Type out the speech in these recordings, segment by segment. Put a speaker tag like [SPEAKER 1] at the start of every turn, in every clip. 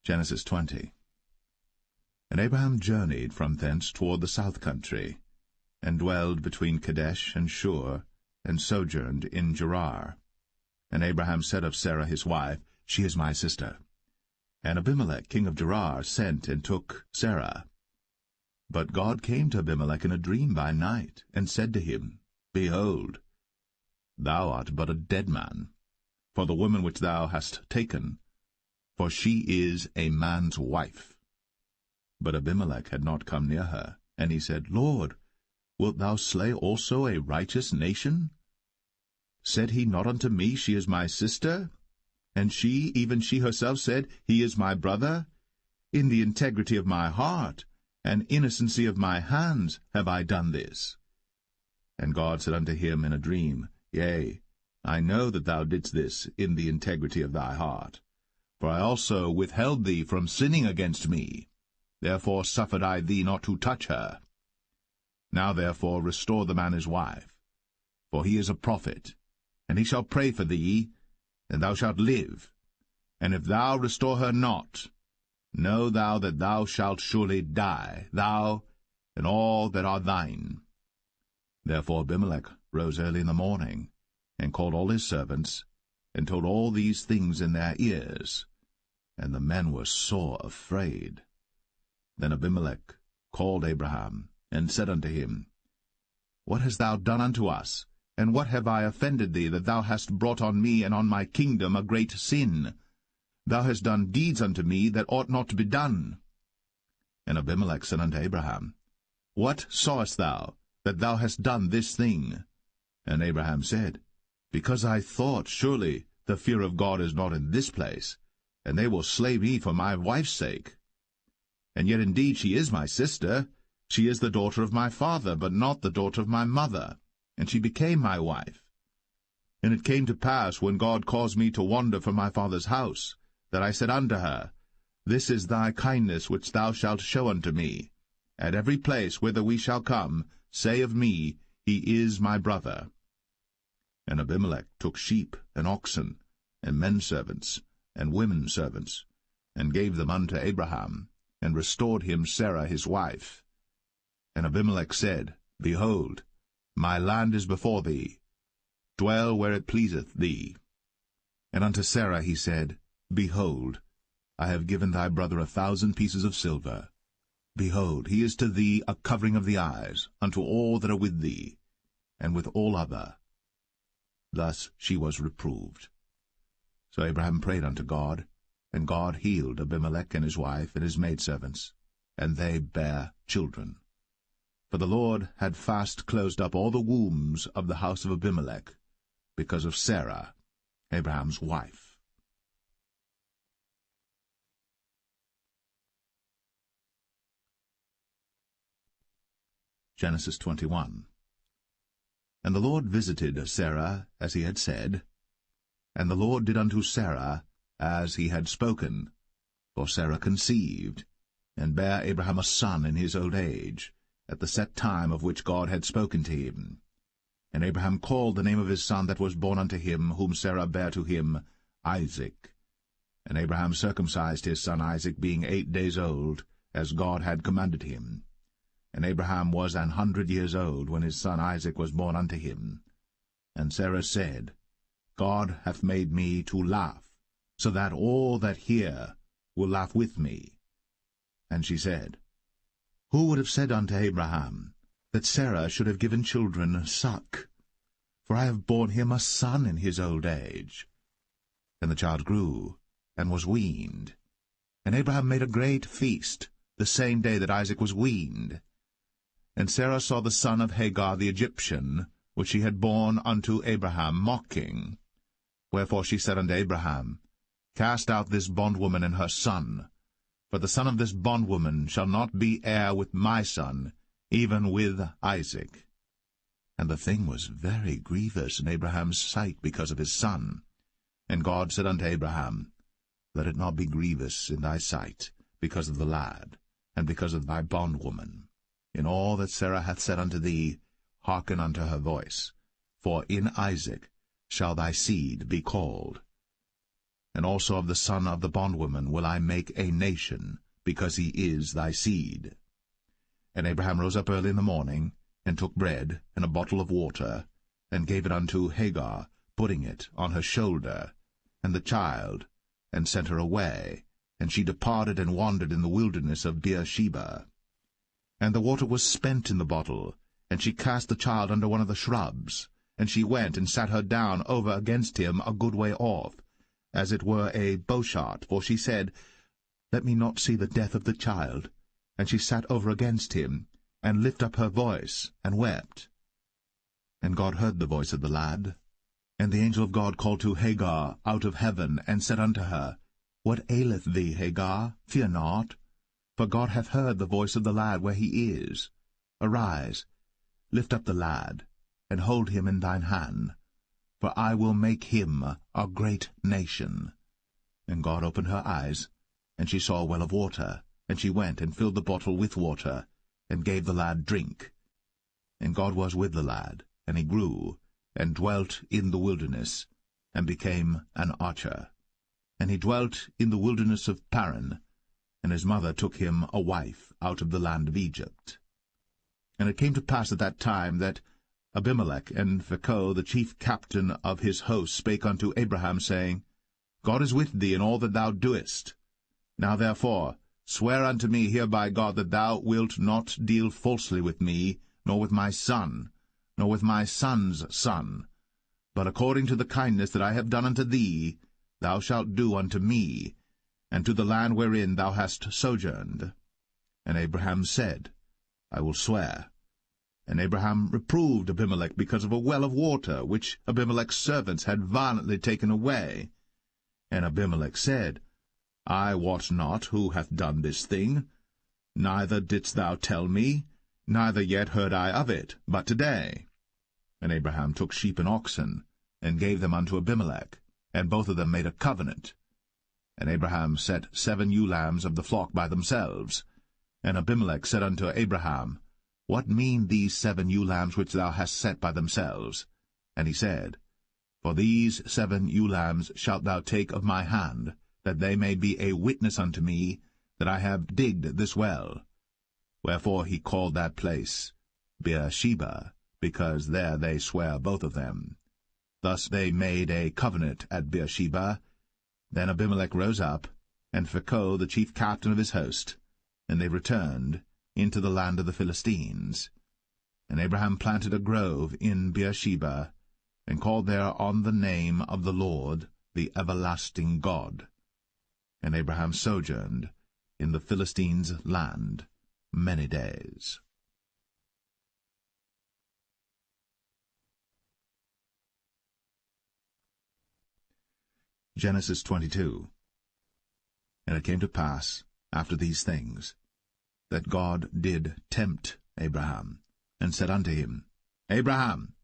[SPEAKER 1] Genesis 20. And Abraham journeyed from thence toward the south country, and dwelled between Kadesh and Shur, and sojourned in Gerar. And Abraham said of Sarah his wife, She is my sister. And Abimelech king of Gerar sent and took Sarah. But God came to Abimelech in a dream by night, and said to him, Behold, thou art but a dead man, for the woman which thou hast taken, for she is a man's wife. But Abimelech had not come near her, and he said, Lord, wilt thou slay also a righteous nation? Said he not unto me, She is my sister? And she, even she herself, said, He is my brother? In the integrity of my heart, and innocency of my hands, have I done this. And God said unto him in a dream, Yea, I know that thou didst this in the integrity of thy heart. For I also withheld thee from sinning against me. Therefore suffered I thee not to touch her. Now therefore restore the man his wife, for he is a prophet, and he shall pray for thee, and thou shalt live. And if thou restore her not, know thou that thou shalt surely die, thou and all that are thine. Therefore Abimelech rose early in the morning, and called all his servants, and told all these things in their ears. And the men were sore afraid. Then Abimelech called Abraham, and said unto him, What hast thou done unto us? And what have I offended thee, that thou hast brought on me and on my kingdom a great sin? Thou hast done deeds unto me that ought not to be done. And Abimelech said unto Abraham, What sawest thou, that thou hast done this thing? And Abraham said, Because I thought, surely the fear of God is not in this place, and they will slay me for my wife's sake. And yet indeed she is my sister. She is the daughter of my father, but not the daughter of my mother. And she became my wife. And it came to pass, when God caused me to wander from my father's house, that I said unto her, This is thy kindness which thou shalt show unto me. At every place whither we shall come, say of me, He is my brother. And Abimelech took sheep and oxen, and men servants, and women servants, and gave them unto Abraham, and restored him Sarah his wife. And Abimelech said, Behold, my land is before thee. Dwell where it pleaseth thee. And unto Sarah he said, Behold, I have given thy brother 1,000 pieces of silver. Behold, he is to thee a covering of the eyes, unto all that are with thee, and with all other. Thus she was reproved. So Abraham prayed unto God, and God healed Abimelech and his wife and his maidservants, and they bare children. For the Lord had fast closed up all the wombs of the house of Abimelech, because of Sarah, Abraham's wife. Genesis 21. And the Lord visited Sarah as he had said, and the Lord did unto Sarah as he had spoken. For Sarah conceived, and bare Abraham a son in his old age, at the set time of which God had spoken to him. And Abraham called the name of his son that was born unto him, whom Sarah bare to him, Isaac. And Abraham circumcised his son Isaac, being 8 days old, as God had commanded him. And Abraham was 100 years old when his son Isaac was born unto him. And Sarah said, God hath made me to laugh, so that all that hear will laugh with me. And she said, Who would have said unto Abraham, that Sarah should have given children suck? For I have borne him a son in his old age. And the child grew, and was weaned. And Abraham made a great feast, the same day that Isaac was weaned. And Sarah saw the son of Hagar the Egyptian, which she had borne unto Abraham, mocking. Wherefore she said unto Abraham, Cast out this bondwoman and her son, for the son of this bondwoman shall not be heir with my son, even with Isaac. And the thing was very grievous in Abraham's sight because of his son. And God said unto Abraham, Let it not be grievous in thy sight, because of the lad, and because of thy bondwoman. In all that Sarah hath said unto thee, hearken unto her voice, for in Isaac shall thy seed be called. and also of the son of the bondwoman will I make a nation, because he is thy seed. And Abraham rose up early in the morning, and took bread and a bottle of water, and gave it unto Hagar, putting it on her shoulder, and the child, and sent her away, and she departed and wandered in the wilderness of Beersheba. And the water was spent in the bottle, and she cast the child under one of the shrubs, and she went and sat her down over against him a good way off, as it were a bowshot, for she said, Let me not see the death of the child. And she sat over against him, and lifted up her voice, and wept. And God heard the voice of the lad. And the angel of God called to Hagar out of heaven, and said unto her, What aileth thee, Hagar? Fear not, for God hath heard the voice of the lad where he is. Arise, lift up the lad, and hold him in thine hand, for I will make him a great nation. And God opened her eyes, and she saw a well of water, and she went and filled the bottle with water, and gave the lad drink. And God was with the lad, and he grew, and dwelt in the wilderness, and became an archer. And he dwelt in the wilderness of Paran, and his mother took him a wife out of the land of Egypt. And it came to pass at that time that Abimelech and Phicol, the chief captain of his host, spake unto Abraham, saying, God is with thee in all that thou doest. Now therefore swear unto me here by God that thou wilt not deal falsely with me, nor with my son, nor with my son's son, but according to the kindness that I have done unto thee, thou shalt do unto me, and to the land wherein thou hast sojourned. And Abraham said, I will swear. And Abraham reproved Abimelech because of a well of water, which Abimelech's servants had violently taken away. And Abimelech said, I wot not who hath done this thing, neither didst thou tell me, neither yet heard I of it, but today. And Abraham took sheep and oxen, and gave them unto Abimelech, and both of them made a covenant. And Abraham set 7 ewe lambs of the flock by themselves. And Abimelech said unto Abraham, What mean these 7 ewe lambs which thou hast set by themselves? And he said, For these 7 ewe lambs shalt thou take of my hand, that they may be a witness unto me that I have digged this well. Wherefore he called that place Beersheba, because there they sware both of them. Thus they made a covenant at Beersheba. Then Abimelech rose up, and Phicol the chief captain of his host, and they returned into the land of the Philistines. And Abraham planted a grove in Beersheba, and called there on the name of the Lord, the everlasting God. And Abraham sojourned in the Philistines' land many days. Genesis 22. And it came to pass, after these things, that God did tempt Abraham, and said unto him, Abraham.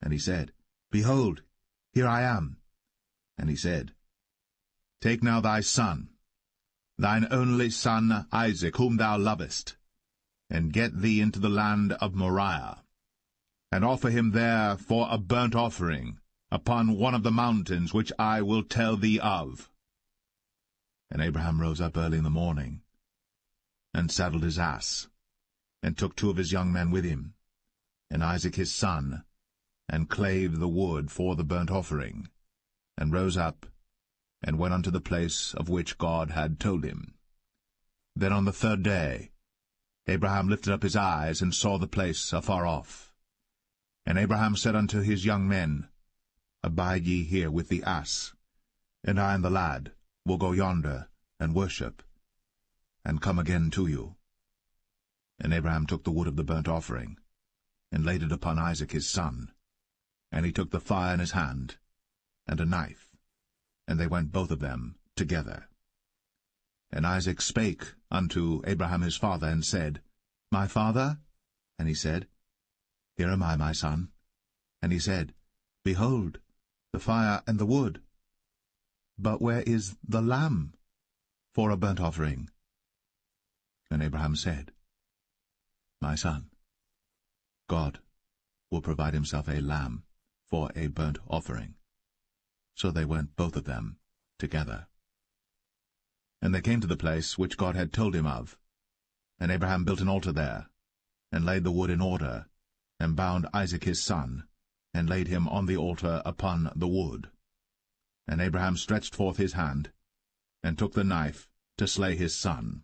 [SPEAKER 1] And he said, Behold, here I am. And he said, Take now thy son, thine only son Isaac, whom thou lovest, and get thee into the land of Moriah, and offer him there for a burnt offering upon one of the mountains which I will tell thee of. And Abraham rose up early in the morning, and saddled his ass, and took 2 of his young men with him, and Isaac his son, and clave the wood for the burnt offering, and rose up, and went unto the place of which God had told him. Then on the 3rd day Abraham lifted up his eyes, and saw the place afar off. And Abraham said unto his young men, Abide ye here with the ass, and I and the lad will go yonder, and worship, and come again to you. And Abraham took the wood of the burnt offering, and laid it upon Isaac his son. And he took the fire in his hand, and a knife, and they went both of them together. And Isaac spake unto Abraham his father, and said, My father? And he said, Here am I, my son. And he said, Behold, the fire and the wood. But where is the lamb for a burnt offering? And Abraham said, My son, God will provide himself a lamb for a burnt offering. So they went both of them together. And they came to the place which God had told him of. And Abraham built an altar there, and laid the wood in order, and bound Isaac his son, and laid him on the altar upon the wood. And Abraham stretched forth his hand, and took the knife to slay his son.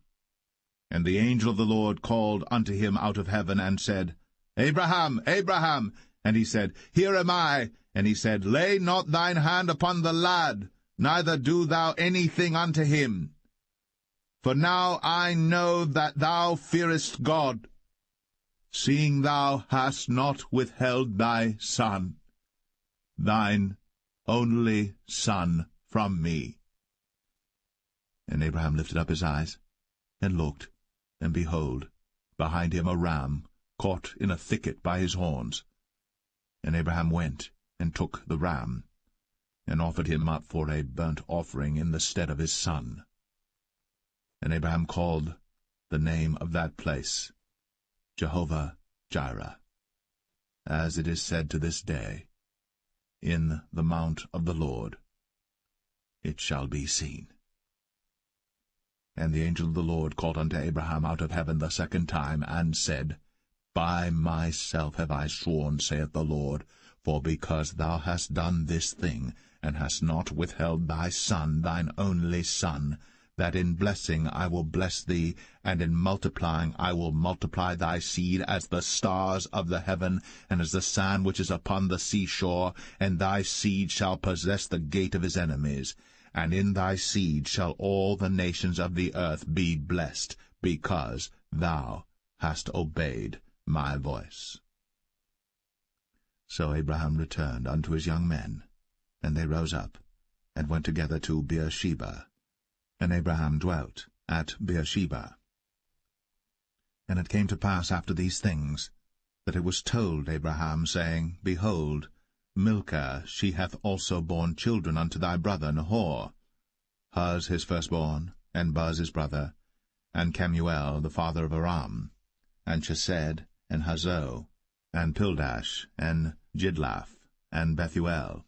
[SPEAKER 1] And the angel of the Lord called unto him out of heaven, and said, Abraham, Abraham! And he said, Here am I. And he said, Lay not thine hand upon the lad, neither do thou anything unto him. For now I know that thou fearest God, seeing thou hast not withheld thy son, thine only son, from me. And Abraham lifted up his eyes, and looked, and behold, behind him a ram, caught in a thicket by his horns. And Abraham went, and took the ram, and offered him up for a burnt offering in the stead of his son. And Abraham called the name of that place Jehovah-Jireh, as it is said to this day, In the mount of the Lord it shall be seen. And the angel of the Lord called unto Abraham out of heaven the second time, and said, By myself have I sworn, saith the Lord, for because thou hast done this thing, and hast not withheld thy son, thine only son, that in blessing I will bless thee, and in multiplying I will multiply thy seed as the stars of the heaven, and as the sand which is upon the seashore, and thy seed shall possess the gate of his enemies. And in thy seed shall all the nations of the earth be blessed, because thou hast obeyed my voice. So Abraham returned unto his young men, and they rose up, and went together to Beersheba. And Abraham dwelt at Beersheba. And it came to pass after these things, that it was told Abraham, saying, Behold, Milcah, she hath also borne children unto thy brother Nahor, Huz his firstborn, and Buz his brother, and Kemuel the father of Aram, and Chesed, and Hazo, and Pildash, and Jidlaph, and Bethuel.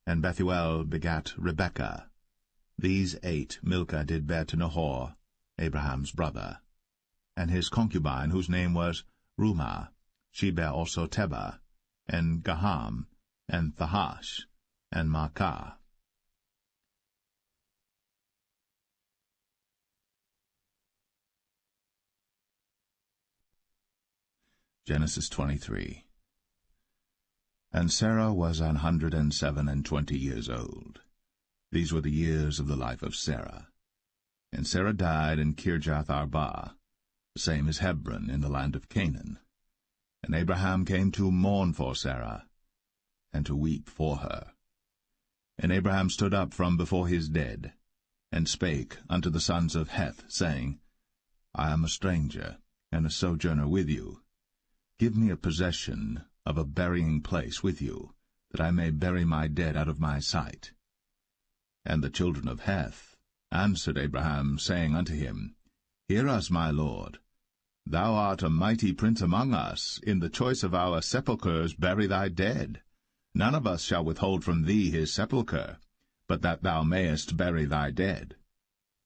[SPEAKER 1] And Bethuel begat Rebekah. These 8 Milcah did bear to Nahor, Abraham's brother. And his concubine, whose name was Rumah, she bare also Tebah, and Gaham, and Thahash, and Maacah. Genesis 23. And Sarah was 127 years old. These were the years of the life of Sarah. And Sarah died in Kirjath-Arba, the same as Hebron in the land of Canaan. And Abraham came to mourn for Sarah, and to weep for her. And Abraham stood up from before his dead, and spake unto the sons of Heth, saying, I am a stranger, and a sojourner with you. Give me a possession of a burying place with you, that I may bury my dead out of my sight. And the children of Heth answered Abraham, saying unto him, Hear us, my lord. Thou art a mighty prince among us. In the choice of our sepulchres bury thy dead. None of us shall withhold from thee his sepulchre, but that thou mayest bury thy dead.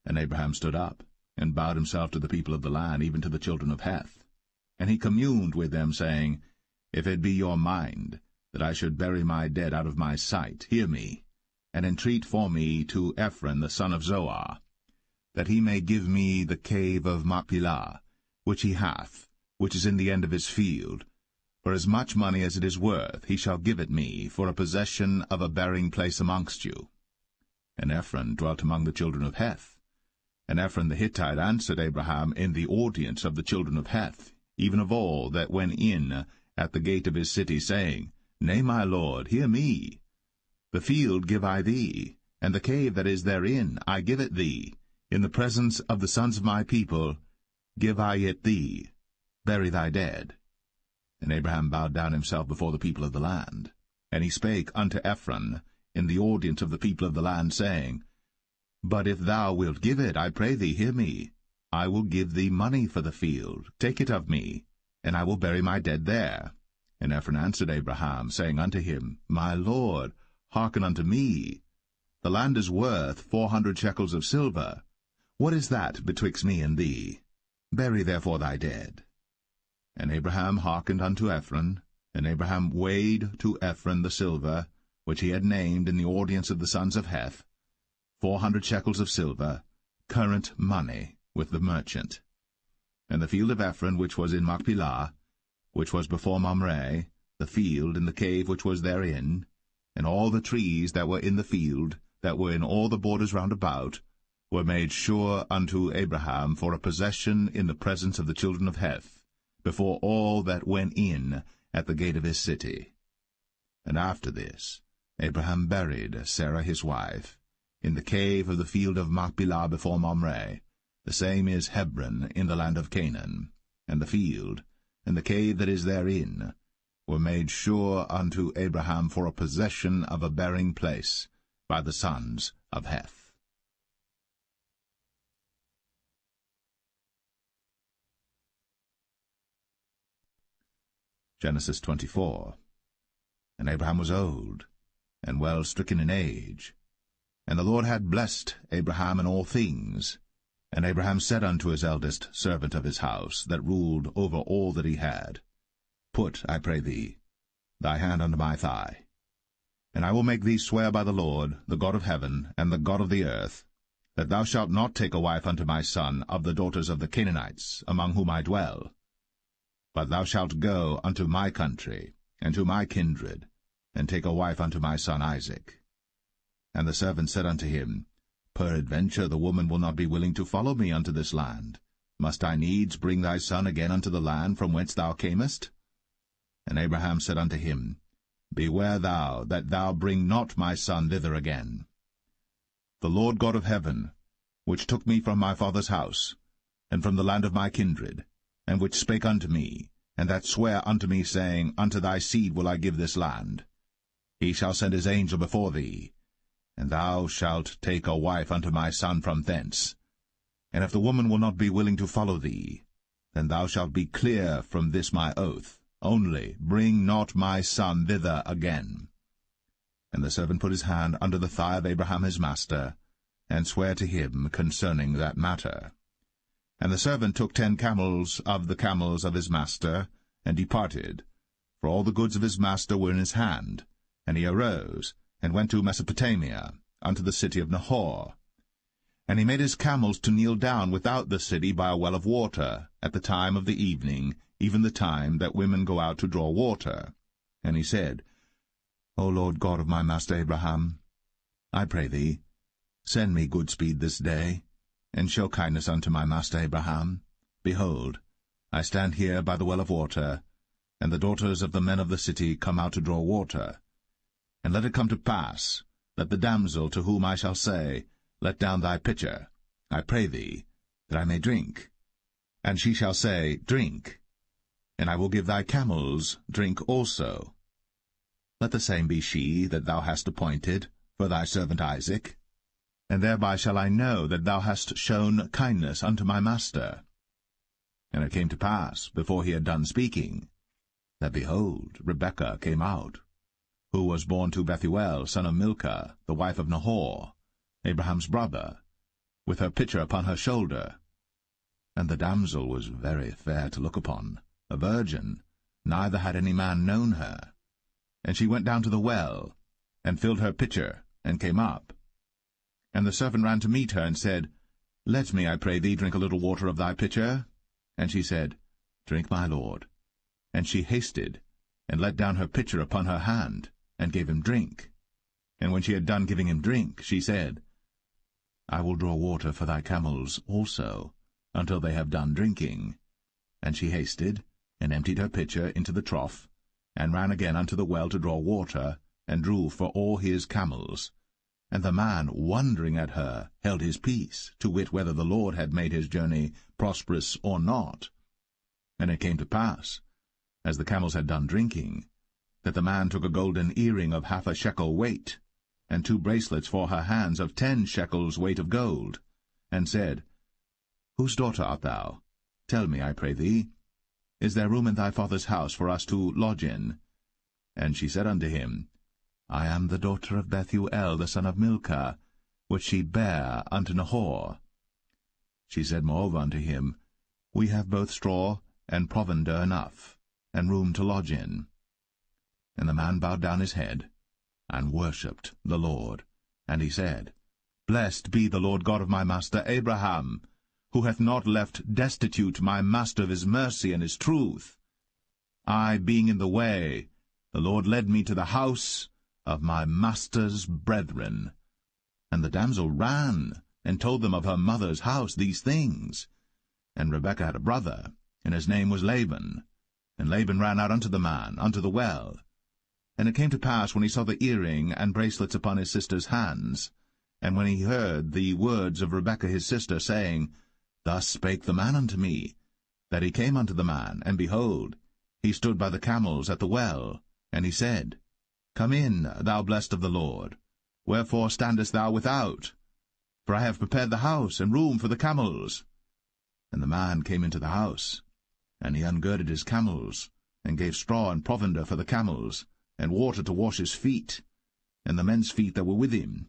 [SPEAKER 1] And Abraham stood up, and bowed himself to the people of the land, even to the children of Heth. And he communed with them, saying, If it be your mind that I should bury my dead out of my sight, hear me, and entreat for me to Ephron the son of Zoar, that he may give me the cave of Machpelah, which he hath, which is in the end of his field. For as much money as it is worth, he shall give it me, for a possession of a burying place amongst you. And Ephron dwelt among the children of Heth. And Ephron the Hittite answered Abraham in the audience of the children of Heth, even of all that went in at the gate of his city, saying, Nay, my lord, hear me. The field give I thee, and the cave that is therein I give it thee. In the presence of the sons of my people give I it thee. Bury thy dead. And Abraham bowed down himself before the people of the land. And he spake unto Ephron in the audience of the people of the land, saying, But if thou wilt give it, I pray thee, hear me. I will give thee money for the field. Take it of me, and I will bury my dead there. And Ephron answered Abraham, saying unto him, My lord, hearken unto me. The land is worth 400 shekels of silver. What is that betwixt me and thee? Bury therefore thy dead. And Abraham hearkened unto Ephron, and Abraham weighed to Ephron the silver, which he had named in the audience of the sons of Heth, 400 shekels of silver, current money, with the merchant. And the field of Ephron which was in Machpelah, which was before Mamre, the field and the cave which was therein, and all the trees that were in the field, that were in all the borders round about, were made sure unto Abraham for a possession in the presence of the children of Heth, before all that went in at the gate of his city. And after this Abraham buried Sarah his wife, in the cave of the field of Machpelah before Mamre. The same is Hebron in the land of Canaan. And the field, and the cave that is therein, were made sure unto Abraham for a possession of a burying place by the sons of Heth. Genesis 24. And Abraham was old, and well stricken in age. And the Lord had blessed Abraham in all things. And Abraham said unto his eldest servant of his house, that ruled over all that he had, Put, I pray thee, thy hand under my thigh, and I will make thee swear by the Lord, the God of heaven, and the God of the earth, that thou shalt not take a wife unto my son of the daughters of the Canaanites, among whom I dwell. But thou shalt go unto my country, and to my kindred, and take a wife unto my son Isaac. And the servant said unto him, Peradventure the woman will not be willing to follow me unto this land. Must I needs bring thy son again unto the land from whence thou camest? And Abraham said unto him, Beware thou that thou bring not my son thither again. The Lord God of heaven, which took me from my father's house, and from the land of my kindred, and which spake unto me, and that sware unto me, saying, Unto thy seed will I give this land, he shall send his angel before thee, and thou shalt take a wife unto my son from thence. And if the woman will not be willing to follow thee, then thou shalt be clear from this my oath. Only bring not my son thither again. And the servant put his hand under the thigh of Abraham his master, and sware to him concerning that matter. And the servant took 10 camels of the camels of his master, and departed, for all the goods of his master were in his hand. And he arose, and went to Mesopotamia, unto the city of Nahor. And he made his camels to kneel down without the city by a well of water, at the time of the evening, even the time that women go out to draw water. And he said, O Lord God of my master Abraham, I pray thee, send me good speed this day, and show kindness unto my master Abraham. Behold, I stand here by the well of water, and the daughters of the men of the city come out to draw water. And let it come to pass, that the damsel to whom I shall say, Let down thy pitcher, I pray thee, that I may drink. And she shall say, Drink, and I will give thy camels drink also. Let the same be she that thou hast appointed for thy servant Isaac, and thereby shall I know that thou hast shown kindness unto my master. And it came to pass, before he had done speaking, that, behold, Rebekah came out, who was born to Bethuel, son of Milcah, the wife of Nahor, Abraham's brother, with her pitcher upon her shoulder. And the damsel was very fair to look upon, a virgin, neither had any man known her. And she went down to the well, and filled her pitcher, and came up. And the servant ran to meet her, and said, Let me, I pray thee, drink a little water of thy pitcher. And she said, Drink, my lord. And she hasted, and let down her pitcher upon her hand, and gave him drink. And when she had done giving him drink, she said, I will draw water for thy camels also, until they have done drinking. And she hasted, and emptied her pitcher into the trough, and ran again unto the well to draw water, and drew for all his camels. And the man, wondering at her, held his peace, to wit whether the Lord had made his journey prosperous or not. And it came to pass, as the camels had done drinking, that the man took a golden earring of half a shekel weight, and 2 bracelets for her hands of 10 shekels weight of gold, and said, Whose daughter art thou? Tell me, I pray thee. Is there room in thy father's house for us to lodge in? And she said unto him, I am the daughter of Bethuel the son of Milcah, which she bare unto Nahor. She said moreover unto him, We have both straw and provender enough, and room to lodge in. And the man bowed down his head, and worshipped the Lord. And he said, Blessed be the Lord God of my master Abraham, who hath not left destitute my master of his mercy and his truth. I being in the way, the Lord led me to the house of my master's brethren. And the damsel ran, and told them of her mother's house these things. And Rebekah had a brother, and his name was Laban. And Laban ran out unto the man, unto the well. And it came to pass, when he saw the earring and bracelets upon his sister's hands, and when he heard the words of Rebekah his sister, saying, Thus spake the man unto me, that he came unto the man, and behold, he stood by the camels at the well. And he said, Come in, thou blessed of the Lord. Wherefore standest thou without? For I have prepared the house and room for the camels. And the man came into the house, and he ungirded his camels, and gave straw and provender for the camels, and water to wash his feet, and the men's feet that were with him.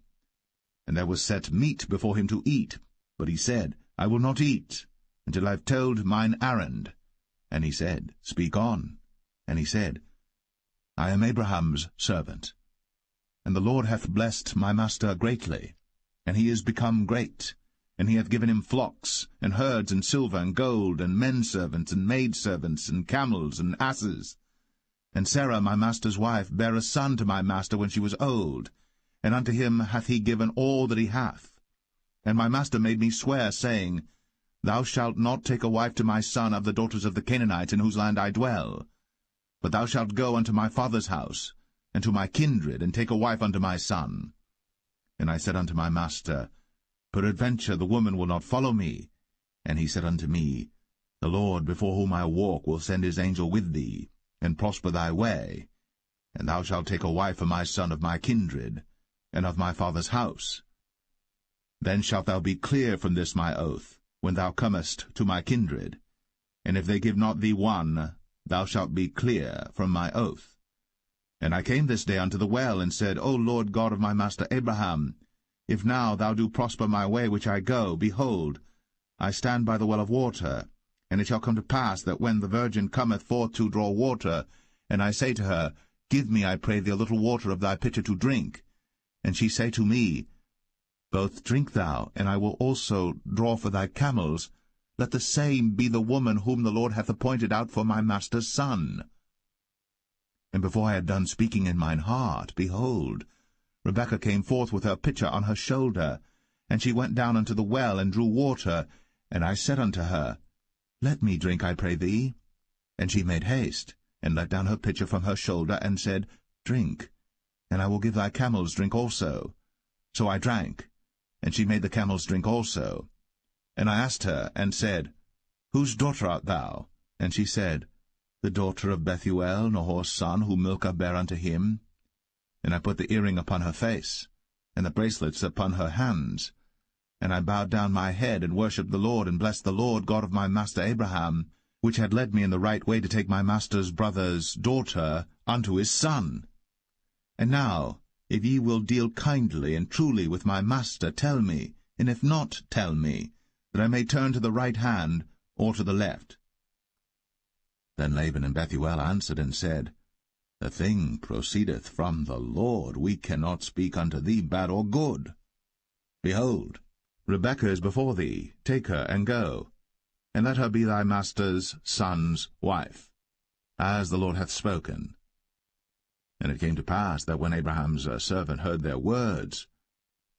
[SPEAKER 1] And there was set meat before him to eat. But he said, I will not eat, until I have told mine errand. And he said, Speak on. And he said, I am Abraham's servant. And the Lord hath blessed my master greatly, and he is become great. And he hath given him flocks, and herds, and silver, and gold, and men-servants, and maidservants, and camels, and asses. And Sarah my master's wife bare a son to my master when she was old, and unto him hath he given all that he hath. And my master made me swear, saying, Thou shalt not take a wife to my son of the daughters of the Canaanites in whose land I dwell, but thou shalt go unto my father's house, and to my kindred, and take a wife unto my son. And I said unto my master, Peradventure the woman will not follow me. And he said unto me, The Lord before whom I walk will send his angel with thee, and prosper thy way. And thou shalt take a wife for my son of my kindred, and of my father's house. Then shalt thou be clear from this my oath, when thou comest to my kindred. And if they give not thee one, thou shalt be clear from my oath. And I came this day unto the well, and said, O Lord God of my master Abraham, if now thou do prosper my way which I go, behold, I stand by the well of water. And it shall come to pass that when the virgin cometh forth to draw water, and I say to her, Give me, I pray thee, a little water of thy pitcher to drink, and she say to me, Both drink thou, and I will also draw for thy camels, let the same be the woman whom the Lord hath appointed out for my master's son. And before I had done speaking in mine heart, behold, Rebekah came forth with her pitcher on her shoulder, and she went down unto the well, and drew water. And I said unto her, Let me drink, I pray thee. And she made haste, and let down her pitcher from her shoulder, and said, Drink, and I will give thy camels drink also. So I drank, and she made the camels drink also. And I asked her, and said, Whose daughter art thou? And she said, The daughter of Bethuel, Nahor's son, whom Milcah bare unto him. And I put the earring upon her face, and the bracelets upon her hands. And I bowed down my head, and worshipped the Lord, and blessed the Lord God of my master Abraham, which had led me in the right way to take my master's brother's daughter unto his son. And now, if ye will deal kindly and truly with my master, tell me, and if not, tell me, that I may turn to the right hand or to the left. Then Laban and Bethuel answered and said, The thing proceedeth from the Lord. We cannot speak unto thee bad or good. Behold, Rebekah is before thee. Take her, and go, and let her be thy master's son's wife, as the Lord hath spoken. And it came to pass that when Abraham's servant heard their words,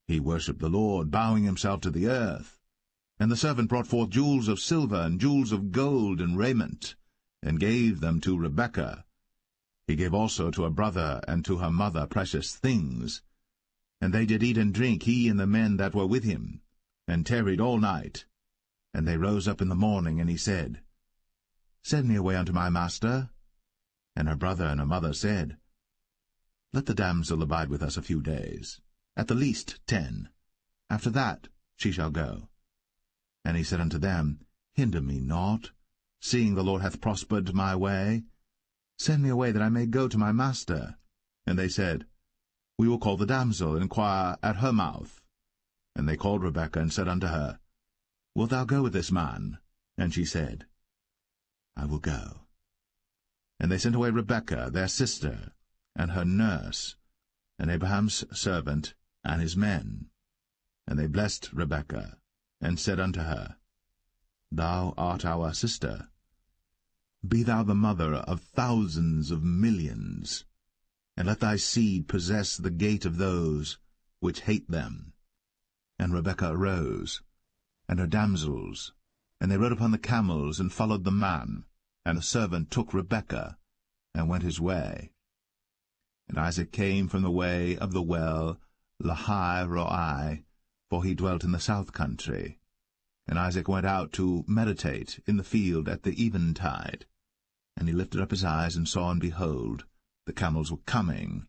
[SPEAKER 1] he worshipped the Lord, bowing himself to the earth. And the servant brought forth jewels of silver, and jewels of gold, and raiment, and gave them to Rebekah. He gave also to her brother and to her mother precious things. And they did eat and drink, he and the men that were with him, and tarried all night. And they rose up in the morning, and he said, Send me away unto my master. And her brother and her mother said, Let the damsel abide with us a few days, at the least 10. After that she shall go. And he said unto them, Hinder me not, seeing the Lord hath prospered my way. Send me away, that I may go to my master. And they said, We will call the damsel, and inquire at her mouth. And they called Rebekah, and said unto her, Wilt thou go with this man? And she said, I will go. And they sent away Rebekah their sister, and her nurse, and Abraham's servant, and his men. And they blessed Rebekah, and said unto her, Thou art our sister. Be thou the mother of thousands of millions, and let thy seed possess the gate of those which hate them. And Rebekah arose, and her damsels, and they rode upon the camels, and followed the man. And the servant took Rebekah, and went his way. And Isaac came from the way of the well Lahai-Roi, for he dwelt in the south country. And Isaac went out to meditate in the field at the eventide. And he lifted up his eyes, and saw, and behold, the camels were coming.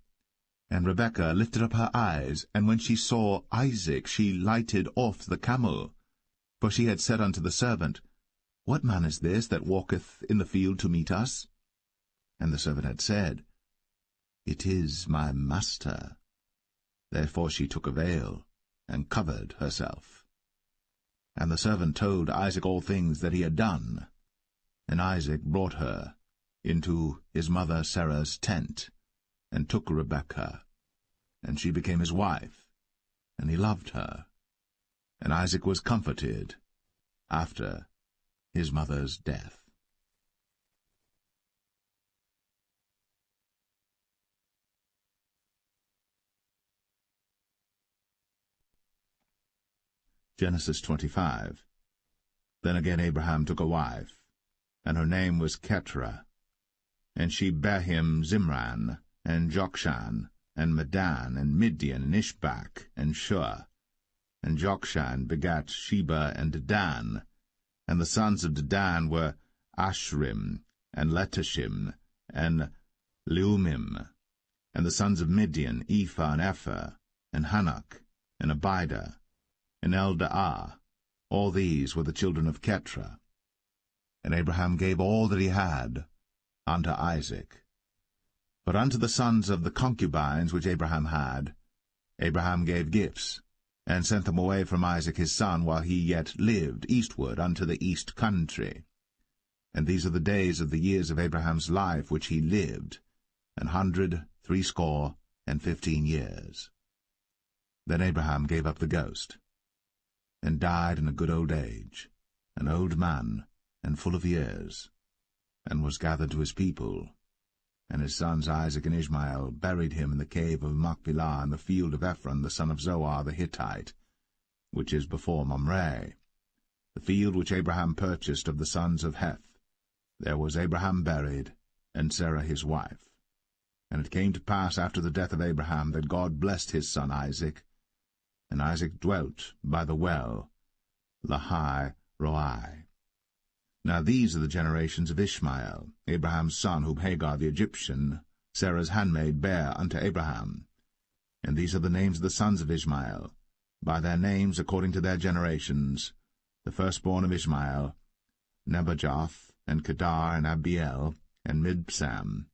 [SPEAKER 1] And Rebekah lifted up her eyes, and when she saw Isaac, she lighted off the camel. For she had said unto the servant, What man is this that walketh in the field to meet us? And the servant had said, It is my master. Therefore she took a veil, and covered herself. And the servant told Isaac all things that he had done. And Isaac brought her into his mother Sarah's tent, and took Rebekah, and she became his wife, and he loved her. And Isaac was comforted after his mother's death. Genesis 25. Then again Abraham took a wife, and her name was Keturah. And she bare him Zimran, and Jokshan, and Medan, and Midian, and Ishbak, and Shua. And Jokshan begat Sheba and Dedan. And the sons of Dedan were Ashrim, and Letashim, and Leumim. And the sons of Midian, Ephah, and Epher, and Hanok, and Abidah, and Eldaah. All these were the children of Keturah. And Abraham gave all that he had unto Isaac. But unto the sons of the concubines which Abraham had, Abraham gave gifts, and sent them away from Isaac his son, while he yet lived, eastward unto the east country. And these are the days of the years of Abraham's life which he lived, 160 years. Then Abraham gave up the ghost, and died in a good old age, an old man, and full of years, and was gathered to his people. And his sons Isaac and Ishmael buried him in the cave of Machpelah in the field of Ephron the son of Zoar the Hittite, which is before Mamre, the field which Abraham purchased of the sons of Heth. There was Abraham buried, and Sarah his wife. And it came to pass after the death of Abraham that God blessed his son Isaac, and Isaac dwelt by the well Lahai-Roi. Now these are the generations of Ishmael, Abraham's son, whom Hagar the Egyptian, Sarah's handmaid, bare unto Abraham. And these are the names of the sons of Ishmael, by their names according to their generations: the firstborn of Ishmael, Nebajoth, and Kedar, and Abiel, and Mibsam,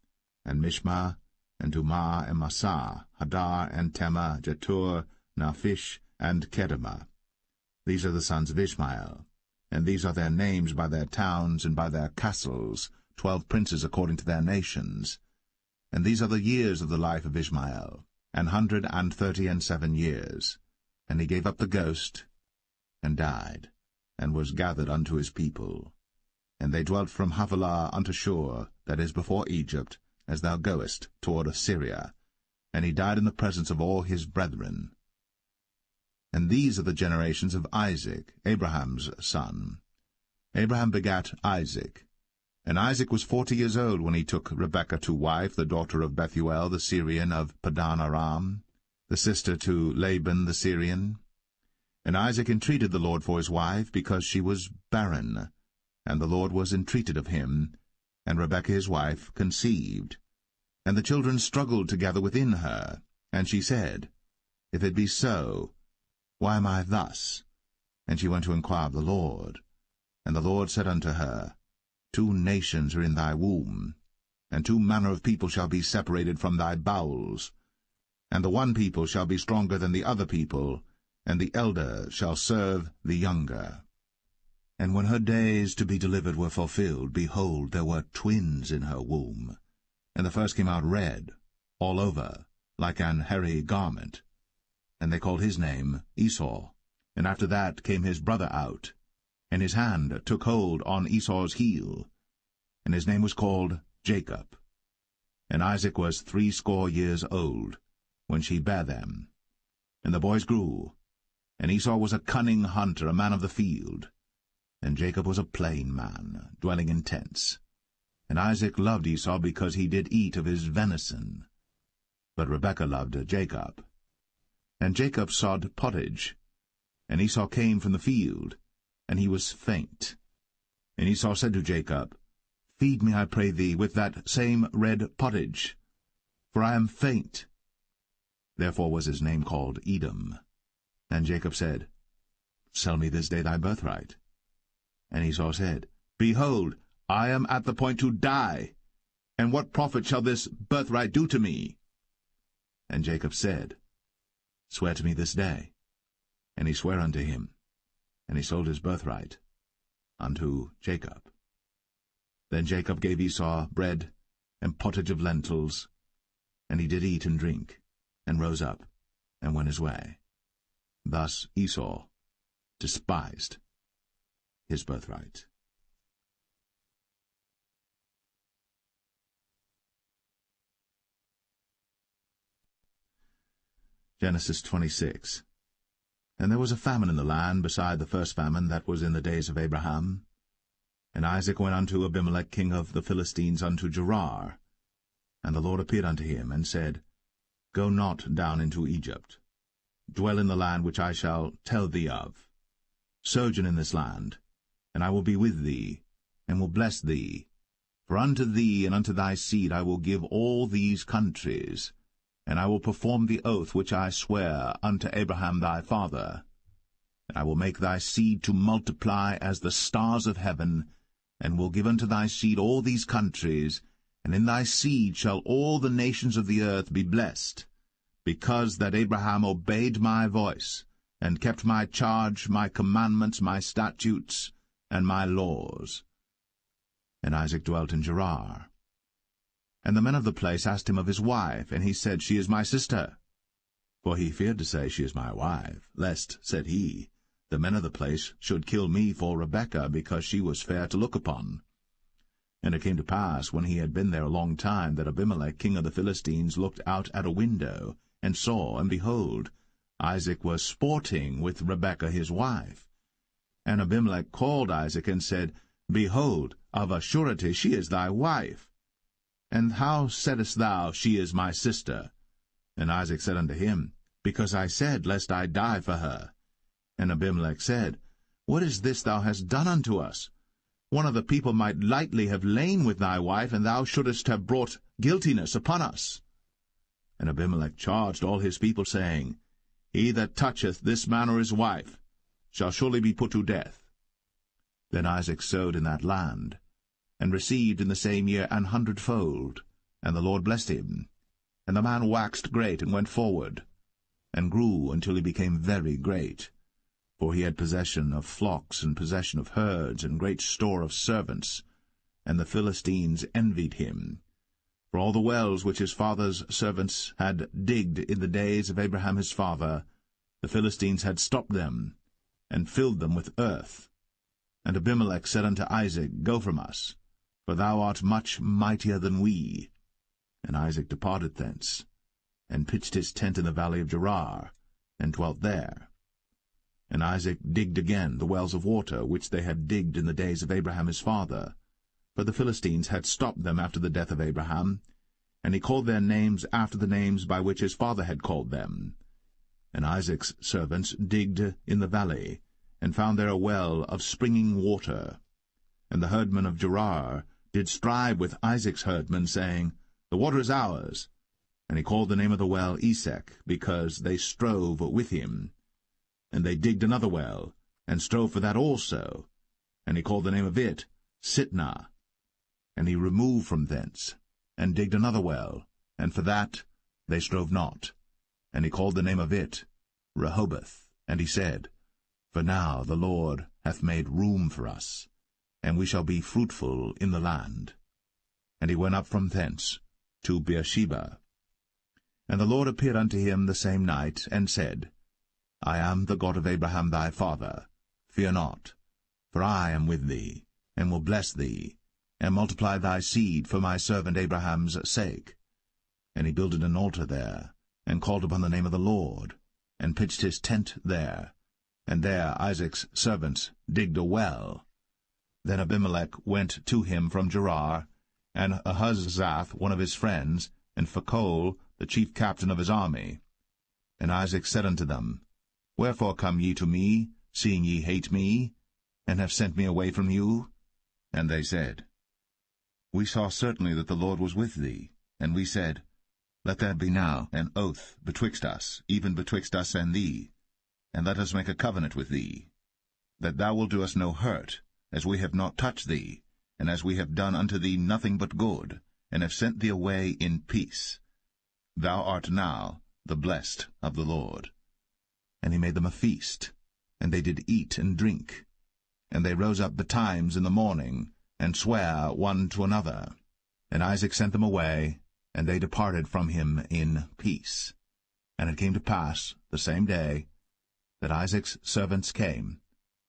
[SPEAKER 1] and Mishma, and Dumah, and Massa, Hadar, and Tema, Jetur, Naphish, and Kedemah. These are the sons of Ishmael. And these are their names by their towns and by their castles, 12 princes according to their nations. And these are the years of the life of Ishmael, 137 years. And he gave up the ghost, and died, and was gathered unto his people. And they dwelt from Havilah unto Shur, that is before Egypt, as thou goest toward Assyria. And he died in the presence of all his brethren. And these are the generations of Isaac, Abraham's son. Abraham begat Isaac. And Isaac was 40 years old when he took Rebekah to wife, the daughter of Bethuel the Syrian of Padan Aram, the sister to Laban the Syrian. And Isaac entreated the Lord for his wife, because she was barren. And the Lord was entreated of him, and Rebekah his wife conceived. And the children struggled together within her. And she said, If it be so, why am I thus? And she went to inquire of the Lord. And the Lord said unto her, 2 nations are in thy womb, and 2 manner of people shall be separated from thy bowels. And the one people shall be stronger than the other people, and the elder shall serve the younger. And when her days to be delivered were fulfilled, behold, there were twins in her womb. And the first came out red, all over, like an hairy garment. And they called his name Esau. And after that came his brother out, and his hand took hold on Esau's heel, and his name was called Jacob. And Isaac was 80 years old when she bare them. And the boys grew, and Esau was a cunning hunter, a man of the field, and Jacob was a plain man, dwelling in tents. And Isaac loved Esau because he did eat of his venison, but Rebekah loved Jacob. And Jacob sawed pottage, and Esau came from the field, and he was faint. And Esau said to Jacob, Feed me, I pray thee, with that same red pottage, for I am faint. Therefore was his name called Edom. And Jacob said, Sell me this day thy birthright. And Esau said, Behold, I am at the point to die, and what profit shall this birthright do to me? And Jacob said, Swear to me this day. And he sware unto him, and he sold his birthright unto Jacob. Then Jacob gave Esau bread and pottage of lentils, and he did eat and drink, and rose up, and went his way. Thus Esau despised his birthright. Genesis 26. And there was a famine in the land beside the first famine that was in the days of Abraham. And Isaac went unto Abimelech king of the Philistines unto Gerar. And the Lord appeared unto him, and said, Go not down into Egypt. Dwell in the land which I shall tell thee of. Sojourn in this land, and I will be with thee, and will bless thee. For unto thee and unto thy seed I will give all these countries, and I will perform the oath which I sware unto Abraham thy father. And I will make thy seed to multiply as the stars of heaven, and will give unto thy seed all these countries, and in thy seed shall all the nations of the earth be blessed, because that Abraham obeyed my voice, and kept my charge, my commandments, my statutes, and my laws. And Isaac dwelt in Gerar. And the men of the place asked him of his wife, and he said, She is my sister. For he feared to say, She is my wife, lest, said he, the men of the place should kill me for Rebekah, because she was fair to look upon. And it came to pass, when he had been there a long time, that Abimelech king of the Philistines looked out at a window, and saw, and behold, Isaac was sporting with Rebekah his wife. And Abimelech called Isaac, and said, Behold, of a surety she is thy wife. And how saidst thou, She is my sister? And Isaac said unto him, Because I said, Lest I die for her. And Abimelech said, What is this thou hast done unto us? One of the people might lightly have lain with thy wife, and thou shouldest have brought guiltiness upon us. And Abimelech charged all his people, saying, He that toucheth this man or his wife shall surely be put to death. Then Isaac sowed in that land, and received in the same year 100-fold, and the Lord blessed him. And the man waxed great, and went forward, and grew until he became very great. For he had possession of flocks, and possession of herds, and great store of servants. And the Philistines envied him. For all the wells which his father's servants had digged in the days of Abraham his father, the Philistines had stopped them, and filled them with earth. And Abimelech said unto Isaac, Go from us, for thou art much mightier than we. And Isaac departed thence, and pitched his tent in the valley of Gerar, and dwelt there. And Isaac digged again the wells of water, which they had digged in the days of Abraham his father. For the Philistines had stopped them after the death of Abraham, and he called their names after the names by which his father had called them. And Isaac's servants digged in the valley, and found there a well of springing water. And the herdmen of Gerar did strive with Isaac's herdmen, saying, The water is ours. And he called the name of the well Esek, because they strove with him. And they digged another well, and strove for that also. And he called the name of it Sitnah. And he removed from thence, and digged another well, and for that they strove not. And he called the name of it Rehoboth. And he said, For now the Lord hath made room for us, and we shall be fruitful in the land. And he went up from thence to Beersheba. And the Lord appeared unto him the same night, and said, I am the God of Abraham thy father. Fear not, for I am with thee, and will bless thee, and multiply thy seed for my servant Abraham's sake. And he builded an altar there, and called upon the name of the Lord, and pitched his tent there. And there Isaac's servants digged a well. Then Abimelech went to him from Gerar, and Ahuzzath one of his friends, and Phicol the chief captain of his army. And Isaac said unto them, Wherefore come ye to me, seeing ye hate me, and have sent me away from you? And they said, We saw certainly that the Lord was with thee. And we said, Let there be now an oath betwixt us, even betwixt us and thee, and let us make a covenant with thee, that thou wilt do us no hurt, as we have not touched thee, and as we have done unto thee nothing but good, and have sent thee away in peace. Thou art now the blessed of the Lord. And he made them a feast, and they did eat and drink. And they rose up betimes in the morning, and sware one to another. And Isaac sent them away, and they departed from him in peace. And it came to pass the same day that Isaac's servants came,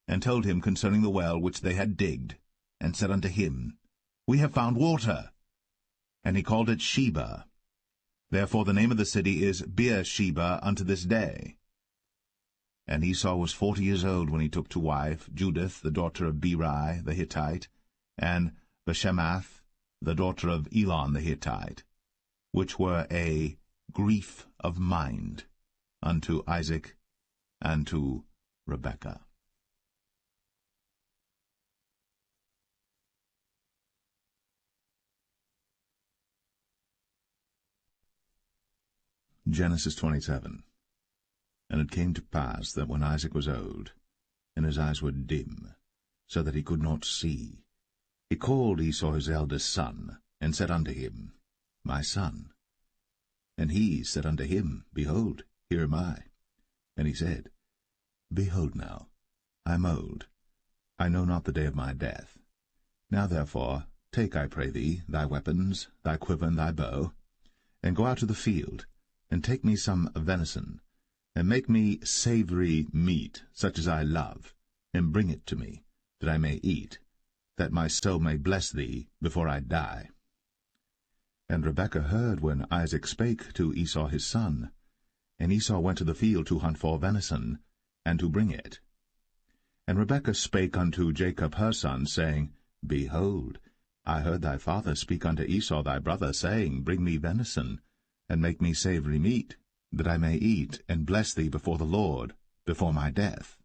[SPEAKER 1] and told him concerning the well which they had digged, and said unto him, We have found water. And he called it Sheba. Therefore the name of the city is Beersheba unto this day. And Esau was 40 years old when he took to wife Judith the daughter of Beri the Hittite, and Bashemath the daughter of Elon the Hittite, which were a grief of mind unto Isaac and to Rebekah. Genesis 27. And it came to pass that when Isaac was old, and his eyes were dim, so that he could not see, he called Esau his eldest son, and said unto him, My son. And he said unto him, Behold, here am I. And he said, Behold now, I am old, I know not the day of my death. Now therefore take, I pray thee, thy weapons, thy quiver, and thy bow, and go out to the field, and take me some venison, and make me savory meat, such as I love, and bring it to me, that I may eat, that my soul may bless thee before I die. And Rebekah heard when Isaac spake to Esau his son. And Esau went to the field to hunt for venison, and to bring it. And Rebekah spake unto Jacob her son, saying, Behold, I heard thy father speak unto Esau thy brother, saying, Bring me venison, and make me savory meat, that I may eat, and bless thee before the Lord, before my death.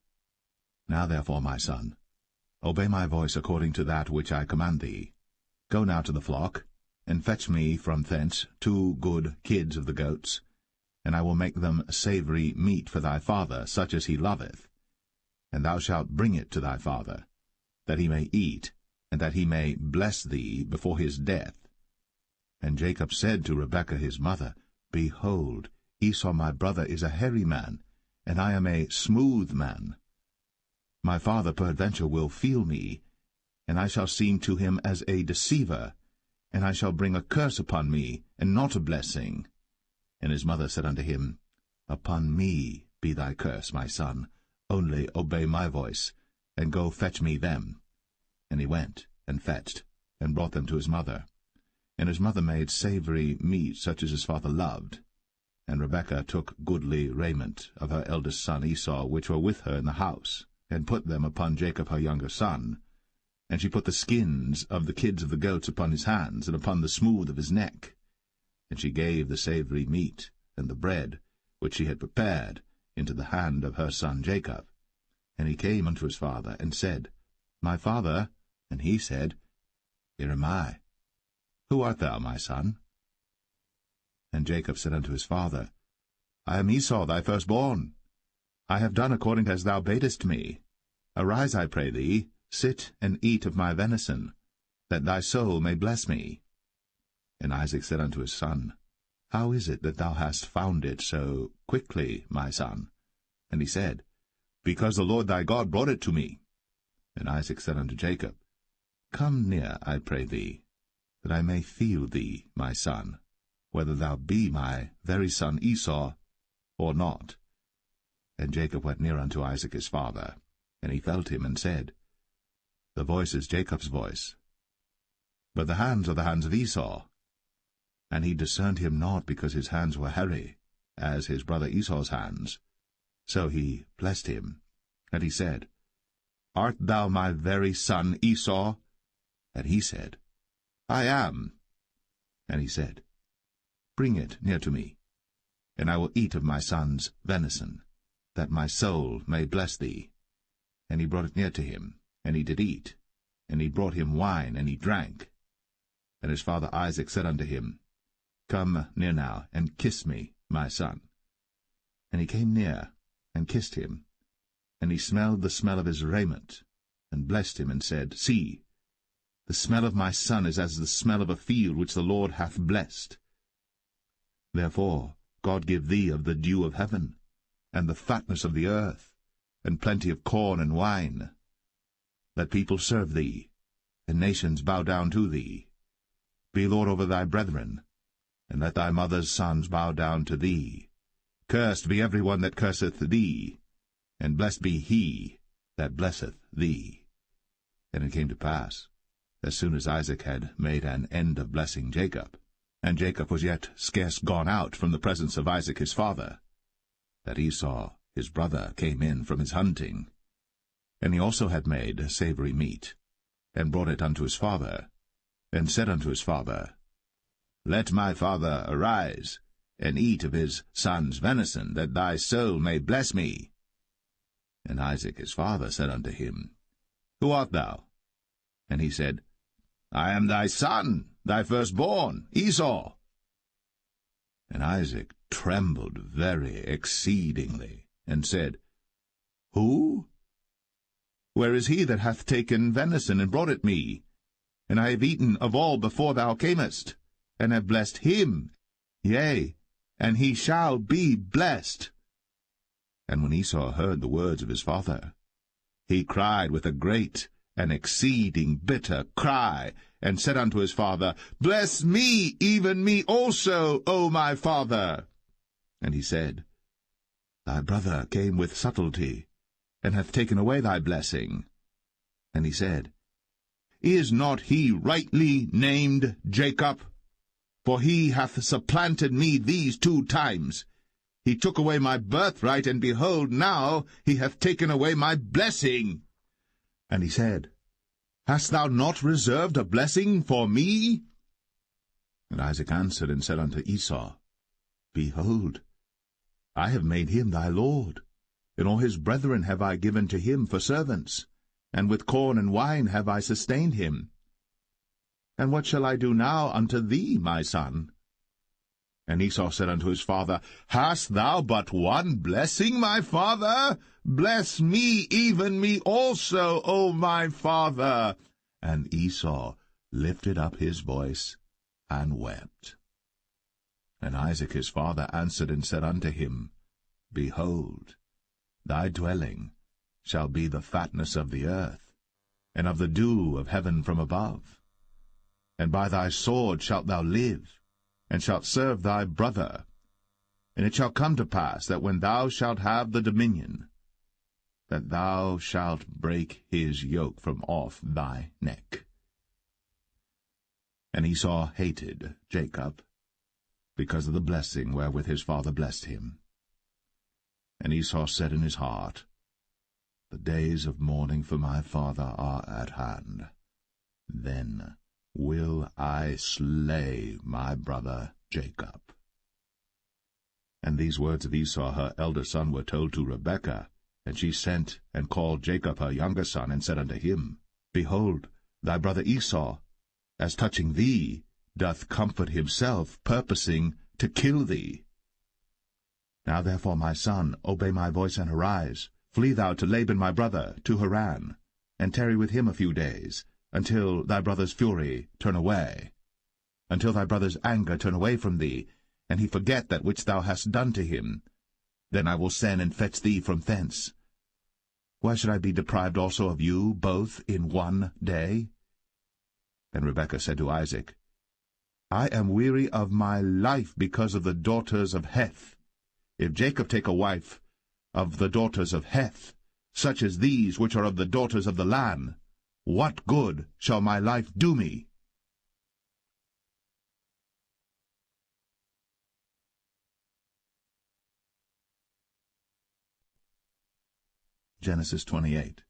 [SPEAKER 1] Now therefore, my son, obey my voice according to that which I command thee. Go now to the flock, and fetch me from thence 2 good kids of the goats, and I will make them savory meat for thy father, such as he loveth. And thou shalt bring it to thy father, that he may eat, and that he may bless thee before his death. And Jacob said to Rebekah his mother, Behold, Esau my brother is a hairy man, and I am a smooth man. My father peradventure will feel me, and I shall seem to him as a deceiver, and I shall bring a curse upon me, and not a blessing. And his mother said unto him, Upon me be thy curse, my son, only obey my voice, and go fetch me them. And he went, and fetched, and brought them to his mother. And his mother made savory meat, such as his father loved. And Rebekah took goodly raiment of her eldest son Esau, which were with her in the house, and put them upon Jacob her younger son. And she put the skins of the kids of the goats upon his hands, and upon the smooth of his neck. And she gave the savory meat, and the bread, which she had prepared, into the hand of her son Jacob. And he came unto his father, and said, My father. And he said, Here am I. Who art thou, my son? And Jacob said unto his father, I am Esau thy firstborn. I have done according as thou badest me. Arise, I pray thee, sit and eat of my venison, that thy soul may bless me. And Isaac said unto his son, How is it that thou hast found it so quickly, my son? And he said, Because the Lord thy God brought it to me. And Isaac said unto Jacob, Come near, I pray thee, that I may feel thee, my son, whether thou be my very son Esau or not. And Jacob went near unto Isaac his father, and he felt him, and said, The voice is Jacob's voice, but the hands are the hands of Esau. And he discerned him not, because his hands were hairy, as his brother Esau's hands. So he blessed him, and he said, Art thou my very son Esau? And he said, I am. And he said, Bring it near to me, and I will eat of my son's venison, that my soul may bless thee. And he brought it near to him, and he did eat. And he brought him wine, and he drank. And his father Isaac said unto him, Come near now, and kiss me, my son. And he came near, and kissed him. And he smelled the smell of his raiment, and blessed him, and said, See, the smell of my son is as the smell of a field which the Lord hath blessed. Therefore God give thee of the dew of heaven, and the fatness of the earth, and plenty of corn and wine. Let people serve thee, and nations bow down to thee. Be Lord over thy brethren, and let thy mother's sons bow down to thee. Cursed be every one that curseth thee, and blessed be he that blesseth thee. And it came to pass, as soon as Isaac had made an end of blessing Jacob, and Jacob was yet scarce gone out from the presence of Isaac his father, that Esau his brother came in from his hunting. And he also had made savory meat, and brought it unto his father, and said unto his father, Let my father arise, and eat of his son's venison, that thy soul may bless me. And Isaac his father said unto him, Who art thou? And he said, I am thy son, thy firstborn, Esau. And Isaac trembled very exceedingly, and said, Who? Where is he that hath taken venison, and brought it me? And I have eaten of all before thou camest, and have blessed him, yea, and he shall be blessed. And when Esau heard the words of his father, he cried with a great and exceeding bitter cry, and said unto his father, Bless me, even me also, O my father. And he said, Thy brother came with subtlety, and hath taken away thy blessing. And he said, Is not he rightly named Jacob? For he hath supplanted me these 2 times. He took away my birthright, and behold, now he hath taken away my blessing. And he said, Hast thou not reserved a blessing for me? And Isaac answered and said unto Esau, Behold, I have made him thy lord, and all his brethren have I given to him for servants, and with corn and wine have I sustained him. And what shall I do now unto thee, my son? And Esau said unto his father, Hast thou but one blessing, my father? Bless me, even me also, O my father. And Esau lifted up his voice, and wept. And Isaac his father answered and said unto him, Behold, thy dwelling shall be the fatness of the earth, and of the dew of heaven from above. And by thy sword shalt thou live, and shalt serve thy brother. And it shall come to pass that when thou shalt have the dominion, that thou shalt break his yoke from off thy neck. And Esau hated Jacob, because of the blessing wherewith his father blessed him. And Esau said in his heart, The days of mourning for my father are at hand. Then will I slay my brother Jacob. And these words of Esau her elder son were told to Rebekah, and she sent and called Jacob her younger son, and said unto him, Behold, thy brother Esau, as touching thee, doth comfort himself, purposing to kill thee. Now therefore, my son, obey my voice, and arise. Flee thou to Laban my brother, to Haran, and tarry with him a few days, until thy brother's fury turn away, until thy brother's anger turn away from thee, and he forget that which thou hast done to him, then I will send and fetch thee from thence. Why should I be deprived also of you both in one day? And Rebekah said to Isaac, I am weary of my life because of the daughters of Heth. If Jacob take a wife of the daughters of Heth, such as these which are of the daughters of the land, what good shall my life do me? Genesis 28.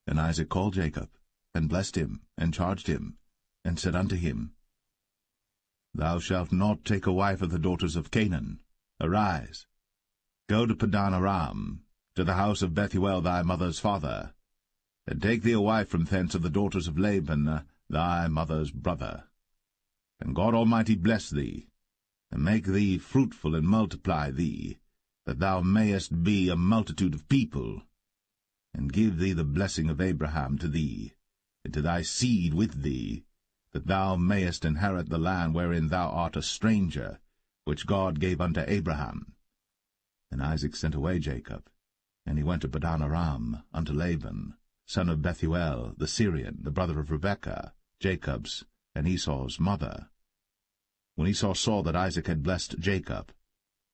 [SPEAKER 1] And Isaac called Jacob, and blessed him, and charged him, and said unto him, Thou shalt not take a wife of the daughters of Canaan. Arise, go to Padan Aram, to the house of Bethuel thy mother's father, and take thee a wife from thence of the daughters of Laban thy mother's brother. And God Almighty bless thee, and make thee fruitful, and multiply thee, that thou mayest be a multitude of people, and give thee the blessing of Abraham to thee, and to thy seed with thee, that thou mayest inherit the land wherein thou art a stranger, which God gave unto Abraham. And Isaac sent away Jacob, and he went to Padan Aram unto Laban, son of Bethuel the Syrian, the brother of Rebekah, Jacob's and Esau's mother. When Esau saw that Isaac had blessed Jacob,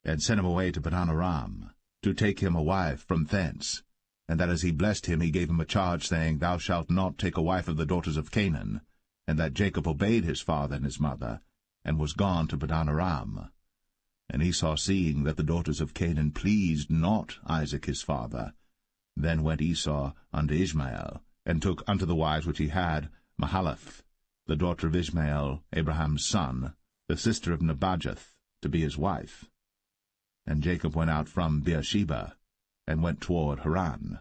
[SPEAKER 1] and sent him away to Padan Aram, to take him a wife from thence, and that as he blessed him he gave him a charge, saying, Thou shalt not take a wife of the daughters of Canaan, and that Jacob obeyed his father and his mother, and was gone to Padan Aram. And Esau, seeing that the daughters of Canaan pleased not Isaac his father, then went Esau unto Ishmael, and took unto the wives which he had Mahalath, the daughter of Ishmael, Abraham's son, the sister of Nebajoth, to be his wife. And Jacob went out from Beersheba, and went toward Haran.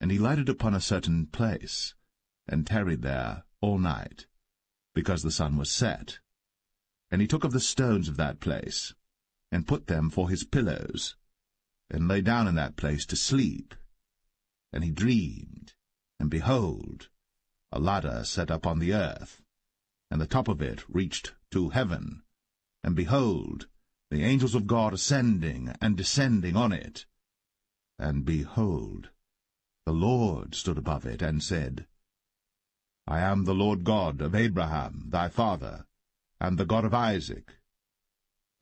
[SPEAKER 1] And he lighted upon a certain place, and tarried there all night, because the sun was set. And he took of the stones of that place, and put them for his pillows, and lay down in that place to sleep. And he dreamed, and behold, a ladder set up on the earth, and the top of it reached to heaven, and behold, the angels of God ascending and descending on it. And behold, the Lord stood above it, and said, I am the Lord God of Abraham thy father, and the God of Isaac.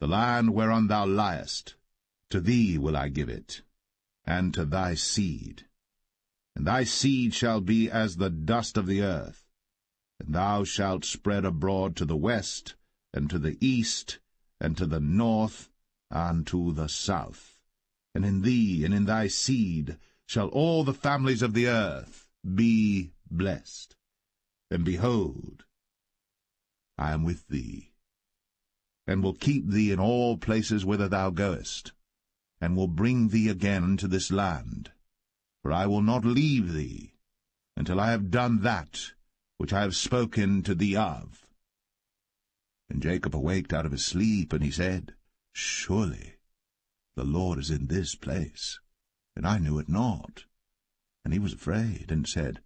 [SPEAKER 1] The land whereon thou liest, to thee will I give it, and to thy seed. And thy seed shall be as the dust of the earth, and thou shalt spread abroad to the west, and to the east, and to the north, and to the south. And in thee and in thy seed shall all the families of the earth be blessed. And behold, I am with thee, and will keep thee in all places whither thou goest, and will bring thee again into this land. For I will not leave thee, until I have done that which I have spoken to thee of. And Jacob awaked out of his sleep, and he said, Surely the Lord is in this place, and I knew it not. And he was afraid, and said,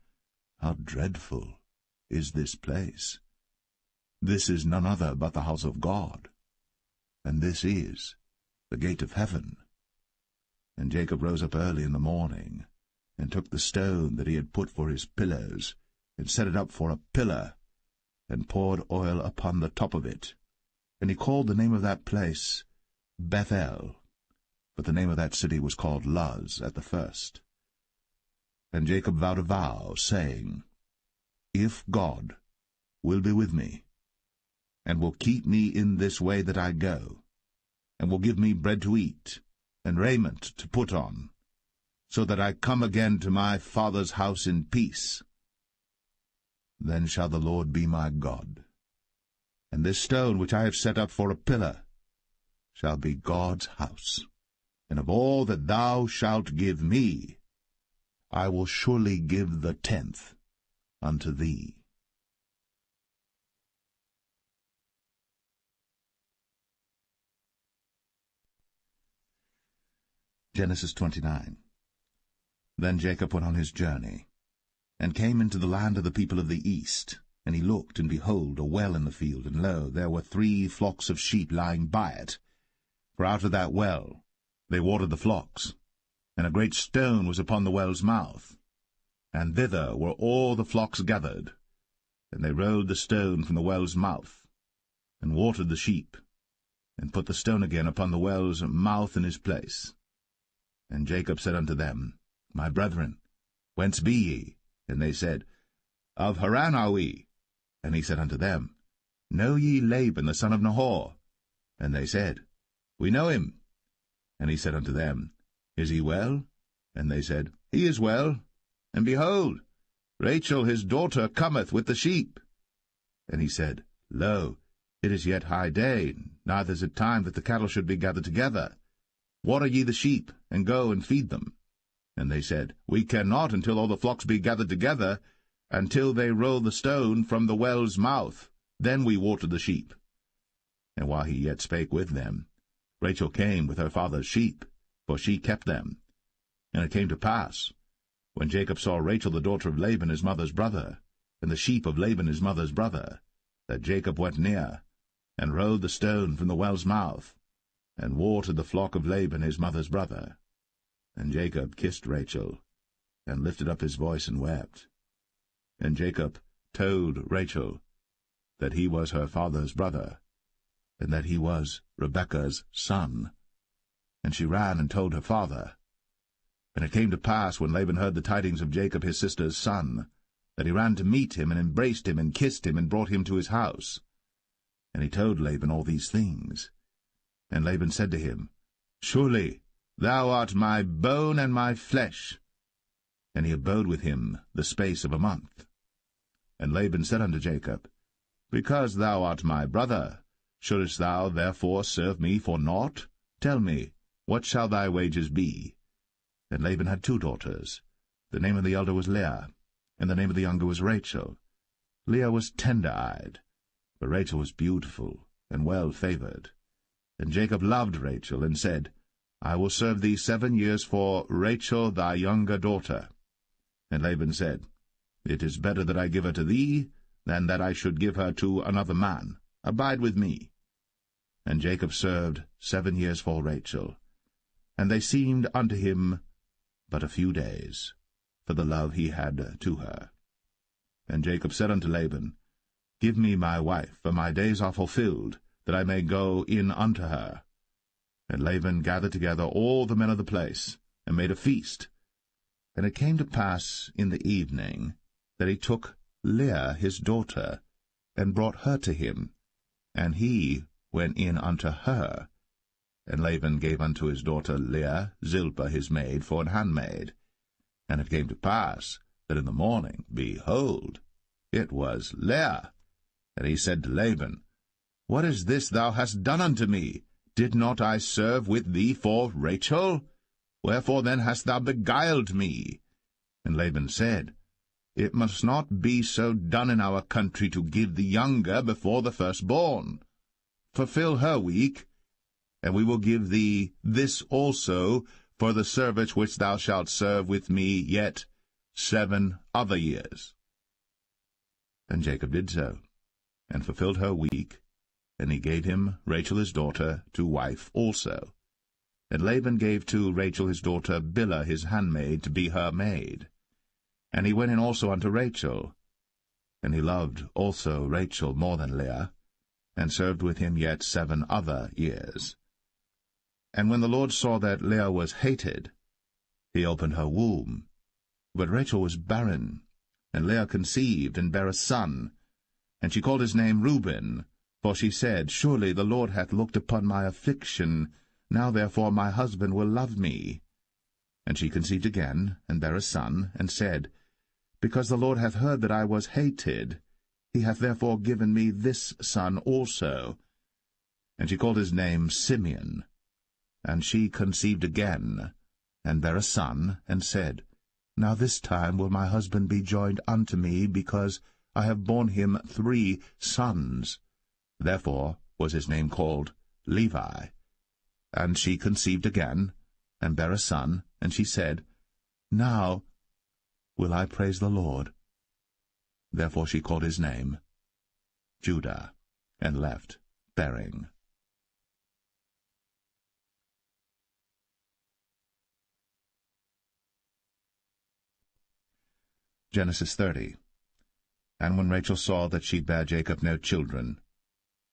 [SPEAKER 1] How dreadful is this place! This is none other but the house of God, and this is the gate of heaven. And Jacob rose up early in the morning, and took the stone that he had put for his pillows, and set it up for a pillar, and poured oil upon the top of it. And he called the name of that place Bethel, but the name of that city was called Luz at the first. And Jacob vowed a vow, saying, If God will be with me, and will keep me in this way that I go, and will give me bread to eat, and raiment to put on, so that I come again to my father's house in peace, then shall the Lord be my God, and this stone which I have set up for a pillar shall be God's house. And of all that thou shalt give me, I will surely give the 10th unto thee. Genesis 29. Then Jacob went on his journey, and came into the land of the people of the east, And he looked, and behold, a well in the field, and lo, there were 3 flocks of sheep lying by it. For out of that well they watered the flocks. And a great stone was upon the well's mouth, and thither were all the flocks gathered. And they rolled the stone from the well's mouth, and watered the sheep, and put the stone again upon the well's mouth in his place. And Jacob said unto them, My brethren, whence be ye? And they said, Of Haran are we. And he said unto them, Know ye Laban the son of Nahor? And they said, We know him. And he said unto them, Is he well? And they said, He is well. And behold, Rachel his daughter cometh with the sheep. And he said, Lo, it is yet high day, neither is it time that the cattle should be gathered together. Water ye the sheep, and go and feed them. And they said, We cannot until all the flocks be gathered together, until they roll the stone from the well's mouth. Then we water the sheep. And while he yet spake with them, Rachel came with her father's sheep, for she kept them. And it came to pass, when Jacob saw Rachel the daughter of Laban his mother's brother, and the sheep of Laban his mother's brother, that Jacob went near, and rolled the stone from the well's mouth, and watered the flock of Laban his mother's brother. And Jacob kissed Rachel, and lifted up his voice and wept. And Jacob told Rachel that he was her father's brother, and that he was Rebekah's son. And she ran and told her father. And it came to pass, when Laban heard the tidings of Jacob his sister's son, that he ran to meet him, and embraced him, and kissed him, and brought him to his house. And he told Laban all these things. And Laban said to him, Surely thou art my bone and my flesh. And he abode with him the space of a month. And Laban said unto Jacob, Because thou art my brother, shouldest thou therefore serve me for naught? Tell me, what shall thy wages be? And Laban had 2 daughters. The name of the elder was Leah, and the name of the younger was Rachel. Leah was tender-eyed, but Rachel was beautiful and well-favored. And Jacob loved Rachel, and said, I will serve thee 7 years for Rachel thy younger daughter. And Laban said, It is better that I give her to thee, than that I should give her to another man. Abide with me. And Jacob served 7 years for Rachel. And they seemed unto him but a few days, for the love he had to her. And Jacob said unto Laban, Give me my wife, for my days are fulfilled, that I may go in unto her. And Laban gathered together all the men of the place, and made a feast. And it came to pass in the evening that he took Leah his daughter, and brought her to him, and he went in unto her. And Laban gave unto his daughter Leah Zilpah his maid for an handmaid. And it came to pass that in the morning, behold, it was Leah. And he said to Laban, What is this thou hast done unto me? Did not I serve with thee for Rachel? Wherefore then hast thou beguiled me? And Laban said, It must not be so done in our country to give the younger before the firstborn. Fulfill her week, and we will give thee this also for the service which thou shalt serve with me yet 7 other years. And Jacob did so, and fulfilled her week, and he gave him Rachel his daughter to wife also. And Laban gave to Rachel his daughter Bilhah his handmaid to be her maid. And he went in also unto Rachel. And he loved also Rachel more than Leah, and served with him yet 7 other years. And when the Lord saw that Leah was hated, he opened her womb. But Rachel was barren, and Leah conceived, and bare a son. And she called his name Reuben, for she said, Surely the Lord hath looked upon my affliction, now therefore my husband will love me. And she conceived again, and bare a son, and said, Because the Lord hath heard that I was hated, he hath therefore given me this son also. And she called his name Simeon. And she conceived again, and bare a son, and said, Now this time will my husband be joined unto me, because I have borne him 3 sons. Therefore was his name called Levi. And she conceived again, and bare a son, and she said, Now will I praise the Lord. Therefore she called his name Judah, and left bearing. Genesis 30. And when Rachel saw that she bare Jacob no children,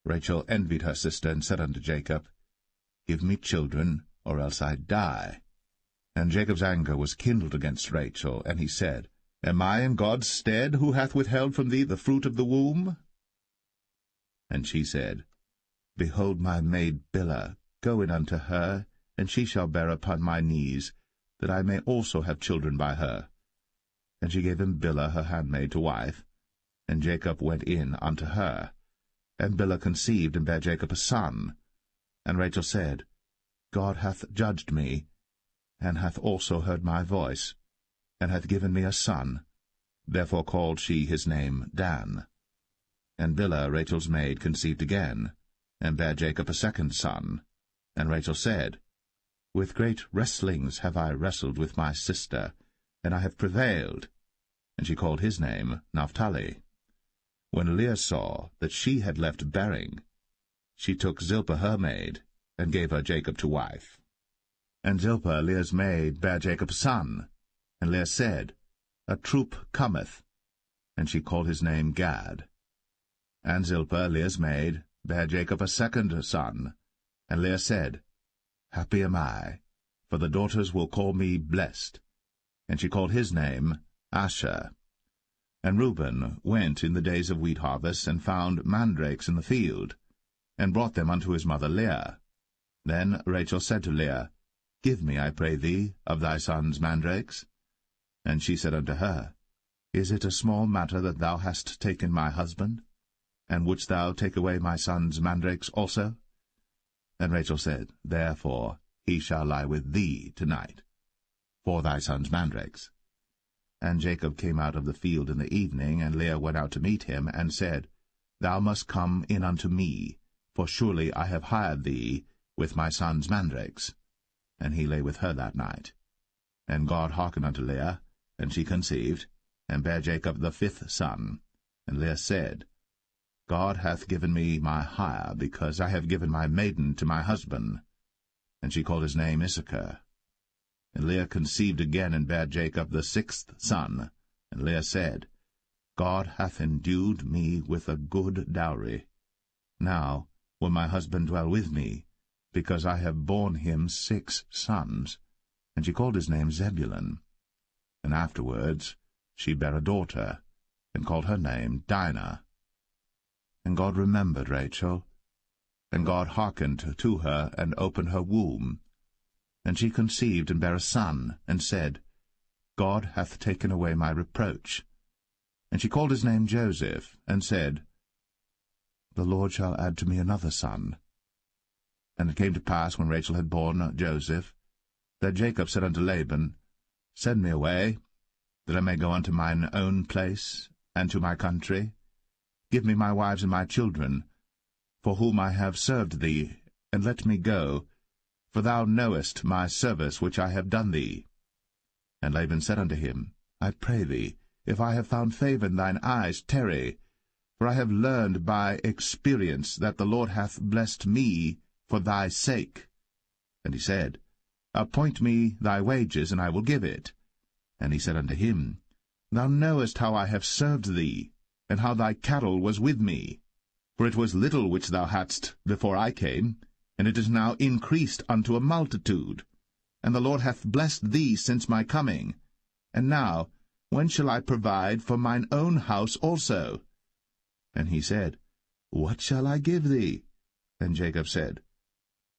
[SPEAKER 1] Rachel envied her sister, and said unto Jacob, Give me children, or else I die. And Jacob's anger was kindled against Rachel, and he said, Am I in God's stead, who hath withheld from thee the fruit of the womb? And she said, Behold my maid Bilhah, go in unto her, and she shall bear upon my knees, that I may also have children by her. And she gave him Bilhah her handmaid to wife, and Jacob went in unto her. And Bilhah conceived, and bare Jacob a son. And Rachel said, God hath judged me, and hath also heard my voice, and hath given me a son. Therefore called she his name Dan. And Bilhah, Rachel's maid, conceived again, and bare Jacob a second son. And Rachel said, With great wrestlings have I wrestled with my sister, and I have prevailed. And she called his name Naphtali. When Leah saw that she had left bearing, she took Zilpah her maid, and gave her Jacob to wife. And Zilpah, Leah's maid, bare Jacob a son. And Leah said, A troop cometh. And she called his name Gad. And Zilpah, Leah's maid, bare Jacob a second son. And Leah said, Happy am I, for the daughters will call me blessed. And she called his name Asher. And Reuben went in the days of wheat harvest, and found mandrakes in the field, and brought them unto his mother Leah. Then Rachel said to Leah, Give me, I pray thee, of thy son's mandrakes. And she said unto her, Is it a small matter that thou hast taken my husband? And wouldst thou take away my son's mandrakes also? And Rachel said, Therefore he shall lie with thee tonight, for thy son's mandrakes. And Jacob came out of the field in the evening, and Leah went out to meet him, and said, Thou must come in unto me, for surely I have hired thee with my son's mandrakes. And he lay with her that night. And God hearkened unto Leah, and she conceived, and bare Jacob the fifth son. And Leah said, God hath given me my hire, because I have given my maiden to my husband. And she called his name Issachar. And Leah conceived again, and bare Jacob the sixth son. And Leah said, God hath endued me with a good dowry. Now will my husband dwell with me, because I have borne him 6 sons. And she called his name Zebulun. And afterwards she bare a daughter, and called her name Dinah. And God remembered Rachel, and God hearkened to her, and opened her womb. And she conceived, and bare a son, and said, God hath taken away my reproach. And she called his name Joseph, and said, The Lord shall add to me another son. And it came to pass, when Rachel had borne Joseph, that Jacob said unto Laban, Send me away, that I may go unto mine own place, and to my country. Give me my wives and my children, for whom I have served thee, and let me go, for thou knowest my service which I have done thee. And Laban said unto him, I pray thee, if I have found favour in thine eyes, tarry, for I have learned by experience that the Lord hath blessed me for thy sake. And he said, Appoint me thy wages, and I will give it. And he said unto him, Thou knowest how I have served thee, and how thy cattle was with me. For it was little which thou hadst before I came, and it is now increased unto a multitude. And the Lord hath blessed thee since my coming. And now, when shall I provide for mine own house also? And he said, What shall I give thee? And Jacob said,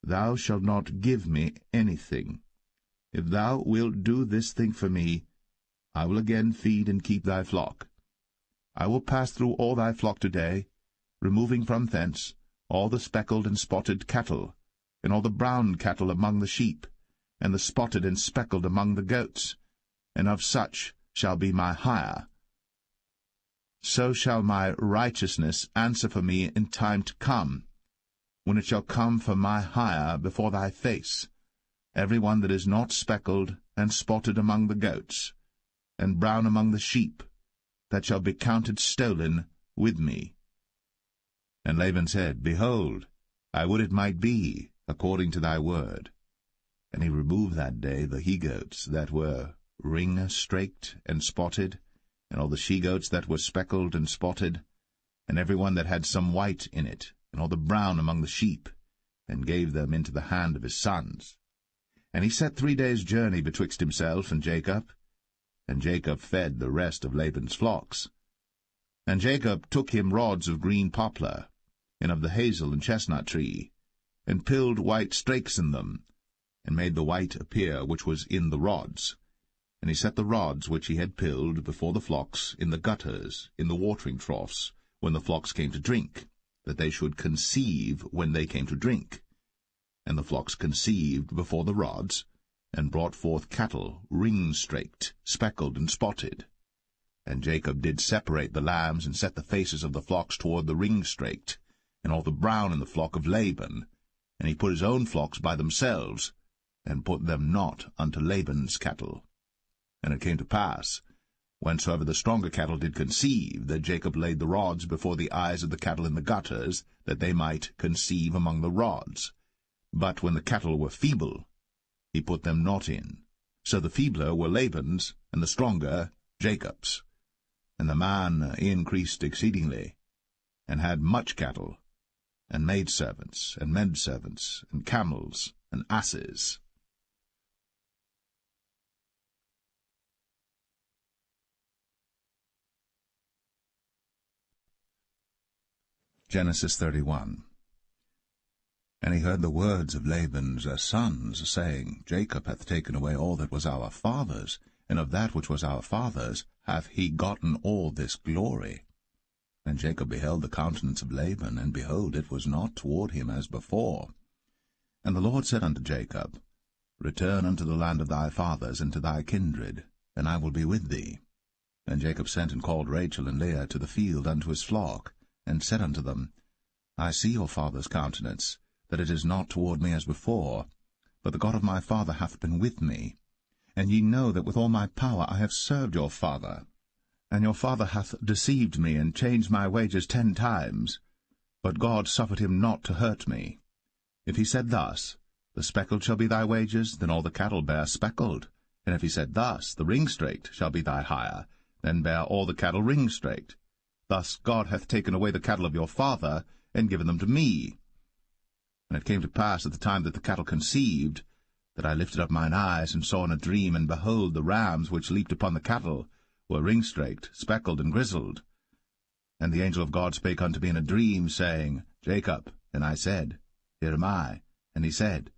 [SPEAKER 1] Thou shalt not give me anything. If thou wilt do this thing for me, I will again feed and keep thy flock. I will pass through all thy flock today, removing from thence all the speckled and spotted cattle, and all the brown cattle among the sheep, and the spotted and speckled among the goats, and of such shall be my hire. So shall my righteousness answer for me in time to come, when it shall come for my hire before thy face, every one that is not speckled and spotted among the goats, and brown among the sheep, that shall be counted stolen with me. And Laban said, Behold, I would it might be according to thy word. And he removed that day the he-goats that were ring-straked and spotted, and all the she-goats that were speckled and spotted, and every one that had some white in it, and all the brown among the sheep, and gave them into the hand of his sons. And he set 3 days' journey betwixt himself and Jacob fed the rest of Laban's flocks. And Jacob took him rods of green poplar, and of the hazel and chestnut tree, and pilled white strakes in them, and made the white appear which was in the rods. And he set the rods which he had pilled before the flocks in the gutters, in the watering troughs, when the flocks came to drink, that they should conceive when they came to drink. And the flocks conceived before the rods, and brought forth cattle, ring-straked, speckled, and spotted. And Jacob did separate the lambs, and set the faces of the flocks toward the ring-straked, and all the brown in the flock of Laban. And he put his own flocks by themselves, and put them not unto Laban's cattle. And it came to pass, whensoever the stronger cattle did conceive, that Jacob laid the rods before the eyes of the cattle in the gutters, that they might conceive among the rods. But when the cattle were feeble, he put them not in. So the feebler were Laban's, and the stronger Jacob's. And the man increased exceedingly, and had much cattle, and maidservants, and menservants, and camels, and asses. Genesis 31. And he heard the words of Laban's sons, saying, Jacob hath taken away all that was our father's, and of that which was our father's hath he gotten all this glory. And Jacob beheld the countenance of Laban, and behold, it was not toward him as before. And the Lord said unto Jacob, Return unto the land of thy fathers, and to thy kindred, and I will be with thee. And Jacob sent and called Rachel and Leah to the field unto his flock, and said unto them, I see your father's countenance, that it is not toward me as before, but the God of my father hath been with me. And ye know that with all my power I have served your father. And your father hath deceived me, and changed my wages 10 times. But God suffered him not to hurt me. If he said thus, The speckled shall be thy wages, then all the cattle bear speckled. And if he said thus, The ring-straked shall be thy hire, then bear all the cattle ring-straked. Thus God hath taken away the cattle of your father, and given them to me. And it came to pass at the time that the cattle conceived, that I lifted up mine eyes, and saw in a dream, and behold, the rams which leaped upon the cattle were ring-straked, speckled, and grizzled. And the angel of God spake unto me in a dream, saying, Jacob. And I said, Here am I. And he said,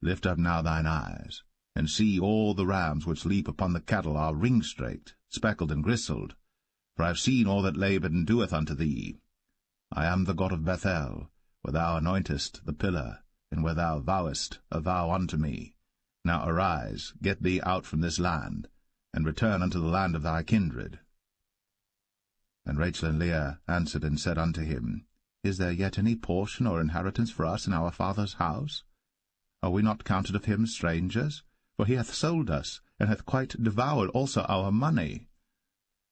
[SPEAKER 1] Lift up now thine eyes, and see all the rams which leap upon the cattle are ring-straked, speckled, and grizzled. For I have seen all that Laban doeth unto thee. I am the God of Bethel, where thou anointest the pillar, and where thou vowest a vow unto me. Now arise, get thee out from this land, and return unto the land of thy kindred. And Rachel and Leah answered and said unto him, Is there yet any portion or inheritance for us in our father's house? Are we not counted of him strangers? For he hath sold us, and hath quite devoured also our money.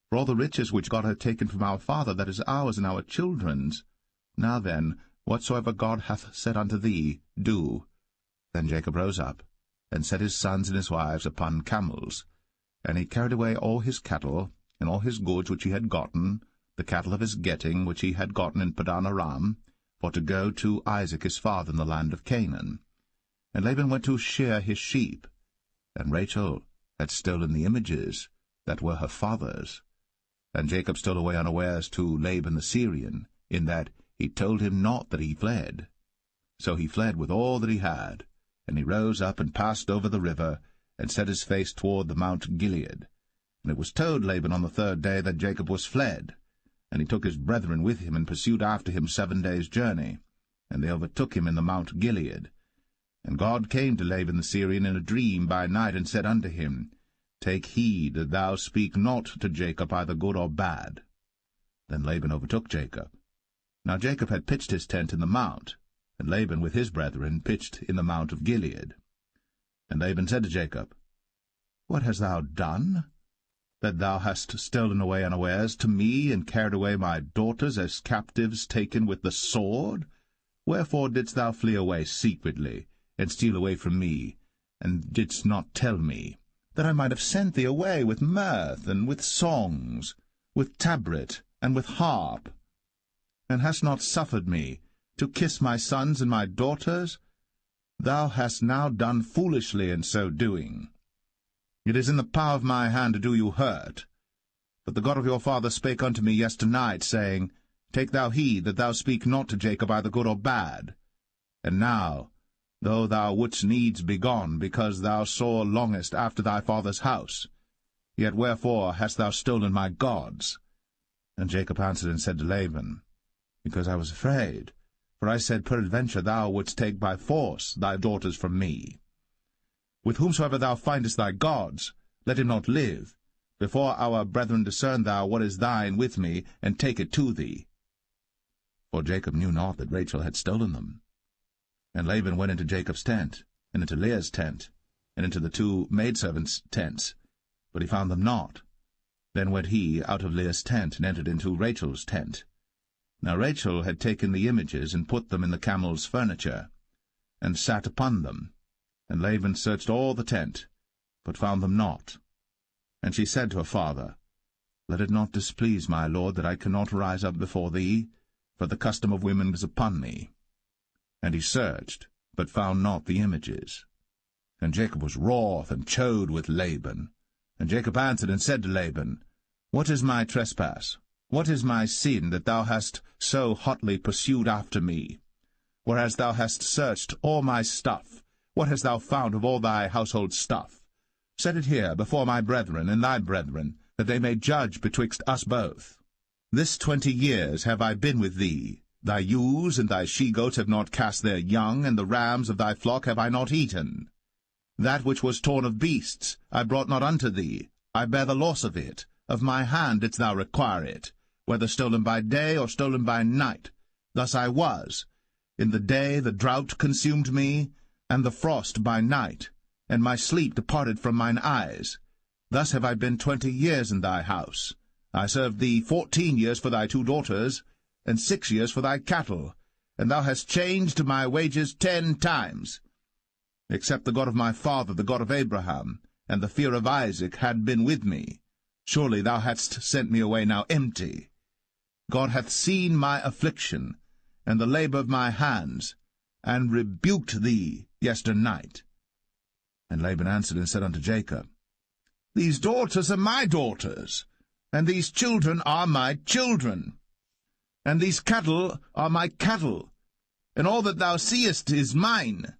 [SPEAKER 1] For all the riches which God hath taken from our father, that is ours and our children's. Now then, whatsoever God hath said unto thee, do. Then Jacob rose up, and set his sons and his wives upon camels. And he carried away all his cattle, and all his goods which he had gotten, the cattle of his getting which he had gotten in Padan Aram, for to go to Isaac his father in the land of Canaan. And Laban went to shear his sheep, and Rachel had stolen the images that were her father's. And Jacob stole away unawares to Laban the Syrian, in that he told him not that he fled. So he fled with all that he had, and he rose up and passed over the river, and set his face toward the Mount Gilead. And it was told Laban on the 3rd day that Jacob was fled. And he took his brethren with him, and pursued after him 7 days' journey. And they overtook him in the Mount Gilead. And God came to Laban the Syrian in a dream by night, and said unto him, Take heed that thou speak not to Jacob either good or bad. Then Laban overtook Jacob. Now Jacob had pitched his tent in the mount, and Laban with his brethren pitched in the Mount of Gilead. And Laban said to Jacob, What hast thou done? that thou hast stolen away unawares to me, and carried away my daughters as captives taken with the sword? Wherefore didst thou flee away secretly, and steal away from me, and didst not tell me, that I might have sent thee away with mirth, and with songs, with tabret, and with harp? And hast not suffered me to kiss my sons and my daughters? Thou hast now done foolishly in so doing. It is in the power of my hand to do you hurt. But the God of your father spake unto me yesternight, saying, Take thou heed that thou speak not to Jacob either good or bad. And now, though thou wouldst needs be gone, because thou sore longest after thy father's house, yet wherefore hast thou stolen my gods? And Jacob answered and said to Laban, Because I was afraid, for I said, Peradventure thou wouldst take by force thy daughters from me. With whomsoever thou findest thy gods, let him not live. Before our brethren discern thou what is thine with me, and take it to thee. For Jacob knew not that Rachel had stolen them. And Laban went into Jacob's tent, and into Leah's tent, and into the two maidservants' tents, but he found them not. Then went he out of Leah's tent, and entered into Rachel's tent. Now Rachel had taken the images, and put them in the camel's furniture, and sat upon them. And Laban searched all the tent, but found them not. And she said to her father, Let it not displease my lord that I cannot rise up before thee, for the custom of women is upon me. And he searched, but found not the images. And Jacob was wroth, and chode with Laban. And Jacob answered and said to Laban, What is my trespass? What is my sin, that thou hast so hotly pursued after me? Whereas thou hast searched all my stuff, what hast thou found of all thy household stuff? Set it here before my brethren and thy brethren, that they may judge betwixt us both. This 20 years have I been with thee. Thy ewes and thy she-goats have not cast their young, and the rams of thy flock have I not eaten. That which was torn of beasts I brought not unto thee. I bear the loss of it. Of my hand didst thou require it, whether stolen by day or stolen by night. Thus I was. In the day the drought consumed me, and the frost by night, and my sleep departed from mine eyes. Thus have I been 20 years in thy house. I served thee 14 years for thy 2 daughters, and 6 years for thy cattle, and thou hast changed my wages 10 times. Except the God of my father, the God of Abraham, and the fear of Isaac had been with me, surely thou hadst sent me away now empty. God hath seen my affliction, and the labor of my hands, and rebuked thee yesternight. And Laban answered and said unto Jacob, These daughters are my daughters, and these children are my children, and these cattle are my cattle, and all that thou seest is mine.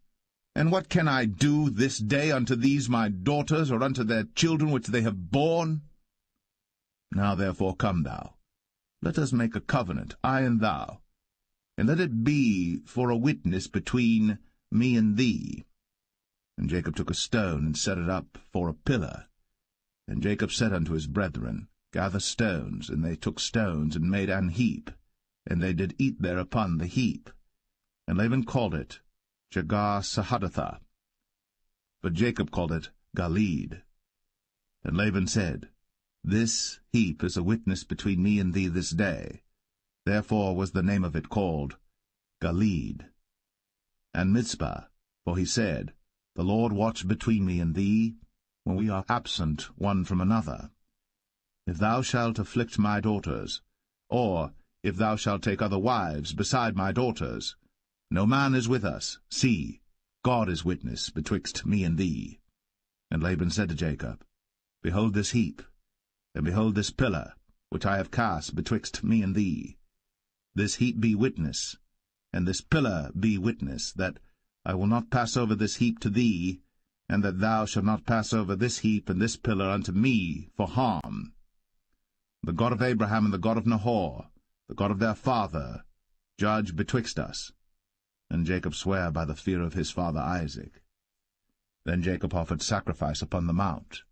[SPEAKER 1] And what can I do this day unto these my daughters, or unto their children which they have borne? Now therefore come thou, let us make a covenant, I and thou, and let it be for a witness between me and thee. And Jacob took a stone, and set it up for a pillar. And Jacob said unto his brethren, Gather stones. And they took stones, and made an heap, and they did eat thereupon the heap. And Laban called it Jegar-sahadathah, but Jacob called it Galeed. And Laban said, This heap is a witness between me and thee this day. Therefore was the name of it called Galeed. And Mizpah, for he said, The Lord watch between me and thee, when we are absent one from another. If thou shalt afflict my daughters, or if thou shalt take other wives beside my daughters, no man is with us. See, God is witness betwixt me and thee. And Laban said to Jacob, Behold this heap, and behold this pillar, which I have cast betwixt me and thee. This heap be witness, and this pillar be witness, that I will not pass over this heap to thee, and that thou shalt not pass over this heap and this pillar unto me for harm. The God of Abraham and the God of Nahor, the God of their father, judge betwixt us. And Jacob sware by the fear of his father Isaac. Then Jacob offered sacrifice upon the mount,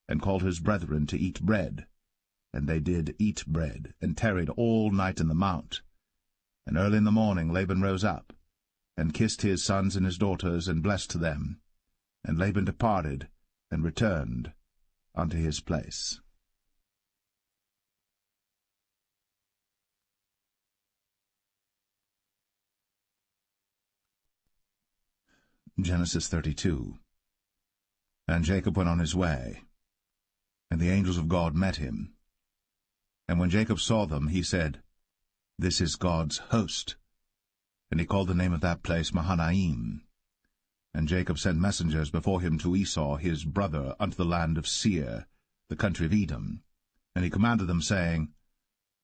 [SPEAKER 1] and called his brethren to eat bread. And they did eat bread, and tarried all night in the mount. And early in the morning Laban rose up, and kissed his sons and his daughters, and blessed them. And Laban departed, and returned unto his place. Genesis 32. And Jacob went on his way, and the angels of God met him. And when Jacob saw them, he said, This is God's host. And he called the name of that place Mahanaim. And Jacob sent messengers before him to Esau his brother unto the land of Seir, the country of Edom. And he commanded them, saying,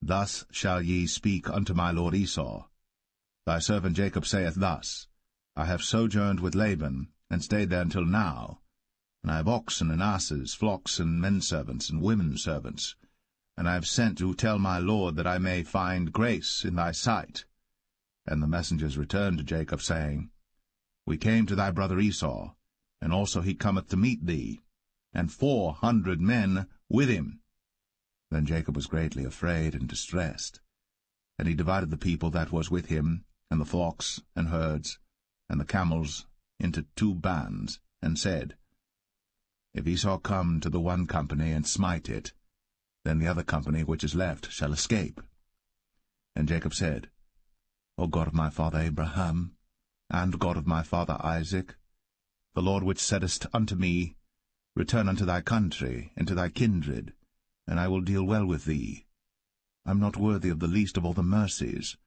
[SPEAKER 1] Thus shall ye speak unto my lord Esau. Thy servant Jacob saith thus, I have sojourned with Laban, and stayed there until now. And I have oxen and asses, flocks and menservants and women servants. And I have sent to tell my lord that I may find grace in thy sight. And the messengers returned to Jacob, saying, We came to thy brother Esau, and also he cometh to meet thee, and 400 men with him. Then Jacob was greatly afraid and distressed. And he divided the people that was with him, and the flocks and herds, and the camels, into 2 bands, and said, If Esau come to the one company and smite it, then the other company which is left shall escape. And Jacob said, O God of my father Abraham, and God of my father Isaac, the Lord which saidest unto me, Return unto thy country, and to thy kindred, and I will deal well with thee. I am not worthy of the least of all the mercies,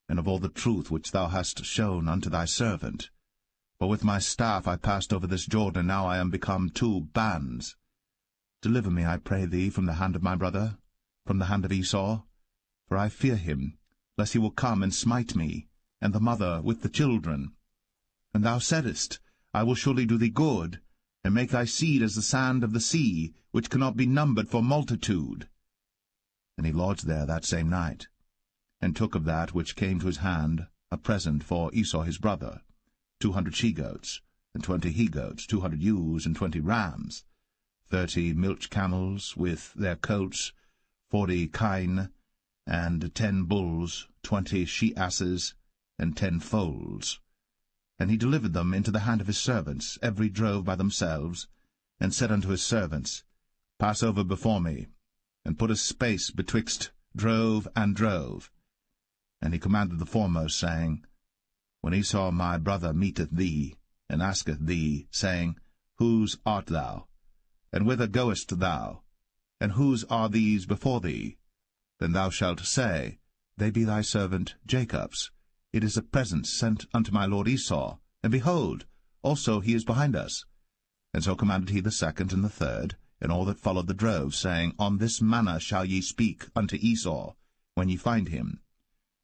[SPEAKER 1] and of all the truth which thou hast shown unto thy servant. For with my staff I passed over this Jordan, and now I am become 2 bands. Deliver me, I pray thee, from the hand of my brother, from the hand of Esau, for I fear him, lest he will come and smite me, and the mother with the children. And thou saidest, I will surely do thee good, and make thy seed as the sand of the sea, which cannot be numbered for multitude. And he lodged there that same night, and took of that which came to his hand a present for Esau his brother, 200 she-goats, and 20 he-goats, 200 ewes, and 20 rams, 30 milch camels with their coats, 40 kine, and 10 bulls, 20 she-asses, and 10 foals. And he delivered them into the hand of his servants, every drove by themselves, and said unto his servants, Pass over before me, and put a space betwixt drove and drove. And he commanded the foremost, saying, When Esau my brother meeteth thee, and asketh thee, saying, Whose art thou? And whither goest thou? And whose are these before thee? Then thou shalt say, They be thy servant Jacob's. It is a present sent unto my lord Esau, and behold, also he is behind us. And so commanded he the second and the third, and all that followed the drove, saying, On this manner shall ye speak unto Esau, when ye find him.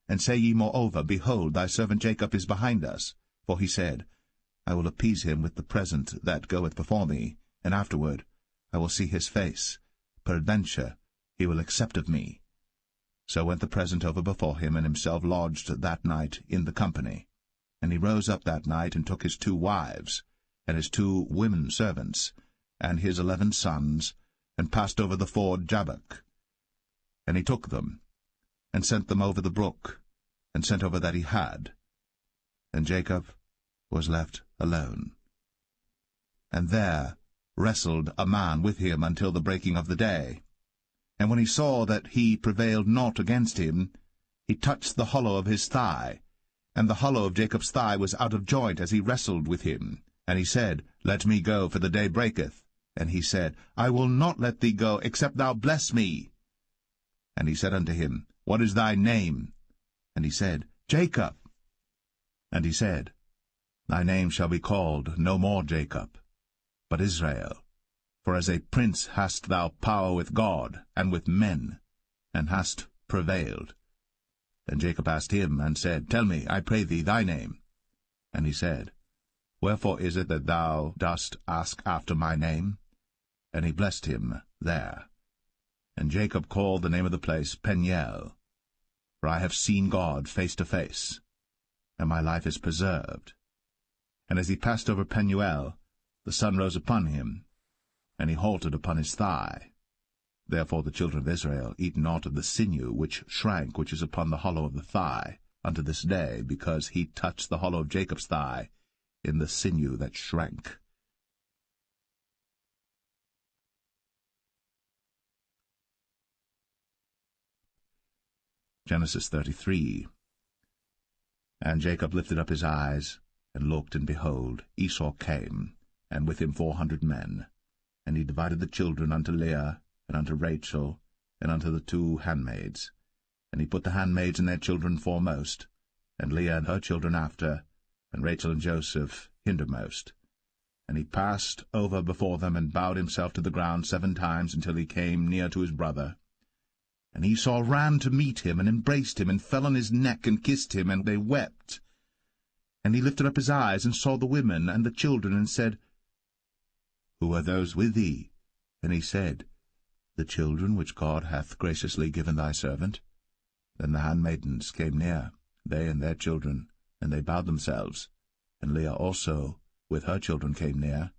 [SPEAKER 1] And say ye moreover, Behold, thy servant Jacob is behind us. For he said, I will appease him with the present that goeth before me, and afterward I will see his face. Peradventure he will accept of me. So went the present over before him, and himself lodged that night in the company. And he rose up that night, and took his 2 wives, and his 2 women servants, and his 11 sons, and passed over the ford Jabbok. And he took them, and sent them over the brook, and sent over that he had. And Jacob was left alone. And there wrestled a man with him until the breaking of the day. And when he saw that he prevailed not against him, he touched the hollow of his thigh, and the hollow of Jacob's thigh was out of joint as he wrestled with him. And he said, Let me go, for the day breaketh. And he said, I will not let thee go, except thou bless me. And he said unto him, What is thy name? And he said, Jacob. And he said, Thy name shall be called no more Jacob, but Israel. For as a prince hast thou power with God and with men, and hast prevailed. Then Jacob asked him, and said, Tell me, I pray thee, thy name. And he said, Wherefore is it that thou dost ask after my name? And he blessed him there. And Jacob called the name of the place Peniel, for I have seen God face to face, and my life is preserved. And as he passed over Penuel, the sun rose upon him, and he halted upon his thigh. Therefore the children of Israel eat not of the sinew which shrank, which is upon the hollow of the thigh, unto this day, because he touched the hollow of Jacob's thigh in the sinew that shrank. Genesis 33. And Jacob lifted up his eyes, and looked, and behold, Esau came, and with him 400 men. And he divided the children unto Leah, and unto Rachel, and unto the 2 handmaids. And he put the handmaids and their children foremost, and Leah and her children after, and Rachel and Joseph hindermost. And he passed over before them, and bowed himself to the ground 7 times, until he came near to his brother. And Esau ran to meet him, and embraced him, and fell on his neck, and kissed him, and they wept. And he lifted up his eyes, and saw the women and the children, and said, Who are those with thee? And he said, The children which God hath graciously given thy servant. Then the handmaidens came near, they and their children, and they bowed themselves. And Leah also with her children came near,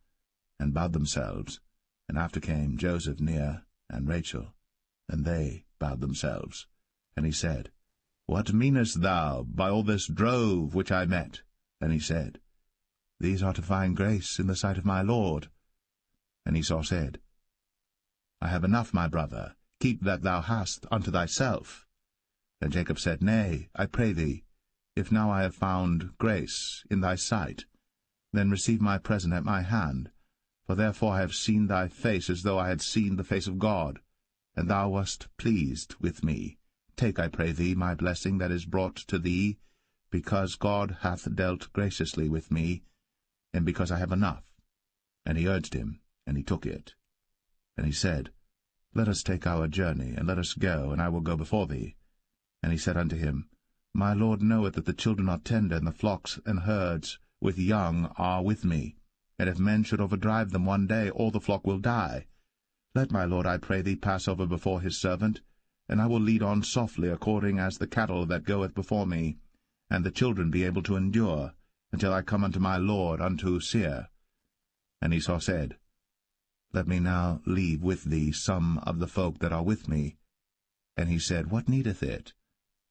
[SPEAKER 1] and bowed themselves. And after came Joseph near, and Rachel, and they bowed themselves. And he said, What meanest thou by all this drove which I met? And he said, These are to find grace in the sight of my Lord. And Esau said, I have enough, my brother, keep that thou hast unto thyself. And Jacob said, Nay, I pray thee, if now I have found grace in thy sight, then receive my present at my hand, for therefore I have seen thy face as though I had seen the face of God, and thou wast pleased with me. Take, I pray thee, my blessing that is brought to thee, because God hath dealt graciously with me, and because I have enough. And he urged him, and he took it. And he said, Let us take our journey, and let us go, and I will go before thee. And he said unto him, My Lord knoweth that the children are tender, and the flocks and herds with young are with me. And if men should overdrive them one day, all the flock will die. Let my Lord, I pray thee, pass over before his servant, and I will lead on softly, according as the cattle that goeth before me, and the children be able to endure, until I come unto my Lord, unto Seir. And Esau said, Let me now leave with thee some of the folk that are with me. And he said, What needeth it?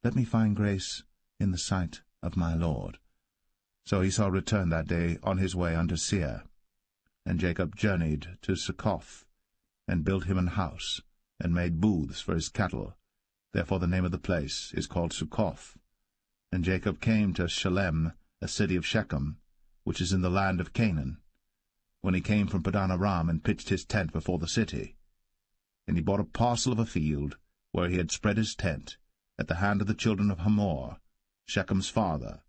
[SPEAKER 1] Let me find grace in the sight of my Lord. So Esau returned that day on his way unto Seir. And Jacob journeyed to Succoth, and built him an house, and made booths for his cattle. Therefore the name of the place is called Succoth. And Jacob came to Shalem, a city of Shechem, which is in the land of Canaan, when he came from Padan Aram, and pitched his tent before the city. And he bought a parcel of a field, where he had spread his tent, at the hand of the children of Hamor, Shechem's father,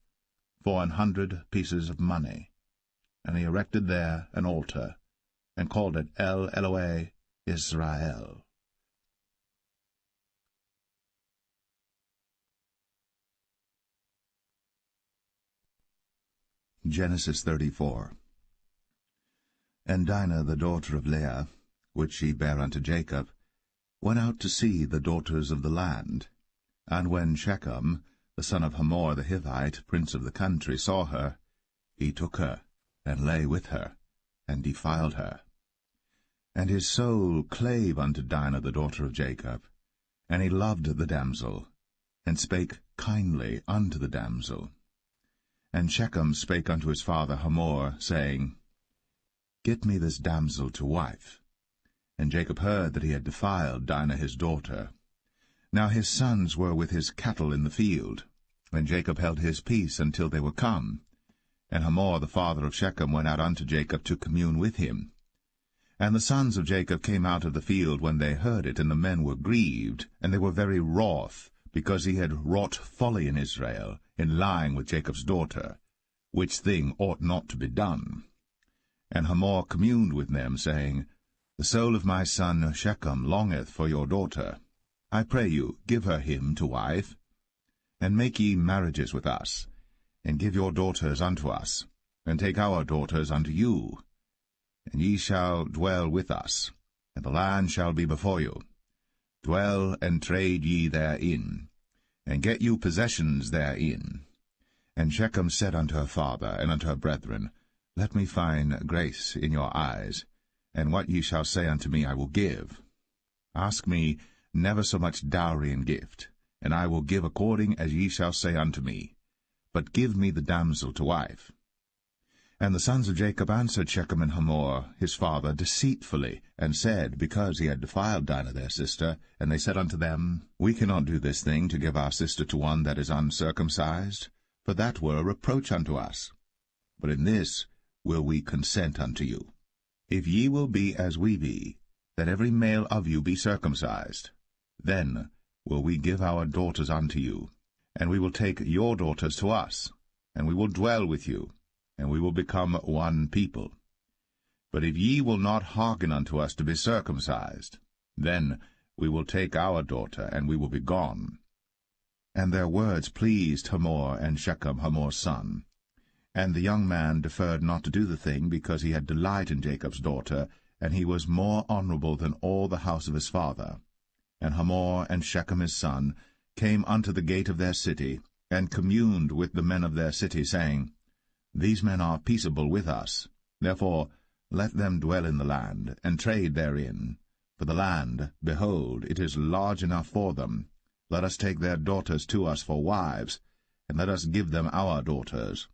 [SPEAKER 1] for 100 pieces of money. And he erected there an altar, and called it El Elohe Israel. Genesis 34. And Dinah the daughter of Leah, which she bare unto Jacob, went out to see the daughters of the land. And when Shechem, the son of Hamor the Hivite, prince of the country, saw her, he took her, and lay with her, and defiled her. And his soul clave unto Dinah the daughter of Jacob, and he loved the damsel, and spake kindly unto the damsel. And Shechem spake unto his father Hamor, saying, Get me this damsel to wife. And Jacob heard that he had defiled Dinah his daughter. Now his sons were with his cattle in the field, and Jacob held his peace until they were come. And Hamor the father of Shechem went out unto Jacob to commune with him. And the sons of Jacob came out of the field when they heard it, and the men were grieved, and they were very wroth, because he had wrought folly in Israel, in lying with Jacob's daughter, which thing ought not to be done. And Hamor communed with them, saying, The soul of my son Shechem longeth for your daughter. I pray you, give her him to wife. And make ye marriages with us, and give your daughters unto us, and take our daughters unto you. And ye shall dwell with us, and the land shall be before you. Dwell and trade ye therein, and get you possessions therein. And Shechem said unto her father and unto her brethren, Let me find grace in your eyes, and what ye shall say unto me I will give. Ask me never so much dowry and gift, and I will give according as ye shall say unto me. But give me the damsel to wife. And the sons of Jacob answered Shechem and Hamor his father deceitfully, and said, because he had defiled Dinah their sister, and they said unto them, We cannot do this thing to give our sister to one that is uncircumcised, for that were a reproach unto us. but in this will we consent unto you. If ye will be as we be, that every male of you be circumcised, then will we give our daughters unto you, and we will take your daughters to us, and we will dwell with you, and we will become one people. But if ye will not hearken unto us to be circumcised, then we will take our daughter, and we will be gone. And their words pleased Hamor and Shechem, Hamor's son. And the young man deferred not to do the thing, because he had delight in Jacob's daughter, and he was more honorable than all the house of his father. And Hamor and Shechem his son came unto the gate of their city, and communed with the men of their city, saying, These men are peaceable with us, therefore let them dwell in the land, and trade therein. For the land, behold, it is large enough for them. Let us take their daughters to us for wives, and let us give them our daughters.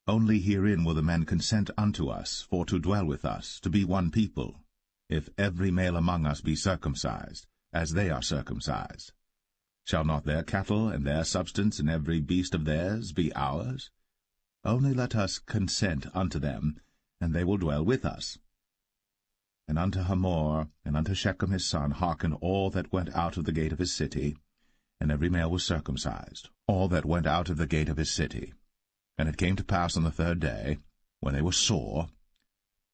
[SPEAKER 1] Only herein will the men consent unto us, for to dwell with us, to be one people, if every male among us be circumcised, as they are circumcised. Shall not their cattle and their substance and every beast of theirs be ours? Only let us consent unto them, and they will dwell with us. And unto Hamor and unto Shechem his son hearken all that went out of the gate of his city, and every male was circumcised, all that went out of the gate of his city. And it came to pass on the third day, when they were sore,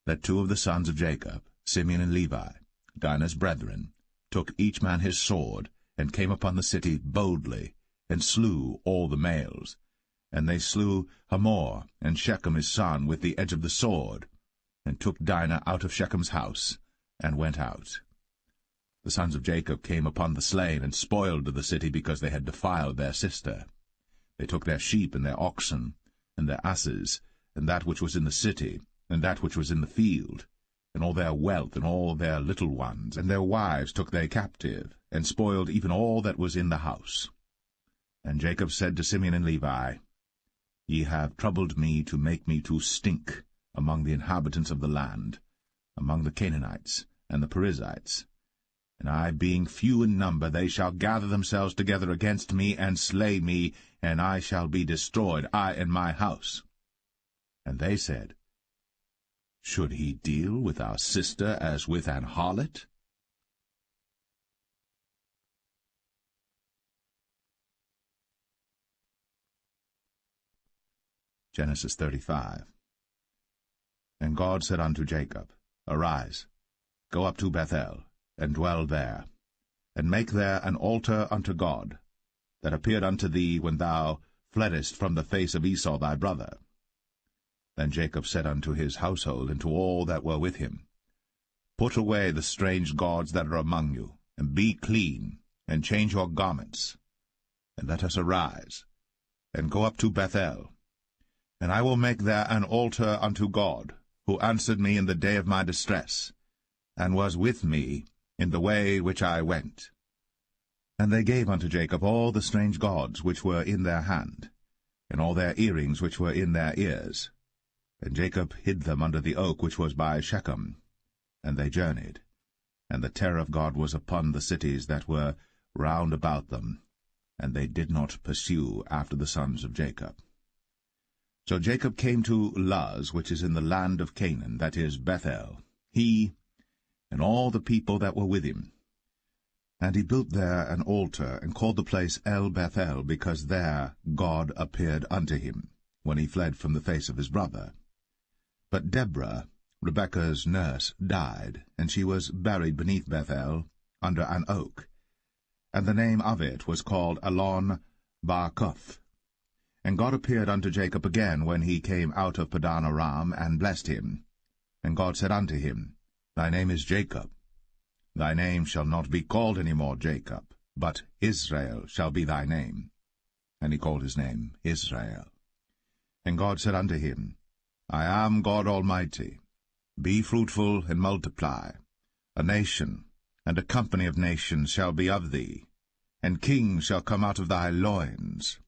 [SPEAKER 1] that two of the sons of Jacob, Simeon and Levi, Dinah's brethren, took each man his sword, and came upon the city boldly, and slew all the males. And they slew Hamor and Shechem his son with the edge of the sword, and took Dinah out of Shechem's house, and went out. The sons of Jacob came upon the slain, and spoiled the city, because they had defiled their sister. They took their sheep and their oxen, and their asses, and that which was in the city, and that which was in the field, and all their wealth, and all their little ones, and their wives took they captive, and spoiled even all that was in the house. And Jacob said to Simeon and Levi, Ye have troubled me to make me to stink among the inhabitants of the land, among the Canaanites and the Perizzites. And I, being few in number, they shall gather themselves together against me, and slay me, and I shall be destroyed, I and my house. And they said, Should he deal with our sister as with an harlot? Genesis 35. And God said unto Jacob, Arise, go up to Bethel, and dwell there, and make there an altar unto God, that appeared unto thee when thou fleddest from the face of Esau thy brother. Then Jacob said unto his household, and to all that were with him, Put away the strange gods that are among you, and be clean, and change your garments, and let us arise, and go up to Bethel. And I will make there an altar unto God, who answered me in the day of my distress, and was with me in the way which I went. And they gave unto Jacob all the strange gods which were in their hand, and all their earrings which were in their ears. And Jacob hid them under the oak which was by Shechem. And they journeyed, and the terror of God was upon the cities that were round about them, and they did not pursue after the sons of Jacob. So Jacob came to Luz, which is in the land of Canaan, that is Bethel, he and all the people that were with him. And he built there an altar, and called the place El-Bethel, because there God appeared unto him, when he fled from the face of his brother. But Deborah, Rebekah's nurse, died, and she was buried beneath Bethel, under an oak. And the name of it was called Allon-Bachuth. And God appeared unto Jacob again when he came out of Padan Aram, and blessed him. And God said unto him, Thy name is Jacob. Thy name shall not be called any more Jacob, but Israel shall be thy name. And he called his name Israel. And God said unto him, I am God Almighty. Be fruitful and multiply. A nation and a company of nations shall be of thee, and kings shall come out of thy loins.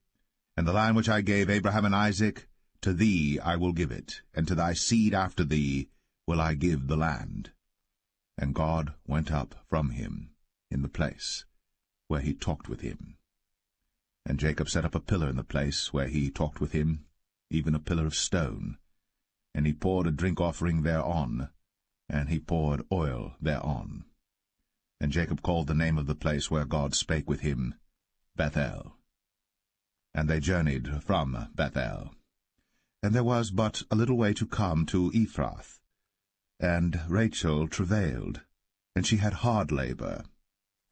[SPEAKER 1] And the land which I gave Abraham and Isaac, to thee I will give it, and to thy seed after thee will I give the land. And God went up from him in the place where he talked with him. And Jacob set up a pillar in the place where he talked with him, even a pillar of stone, And he poured a drink offering thereon, and he poured oil thereon. And Jacob called the name of the place where God spake with him, Bethel. And they journeyed from Bethel. And there was but a little way to come to Ephrath. And Rachel travailed, and she had hard labor.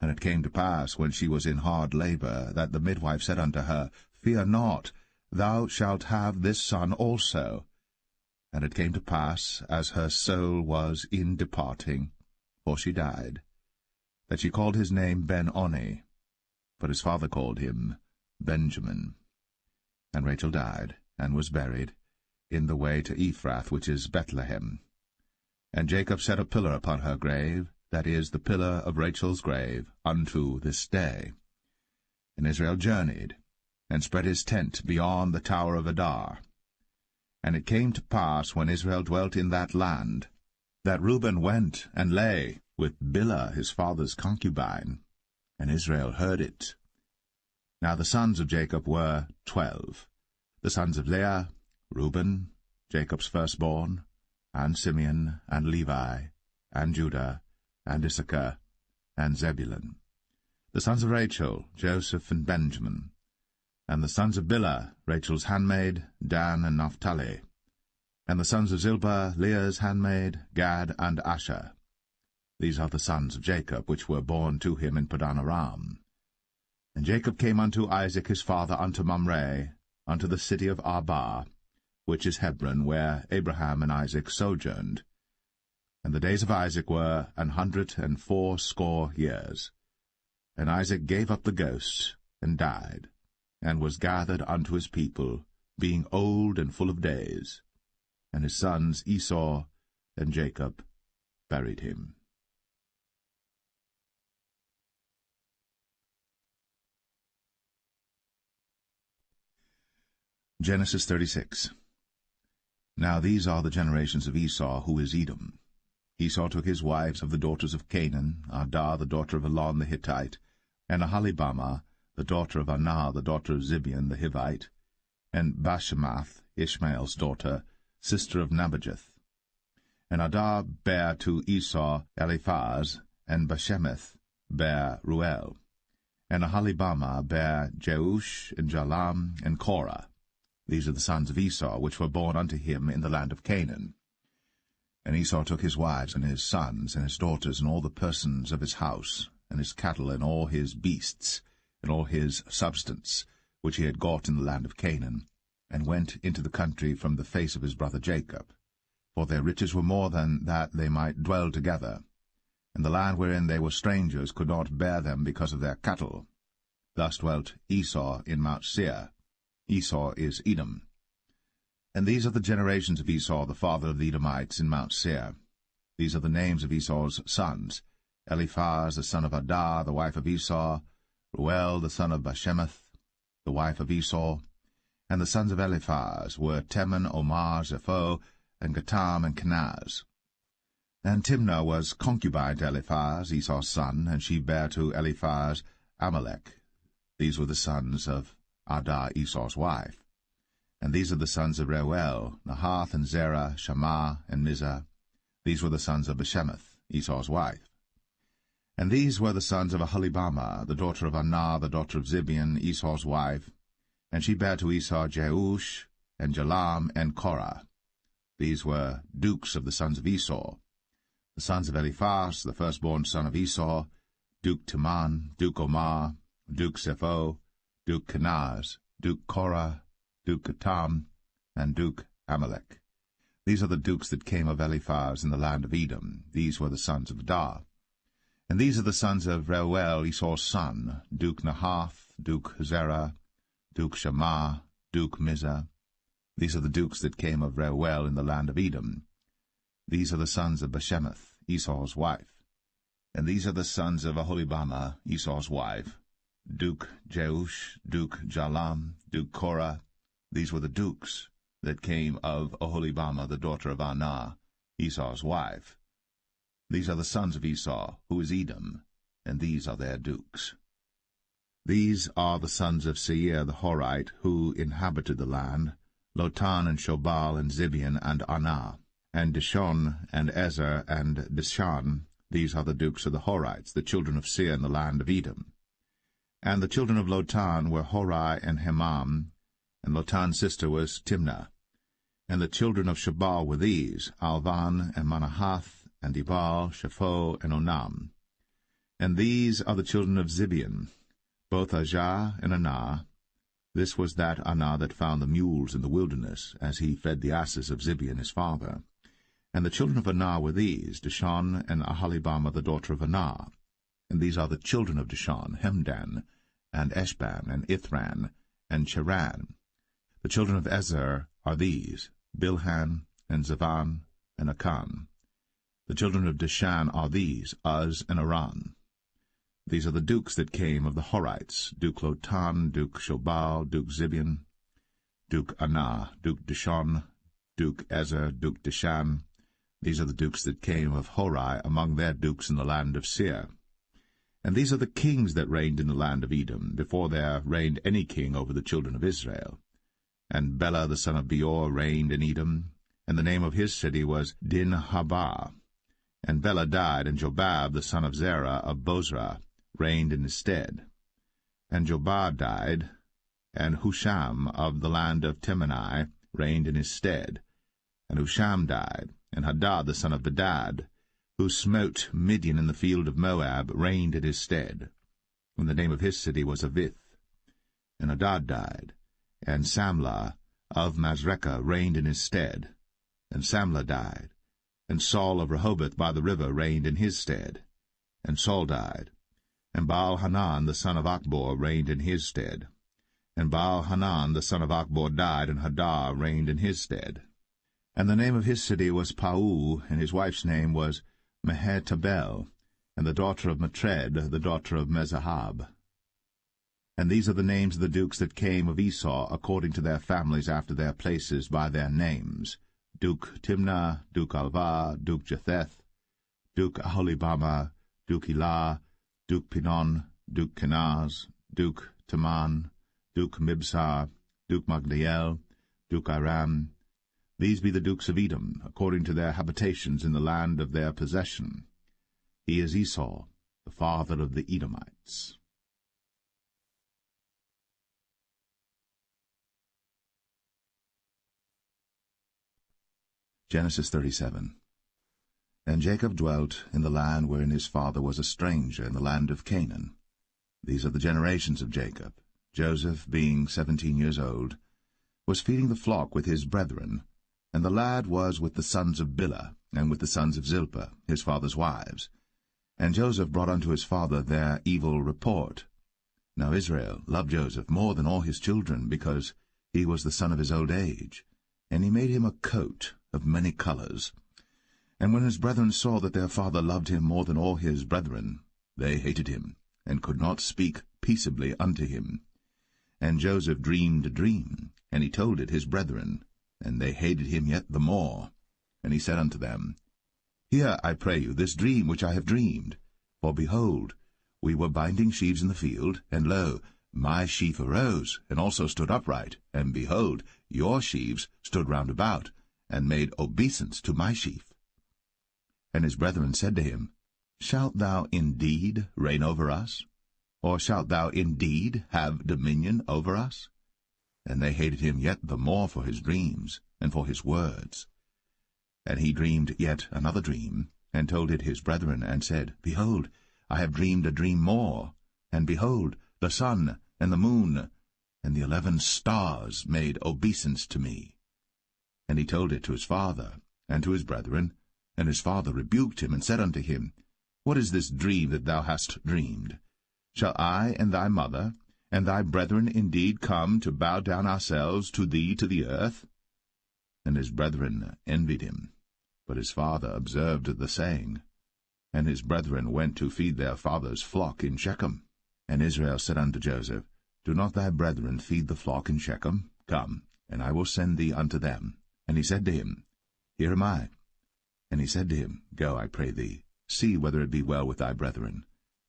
[SPEAKER 1] And it came to pass, when she was in hard labor, that the midwife said unto her, Fear not, thou shalt have this son also. And it came to pass, as her soul was in departing, for she died, that she called his name Ben-Oni, but his father called him Benjamin. And Rachel died, and was buried, in the way to Ephrath, which is Bethlehem. And Jacob set a pillar upon her grave, that is, the pillar of Rachel's grave, unto this day. And Israel journeyed, and spread his tent beyond the tower of Adar. And it came to pass, when Israel dwelt in that land, that Reuben went and lay with Bilhah his father's concubine, and Israel heard it. Now the sons of Jacob were 12, the sons of Leah, Reuben, Jacob's firstborn, and Simeon, and Levi, and Judah, and Issachar, and Zebulun. The sons of Rachel, Joseph and Benjamin. And the sons of Bilhah, Rachel's handmaid, Dan and Naphtali. And the sons of Zilpah, Leah's handmaid, Gad and Asher. These are the sons of Jacob, which were born to him in Padan-aram. And Jacob came unto Isaac his father unto Mamre, unto the city of Arba, which is Hebron, where Abraham and Isaac sojourned. And the days of Isaac were 180 years. And Isaac gave up the ghost, and died, and was gathered unto his people, being old and full of days. And his sons Esau and Jacob buried him. Genesis 36. Now these are the generations of Esau, who is Edom. Esau took his wives of the daughters of Canaan, Adah the daughter of Elon the Hittite, and Aholibamah the daughter of Anah the daughter of Zibeon the Hivite, and Bashemath Ishmael's daughter, sister of Nebajoth. And Adah bare to Esau Eliphaz, and Bashemath bare Ruel. And Aholibamah bare Jeush, and Jalam, and Korah. These are the sons of Esau, which were born unto him in the land of Canaan. And Esau took his wives, and his sons, and his daughters, and all the persons of his house, and his cattle, and all his beasts, and all his substance, which he had got in the land of Canaan, and went into the country from the face of his brother Jacob. For their riches were more than that they might dwell together, and the land wherein they were strangers could not bear them because of their cattle. Thus dwelt Esau in Mount Seir. Esau is Edom. And these are the generations of Esau, the father of the Edomites, in Mount Seir. These are the names of Esau's sons: Eliphaz the son of Adah, the wife of Esau; Ruel the son of Bashemath, the wife of Esau. And the sons of Eliphaz were Teman, Omar, Zepho, and Gatam, and Kenaz. And Timnah was concubine to Eliphaz, Esau's son, and she bare to Eliphaz Amalek. These were the sons of Adah, Esau's wife. And these are the sons of Reuel, Nahath, and Zerah, Shammah, and Mizah. These were the sons of Bashemath, Esau's wife. And these were the sons of Aholibamah, the daughter of Anah, the daughter of Zibeon, Esau's wife. And she bare to Esau Jeush, and Jalam, and Korah. These were dukes of the sons of Esau. The sons of Eliphaz, the firstborn son of Esau: Duke Teman, Duke Omar, Duke Zepho, Duke Kenaz, Duke Korah, Duke Gatam, and Duke Amalek. These are the dukes that came of Eliphaz in the land of Edom. These were the sons of Adah. And these are the sons of Reuel, Esau's son: Duke Nahath, Duke Zerah, Duke Shammah, Duke Mizah. These are the dukes that came of Reuel in the land of Edom. These are the sons of Bashemath, Esau's wife. And these are the sons of Aholibamah, Esau's wife: Duke Jeush, Duke Jalam, Duke Korah. These were the dukes that came of Aholibamah, the daughter of Anah, Esau's wife. These are the sons of Esau, who is Edom, and these are their dukes. These are the sons of Seir the Horite, who inhabited the land, Lotan, and Shobal, and Zibeon, and Anah, and Dishon, and Ezer, and Dishan. These are the dukes of the Horites, the children of Seir in the land of Edom. And the children of Lotan were Hori and Hemam, and Lotan's sister was Timnah. And the children of Shobal were these, Alvan, and Manahath, and Ebal, Shapho, and Onam. And these are the children of Zibeon, both Ajah and Anah. This was that Anah that found the mules in the wilderness, as he fed the asses of Zibeon his father. And the children of Anah were these, Dishon, and Aholibamah the daughter of Anah. And these are the children of Dishon, Hemdan, and Eshban, and Ithran, and Cheran. The children of Ezer are these, Bilhan, and Zavan, and Akan. The children of Dishan are these, Uz and Aran. These are the dukes that came of the Horites, Duke Lotan, Duke Shobal, Duke Zibeon, Duke Anah, Duke Dishon, Duke Ezer, Duke Dishan. These are the dukes that came of Hori among their dukes in the land of Seir. And these are the kings that reigned in the land of Edom, before there reigned any king over the children of Israel. And Bela the son of Beor reigned in Edom, and the name of his city was Dinhabah. And Bela died, and Jobab the son of Zerah of Bozrah reigned in his stead. And Jobab died, and Husham of the land of Temani reigned in his stead. And Husham died, and Hadad the son of Bedad, who smote Midian in the field of Moab, reigned in his stead. And the name of his city was Avith. And Hadad died, and Samlah of Masrekah reigned in his stead. And Samlah died, and Saul of Rehoboth by the river reigned in his stead. And Saul died, and Baal-Hanan the son of Achbor reigned in his stead. And Baal-Hanan the son of Achbor died, and Hadar reigned in his stead. And the name of his city was Pau, and his wife's name was Mehetabel, and the daughter of Matred, the daughter of Mezahab. And these are the names of the dukes that came of Esau, according to their families after their places by their names: Duke Timnah, Duke Alva, Duke Jetheth, Duke Aholibamah, Duke Elah, Duke Pinon, Duke Kenaz, Duke Taman, Duke Mibsar, Duke Magdiel, Duke Aram. These be the dukes of Edom, according to their habitations in the land of their possession. He is Esau, the father of the Edomites. Genesis 37. And Jacob dwelt in the land wherein his father was a stranger, in the land of Canaan. These are the generations of Jacob. Joseph, being 17 years old, was feeding the flock with his brethren, and the lad was with the sons of Bilhah, and with the sons of Zilpah, his father's wives. And Joseph brought unto his father their evil report. Now Israel loved Joseph more than all his children, because he was the son of his old age. And he made him a coat of many colors. And when his brethren saw that their father loved him more than all his brethren, they hated him, and could not speak peaceably unto him. And Joseph dreamed a dream, and he told it his brethren, and they hated him yet the more. And he said unto them, Hear, I pray you, this dream which I have dreamed. For behold, we were binding sheaves in the field, and lo, my sheaf arose, and also stood upright, and behold, your sheaves stood round about, and made obeisance to my sheaf. And his brethren said to him, Shalt thou indeed reign over us? Or shalt thou indeed have dominion over us? And they hated him yet the more for his dreams, and for his words. And he dreamed yet another dream, and told it his brethren, and said, Behold, I have dreamed a dream more, and behold, the sun and the moon and the 11 stars made obeisance to me. And he told it to his father, and to his brethren, and his father rebuked him, and said unto him, What is this dream that thou hast dreamed? Shall I and thy mother and thy brethren indeed come to bow down ourselves to thee to the earth? And his brethren envied him. But his father observed the saying. And his brethren went to feed their father's flock in Shechem. And Israel said unto Joseph, Do not thy brethren feed the flock in Shechem? Come, and I will send thee unto them. And he said to him, Here am I. And he said to him, Go, I pray thee, see whether it be well with thy brethren,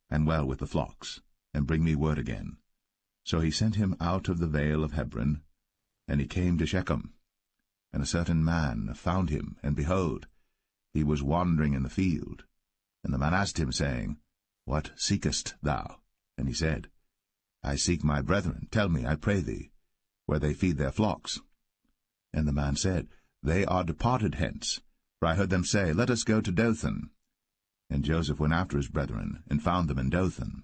[SPEAKER 1] and well with the flocks, and bring me word again. So he sent him out of the vale of Hebron. And he came to Shechem. And a certain man found him, and behold, he was wandering in the field. And the man asked him, saying, What seekest thou? And he said, I seek my brethren. Tell me, I pray thee, where they feed their flocks. And the man said, They are departed hence, for I heard them say, Let us go to Dothan. And Joseph went after his brethren, and found them in Dothan.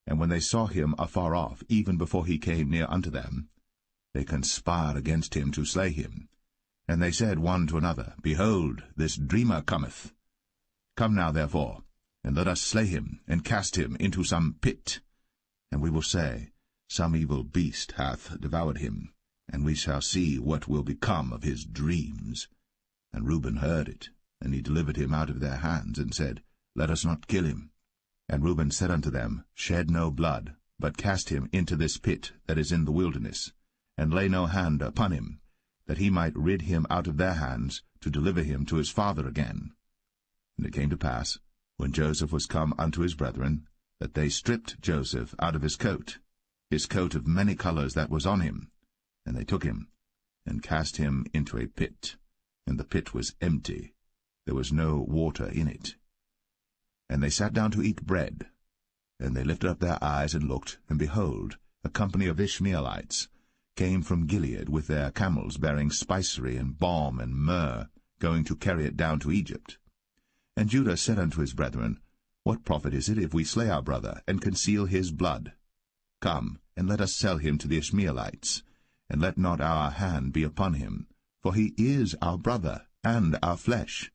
[SPEAKER 1] And when they saw him afar off, even before he came near unto them, they conspired against him to slay him. And they said one to another, Behold, this dreamer cometh. Come now, therefore, and let us slay him, and cast him into some pit. And we will say, Some evil beast hath devoured him, and we shall see what will become of his dreams. And Reuben heard it, and he delivered him out of their hands, and said, Let us not kill him. And Reuben said unto them, Shed no blood, but cast him into this pit that is in the wilderness, and lay no hand upon him, that he might rid him out of their hands, to deliver him to his father again. And it came to pass, when Joseph was come unto his brethren, that they stripped Joseph out of his coat of many colors that was on him, and they took him, and cast him into a pit. And the pit was empty, there was no water in it. And they sat down to eat bread. And they lifted up their eyes and looked, and behold, a company of Ishmaelites came from Gilead with their camels bearing spicery and balm and myrrh, going to carry it down to Egypt. And Judah said unto his brethren, What profit is it if we slay our brother, and conceal his blood? Come, and let us sell him to the Ishmaelites, and let not our hand be upon him, for he is our brother, and our flesh.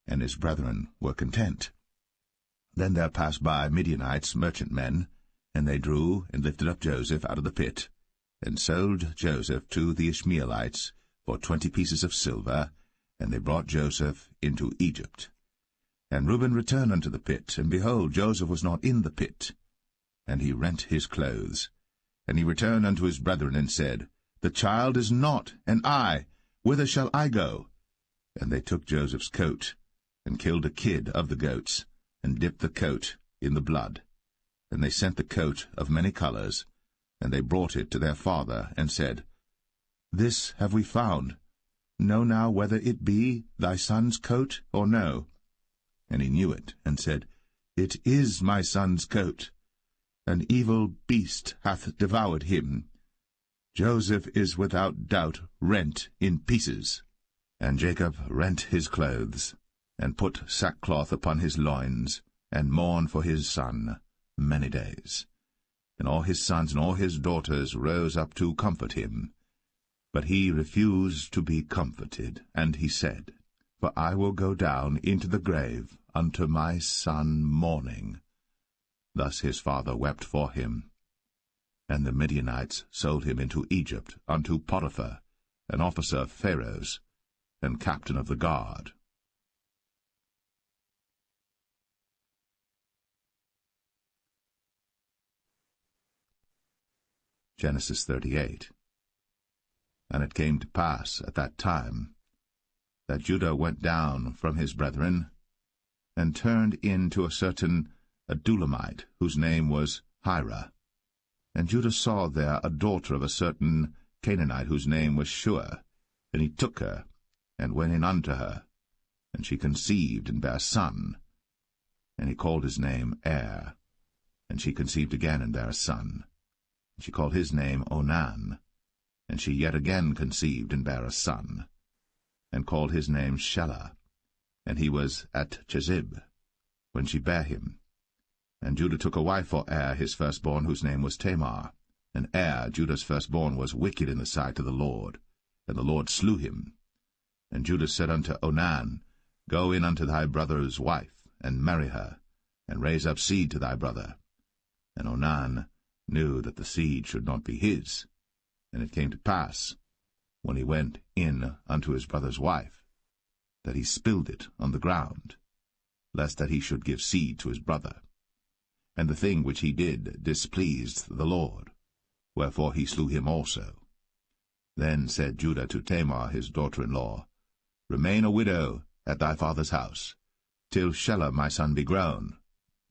[SPEAKER 1] And his brethren were content. Then there passed by Midianites, merchantmen, and they drew and lifted up Joseph out of the pit, and sold Joseph to the Ishmaelites for 20 pieces of silver, and they brought Joseph into Egypt. And Reuben returned unto the pit, and behold, Joseph was not in the pit. And he rent his clothes. And he returned unto his brethren, and said, The child is not, and I, whither shall I go? And they took Joseph's coat, and killed a kid of the goats, and dipped the coat in the blood. And they sent the coat of many colors, and they brought it to their father, and said, This have we found. Know now whether it be thy son's coat or no. And he knew it, and said, It is my son's coat. An evil beast hath devoured him. Joseph is without doubt rent in pieces. And Jacob rent his clothes, and put sackcloth upon his loins, and mourned for his son many days. And all his sons and all his daughters rose up to comfort him. But he refused to be comforted, and he said, For I will go down into the grave unto my son mourning. Thus his father wept for him. And the Midianites sold him into Egypt unto Potiphar, an officer of Pharaoh's, and captain of the guard. Genesis 38. And it came to pass at that time that Judah went down from his brethren, and turned in to a certain Adullamite, whose name was Hira. And Judah saw there a daughter of a certain Canaanite, whose name was Shua. And he took her, and went in unto her. And she conceived, and bare a son. And he called his name Er. And she conceived again, and bare a son. And she called his name Onan. And she yet again conceived, and bare a son. And called his name Shelah. And he was at Chezib, when she bare him. And Judah took a wife for Er his firstborn, whose name was Tamar. And Er, Judah's firstborn, was wicked in the sight of the Lord, and the Lord slew him. And Judah said unto Onan, Go in unto thy brother's wife, and marry her, and raise up seed to thy brother. And Onan knew that the seed should not be his. And it came to pass, when he went in unto his brother's wife, that he spilled it on the ground, lest that he should give seed to his brother. And the thing which he did displeased the Lord, wherefore he slew him also. Then said Judah to Tamar his daughter-in-law, Remain a widow at thy father's house, till Shelah my son be grown.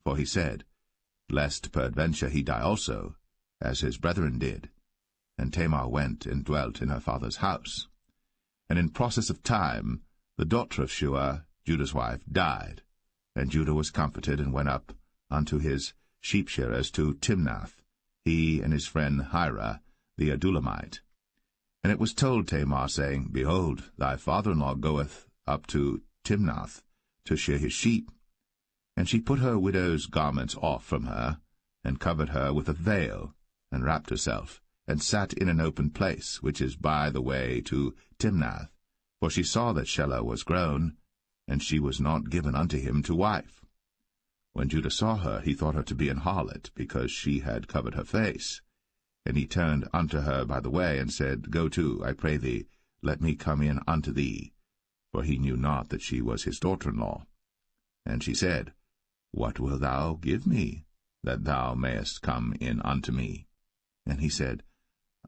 [SPEAKER 1] For he said, Lest peradventure he die also, as his brethren did. And Tamar went and dwelt in her father's house. And in process of time the daughter of Shua, Judah's wife, died. And Judah was comforted, and went up unto his sheep-shearers to Timnath, he and his friend Hira the Adullamite. And it was told Tamar, saying, Behold, thy father-in-law goeth up to Timnath to shear his sheep. And she put her widow's garments off from her, and covered her with a veil, and wrapped herself, and sat in an open place, which is by the way to Timnath. For she saw that Shelah was grown, and she was not given unto him to wife. When Judah saw her, he thought her to be an harlot, because she had covered her face. And he turned unto her by the way, and said, Go to, I pray thee, let me come in unto thee. For he knew not that she was his daughter-in-law. And she said, What wilt thou give me, that thou mayest come in unto me? And he said,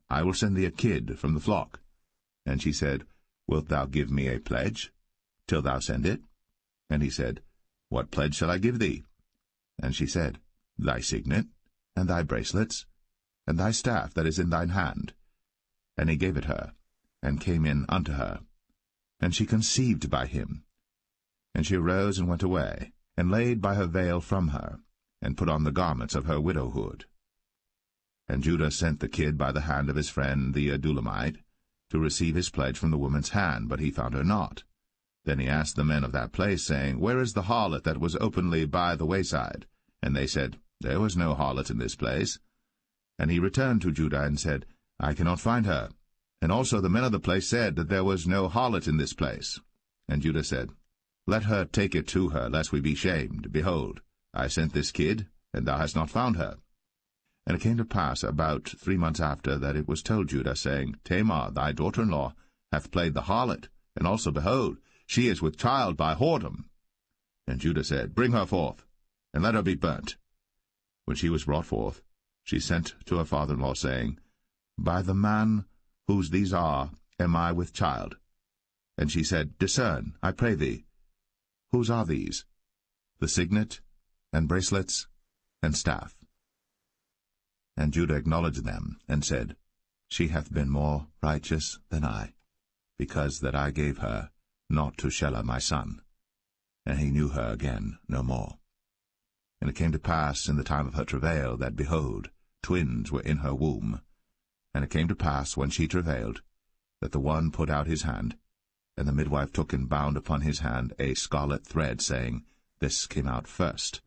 [SPEAKER 1] I will send thee a kid from the flock. And she said, Wilt thou give me a pledge, till thou send it? And he said, What pledge shall I give thee? And she said, Thy signet, and thy bracelets, and thy staff that is in thine hand. And he gave it her, and came in unto her. And she conceived by him. And she arose and went away, and laid by her veil from her, and put on the garments of her widowhood. And Judah sent the kid by the hand of his friend the Adullamite, to receive his pledge from the woman's hand, but he found her not. Then he asked the men of that place, saying, Where is the harlot that was openly by the wayside? And they said, There was no harlot in this place. And he returned to Judah, and said, I cannot find her. And also the men of the place said that there was no harlot in this place. And Judah said, Let her take it to her, lest we be shamed. Behold, I sent this kid, and thou hast not found her. And it came to pass about 3 months after that it was told Judah, saying, Tamar, thy daughter-in-law, hath played the harlot, and also, behold, she is with child by whoredom. And Judah said, Bring her forth, and let her be burnt. When she was brought forth, she sent to her father-in-law, saying, By the man whose these are am I with child. And she said, Discern, I pray thee, whose are these? The signet, and bracelets, and staff. And Judah acknowledged them, and said, She hath been more righteous than I, because that I gave her not to Shelah my son. And he knew her again no more. And it came to pass in the time of her travail, that, behold, twins were in her womb. And it came to pass, when she travailed, that the one put out his hand, and the midwife took and bound upon his hand a scarlet thread, saying, This came out first.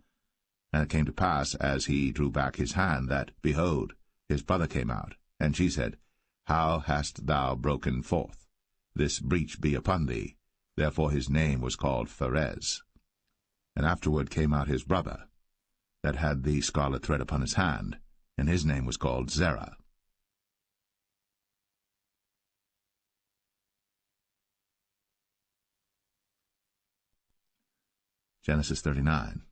[SPEAKER 1] And it came to pass, as he drew back his hand, that, behold, his brother came out. And she said, How hast thou broken forth? This breach be upon thee. Therefore his name was called Pharez. And afterward came out his brother, that had the scarlet thread upon his hand, and his name was called Zerah. Genesis 39.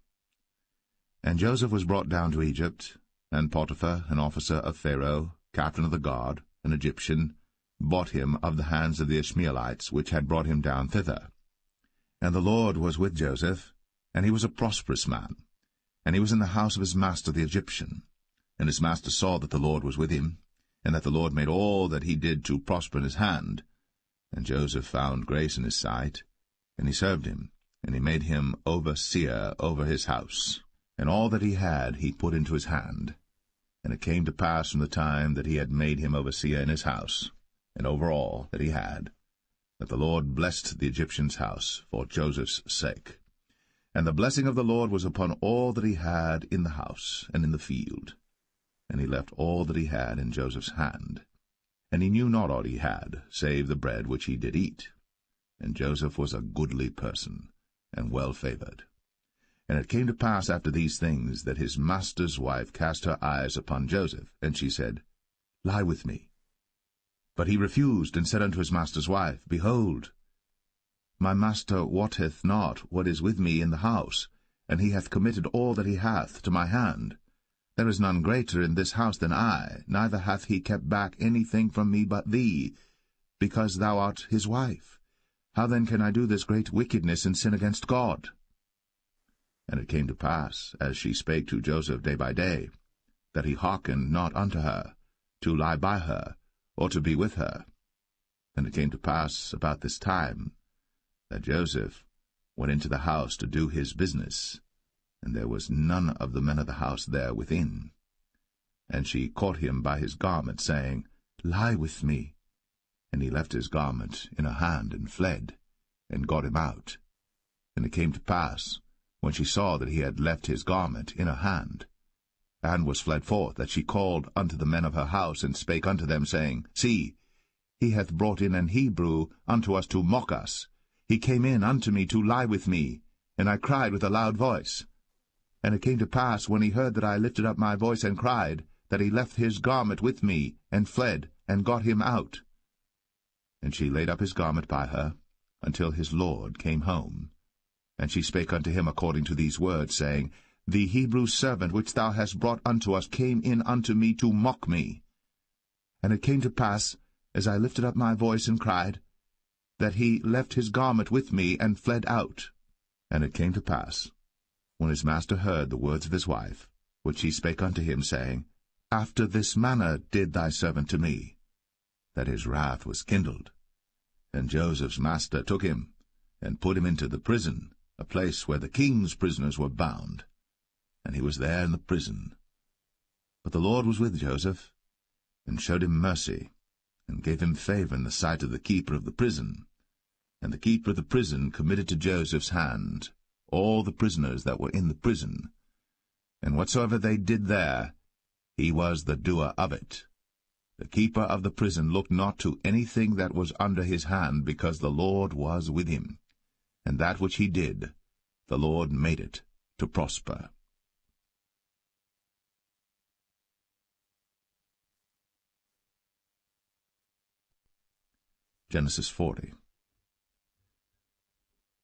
[SPEAKER 1] And Joseph was brought down to Egypt, and Potiphar, an officer of Pharaoh, captain of the guard, an Egyptian, bought him of the hands of the Ishmaelites, which had brought him down thither. And the Lord was with Joseph, and he was a prosperous man, and he was in the house of his master the Egyptian. And his master saw that the Lord was with him, and that the Lord made all that he did to prosper in his hand. And Joseph found grace in his sight, and he served him, and he made him overseer over his house. And all that he had he put into his hand. And it came to pass from the time that he had made him overseer in his house, and over all that he had, that the Lord blessed the Egyptian's house for Joseph's sake. And the blessing of the Lord was upon all that he had in the house and in the field. And he left all that he had in Joseph's hand. And he knew not aught he had, save the bread which he did eat. And Joseph was a goodly person, and well-favored. And it came to pass after these things, that his master's wife cast her eyes upon Joseph, and she said, Lie with me. But he refused, and said unto his master's wife, Behold, my master wotteth not what is with me in the house, and he hath committed all that he hath to my hand. There is none greater in this house than I, neither hath he kept back anything from me but thee, because thou art his wife. How then can I do this great wickedness and sin against God? And it came to pass, as she spake to Joseph day by day, that he hearkened not unto her, to lie by her, or to be with her. And it came to pass about this time that Joseph went into the house to do his business, and there was none of the men of the house there within. And she caught him by his garment, saying, Lie with me. And he left his garment in her hand, and fled, and got him out. And it came to pass, when she saw that he had left his garment in her hand, and was fled forth, that she called unto the men of her house, and spake unto them, saying, See, he hath brought in an Hebrew unto us to mock us. He came in unto me to lie with me, and I cried with a loud voice. And it came to pass, when he heard that I lifted up my voice and cried, that he left his garment with me, and fled, and got him out. And she laid up his garment by her, until his lord came home. And she spake unto him according to these words, saying, The Hebrew servant which thou hast brought unto us came in unto me to mock me. And it came to pass, as I lifted up my voice and cried, that he left his garment with me, and fled out. And it came to pass, when his master heard the words of his wife, which he spake unto him, saying, After this manner did thy servant to me, that his wrath was kindled. And Joseph's master took him, and put him into the prison, a place where the king's prisoners were bound. And he was there in the prison. But the Lord was with Joseph, and showed him mercy, and gave him favor in the sight of the keeper of the prison. And the keeper of the prison committed to Joseph's hand all the prisoners that were in the prison. And whatsoever they did there, he was the doer of it. The keeper of the prison looked not to anything that was under his hand, because the Lord was with him. And that which he did, the Lord made it to prosper. Genesis 40.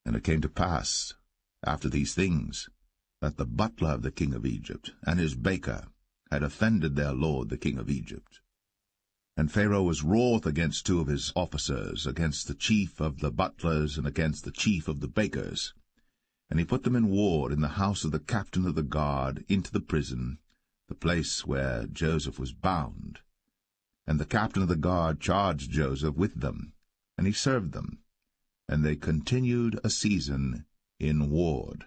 [SPEAKER 1] And it came to pass, after these things, that the butler of the king of Egypt and his baker had offended their lord the king of Egypt. And Pharaoh was wroth against two of his officers, against the chief of the butlers and against the chief of the bakers. And he put them in ward in the house of the captain of the guard into the prison, the place where Joseph was bound. And the captain of the guard charged Joseph with them, and he served them. And they continued a season in ward.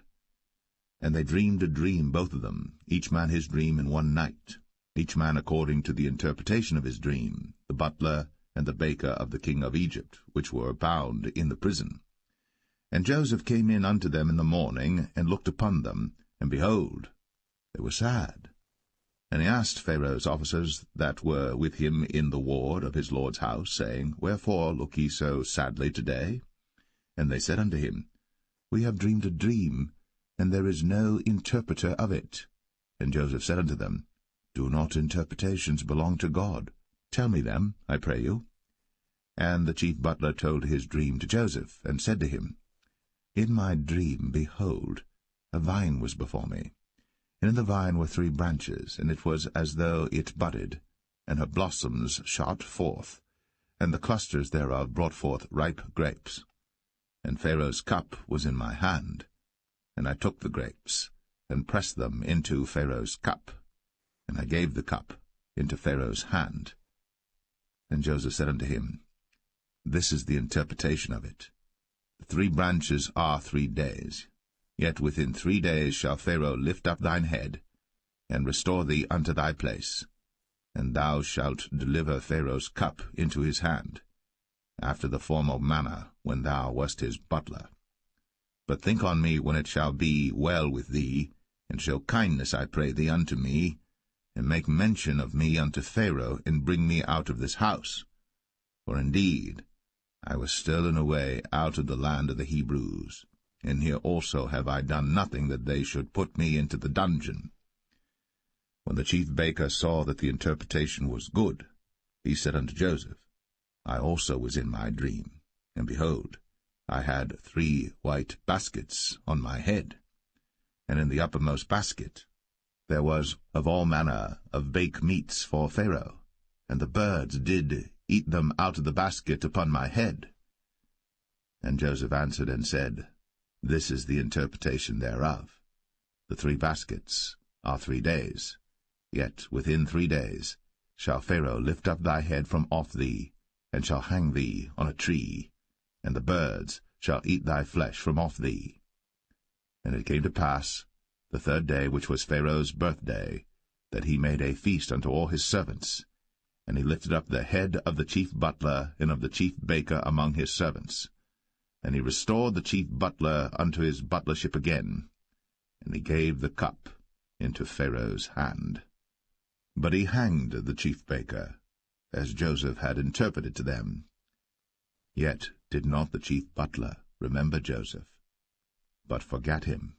[SPEAKER 1] And they dreamed a dream, both of them, each man his dream in one night, each man according to the interpretation of his dream, the butler and the baker of the king of Egypt, which were bound in the prison. And Joseph came in unto them in the morning, and looked upon them, and behold, they were sad. And he asked Pharaoh's officers that were with him in the ward of his lord's house, saying, Wherefore look ye so sadly today? And they said unto him, We have dreamed a dream, and there is no interpreter of it. And Joseph said unto them, Do not interpretations belong to God? Tell me them, I pray you. And the chief butler told his dream to Joseph, and said to him, In my dream, behold, a vine was before me. And in the vine were 3 branches, and it was as though it budded, and her blossoms shot forth, and the clusters thereof brought forth ripe grapes. And Pharaoh's cup was in my hand, and I took the grapes, and pressed them into Pharaoh's cup, and I gave the cup into Pharaoh's hand. And Joseph said unto him, This is the interpretation of it. The 3 branches are 3 days. Yet within 3 days shall Pharaoh lift up thine head, and restore thee unto thy place, and thou shalt deliver Pharaoh's cup into his hand, after the former manner when thou wast his butler. But think on me when it shall be well with thee, and show kindness, I pray thee, unto me, and make mention of me unto Pharaoh, and bring me out of this house. For indeed I was stolen away out of the land of the Hebrews, and here also have I done nothing that they should put me into the dungeon. When the chief baker saw that the interpretation was good, he said unto Joseph, I also was in my dream, and behold, I had 3 white baskets on my head, and in the uppermost basket there was of all manner of baked meats for Pharaoh, and the birds did eat them out of the basket upon my head. And Joseph answered and said, This is the interpretation thereof. The 3 baskets are 3 days, yet within 3 days shall Pharaoh lift up thy head from off thee, and shall hang thee on a tree, and the birds shall eat thy flesh from off thee. And it came to pass, the 3rd day, which was Pharaoh's birthday, that he made a feast unto all his servants, and he lifted up the head of the chief butler and of the chief baker among his servants. And he restored the chief butler unto his butlership again, and he gave the cup into Pharaoh's hand. But he hanged the chief baker, as Joseph had interpreted to them. Yet did not the chief butler remember Joseph, but forgat him.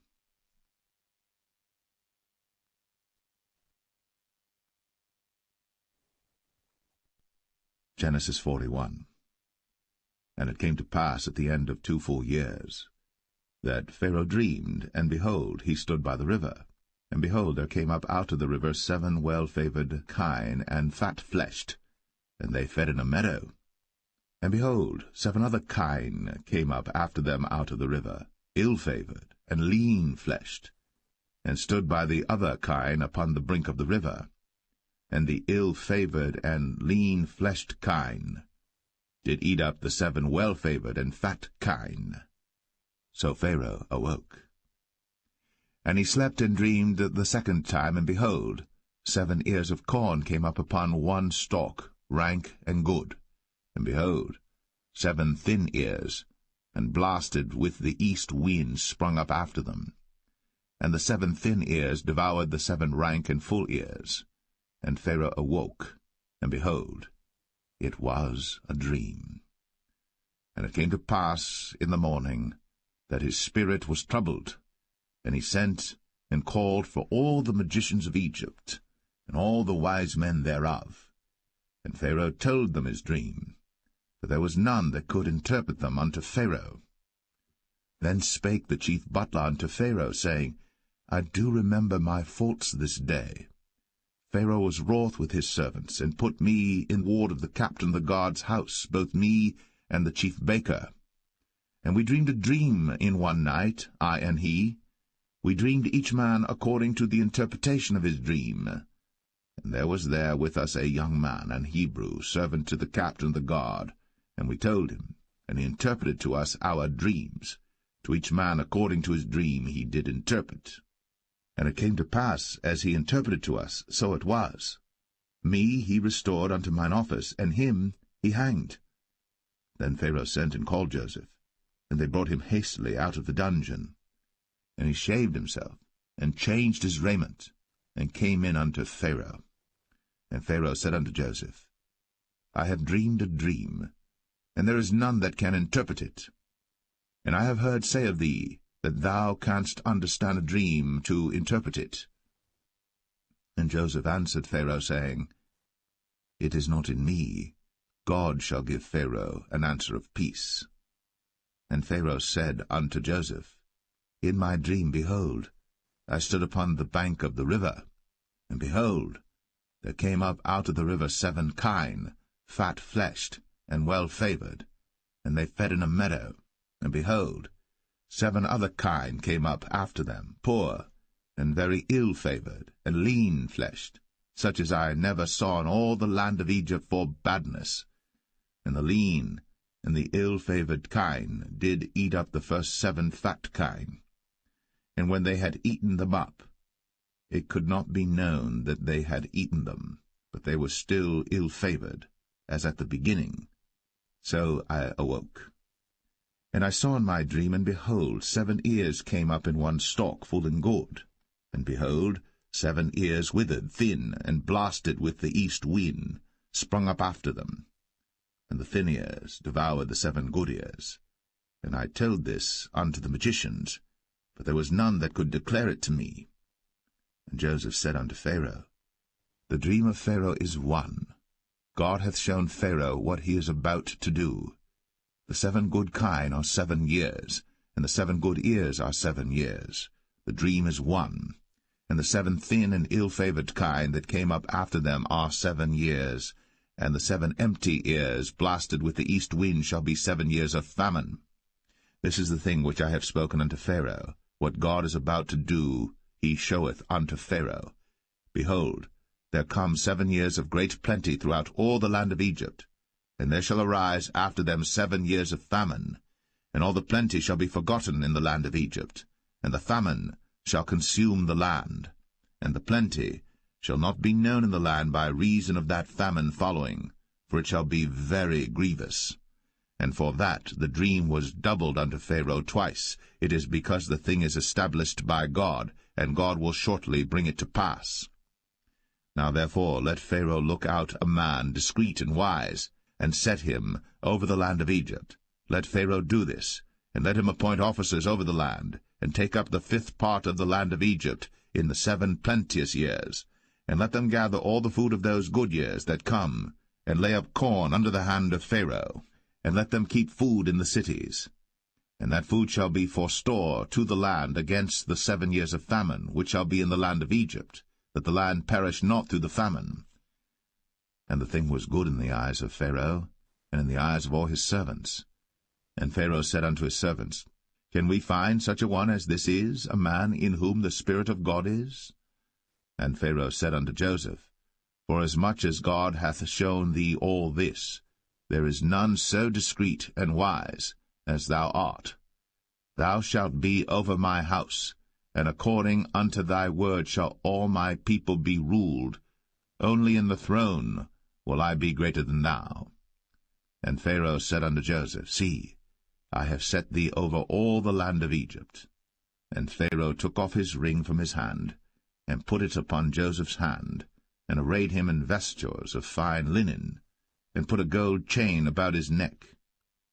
[SPEAKER 1] Genesis 41. And it came to pass at the end of 2 full years, that Pharaoh dreamed, and behold, he stood by the river. And behold, there came up out of the river 7 well-favoured kine, and fat-fleshed, and they fed in a meadow. And behold, 7 other kine came up after them out of the river, ill-favoured, and lean-fleshed, and stood by the other kine upon the brink of the river. And the ill-favoured and lean-fleshed kine did eat up the 7 well-favoured and fat kine. So Pharaoh awoke. And he slept and dreamed the 2nd time, and behold, 7 ears of corn came up upon one stalk, rank and good. And behold, 7 thin ears, and blasted with the east wind, sprung up after them. And the 7 thin ears devoured the 7 rank and full ears. And Pharaoh awoke, and behold, it was a dream. And it came to pass in the morning that his spirit was troubled, and he sent and called for all the magicians of Egypt, and all the wise men thereof. And Pharaoh told them his dream, for there was none that could interpret them unto Pharaoh. Then spake the chief butler unto Pharaoh, saying, I do remember my faults this day. Pharaoh was wroth with his servants, and put me in ward of the captain of the guard's house, both me and the chief baker. And we dreamed a dream in one night, I and he. We dreamed each man according to the interpretation of his dream. And there was there with us a young man, an Hebrew, servant to the captain of the guard. And we told him, and he interpreted to us our dreams. To each man according to his dream he did interpret. And it came to pass, as he interpreted to us, so it was. Me he restored unto mine office, and him he hanged. Then Pharaoh sent and called Joseph, and they brought him hastily out of the dungeon. And he shaved himself, and changed his raiment, and came in unto Pharaoh. And Pharaoh said unto Joseph, I have dreamed a dream, and there is none that can interpret it. And I have heard say of thee, that thou canst understand a dream to interpret it. And Joseph answered Pharaoh, saying, It is not in me. God shall give Pharaoh an answer of peace. And Pharaoh said unto Joseph, In my dream, behold, I stood upon the bank of the river, and behold, there came up out of the river 7 kine, fat-fleshed, and well-favoured, and they fed in a meadow, and behold, 7 other kine came up after them, poor, and very ill-favoured, and lean-fleshed, such as I never saw in all the land of Egypt for badness. And the lean and the ill-favoured kine did eat up the first 7 fat kine. And when they had eaten them up, it could not be known that they had eaten them, but they were still ill-favoured, as at the beginning. So I awoke. And I saw in my dream, and behold, 7 ears came up in one stalk, full and good. And behold, 7 ears withered, thin, and blasted with the east wind, sprung up after them. And the thin ears devoured the 7 good ears. And I told this unto the magicians, but there was none that could declare it to me. And Joseph said unto Pharaoh, The dream of Pharaoh is one. God hath shown Pharaoh what he is about to do. The 7 good kine are 7 years, and the 7 good ears are 7 years. The dream is one. And the 7 thin and ill-favoured kine that came up after them are 7 years, and the 7 empty ears blasted with the east wind shall be 7 years of famine. This is the thing which I have spoken unto Pharaoh. What God is about to do he showeth unto Pharaoh. Behold, there come 7 years of great plenty throughout all the land of Egypt, and there shall arise after them 7 years of famine, and all the plenty shall be forgotten in the land of Egypt, and the famine shall consume the land, and the plenty shall not be known in the land by reason of that famine following, for it shall be very grievous. And for that the dream was doubled unto Pharaoh twice. It is because the thing is established by God, and God will shortly bring it to pass. Now therefore let Pharaoh look out a man discreet and wise, and set him over the land of Egypt. Let Pharaoh do this, and let him appoint officers over the land, and take up the 5th part of the land of Egypt in the 7 plenteous years, and let them gather all the food of those good years that come, and lay up corn under the hand of Pharaoh, and let them keep food in the cities. And that food shall be for store to the land against the 7 years of famine, which shall be in the land of Egypt, that the land perish not through the famine. And the thing was good in the eyes of Pharaoh, and in the eyes of all his servants. And Pharaoh said unto his servants, Can we find such a one as this is, a man in whom the Spirit of God is? And Pharaoh said unto Joseph, Forasmuch as God hath shown thee all this, there is none so discreet and wise as thou art. Thou shalt be over my house, and according unto thy word shall all my people be ruled. Only in the throne will I be greater than thou. And Pharaoh said unto Joseph, See, I have set thee over all the land of Egypt. And Pharaoh took off his ring from his hand, and put it upon Joseph's hand, and arrayed him in vestures of fine linen, and put a gold chain about his neck.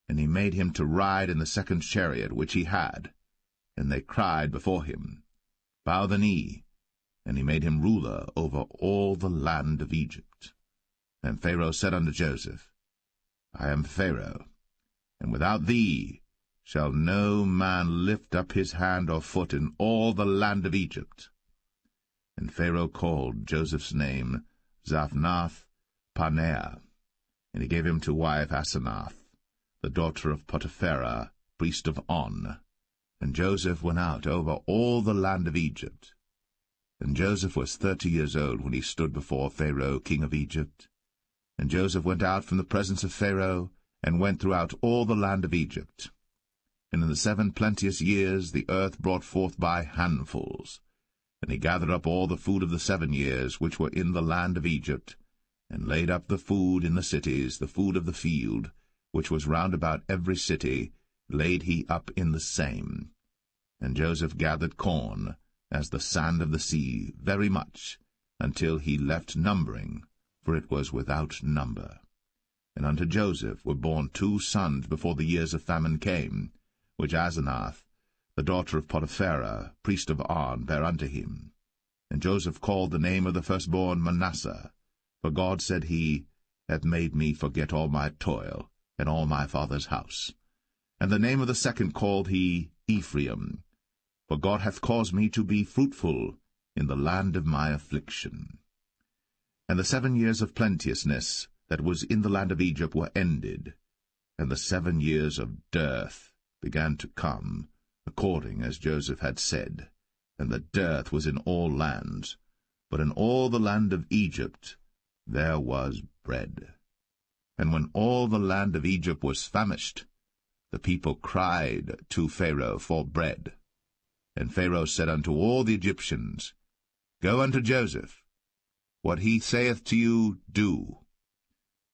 [SPEAKER 1] And he made him to ride in the 2nd chariot which he had. And they cried before him, Bow the knee. And he made him ruler over all the land of Egypt. And Pharaoh said unto Joseph, I am Pharaoh, and without thee shall no man lift up his hand or foot in all the land of Egypt. And Pharaoh called Joseph's name Zaphnath-Paneah, and he gave him to wife Asenath, the daughter of Potipharah, priest of On. And Joseph went out over all the land of Egypt. And Joseph was 30 years old when he stood before Pharaoh king of Egypt. And Joseph went out from the presence of Pharaoh, and went throughout all the land of Egypt. And in the 7 plenteous years the earth brought forth by handfuls. And he gathered up all the food of the 7 years which were in the land of Egypt, and laid up the food in the cities, the food of the field, which was round about every city, laid he up in the same. And Joseph gathered corn, as the sand of the sea, very much, until he left numbering, for it was without number. And unto Joseph were born 2 sons before the years of famine came, which Asenath, the daughter of Potipharah, priest of On, bare unto him. And Joseph called the name of the firstborn Manasseh, for God, said he, hath made me forget all my toil, and all my father's house. And the name of the second called he Ephraim, for God hath caused me to be fruitful in the land of my affliction. And the 7 years of plenteousness that was in the land of Egypt were ended, and the 7 years of dearth began to come, according as Joseph had said. And the dearth was in all lands, but in all the land of Egypt there was bread. And when all the land of Egypt was famished, the people cried to Pharaoh for bread. And Pharaoh said unto all the Egyptians, Go unto Joseph. What he saith to you, do.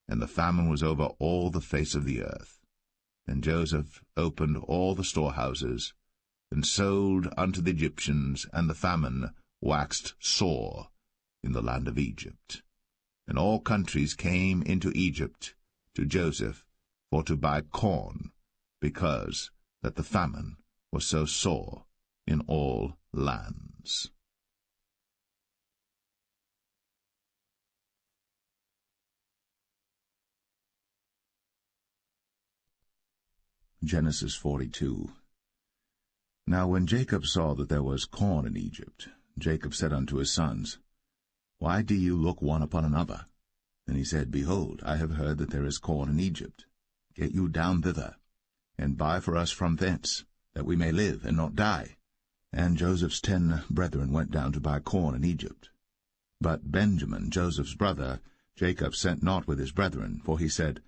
[SPEAKER 1] And the famine was over all the face of the earth. And Joseph opened all the storehouses, and sold unto the Egyptians, and the famine waxed sore in the land of Egypt. And all countries came into Egypt to Joseph for to buy corn, because that the famine was so sore in all lands. Genesis 42. Now when Jacob saw that there was corn in Egypt, Jacob said unto his sons, Why do you look one upon another? And he said, Behold, I have heard that there is corn in Egypt. Get you down thither, and buy for us from thence, that we may live and not die. And Joseph's 10 brethren went down to buy corn in Egypt. But Benjamin, Joseph's brother, Jacob sent not with his brethren, for he said,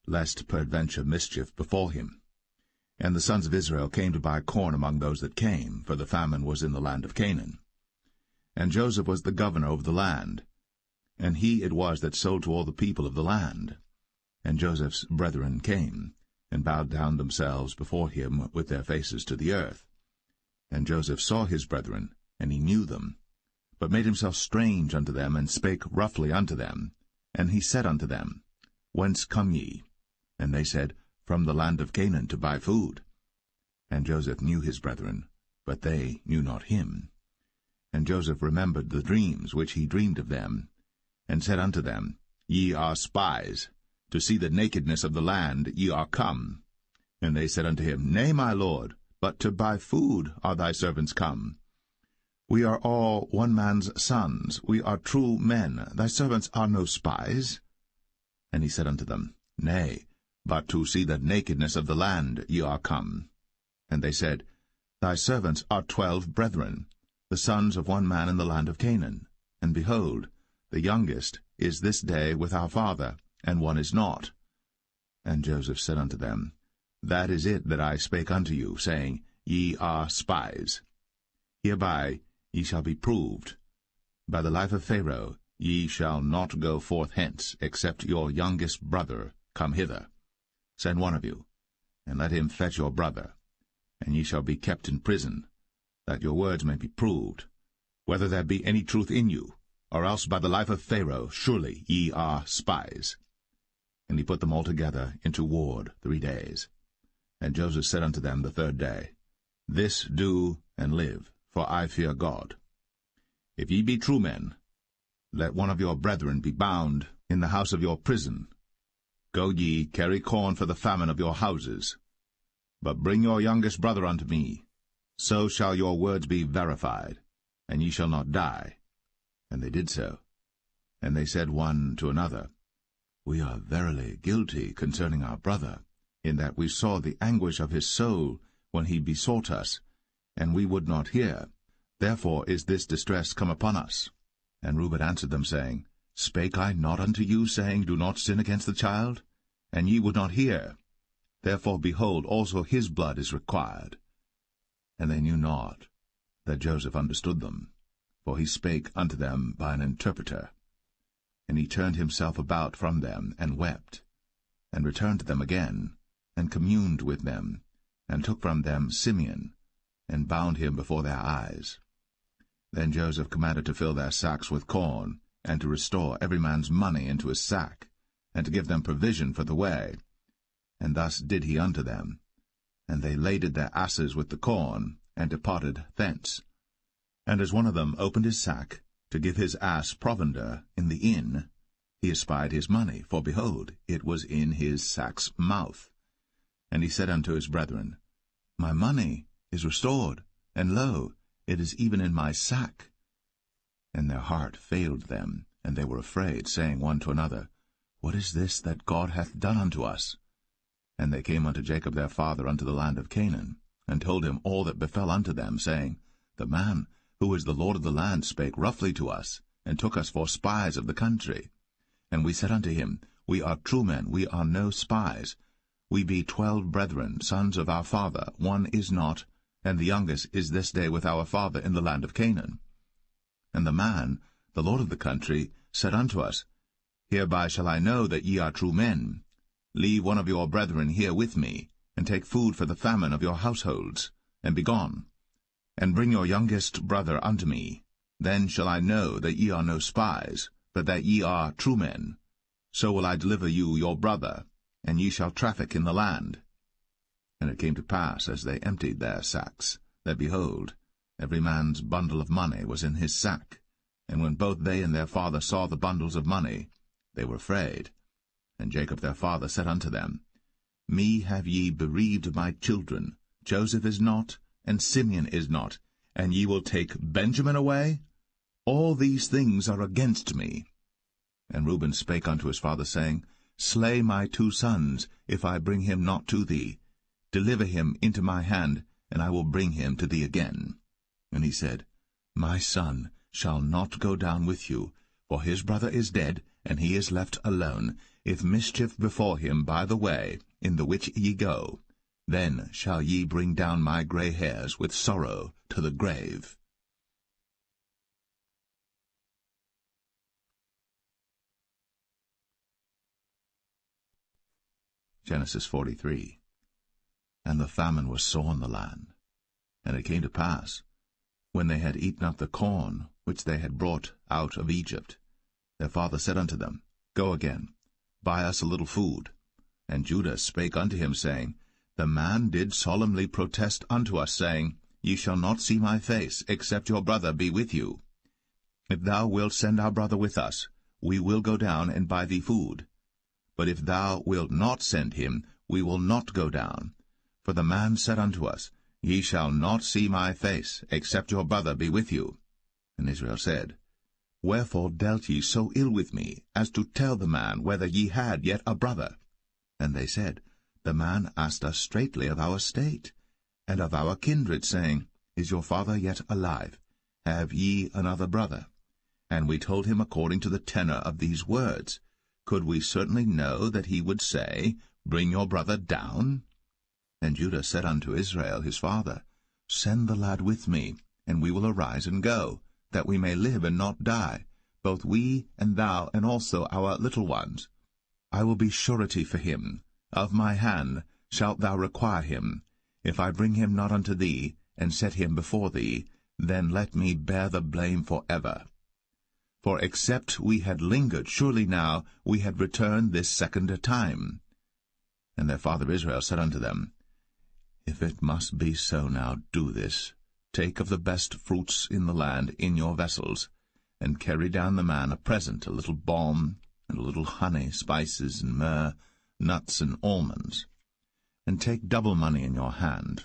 [SPEAKER 1] Lest peradventure mischief befall him. And the sons of Israel came to buy corn among those that came, for the famine was in the land of Canaan. And Joseph was the governor over the land, and he it was that sold to all the people of the land. And Joseph's brethren came, and bowed down themselves before him with their faces to the earth. And Joseph saw his brethren, and he knew them, but made himself strange unto them, and spake roughly unto them. And he said unto them, Whence come ye? And they said, From the land of Canaan, to buy food. And Joseph knew his brethren, but they knew not him. And Joseph remembered the dreams which he dreamed of them, and said unto them, Ye are spies. To see the nakedness of the land ye are come. And they said unto him, Nay, my lord, but to buy food are thy servants come. We are all one man's sons, we are true men, thy servants are no spies. And he said unto them, Nay, but to see the nakedness of the land ye are come. And they said, Thy servants are 12 brethren, the sons of one man in the land of Canaan. And behold, the youngest is this day with our father, and one is not. And Joseph said unto them, That is it that I spake unto you, saying, Ye are spies. Hereby ye shall be proved. By the life of Pharaoh ye shall not go forth hence, except your youngest brother come hither. Send one of you, and let him fetch your brother, and ye shall be kept in prison, that your words may be proved, whether there be any truth in you, or else by the life of Pharaoh surely ye are spies. And he put them all together into ward 3 days. And Joseph said unto them the 3rd day, This do and live, for I fear God. If ye be true men, let one of your brethren be bound in the house of your prison. Go ye, carry corn for the famine of your houses. But bring your youngest brother unto me. So shall your words be verified, and ye shall not die. And they did so. And they said one to another, We are verily guilty concerning our brother, in that we saw the anguish of his soul when he besought us, and we would not hear. Therefore is this distress come upon us. And Reuben answered them, saying, Spake I not unto you, saying, Do not sin against the child? And ye would not hear. Therefore, behold, also his blood is required. And they knew not that Joseph understood them, for he spake unto them by an interpreter. And he turned himself about from them, and wept, and returned to them again, and communed with them, and took from them Simeon, and bound him before their eyes. Then Joseph commanded to fill their sacks with corn, and to restore every man's money into his sack, and to give them provision for the way. And thus did he unto them. And they laded their asses with the corn, and departed thence. And as one of them opened his sack, to give his ass provender in the inn, he espied his money, for behold, it was in his sack's mouth. And he said unto his brethren, My money is restored, and lo, it is even in my sack. And their heart failed them, and they were afraid, saying one to another, What is this that God hath done unto us? And they came unto Jacob their father unto the land of Canaan, and told him all that befell unto them, saying, The man who is the Lord of the land spake roughly to us, and took us for spies of the country. And we said unto him, We are true men, we are no spies. We be 12 brethren, sons of our father, one is not, and the youngest is this day with our father in the land of Canaan. And the man, the Lord of the country, said unto us, Hereby shall I know that ye are true men. Leave one of your brethren here with me, and take food for the famine of your households, and be gone. And bring your youngest brother unto me. Then shall I know that ye are no spies, but that ye are true men. So will I deliver you your brother, and ye shall traffic in the land. And it came to pass, as they emptied their sacks, that, behold, every man's bundle of money was in his sack. And when both they and their father saw the bundles of money, they were afraid. And Jacob their father said unto them, Me have ye bereaved my children. Joseph is not, and Simeon is not, and ye will take Benjamin away? All these things are against me. And Reuben spake unto his father, saying, Slay my 2 sons, if I bring him not to thee. Deliver him into my hand, and I will bring him to thee again. And he said, My son shall not go down with you, For his brother is dead, and he is left alone. If mischief befall him by the way in the which ye go, then shall ye bring down my grey hairs with sorrow to the grave. Genesis 43. And the famine was sore in the land. And it came to pass, when they had eaten up the corn which they had brought out of Egypt, their father said unto them, Go again, buy us a little food. And Judah spake unto him, saying, The man did solemnly protest unto us, saying, Ye shall not see my face, except your brother be with you. If thou wilt send our brother with us, we will go down and buy thee food. But if thou wilt not send him, we will not go down. For the man said unto us, Ye shall not see my face, except your brother be with you. And Israel said, Wherefore dealt ye so ill with me, as to tell the man whether ye had yet a brother? And they said, The man asked us straitly of our state, and of our kindred, saying, Is your father yet alive? Have ye another brother? And we told him according to the tenor of these words. Could we certainly know that he would say, Bring your brother down? And Judah said unto Israel his father, Send the lad with me, and we will arise and go, that we may live and not die, both we and thou, and also our little ones. I will be surety for him. Of my hand shalt thou require him. If I bring him not unto thee, and set him before thee, then let me bear the blame for ever. For except we had lingered, surely now we had returned this second time. And their father Israel said unto them, If it must be so now, do this. Take of the best fruits in the land in your vessels, and carry down the man a present, a little balm, and a little honey, spices, and myrrh, nuts, and almonds. And take double money in your hand,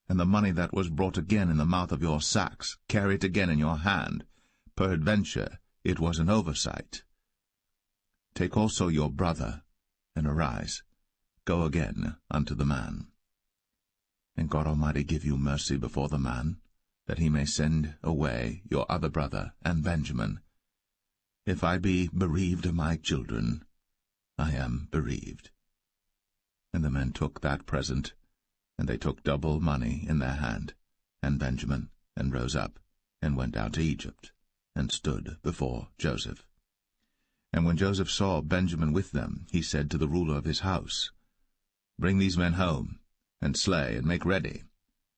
[SPEAKER 1] and the money that was brought again in the mouth of your sacks, carry it again in your hand. Peradventure it was an oversight. Take also your brother, and arise, go again unto the man. And God Almighty give you mercy before the man, that he may send away your other brother and Benjamin. If I be bereaved of my children, I am bereaved. And the men took that present, and they took double money in their hand, and Benjamin, and rose up, and went down to Egypt, and stood before Joseph. And when Joseph saw Benjamin with them, he said to the ruler of his house, Bring these men home, and slay, and make ready,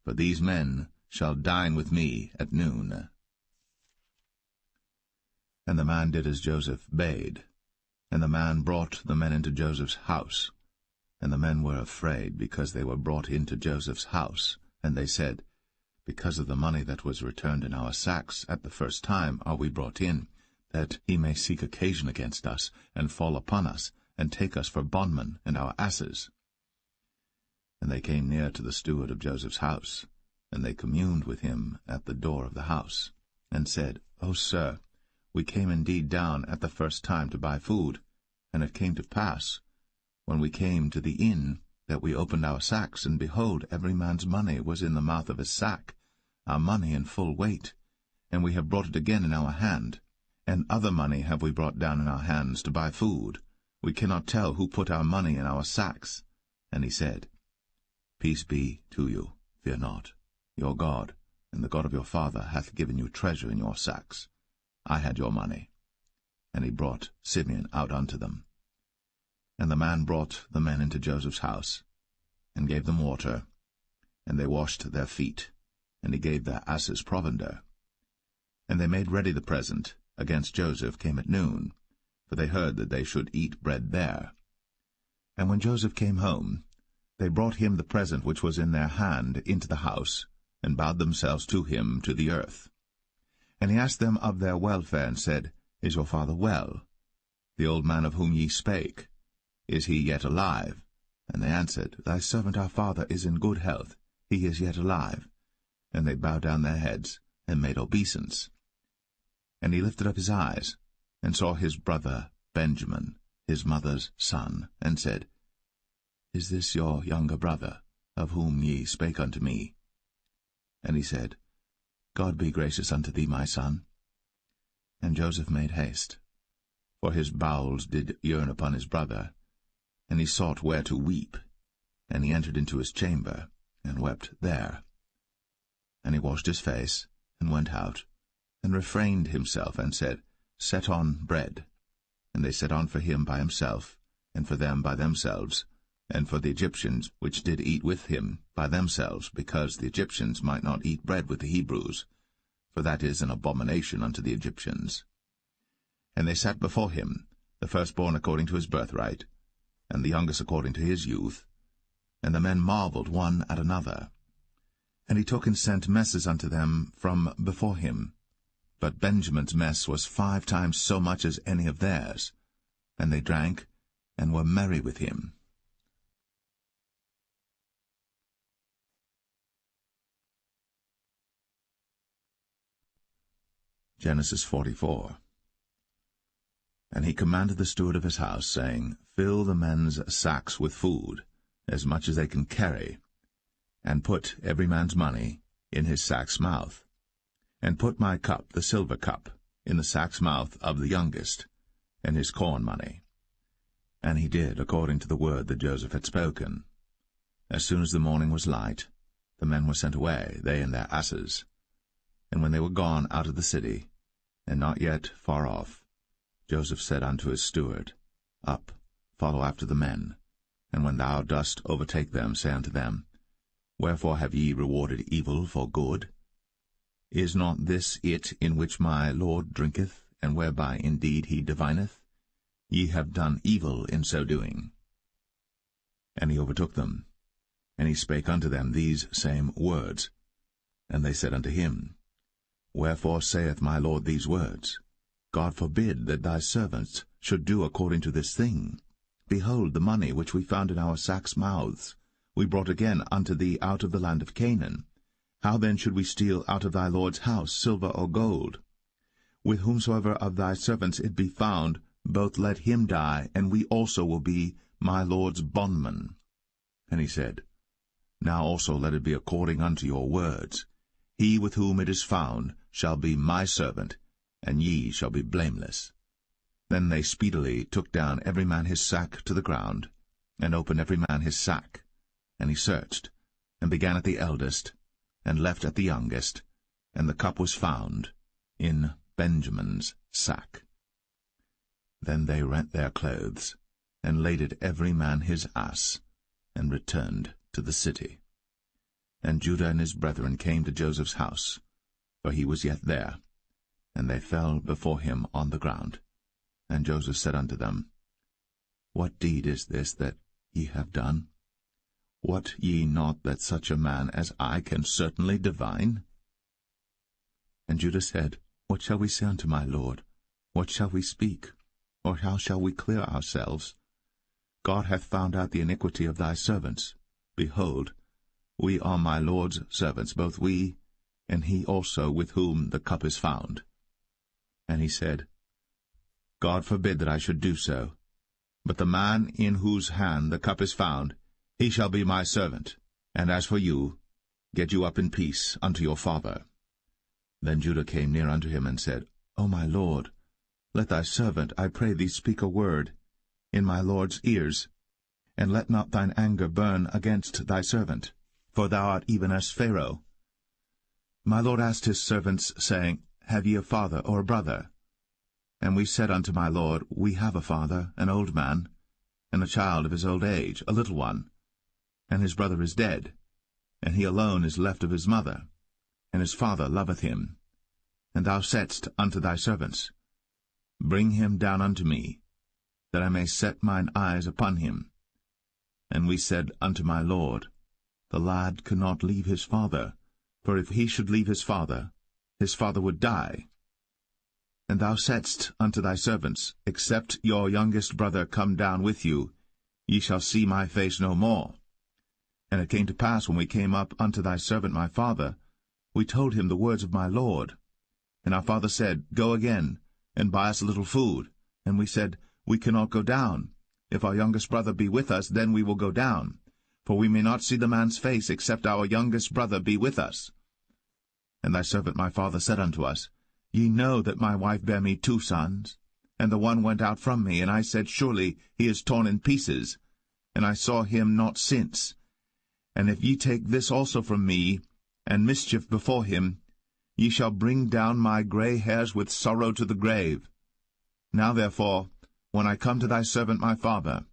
[SPEAKER 1] for these men shall dine with me at noon. And the man did as Joseph bade, and the man brought the men into Joseph's house. And the men were afraid, because they were brought into Joseph's house. And they said, Because of the money that was returned in our sacks at the first time are we brought in, that he may seek occasion against us, and fall upon us, and take us for bondmen and our asses. And they came near to the steward of Joseph's house, and they communed with him at the door of the house, and said, O sir, we came indeed down at the first time to buy food, and it came to pass, when we came to the inn, that we opened our sacks, and behold, every man's money was in the mouth of his sack, our money in full weight, and we have brought it again in our hand, and other money have we brought down in our hands to buy food. We cannot tell who put our money in our sacks. And he said, Peace be to you, fear not. Your God, and the God of your father, hath given you treasure in your sacks. I had your money. And he brought Simeon out unto them. And the man brought the men into Joseph's house, and gave them water, and they washed their feet, and he gave their asses provender. And they made ready the present against Joseph came at noon, for they heard that they should eat bread there. And when Joseph came home, they brought him the present which was in their hand into the house, and bowed themselves to him to the earth. And he asked them of their welfare, and said, Is your father well? The old man of whom ye spake, is he yet alive? And they answered, Thy servant our father is in good health, he is yet alive. And they bowed down their heads, and made obeisance. And he lifted up his eyes, and saw his brother Benjamin, his mother's son, and said, Is this your younger brother, of whom ye spake unto me? And he said, God be gracious unto thee, my son. And Joseph made haste, for his bowels did yearn upon his brother. And he sought where to weep, and he entered into his chamber, and wept there. And he washed his face, and went out, and refrained himself, and said, Set on bread. And they set on for him by himself, and for them by themselves, and for the Egyptians which did eat with him by themselves, because the Egyptians might not eat bread with the Hebrews, for that is an abomination unto the Egyptians. And they sat before him, the firstborn according to his birthright, and the youngest according to his youth. And the men marveled one at another. And he took and sent messes unto them from before him. But Benjamin's mess was 5 times so much as any of theirs. And they drank, and were merry with him. Genesis 44. And he commanded the steward of his house, saying, Fill the men's sacks with food, as much as they can carry, and put every man's money in his sack's mouth, and put my cup, the silver cup, in the sack's mouth of the youngest, and his corn money. And he did according to the word that Joseph had spoken. As soon as the morning was light, the men were sent away, they and their asses. And when they were gone out of the city, and not yet far off, Joseph said unto his steward, Up, follow after the men, and when thou dost overtake them, say unto them, Wherefore have ye rewarded evil for good? Is not this it in which my Lord drinketh, and whereby indeed he divineth? Ye have done evil in so doing. And he overtook them, and he spake unto them these same words. And they said unto him, Wherefore saith my Lord these words? God forbid that thy servants should do according to this thing. Behold, the money which we found in our sacks' mouths we brought again unto thee out of the land of Canaan. How then should we steal out of thy Lord's house silver or gold? With whomsoever of thy servants it be found, both let him die, and we also will be my Lord's bondmen. And he said, Now also let it be according unto your words. He with whom it is found shall be my servant, and ye shall be blameless. Then they speedily took down every man his sack to the ground, and opened every man his sack. And he searched, and began at the eldest, and left at the youngest, and the cup was found in Benjamin's sack. Then they rent their clothes, and laded every man his ass, and returned to the city. And Judah and his brethren came to Joseph's house, for he was yet there, and they fell before him on the ground. And Joseph said unto them, What deed is this that ye have done? Wot ye not that such a man as I can certainly divine? And Judah said, What shall we say unto my lord? What shall we speak? Or how shall we clear ourselves? God hath found out the iniquity of thy servants. Behold, we are my Lord's servants, both we, and he also with whom the cup is found. And he said, God forbid that I should do so. But the man in whose hand the cup is found, he shall be my servant. And as for you, get you up in peace unto your father. Then Judah came near unto him, and said, O my lord, let thy servant, I pray thee, speak a word in my lord's ears, and let not thine anger burn against thy servant, for thou art even as Pharaoh. My lord asked his servants, saying, Have ye a father or a brother? And we said unto my lord, We have a father, an old man, and a child of his old age, a little one. And his brother is dead, and he alone is left of his mother, and his father loveth him. And thou saidst unto thy servants, Bring him down unto me, that I may set mine eyes upon him. And we said unto my lord, The lad cannot leave his father, for if he should leave his father would die. And thou saidst unto thy servants, Except your youngest brother come down with you, ye shall see my face no more. And it came to pass, when we came up unto thy servant my father, we told him the words of my lord. And our father said, Go again, and buy us a little food. And we said, We cannot go down. If our youngest brother be with us, then we will go down. For we may not see the man's face, except our youngest brother be with us. And thy servant my father said unto us, Ye know that my wife bare me 2 sons, And the one went out from me, and I said, Surely he is torn in pieces, and I saw him not since. And if ye take this also from me, and mischief before him, ye shall bring down my grey hairs with sorrow to the grave. Now therefore, when I come to thy servant my father,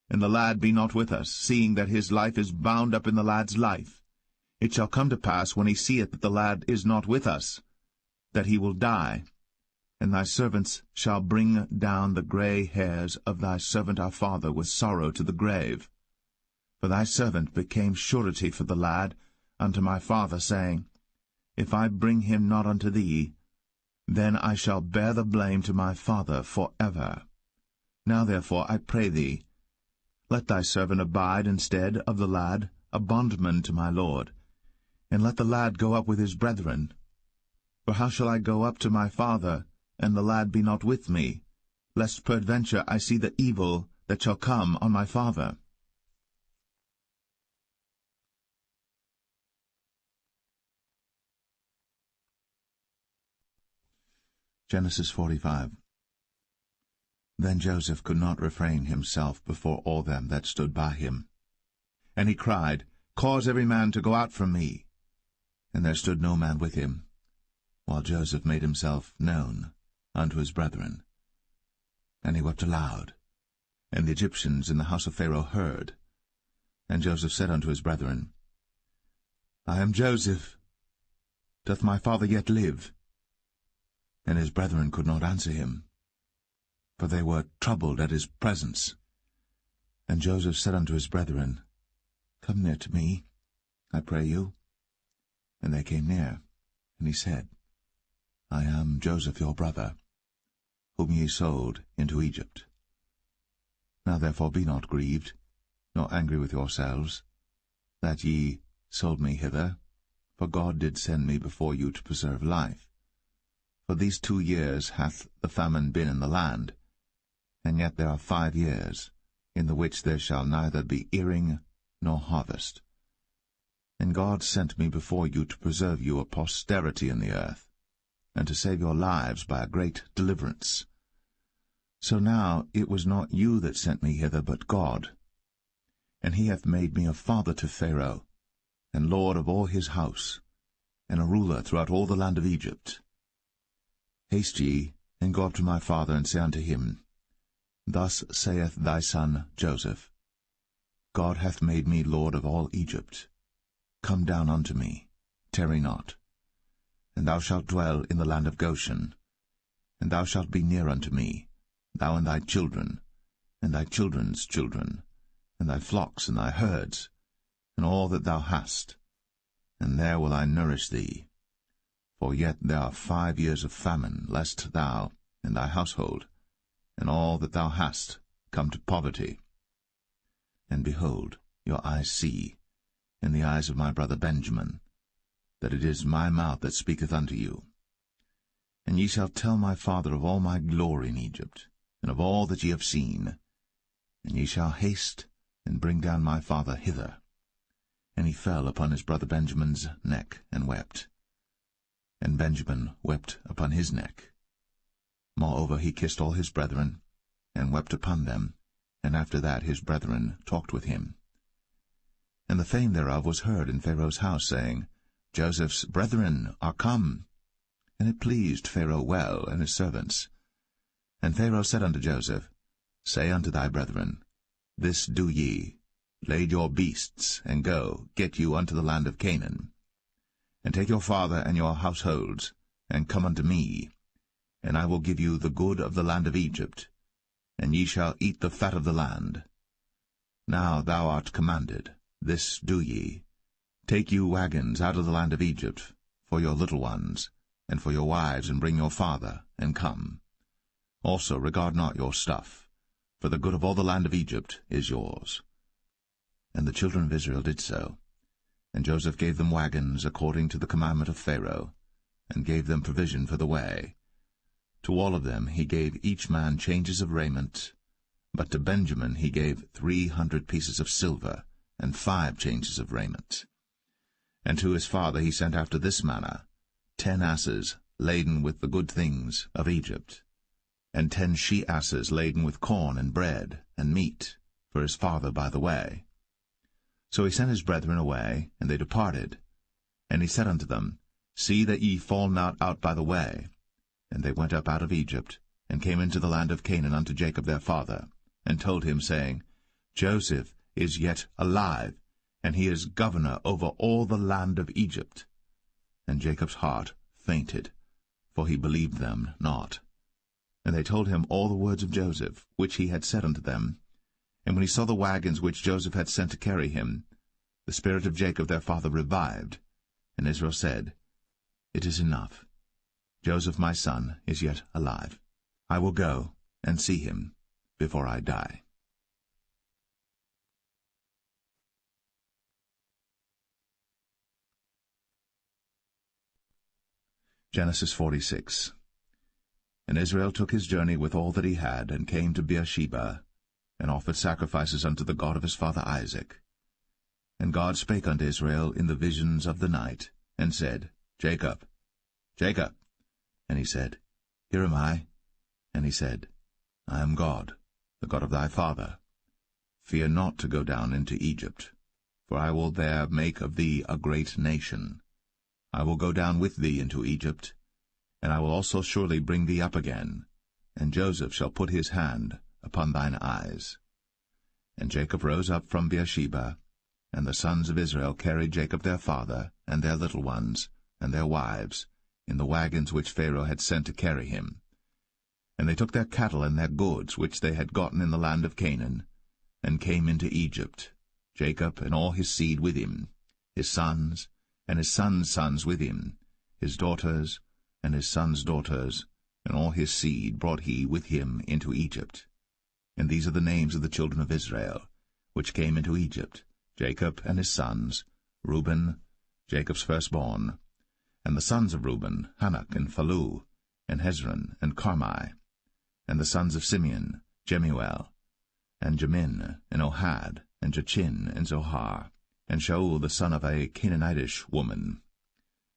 [SPEAKER 1] and the lad be not with us, seeing that his life is bound up in the lad's life, it shall come to pass, when he seeth that the lad is not with us, that he will die. And thy servants shall bring down the grey hairs of thy servant our father with sorrow to the grave. For thy servant became surety for the lad unto my father, saying, If I bring him not unto thee, then I shall bear the blame to my father for ever. Now therefore, I pray thee, let thy servant abide instead of the lad, a bondman to my lord, and let the lad go up with his brethren. For how shall I go up to my father, and the lad be not with me, lest peradventure I see the evil that shall come on my father? Genesis 45. Then Joseph could not refrain himself before all them that stood by him. And he cried, Cause every man to go out from me. And there stood no man with him, while Joseph made himself known unto his brethren. And he wept aloud. And the Egyptians in the house of Pharaoh heard. And Joseph said unto his brethren, I am Joseph. Doth my father yet live? And his brethren could not answer him, for they were troubled at his presence. And Joseph said unto his brethren, Come near to me, I pray you. And they came near, and he said, I am Joseph your brother, whom ye sold into Egypt. Now therefore be not grieved, nor angry with yourselves, that ye sold me hither, for God did send me before you to preserve life. For these 2 years hath the famine been in the land, and yet there are 5 years, in the which there shall neither be earing nor harvest. And God sent me before you to preserve you a posterity in the earth, and to save your lives by a great deliverance. So now it was not you that sent me hither, but God. And he hath made me a father to Pharaoh, and lord of all his house, and a ruler throughout all the land of Egypt. Haste ye, and go up to my father, and say unto him, Thus saith thy son Joseph, God hath made me lord of all Egypt. Come down unto me, tarry not. And thou shalt dwell in the land of Goshen. And thou shalt be near unto me, thou and thy children, and thy children's children, and thy flocks and thy herds, and all that thou hast. And there will I nourish thee. For yet there are 5 years of famine, lest thou and thy household, and all that thou hast, come to poverty. And behold, your eyes see, in the eyes of my brother Benjamin, that it is my mouth that speaketh unto you. And ye shall tell my father of all my glory in Egypt, and of all that ye have seen. And ye shall haste, and bring down my father hither. And he fell upon his brother Benjamin's neck, and wept. And Benjamin wept upon his neck. Moreover he kissed all his brethren, and wept upon them, and after that his brethren talked with him. And the fame thereof was heard in Pharaoh's house, saying, Joseph's brethren are come. And it pleased Pharaoh well, and his servants. And Pharaoh said unto Joseph, Say unto thy brethren, This do ye, lade your beasts, and go, get you unto the land of Canaan. And take your father and your households, and come unto me, and I will give you the good of the land of Egypt, and ye shall eat the fat of the land. Now thou art commanded, this do ye, take you wagons out of the land of Egypt, for your little ones, and for your wives, and bring your father, and come. Also regard not your stuff, for the good of all the land of Egypt is yours. And the children of Israel did so. And Joseph gave them wagons according to the commandment of Pharaoh, and gave them provision for the way. To all of them he gave each man changes of raiment, but to Benjamin he gave 300 pieces of silver, and 5 changes of raiment. And to his father he sent after this manner, 10 asses laden with the good things of Egypt. and 10 she-asses laden with corn and bread and meat for his father by the way. So he sent his brethren away, and they departed. And he said unto them, See that ye fall not out by the way. And they went up out of Egypt, and came into the land of Canaan unto Jacob their father, and told him, saying, Joseph is yet alive, and he is governor over all the land of Egypt. And Jacob's heart fainted, for he believed them not. And they told him all the words of Joseph, which he had said unto them. And when he saw the wagons which Joseph had sent to carry him, the spirit of Jacob their father revived. And Israel said, It is enough. Joseph my son is yet alive. I will go and see him before I die. Genesis 46. And Israel took his journey with all that he had, and came to Beersheba, and offered sacrifices unto the God of his father Isaac. And God spake unto Israel in the visions of the night, and said, Jacob, Jacob. And he said, Here am I. And he said, I am God, the God of thy father. Fear not to go down into Egypt, for I will there make of thee a great nation. I will go down with thee into Egypt, and I will also surely bring thee up again, and Joseph shall put his hand upon thine eyes. And Jacob rose up from Beersheba, and the sons of Israel carried Jacob their father, and their little ones, and their wives, in the wagons which Pharaoh had sent to carry him. And they took their cattle and their goods which they had gotten in the land of Canaan, and came into Egypt, Jacob and all his seed with him, his sons, and his sons' sons with him, his daughters, and his sons' daughters, and all his seed brought he with him into Egypt. And these are the names of the children of Israel, which came into Egypt, Jacob and his sons, Reuben, Jacob's firstborn, and the sons of Reuben, Hanok and Phalu, and Hezron and Carmi, and the sons of Simeon, Jemuel, and Jamin, and Ohad, and Jachin, and Zohar, and Shaul the son of a Canaanitish woman.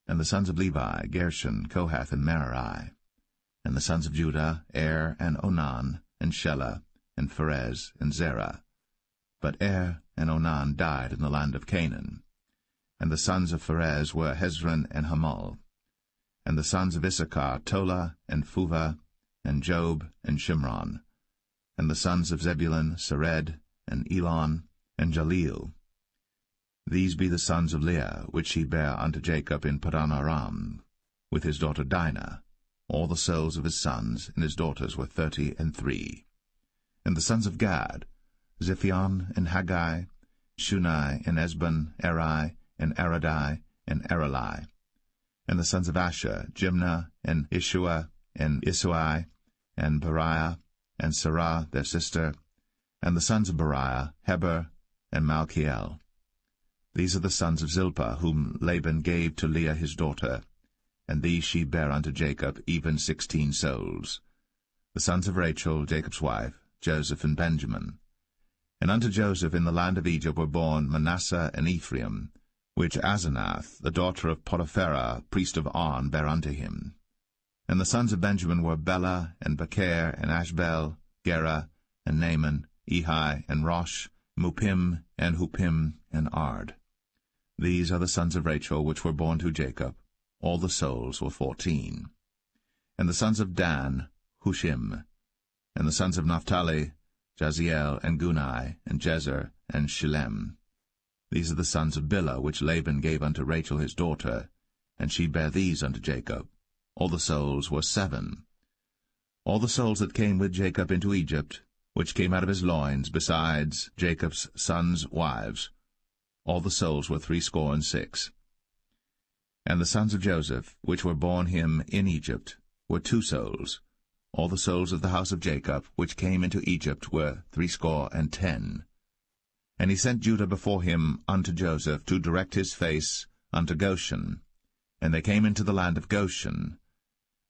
[SPEAKER 1] And the sons of Levi, Gershon, Kohath, and Merari. And the sons of Judah, Er, and Onan, and Shelah, and Pharez, and Zerah. But Er and Onan died in the land of Canaan. And the sons of Pharez were Hezron and Hamul. And the sons of Issachar, Tola, and Phuvah, and Job, and Shimron. And the sons of Zebulun, Sered, and Elon, and Jaleel. These be the sons of Leah, which she bare unto Jacob in Padan Aram, with his daughter Dinah. All the souls of his sons and his daughters were 33. And the sons of Gad, Ziphion, and Haggai, Shunai, and Esbon, Eri, and Aradai, and Arali. And the sons of Asher, Jimnah, and Ishua, and Isui, and Beriah, and Sarah their sister. And the sons of Beriah, Heber, and Malchiel. These are the sons of Zilpah, whom Laban gave to Leah his daughter, and these she bare unto Jacob, even 16 souls. The sons of Rachel, Jacob's wife, Joseph and Benjamin. And unto Joseph in the land of Egypt were born Manasseh and Ephraim, which Asenath, the daughter of Potipharah, priest of On, bare unto him. And the sons of Benjamin were Bela, and Becher, and Ashbel, Gera, and Naaman, Ehi, and Rosh, Muppim, and Huppim, and Ard. These are the sons of Rachel which were born to Jacob. All the souls were 14. And the sons of Dan, Hushim. And the sons of Naphtali, Jaziel, and Gunai, and Jezer, and Shillem. These are the sons of Bilhah, which Laban gave unto Rachel his daughter, and she bare these unto Jacob. All the souls were 7. All the souls that came with Jacob into Egypt, which came out of his loins, besides Jacob's sons' wives, all the souls were 66. And the sons of Joseph, which were born him in Egypt, were 2 souls. All the souls of the house of Jacob, which came into Egypt, were 70. And he sent Judah before him unto Joseph, to direct his face unto Goshen. And they came into the land of Goshen.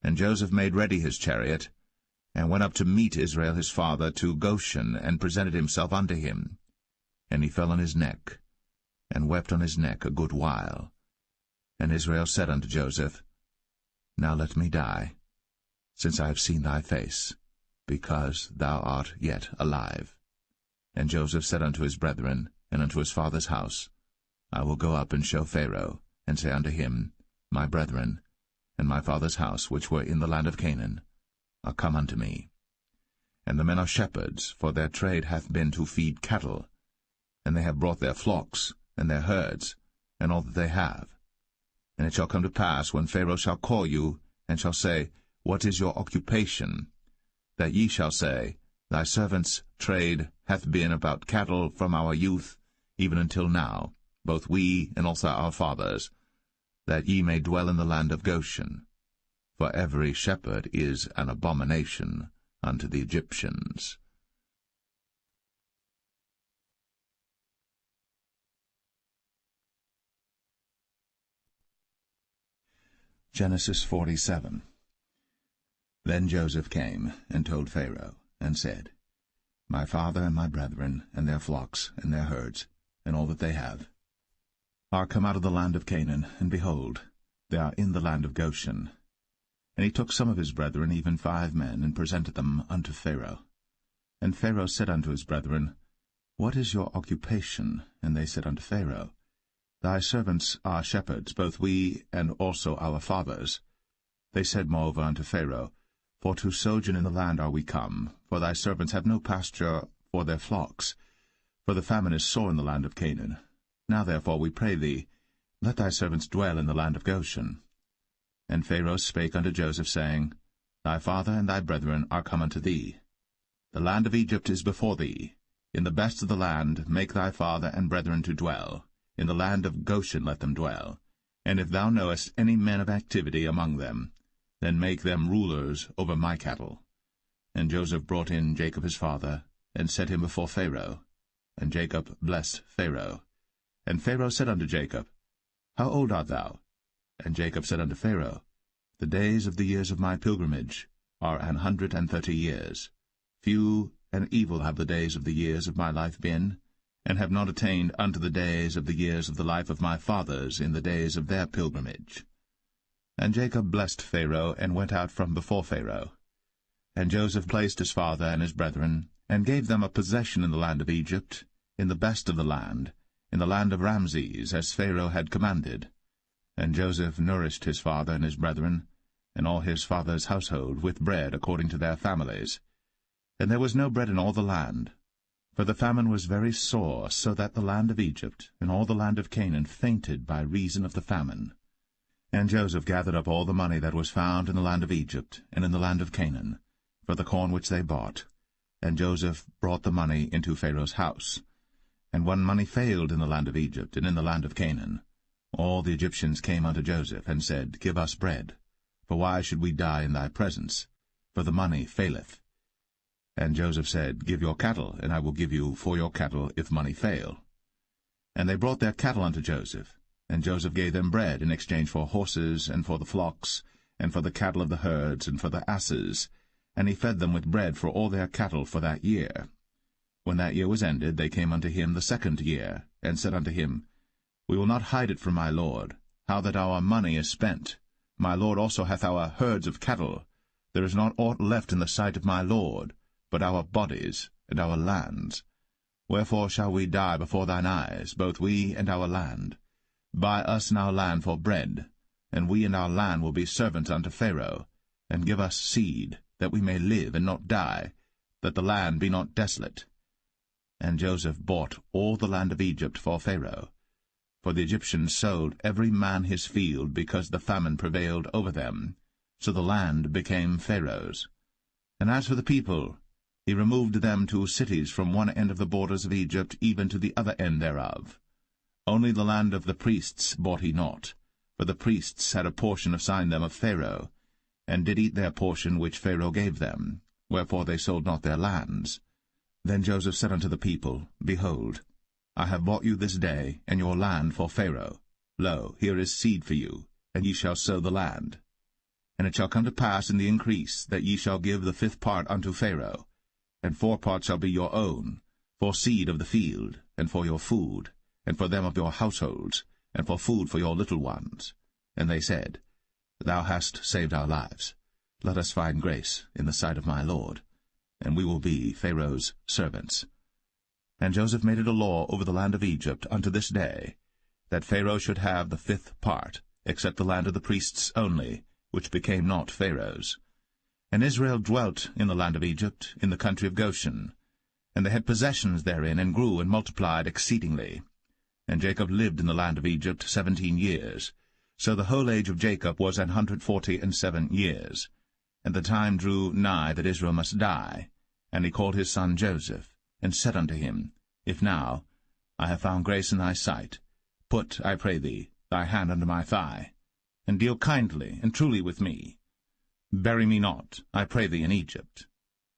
[SPEAKER 1] And Joseph made ready his chariot, and went up to meet Israel his father to Goshen, and presented himself unto him. And he fell on his neck, and wept on his neck a good while. And Israel said unto Joseph, Now let me die, since I have seen thy face, because thou art yet alive. And Joseph said unto his brethren, and unto his father's house, I will go up and show Pharaoh, and say unto him, My brethren, and my father's house, which were in the land of Canaan, are come unto me. And the men are shepherds, for their trade hath been to feed cattle, and they have brought their flocks, and their herds, and all that they have. And it shall come to pass, when Pharaoh shall call you, and shall say, What is your occupation? That ye shall say, Thy servant's trade hath been about cattle from our youth, even until now, both we and also our fathers, that ye may dwell in the land of Goshen. For every shepherd is an abomination unto the Egyptians. Genesis 47. Then Joseph came and told Pharaoh, and said, My father and my brethren, and their flocks, and their herds, and all that they have, are come out of the land of Canaan, and behold, they are in the land of Goshen. And he took some of his brethren, even 5 men, and presented them unto Pharaoh. And Pharaoh said unto his brethren, What is your occupation? And they said unto Pharaoh, Thy servants are shepherds, both we and also our fathers. They said moreover unto Pharaoh, For to sojourn in the land are we come, for thy servants have no pasture for their flocks, for the famine is sore in the land of Canaan. Now therefore, we pray thee, let thy servants dwell in the land of Goshen. And Pharaoh spake unto Joseph, saying, Thy father and thy brethren are come unto thee. The land of Egypt is before thee. In the best of the land make thy father and brethren to dwell. In the land of Goshen let them dwell. And if thou knowest any men of activity among them, then make them rulers over my cattle. And Joseph brought in Jacob his father, and set him before Pharaoh. And Jacob blessed Pharaoh. And Pharaoh said unto Jacob, How old art thou? And Jacob said unto Pharaoh, The days of the years of my pilgrimage are 130 years. Few and evil have the days of the years of my life been, and have not attained unto the days of the years of the life of my fathers in the days of their pilgrimage. And Jacob blessed Pharaoh, and went out from before Pharaoh. And Joseph placed his father and his brethren, and gave them a possession in the land of Egypt, in the best of the land, in the land of Ramses, as Pharaoh had commanded. And Joseph nourished his father and his brethren, and all his father's household, with bread according to their families. And there was no bread in all the land, for the famine was very sore, so that the land of Egypt and all the land of Canaan fainted by reason of the famine. And Joseph gathered up all the money that was found in the land of Egypt and in the land of Canaan, for the corn which they bought. And Joseph brought the money into Pharaoh's house. And when money failed in the land of Egypt and in the land of Canaan, all the Egyptians came unto Joseph, and said, Give us bread, for why should we die in thy presence? For the money faileth. And Joseph said, Give your cattle, and I will give you for your cattle, if money fail. And they brought their cattle unto Joseph, and Joseph gave them bread in exchange for horses, and for the flocks, and for the cattle of the herds, and for the asses, and he fed them with bread for all their cattle for that year. When that year was ended, they came unto him the 2nd year, and said unto him, We will not hide it from my lord, how that our money is spent. My lord also hath our herds of cattle. There is not aught left in the sight of my lord, but our bodies and our lands. Wherefore shall we die before thine eyes, both we and our land? Buy us now land for bread, and we and our land will be servants unto Pharaoh, and give us seed, that we may live and not die, that the land be not desolate. And Joseph bought all the land of Egypt for Pharaoh. For the Egyptians sold every man his field, because the famine prevailed over them. So the land became Pharaoh's. And as for the people, he removed them to cities from one end of the borders of Egypt even to the other end thereof. Only the land of the priests bought he not, for the priests had a portion assigned them of Pharaoh, and did eat their portion which Pharaoh gave them, wherefore they sold not their lands. Then Joseph said unto the people, Behold, I have bought you this day, and your land for Pharaoh. Lo, here is seed for you, and ye shall sow the land. And it shall come to pass in the increase, that ye shall give the 5th part unto Pharaoh, and 4 parts shall be your own, for seed of the field, and for your food, and for them of your households, and for food for your little ones. And they said, Thou hast saved our lives. Let us find grace in the sight of my lord. and we will be Pharaoh's servants. And Joseph made it a law over the land of Egypt unto this day, that Pharaoh should have the 5th part, except the land of the priests only, which became not Pharaoh's. And Israel dwelt in the land of Egypt, in the country of Goshen. And they had possessions therein, and grew and multiplied exceedingly. And Jacob lived in the land of Egypt 17 years. So the whole age of Jacob was 147 years. And the time drew nigh that Israel must die. And he called his son Joseph, and said unto him, If now I have found grace in thy sight, put, I pray thee, thy hand under my thigh, and deal kindly and truly with me. Bury me not, I pray thee, in Egypt.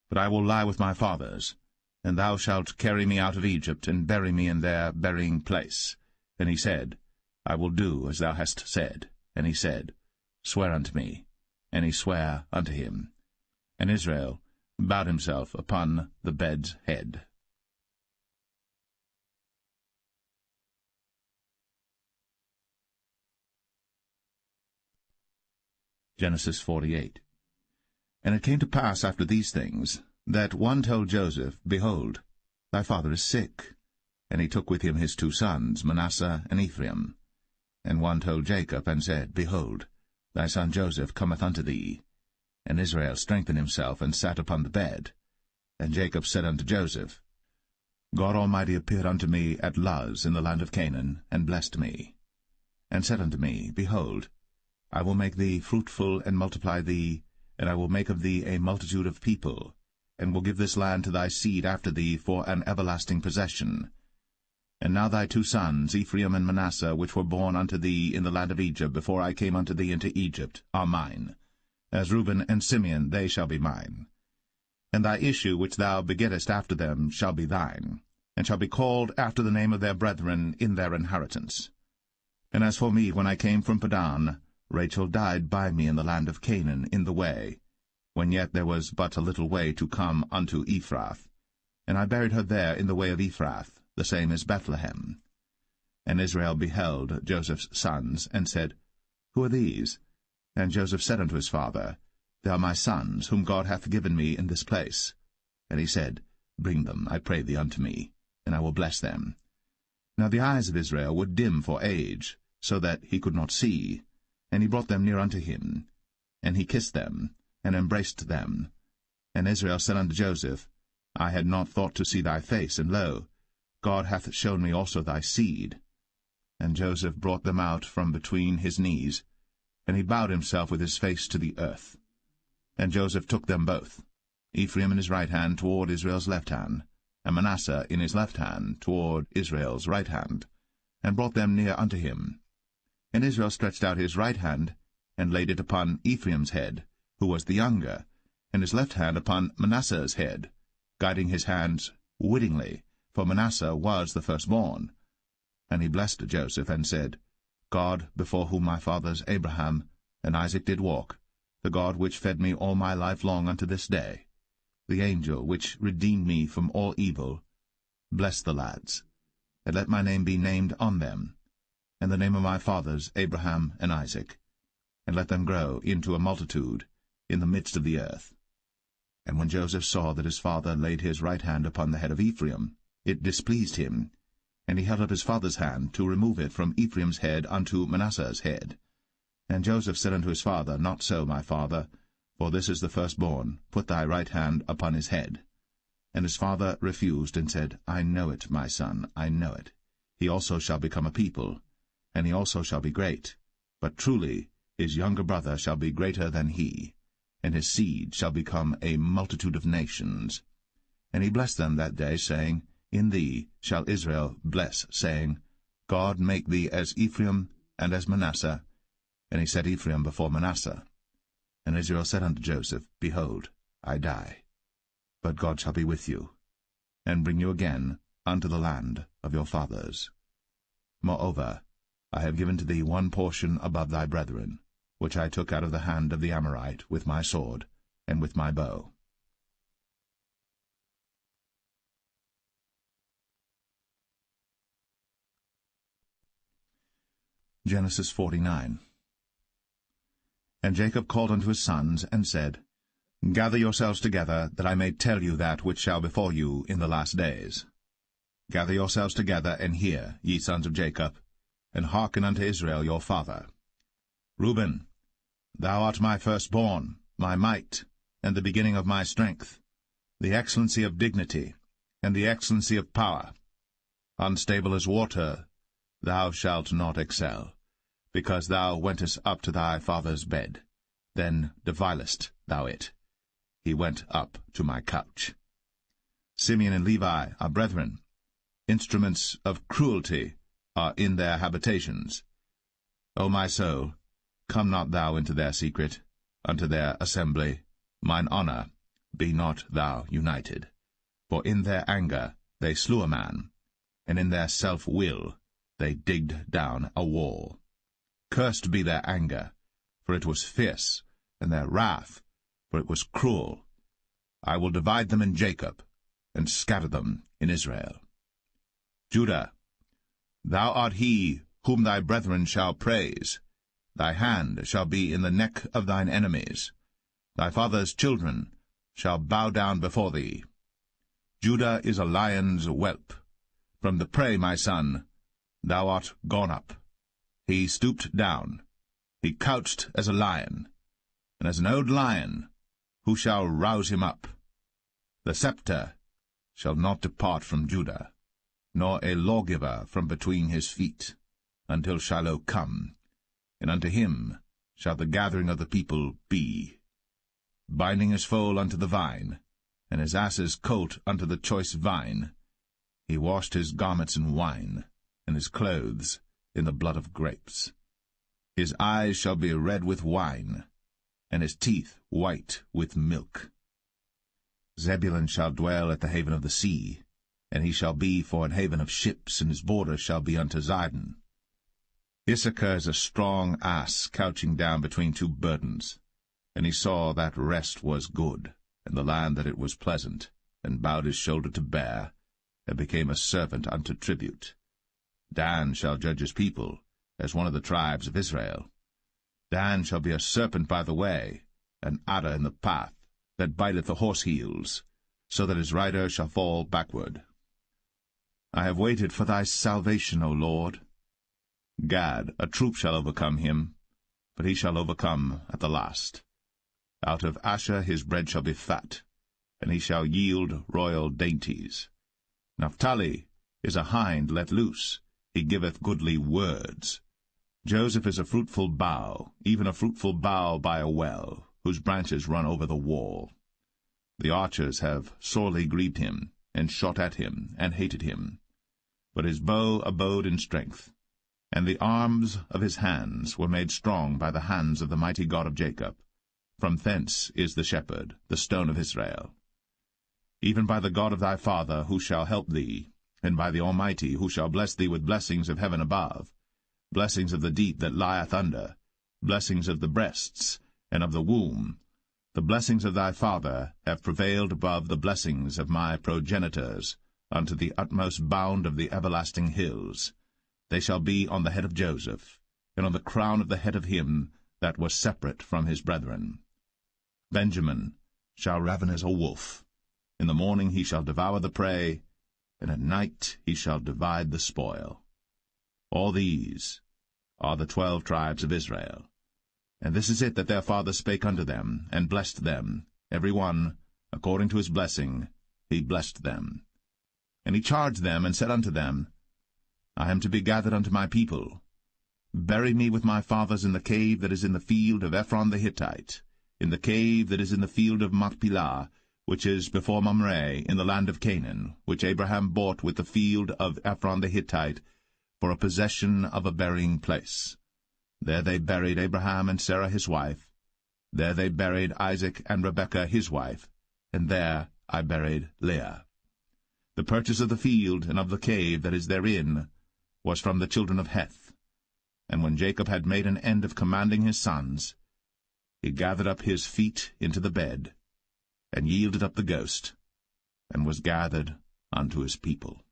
[SPEAKER 1] But I will lie with my fathers, and thou shalt carry me out of Egypt, and bury me in their burying place. And he said, I will do as thou hast said. And he said, Swear unto me. And he sware unto him. And Israel bowed himself upon the bed's head. Genesis 48. And it came to pass after these things, that one told Joseph, Behold, thy father is sick. And he took with him his 2 sons, Manasseh and Ephraim. And one told Jacob, and said, Behold, thy son Joseph cometh unto thee. And Israel strengthened himself, and sat upon the bed. And Jacob said unto Joseph, God Almighty appeared unto me at Luz in the land of Canaan, and blessed me, and said unto me, Behold, I will make thee fruitful, and multiply thee, and I will make of thee a multitude of people, and will give this land to thy seed after thee for an everlasting possession. And now thy 2 sons, Ephraim and Manasseh, which were born unto thee in the land of Egypt, before I came unto thee into Egypt, are mine. As Reuben and Simeon, they shall be mine. And thy issue which thou begettest after them shall be thine, and shall be called after the name of their brethren in their inheritance. And as for me, when I came from Padan, Rachel died by me in the land of Canaan in the way, when yet there was but a little way to come unto Ephrath. And I buried her there in the way of Ephrath, the same as Bethlehem. And Israel beheld Joseph's sons, and said, Who are these? And Joseph said unto his father, They are my sons, whom God hath given me in this place. And he said, Bring them, I pray thee, unto me, and I will bless them. Now the eyes of Israel were dim for age, so that he could not see. And he brought them near unto him, and he kissed them, and embraced them. And Israel said unto Joseph, I had not thought to see thy face, and lo, God hath shown me also thy seed. And Joseph brought them out from between his knees, and he bowed himself with his face to the earth. And Joseph took them both, Ephraim in his right hand toward Israel's left hand, and Manasseh in his left hand toward Israel's right hand, and brought them near unto him. And Israel stretched out his right hand, and laid it upon Ephraim's head, who was the younger, and his left hand upon Manasseh's head, guiding his hands wittingly, for Manasseh was the firstborn. And he blessed Joseph, and said, God, before whom my fathers Abraham and Isaac did walk, the God which fed me all my life long unto this day, the angel which redeemed me from all evil, bless the lads, and let my name be named on them, and the name of my fathers Abraham and Isaac, and let them grow into a multitude in the midst of the earth. And when Joseph saw that his father laid his right hand upon the head of Ephraim, it displeased him, and he held up his father's hand to remove it from Ephraim's head unto Manasseh's head. And Joseph said unto his father, Not so, my father, for this is the firstborn. Put thy right hand upon his head. And his father refused, and said, I know it, my son, I know it. He also shall become a people, and he also shall be great. But truly his younger brother shall be greater than he, and his seed shall become a multitude of nations. And he blessed them that day, saying, In thee shall Israel bless, saying, God make thee as Ephraim and as Manasseh. And he set Ephraim before Manasseh. And Israel said unto Joseph, Behold, I die, but God shall be with you, and bring you again unto the land of your fathers. Moreover, I have given to thee one portion above thy brethren, which I took out of the hand of the Amorite with my sword and with my bow. Genesis 49. And Jacob called unto his sons, and said, Gather yourselves together, that I may tell you that which shall befall you in the last days. Gather yourselves together, and hear, ye sons of Jacob, and hearken unto Israel your father. Reuben, thou art my firstborn, my might, and the beginning of my strength, the excellency of dignity, and the excellency of power. Unstable as water, thou shalt not excel, because thou wentest up to thy father's bed. Then devilest thou it. He went up to my couch. Simeon and Levi are brethren. Instruments of cruelty are in their habitations. O my soul, come not thou into their secret, unto their assembly. Mine honour, be not thou united. For in their anger they slew a man, and in their self-will they digged down a wall. Cursed be their anger, for it was fierce, and their wrath, for it was cruel. I will divide them in Jacob, and scatter them in Israel. Judah, thou art he whom thy brethren shall praise. Thy hand shall be in the neck of thine enemies. Thy father's children shall bow down before thee. Judah is a lion's whelp. From the prey, my son, thou art gone up. He stooped down. He couched as a lion, and as an old lion, who shall rouse him up? The scepter shall not depart from Judah, nor a lawgiver from between his feet, until Shiloh come, and unto him shall the gathering of the people be. Binding his foal unto the vine, and his ass's colt unto the choice vine, he washed his garments in wine, and his clothes in the blood of grapes. His eyes shall be red with wine, and his teeth white with milk. Zebulun shall dwell at the haven of the sea, and he shall be for an haven of ships, and his border shall be unto Zidon. Issachar is a strong ass couching down between two burdens, and he saw that rest was good, and the land that it was pleasant, and bowed his shoulder to bear, and became a servant unto tribute. Dan shall judge his people, as one of the tribes of Israel. Dan shall be a serpent by the way, an adder in the path, that biteth the horse heels, so that his rider shall fall backward. I have waited for thy salvation, O Lord. Gad, a troop shall overcome him, but he shall overcome at the last. Out of Asher his bread shall be fat, and he shall yield royal dainties. Naphtali is a hind let loose, he giveth goodly words. Joseph is a fruitful bough, even a fruitful bough by a well, whose branches run over the wall. The archers have sorely grieved him, and shot at him, and hated him. But his bow abode in strength, and the arms of his hands were made strong by the hands of the mighty God of Jacob. From thence is the shepherd, the stone of Israel. Even by the God of thy father, who shall help thee, and by the Almighty, who shall bless thee with blessings of heaven above, blessings of the deep that lieth under, blessings of the breasts, and of the womb. The blessings of thy father have prevailed above the blessings of my progenitors, unto the utmost bound of the everlasting hills. They shall be on the head of Joseph, and on the crown of the head of him that was separate from his brethren. Benjamin shall raven as a wolf. In the morning he shall devour the prey, and at night he shall divide the spoil. All these are the 12 tribes of Israel. And this is it that their father spake unto them, and blessed them, every one, according to his blessing, he blessed them. And he charged them, and said unto them, I am to be gathered unto my people. Bury me with my fathers in the cave that is in the field of Ephron the Hittite, in the cave that is in the field of Machpelah, which is before Mamre, in the land of Canaan, which Abraham bought with the field of Ephron the Hittite, for a possession of a burying place. There they buried Abraham and Sarah his wife. There they buried Isaac and Rebekah his wife, and there I buried Leah. The purchase of the field and of the cave that is therein was from the children of Heth. And when Jacob had made an end of commanding his sons, he gathered up his feet into the bed, and yielded up the ghost, and was gathered unto his people.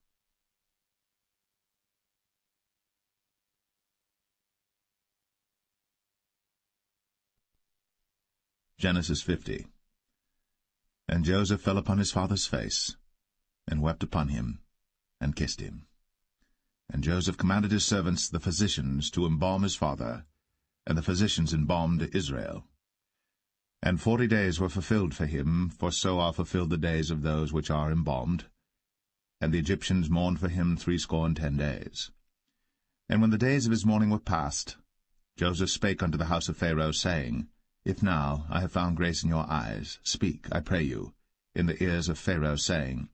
[SPEAKER 1] Genesis 50. And Joseph fell upon his father's face, and wept upon him, and kissed him. And Joseph commanded his servants, the physicians, to embalm his father, and the physicians embalmed Israel. And 40 days were fulfilled for him, for so are fulfilled the days of those which are embalmed. And the Egyptians mourned for him 60 days. And when the days of his mourning were past, Joseph spake unto the house of Pharaoh, saying, If now I have found grace in your eyes, speak, I pray you, in the ears of Pharaoh, saying,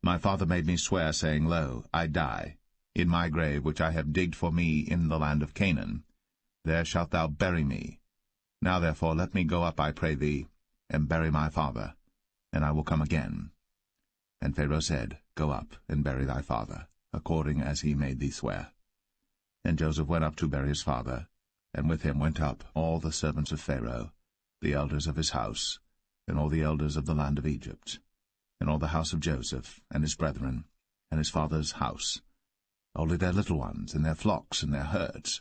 [SPEAKER 1] My father made me swear, saying, Lo, I die, in my grave which I have digged for me in the land of Canaan. There shalt thou bury me. Now therefore let me go up, I pray thee, and bury my father, and I will come again. And Pharaoh said, Go up, and bury thy father, according as he made thee swear. And Joseph went up to bury his father, and with him went up all the servants of Pharaoh, the elders of his house, and all the elders of the land of Egypt, and all the house of Joseph, and his brethren, and his father's house. Only their little ones, and their flocks, and their herds,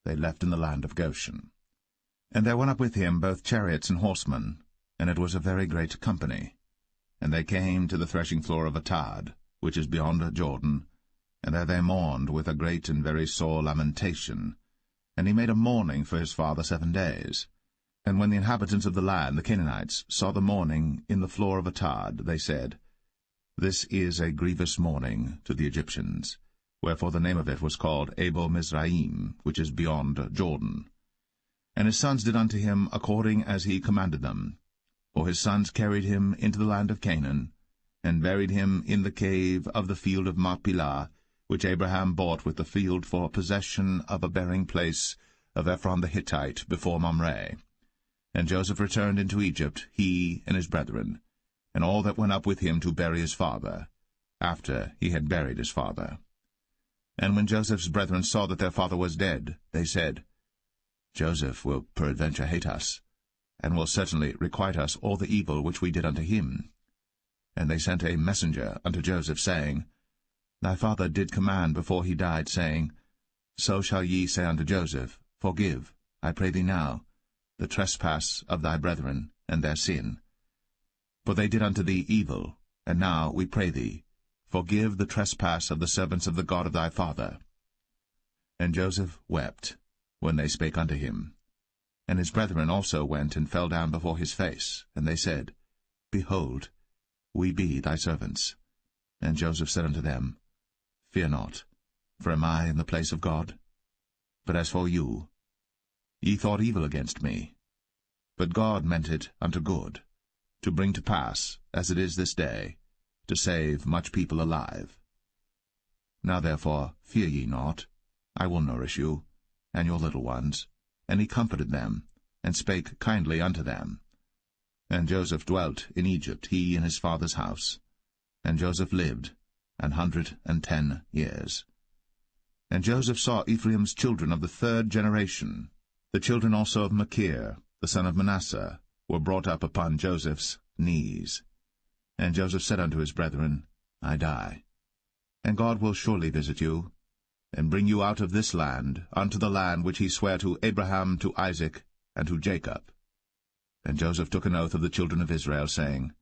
[SPEAKER 1] they left in the land of Goshen. And there went up with him both chariots and horsemen, and it was a very great company. And they came to the threshing floor of Atad, which is beyond Jordan, and there they mourned with a great and very sore lamentation. And he made a mourning for his father 7 days. And when the inhabitants of the land, the Canaanites, saw the mourning in the floor of Atad, they said, This is a grievous mourning to the Egyptians. Wherefore the name of it was called Abel Mizraim, which is beyond Jordan. And his sons did unto him according as he commanded them. For his sons carried him into the land of Canaan, and buried him in the cave of the field of Machpelah, which Abraham bought with the field for possession of a burying place of Ephron the Hittite before Mamre. And Joseph returned into Egypt, he and his brethren, and all that went up with him to bury his father, after he had buried his father. And when Joseph's brethren saw that their father was dead, they said, Joseph will peradventure hate us, and will certainly requite us all the evil which we did unto him. And they sent a messenger unto Joseph, saying, Thy father did command before he died, saying, So shall ye say unto Joseph, Forgive, I pray thee now, the trespass of thy brethren, and their sin. For they did unto thee evil, and now, we pray thee, forgive the trespass of the servants of the God of thy father. And Joseph wept when they spake unto him. And his brethren also went and fell down before his face, and they said, Behold, we be thy servants. And Joseph said unto them, Fear not, for am I in the place of God? But as for you, ye thought evil against me. But God meant it unto good, to bring to pass, as it is this day, to save much people alive. Now therefore fear ye not, I will nourish you, and your little ones. And he comforted them, and spake kindly unto them. And Joseph dwelt in Egypt, he and his father's house. And Joseph lived 110 years. And Joseph saw Ephraim's children of the 3rd generation. The children also of Machir, the son of Manasseh, were brought up upon Joseph's knees. And Joseph said unto his brethren, I die, and God will surely visit you, and bring you out of this land unto the land which he sware to Abraham, to Isaac, and to Jacob. And Joseph took an oath of the children of Israel, saying,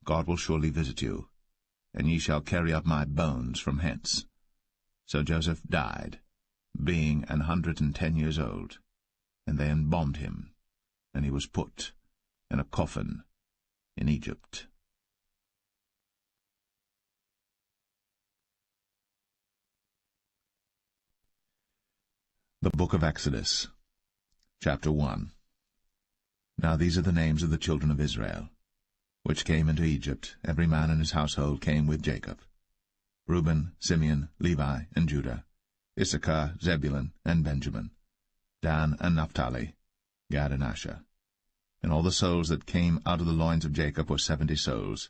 [SPEAKER 1] God will surely visit you, and ye shall carry up my bones from hence. So Joseph died, being 110 years old, and they embalmed him, and he was put in a coffin in Egypt. The Book of Exodus, Chapter 1. Now these are the names of the children of Israel, which came into Egypt. Every man in his household came with Jacob: Reuben, Simeon, Levi, and Judah, Issachar, Zebulun, and Benjamin, Dan and Naphtali, Gad and Asher. And all the souls that came out of the loins of Jacob were 70 souls,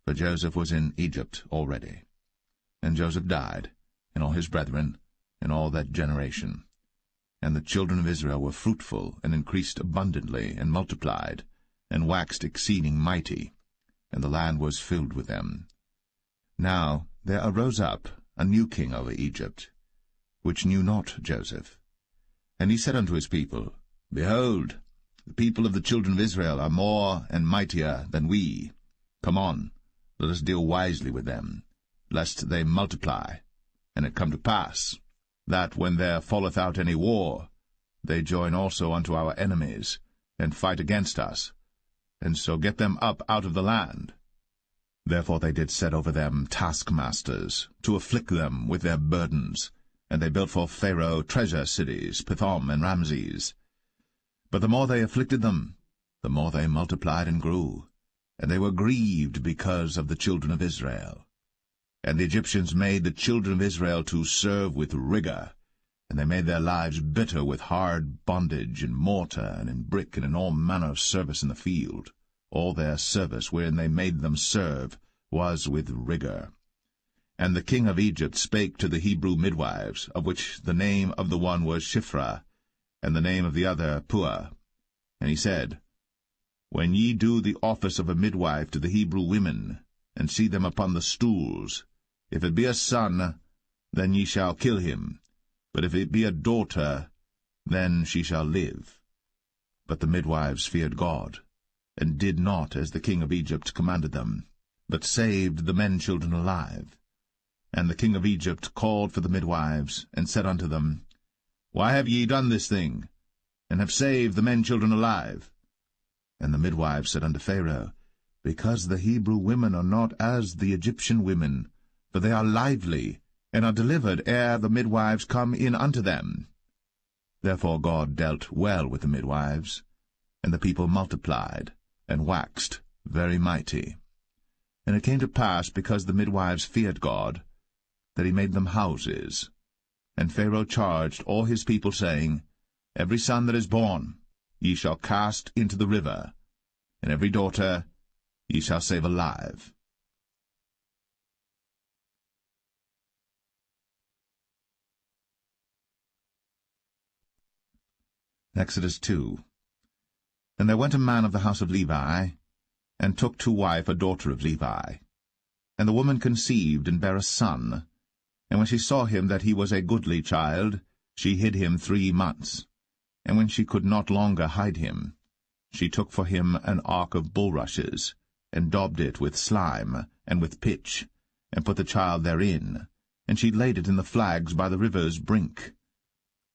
[SPEAKER 1] for Joseph was in Egypt already. And Joseph died, and all his brethren, and all that generation. And the children of Israel were fruitful, and increased abundantly, and multiplied, and waxed exceeding mighty, and the land was filled with them. Now there arose up a new king over Egypt, which knew not Joseph. And he said unto his people, Behold, the people of the children of Israel are more and mightier than we. Come on, let us deal wisely with them, lest they multiply. And it come to pass, that when there falleth out any war, they join also unto our enemies, and fight against us, and so get them up out of the land. Therefore they did set over them taskmasters, to afflict them with their burdens, and they built for Pharaoh treasure cities, Pithom and Ramses. But the more they afflicted them, the more they multiplied and grew, and they were grieved because of the children of Israel. And the Egyptians made the children of Israel to serve with rigor, and they made their lives bitter with hard bondage in mortar and in brick and in all manner of service in the field. All their service wherein they made them serve was with rigor. And the king of Egypt spake to the Hebrew midwives, of which the name of the one was Shiphrah, and the name of the other Puah. And he said, When ye do the office of a midwife to the Hebrew women, and see them upon the stools, if it be a son, then ye shall kill him, but if it be a daughter, then she shall live. But the midwives feared God, and did not as the king of Egypt commanded them, but saved the men-children alive. And the king of Egypt called for the midwives, and said unto them, Why have ye done this thing, and have saved the men-children alive? And the midwives said unto Pharaoh, Because the Hebrew women are not as the Egyptian women, for they are lively, and are delivered ere the midwives come in unto them. Therefore God dealt well with the midwives, and the people multiplied, and waxed very mighty. And it came to pass, because the midwives feared God, that he made them houses. And Pharaoh charged all his people, saying, Every son that is born ye shall cast into the river, and every daughter ye shall save alive. Exodus 2. And there went a man of the house of Levi, and took to wife a daughter of Levi. And the woman conceived, and bare a son. And when she saw him that he was a goodly child, she hid him 3 months. And when she could not longer hide him, she took for him an ark of bulrushes, and daubed it with slime, and with pitch, and put the child therein, and she laid it in the flags by the river's brink.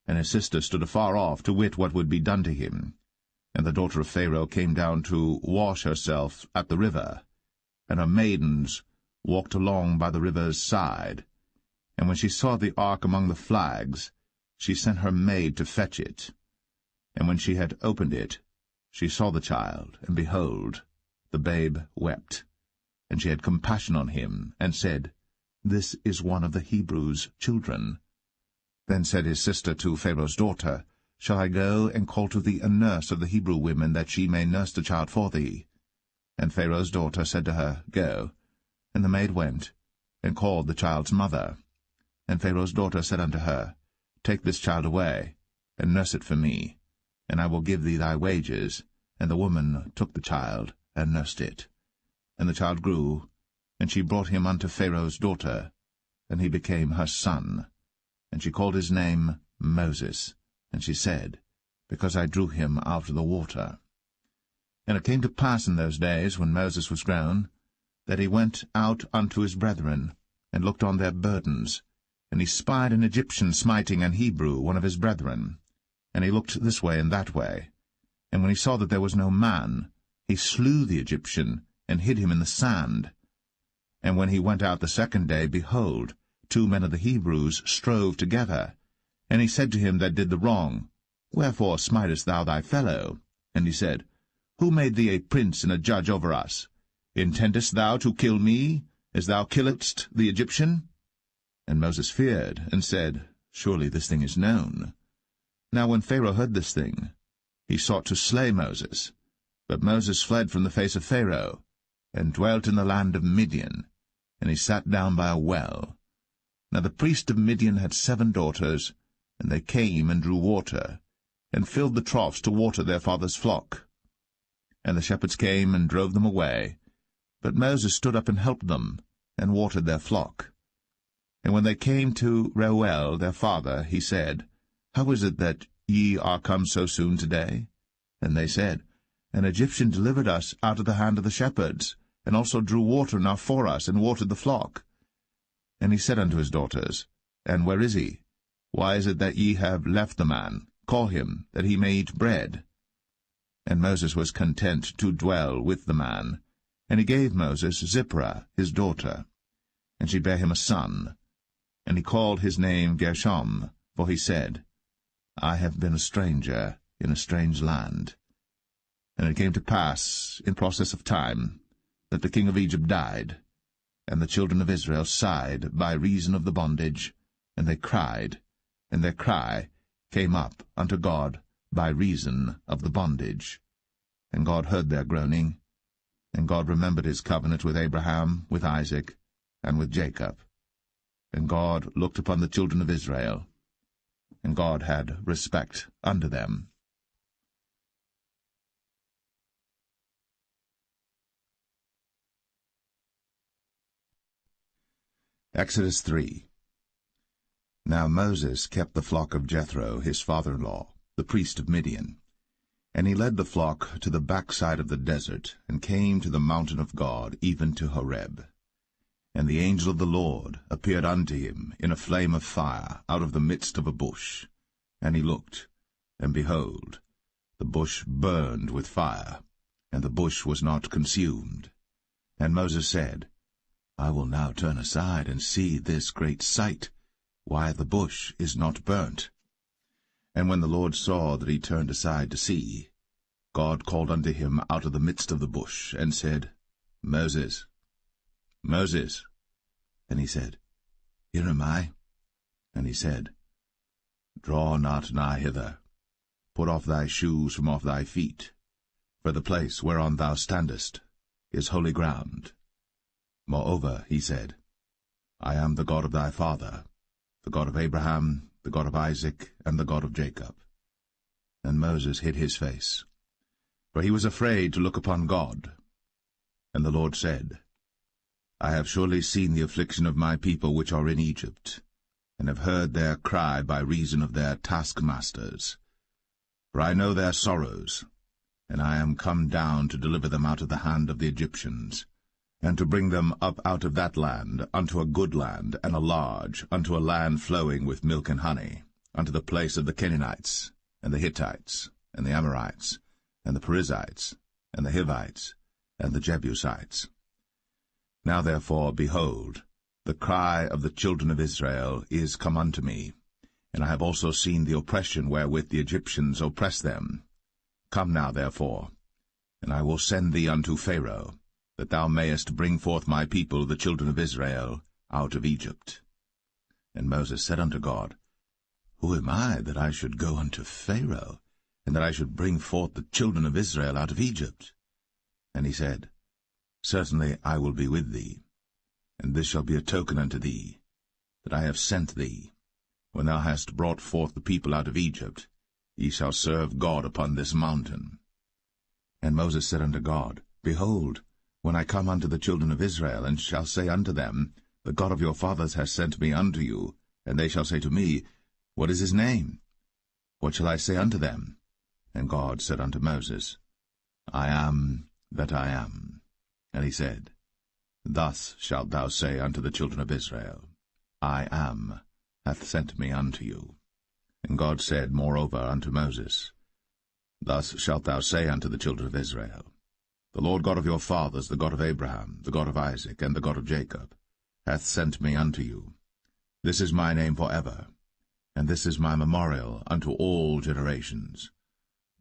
[SPEAKER 1] And his sister stood afar off, to wit what would be done to him. And the daughter of Pharaoh came down to wash herself at the river, and her maidens walked along by the river's side. And when she saw the ark among the flags, she sent her maid to fetch it. And when she had opened it, she saw the child, and behold, the babe wept. And she had compassion on him, and said, This is one of the Hebrews' children. Then said his sister to Pharaoh's daughter, Shall I go and call to thee a nurse of the Hebrew women, that she may nurse the child for thee? And Pharaoh's daughter said to her, Go. And the maid went, and called the child's mother. And Pharaoh's daughter said unto her, Take this child away, and nurse it for me, and I will give thee thy wages. And the woman took the child, and nursed it. And the child grew, and she brought him unto Pharaoh's daughter, and he became her son. And she called his name Moses. And she said, Because I drew him out of the water. And it came to pass in those days, when Moses was grown, that he went out unto his brethren, and looked on their burdens. And he spied an Egyptian smiting an Hebrew, one of his brethren. And he looked this way and that way. And when he saw that there was no man, he slew the Egyptian, and hid him in the sand. And when he went out the second day, behold, 2 men of the Hebrews strove together. And he said to him that did the wrong, Wherefore smitest thou thy fellow? And he said, Who made thee a prince and a judge over us? Intendest thou to kill me, as thou killedst the Egyptian? And Moses feared, and said, Surely this thing is known. Now when Pharaoh heard this thing, he sought to slay Moses. But Moses fled from the face of Pharaoh, and dwelt in the land of Midian, and he sat down by a well. Now the priest of Midian had 7 daughters, and they came and drew water, and filled the troughs to water their father's flock. And the shepherds came and drove them away, but Moses stood up and helped them, and watered their flock. And when they came to Reuel their father, he said, How is it that ye are come so soon today? And they said, An Egyptian delivered us out of the hand of the shepherds, and also drew water enough for us, and watered the flock. And he said unto his daughters, And where is he? Why is it that ye have left the man? Call him, that he may eat bread. And Moses was content to dwell with the man. And he gave Moses Zipporah his daughter, and she bare him a son. And he called his name Gershom, for he said, I have been a stranger in a strange land. And it came to pass, in process of time, that the king of Egypt died, and the children of Israel sighed by reason of the bondage, and they cried, and their cry came up unto God by reason of the bondage. And God heard their groaning, and God remembered his covenant with Abraham, with Isaac, and with Jacob. And God looked upon the children of Israel, and God had respect unto them. Exodus 3. Now Moses kept the flock of Jethro, his father-in-law, the priest of Midian. And he led the flock to the backside of the desert, and came to the mountain of God, even to Horeb. And the angel of the Lord appeared unto him in a flame of fire out of the midst of a bush. And he looked, and behold, the bush burned with fire, and the bush was not consumed. And Moses said, I will now turn aside and see this great sight, why the bush is not burnt. And when the Lord saw that he turned aside to see, God called unto him out of the midst of the bush, and said, Moses, Moses. And he said, Here am I. And he said, Draw not nigh hither. Put off thy shoes from off thy feet, for the place whereon thou standest is holy ground. Moreover, he said, I am the God of thy father, the God of Abraham, the God of Isaac, and the God of Jacob. And Moses hid his face, for he was afraid to look upon God. And the Lord said, I have surely seen the affliction of my people which are in Egypt, and have heard their cry by reason of their taskmasters. For I know their sorrows, and I am come down to deliver them out of the hand of the Egyptians, and to bring them up out of that land unto a good land, and a large, unto a land flowing with milk and honey, unto the place of the Canaanites, and the Hittites, and the Amorites, and the Perizzites, and the Hivites, and the Jebusites. Now therefore, behold, the cry of the children of Israel is come unto me, and I have also seen the oppression wherewith the Egyptians oppress them. Come now therefore, and I will send thee unto Pharaoh, that thou mayest bring forth my people, the children of Israel, out of Egypt. And Moses said unto God, Who am I, that I should go unto Pharaoh, and that I should bring forth the children of Israel out of Egypt? And he said, Certainly I will be with thee, and this shall be a token unto thee, that I have sent thee. When thou hast brought forth the people out of Egypt, ye shall serve God upon this mountain. And Moses said unto God, Behold, when I come unto the children of Israel, and shall say unto them, The God of your fathers has sent me unto you, and they shall say to me, What is his name? What shall I say unto them? And God said unto Moses, I am that I am. And he said, Thus shalt thou say unto the children of Israel, I am hath sent me unto you. And God said moreover unto Moses, Thus shalt thou say unto the children of Israel, The Lord God of your fathers, the God of Abraham, the God of Isaac, and the God of Jacob, hath sent me unto you. This is my name for ever, and this is my memorial unto all generations.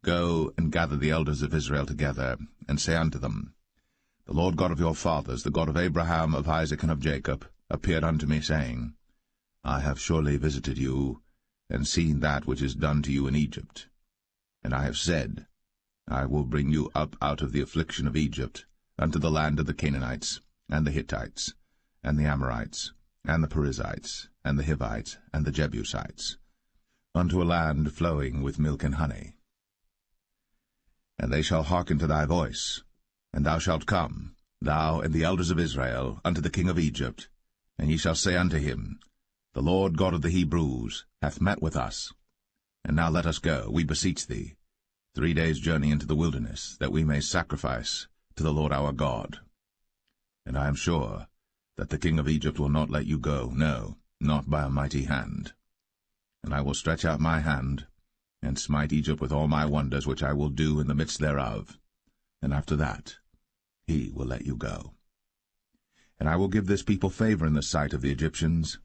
[SPEAKER 1] Go and gather the elders of Israel together, and say unto them, The Lord God of your fathers, the God of Abraham, of Isaac, and of Jacob, appeared unto me, saying, I have surely visited you, and seen that which is done to you in Egypt. And I have said, I will bring you up out of the affliction of Egypt, unto the land of the Canaanites, and the Hittites, and the Amorites, and the Perizzites, and the Hivites, and the Jebusites, unto a land flowing with milk and honey. And they shall hearken to thy voice, and thou shalt come, thou and the elders of Israel, unto the king of Egypt, and ye shall say unto him, The Lord God of the Hebrews hath met with us. And now let us go, we beseech thee, 3 days' journey into the wilderness, that we may sacrifice to the Lord our God. And I am sure that the king of Egypt will not let you go, no, not by a mighty hand. And I will stretch out my hand, and smite Egypt with all my wonders which I will do in the midst thereof. And after that he will let you go. And I will give this people favor in the sight of the Egyptians.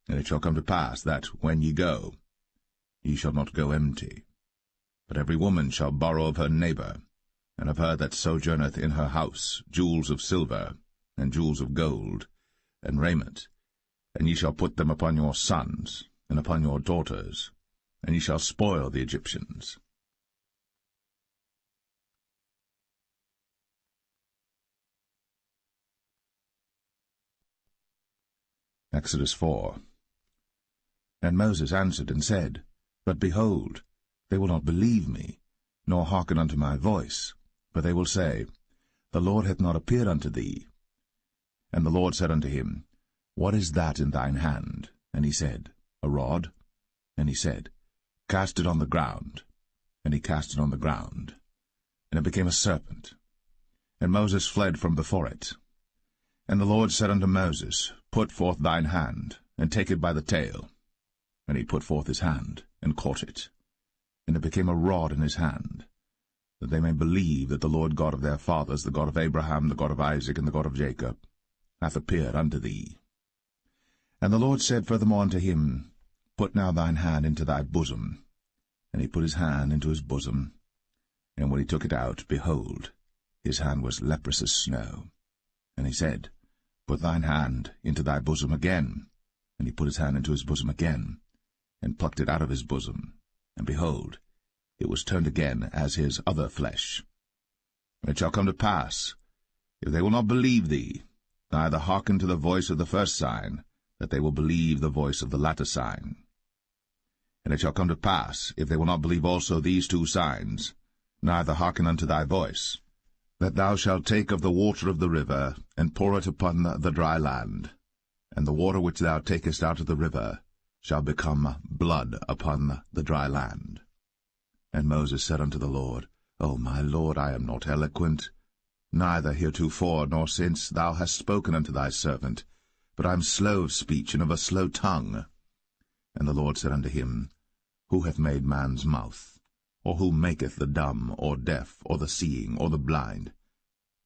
[SPEAKER 1] And it shall come to pass that, when ye go, ye shall not go empty. But every woman shall borrow of her neighbor, and of her that sojourneth in her house, jewels of silver, and jewels of gold, and raiment. And ye shall put them upon your sons, and upon your daughters, and ye shall spoil the Egyptians. Exodus 4. And Moses answered and said, But behold, they will not believe me, nor hearken unto my voice, but they will say, The Lord hath not appeared unto thee. And the Lord said unto him, What is that in thine hand? And he said, A rod. And he said, Cast it on the ground. And he cast it on the ground, and it became a serpent. And Moses fled from before it. And the Lord said unto Moses, Put forth thine hand, and take it by the tail. And he put forth his hand, and caught it. And it became a rod in his hand, that they may believe that the Lord God of their fathers, the God of Abraham, the God of Isaac, and the God of Jacob, hath appeared unto thee. And the Lord said furthermore unto him, Put now thine hand into thy bosom. And he put his hand into his bosom. And when he took it out, behold, his hand was leprous as snow. And he said, Put thine hand into thy bosom again. And he put his hand into his bosom again, and plucked it out of his bosom. And behold, it was turned again as his other flesh. And it shall come to pass, if they will not believe thee, neither hearken to the voice of the first sign, that they will believe the voice of the latter sign. And it shall come to pass, if they will not believe also these two signs, neither hearken unto thy voice, that thou shalt take of the water of the river, and pour it upon the dry land, and the water which thou takest out of the river shall become blood upon the dry land. And Moses said unto the Lord, O my Lord, I am not eloquent, neither heretofore nor since thou hast spoken unto thy servant, but I am slow of speech and of a slow tongue. And the Lord said unto him, Who hath made man's mouth? Or who maketh the dumb, or deaf, or the seeing, or the blind?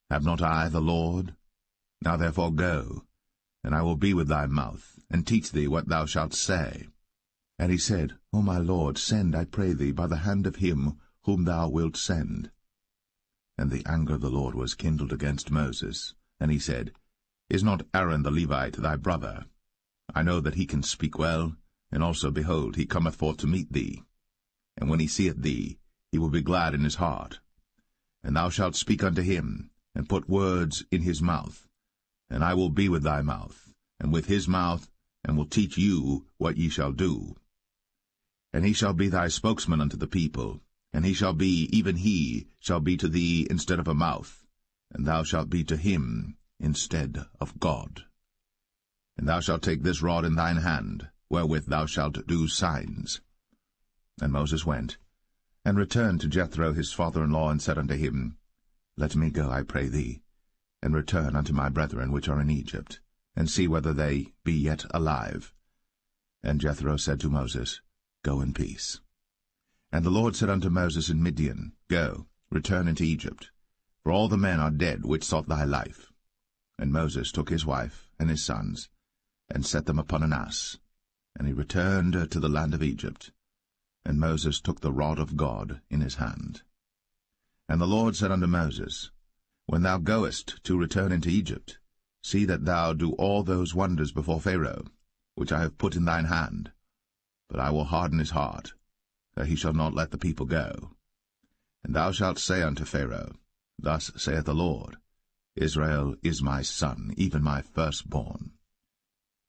[SPEAKER 1] Have not I the Lord? Now therefore go, and I will be with thy mouth, and teach thee what thou shalt say. And he said, O my Lord, send, I pray thee, by the hand of him whom thou wilt send. And the anger of the Lord was kindled against Moses. And he said, Is not Aaron the Levite thy brother? I know that he can speak well, and also, behold, he cometh forth to meet thee. And when he seeth thee, he will be glad in his heart. And thou shalt speak unto him, and put words in his mouth. And I will be with thy mouth, and with his mouth, and will teach you what ye shall do. And he shall be thy spokesman unto the people, and he shall be, even he, shall be to thee instead of a mouth, and thou shalt be to him instead of God. And thou shalt take this rod in thine hand, wherewith thou shalt do signs. And Moses went, and returned to Jethro his father-in-law, and said unto him, Let me go, I pray thee, and return unto my brethren which are in Egypt, and see whether they be yet alive. And Jethro said to Moses, Go in peace. And the Lord said unto Moses in Midian, Go, return into Egypt, for all the men are dead which sought thy life. And Moses took his wife and his sons, and set them upon an ass, and he returned to the land of Egypt. And Moses took the rod of God in his hand. And the Lord said unto Moses, When thou goest to return into Egypt, see that thou do all those wonders before Pharaoh, which I have put in thine hand. But I will harden his heart, that he shall not let the people go. And thou shalt say unto Pharaoh, Thus saith the Lord, Israel is my son, even my firstborn.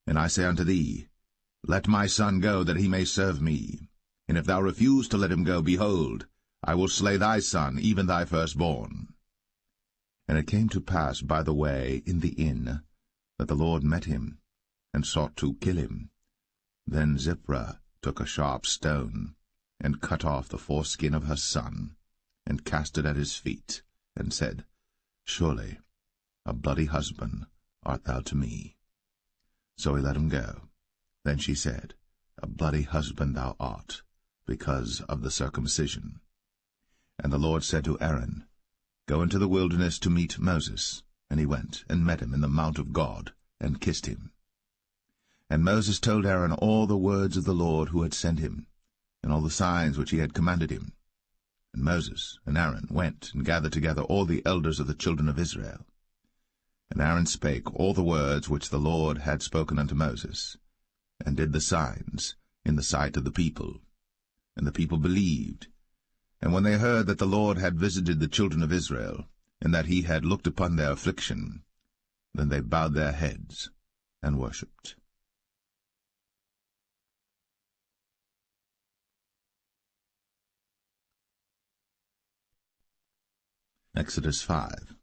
[SPEAKER 1] And I say unto thee, Let my son go, that he may serve me. And if thou refuse to let him go, behold, I will slay thy son, even thy firstborn. And it came to pass by the way in the inn, that the Lord met him, and sought to kill him. Then Zipporah took a sharp stone, and cut off the foreskin of her son, and cast it at his feet, and said, Surely A bloody husband art thou to me. So he let him go. Then she said, A bloody husband thou art, because of the circumcision. And the Lord said to Aaron, Go into the wilderness to meet Moses. And he went, and met him in the mount of God, and kissed him. And Moses told Aaron all the words of the Lord who had sent him, and all the signs which he had commanded him. And Moses and Aaron went and gathered together all the elders of the children of Israel. And Aaron spake all the words which the Lord had spoken unto Moses, and did the signs in the sight of the people. And the people believed. And when they heard that the Lord had visited the children of Israel, and that he had looked upon their affliction, then they bowed their heads and worshipped. Exodus 5.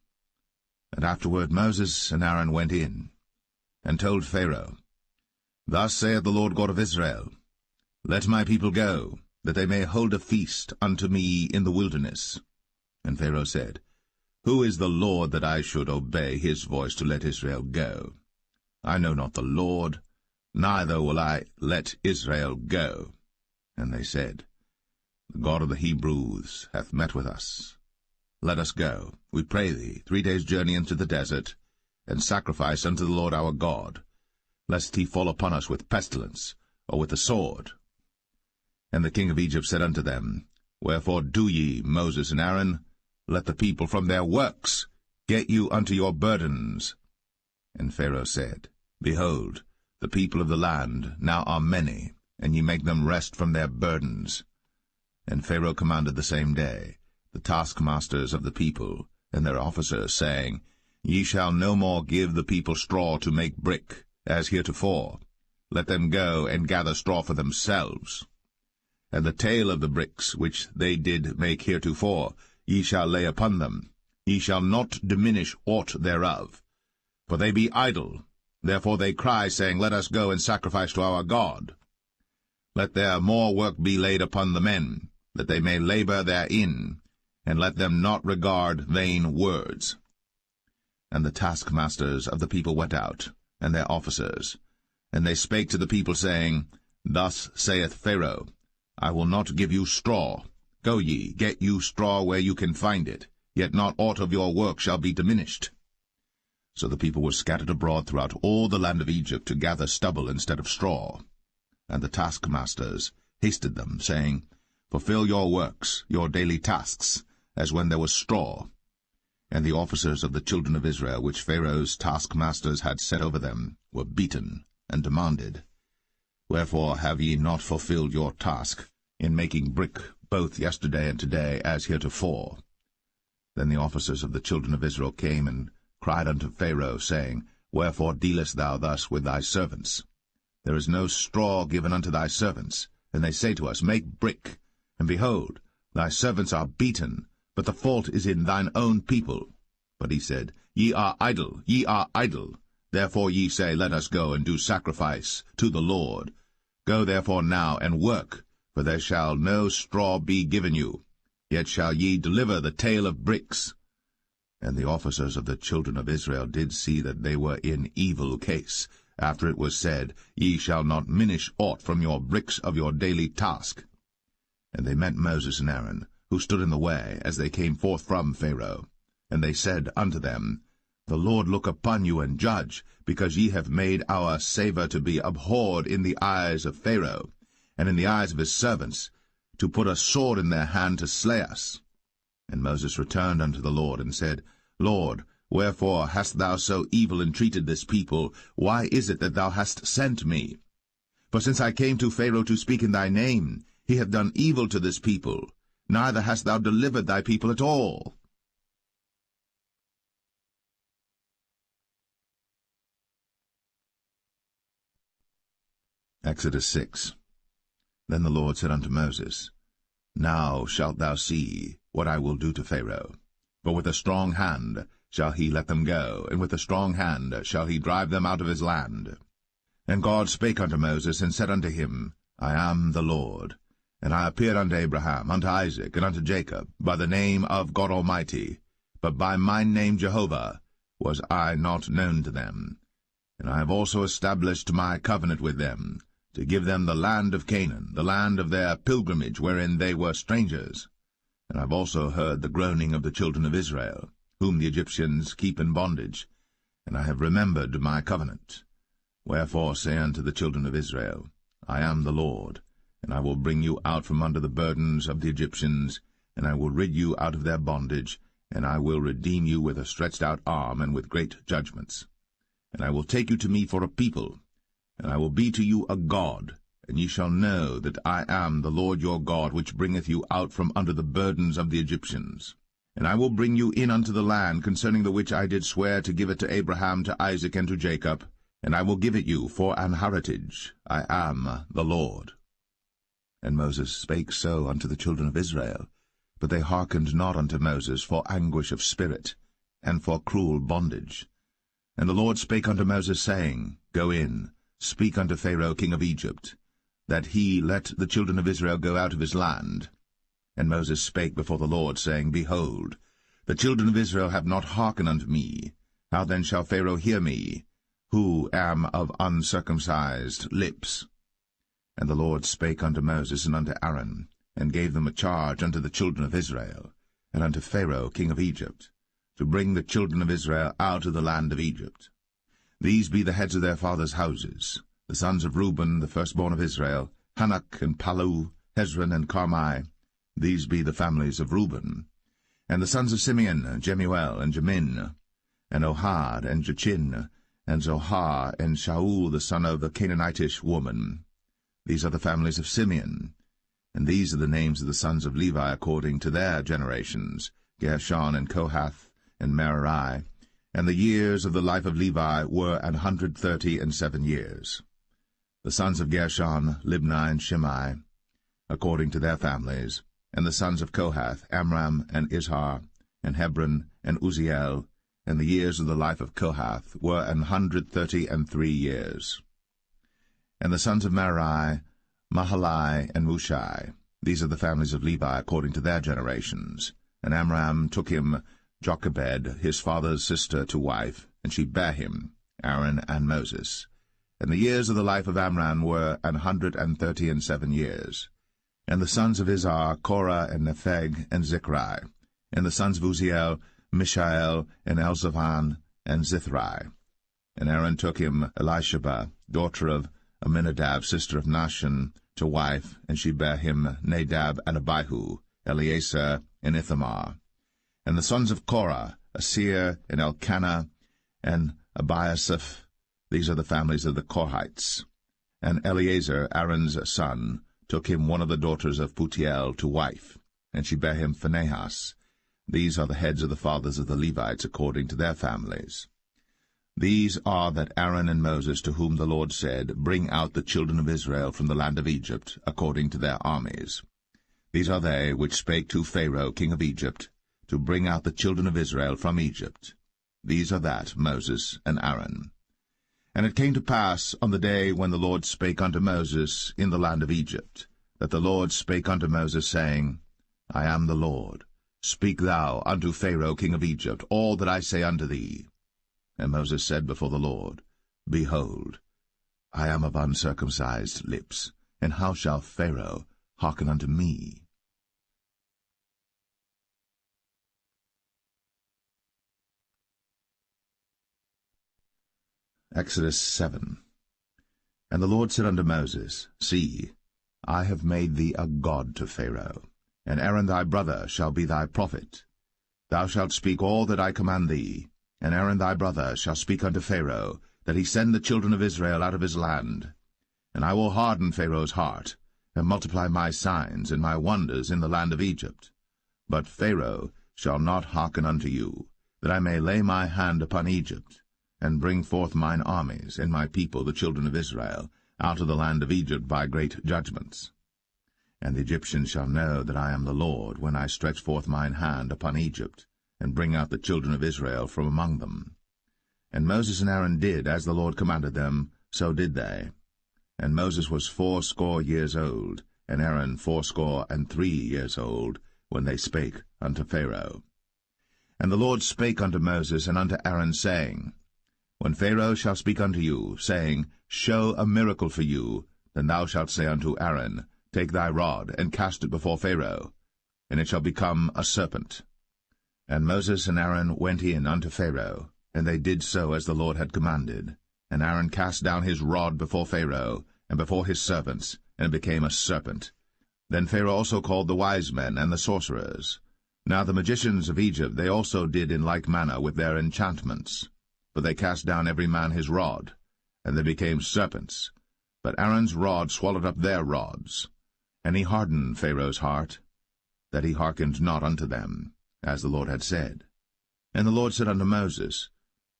[SPEAKER 1] And afterward Moses and Aaron went in, and told Pharaoh, Thus saith the Lord God of Israel, Let my people go, that they may hold a feast unto me in the wilderness. And Pharaoh said, Who is the Lord that I should obey his voice to let Israel go? I know not the Lord, neither will I let Israel go. And they said, The God of the Hebrews hath met with us. Let us go, we pray thee, 3 days' journey into the desert, and sacrifice unto the Lord our God, lest he fall upon us with pestilence, or with the sword. And the king of Egypt said unto them, Wherefore do ye, Moses and Aaron? Let the people from their works get you unto your burdens. And Pharaoh said, Behold, the people of the land now are many, and ye make them rest from their burdens. And Pharaoh commanded the same day the taskmasters of the people and their officers, saying, Ye shall no more give the people straw to make brick, as heretofore. Let them go and gather straw for themselves. And the tale of the bricks which they did make heretofore ye shall lay upon them. Ye shall not diminish aught thereof. For they be idle. Therefore they cry, saying, Let us go and sacrifice to our God. Let their more work be laid upon the men, that they may labor therein, and let them not regard vain words. And the taskmasters of the people went out, and their officers, and they spake to the people, saying, Thus saith Pharaoh, I will not give you straw. Go ye, get you straw where you can find it, yet not aught of your work shall be diminished. So the people were scattered abroad throughout all the land of Egypt to gather stubble instead of straw. And the taskmasters hasted them, saying, Fulfill your works, your daily tasks, as when there was straw. And the officers of the children of Israel, which Pharaoh's taskmasters had set over them, were beaten, and demanded, Wherefore have ye not fulfilled your task in making brick both yesterday and today, as heretofore? Then the officers of the children of Israel came and cried unto Pharaoh, saying, Wherefore dealest thou thus with thy servants? There is no straw given unto thy servants. And they say to us, Make brick. And behold, thy servants are beaten, but the fault is in thine own people. But he said, Ye are idle, ye are idle. Therefore ye say, Let us go and do sacrifice to the Lord. Go therefore now and work, for there shall no straw be given you. Yet shall ye deliver the tale of bricks. And the officers of the children of Israel did see that they were in evil case, after it was said, Ye shall not minish aught from your bricks of your daily task. And they met Moses and Aaron, who stood in the way, as they came forth from Pharaoh. And they said unto them, The Lord look upon you and judge, because ye have made our savour to be abhorred in the eyes of Pharaoh, and in the eyes of his servants, to put a sword in their hand to slay us. And Moses returned unto the Lord, and said, Lord, wherefore hast thou so evil entreated this people? Why is it that thou hast sent me? For since I came to Pharaoh to speak in thy name, he hath done evil to this people, neither hast thou delivered thy people at all. Exodus 6. Then the Lord said unto Moses, Now shalt thou see what I will do to Pharaoh. For with a strong hand shall he let them go, and with a strong hand shall he drive them out of his land. And God spake unto Moses, and said unto him, I am the Lord. And I appeared unto Abraham, unto Isaac, and unto Jacob, by the name of God Almighty, but by my name Jehovah, was I not known to them. And I have also established my covenant with them, to give them the land of Canaan, the land of their pilgrimage wherein they were strangers. And I have also heard the groaning of the children of Israel, whom the Egyptians keep in bondage, and I have remembered my covenant. Wherefore say unto the children of Israel, I am the Lord, and I will bring you out from under the burdens of the Egyptians, and I will rid you out of their bondage, and I will redeem you with a stretched out arm and with great judgments. And I will take you to me for a people, and I will be to you a God, and ye shall know that I am the Lord your God, which bringeth you out from under the burdens of the Egyptians. And I will bring you in unto the land concerning the which I did swear to give it to Abraham, to Isaac, and to Jacob, and I will give it you for an heritage. I am the Lord. And Moses spake so unto the children of Israel, but they hearkened not unto Moses for anguish of spirit, and for cruel bondage. And the Lord spake unto Moses, saying, Go in, speak unto Pharaoh king of Egypt, that he let the children of Israel go out of his land. And Moses spake before the Lord, saying, Behold, the children of Israel have not hearkened unto me. How then shall Pharaoh hear me, who am of uncircumcised lips? And the Lord spake unto Moses and unto Aaron, and gave them a charge unto the children of Israel, and unto Pharaoh king of Egypt, to bring the children of Israel out of the land of Egypt. These be the heads of their fathers' houses, the sons of Reuben, the firstborn of Israel, Hanok and Palu, Hezron and Carmi. These be the families of Reuben. And the sons of Simeon, Jemuel and Jamin, and Ohad and Jachin, and Zohar and Shaul the son of the Canaanitish woman. These are the families of Simeon. And these are the names of the sons of Levi according to their generations, Gershon and Kohath and Merari. And the years of the life of Levi were 137 years. The sons of Gershon, Libni and Shimei, according to their families. And the sons of Kohath, Amram and Izhar, and Hebron and Uzziel. And the years of the life of Kohath were 133 years. And the sons of Merari, Mahalai and Mushai. These are the families of Levi according to their generations. And Amram took him Jochebed, his father's sister, to wife, and she bare him, Aaron and Moses. And the years of the life of Amram were 137 years. And the sons of Izhar, Korah and Nepheg and Zichri. And the sons of Uzziel, Mishael and Elzaphan and Zithri. And Aaron took him Elisheba, daughter of Aminadab, sister of Nahshon, to wife, and she bare him Nadab and Abihu, Eleazar and Ithamar. And the sons of Korah, Asir and Elkanah and Abiasaph. These are the families of the Korhites. And Eleazar, Aaron's son, took him one of the daughters of Putiel to wife, and she bare him Phinehas. These are the heads of the fathers of the Levites according to their families. These are that Aaron and Moses, to whom the Lord said, Bring out the children of Israel from the land of Egypt, according to their armies. These are they which spake to Pharaoh king of Egypt, to bring out the children of Israel from Egypt. These are that Moses and Aaron. And it came to pass on the day when the Lord spake unto Moses in the land of Egypt, that the Lord spake unto Moses, saying, I am the Lord. Speak thou unto Pharaoh king of Egypt all that I say unto thee. And Moses said before the Lord, Behold, I am of uncircumcised lips, and how shall Pharaoh hearken unto me? Exodus 7. And the Lord said unto Moses, See, I have made thee a god to Pharaoh, and Aaron thy brother shall be thy prophet. Thou shalt speak all that I command thee, and Aaron thy brother shall speak unto Pharaoh, that he send the children of Israel out of his land. And I will harden Pharaoh's heart, and multiply my signs and my wonders in the land of Egypt. But Pharaoh shall not hearken unto you, that I may lay my hand upon Egypt, and bring forth mine armies and my people the children of Israel out of the land of Egypt by great judgments. And the Egyptians shall know that I am the Lord, when I stretch forth mine hand upon Egypt, and bring out the children of Israel from among them. And Moses and Aaron did as the Lord commanded them, so did they. And Moses was 80 years old, and Aaron 83 years old, when they spake unto Pharaoh. And the Lord spake unto Moses and unto Aaron, saying, When Pharaoh shall speak unto you, saying, Show a miracle for you, then thou shalt say unto Aaron, Take thy rod, and cast it before Pharaoh, and it shall become a serpent. And Moses and Aaron went in unto Pharaoh, and they did so as the Lord had commanded. And Aaron cast down his rod before Pharaoh, and before his servants, and it became a serpent. Then Pharaoh also called the wise men and the sorcerers. Now the magicians of Egypt they also did in like manner with their enchantments. For they cast down every man his rod, and they became serpents. But Aaron's rod swallowed up their rods. And he hardened Pharaoh's heart, that he hearkened not unto them, as the Lord had said. And the Lord said unto Moses,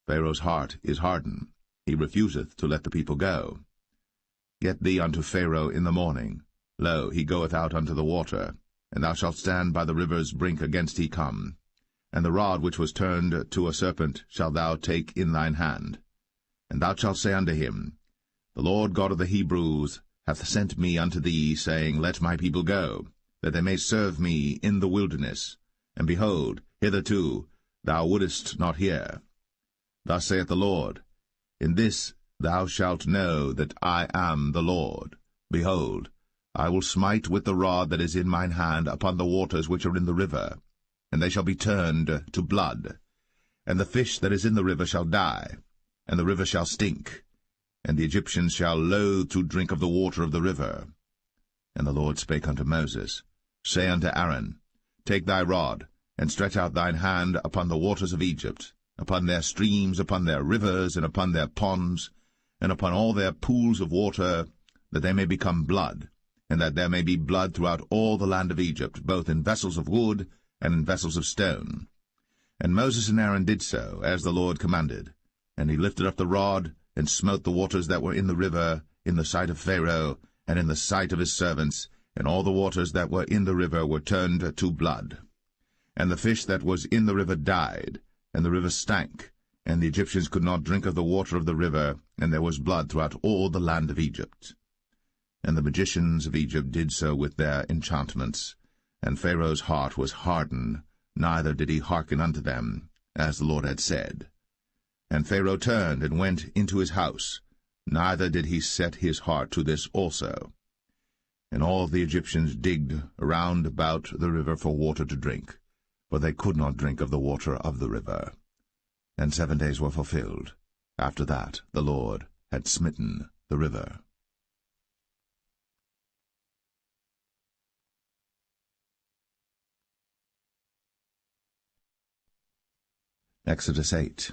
[SPEAKER 1] Pharaoh's heart is hardened, he refuseth to let the people go. Get thee unto Pharaoh in the morning. Lo, he goeth out unto the water, and thou shalt stand by the river's brink against he come. And the rod which was turned to a serpent shalt thou take in thine hand. And thou shalt say unto him, The Lord God of the Hebrews hath sent me unto thee, saying, Let my people go, that they may serve me in the wilderness. And behold, hitherto thou wouldest not hear. Thus saith the Lord, In this thou shalt know that I am the Lord. Behold, I will smite with the rod that is in mine hand upon the waters which are in the river, and they shall be turned to blood. And the fish that is in the river shall die, and the river shall stink, and the Egyptians shall loathe to drink of the water of the river. And the Lord spake unto Moses, Say unto Aaron, Take thy rod, and stretch out thine hand upon the waters of Egypt, upon their streams, upon their rivers, and upon their ponds, and upon all their pools of water, that they may become blood, and that there may be blood throughout all the land of Egypt, both in vessels of wood and in vessels of stone. And Moses and Aaron did so, as the Lord commanded. And he lifted up the rod, and smote the waters that were in the river, in the sight of Pharaoh, and in the sight of his servants, and all the waters that were in the river were turned to blood. And the fish that was in the river died, and the river stank, and the Egyptians could not drink of the water of the river, and there was blood throughout all the land of Egypt. And the magicians of Egypt did so with their enchantments, and Pharaoh's heart was hardened, neither did he hearken unto them, as the Lord had said. And Pharaoh turned and went into his house, neither did he set his heart to this also. And all the Egyptians digged around about the river for water to drink, for they could not drink of the water of the river. And 7 days were fulfilled. After that the Lord had smitten the river. Exodus 8.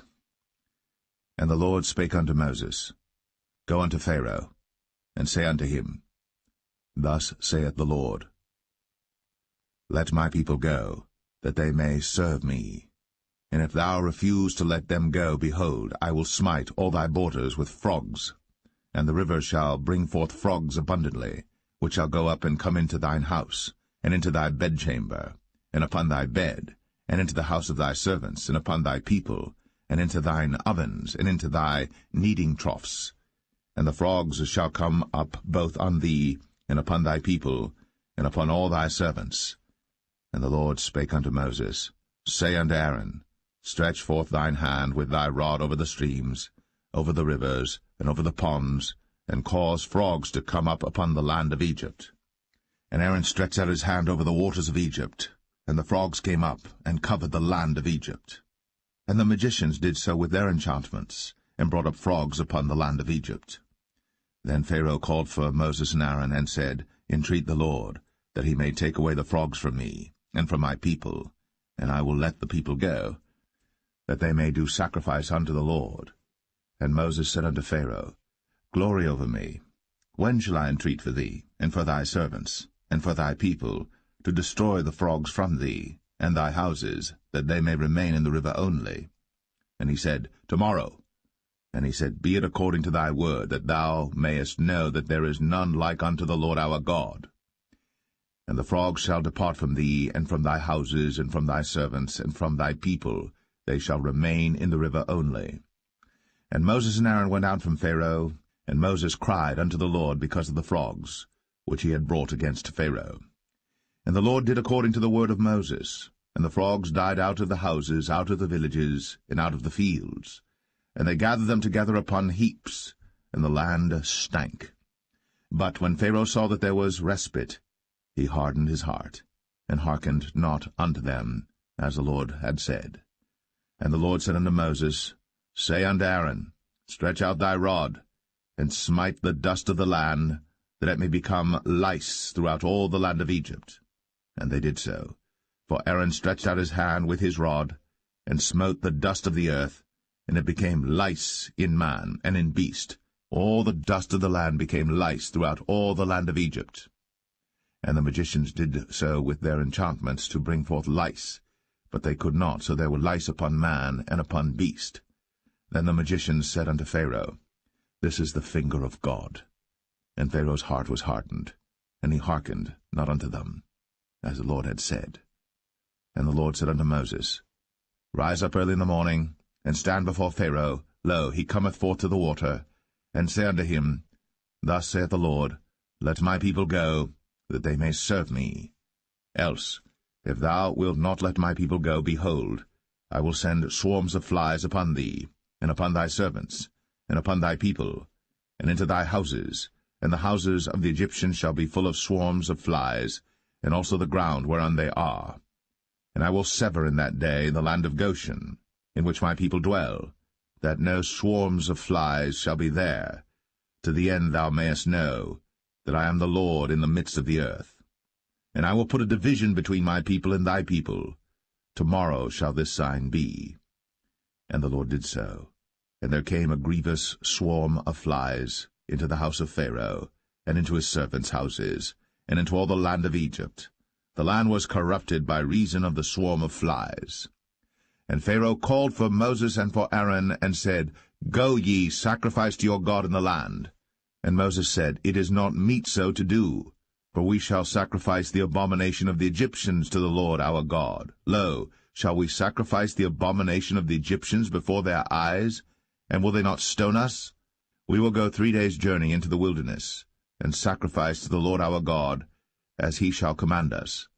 [SPEAKER 1] And the Lord spake unto Moses, Go unto Pharaoh, and say unto him, Thus saith the Lord, Let my people go, that they may serve me. And if thou refuse to let them go, behold, I will smite all thy borders with frogs, and the river shall bring forth frogs abundantly, which shall go up and come into thine house, and into thy bedchamber, and upon thy bed, and into the house of thy servants, and upon thy people, and into thine ovens, and into thy kneading troughs. And the frogs shall come up both on thee, and upon thy people, and upon all thy servants. And the Lord spake unto Moses, Say unto Aaron, Stretch forth thine hand with thy rod over the streams, over the rivers, and over the ponds, and cause frogs to come up upon the land of Egypt. And Aaron stretched out his hand over the waters of Egypt, and the frogs came up, and covered the land of Egypt. And the magicians did so with their enchantments, and brought up frogs upon the land of Egypt. Then Pharaoh called for Moses and Aaron, and said, Entreat the Lord, that he may take away the frogs from me, and from my people, and I will let the people go, that they may do sacrifice unto the Lord. And Moses said unto Pharaoh, Glory over me. When shall I entreat for thee, and for thy servants, and for thy people, to destroy the frogs from thee, and thy houses, that they may remain in the river only? And he said, Tomorrow. And he said, Be it according to thy word, that thou mayest know that there is none like unto the Lord our God. And the frogs shall depart from thee, and from thy houses, and from thy servants, and from thy people, they shall remain in the river only. And Moses and Aaron went out from Pharaoh, and Moses cried unto the Lord because of the frogs, which he had brought against Pharaoh. And the Lord did according to the word of Moses, And the frogs died out of the houses, out of the villages, and out of the fields. And they gathered them together upon heaps, and the land stank. But when Pharaoh saw that there was respite, he hardened his heart, and hearkened not unto them, as the Lord had said. And the Lord said unto Moses, Say unto Aaron, Stretch out thy rod, and smite the dust of the land, that it may become lice throughout all the land of Egypt. And they did so. For Aaron stretched out his hand with his rod, and smote the dust of the earth, and it became lice in man and in beast. All the dust of the land became lice throughout all the land of Egypt. And the magicians did so with their enchantments to bring forth lice, but they could not, so there were lice upon man and upon beast. Then the magicians said unto Pharaoh, This is the finger of God. And Pharaoh's heart was hardened, and he hearkened not unto them, as the Lord had said. And the Lord said unto Moses, Rise up early in the morning, and stand before Pharaoh. Lo, he cometh forth to the water. And say unto him, Thus saith the Lord, Let my people go, that they may serve me. Else, if thou wilt not let my people go, behold, I will send swarms of flies upon thee, and upon thy servants, and upon thy people, and into thy houses, and the houses of the Egyptians shall be full of swarms of flies, and also the ground whereon they are. And I will sever in that day the land of Goshen, in which my people dwell, that no swarms of flies shall be there, to the end thou mayest know that I am the Lord in the midst of the earth. And I will put a division between my people and thy people. Tomorrow shall this sign be. And the Lord did so. And there came a grievous swarm of flies into the house of Pharaoh, and into his servants' houses, and into all the land of Egypt. The land was corrupted by reason of the swarm of flies. And Pharaoh called for Moses and for Aaron, and said, Go ye, sacrifice to your God in the land. And Moses said, It is not meet so to do, for we shall sacrifice the abomination of the Egyptians to the Lord our God. Lo, shall we sacrifice the abomination of the Egyptians before their eyes? And will they not stone us? We will go 3 days' journey into the wilderness, and sacrifice to the Lord our God, as he shall command us.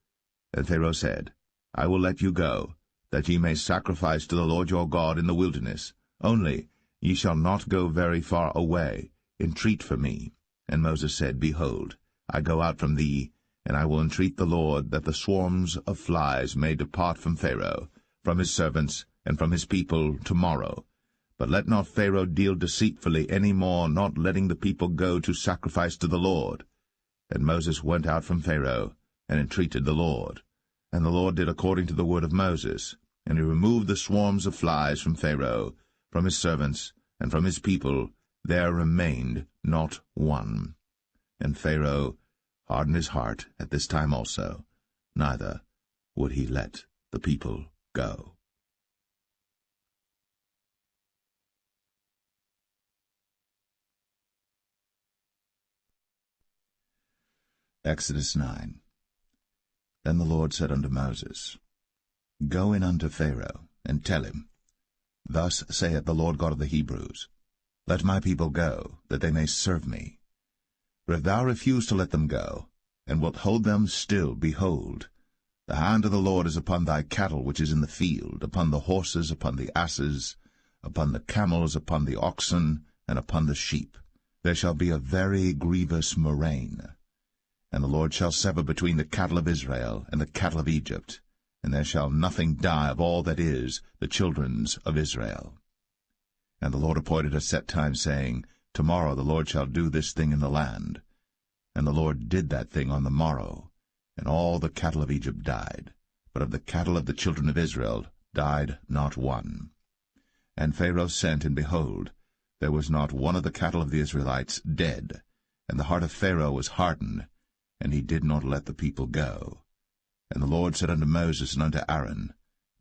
[SPEAKER 1] And Pharaoh said, I will let you go, that ye may sacrifice to the Lord your God in the wilderness. Only ye shall not go very far away. Entreat for me. And Moses said, Behold, I go out from thee, and I will entreat the Lord that the swarms of flies may depart from Pharaoh, from his servants, and from his people tomorrow. But let not Pharaoh deal deceitfully any more, not letting the people go to sacrifice to the Lord. And Moses went out from Pharaoh, and entreated the Lord. And the Lord did according to the word of Moses, and he removed the swarms of flies from Pharaoh, from his servants, and from his people. There remained not one. And Pharaoh hardened his heart at this time also, neither would he let the people go. Exodus 9. Then the Lord said unto Moses, Go in unto Pharaoh, and tell him, Thus saith the Lord God of the Hebrews, Let my people go, that they may serve me. For if thou refuse to let them go, and wilt hold them still, behold, the hand of the Lord is upon thy cattle which is in the field, upon the horses, upon the asses, upon the camels, upon the oxen, and upon the sheep. There shall be a very grievous murrain. And the Lord shall sever between the cattle of Israel and the cattle of Egypt, and there shall nothing die of all that is the children's of Israel. And the Lord appointed a set time, saying, Tomorrow the Lord shall do this thing in the land. And the Lord did that thing on the morrow, and all the cattle of Egypt died, but of the cattle of the children of Israel died not one. And Pharaoh sent, and behold, there was not one of the cattle of the Israelites dead, and the heart of Pharaoh was hardened, and he did not let the people go. And the Lord said unto Moses and unto Aaron,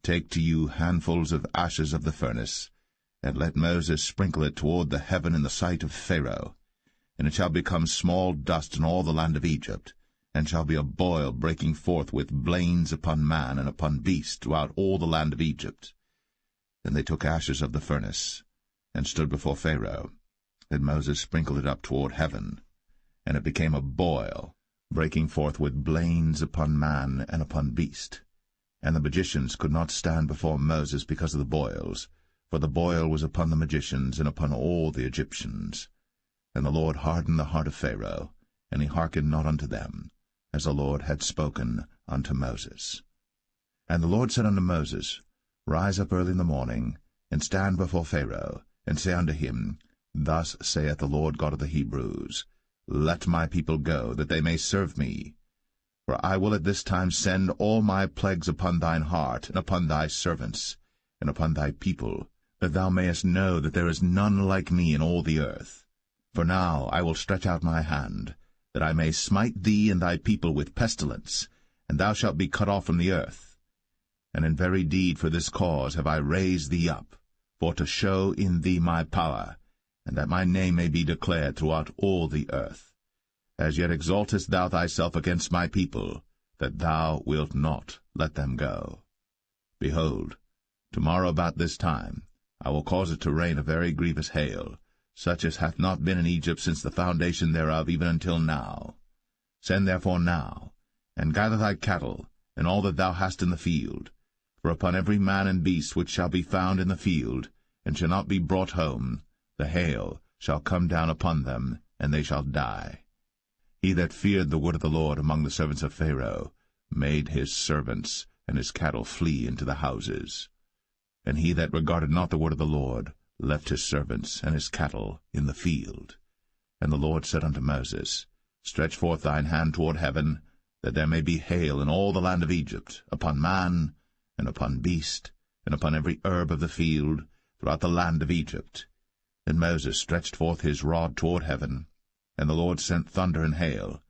[SPEAKER 1] Take to you handfuls of ashes of the furnace, and let Moses sprinkle it toward the heaven in the sight of Pharaoh. And it shall become small dust in all the land of Egypt, and shall be a boil breaking forth with blains upon man and upon beast throughout all the land of Egypt. Then they took ashes of the furnace, and stood before Pharaoh. Then Moses sprinkled it up toward heaven, and it became a boil, breaking forth with blains upon man and upon beast. And the magicians could not stand before Moses because of the boils, for the boil was upon the magicians and upon all the Egyptians. And the Lord hardened the heart of Pharaoh, and he hearkened not unto them, as the Lord had spoken unto Moses. And the Lord said unto Moses, Rise up early in the morning, and stand before Pharaoh, and say unto him, Thus saith the Lord God of the Hebrews, Let my people go, that they may serve me. For I will at this time send all my plagues upon thine heart, and upon thy servants, and upon thy people, that thou mayest know that there is none like me in all the earth. For now I will stretch out my hand, that I may smite thee and thy people with pestilence, and thou shalt be cut off from the earth. And in very deed for this cause have I raised thee up, for to show in thee my power, and that my name may be declared throughout all the earth. As yet exaltest thou thyself against my people, that thou wilt not let them go. Behold, tomorrow about this time I will cause it to rain a very grievous hail, such as hath not been in Egypt since the foundation thereof even until now. Send therefore now, and gather thy cattle, and all that thou hast in the field. For upon every man and beast which shall be found in the field, and shall not be brought home, the hail shall come down upon them, and they shall die. He that feared the word of the Lord among the servants of Pharaoh made his servants and his cattle flee into the houses. And he that regarded not the word of the Lord left his servants and his cattle in the field. And the Lord said unto Moses, Stretch forth thine hand toward heaven, that there may be hail in all the land of Egypt, upon man, and upon beast, and upon every herb of the field, throughout the land of Egypt. And Moses stretched forth his rod toward heaven, and the Lord sent thunder and hail,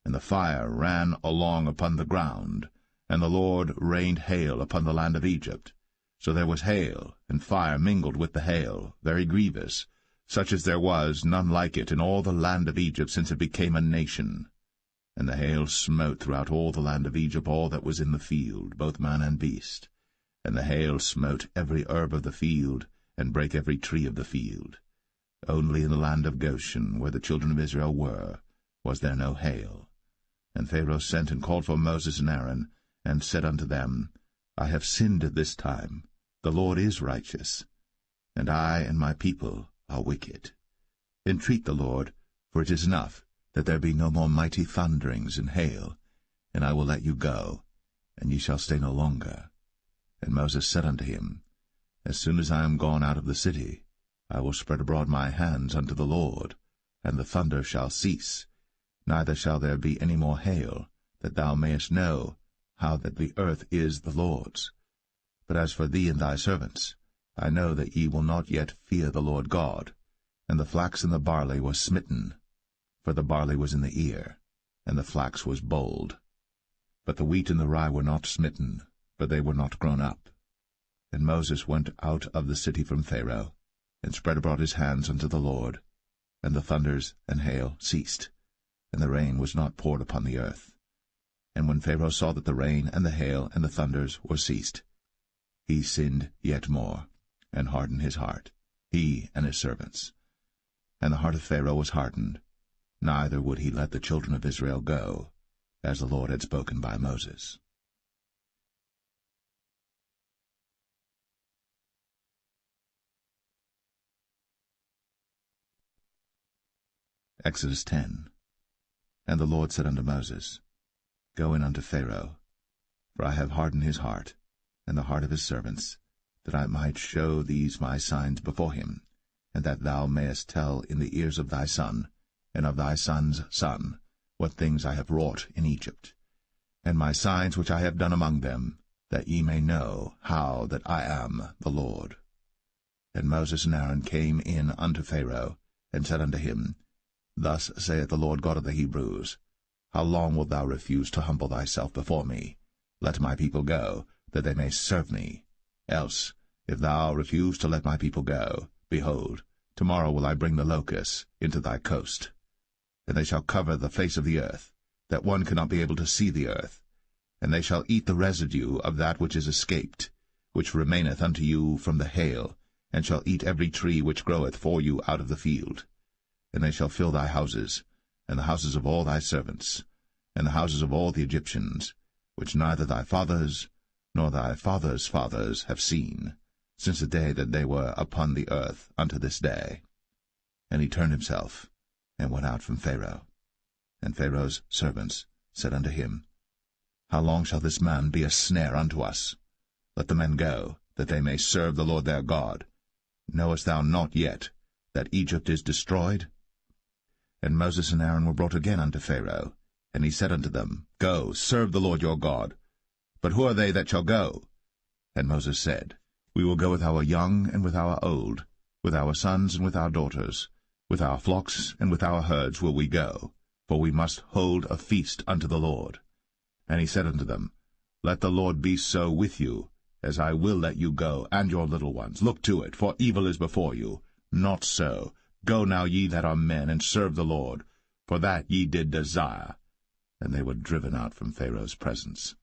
[SPEAKER 1] and the fire ran along upon the ground, and the Lord rained hail upon the land of Egypt. So there was hail, and fire mingled with the hail, very grievous, such as there was none like it in all the land of Egypt since it became a nation. And the hail smote throughout all the land of Egypt all that was in the field, both man and beast. And the hail smote every herb of the field, and brake every tree of the field. Only in the land of Goshen, where the children of Israel were, was there no hail. And Pharaoh sent and called for Moses and Aaron, and said unto them, I have sinned at this time. The Lord is righteous, and I and my people are wicked. Entreat the Lord, for it is enough that there be no more mighty thunderings and hail, and I will let you go, and ye shall stay no longer. And Moses said unto him, As soon as I am gone out of the city, I will spread abroad my hands unto the Lord, and the thunder shall cease, neither shall there be any more hail, that thou mayest know how that the earth is the Lord's. But as for thee and thy servants, I know that ye will not yet fear the Lord God. And the flax and the barley were smitten, for the barley was in the ear, and the flax was bold. But the wheat and the rye were not smitten, for they were not grown up. And Moses went out of the city from Pharaoh, and spread abroad his hands unto the Lord, and the thunders and hail ceased, and the rain was not poured upon the earth. And when Pharaoh saw that the rain and the hail and the thunders were ceased, he sinned yet more, and hardened his heart, he and his servants. And the heart of Pharaoh was hardened, neither would he let the children of Israel go, as the Lord had spoken by Moses. Exodus 10. And the Lord said unto Moses, Go in unto Pharaoh, for I have hardened his heart, and the heart of his servants, that I might show these my signs before him, and that thou mayest tell in the ears of thy son, and of thy son's son, what things I have wrought in Egypt, and my signs which I have done among them, that ye may know how that I am the Lord. And Moses and Aaron came in unto Pharaoh, and said unto him, Thus saith the Lord God of the Hebrews, How long wilt thou refuse to humble thyself before me? Let my people go, that they may serve me. Else, if thou refuse to let my people go, behold, tomorrow will I bring the locusts into thy coast. And they shall cover the face of the earth, that one cannot be able to see the earth. And they shall eat the residue of that which is escaped, which remaineth unto you from the hail, and shall eat every tree which groweth for you out of the field. And they shall fill thy houses, and the houses of all thy servants, and the houses of all the Egyptians, which neither thy fathers nor thy fathers' fathers have seen, since the day that they were upon the earth unto this day. And he turned himself, and went out from Pharaoh. And Pharaoh's servants said unto him, How long shall this man be a snare unto us? Let the men go, that they may serve the Lord their God. Knowest thou not yet that Egypt is destroyed? And Moses and Aaron were brought again unto Pharaoh, and he said unto them, Go, serve the Lord your God. But who are they that shall go? And Moses said, We will go with our young and with our old, with our sons and with our daughters, with our flocks and with our herds will we go, for we must hold a feast unto the Lord. And he said unto them, Let the Lord be so with you, as I will let you go, and your little ones. Look to it, for evil is before you. Not so. Go now, ye that are men, and serve the Lord, for that ye did desire. And they were driven out from Pharaoh's presence.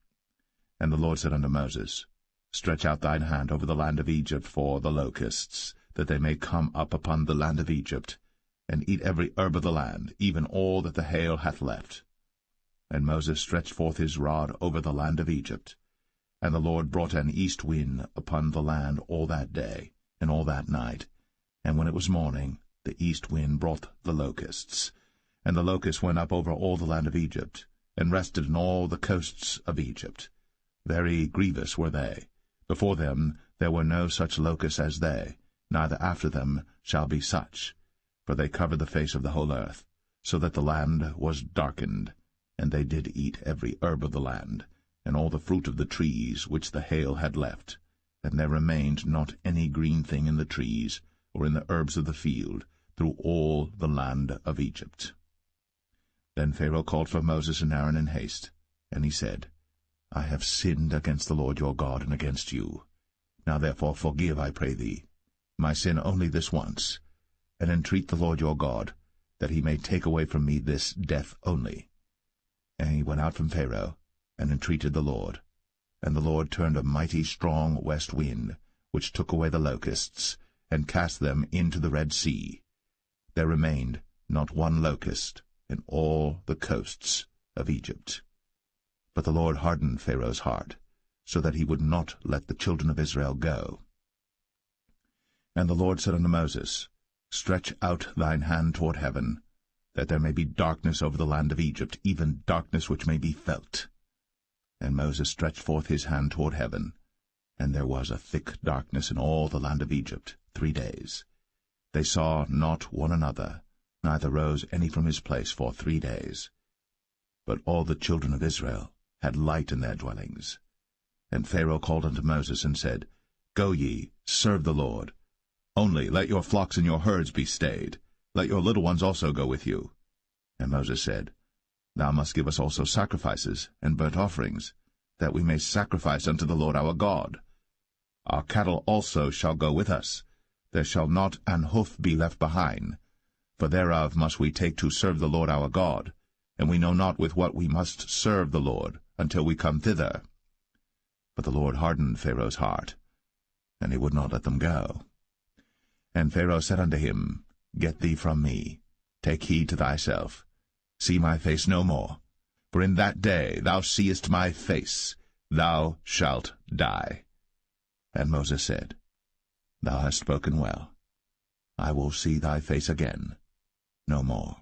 [SPEAKER 1] And the Lord said unto Moses, Stretch out thine hand over the land of Egypt for the locusts, that they may come up upon the land of Egypt, and eat every herb of the land, even all that the hail hath left. And Moses stretched forth his rod over the land of Egypt. And the Lord brought an east wind upon the land all that day, and all that night. And when it was morning, the east wind brought the locusts. And the locusts went up over all the land of Egypt, and rested in all the coasts of Egypt. Very grievous were they. Before them there were no such locusts as they, neither after them shall be such. For they covered the face of the whole earth, so that the land was darkened. And they did eat every herb of the land, and all the fruit of the trees which the hail had left. And there remained not any green thing in the trees, or in the herbs of the field, through all the land of Egypt. Then Pharaoh called for Moses and Aaron in haste, and he said, I have sinned against the Lord your God and against you. Now therefore forgive, I pray thee, my sin only this once, and entreat the Lord your God, that he may take away from me this death only. And he went out from Pharaoh, and entreated the Lord. And the Lord turned a mighty strong west wind, which took away the locusts, and cast them into the Red Sea. There remained not one locust in all the coasts of Egypt. But the Lord hardened Pharaoh's heart, so that he would not let the children of Israel go. And the Lord said unto Moses, Stretch out thine hand toward heaven, that there may be darkness over the land of Egypt, even darkness which may be felt. And Moses stretched forth his hand toward heaven, and there was a thick darkness in all the land of Egypt 3 days. They saw not one another, neither rose any from his place for 3 days. But all the children of Israel had light in their dwellings. And Pharaoh called unto Moses, and said, Go ye, serve the Lord. Only let your flocks and your herds be stayed. Let your little ones also go with you. And Moses said, Thou must give us also sacrifices and burnt offerings, that we may sacrifice unto the Lord our God. Our cattle also shall go with us. There shall not an hoof be left behind, for thereof must we take to serve the Lord our God, and we know not with what we must serve the Lord until we come thither. But the Lord hardened Pharaoh's heart, and he would not let them go. And Pharaoh said unto him, Get thee from me, take heed to thyself, see my face no more, for in that day thou seest my face, thou shalt die. And Moses said, Thou hast spoken well. I will see thy face again no more.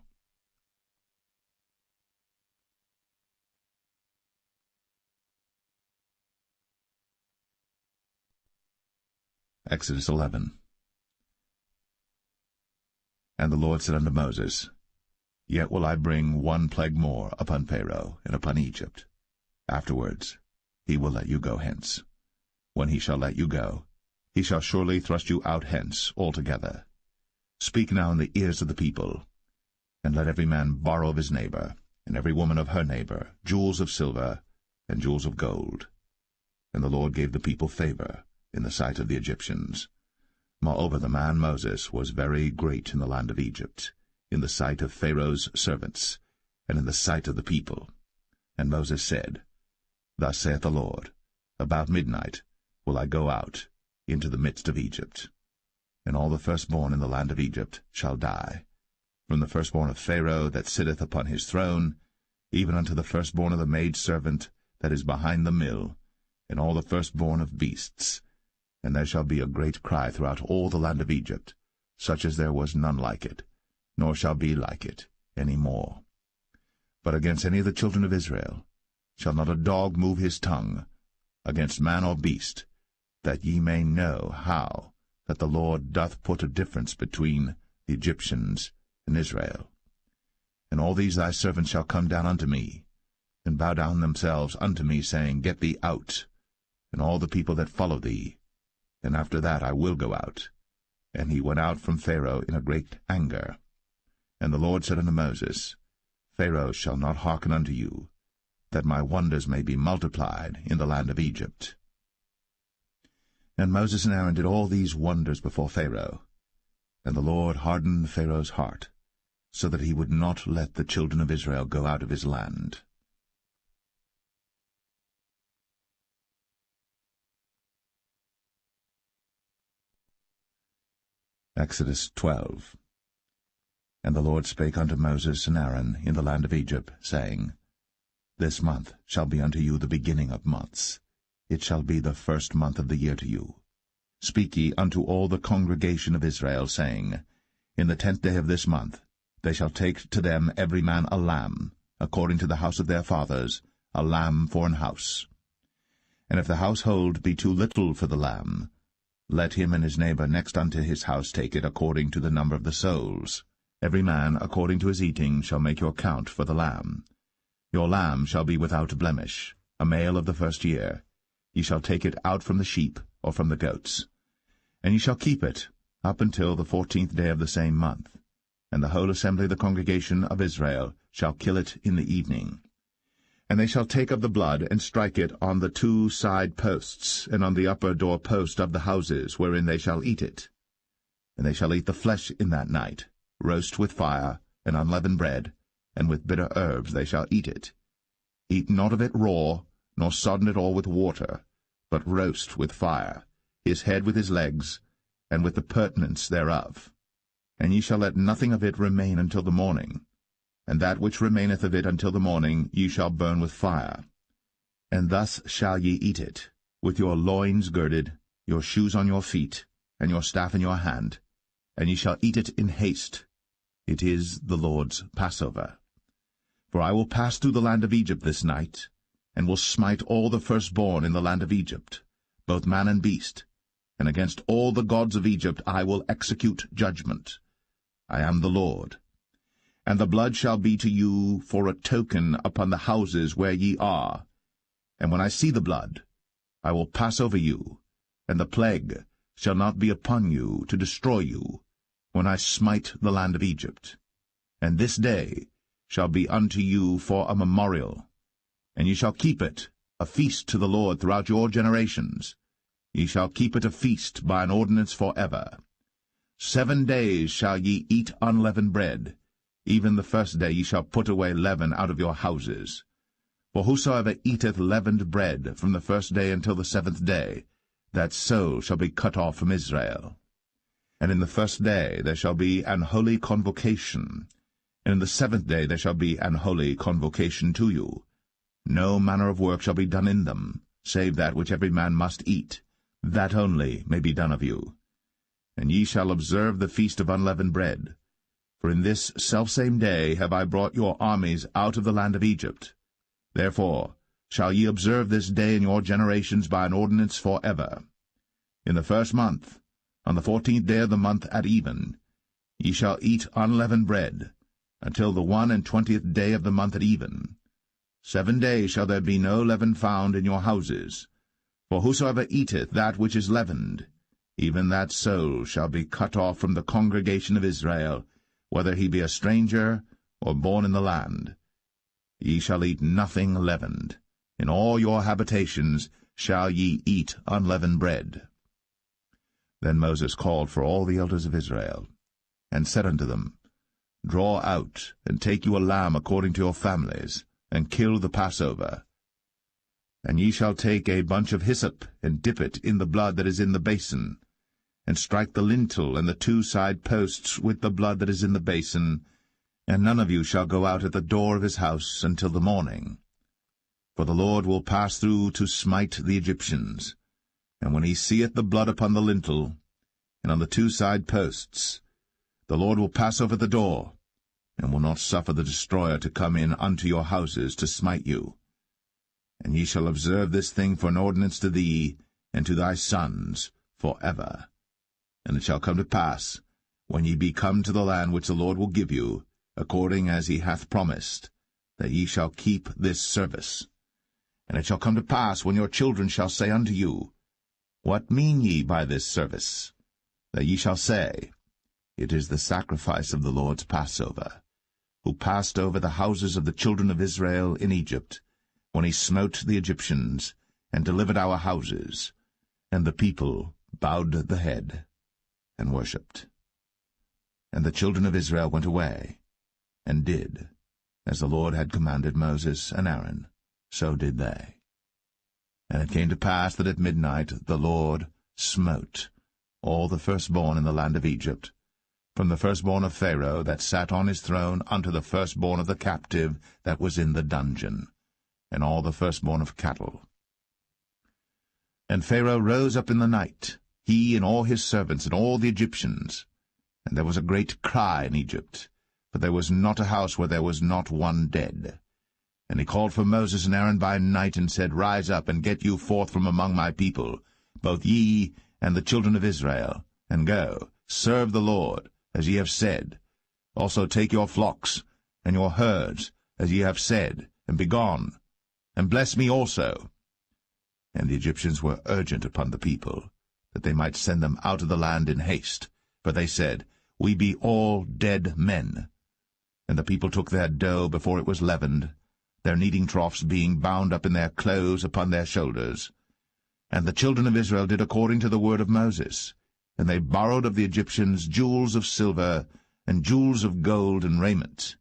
[SPEAKER 1] Exodus 11. And the Lord said unto Moses, Yet will I bring one plague more upon Pharaoh and upon Egypt. Afterwards he will let you go hence. When he shall let you go, he shall surely thrust you out hence altogether. Speak now in the ears of the people, and let every man borrow of his neighbor, and every woman of her neighbor, jewels of silver and jewels of gold. And the Lord gave the people favor in the sight of the Egyptians. Moreover, the man Moses was very great in the land of Egypt, in the sight of Pharaoh's servants, and in the sight of the people. And Moses said, Thus saith the Lord, About midnight will I go out into the midst of Egypt. And all the firstborn in the land of Egypt shall die, from the firstborn of Pharaoh that sitteth upon his throne, even unto the firstborn of the maidservant that is behind the mill, and all the firstborn of beasts. And there shall be a great cry throughout all the land of Egypt, such as there was none like it, nor shall be like it any more. But against any of the children of Israel shall not a dog move his tongue, against man or beast, that ye may know how that the Lord doth put a difference between the Egyptians and Israel. And all these thy servants shall come down unto me, and bow down themselves unto me, saying, Get thee out, and all the people that follow thee. And after that I will go out. And he went out from Pharaoh in a great anger. And the Lord said unto Moses, Pharaoh shall not hearken unto you, that my wonders may be multiplied in the land of Egypt. And Moses and Aaron did all these wonders before Pharaoh. And the Lord hardened Pharaoh's heart, so that he would not let the children of Israel go out of his land. Exodus 12. And the Lord spake unto Moses and Aaron in the land of Egypt, saying, This month shall be unto you the beginning of months. It shall be the first month of the year to you. Speak ye unto all the congregation of Israel, saying, In the 10th day of this month they shall take to them every man a lamb, according to the house of their fathers, a lamb for an house. And if the household be too little for the lamb, let him and his neighbor next unto his house take it according to the number of the souls. Every man according to his eating shall make your count for the lamb. Your lamb shall be without blemish, a male of the first year. Ye shall take it out from the sheep or from the goats. And ye shall keep it up until the 14th day of the same month. And the whole assembly of the congregation of Israel shall kill it in the evening. And they shall take of the blood, and strike it on the 2 side posts, and on the upper door post of the houses, wherein they shall eat it. And they shall eat the flesh in that night, roast with fire, and unleavened bread, and with bitter herbs they shall eat it. Eat not of it raw, nor sodden it all with water, but roast with fire, his head with his legs, and with the purtenance thereof. And ye shall let nothing of it remain until the morning. And that which remaineth of it until the morning ye shall burn with fire. And thus shall ye eat it, with your loins girded, your shoes on your feet, and your staff in your hand, and ye shall eat it in haste. It is the Lord's Passover. For I will pass through the land of Egypt this night, and will smite all the firstborn in the land of Egypt, both man and beast, and against all the gods of Egypt I will execute judgment. I am the Lord. And the blood shall be to you for a token upon the houses where ye are. And when I see the blood, I will pass over you, and the plague shall not be upon you to destroy you, when I smite the land of Egypt. And this day shall be unto you for a memorial, and ye shall keep it a feast to the Lord throughout your generations. Ye shall keep it a feast by an ordinance forever. 7 days shall ye eat unleavened bread. Even the first day ye shall put away leaven out of your houses. For whosoever eateth leavened bread from the first day until the 7th day, that soul shall be cut off from Israel. And in the first day there shall be an holy convocation, and in the 7th day there shall be an holy convocation to you. No manner of work shall be done in them, save that which every man must eat, that only may be done of you. And ye shall observe the feast of unleavened bread. For in this selfsame day have I brought your armies out of the land of Egypt. Therefore shall ye observe this day in your generations by an ordinance forever. In the 1st month, on the 14th day of the month at even, ye shall eat unleavened bread, until the 21st day of the month at even. 7 days shall there be no leaven found in your houses. For whosoever eateth that which is leavened, even that soul shall be cut off from the congregation of Israel, whether he be a stranger or born in the land. Ye shall eat nothing leavened. In all your habitations shall ye eat unleavened bread. Then Moses called for all the elders of Israel, and said unto them, Draw out, and take you a lamb according to your families, and kill the Passover. And ye shall take a bunch of hyssop, and dip it in the blood that is in the basin, and strike the lintel and the 2 side posts with the blood that is in the basin, and none of you shall go out at the door of his house until the morning. For the Lord will pass through to smite the Egyptians. And when he seeth the blood upon the lintel, and on the 2 side posts, the Lord will pass over the door, and will not suffer the destroyer to come in unto your houses to smite you. And ye shall observe this thing for an ordinance to thee, and to thy sons, for ever. And it shall come to pass, when ye be come to the land which the Lord will give you, according as he hath promised, that ye shall keep this service. And it shall come to pass, when your children shall say unto you, What mean ye by this service? That ye shall say, It is the sacrifice of the Lord's Passover, who passed over the houses of the children of Israel in Egypt, when he smote the Egyptians, and delivered our houses. And the people bowed the head, and worshipped. And the children of Israel went away, and did, as the Lord had commanded Moses and Aaron, so did they. And it came to pass that at midnight the Lord smote all the firstborn in the land of Egypt, from the firstborn of Pharaoh that sat on his throne unto the firstborn of the captive that was in the dungeon, and all the firstborn of cattle. And Pharaoh rose up in the night, he and all his servants and all the Egyptians. And there was a great cry in Egypt, for there was not a house where there was not one dead. And he called for Moses and Aaron by night, and said, Rise up, and get you forth from among my people, both ye and the children of Israel, and go, serve the Lord, as ye have said. Also take your flocks and your herds, as ye have said, and be gone, and bless me also. And the Egyptians were urgent upon the people, that they might send them out of the land in haste. For they said, We be all dead men. And the people took their dough before it was leavened, their kneading troughs being bound up in their clothes upon their shoulders. And the children of Israel did according to the word of Moses. And they borrowed of the Egyptians jewels of silver, and jewels of gold and raiment.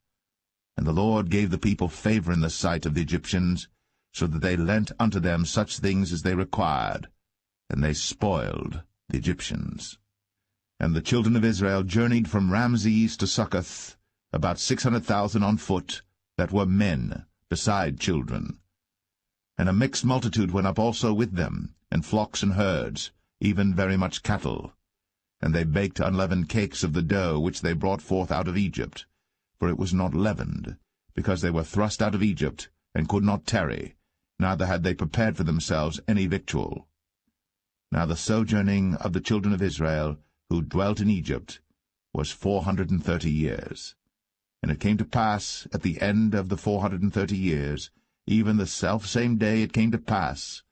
[SPEAKER 1] And the Lord gave the people favor in the sight of the Egyptians, so that they lent unto them such things as they required, and they spoiled the Egyptians. And the children of Israel journeyed from Ramses to Succoth, about 600,000 on foot, that were men, beside children. And a mixed multitude went up also with them, and flocks and herds, even very much cattle. And they baked unleavened cakes of the dough which they brought forth out of Egypt, for it was not leavened, because they were thrust out of Egypt, and could not tarry, neither had they prepared for themselves any victual. Now the sojourning of the children of Israel, who dwelt in Egypt, was 430 years. And it came to pass, at the end of the 430 years, even the selfsame day it came to pass,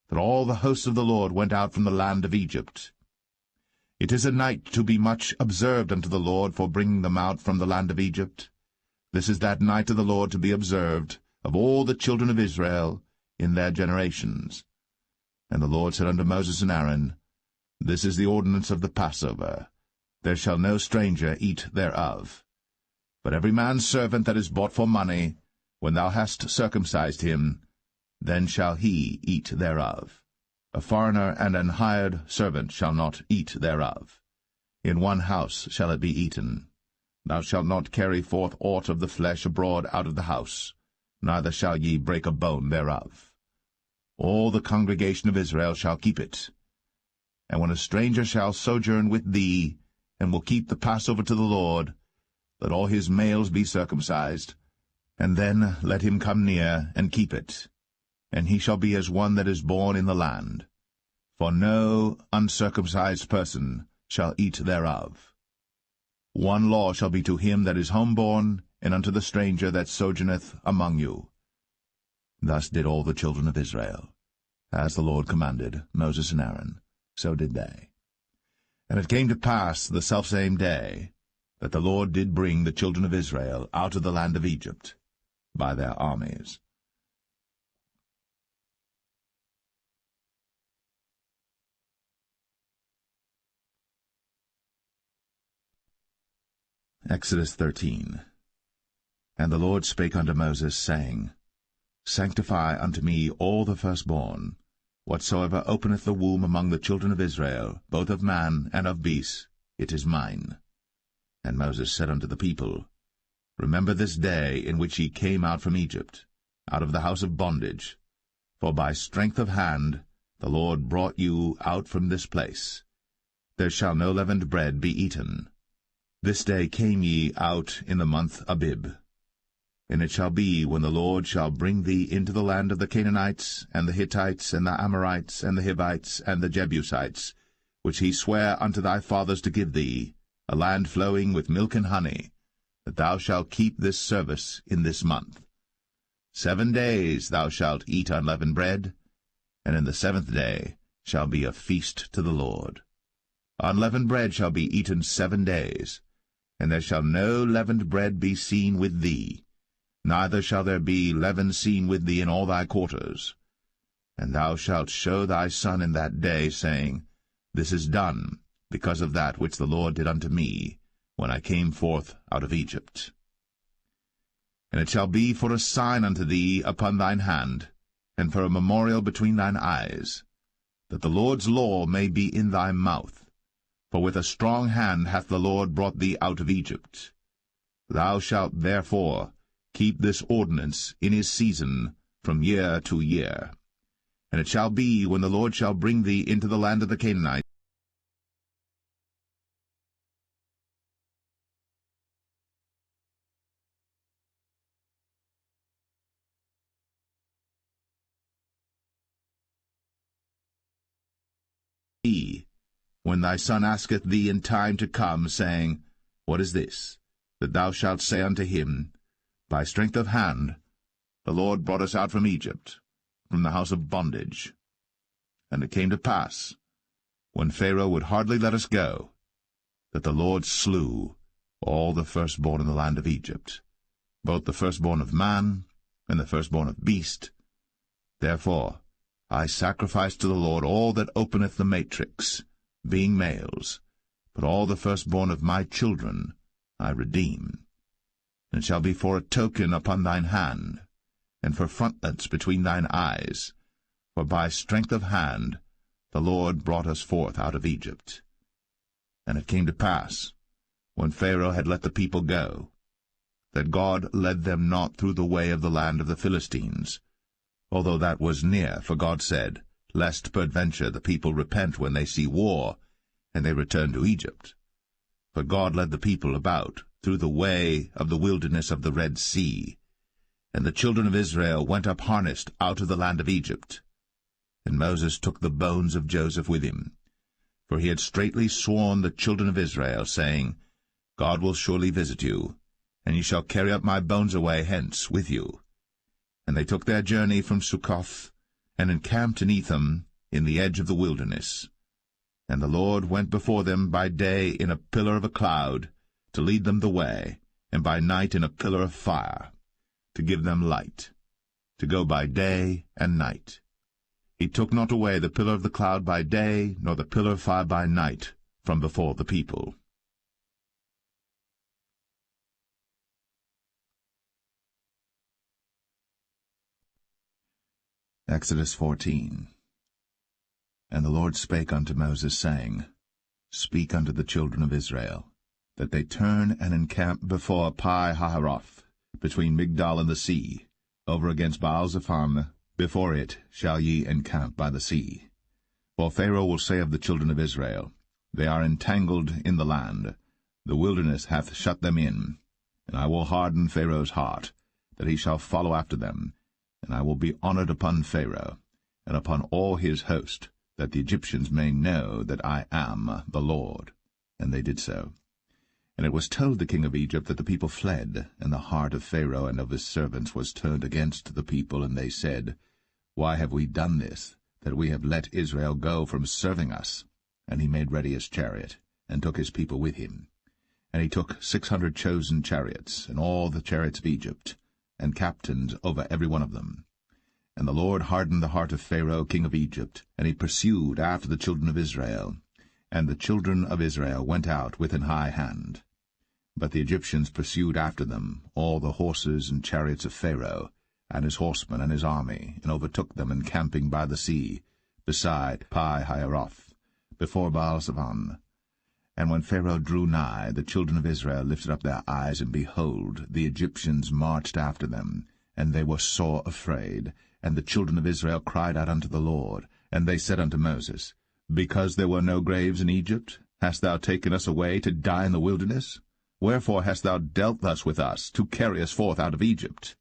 [SPEAKER 1] that all the hosts of the Lord went out from the land of Egypt. It is a night to be much observed unto the Lord for bringing them out from the land of Egypt. This is that night of the Lord to be observed of all the children of Israel in their generations. And the Lord said unto Moses and Aaron, This is the ordinance of the Passover. There shall no stranger eat thereof. But every man's servant that is bought for money, when thou hast circumcised him, then shall he eat thereof. A foreigner and an hired servant shall not eat thereof. In one house shall it be eaten. Thou shalt not carry forth aught of the flesh abroad out of the house, neither shall ye break a bone thereof. All the congregation of Israel shall keep it. And when a stranger shall sojourn with thee, and will keep the Passover to the Lord, let all his males be circumcised, and then let him come near and keep it. And he shall be as one that is born in the land. For no uncircumcised person shall eat thereof. One law shall be to him that is homeborn, and unto the stranger that sojourneth among you. Thus did all the children of Israel. As the Lord commanded Moses and Aaron, so did they. And it came to pass the selfsame day, that the Lord did bring the children of Israel out of the land of Egypt by their armies. Exodus 13. And the Lord spake unto Moses, saying, Sanctify unto me all the firstborn, whatsoever openeth the womb among the children of Israel, both of man and of beast, it is mine. And Moses said unto the people, Remember this day in which ye came out from Egypt, out of the house of bondage. For by strength of hand the Lord brought you out from this place. There shall no leavened bread be eaten. This day came ye out in the month Abib. And it shall be, when the Lord shall bring thee into the land of the Canaanites, and the Hittites, and the Amorites, and the Hivites, and the Jebusites, which he sware unto thy fathers to give thee, a land flowing with milk and honey, that thou shalt keep this service in this month. 7 days thou shalt eat unleavened bread, and in the 7th day shall be a feast to the Lord. Unleavened bread shall be eaten 7 days, and there shall no leavened bread be seen with thee, neither shall there be leaven seen with thee in all thy quarters. And thou shalt show thy son in that day, saying, This is done, because of that which the Lord did unto me, when I came forth out of Egypt. And it shall be for a sign unto thee upon thine hand, and for a memorial between thine eyes, that the Lord's law may be in thy mouth. For with a strong hand hath the Lord brought thee out of Egypt. Thou shalt therefore keep this ordinance in his season from year to year. And it shall be, when the Lord shall bring thee into the land of the Canaanites, when thy son asketh thee in time to come, saying, What is this? That thou shalt say unto him, By strength of hand the Lord brought us out from Egypt, from the house of bondage. And it came to pass, when Pharaoh would hardly let us go, that the Lord slew all the firstborn in the land of Egypt, both the firstborn of man and the firstborn of beast. Therefore I sacrifice to the Lord all that openeth the matrix, being males, but all the firstborn of my children I redeem. And it shall be for a token upon thine hand, and for frontlets between thine eyes, for by strength of hand the Lord brought us forth out of Egypt. And it came to pass, when Pharaoh had let the people go, that God led them not through the way of the land of the Philistines, although that was near, for God said, Lest peradventure the people repent when they see war, and they return to Egypt. But God led the people about through the way of the wilderness of the Red Sea, and the children of Israel went up harnessed out of the land of Egypt. And Moses took the bones of Joseph with him, for he had straitly sworn the children of Israel, saying, God will surely visit you, and ye shall carry up my bones away hence with you. And they took their journey from Succoth, and encamped in Etham, in the edge of the wilderness. And the Lord went before them by day in a pillar of a cloud, to lead them the way, and by night in a pillar of fire, to give them light, to go by day and night. He took not away the pillar of the cloud by day, nor the pillar of fire by night, from before the people. Exodus 14. And the Lord spake unto Moses, saying, Speak unto the children of Israel, that they turn and encamp before Pi-hahiroth, between Migdol and the sea, over against Baal-zephon. Before it shall ye encamp by the sea. For Pharaoh will say of the children of Israel, They are entangled in the land, the wilderness hath shut them in, and I will harden Pharaoh's heart, that he shall follow after them, and I will be honored upon Pharaoh, and upon all his host, that the Egyptians may know that I am the Lord. And they did so. And it was told the king of Egypt that the people fled, and the heart of Pharaoh and of his servants was turned against the people, and they said, Why have we done this, that we have let Israel go from serving us? And he made ready his chariot, and took his people with him. And he took 600 chosen chariots, and all the chariots of Egypt, and captains over every one of them. And the Lord hardened the heart of Pharaoh king of Egypt, and he pursued after the children of Israel. And the children of Israel went out with an high hand. But the Egyptians pursued after them all the horses and chariots of Pharaoh, and his horsemen and his army, and overtook them encamping by the sea, beside Pi-hahiroth, before Baal-zephon. And when Pharaoh drew nigh, the children of Israel lifted up their eyes, and behold, the Egyptians marched after them, And they were sore afraid. And the children of Israel cried out unto the Lord. And they said unto Moses, Because there were no graves in Egypt, hast thou taken us away to die in the wilderness? Wherefore hast thou dealt thus with us, to carry us forth out of Egypt?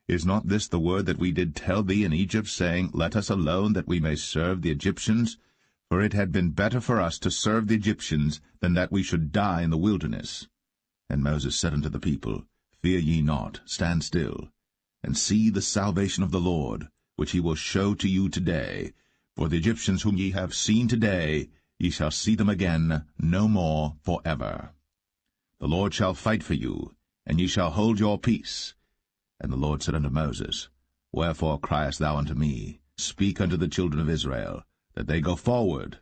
[SPEAKER 1] Is not this the word that we did tell thee in Egypt, saying, Let us alone, that we may serve the Egyptians? For it had been better for us to serve the Egyptians, than that we should die in the wilderness. And Moses said unto the people, Fear ye not, stand still, and see the salvation of the Lord, which he will show to you today. For the Egyptians whom ye have seen today, ye shall see them again no more forever. The Lord shall fight for you, and ye shall hold your peace. And the Lord said unto Moses, Wherefore criest thou unto me? Speak unto the children of Israel, that they go forward.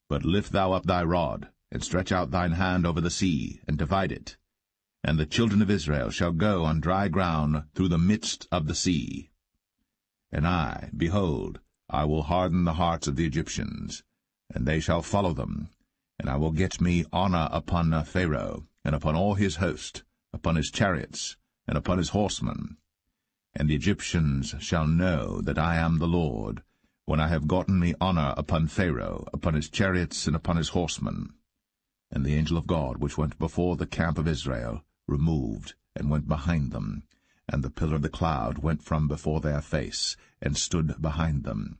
[SPEAKER 1] But lift thou up thy rod, and stretch out thine hand over the sea, and divide it. And the children of Israel shall go on dry ground through the midst of the sea. And I, behold, I will harden the hearts of the Egyptians, and they shall follow them. And I will get me honor upon Pharaoh, and upon all his host, upon his chariots, and upon his horsemen. And the Egyptians shall know that I am the Lord, when I have gotten me honor upon Pharaoh, upon his chariots, and upon his horsemen. And the angel of God, which went before the camp of Israel, removed, and went behind them. And the pillar of the cloud went from before their face, and stood behind them.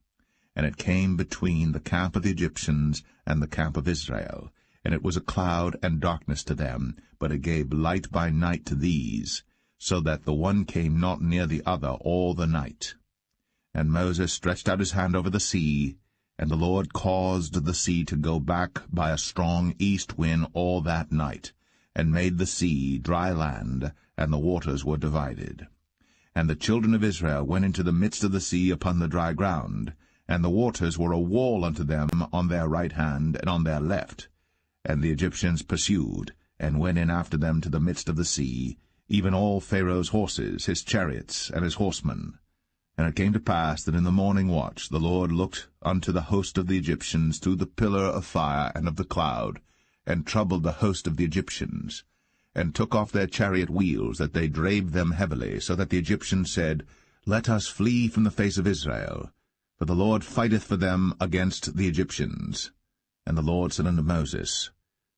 [SPEAKER 1] And it came between the camp of the Egyptians and the camp of Israel. And it was a cloud and darkness to them, but it gave light by night to these, so that the one came not near the other all the night. And Moses stretched out his hand over the sea, and the Lord caused the sea to go back by a strong east wind all that night, and made the sea dry land, and the waters were divided. And the children of Israel went into the midst of the sea upon the dry ground, and the waters were a wall unto them on their right hand and on their left. And the Egyptians pursued, and went in after them to the midst of the sea, even all Pharaoh's horses, his chariots, and his horsemen. And it came to pass that in the morning watch the Lord looked unto the host of the Egyptians through the pillar of fire and of the cloud, and troubled the host of the Egyptians, and took off their chariot wheels, that they drave them heavily, so that the Egyptians said, Let us flee from the face of Israel, for the Lord fighteth for them against the Egyptians. And the Lord said unto Moses,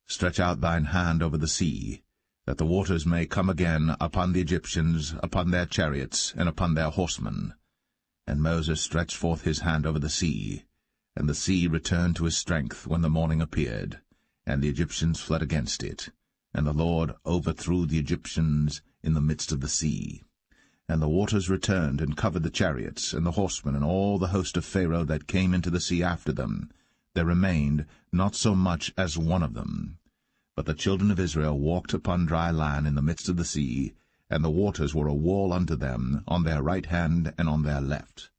[SPEAKER 1] Stretch out thine hand over the sea, that the waters may come again upon the Egyptians, upon their chariots, and upon their horsemen. And Moses stretched forth his hand over the sea, and the sea returned to his strength when the morning appeared, and the Egyptians fled against it. And the Lord overthrew the Egyptians in the midst of the sea. And the waters returned and covered the chariots, and the horsemen, and all the host of Pharaoh that came into the sea after them. There remained not so much as one of them. But the children of Israel walked upon dry land in the midst of the sea, and the waters were a wall unto them on their right hand and on their left.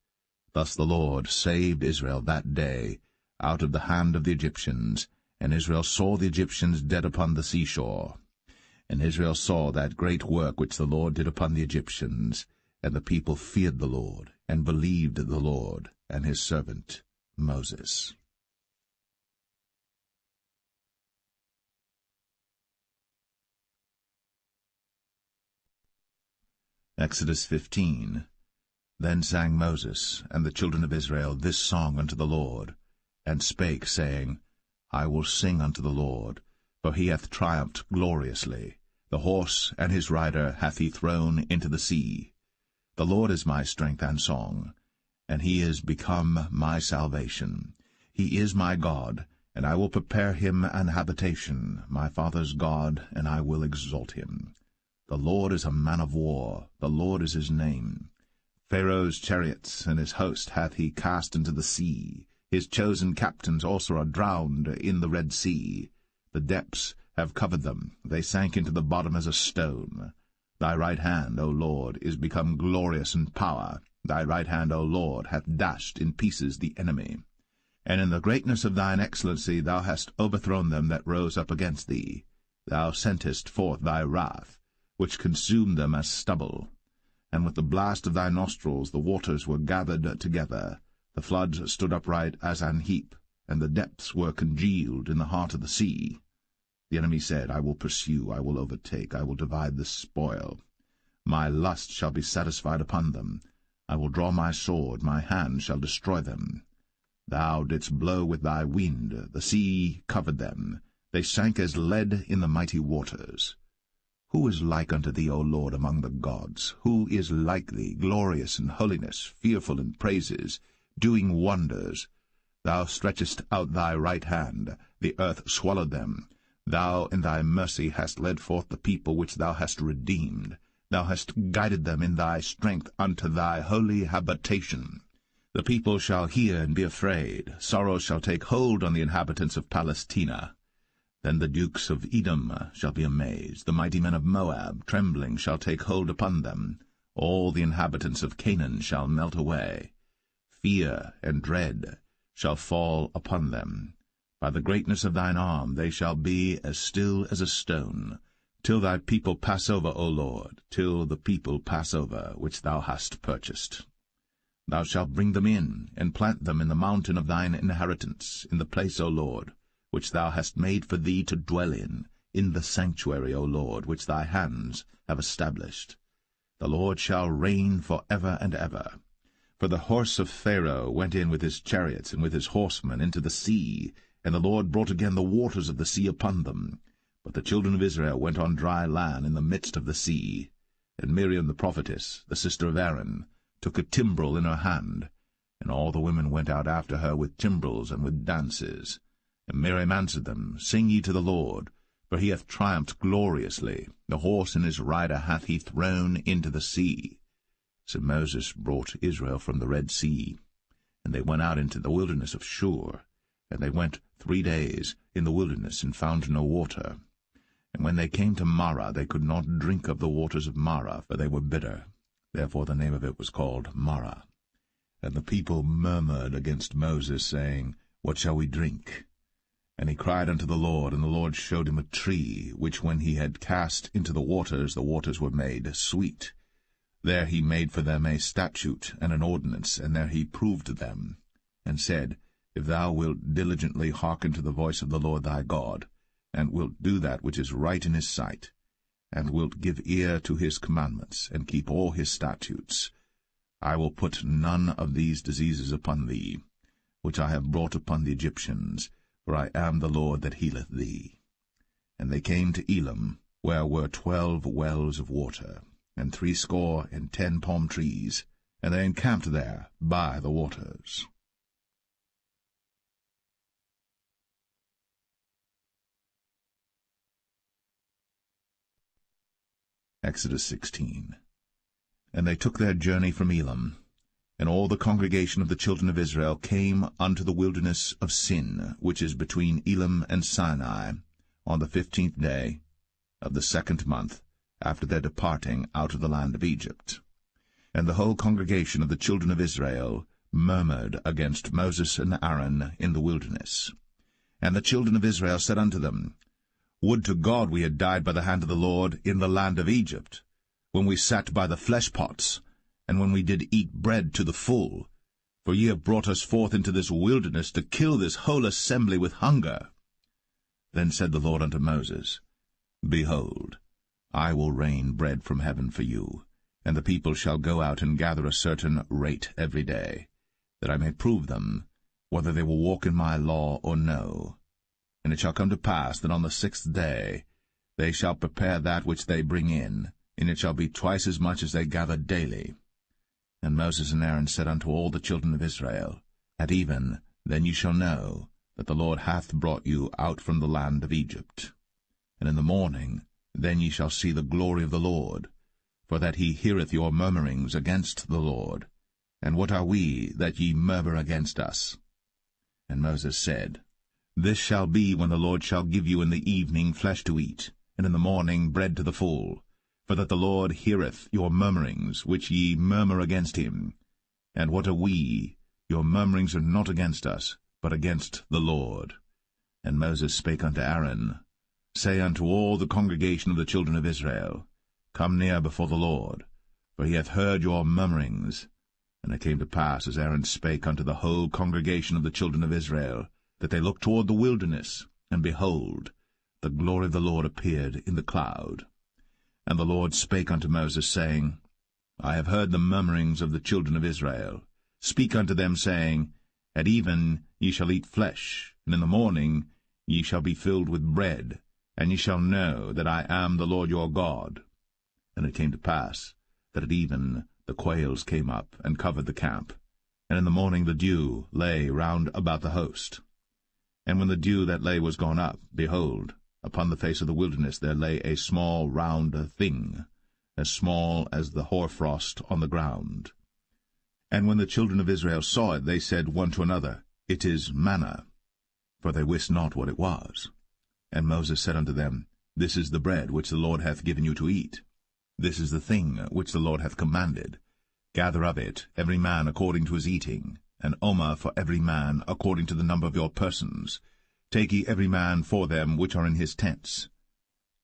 [SPEAKER 1] Thus the Lord saved Israel that day out of the hand of the Egyptians, and Israel saw the Egyptians dead upon the seashore. And Israel saw that great work which the Lord did upon the Egyptians, and the people feared the Lord, and believed the Lord and his servant Moses. Exodus 15. Then sang Moses and the children of Israel this song unto the Lord, and spake, saying, I will sing unto the Lord, for he hath triumphed gloriously. The horse and his rider hath he thrown into the sea. The Lord is my strength and song, and he is become my salvation. He is my God, and I will prepare him an habitation, my father's God, and I will exalt him. The Lord is a man of war, the Lord is his name. Pharaoh's chariots and his host hath he cast into the sea. His chosen captains also are drowned in the Red Sea. The depths have covered them, they sank into the bottom as a stone. Thy right hand, O Lord, is become glorious in power. Thy right hand, O Lord, hath dashed in pieces the enemy. And in the greatness of thine excellency thou hast overthrown them that rose up against thee. Thou sentest forth thy wrath, which consumed them as stubble. And with the blast of thy nostrils the waters were gathered together. The floods stood upright as an heap, and the depths were congealed in the heart of the sea. The enemy said, I will pursue, I will overtake, I will divide the spoil. My lust shall be satisfied upon them. I will draw my sword, my hand shall destroy them. Thou didst blow with thy wind, the sea covered them. They sank as lead in the mighty waters. Who is like unto thee, O Lord, among the gods? Who is like thee, glorious in holiness, fearful in praises, doing wonders? Thou stretchest out thy right hand, the earth swallowed them. Thou in thy mercy hast led forth the people which thou hast redeemed. Thou hast guided them in thy strength unto thy holy habitation. The people shall hear and be afraid. Sorrow shall take hold on the inhabitants of Palestina. Then the dukes of Edom shall be amazed. The mighty men of Moab, trembling, shall take hold upon them. All the inhabitants of Canaan shall melt away. Fear and dread shall fall upon them. By the greatness of thine arm they shall be as still as a stone, till thy people pass over, O Lord, till the people pass over, which thou hast purchased. Thou shalt bring them in, and plant them in the mountain of thine inheritance, in the place, O Lord, which thou hast made for thee to dwell in the sanctuary, O Lord, which thy hands have established. The Lord shall reign for ever and ever. For the horse of Pharaoh went in with his chariots and with his horsemen into the sea, and the Lord brought again the waters of the sea upon them. But the children of Israel went on dry land in the midst of the sea. And Miriam the prophetess, the sister of Aaron, took a timbrel in her hand, and all the women went out after her with timbrels and with dances. And Miriam answered them, Sing ye to the Lord, for he hath triumphed gloriously. The horse and his rider hath he thrown into the sea. So Moses brought Israel from the Red Sea, and they went out into the wilderness of Shur. And they went 3 days in the wilderness, and found no water. And when they came to Marah, they could not drink of the waters of Marah, for they were bitter. Therefore the name of it was called Marah. And the people murmured against Moses, saying, What shall we drink? And he cried unto the Lord, and the Lord showed him a tree, which when he had cast into the waters were made sweet. There he made for them a statute and an ordinance, and there he proved them, and said, If thou wilt diligently hearken to the voice of the Lord thy God, and wilt do that which is right in his sight, and wilt give ear to his commandments, and keep all his statutes, I will put none of these diseases upon thee, which I have brought upon the Egyptians, for I am the Lord that healeth thee. And they came to Elim, where were 12 wells of water, and 70 palm trees, and they encamped there by the waters. Exodus 16. And they took their journey from Elim, and all the congregation of the children of Israel came unto the wilderness of Sin, which is between Elim and Sinai, on the 15th day of the 2nd month, after their departing out of the land of Egypt. And the whole congregation of the children of Israel murmured against Moses and Aaron in the wilderness. And the children of Israel said unto them, Would to God we had died by the hand of the Lord in the land of Egypt, when we sat by the flesh pots, and when we did eat bread to the full. For ye have brought us forth into this wilderness to kill this whole assembly with hunger. Then said the Lord unto Moses, Behold, I will rain bread from heaven for you, and the people shall go out and gather a certain rate every day, that I may prove them, whether they will walk in my law or no. And it shall come to pass that on the 6th day they shall prepare that which they bring in, and it shall be twice as much as they gather daily. And Moses and Aaron said unto all the children of Israel, At even then ye shall know that the Lord hath brought you out from the land of Egypt. And in the morning then ye shall see the glory of the Lord, for that he heareth your murmurings against the Lord. And what are we, that ye murmur against us? And Moses said, This shall be when the Lord shall give you in the evening flesh to eat, and in the morning bread to the full, for that the Lord heareth your murmurings, which ye murmur against him. And what are we? Your murmurings are not against us, but against the Lord. And Moses spake unto Aaron, Say unto all the congregation of the children of Israel, Come near before the Lord, for he hath heard your murmurings. And it came to pass, as Aaron spake unto the whole congregation of the children of Israel, that they looked toward the wilderness, and behold, the glory of the Lord appeared in the cloud. And the Lord spake unto Moses, saying, I have heard the murmurings of the children of Israel. Speak unto them, saying, At even ye shall eat flesh, and in the morning ye shall be filled with bread, and ye shall know that I am the Lord your God. And it came to pass, that at even the quails came up, and covered the camp, and in the morning the dew lay round about the host. And when the dew that lay was gone up, behold, upon the face of the wilderness there lay a small round thing, as small as the hoarfrost on the ground. And when the children of Israel saw it, they said one to another, It is manna, for they wist not what it was. And Moses said unto them, This is the bread which the Lord hath given you to eat. This is the thing which the Lord hath commanded. Gather of it every man according to his eating, an omer for every man according to the number of your persons. Take ye every man for them which are in his tents.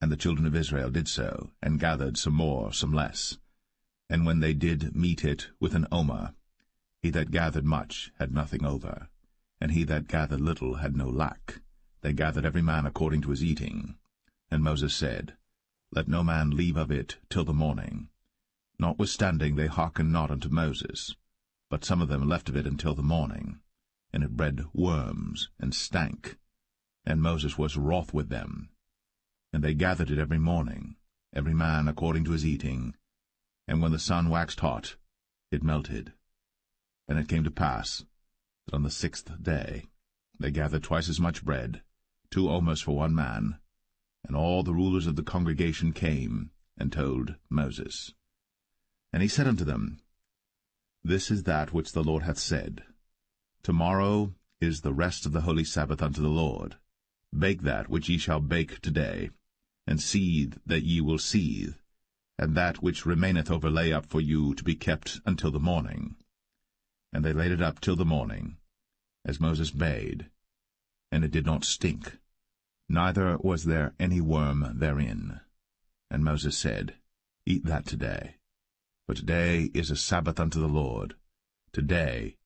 [SPEAKER 1] And the children of Israel did so, and gathered some more, some less. And when they did meet it with an omer, he that gathered much had nothing over, and he that gathered little had no lack. They gathered every man according to his eating. And Moses said, Let no man leave of it till the morning. Notwithstanding they hearkened not unto Moses, but some of them left of it until the morning, and it bred worms, and stank. And Moses was wroth with them. And they gathered it every morning, every man according to his eating. And when the sun waxed hot, it melted. And it came to pass that on the 6th day they gathered twice as much bread, 2 omers for one man. And all the rulers of the congregation came and told Moses. And he said unto them, This is that which the Lord hath said. Tomorrow is the rest of the holy Sabbath unto the Lord. Bake that which ye shall bake today, and seethe that ye will seethe, and that which remaineth over lay up for you to be kept until the morning. And they laid it up till the morning, as Moses bade, and it did not stink, neither was there any worm therein. And Moses said, Eat that today, for today is a Sabbath unto the Lord. Today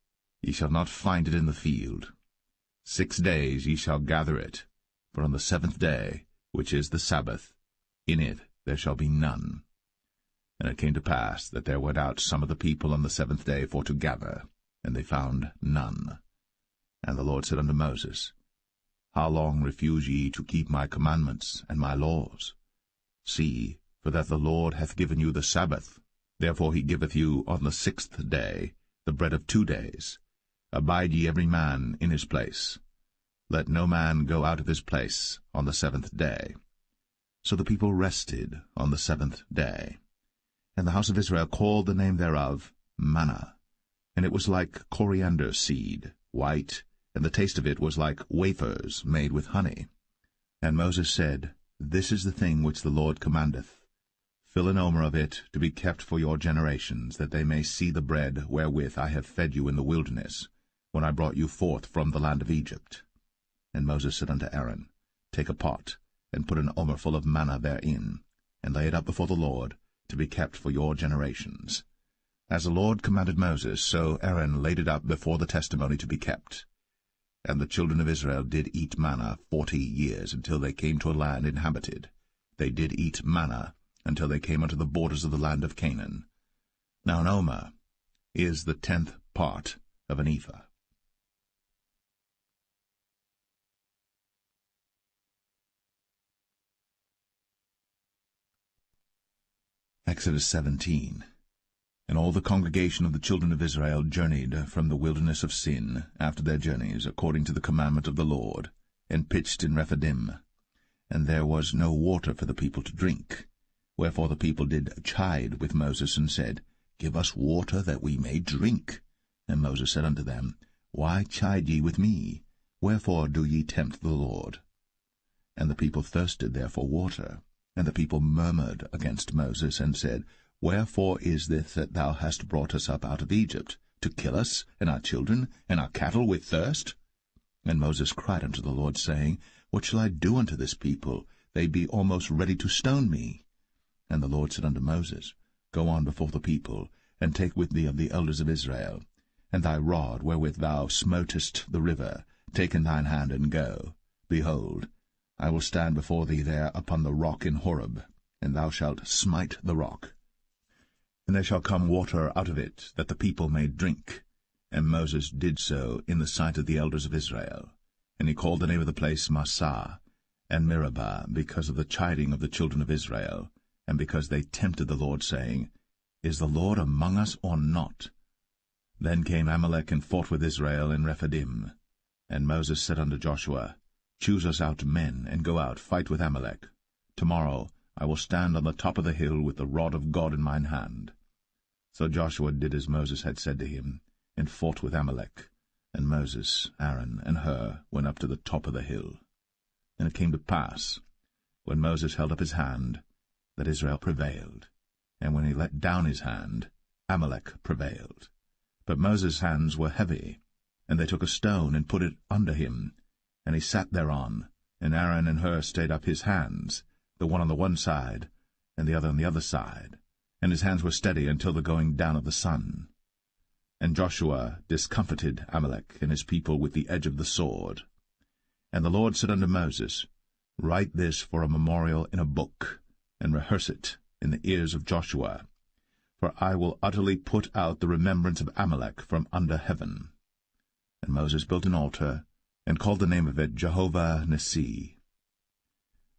[SPEAKER 1] ye shall not find it in the field. 6 days ye shall gather it, for on the 7th day, which is the Sabbath, in it there shall be none. And it came to pass that there went out some of the people on the 7th day for to gather, and they found none. And the Lord said unto Moses, How long refuse ye to keep my commandments and my laws? See, for that the Lord hath given you the Sabbath. Therefore he giveth you on the 6th day the bread of 2 days. Abide ye every man in his place. Let no man go out of his place on the 7th day. So the people rested on the 7th day. And the house of Israel called the name thereof manna. And it was like coriander seed, white, and the taste of it was like wafers made with honey. And Moses said, This is the thing which the Lord commandeth. Fill an omer of it to be kept for your generations, that they may see the bread wherewith I have fed you in the wilderness, when I brought you forth from the land of Egypt. And Moses said unto Aaron, Take a pot, and put an omer full of manna therein, and lay it up before the Lord, to be kept for your generations. As the Lord commanded Moses, so Aaron laid it up before the testimony to be kept. And the children of Israel did eat manna 40 years, until they came to a land inhabited. They did eat manna until they came unto the borders of the land of Canaan. Now an omer is the 10th part of an ephah. Exodus 17. And all the congregation of the children of Israel journeyed from the wilderness of Sin after their journeys, according to the commandment of the Lord, and pitched in Rephidim. And there was no water for the people to drink. Wherefore the people did chide with Moses, and said, Give us water that we may drink. And Moses said unto them, Why chide ye with me? Wherefore do ye tempt the Lord? And the people thirsted there for water. And the people murmured against Moses, and said, Wherefore is this that thou hast brought us up out of Egypt, to kill us, and our children, and our cattle with thirst? And Moses cried unto the Lord, saying, What shall I do unto this people? They be almost ready to stone me. And the Lord said unto Moses, Go on before the people, and take with thee of the elders of Israel, and thy rod wherewith thou smotest the river, take in thine hand, and go. Behold, I will stand before thee there upon the rock in Horeb, and thou shalt smite the rock. And there shall come water out of it, that the people may drink. And Moses did so in the sight of the elders of Israel. And he called the name of the place Massah and Meribah, because of the chiding of the children of Israel, and because they tempted the Lord, saying, Is the Lord among us or not? Then came Amalek and fought with Israel in Rephidim. And Moses said unto Joshua, Choose us out men, and go out, fight with Amalek. Tomorrow I will stand on the top of the hill with the rod of God in mine hand. So Joshua did as Moses had said to him, and fought with Amalek. And Moses, Aaron, and Hur went up to the top of the hill. And it came to pass, when Moses held up his hand, that Israel prevailed. And when he let down his hand, Amalek prevailed. But Moses' hands were heavy, and they took a stone and put it under him, and he sat thereon. And Aaron and Hur stayed up his hands, the one on the one side, and the other on the other side. And his hands were steady until the going down of the sun. And Joshua discomfited Amalek and his people with the edge of the sword. And the Lord said unto Moses, Write this for a memorial in a book, and rehearse it in the ears of Joshua. For I will utterly put out the remembrance of Amalek from under heaven. And Moses built an altar, and called the name of it Jehovah Nissi.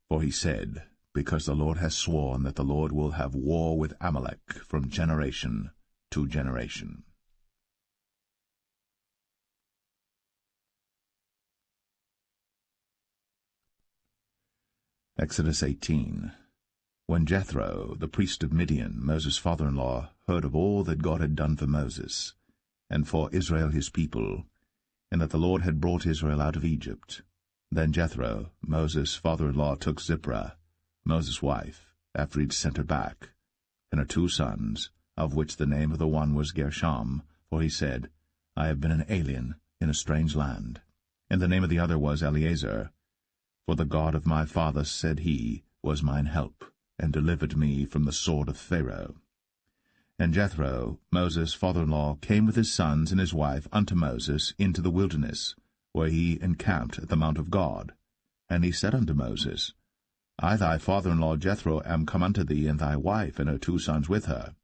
[SPEAKER 1] For he said, Because the Lord has sworn that the Lord will have war with Amalek from generation to generation. Exodus 18. When Jethro, the priest of Midian, Moses' father-in-law, heard of all that God had done for Moses, and for Israel his people, and that the Lord had brought Israel out of Egypt, then Jethro, Moses' father-in-law, took Zipporah, Moses' wife, after he had sent her back, and her 2 sons, of which the name of the one was Gershom, for he said, I have been an alien in a strange land. And the name of the other was Eleazar, for the God of my father, said he, was mine help, and delivered me from the sword of Pharaoh. And Jethro, Moses' father-in-law, came with his sons and his wife unto Moses into the wilderness, where he encamped at the mount of God. And he said unto Moses, I thy father-in-law Jethro am come unto thee, and thy wife and her 2 sons with her.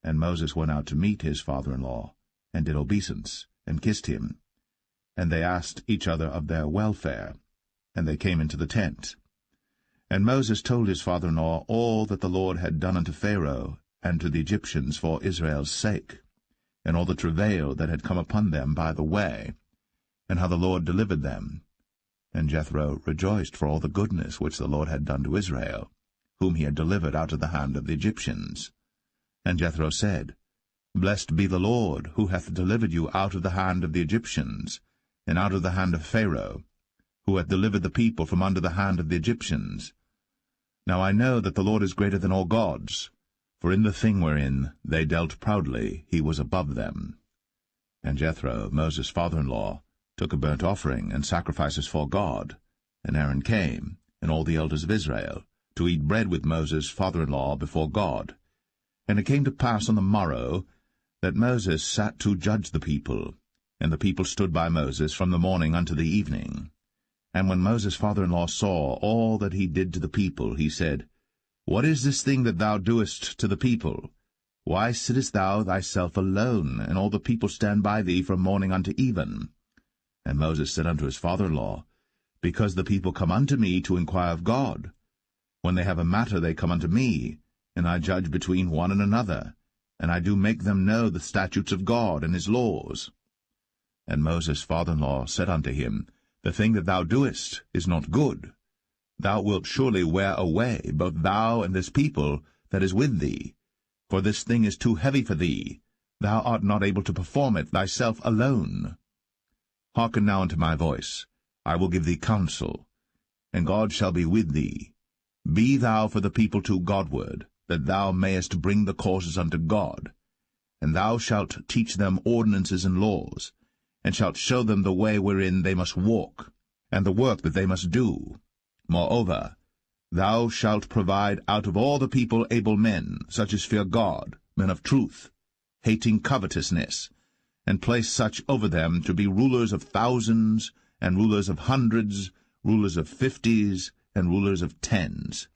[SPEAKER 1] And Moses went out to meet his father-in-law, and did obeisance, and kissed him. And they asked each other of their welfare, and they came into the tent. And Moses told his father-in-law all that the Lord had done unto Pharaoh and to the Egyptians for Israel's sake, and all the travail that had come upon them by the way, and how the Lord delivered them. And Jethro rejoiced for all the goodness which the Lord had done to Israel, whom he had delivered out of the hand of the Egyptians. And Jethro said, Blessed be the Lord, who hath delivered you out of the hand of the Egyptians, and out of the hand of Pharaoh, who hath delivered the people from under the hand of the Egyptians. Now I know that the Lord is greater than all gods, for in the thing wherein they dealt proudly he was above them. And Jethro, Moses' father-in-law, took a burnt offering and sacrifices for God. And Aaron came, and all the elders of Israel, to eat bread with Moses' father-in-law before God. And it came to pass on the morrow that Moses sat to judge the people, and the people stood by Moses from the morning unto the evening. And when Moses' father-in-law saw all that he did to the people, he said, What is this thing that thou doest to the people? Why sittest thou thyself alone, and all the people stand by thee from morning unto even? And Moses said unto his father-in-law, Because the people come unto me to inquire of God. When they have a matter they come unto me, and I judge between one and another, and I do make them know the statutes of God and his laws. And Moses' father-in-law said unto him, The thing that thou doest is not good. Thou wilt surely wear away, both thou and this people that is with thee. For this thing is too heavy for thee. Thou art not able to perform it thyself alone. Hearken now unto my voice. I will give thee counsel, and God shall be with thee. Be thou for the people to Godward, that thou mayest bring the causes unto God. And thou shalt teach them ordinances and laws, and shalt show them the way wherein they must walk, and the work that they must do. Moreover, thou shalt provide out of all the people able men, such as fear God, men of truth, hating covetousness, and place such over them to be rulers of thousands, and rulers of hundreds, rulers of 50s, and rulers of 10s.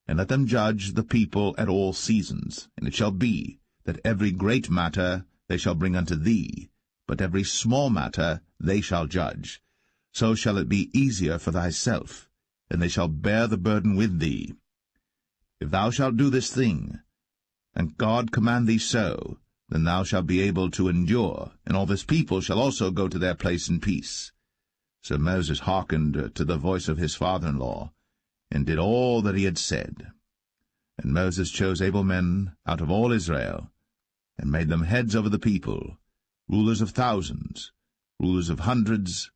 [SPEAKER 1] And let them judge the people at all seasons. And it shall be, that every great matter they shall bring unto thee, but every small matter they shall judge. So shall it be easier for thyself, and they shall bear the burden with thee. If thou shalt do this thing, and God command thee so, then thou shalt be able to endure, and all this people shall also go to their place in peace. So Moses hearkened to the voice of his father-in-law, and did all that he had said. And Moses chose able men out of all Israel, and made them heads over the people, rulers of thousands, rulers of hundreds,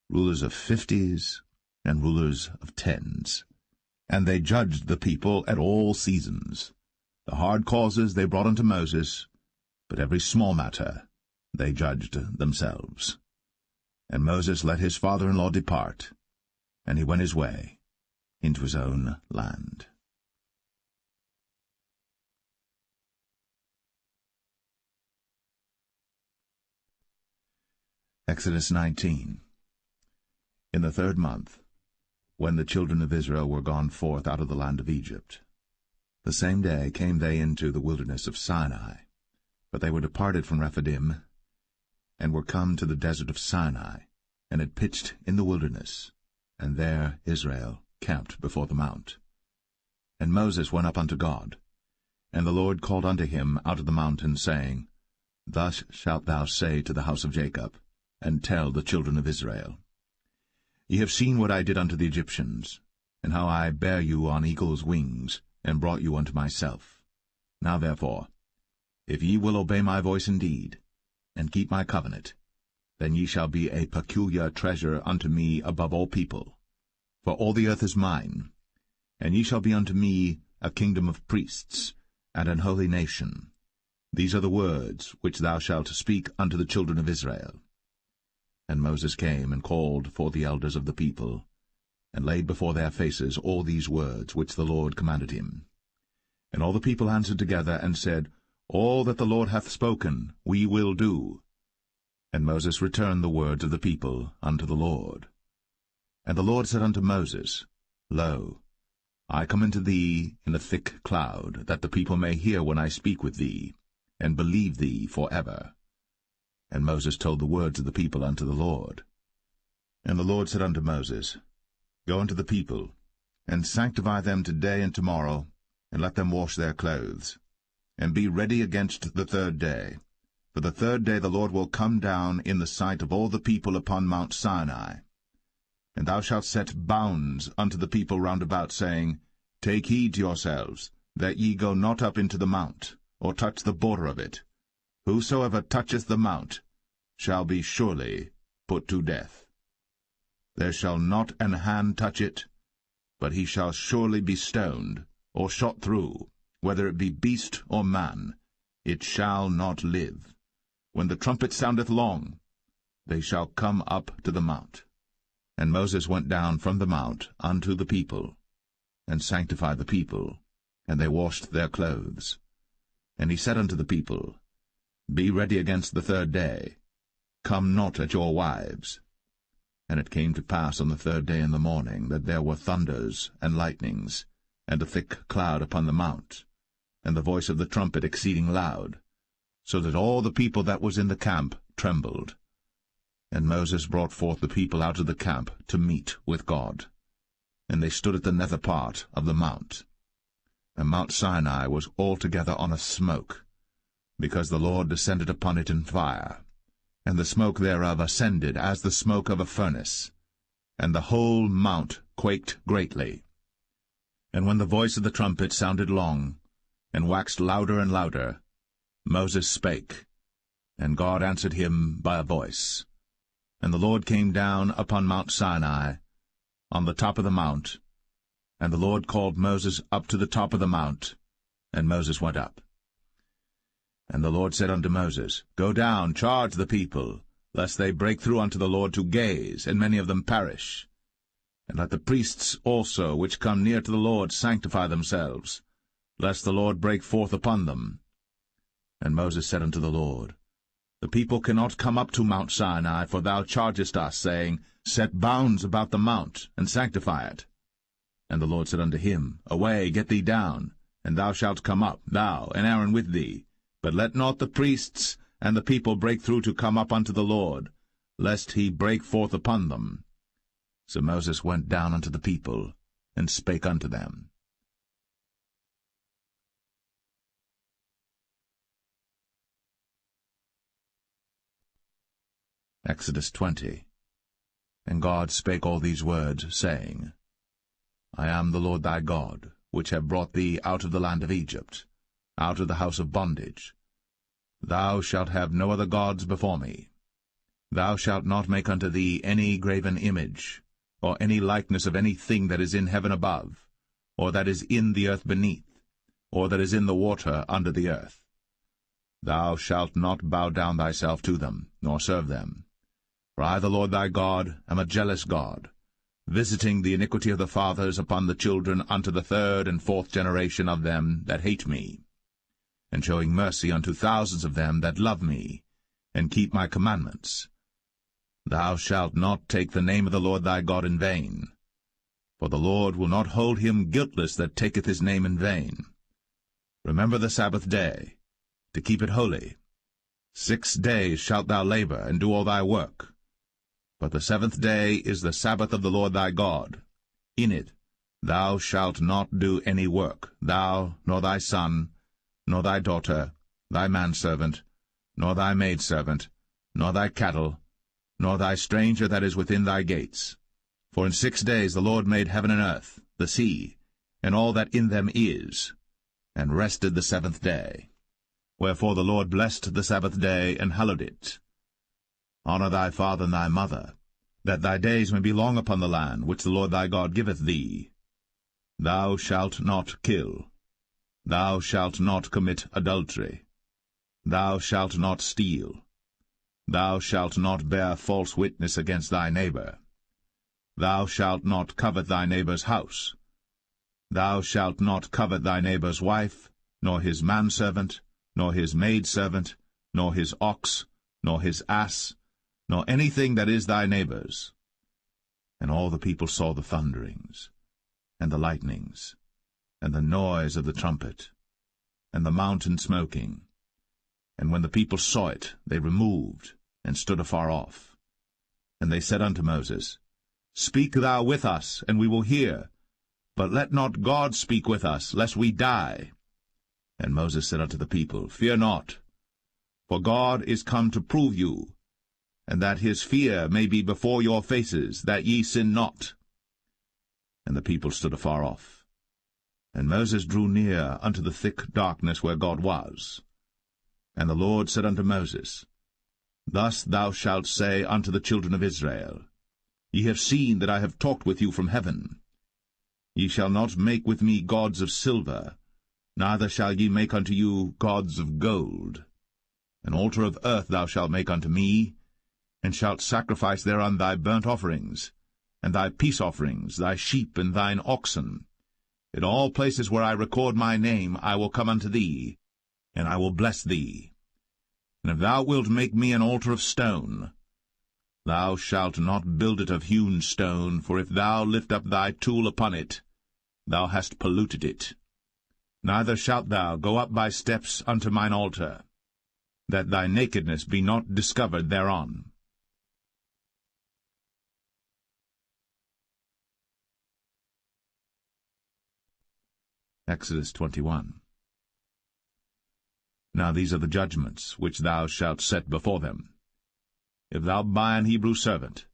[SPEAKER 1] rulers of 50s, and rulers of 10s. And they judged the people at all seasons. The hard causes they brought unto Moses, but every small matter they judged themselves. And Moses let his father-in-law depart, and he went his way into his own land. Exodus 19. In the 3rd month, when the children of Israel were gone forth out of the land of Egypt, the same day came they into the wilderness of Sinai. But they were departed from Rephidim, and were come to the desert of Sinai, and had pitched in the wilderness, and there Israel camped before the mount. And Moses went up unto God, and the Lord called unto him out of the mountain, saying, Thus shalt thou say to the house of Jacob, and tell the children of Israel, Ye have seen what I did unto the Egyptians, and how I bare you on eagle's wings, and brought you unto myself. Now therefore, if ye will obey my voice indeed, and keep my covenant, then ye shall be a peculiar treasure unto me above all people. For all the earth is mine, and ye shall be unto me a kingdom of priests, and an holy nation. These are the words which thou shalt speak unto the children of Israel. And Moses came and called for the elders of the people, and laid before their faces all these words which the Lord commanded him. And all the people answered together, and said, All that the Lord hath spoken we will do. And Moses returned the words of the people unto the Lord. And the Lord said unto Moses, Lo, I come unto thee in a thick cloud, that the people may hear when I speak with thee, and believe thee for ever. And Moses told the words of the people unto the Lord. And the Lord said unto Moses, Go unto the people, and sanctify them today and tomorrow, and let them wash their clothes, and be ready against the 3rd day. For the 3rd day the Lord will come down in the sight of all the people upon Mount Sinai. And thou shalt set bounds unto the people round about, saying, Take heed to yourselves, that ye go not up into the mount, or touch the border of it. Whosoever toucheth the mount shall be surely put to death. There shall not an hand touch it, but he shall surely be stoned, or shot through, whether it be beast or man. It shall not live. When the trumpet soundeth long, they shall come up to the mount. And Moses went down from the mount unto the people, and sanctified the people, and they washed their clothes. And he said unto the people, Be ready against the 3rd day. Come not at your wives. And it came to pass on the 3rd day in the morning, that there were thunders and lightnings, and a thick cloud upon the mount, and the voice of the trumpet exceeding loud, so that all the people that was in the camp trembled. And Moses brought forth the people out of the camp to meet with God. And they stood at the nether part of the mount. And Mount Sinai was altogether on a smoke, because the Lord descended upon it in fire, and the smoke thereof ascended as the smoke of a furnace, and the whole mount quaked greatly. And when the voice of the trumpet sounded long, and waxed louder and louder, Moses spake, and God answered him by a voice. And the Lord came down upon Mount Sinai, on the top of the mount, and the Lord called Moses up to the top of the mount, and Moses went up. And the Lord said unto Moses, Go down, charge the people, lest they break through unto the Lord to gaze, and many of them perish. And let the priests also which come near to the Lord sanctify themselves, lest the Lord break forth upon them. And Moses said unto the Lord, The people cannot come up to Mount Sinai, for thou chargest us, saying, Set bounds about the mount, and sanctify it. And the Lord said unto him, Away, get thee down, and thou shalt come up, thou and Aaron with thee. But let not the priests and the people break through to come up unto the Lord, lest he break forth upon them. So Moses went down unto the people, and spake unto them. Exodus 20. And God spake all these words, saying, I am the Lord thy God, which have brought thee out of the land of Egypt, out of the house of bondage. Thou shalt have no other gods before me. Thou shalt not make unto thee any graven image, or any likeness of any thing that is in heaven above, or that is in the earth beneath, or that is in the water under the earth. Thou shalt not bow down thyself to them, nor serve them. For I, the Lord thy God, am a jealous God, visiting the iniquity of the fathers upon the children unto the third and fourth generation of them that hate me, and showing mercy unto thousands of them that love me, and keep my commandments. Thou shalt not take the name of the Lord thy God in vain, for the Lord will not hold him guiltless that taketh his name in vain. Remember the Sabbath day, to keep it holy. 6 days shalt thou labor, and do all thy work. But the seventh day is the Sabbath of the Lord thy God. In it thou shalt not do any work, thou, nor thy son, nor thy daughter, thy manservant, nor thy maidservant, nor thy cattle, nor thy stranger that is within thy gates. For in 6 days the Lord made heaven and earth, the sea, and all that in them is, and rested the seventh day. Wherefore the Lord blessed the Sabbath day, and hallowed it. Honor thy father and thy mother, that thy days may be long upon the land which the Lord thy God giveth thee. Thou shalt not kill. Thou shalt not commit adultery. Thou shalt not steal. Thou shalt not bear false witness against thy neighbor. Thou shalt not covet thy neighbor's house. Thou shalt not covet thy neighbor's wife, nor his manservant, nor his maidservant, nor his ox, nor his ass, nor anything that is thy neighbor's. And all the people saw the thunderings, and the lightnings, and the noise of the trumpet, and the mountain smoking. And when the people saw it, they removed, and stood afar off. And they said unto Moses, Speak thou with us, and we will hear, but let not God speak with us, lest we die. And Moses said unto the people, Fear not, for God is come to prove you, and that his fear may be before your faces, that ye sin not. And the people stood afar off. And Moses drew near unto the thick darkness where God was. And the Lord said unto Moses, Thus thou shalt say unto the children of Israel, Ye have seen that I have talked with you from heaven. Ye shall not make with me gods of silver, neither shall ye make unto you gods of gold. An altar of earth thou shalt make unto me, and shalt sacrifice thereon thy burnt offerings, and thy peace offerings, thy sheep and thine oxen. In all places where I record my name I will come unto thee, and I will bless thee. And if thou wilt make me an altar of stone, thou shalt not build it of hewn stone, for if thou lift up thy tool upon it, thou hast polluted it. Neither shalt thou go up by steps unto mine altar, that thy nakedness be not discovered thereon. Exodus 21. Now these are the judgments which thou shalt set before them. If thou buy an Hebrew servant,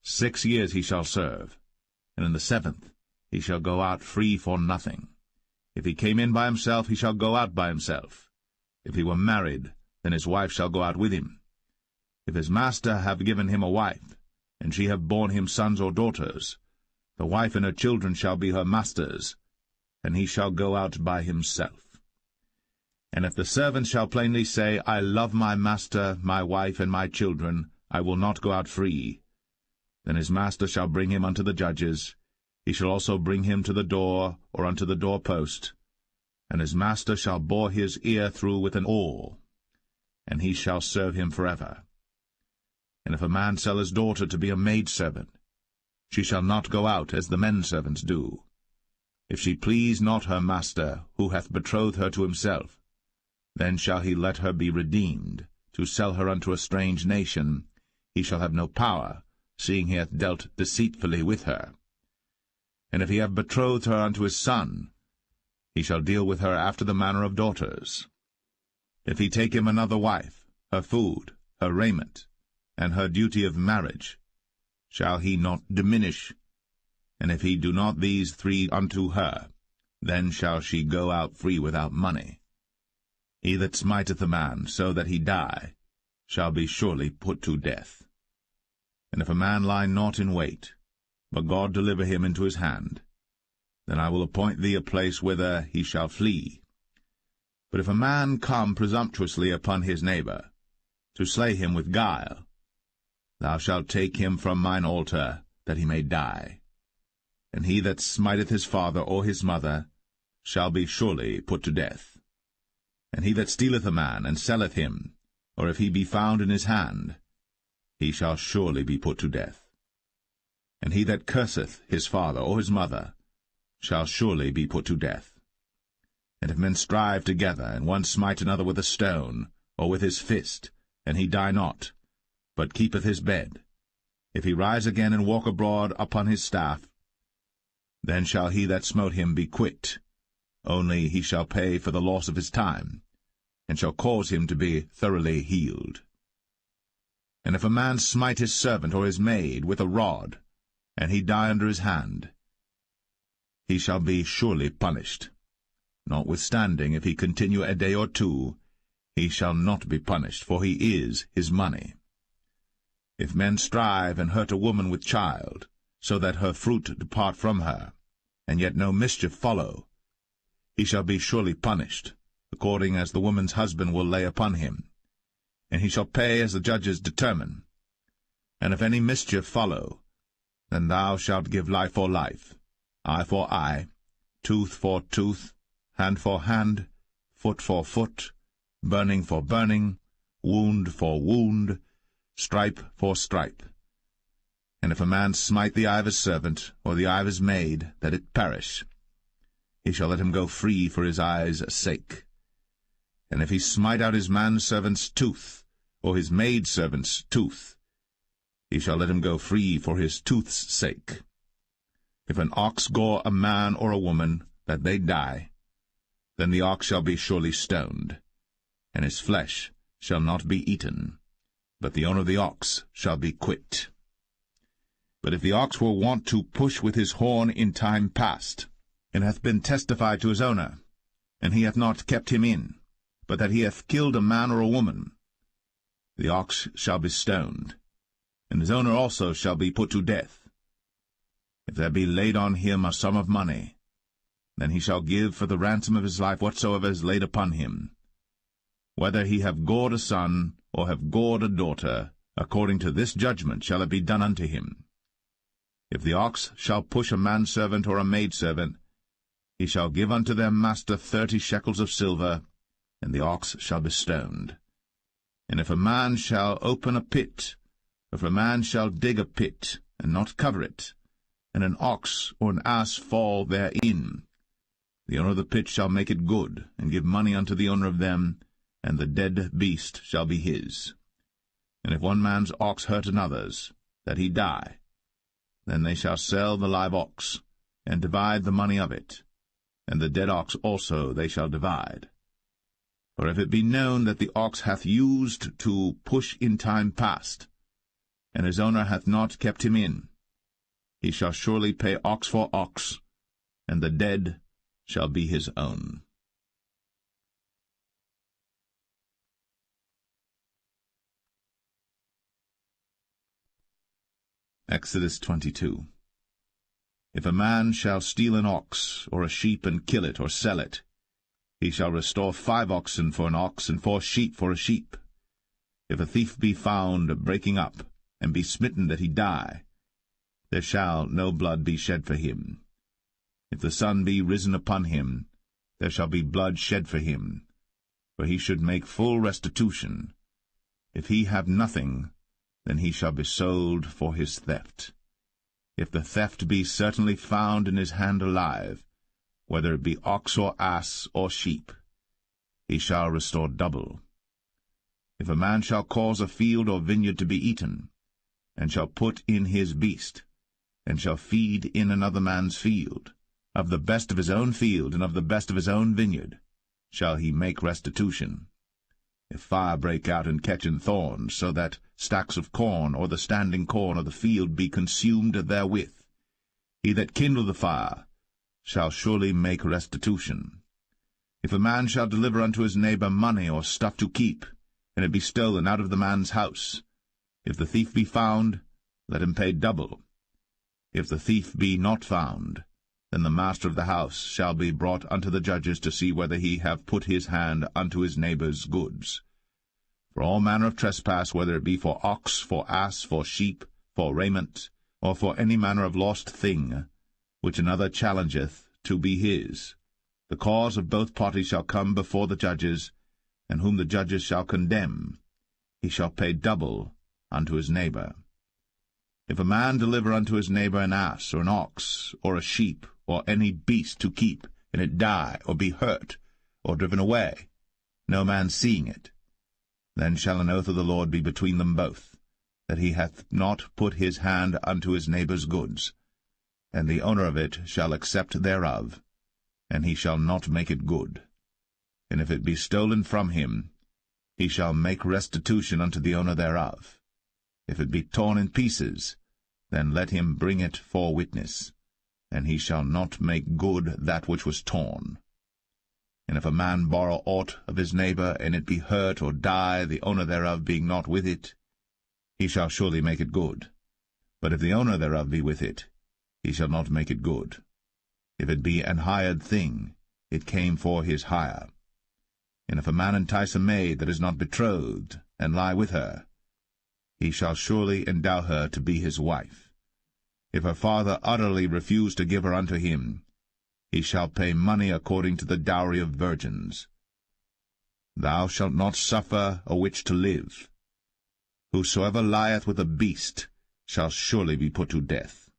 [SPEAKER 1] 6 years he shall serve, and in the 7th he shall go out free for nothing. If he came in by himself, he shall go out by himself. If he were married, then his wife shall go out with him. If his master have given him a wife, and she have borne him sons or daughters, the wife and her children shall be her master's, and he shall go out by himself. And if the servant shall plainly say, I love my master, my wife, and my children, I will not go out free, then his master shall bring him unto the judges. He shall also bring him to the door, or unto the doorpost, and his master shall bore his ear through with an awl, and he shall serve him forever. And if a man sell his daughter to be a maidservant, she shall not go out as the men servants do, If she please not her master, who hath betrothed her to himself, then shall he let her be redeemed. To sell her unto a strange nation, he shall have no power, seeing he hath dealt deceitfully with her. And if he have betrothed her unto his son, he shall deal with her after the manner of daughters. If he take him another wife, her food, her raiment, and her duty of marriage, shall he not diminish? And if he do not these three unto her, then shall she go out free without money. He that smiteth a man so that he die shall be surely put to death. And if a man lie not in wait, but God deliver him into his hand, then I will appoint thee a place whither he shall flee. But if a man come presumptuously upon his neighbor, to slay him with guile, thou shalt take him from mine altar, that he may die. And he that smiteth his father or his mother shall be surely put to death. And he that stealeth a man, and selleth him, or if he be found in his hand, he shall surely be put to death. And he that curseth his father or his mother shall surely be put to death. And if men strive together, and one smite another with a stone, or with his fist, and he die not, but keepeth his bed, if he rise again and walk abroad upon his staff, then shall he that smote him be quit, only he shall pay for the loss of his time, and shall cause him to be thoroughly healed. And if a man smite his servant or his maid with a rod, and he die under his hand, he shall be surely punished. Notwithstanding, if he continue a day or two, he shall not be punished, for he is his money. If men strive and hurt a woman with child, so that her fruit depart from her, and yet no mischief follow, he shall be surely punished, according as the woman's husband will lay upon him, and he shall pay as the judges determine. And if any mischief follow, then thou shalt give life for life, eye for eye, tooth for tooth, hand for hand, foot for foot, burning for burning, wound for wound, stripe for stripe. And if a man smite the eye of his servant, or the eye of his maid, that it perish, he shall let him go free for his eye's sake. And if he smite out his manservant's tooth, or his maidservant's tooth, he shall let him go free for his tooth's sake. If an ox gore a man or a woman, that they die, then the ox shall be surely stoned, and his flesh shall not be eaten, but the owner of the ox shall be quit. But if the ox were wont to push with his horn in time past, and hath been testified to his owner, and he hath not kept him in, but that he hath killed a man or a woman, the ox shall be stoned, and his owner also shall be put to death. If there be laid on him a sum of money, then he shall give for the ransom of his life whatsoever is laid upon him. Whether he have gored a son, or have gored a daughter, according to this judgment shall it be done unto him. If the ox shall push a manservant or a maidservant, he shall give unto their master 30 shekels of silver, and the ox shall be stoned. And if a man shall open a pit, or if a man shall dig a pit, and not cover it, and an ox or an ass fall therein, the owner of the pit shall make it good, and give money unto the owner of them, and the dead beast shall be his. And if one man's ox hurt another's, that he die, then they shall sell the live ox, and divide the money of it, and the dead ox also they shall divide. For if it be known that the ox hath used to push in time past, and his owner hath not kept him in, he shall surely pay ox for ox, and the dead shall be his own. Exodus 22. If a man shall steal an ox or a sheep and kill it or sell it, he shall restore 5 oxen for an ox and 4 sheep for a sheep. If a thief be found breaking up, and be smitten that he die, there shall no blood be shed for him. If the sun be risen upon him, there shall be blood shed for him, for he should make full restitution. If he have nothing, then he shall be sold for his theft. If the theft be certainly found in his hand alive, whether it be ox or ass or sheep, he shall restore double. If a man shall cause a field or vineyard to be eaten, and shall put in his beast, and shall feed in another man's field, of the best of his own field and of the best of his own vineyard, shall he make restitution. If fire break out and catch in thorns, so that stacks of corn or the standing corn of the field be consumed therewith, he that kindled the fire shall surely make restitution. If a man shall deliver unto his neighbor money or stuff to keep, and it be stolen out of the man's house, if the thief be found, let him pay double. If the thief be not found, then the master of the house shall be brought unto the judges to see whether he have put his hand unto his neighbor's goods. For all manner of trespass, whether it be for ox, for ass, for sheep, for raiment, or for any manner of lost thing, which another challengeth to be his, the cause of both parties shall come before the judges, and whom the judges shall condemn, he shall pay double unto his neighbor. If a man deliver unto his neighbor an ass, or an ox, or a sheep, or any beast to keep, and it die, or be hurt, or driven away, no man seeing it, then shall an oath of the Lord be between them both, that he hath not put his hand unto his neighbor's goods, and the owner of it shall accept thereof, and he shall not make it good. And if it be stolen from him, he shall make restitution unto the owner thereof. If it be torn in pieces, then let him bring it for witness, and he shall not make good that which was torn. And if a man borrow aught of his neighbor, and it be hurt or die, the owner thereof being not with it, he shall surely make it good. But if the owner thereof be with it, he shall not make it good. If it be an hired thing, it came for his hire. And if a man entice a maid that is not betrothed, and lie with her, he shall surely endow her to be his wife. If her father utterly refuse to give her unto him, he shall pay money according to the dowry of virgins. Thou shalt not suffer a witch to live. Whosoever lieth with a beast shall surely be put to death.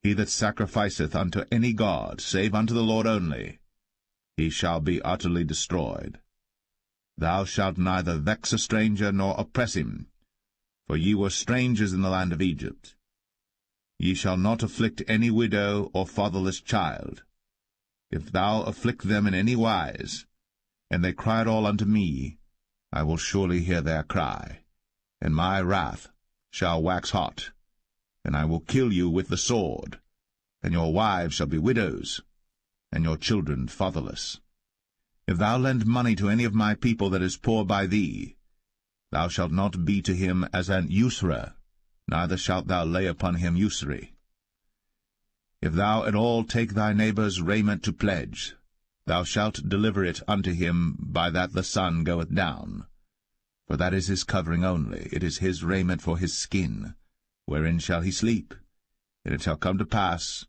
[SPEAKER 1] He that sacrificeth unto any god, save unto the Lord only, he shall be utterly destroyed. Thou shalt neither vex a stranger nor oppress him, for ye were strangers in the land of Egypt. Ye shall not afflict any widow or fatherless child. If thou afflict them in any wise, and they cry at all unto me, I will surely hear their cry, and my wrath shall wax hot, and I will kill you with the sword, and your wives shall be widows, and your children fatherless. If thou lend money to any of my people that is poor by thee, thou shalt not be to him as an usurer, neither shalt thou lay upon him usury. If thou at all take thy neighbor's raiment to pledge, thou shalt deliver it unto him by that the sun goeth down. For that is his covering only, it is his raiment for his skin, wherein shall he sleep. And it shall come to pass,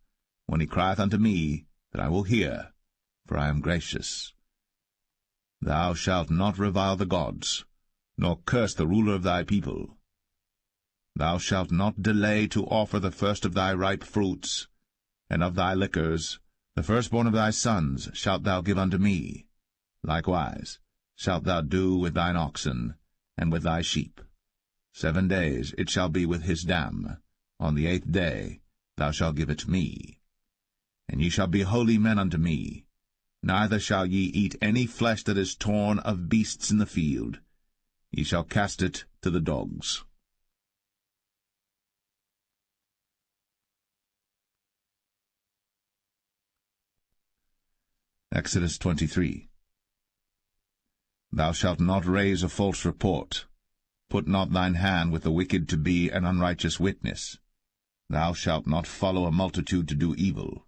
[SPEAKER 1] when he crieth unto me, that I will hear, for I am gracious. Thou shalt not revile the gods, nor curse the ruler of thy people. Thou shalt not delay to offer the first of thy ripe fruits, and of thy liquors, the firstborn of thy sons shalt thou give unto me. Likewise shalt thou do with thine oxen, and with thy sheep. 7 days it shall be with his dam. On the 8th day thou shalt give it me. And ye shall be holy men unto me. Neither shall ye eat any flesh that is torn of beasts in the field. Ye shall cast it to the dogs. Exodus 23. Thou shalt not raise a false report. Put not thine hand with the wicked to be an unrighteous witness. Thou shalt not follow a multitude to do evil.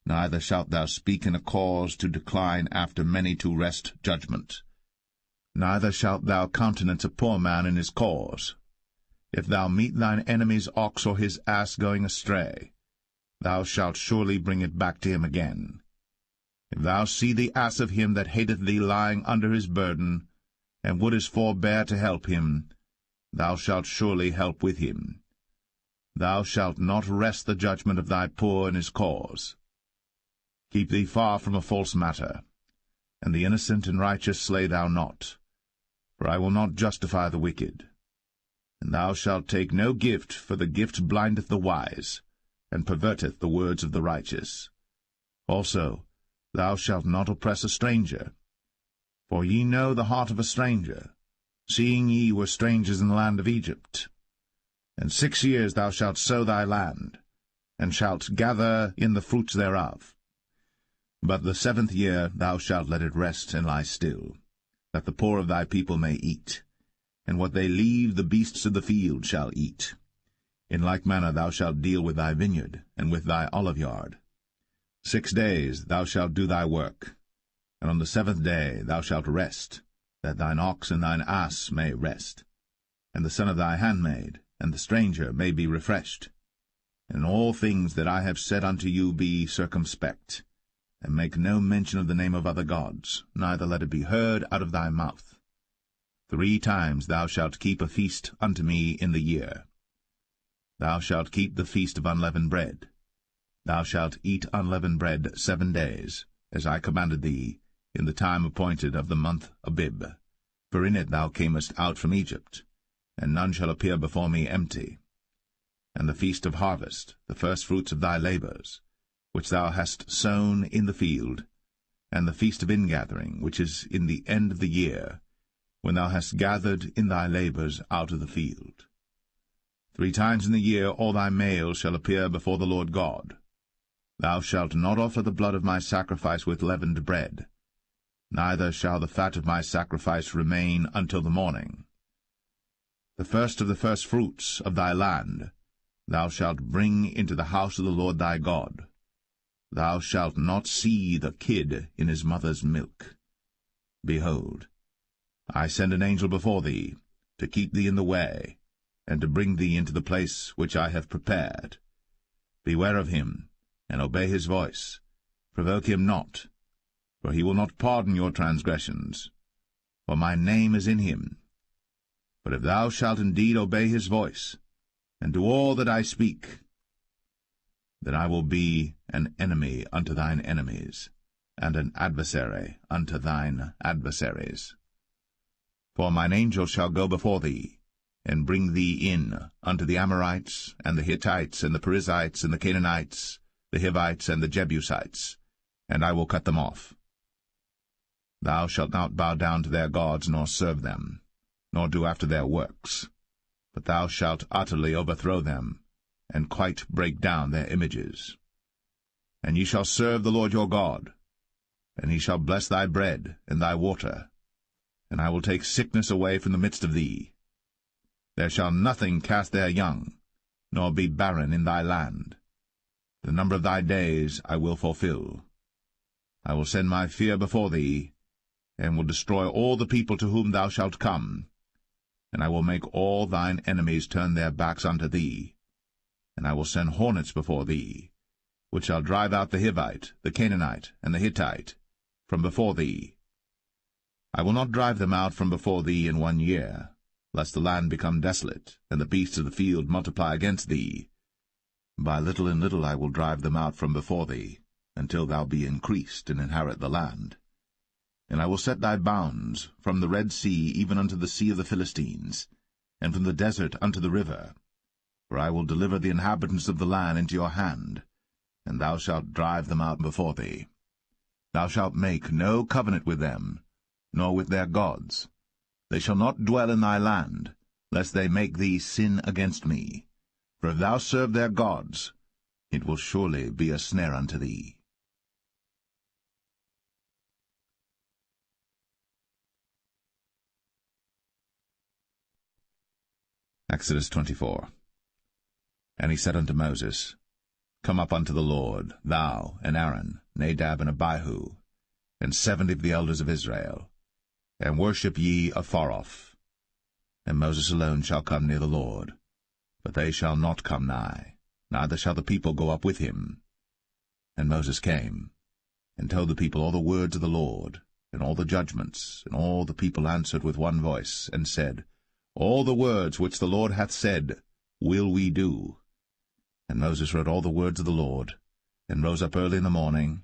[SPEAKER 1] Neither shalt thou speak in a cause to decline after many to wrest judgment. Neither shalt thou countenance a poor man in his cause. If thou meet thine enemy's ox or his ass going astray, thou shalt surely bring it back to him again. If thou see the ass of him that hateth thee lying under his burden, and wouldest forbear to help him, thou shalt surely help with him. Thou shalt not wrest the judgment of thy poor in his cause. Keep thee far from a false matter, and the innocent and righteous slay thou not, for I will not justify the wicked. And thou shalt take no gift, for the gift blindeth the wise, and perverteth the words of the righteous. Also, thou shalt not oppress a stranger. For ye know the heart of a stranger, seeing ye were strangers in the land of Egypt. And 6 years thou shalt sow thy land, and shalt gather in the fruits thereof. But the 7th year thou shalt let it rest and lie still, that the poor of thy people may eat, and what they leave the beasts of the field shall eat. In like manner thou shalt deal with thy vineyard, and with thy oliveyard. 6 days thou shalt do thy work, and on the 7th day thou shalt rest, that thine ox and thine ass may rest, and the son of thy handmaid, and the stranger may be refreshed. And in all things that I have said unto you be circumspect, and make no mention of the name of other gods, neither let it be heard out of thy mouth. 3 times thou shalt keep a feast unto me in the year. Thou shalt keep the feast of unleavened bread. Thou shalt eat unleavened bread 7 days, as I commanded thee, in the time appointed of the month Abib. For in it thou camest out from Egypt, and none shall appear before me empty. And the feast of harvest, the firstfruits of thy labours, which thou hast sown in the field, and the feast of ingathering, which is in the end of the year, when thou hast gathered in thy labours out of the field. 3 times in the year all thy males shall appear before the Lord God. Thou shalt not offer the blood of my sacrifice with leavened bread, neither shall the fat of my sacrifice remain until the morning. The first of the firstfruits of thy land thou shalt bring into the house of the Lord thy God. Thou shalt not see the kid in his mother's milk. Behold, I send an angel before thee, to keep thee in the way, and to bring thee into the place which I have prepared. Beware of him, and obey his voice. Provoke him not, for he will not pardon your transgressions, for my name is in him. But if thou shalt indeed obey his voice, and do all that I speak, then I will be an enemy unto thine enemies, and an adversary unto thine adversaries. For mine angel shall go before thee, and bring thee in unto the Amorites, and the Hittites, and the Perizzites, and the Canaanites, the Hivites, and the Jebusites, and I will cut them off. Thou shalt not bow down to their gods, nor serve them, nor do after their works, but thou shalt utterly overthrow them, and quite break down their images. And ye shall serve the Lord your God, and he shall bless thy bread and thy water, and I will take sickness away from the midst of thee. There shall nothing cast their young, nor be barren in thy land. The number of thy days I will fulfill. I will send my fear before thee, and will destroy all the people to whom thou shalt come, and I will make all thine enemies turn their backs unto thee. And I will send hornets before thee, which shall drive out the Hivite, the Canaanite, and the Hittite from before thee. I will not drive them out from before thee in 1 year, lest the land become desolate, and the beasts of the field multiply against thee. By little and little I will drive them out from before thee, until thou be increased and inherit the land. And I will set thy bounds from the Red Sea even unto the sea of the Philistines, and from the desert unto the river. For I will deliver the inhabitants of the land into your hand, and thou shalt drive them out before thee. Thou shalt make no covenant with them, nor with their gods. They shall not dwell in thy land, lest they make thee sin against me. For if thou serve their gods, it will surely be a snare unto thee. Exodus 24. And he said unto Moses, Come up unto the Lord, thou, and Aaron, Nadab, and Abihu, and 70 of the elders of Israel, and worship ye afar off. And Moses alone shall come near the Lord, but they shall not come nigh, neither shall the people go up with him. And Moses came, and told the people all the words of the Lord, and all the judgments, and all the people answered with one voice, and said, All the words which the Lord hath said will we do. And Moses wrote all the words of the Lord, and rose up early in the morning,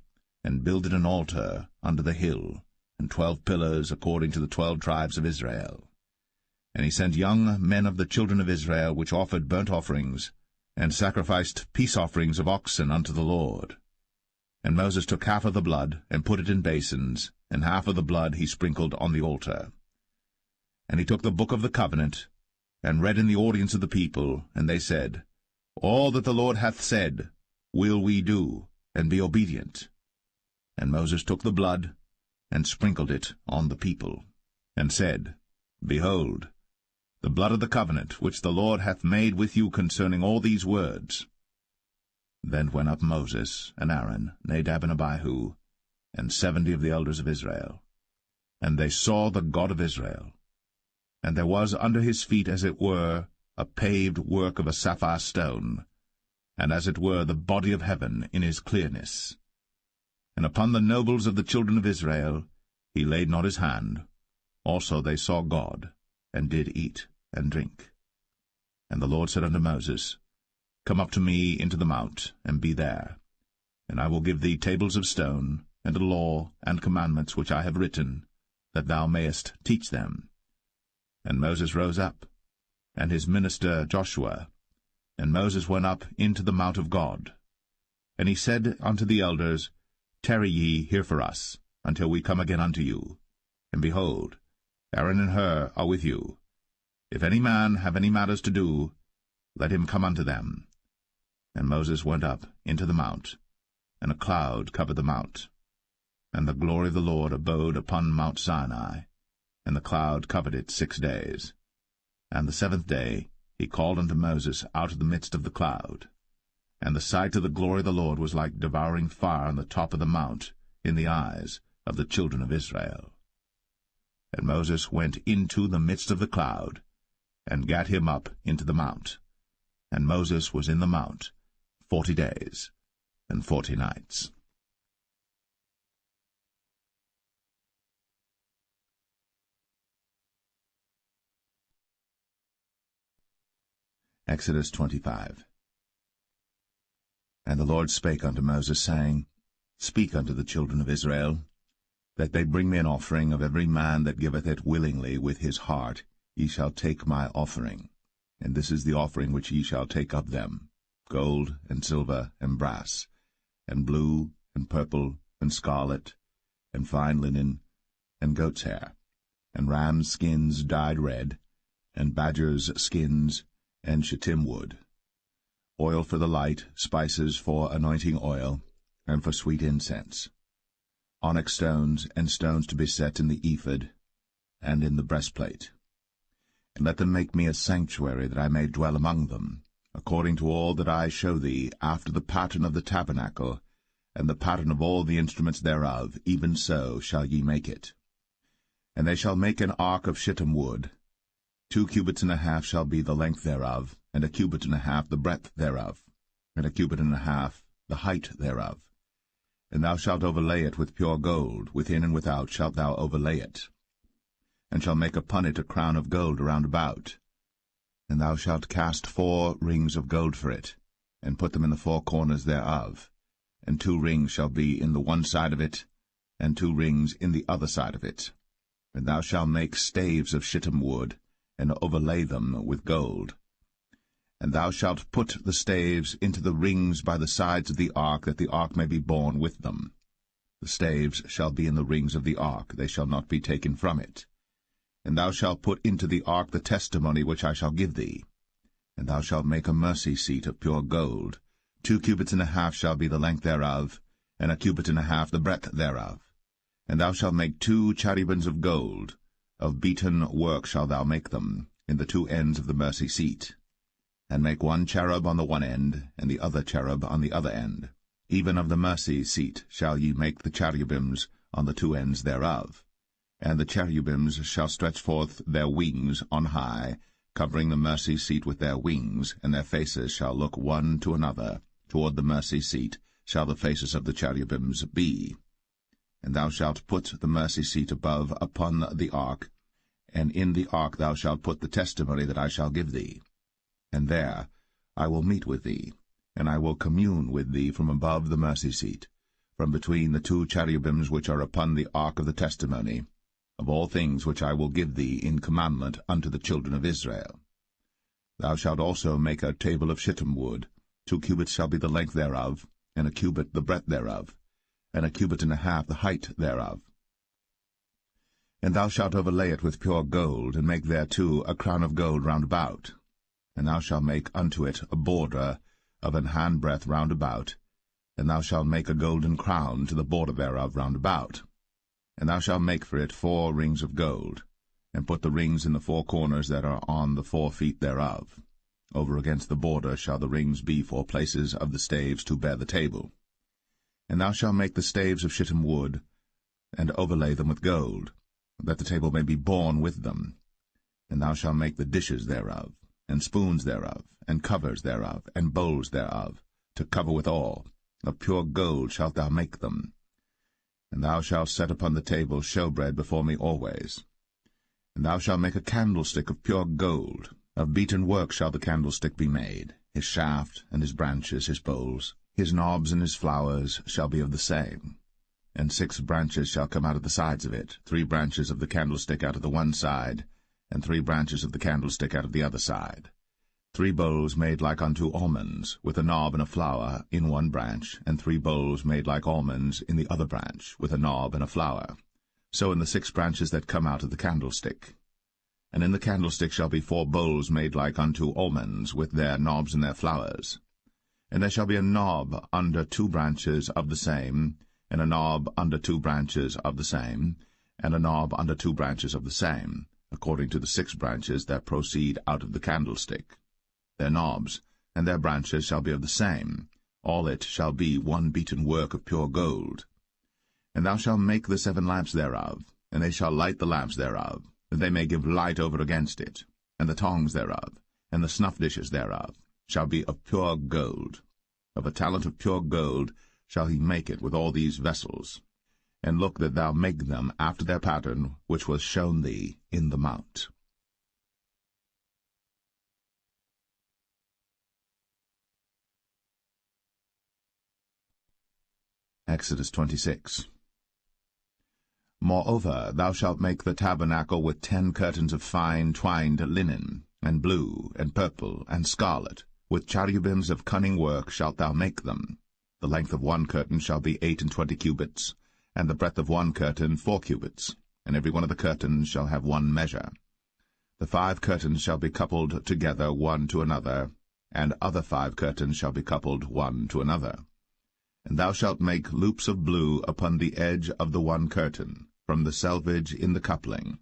[SPEAKER 1] and builded an altar under the hill, and 12 pillars according to the 12 tribes of Israel. And he sent young men of the children of Israel, which offered burnt offerings, and sacrificed peace offerings of oxen unto the Lord. And Moses took half of the blood, and put it in basins, and half of the blood he sprinkled on the altar. And he took the book of the covenant, and read in the audience of the people, and they said, All that the Lord hath said will we do, and be obedient. And Moses took the blood, and sprinkled it on the people, and said, Behold, the blood of the covenant which the Lord hath made with you concerning all these words. Then went up Moses, and Aaron, Nadab and Abihu, and 70 of the elders of Israel. And they saw the God of Israel. And there was under his feet, as it were, a paved work of a sapphire stone, and as it were the body of heaven in his clearness. And upon the nobles of the children of Israel he laid not his hand. Also they saw God, and did eat and drink. And the Lord said unto Moses, Come up to me into the mount, and be there. And I will give thee tables of stone, and a law and commandments which I have written, that thou mayest teach them. And Moses rose up, and his minister Joshua. And Moses went up into the mount of God. And he said unto the elders, Tarry ye here for us, until we come again unto you. And behold, Aaron and Hur are with you. If any man have any matters to do, let him come unto them. And Moses went up into the mount, and a cloud covered the mount. And the glory of the Lord abode upon Mount Sinai, and the cloud covered it 6 days. And the 7th day he called unto Moses out of the midst of the cloud. And the sight of the glory of the Lord was like devouring fire on the top of the mount in the eyes of the children of Israel. And Moses went into the midst of the cloud, and gat him up into the mount. And Moses was in the mount 40 days and 40 nights. Exodus 25. And the Lord spake unto Moses, saying, Speak unto the children of Israel, that they bring me an offering of every man that giveth it willingly with his heart. Ye shall take my offering. And this is the offering which ye shall take of them, gold, and silver, and brass, and blue, and purple, and scarlet, and fine linen, and goat's hair, and rams' skins dyed red, and badgers' skins, and shittim wood, oil for the light, spices for anointing oil, and for sweet incense, onyx stones, and stones to be set in the ephod, and in the breastplate. And let them make me a sanctuary, that I may dwell among them, according to all that I show thee, after the pattern of the tabernacle, and the pattern of all the instruments thereof, even so shall ye make it. And they shall make an ark of shittim wood. 2 cubits and a half shall be the length thereof, and 1 cubit and a half the breadth thereof, and 1 cubit and a half the height thereof. And thou shalt overlay it with pure gold, within and without shalt thou overlay it, and shalt make upon it a crown of gold around about. And thou shalt cast 4 rings of gold for it, and put them in the 4 corners thereof, and 2 rings shall be in the one side of it, and 2 rings in the other side of it. And thou shalt make staves of shittim wood, and overlay them with gold. And thou shalt put the staves into the rings by the sides of the ark, that the ark may be borne with them. The staves shall be in the rings of the ark, they shall not be taken from it. And thou shalt put into the ark the testimony which I shall give thee. And thou shalt make a mercy seat of pure gold. 2 cubits and a half shall be the length thereof, and 1 cubit and a half the breadth thereof. And thou shalt make 2 cherubims of gold. Of beaten work shalt thou make them, in the 2 ends of the mercy seat. And make 1 cherub on the one end, and the other cherub on the other end. Even of the mercy seat shall ye make the cherubims on the 2 ends thereof. And the cherubims shall stretch forth their wings on high, covering the mercy seat with their wings, and their faces shall look one to another. Toward the mercy seat shall the faces of the cherubims be. And thou shalt put the mercy seat above upon the ark, and in the ark thou shalt put the testimony that I shall give thee. And there I will meet with thee, and I will commune with thee from above the mercy seat. from between the two cherubims which are upon the ark of the testimony, of all things which I will give thee in commandment unto the children of Israel. Thou shalt also make a table of shittim wood. 2 cubits shall be the length thereof, and a cubit the breadth thereof, and a cubit and a half the height thereof. And thou shalt overlay it with pure gold, and make thereto a crown of gold round about. And thou shalt make unto it a border of an handbreadth round about, and thou shalt make a golden crown to the border thereof round about. And thou shalt make for it 4 rings of gold, and put the rings in the 4 corners that are on the 4 feet thereof. Over against the border shall the rings be for places of the staves to bear the table. And thou shalt make the staves of shittim wood, and overlay them with gold, that the table may be borne with them. And thou shalt make the dishes thereof, and spoons thereof, and covers thereof, and bowls thereof, to cover withal. Of pure gold shalt thou make them. And thou shalt set upon the table showbread before me always. And thou shalt make a candlestick of pure gold. Of beaten work shall the candlestick be made. His shaft, and his branches, his bowls, his knobs, and his flowers shall be of the same. And 6 branches shall come out of the sides of it, 3 branches of the candlestick out of the one side, and 3 branches of the candlestick out of the other side. 3 bowls made like unto almonds, with a knob and a flower in one branch, and 3 bowls made like almonds in the other branch, with a knob and a flower. So in the 6 branches that come out of the candlestick. And in the candlestick shall be 4 bowls made like unto almonds, with their knobs and their flowers. And there shall be a knob under 2 branches of the same, and a knob under 2 branches of the same, and a knob under 2 branches of the same, according to the 6 branches that proceed out of the candlestick. Their knobs and their branches shall be of the same. All it shall be one beaten work of pure gold. And thou shalt make the 7 lamps thereof, and they shall light the lamps thereof, that they may give light over against it. And the tongs thereof, and the snuff dishes thereof, shall be of pure gold. Of a talent of pure gold shall he make it with all these vessels. And look that thou make them after their pattern, which was shown thee in the mount. Exodus 26. Moreover, thou shalt make the tabernacle with 10 curtains of fine twined linen, and blue, and purple, and scarlet. With cherubims of cunning work shalt thou make them. The length of one curtain shall be 28 cubits, and the breadth of one curtain 4 cubits, and every one of the curtains shall have one measure. The 5 curtains shall be coupled together one to another, and other 5 curtains shall be coupled one to another. And thou shalt make loops of blue upon the edge of the one curtain, from the selvage in the coupling.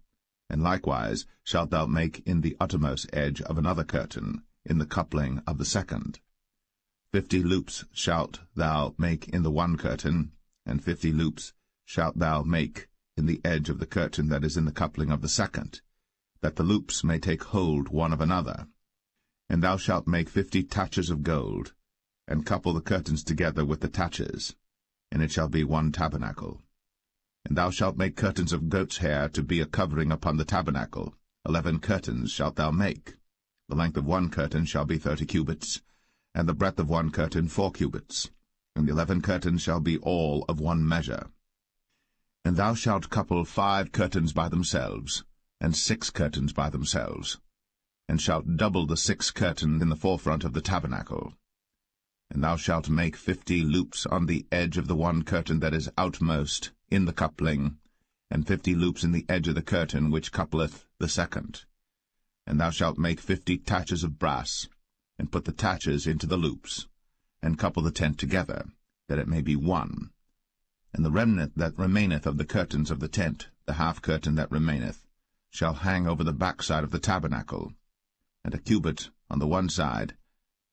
[SPEAKER 1] And likewise shalt thou make in the uttermost edge of another curtain, in the coupling of the second. 50 loops shalt thou make in the one curtain, and 50 loops shalt thou make in the edge of the curtain that is in the coupling of the second, that the loops may take hold one of another. And thou shalt make 50 taches of gold, and couple the curtains together with the taches, and it shall be one tabernacle. And thou shalt make curtains of goat's hair to be a covering upon the tabernacle. 11 curtains shalt thou make. The length of one curtain shall be 30 cubits, and the breadth of one curtain 4 cubits, and the 11 curtains shall be all of one measure. And thou shalt couple 5 curtains by themselves, and 6 curtains by themselves, and shalt double the 6 curtains in the forefront of the tabernacle. And thou shalt make 50 loops on the edge of the one curtain that is outmost in the coupling, and 50 loops in the edge of the curtain which coupleth the second. And thou shalt make 50 taches of brass, and put the taches into the loops, and couple the tent together, that it may be one. And the remnant that remaineth of the curtains of the tent, the half curtain that remaineth, shall hang over the backside of the tabernacle, and a cubit on the one side,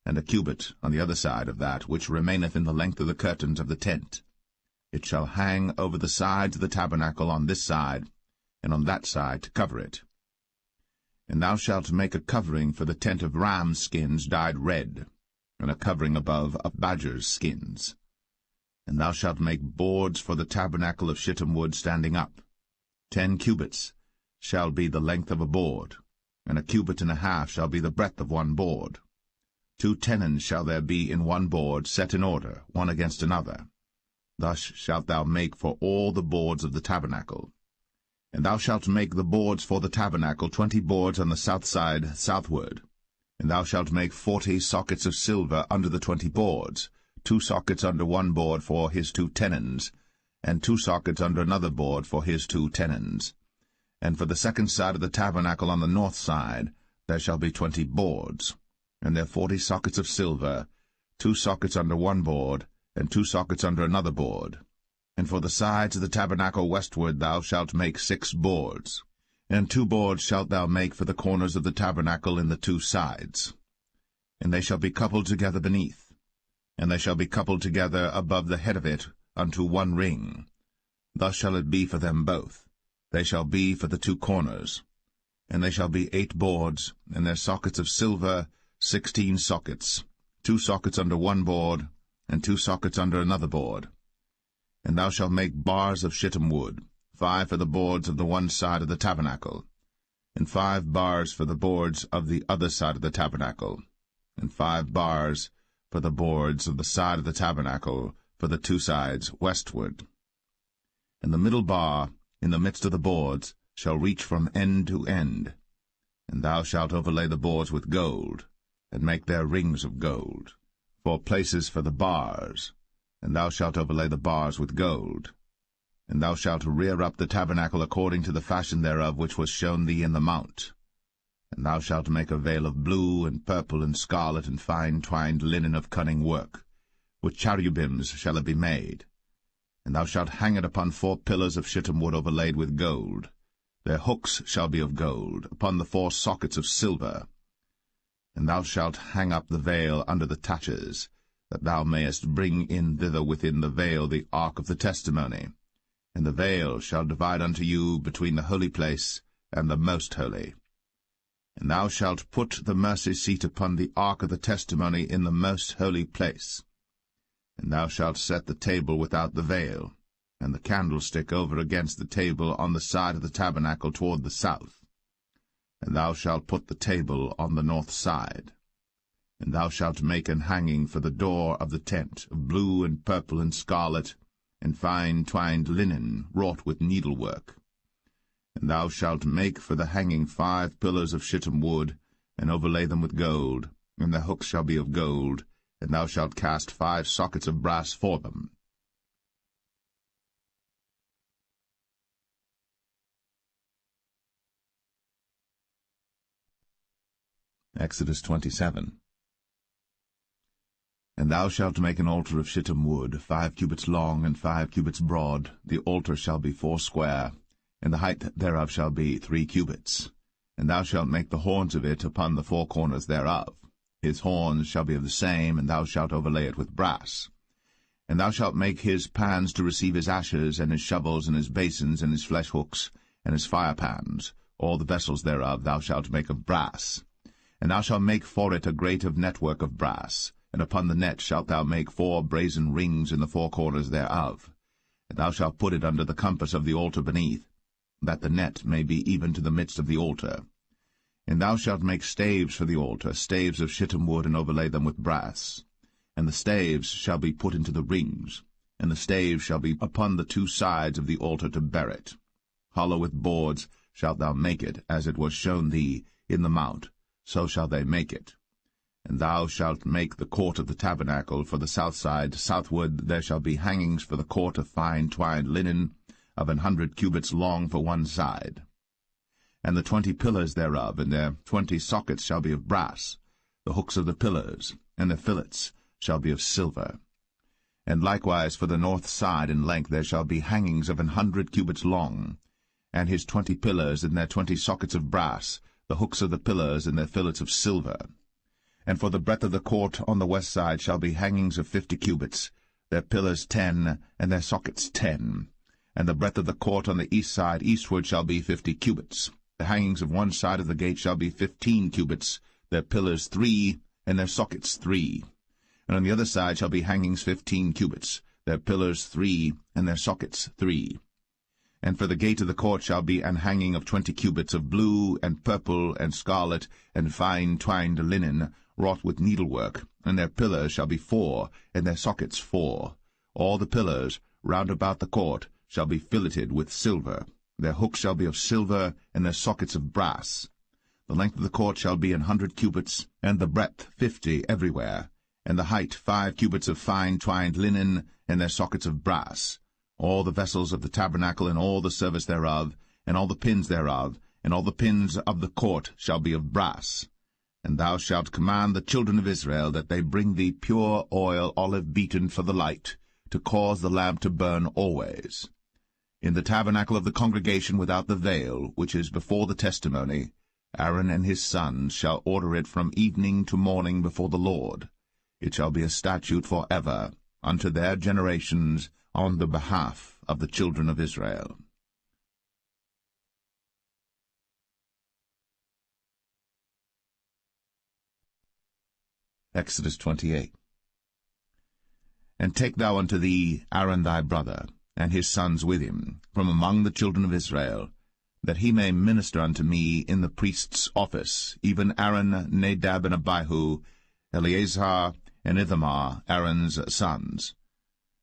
[SPEAKER 1] and a cubit on the other side of that which remaineth in the length of the curtains of the tent. It shall hang over the sides of the tabernacle on this side, and on that side to cover it. And thou shalt make a covering for the tent of ram's skins dyed red, and a covering above of badger's skins. And thou shalt make boards for the tabernacle of shittim wood standing up. 10 cubits shall be the length of a board, and a cubit and a half shall be the breadth of one board. 2 tenons shall there be in one board, set in order, one against another. Thus shalt thou make for all the boards of the tabernacle. And thou shalt make the boards for the tabernacle 20 boards on the south side southward. And thou shalt make 40 sockets of silver under the 20 boards, 2 sockets under one board for his 2 tenons, and 2 sockets under another board for his 2 tenons. And for the second side of the tabernacle on the north side there shall be 20 boards, and there 40 sockets of silver, 2 sockets under one board, and 2 sockets under another board. And for the sides of the tabernacle westward thou shalt make 6 boards. And 2 boards shalt thou make for the corners of the tabernacle in the 2 sides. And they shall be coupled together beneath, and they shall be coupled together above the head of it unto one ring. Thus shall it be for them both. They shall be for the 2 corners. And they shall be 8 boards, and their sockets of silver 16 sockets, 2 sockets under one board, and 2 sockets under another board. And thou shalt make bars of shittim wood, 5 for the boards of the one side of the tabernacle, and 5 bars for the boards of the other side of the tabernacle, and 5 bars for the boards of the side of the tabernacle for the 2 sides westward. And the middle bar in the midst of the boards shall reach from end to end. And thou shalt overlay the boards with gold, and make their rings of gold, for places for the bars, and thou shalt overlay the bars with gold. And thou shalt rear up the tabernacle according to the fashion thereof which was shown thee in the mount. And thou shalt make a veil of blue, and purple, and scarlet, and fine twined linen of cunning work. With cherubims shall it be made. And thou shalt hang it upon 4 pillars of shittim wood overlaid with gold. Their hooks shall be of gold, upon the 4 sockets of silver. And thou shalt hang up the veil under the taches, that thou mayest bring in thither within the veil the ark of the testimony. And the veil shall divide unto you between the holy place and the most holy. And thou shalt put the mercy seat upon the ark of the testimony in the most holy place. And thou shalt set the table without the veil, and the candlestick over against the table on the side of the tabernacle toward the south. And thou shalt put the table on the north side. And thou shalt make an hanging for the door of the tent, of blue and purple and scarlet, and fine twined linen wrought with needlework. And thou shalt make for the hanging 5 pillars of shittim wood, and overlay them with gold, and their hooks shall be of gold, and thou shalt cast 5 sockets of brass for them. Exodus 27. And thou shalt make an altar of shittim wood, 5 cubits long and 5 cubits broad. The altar shall be 4 square, and the height thereof shall be 3 cubits. And thou shalt make the horns of it upon the 4 corners thereof. His horns shall be of the same, and thou shalt overlay it with brass. And thou shalt make his pans to receive his ashes, and his shovels, and his basins, and his flesh hooks, and his firepans. All the vessels thereof thou shalt make of brass. And thou shalt make for it a grate of network of brass, and upon the net shalt thou make 4 brazen rings in the 4 corners thereof. And thou shalt put it under the compass of the altar beneath, that the net may be even to the midst of the altar. And thou shalt make staves for the altar, staves of shittim wood, and overlay them with brass. And the staves shall be put into the rings, and the staves shall be upon the 2 sides of the altar to bear it. Hollow with boards shalt thou make it, as it was shown thee in the mount, so shall they make it. And thou shalt make the court of the tabernacle for the south side southward. There shall be hangings for the court of fine twined linen, of 100 cubits long for one side. And the 20 pillars thereof, and their 20 sockets shall be of brass. The hooks of the pillars, and their fillets, shall be of silver. And likewise for the north side in length there shall be hangings of 100 cubits long, and his 20 pillars, and their 20 sockets of brass, the hooks of the pillars, and their fillets of silver. And for the breadth of the court on the west side shall be hangings of 50 cubits, their pillars 10, and their sockets 10. And the breadth of the court on the east side eastward shall be 50 cubits. The hangings of one side of the gate shall be 15 cubits, their pillars 3, and their sockets 3. And on the other side shall be hangings 15 cubits, their pillars 3, and their sockets 3. And for the gate of the court shall be an hanging of 20 cubits of blue, and purple, and scarlet, and fine twined linen, wrought with needlework, and their pillars shall be 4, and their sockets 4. All the pillars round about the court shall be filleted with silver. Their hooks shall be of silver, and their sockets of brass. The length of the court shall be 100 cubits, and the breadth 50 everywhere, and the height 5 cubits of fine twined linen, and their sockets of brass. All the vessels of the tabernacle, and all the service thereof, and all the pins thereof, and all the pins of the court shall be of brass. And thou shalt command the children of Israel that they bring thee pure oil, olive beaten for the light, to cause the lamp to burn always. In the tabernacle of the congregation without the veil, which is before the testimony, Aaron and his sons shall order it from evening to morning before the Lord. It shall be a statute forever unto their generations on the behalf of the children of Israel. Exodus 28. And take thou unto thee Aaron thy brother, and his sons with him, from among the children of Israel, that he may minister unto me in the priest's office, even Aaron, Nadab, and Abihu, Eleazar, and Ithamar, Aaron's sons.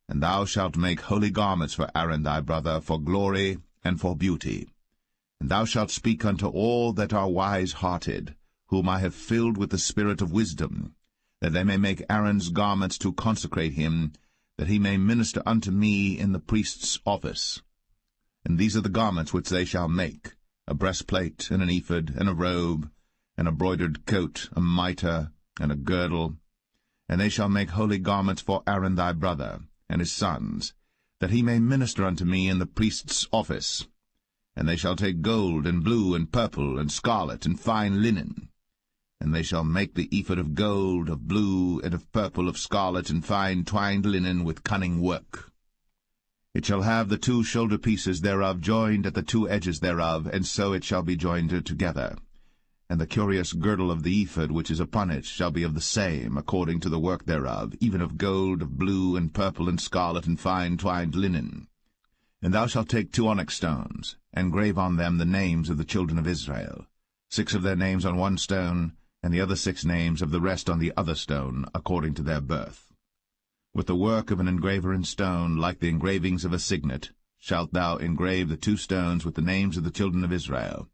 [SPEAKER 1] And thou shalt make holy garments for Aaron thy brother, for glory and for beauty. And thou shalt speak unto all that are wise-hearted, whom I have filled with the spirit of wisdom, that they may make Aaron's garments to consecrate him, that he may minister unto me in the priest's office. And these are the garments which they shall make: a breastplate, and an ephod, and a robe, and a broidered coat, a mitre, and a girdle. And they shall make holy garments for Aaron thy brother, and his sons, that he may minister unto me in the priest's office. And they shall take gold, and blue, and purple, and scarlet, and fine linen. And they shall make the ephod of gold, of blue, and of purple, of scarlet, and fine twined linen with cunning work. It shall have the 2 shoulder pieces thereof joined at the 2 edges thereof, and so it shall be joined together. And the curious girdle of the ephod which is upon it shall be of the same, according to the work thereof, even of gold, of blue, and purple, and scarlet, and fine twined linen. And thou shalt take 2 onyx stones, and grave on them the names of the children of Israel, 6 of their names on one stone, and the other 6 names of the rest on the other stone, according to their birth. With the work of an engraver in stone, like the engravings of a signet, shalt thou engrave the 2 stones with the names of the children of Israel.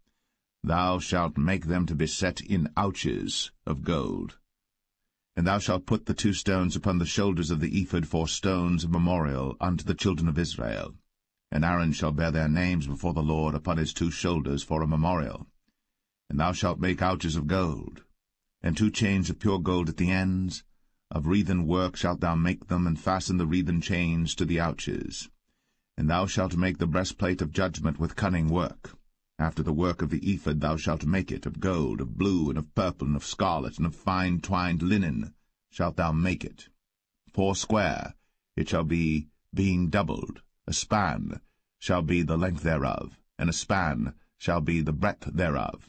[SPEAKER 1] Thou shalt make them to be set in ouches of gold. And thou shalt put the 2 stones upon the shoulders of the ephod for stones of memorial unto the children of Israel. And Aaron shall bear their names before the Lord upon his 2 shoulders for a memorial. And thou shalt make ouches of gold, and 2 chains of pure gold at the ends. Of wreathen work shalt thou make them, and fasten the wreathen chains to the ouches. And thou shalt make the breastplate of judgment with cunning work. After the work of the ephod thou shalt make it, of gold, of blue, and of purple, and of scarlet, and of fine twined linen shalt thou make it. 4 square it shall be, being doubled. A span shall be the length thereof, and a span shall be the breadth thereof.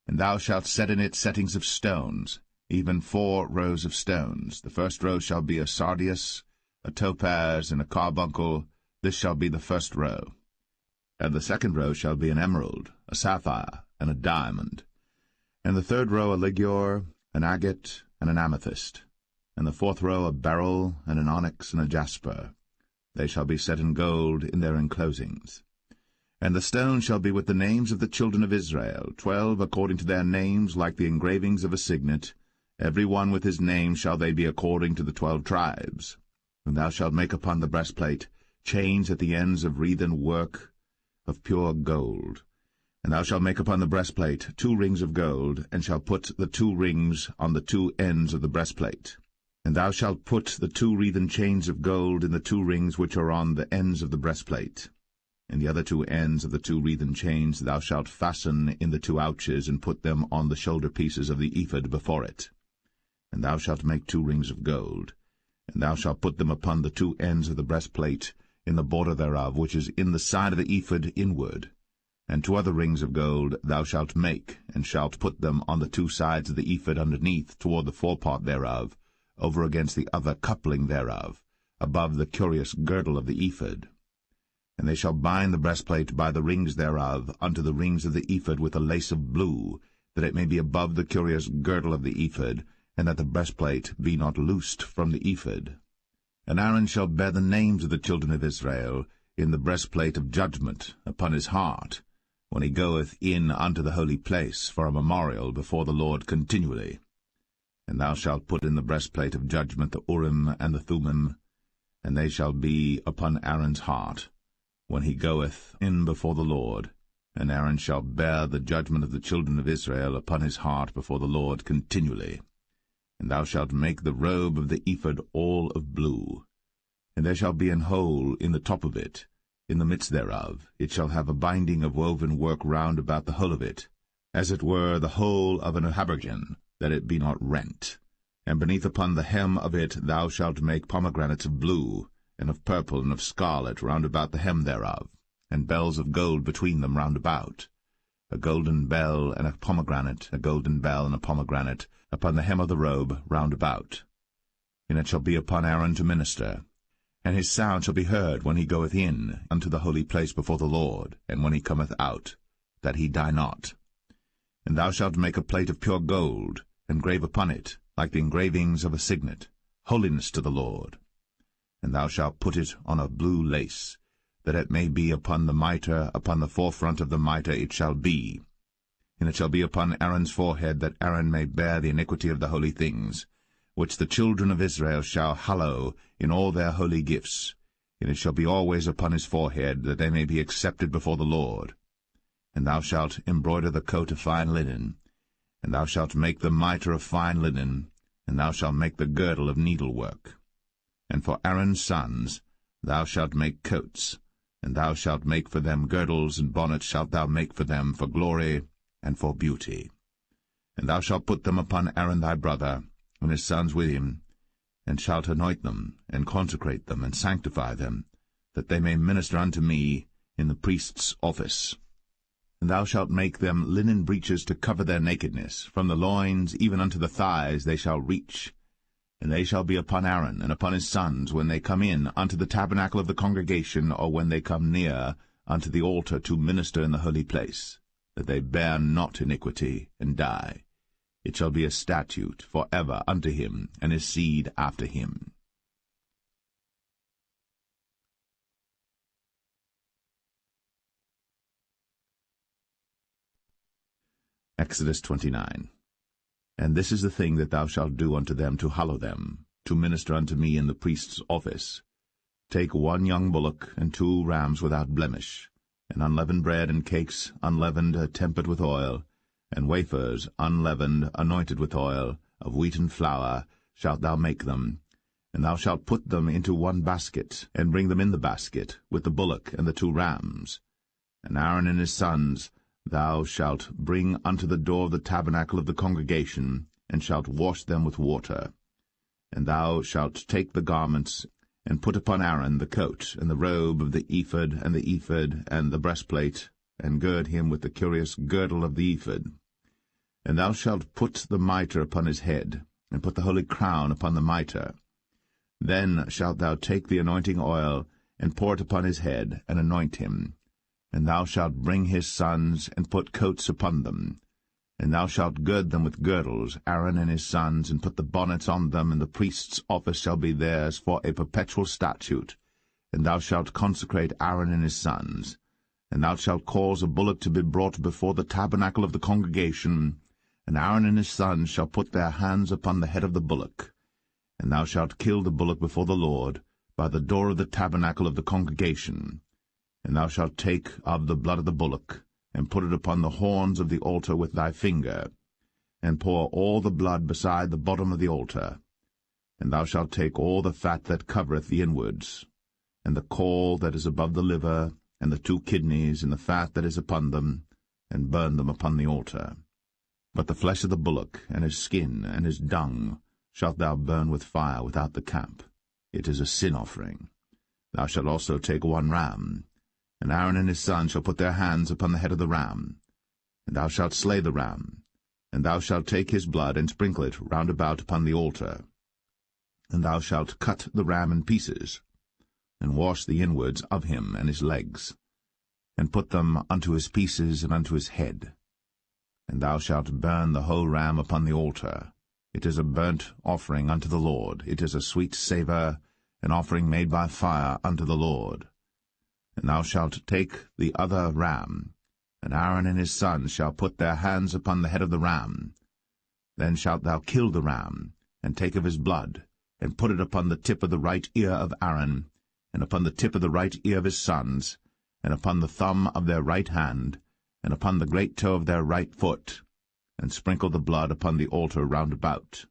[SPEAKER 1] And thou shalt set in it settings of stones, even 4 rows of stones. The first row shall be a sardius, a topaz, and a carbuncle. This shall be the first row. And the second row shall be an emerald, a sapphire, and a diamond. And the third row a ligure, an agate, and an amethyst. And the 4th row a beryl, and an onyx, and a jasper. They shall be set in gold in their enclosings. And the stone shall be with the names of the children of Israel, 12 according to their names, like the engravings of a signet. Every one with his name shall they be according to the 12 tribes. And thou shalt make upon the breastplate chains at the ends of wreathen work of pure gold. And thou shalt make upon the breastplate 2 rings of gold, and shalt put the 2 rings on the 2 ends of the breastplate. And thou shalt put the 2 wreathen chains of gold in the 2 rings which are on the ends of the breastplate. And the other 2 ends of the 2 wreathen chains thou shalt fasten in the 2 ouches, and put them on the shoulder pieces of the ephod before it. And thou shalt make 2 rings of gold, and thou shalt put them upon the 2 ends of the breastplate, in the border thereof, which is in the side of the ephod inward. And 2 other rings of gold thou shalt make, and shalt put them on the 2 sides of the ephod underneath, toward the forepart thereof, over against the other coupling thereof, above the curious girdle of the ephod. And they shall bind the breastplate by the rings thereof unto the rings of the ephod with a lace of blue, that it may be above the curious girdle of the ephod, and that the breastplate be not loosed from the ephod. And Aaron shall bear the names of the children of Israel in the breastplate of judgment upon his heart, when he goeth in unto the holy place for a memorial before the Lord continually. And thou shalt put in the breastplate of judgment the Urim and the Thummim, and they shall be upon Aaron's heart, when he goeth in before the Lord. And Aaron shall bear the judgment of the children of Israel upon his heart before the Lord continually. And thou shalt make the robe of the ephod all of blue. And there shall be an hole in the top of it, in the midst thereof. It shall have a binding of woven work round about the whole of it, as it were the whole of an habergeon, that it be not rent. And beneath upon the hem of it thou shalt make pomegranates of blue, and of purple, and of scarlet round about the hem thereof, and bells of gold between them round about. A golden bell and a pomegranate, a golden bell and a pomegranate, upon the hem of the robe round about. And it shall be upon Aaron to minister. And his sound shall be heard when he goeth in unto the holy place before the Lord, and when he cometh out, that he die not. And thou shalt make a plate of pure gold, and grave upon it, like the engravings of a signet, holiness to the Lord. And thou shalt put it on a blue lace, that it may be upon the mitre, upon the forefront of the mitre it shall be. And it shall be upon Aaron's forehead, that Aaron may bear the iniquity of the holy things, which the children of Israel shall hallow in all their holy gifts. And it shall be always upon his forehead, that they may be accepted before the Lord. And thou shalt embroider the coat of fine linen, and thou shalt make the mitre of fine linen, and thou shalt make the girdle of needlework. And for Aaron's sons thou shalt make coats, and thou shalt make for them girdles, and bonnets shalt thou make for them for glory and for beauty. And thou shalt put them upon Aaron thy brother, and his sons with him, and shalt anoint them, and consecrate them, and sanctify them, that they may minister unto me in the priest's office. And thou shalt make them linen breeches to cover their nakedness, from the loins even unto the thighs they shall reach. And they shall be upon Aaron and upon his sons when they come in unto the tabernacle of the congregation, or when they come near unto the altar to minister in the holy place, that they bear not iniquity, and die. It shall be a statute for ever unto him and his seed after him. Exodus 29. And this is the thing that thou shalt do unto them to hallow them, to minister unto me in the priest's office. Take 1 young bullock, and 2 rams without blemish, and unleavened bread and cakes unleavened tempered with oil, and wafers unleavened anointed with oil, of wheaten flour shalt thou make them. And thou shalt put them into 1 basket, and bring them in the basket, with the bullock and the 2 rams. And Aaron and his sons thou shalt bring unto the door of the tabernacle of the congregation, and shalt wash them with water. And thou shalt take the garments, and put upon Aaron the coat, and the robe of the ephod, and the ephod, and the breastplate, and gird him with the curious girdle of the ephod. And thou shalt put the mitre upon his head, and put the holy crown upon the mitre. Then shalt thou take the anointing oil, and pour it upon his head, and anoint him. And thou shalt bring his sons, and put coats upon them. And thou shalt gird them with girdles, Aaron and his sons, and put the bonnets on them, and the priest's office shall be theirs for a perpetual statute. And thou shalt consecrate Aaron and his sons. And thou shalt cause a bullock to be brought before the tabernacle of the congregation, and Aaron and his sons shall put their hands upon the head of the bullock. And thou shalt kill the bullock before the Lord, by the door of the tabernacle of the congregation. And thou shalt take of the blood of the bullock, and put it upon the horns of the altar with thy finger, and pour all the blood beside the bottom of the altar. And thou shalt take all the fat that covereth the inwards, and the caul that is above the liver, and the 2 kidneys, and the fat that is upon them, and burn them upon the altar. But the flesh of the bullock, and his skin, and his dung, shalt thou burn with fire without the camp. It is a sin offering. Thou shalt also take 1 ram, and Aaron and his sons shall put their hands upon the head of the ram. And thou shalt slay the ram, and thou shalt take his blood, and sprinkle it round about upon the altar. And thou shalt cut the ram in pieces, and wash the inwards of him and his legs, and put them unto his pieces and unto his head. And thou shalt burn the whole ram upon the altar. It is a burnt offering unto the Lord. It is a sweet savour, an offering made by fire unto the Lord. And thou shalt take the other ram, and Aaron and his sons shall put their hands upon the head of the ram. Then shalt thou kill the ram, and take of his blood, and put it upon the tip of the right ear of Aaron, and upon the tip of the right ear of his sons, and upon the thumb of their right hand, and upon the great toe of their right foot, and sprinkle the blood upon the altar round about.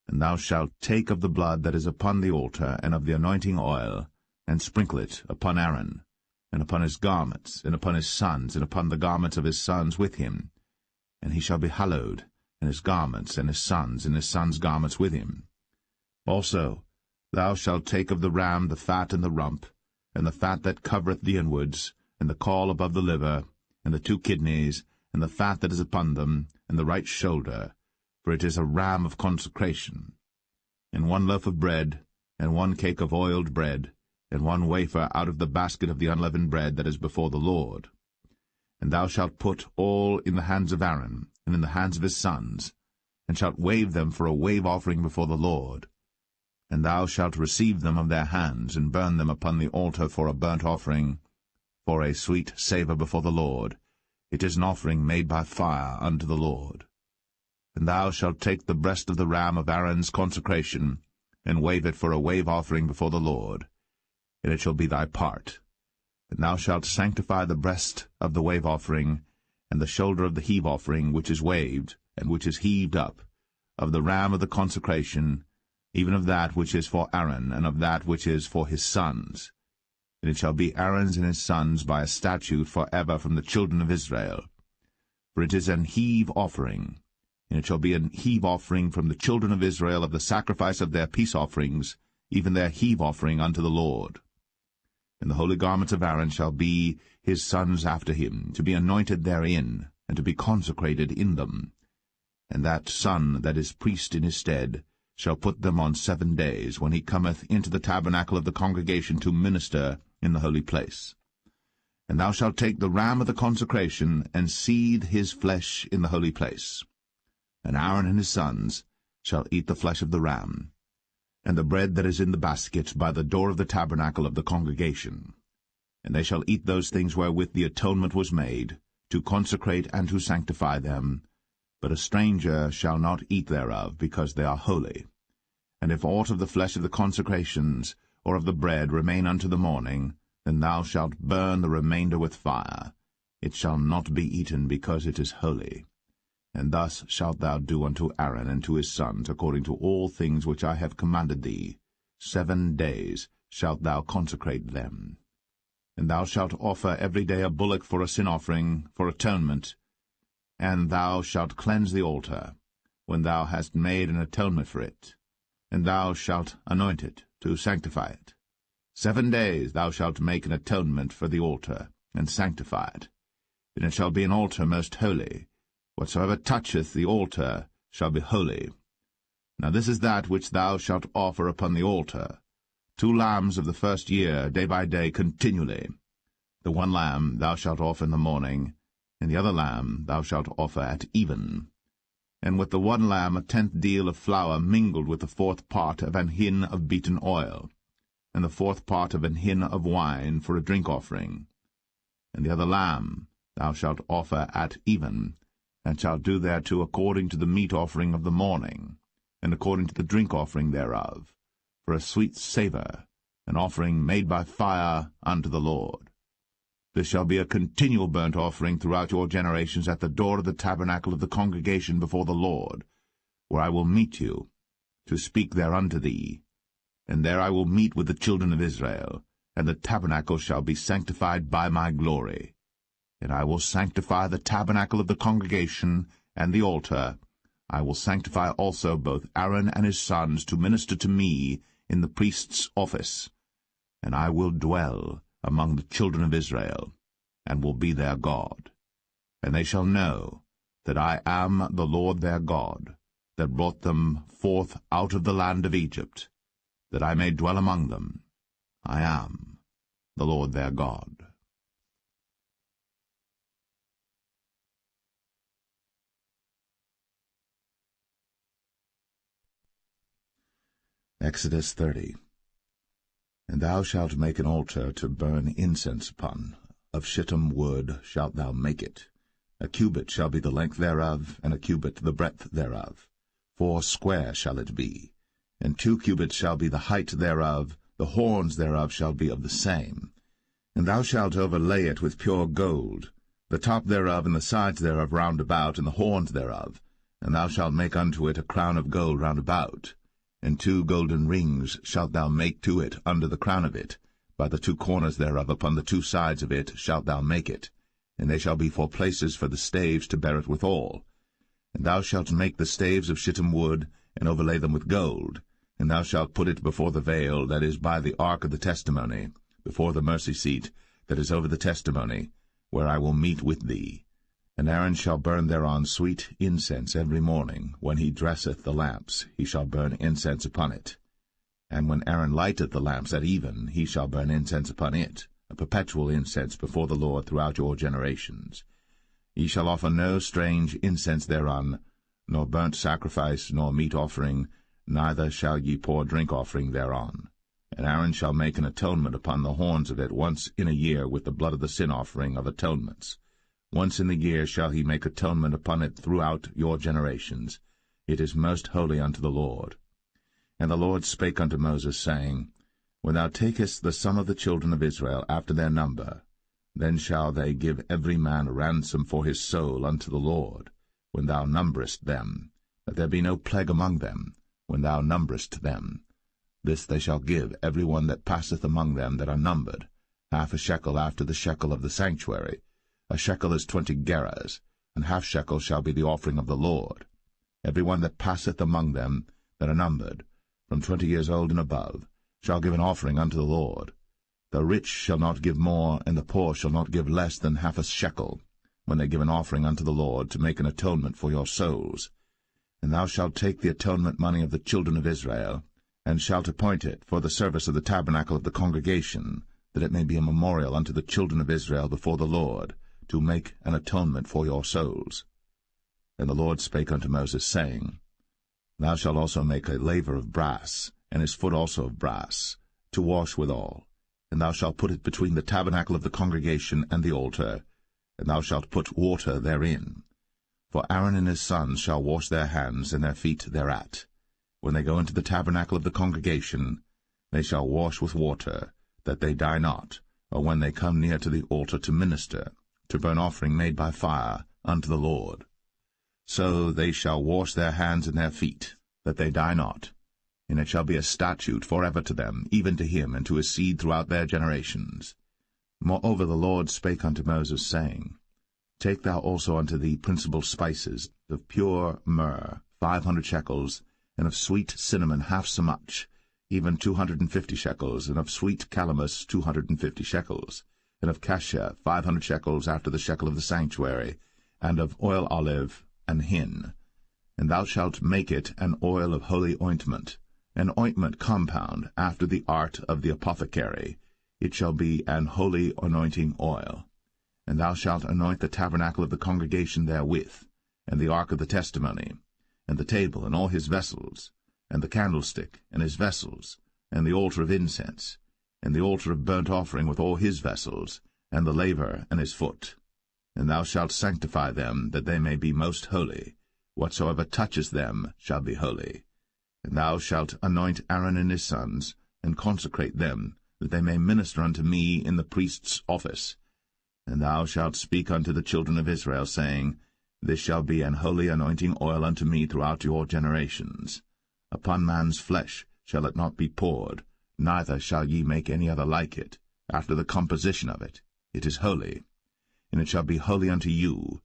[SPEAKER 1] And thou shalt take of the blood that is upon the altar, and of the anointing oil, and sprinkle it upon Aaron, and upon his garments, and upon his sons, and upon the garments of his sons with him. And he shall be hallowed, and his garments, and his sons' garments with him. Also thou shalt take of the ram the fat and the rump, and the fat that covereth the inwards, and the caul above the liver, and the 2 kidneys, and the fat that is upon them, and the right shoulder, for it is a ram of consecration. And 1 loaf of bread, and 1 cake of oiled bread, and 1 wafer out of the basket of the unleavened bread that is before the Lord. And thou shalt put all in the hands of Aaron, and in the hands of his sons, and shalt wave them for a wave offering before the Lord. And thou shalt receive them of their hands, and burn them upon the altar for a burnt offering, for a sweet savour before the Lord. It is an offering made by fire unto the Lord. And thou shalt take the breast of the ram of Aaron's consecration, and wave it for a wave offering before the Lord. And it shall be thy part. And thou shalt sanctify the breast of the wave offering, and the shoulder of the heave offering, which is waved, and which is heaved up, of the ram of the consecration, even of that which is for Aaron, and of that which is for his sons. And it shall be Aaron's and his sons by a statute for ever from the children of Israel. For it is an heave offering, and it shall be an heave offering from the children of Israel of the sacrifice of their peace offerings, even their heave offering unto the Lord. And the holy garments of Aaron shall be his sons after him, to be anointed therein, and to be consecrated in them. And that son that is priest in his stead shall put them on 7 days, when he cometh into the tabernacle of the congregation to minister in the holy place. And thou shalt take the ram of the consecration, and seethe his flesh in the holy place. And Aaron and his sons shall eat the flesh of the ram, and the bread that is in the basket by the door of the tabernacle of the congregation. And they shall eat those things wherewith the atonement was made, to consecrate and to sanctify them, but a stranger shall not eat thereof, because they are holy. And if aught of the flesh of the consecrations, or of the bread, remain unto the morning, then thou shalt burn the remainder with fire. It shall not be eaten, because it is holy. And thus shalt thou do unto Aaron and to his sons, according to all things which I have commanded thee. 7 days shalt thou consecrate them. And thou shalt offer every day a bullock for a sin offering, for atonement, and thou shalt cleanse the altar, when thou hast made an atonement for it, and thou shalt anoint it, to sanctify it. 7 days thou shalt make an atonement for the altar, and sanctify it. And it shall be an altar most holy. Whatsoever toucheth the altar shall be holy. Now this is that which thou shalt offer upon the altar: 2 lambs of the first year, day by day, continually. The 1 lamb thou shalt offer in the morning, and the other lamb thou shalt offer at even. And with the 1 lamb a 10th deal of flour mingled with the 4th part of an hin of beaten oil, and the 4th part of an hin of wine for a drink offering. And the other lamb thou shalt offer at even, and shalt do thereto according to the meat offering of the morning, and according to the drink offering thereof, for a sweet savour, an offering made by fire unto the Lord. This shall be a continual burnt offering throughout your generations at the door of the tabernacle of the congregation before the Lord, where I will meet you, to speak there unto thee. And there I will meet with the children of Israel, and the tabernacle shall be sanctified by my glory. And I will sanctify the tabernacle of the congregation and the altar. I will sanctify also both Aaron and his sons to minister to me in the priest's office. And I will dwell among the children of Israel, and will be their God. And they shall know that I am the Lord their God, that brought them forth out of the land of Egypt, that I may dwell among them. I am the Lord their God. Exodus 30. And thou shalt make an altar to burn incense upon. Of shittim wood shalt thou make it. A cubit shall be the length thereof, and a cubit the breadth thereof. 4 square shall it be. And 2 cubits shall be the height thereof, the horns thereof shall be of the same. And thou shalt overlay it with pure gold, the top thereof and the sides thereof round about, and the horns thereof. And thou shalt make unto it a crown of gold round about. And 2 golden rings shalt thou make to it under the crown of it. By the 2 corners thereof upon the 2 sides of it shalt thou make it. And they shall be for places for the staves to bear it withal. And thou shalt make the staves of shittim wood, and overlay them with gold. And thou shalt put it before the veil that is by the ark of the testimony, before the mercy seat that is over the testimony, where I will meet with thee. And Aaron shall burn thereon sweet incense every morning. When he dresseth the lamps, he shall burn incense upon it. And when Aaron lighteth the lamps at even, he shall burn incense upon it, a perpetual incense before the Lord throughout your generations. Ye shall offer no strange incense thereon, nor burnt sacrifice, nor meat offering, neither shall ye pour drink offering thereon. And Aaron shall make an atonement upon the horns of it once in a year with the blood of the sin offering of atonements. Once in the year shall he make atonement upon it throughout your generations. It is most holy unto the Lord. And the Lord spake unto Moses, saying, When thou takest the sum of the children of Israel after their number, then shall they give every man a ransom for his soul unto the Lord, when thou numberest them, that there be no plague among them, when thou numberest them. This they shall give every one that passeth among them that are numbered, 1/2 shekel after the shekel of the sanctuary. A shekel is 20 gerahs, and 1/2 shekel shall be the offering of the Lord. Every one that passeth among them that are numbered, from 20 years old and above, shall give an offering unto the Lord. The rich shall not give more, and the poor shall not give less than 1/2 shekel, when they give an offering unto the Lord, to make an atonement for your souls. And thou shalt take the atonement money of the children of Israel, and shalt appoint it for the service of the tabernacle of the congregation, that it may be a memorial unto the children of Israel before the Lord, to make an atonement for your souls. And the Lord spake unto Moses, saying, Thou shalt also make a laver of brass, and his foot also of brass, to wash withal. And thou shalt put it between the tabernacle of the congregation and the altar, and thou shalt put water therein. For Aaron and his sons shall wash their hands and their feet thereat. When they go into the tabernacle of the congregation, they shall wash with water, that they die not, or when they come near to the altar to minister, to burn offering made by fire unto the Lord. So they shall wash their hands and their feet, that they die not. And it shall be a statute forever to them, even to him and to his seed throughout their generations. Moreover the Lord spake unto Moses, saying, Take thou also unto thee principal spices, of pure myrrh 500 shekels, and of sweet cinnamon 1/2 so much, even 250 shekels, and of sweet calamus 250 shekels, and of cassia 500 shekels after the shekel of the sanctuary, and of oil olive and hin. And thou shalt make it an oil of holy ointment, an ointment compound after the art of the apothecary. It shall be an holy anointing oil. And thou shalt anoint the tabernacle of the congregation therewith, and the ark of the testimony, and the table and all his vessels, and the candlestick and his vessels, and the altar of incense, and the altar of burnt offering with all his vessels, and the laver and his foot. And thou shalt sanctify them, that they may be most holy. Whatsoever touches them shall be holy. And thou shalt anoint Aaron and his sons, and consecrate them, that they may minister unto me in the priest's office. And thou shalt speak unto the children of Israel, saying, This shall be an holy anointing oil unto me throughout your generations. Upon man's flesh shall it not be poured, neither shall ye make any other like it, after the composition of it. It is holy, and it shall be holy unto you.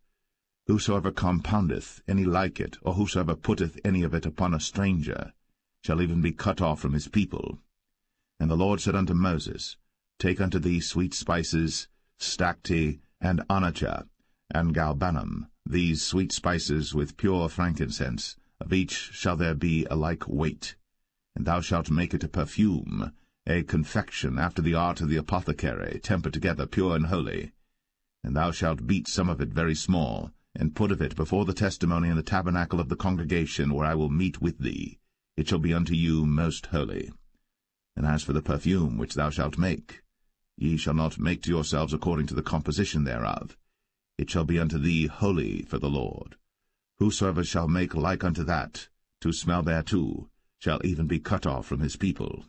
[SPEAKER 1] Whosoever compoundeth any like it, or whosoever putteth any of it upon a stranger, shall even be cut off from his people. And the Lord said unto Moses, Take unto thee sweet spices, stacte, and onycha, and galbanum, these sweet spices with pure frankincense, of each shall there be a like weight. And thou shalt make it a perfume, a confection after the art of the apothecary, tempered together, pure and holy. And thou shalt beat some of it very small, and put of it before the testimony in the tabernacle of the congregation, where I will meet with thee. It shall be unto you most holy. And as for the perfume which thou shalt make, ye shall not make to yourselves according to the composition thereof. It shall be unto thee holy for the Lord. Whosoever shall make like unto that, to smell thereto, shall even be cut off from his people.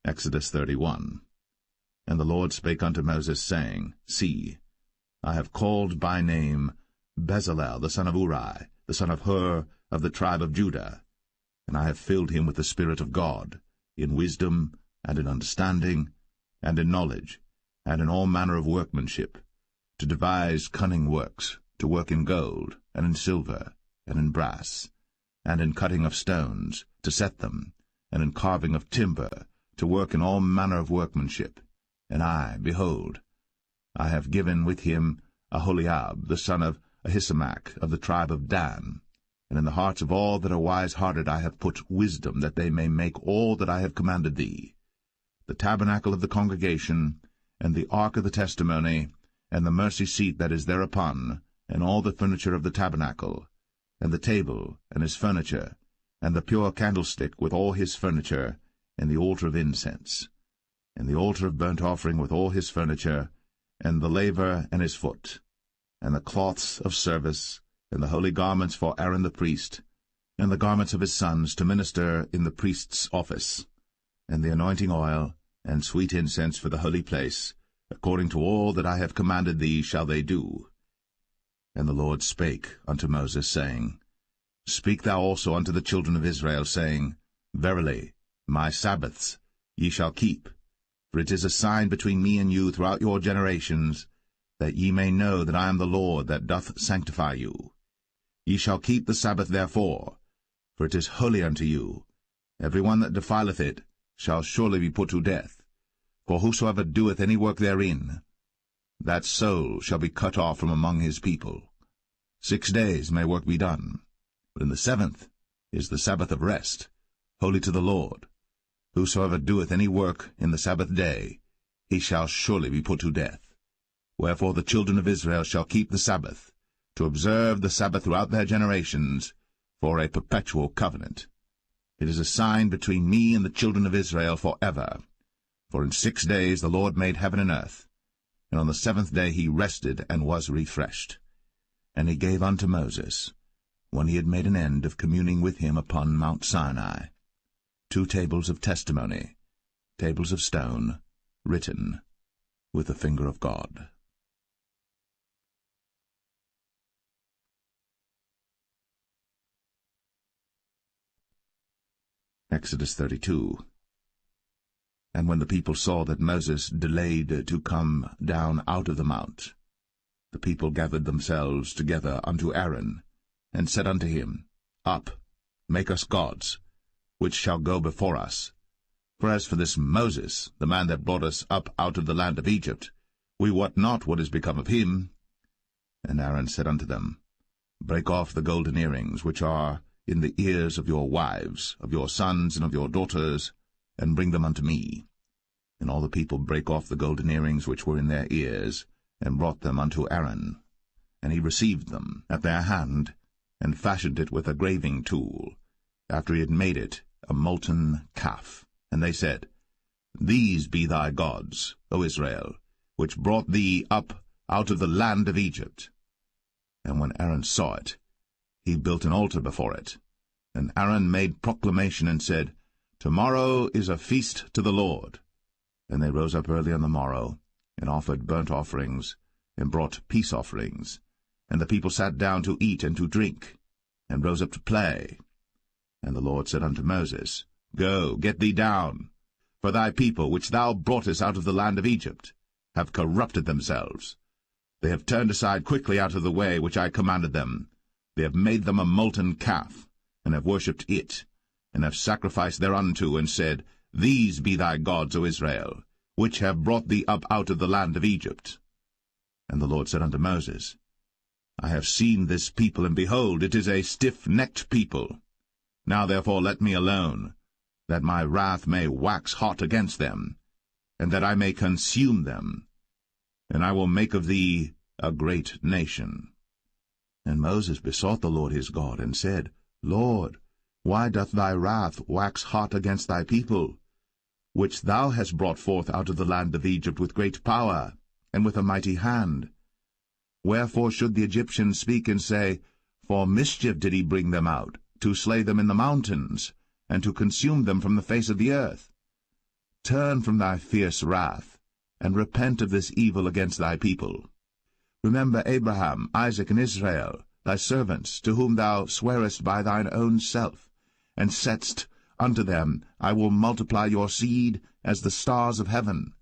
[SPEAKER 1] Exodus 31. And the Lord spake unto Moses, saying, See, I have called by name Bezalel the son of Uri, the son of Hur, of the tribe of Judah, and I have filled him with the Spirit of God, in wisdom, and in understanding, and in knowledge, and in all manner of workmanship, to devise cunning works, to work in gold, and in silver, and in brass, and in cutting of stones, to set them, and in carving of timber, to work in all manner of workmanship. And I, behold, I have given with him Aholiab, the son of Ahisamach, of the tribe of Dan. And in the hearts of all that are wise-hearted I have put wisdom, that they may make all that I have commanded thee: the tabernacle of the congregation, and the ark of the testimony, and the mercy seat that is thereupon, and all the furniture of the tabernacle, and the table, and his furniture, and the pure candlestick with all his furniture, and the altar of incense, and the altar of burnt offering with all his furniture, and the laver and his foot, and the cloths of service, and the holy garments for Aaron the priest, and the garments of his sons to minister in the priest's office, and the anointing oil, and sweet incense for the holy place, according to all that I have commanded thee shall they do. And the Lord spake unto Moses, saying, Speak thou also unto the children of Israel, saying, Verily, my Sabbaths ye shall keep, for it is a sign between me and you throughout your generations, that ye may know that I am the Lord that doth sanctify you. Ye shall keep the Sabbath therefore, for it is holy unto you. Every one that defileth it shall surely be put to death. For whosoever doeth any work therein, that soul shall be cut off from among his people. 6 days may work be done, but in the 7th is the Sabbath of rest, holy to the Lord. Whosoever doeth any work in the Sabbath day, he shall surely be put to death. Wherefore the children of Israel shall keep the Sabbath, to observe the Sabbath throughout their generations, for a perpetual covenant. It is a sign between me and the children of Israel forever. For in 6 days the Lord made heaven and earth, and on the 7th day he rested and was refreshed. And he gave unto Moses, when he had made an end of communing with him upon Mount Sinai, 2 tables of testimony, tables of stone, written with the finger of God. Exodus 32. And when the people saw that Moses delayed to come down out of the mount, the people gathered themselves together unto Aaron, and said unto him, Up, make us gods, which shall go before us. For as for this Moses, the man that brought us up out of the land of Egypt, we wot not what is become of him. And Aaron said unto them, Break off the golden earrings which are in the ears of your wives, of your sons, and of your daughters, and bring them unto me. And all the people brake off the golden earrings which were in their ears, and brought them unto Aaron. And he received them at their hand, and fashioned it with a graving tool, after he had made it a molten calf. And they said, These be thy gods, O Israel, which brought thee up out of the land of Egypt. And when Aaron saw it, he built an altar before it. And Aaron made proclamation and said, Tomorrow is a feast to the Lord. And they rose up early on the morrow, and offered burnt offerings, and brought peace offerings. And the people sat down to eat and to drink, and rose up to play. And the Lord said unto Moses, Go, get thee down, for thy people, which thou broughtest out of the land of Egypt, have corrupted themselves. They have turned aside quickly out of the way which I commanded them. They have made them a molten calf, and have worshipped it, and have sacrificed thereunto, and said, These be thy gods, O Israel, which have brought thee up out of the land of Egypt. And the Lord said unto Moses, I have seen this people, and behold, it is a stiff-necked people. Now therefore let me alone, that my wrath may wax hot against them, and that I may consume them, and I will make of thee a great nation. And Moses besought the Lord his God, and said, Lord, why doth thy wrath wax hot against thy people, which thou hast brought forth out of the land of Egypt with great power, and with a mighty hand? Wherefore should the Egyptians speak and say, For mischief did he bring them out, to slay them in the mountains, and to consume them from the face of the earth? Turn from thy fierce wrath, and repent of this evil against thy people. Remember Abraham, Isaac, and Israel, thy servants, to whom thou swarest by thine own self, and saidst unto them, I will multiply your seed as the stars of heaven,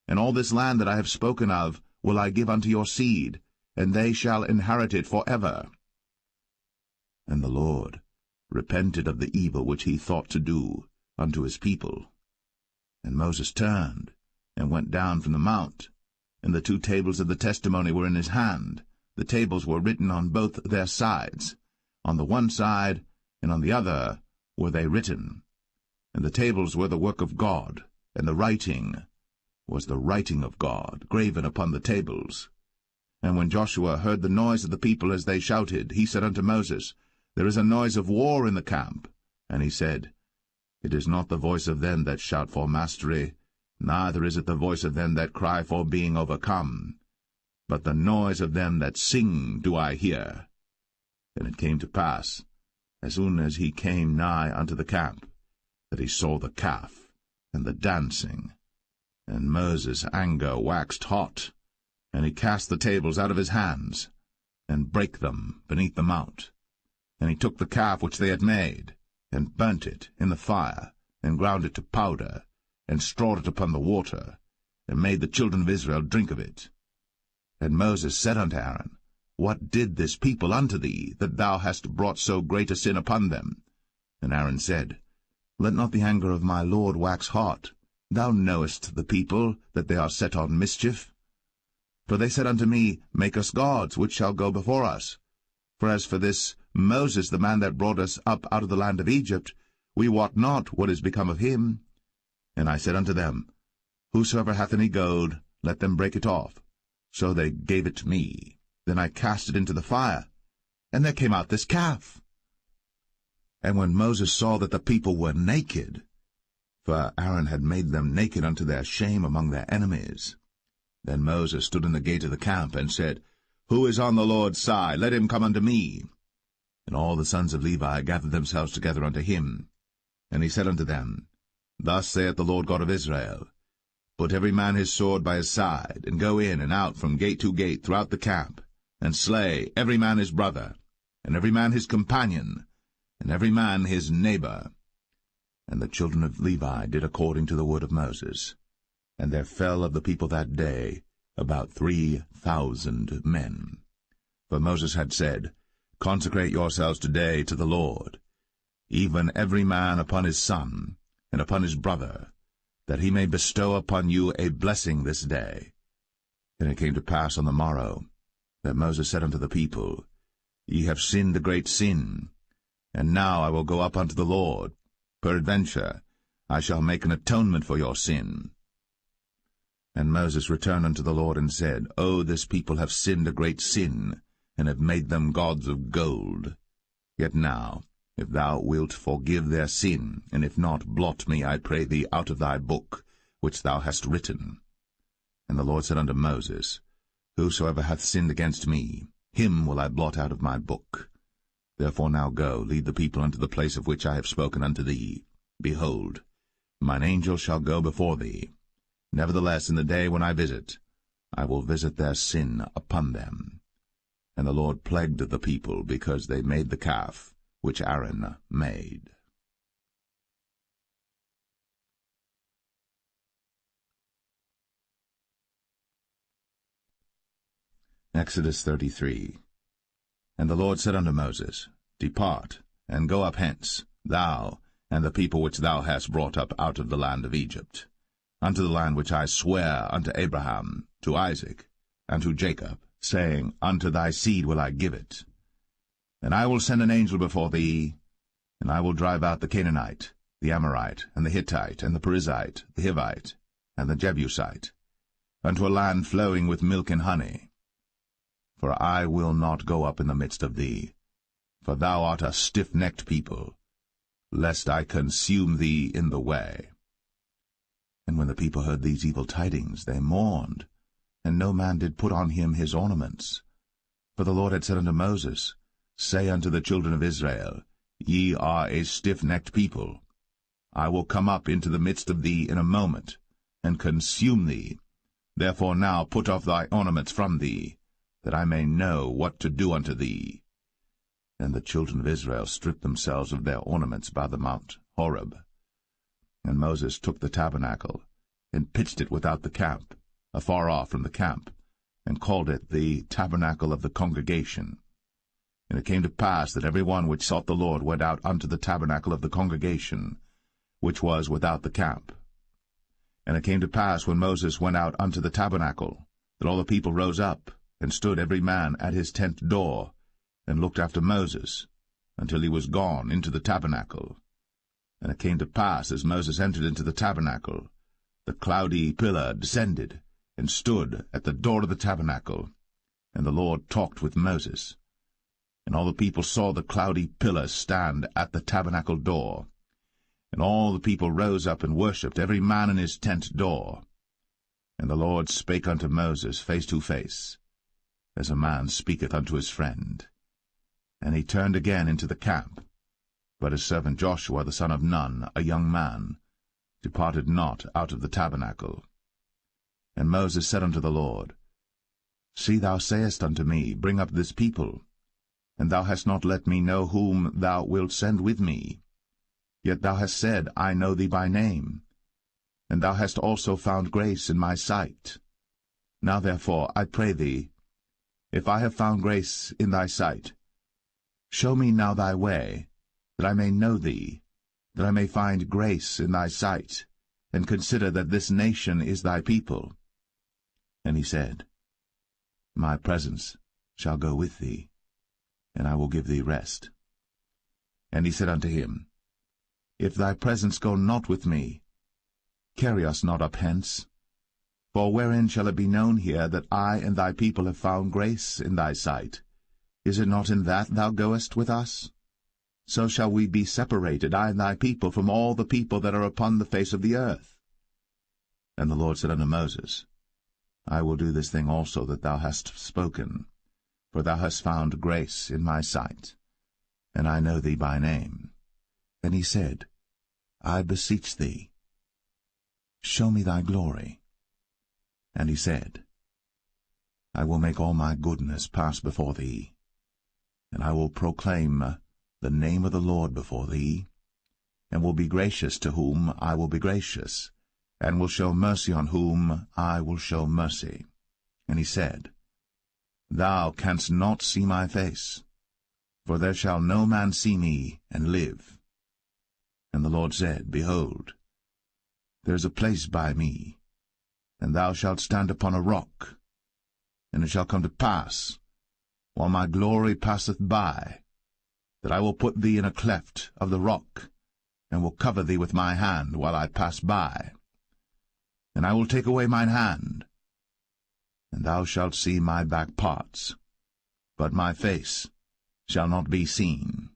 [SPEAKER 1] and all this land that I have spoken of will I give unto your seed, and they shall inherit it for ever. And the Lord repented of the evil which he thought to do unto his people. And Moses turned, and went down from the mount, and the 2 tables of the testimony were in his hand. The tables were written on both their sides. On the one side and on the other were they written. And the tables were the work of God, and the writing was the writing of God, graven upon the tables. And when Joshua heard the noise of the people as they shouted, he said unto Moses, There is a noise of war in the camp. And he said, It is not the voice of them that shout for mastery, neither is it the voice of them that cry for being overcome, but the noise of them that sing do I hear. And it came to pass, as soon as he came nigh unto the camp, that he saw the calf and the dancing. And Moses' anger waxed hot, and he cast the tables out of his hands, and brake them beneath the mount. And he took the calf which they had made, and burnt it in the fire, and ground it to powder, and strawed it upon the water, and made the children of Israel drink of it. And Moses said unto Aaron, What did this people unto thee, that thou hast brought so great a sin upon them? And Aaron said, Let not the anger of my Lord wax hot. Thou knowest the people, that they are set on mischief. For they said unto me, Make us gods, which shall go before us. For as for this Moses, the man that brought us up out of the land of Egypt, we wot not what is become of him. And I said unto them, Whosoever hath any gold, let them break it off. So they gave it to me. Then I cast it into the fire, and there came out this calf. And when Moses saw that the people were naked, for Aaron had made them naked unto their shame among their enemies, then Moses stood in the gate of the camp, and said, Who is on the Lord's side? Let him come unto me. And all the sons of Levi gathered themselves together unto him. And he said unto them, Thus saith the Lord God of Israel, Put every man his sword by his side, and go in and out from gate to gate throughout the camp, and slay every man his brother, and every man his companion, and every man his neighbor. And the children of Levi did according to the word of Moses. And there fell of the people that day about 3,000 men. For Moses had said, Consecrate yourselves today to the Lord, even every man upon his son, and upon his brother, that he may bestow upon you a blessing this day. And it came to pass on the morrow, that Moses said unto the people, Ye have sinned a great sin, and now I will go up unto the Lord. Peradventure I shall make an atonement for your sin. And Moses returned unto the Lord, and said, O this people have sinned a great sin, and have made them gods of gold. Yet now, if thou wilt forgive their sin, and if not, blot me, I pray thee, out of thy book, which thou hast written. And the Lord said unto Moses, Whosoever hath sinned against me, him will I blot out of my book. Therefore now go, lead the people unto the place of which I have spoken unto thee. Behold, mine angel shall go before thee. Nevertheless, in the day when I visit, I will visit their sin upon them. And the Lord plagued the people, because they made the calf which Aaron made. Exodus 33. And the Lord said unto Moses, Depart, and go up hence, thou and the people which thou hast brought up out of the land of Egypt, unto the land which I sware unto Abraham, to Isaac, and to Jacob, saying, Unto thy seed will I give it. And I will send an angel before thee, and I will drive out the Canaanite, the Amorite, and the Hittite, and the Perizzite, the Hivite, and the Jebusite, unto a land flowing with milk and honey. for I will not go up in the midst of thee, for thou art a stiff-necked people, lest I consume thee in the way. And when the people heard these evil tidings, they mourned, and no man did put on him his ornaments. For the Lord had said unto Moses, Say unto the children of Israel, Ye are a stiff-necked people. I will come up into the midst of thee in a moment, and consume thee. Therefore now put off thy ornaments from thee, that I may know what to do unto thee. And the children of Israel stripped themselves of their ornaments by the mount Horeb. And Moses took the tabernacle, and pitched it without the camp, afar off from the camp, and called it the tabernacle of the congregation. And it came to pass that every one which sought the Lord went out unto the tabernacle of the congregation, which was without the camp. And it came to pass, when Moses went out unto the tabernacle, that all the people rose up, and stood every man at his tent door, and looked after Moses, until he was gone into the tabernacle. And it came to pass, as Moses entered into the tabernacle, the cloudy pillar descended, and stood at the door of the tabernacle, and the Lord talked with Moses. And all the people saw the cloudy pillar stand at the tabernacle door. And all the people rose up and worshipped, every man in his tent door. And the Lord spake unto Moses face to face, as a man speaketh unto his friend. And he turned again into the camp. But his servant Joshua the son of Nun, a young man, departed not out of the tabernacle. And Moses said unto the Lord, See, thou sayest unto me, Bring up this people, and thou hast not let me know whom thou wilt send with me. Yet thou hast said, I know thee by name, and thou hast also found grace in my sight. Now therefore, I pray thee, if I have found grace in thy sight, show me now thy way, that I may know thee, that I may find grace in thy sight, and consider that this nation is thy people. And he said, My presence shall go with thee, and I will give thee rest. And he said unto him, If thy presence go not with me, carry us not up hence. For wherein shall it be known here that I and thy people have found grace in thy sight? Is it not in that thou goest with us? So shall we be separated, I and thy people, from all the people that are upon the face of the earth. And the Lord said unto Moses, I will do this thing also that thou hast spoken, for thou hast found grace in my sight, and I know thee by name. And he said, I beseech thee, show me thy glory. And he said, I will make all my goodness pass before thee, and I will proclaim the name of the Lord before thee, and will be gracious to whom I will be gracious, and will show mercy on whom I will show mercy. And he said, Thou canst not see my face, for there shall no man see me and live. And the Lord said, Behold, there is a place by me, and thou shalt stand upon a rock. And it shall come to pass, while my glory passeth by, that I will put thee in a cleft of the rock, and will cover thee with my hand while I pass by. And I will take away mine hand, and thou shalt see my back parts, but my face shall not be seen.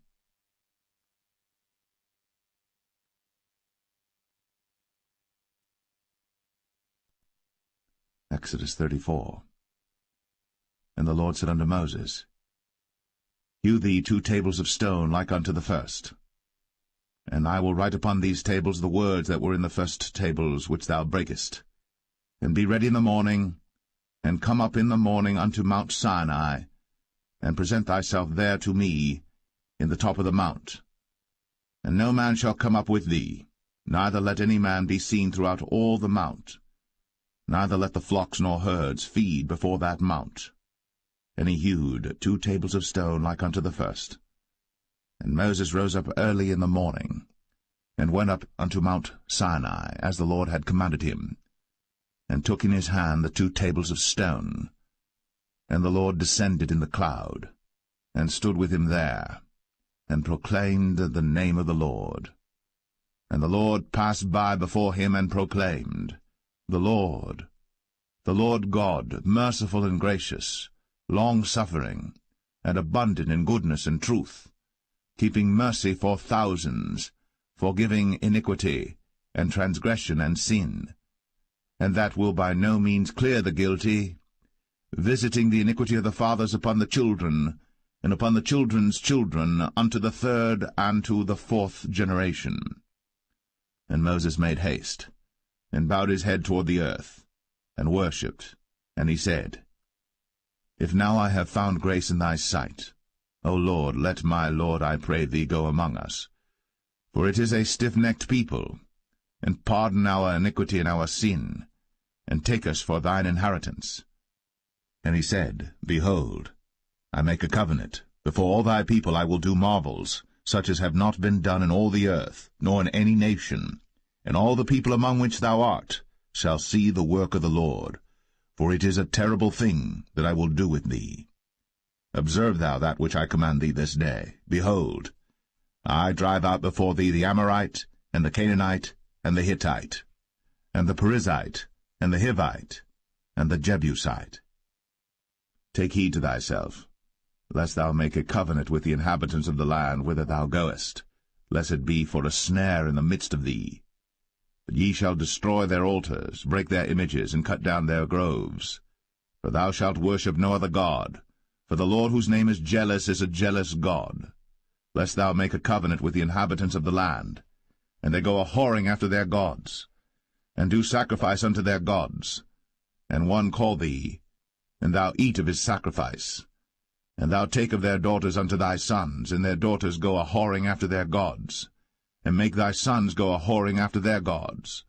[SPEAKER 1] Exodus 34. And the Lord said unto Moses, Hew thee 2 tables of stone like unto the first. And I will write upon these tables the words that were in the first tables which thou breakest. And be ready in the morning, and come up in the morning unto Mount Sinai, and present thyself there to me in the top of the mount. And no man shall come up with thee, neither let any man be seen throughout all the mount, neither let the flocks nor herds feed before that mount. And he hewed 2 tables of stone like unto the first. And Moses rose up early in the morning, and went up unto Mount Sinai, as the Lord had commanded him, and took in his hand the 2 tables of stone. And the Lord descended in the cloud, and stood with him there, and proclaimed the name of the Lord. And the Lord passed by before him, and proclaimed, the Lord God, merciful and gracious, long-suffering, and abundant in goodness and truth, keeping mercy for thousands, forgiving iniquity, and transgression and sin, and that will by no means clear the guilty, visiting the iniquity of the fathers upon the children, and upon the children's children, unto the third and to the fourth generation. And Moses made haste, and bowed his head toward the earth, and worshipped, and he said, If now I have found grace in thy sight, O Lord, let my Lord, I pray thee, go among us. For it is a stiff-necked people, and pardon our iniquity and our sin, and take us for thine inheritance. And he said, Behold, I make a covenant. Before all thy people I will do marvels, such as have not been done in all the earth, nor in any nation. And all the people among which thou art shall see the work of the Lord. For it is a terrible thing that I will do with thee. Observe thou that which I command thee this day. Behold, I drive out before thee the Amorite, and the Canaanite, and the Hittite, and the Perizzite, and the Hivite, and the Jebusite. Take heed to thyself, lest thou make a covenant with the inhabitants of the land whither thou goest, lest it be for a snare in the midst of thee. But ye shall destroy their altars, break their images, and cut down their groves. For thou shalt worship no other god, for the Lord whose name is jealous is a jealous God. Lest thou make a covenant with the inhabitants of the land, and they go a-whoring after their gods, and do sacrifice unto their gods, and one call thee, and thou eat of his sacrifice, and thou take of their daughters unto thy sons, and their daughters go a-whoring after their gods, and make thy sons go a-whoring after their gods.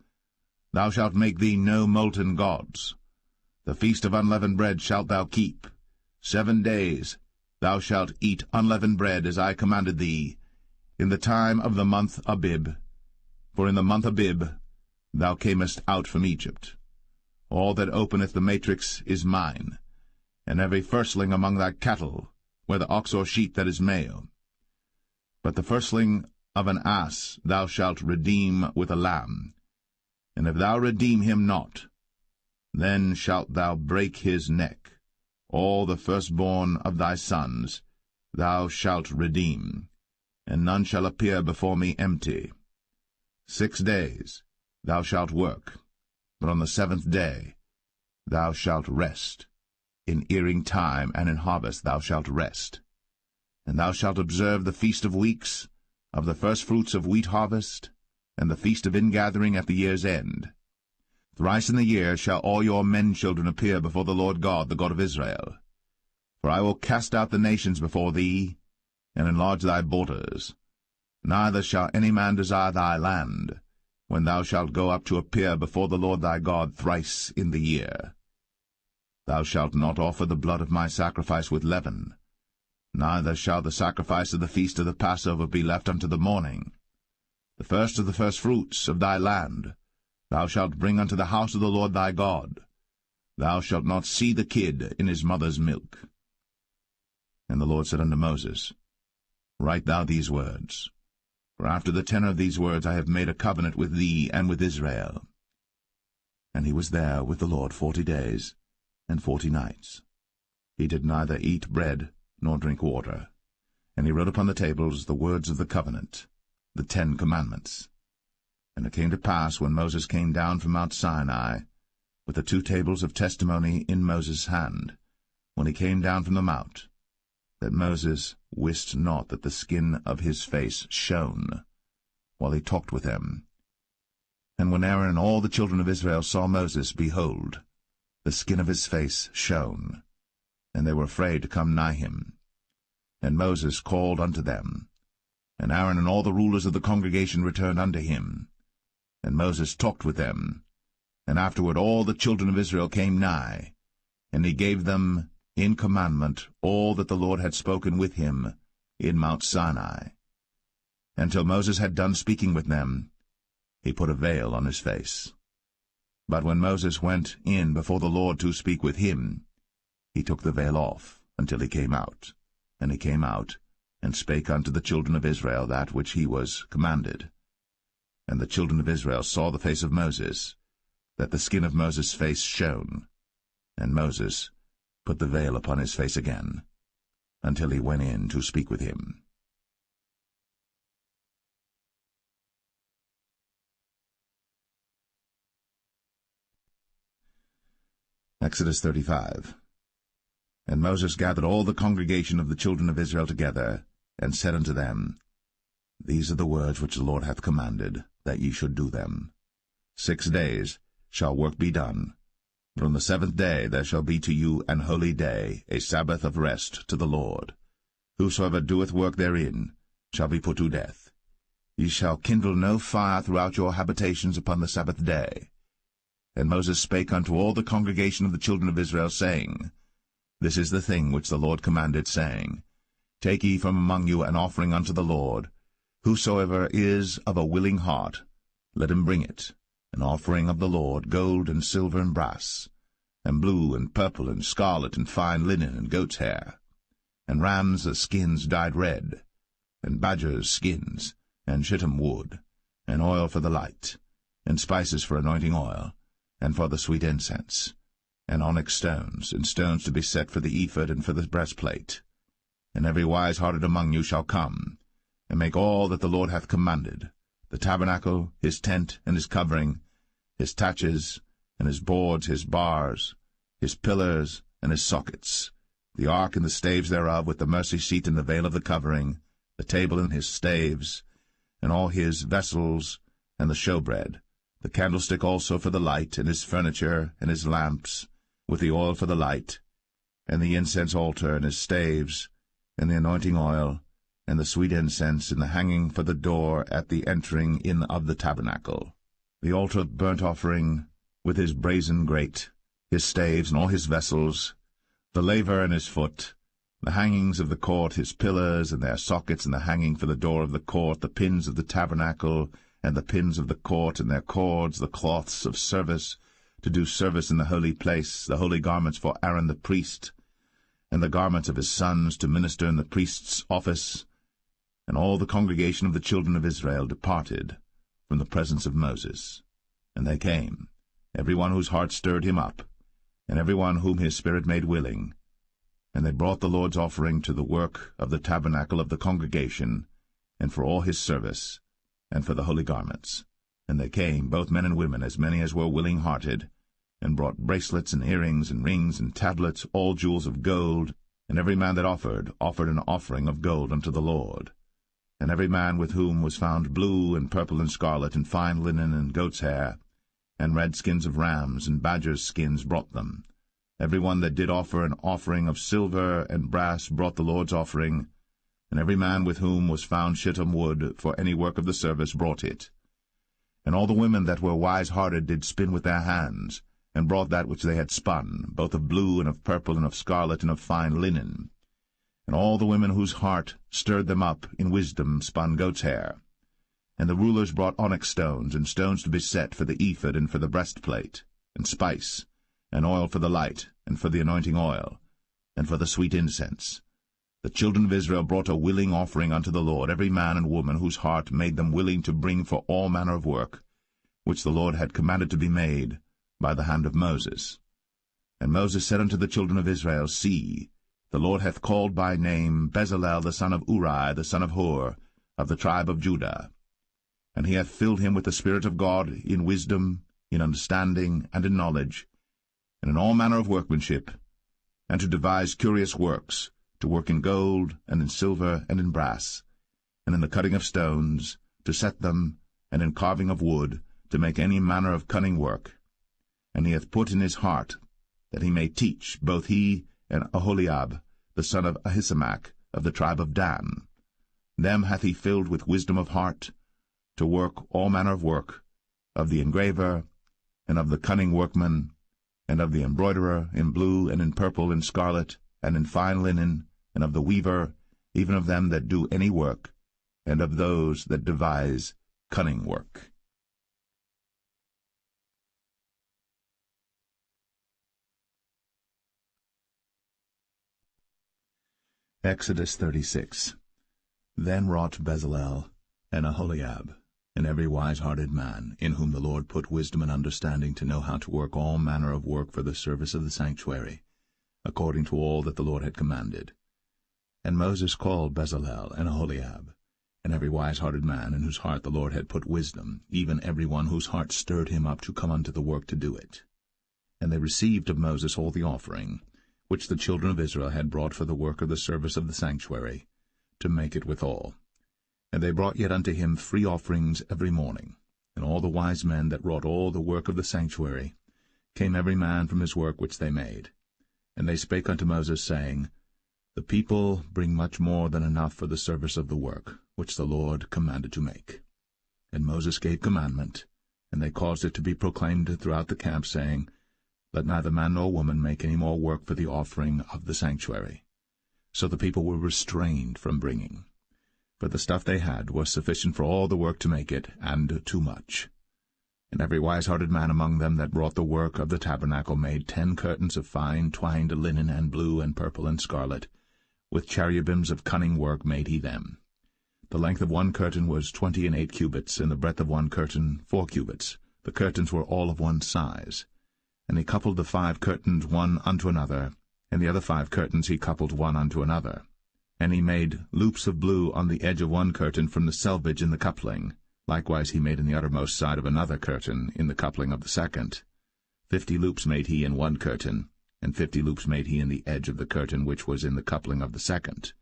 [SPEAKER 1] Thou shalt make thee no molten gods. The feast of unleavened bread shalt thou keep. 7 days thou shalt eat unleavened bread, as I commanded thee, in the time of the month Abib. For in the month Abib thou camest out from Egypt. All that openeth the matrix is mine, and every firstling among thy cattle, whether ox or sheep that is male. But the firstling of an ass thou shalt redeem with a lamb. And if thou redeem him not, then shalt thou break his neck. All the firstborn of thy sons thou shalt redeem, and none shall appear before me empty. 6 days thou shalt work, but on the 7th day thou shalt rest. In earing time and in harvest thou shalt rest. And thou shalt observe the feast of weeks, of the firstfruits of wheat harvest, and the feast of ingathering at the year's end. Thrice in the year shall all your men-children appear before the Lord God, the God of Israel. For I will cast out the nations before thee, and enlarge thy borders. Neither shall any man desire thy land, when thou shalt go up to appear before the Lord thy God thrice in the year. Thou shalt not offer the blood of my sacrifice with leaven, neither shall the sacrifice of the feast of the Passover be left unto the morning. The first of the firstfruits of thy land thou shalt bring unto the house of the Lord thy God. Thou shalt not see the kid in his mother's milk. And the Lord said unto Moses, Write thou these words, for after the tenor of these words I have made a covenant with thee and with Israel. And he was there with the Lord 40 days and 40 nights. He did neither eat bread nor drink water. And he wrote upon the tables the words of the covenant, the 10 commandments. And it came to pass, when Moses came down from Mount Sinai, with the 2 tables of testimony in Moses' hand, when he came down from the mount, that Moses wist not that the skin of his face shone, while he talked with them. And when Aaron and all the children of Israel saw Moses, behold, the skin of his face shone, and they were afraid to come nigh him. And Moses called unto them, and Aaron and all the rulers of the congregation returned unto him. And Moses talked with them, and afterward all the children of Israel came nigh, and he gave them in commandment all that the Lord had spoken with him in Mount Sinai. And till Moses had done speaking with them, he put a veil on his face. But when Moses went in before the Lord to speak with him, he took the veil off until he came out. And he came out, and spake unto the children of Israel that which he was commanded. And the children of Israel saw the face of Moses, that the skin of Moses' face shone. And Moses put the veil upon his face again, until he went in to speak with him. Exodus 35. And Moses gathered all the congregation of the children of Israel together, and said unto them, These are the words which the Lord hath commanded, that ye should do them. 6 days shall work be done, but on the 7th day there shall be to you an holy day, a Sabbath of rest to the Lord. Whosoever doeth work therein shall be put to death. Ye shall kindle no fire throughout your habitations upon the Sabbath day. And Moses spake unto all the congregation of the children of Israel, saying, This is the thing which the Lord commanded, saying, Take ye from among you an offering unto the Lord. Whosoever is of a willing heart, let him bring it, an offering of the Lord, gold and silver and brass, and blue and purple and scarlet and fine linen and goat's hair, and rams' skins dyed red, and badgers' skins, and shittim wood, and oil for the light, and spices for anointing oil, and for the sweet incense, and onyx stones, and stones to be set for the ephod and for the breastplate. And every wise-hearted among you shall come, and make all that the Lord hath commanded, the tabernacle, his tent, and his covering, his taches, and his boards, his bars, his pillars, and his sockets, the ark and the staves thereof, with the mercy seat and the veil of the covering, the table and his staves, and all his vessels, and the showbread, the candlestick also for the light, and his furniture, and his lamps, with the oil for the light, and the incense altar, and his staves, and the anointing oil, and the sweet incense, and the hanging for the door at the entering in of the tabernacle, the altar of burnt offering, with his brazen grate, his staves, and all his vessels, the laver and his foot, the hangings of the court, his pillars, and their sockets, and the hanging for the door of the court, the pins of the tabernacle, and the pins of the court, and their cords, the cloths of service, to do service in the holy place, the holy garments for Aaron the priest, and the garments of his sons to minister in the priest's office. And all the congregation of the children of Israel departed from the presence of Moses. And they came, every one whose heart stirred him up, and every one whom his spirit made willing. And they brought the Lord's offering to the work of the tabernacle of the congregation, and for all his service, and for the holy garments. And they came, both men and women, as many as were willing-hearted, and brought bracelets and earrings and rings and tablets, all jewels of gold. And every man that offered an offering of gold unto the Lord. And every man with whom was found blue and purple and scarlet and fine linen and goat's hair, and red skins of rams and badgers' skins brought them. Every one that did offer an offering of silver and brass brought the Lord's offering, and every man with whom was found shittim wood for any work of the service brought it. And all the women that were wise-hearted did spin with their hands, and brought that which they had spun, both of blue and of purple and of scarlet and of fine linen. And all the women whose heart stirred them up in wisdom spun goat's hair. And the rulers brought onyx stones, and stones to be set for the ephod and for the breastplate, and spice, and oil for the light, and for the anointing oil, and for the sweet incense. The children of Israel brought a willing offering unto the Lord, every man and woman whose heart made them willing to bring for all manner of work, which the Lord had commanded to be made by the hand of Moses. And Moses said unto the children of Israel, See, the Lord hath called by name Bezalel the son of Uri, the son of Hur, of the tribe of Judah. And he hath filled him with the Spirit of God in wisdom, in understanding, and in knowledge, and in all manner of workmanship, and to devise curious works, to work in gold, and in silver, and in brass, and in the cutting of stones, to set them, and in carving of wood, to make any manner of cunning work. And he hath put in his heart that he may teach, both he and Aholiab, the son of Ahisamach, of the tribe of Dan. Them hath he filled with wisdom of heart, to work all manner of work, of the engraver, and of the cunning workman, and of the embroiderer, in blue, and in purple, and scarlet, and in fine linen, and of the weaver, even of them that do any work, and of those that devise cunning work. Exodus 36. Then wrought Bezalel and Aholiab, and every wise-hearted man, in whom the Lord put wisdom and understanding to know how to work all manner of work for the service of the sanctuary, according to all that the Lord had commanded. And Moses called Bezalel and Aholiab, and every wise-hearted man in whose heart the Lord had put wisdom, even every one whose heart stirred him up to come unto the work to do it. And they received of Moses all the offering, which the children of Israel had brought for the work of the service of the sanctuary, to make it withal. And they brought yet unto him free offerings every morning. And all the wise men that wrought all the work of the sanctuary came every man from his work which they made. And they spake unto Moses, saying, The people bring much more than enough for the service of the work, which the Lord commanded to make. And Moses gave commandment, and they caused it to be proclaimed throughout the camp, saying, Let neither man nor woman make any more work for the offering of the sanctuary. So the people were restrained from bringing. For the stuff they had was sufficient for all the work to make it, and too much. And every wise-hearted man among them that wrought the work of the tabernacle made 10 curtains of fine twined linen and blue and purple and scarlet. With cherubims of cunning work made he them. The length of one curtain was 28 cubits, and the breadth of one curtain 4 cubits. The curtains were all of one size. And he coupled the 5 curtains one unto another, and the other 5 curtains he coupled one unto another. And he made loops of blue on the edge of one curtain from the selvage in the coupling. Likewise he made in the uttermost side of another curtain in the coupling of the second. 50 loops made he in one curtain, and 50 loops made he in the edge of the curtain which was in the coupling of the second.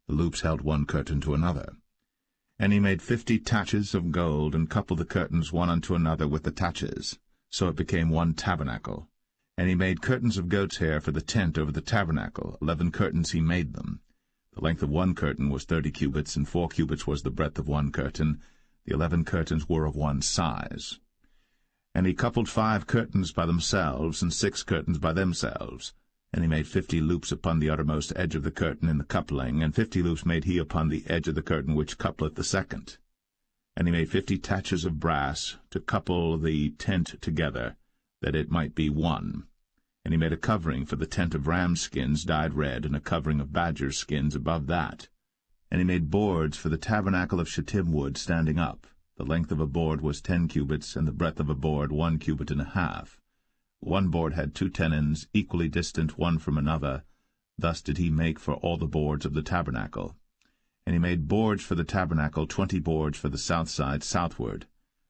[SPEAKER 1] The loops held one curtain to another. And he made 50 taches of gold, and coupled the curtains one unto another with the taches. So it became one tabernacle. And he made curtains of goat's hair for the tent over the tabernacle. 11 curtains he made them. The length of one curtain was 30 cubits, and 4 cubits was the breadth of one curtain. The 11 curtains were of one size. And he coupled 5 curtains by themselves, and 6 curtains by themselves. And he made 50 loops upon the uttermost edge of the curtain in the coupling, and 50 loops made he upon the edge of the curtain which coupleth the second. And he made 50 taches of brass to couple the tent together, that it might be one. And he made a covering for the tent of ram skins dyed red, and a covering of badger skins above that. And he made boards for the tabernacle of shittim wood standing up. The length of a board was 10 cubits, and the breadth of a board 1 cubit and a half. One board had 2 tenons, equally distant one from another. Thus did he make for all the boards of the tabernacle. And he made boards for the tabernacle, 20 boards for the south side southward.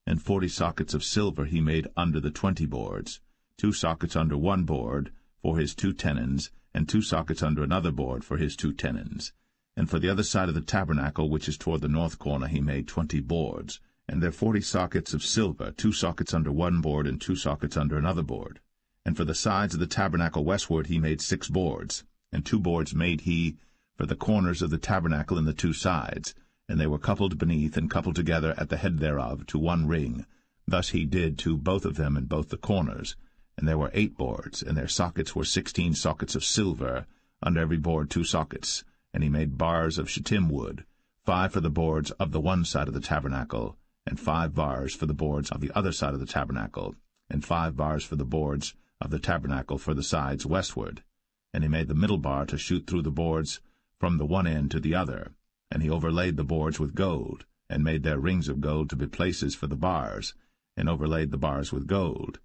[SPEAKER 1] And 40 sockets of silver he made under the 20 boards, 2 sockets under one board for his 2 tenons, and 2 sockets under another board for his 2 tenons. And for the other side of the tabernacle, which is toward the north corner, he made 20 boards. And there 40 sockets of silver, 2 sockets under one board, and 2 sockets under another board. And for the sides of the tabernacle westward he made 6 boards, and 2 boards made he for the corners of the tabernacle in the 2 sides, and they were coupled beneath and coupled together at the head thereof to one ring. Thus he did to both of them in both the corners. And there were 8 boards, and their sockets were 16 sockets of silver, under every board 2 sockets. And he made bars of shittim wood, 5 for the boards of the one side of the tabernacle, and 5 bars for the boards of the other side of the tabernacle, and 5 bars for the boards of the tabernacle for the sides westward. And he made the middle bar to shoot through the boards from the one end to the other. And he overlaid the boards with gold, and made their rings of gold to be places for the bars, and overlaid the bars with gold.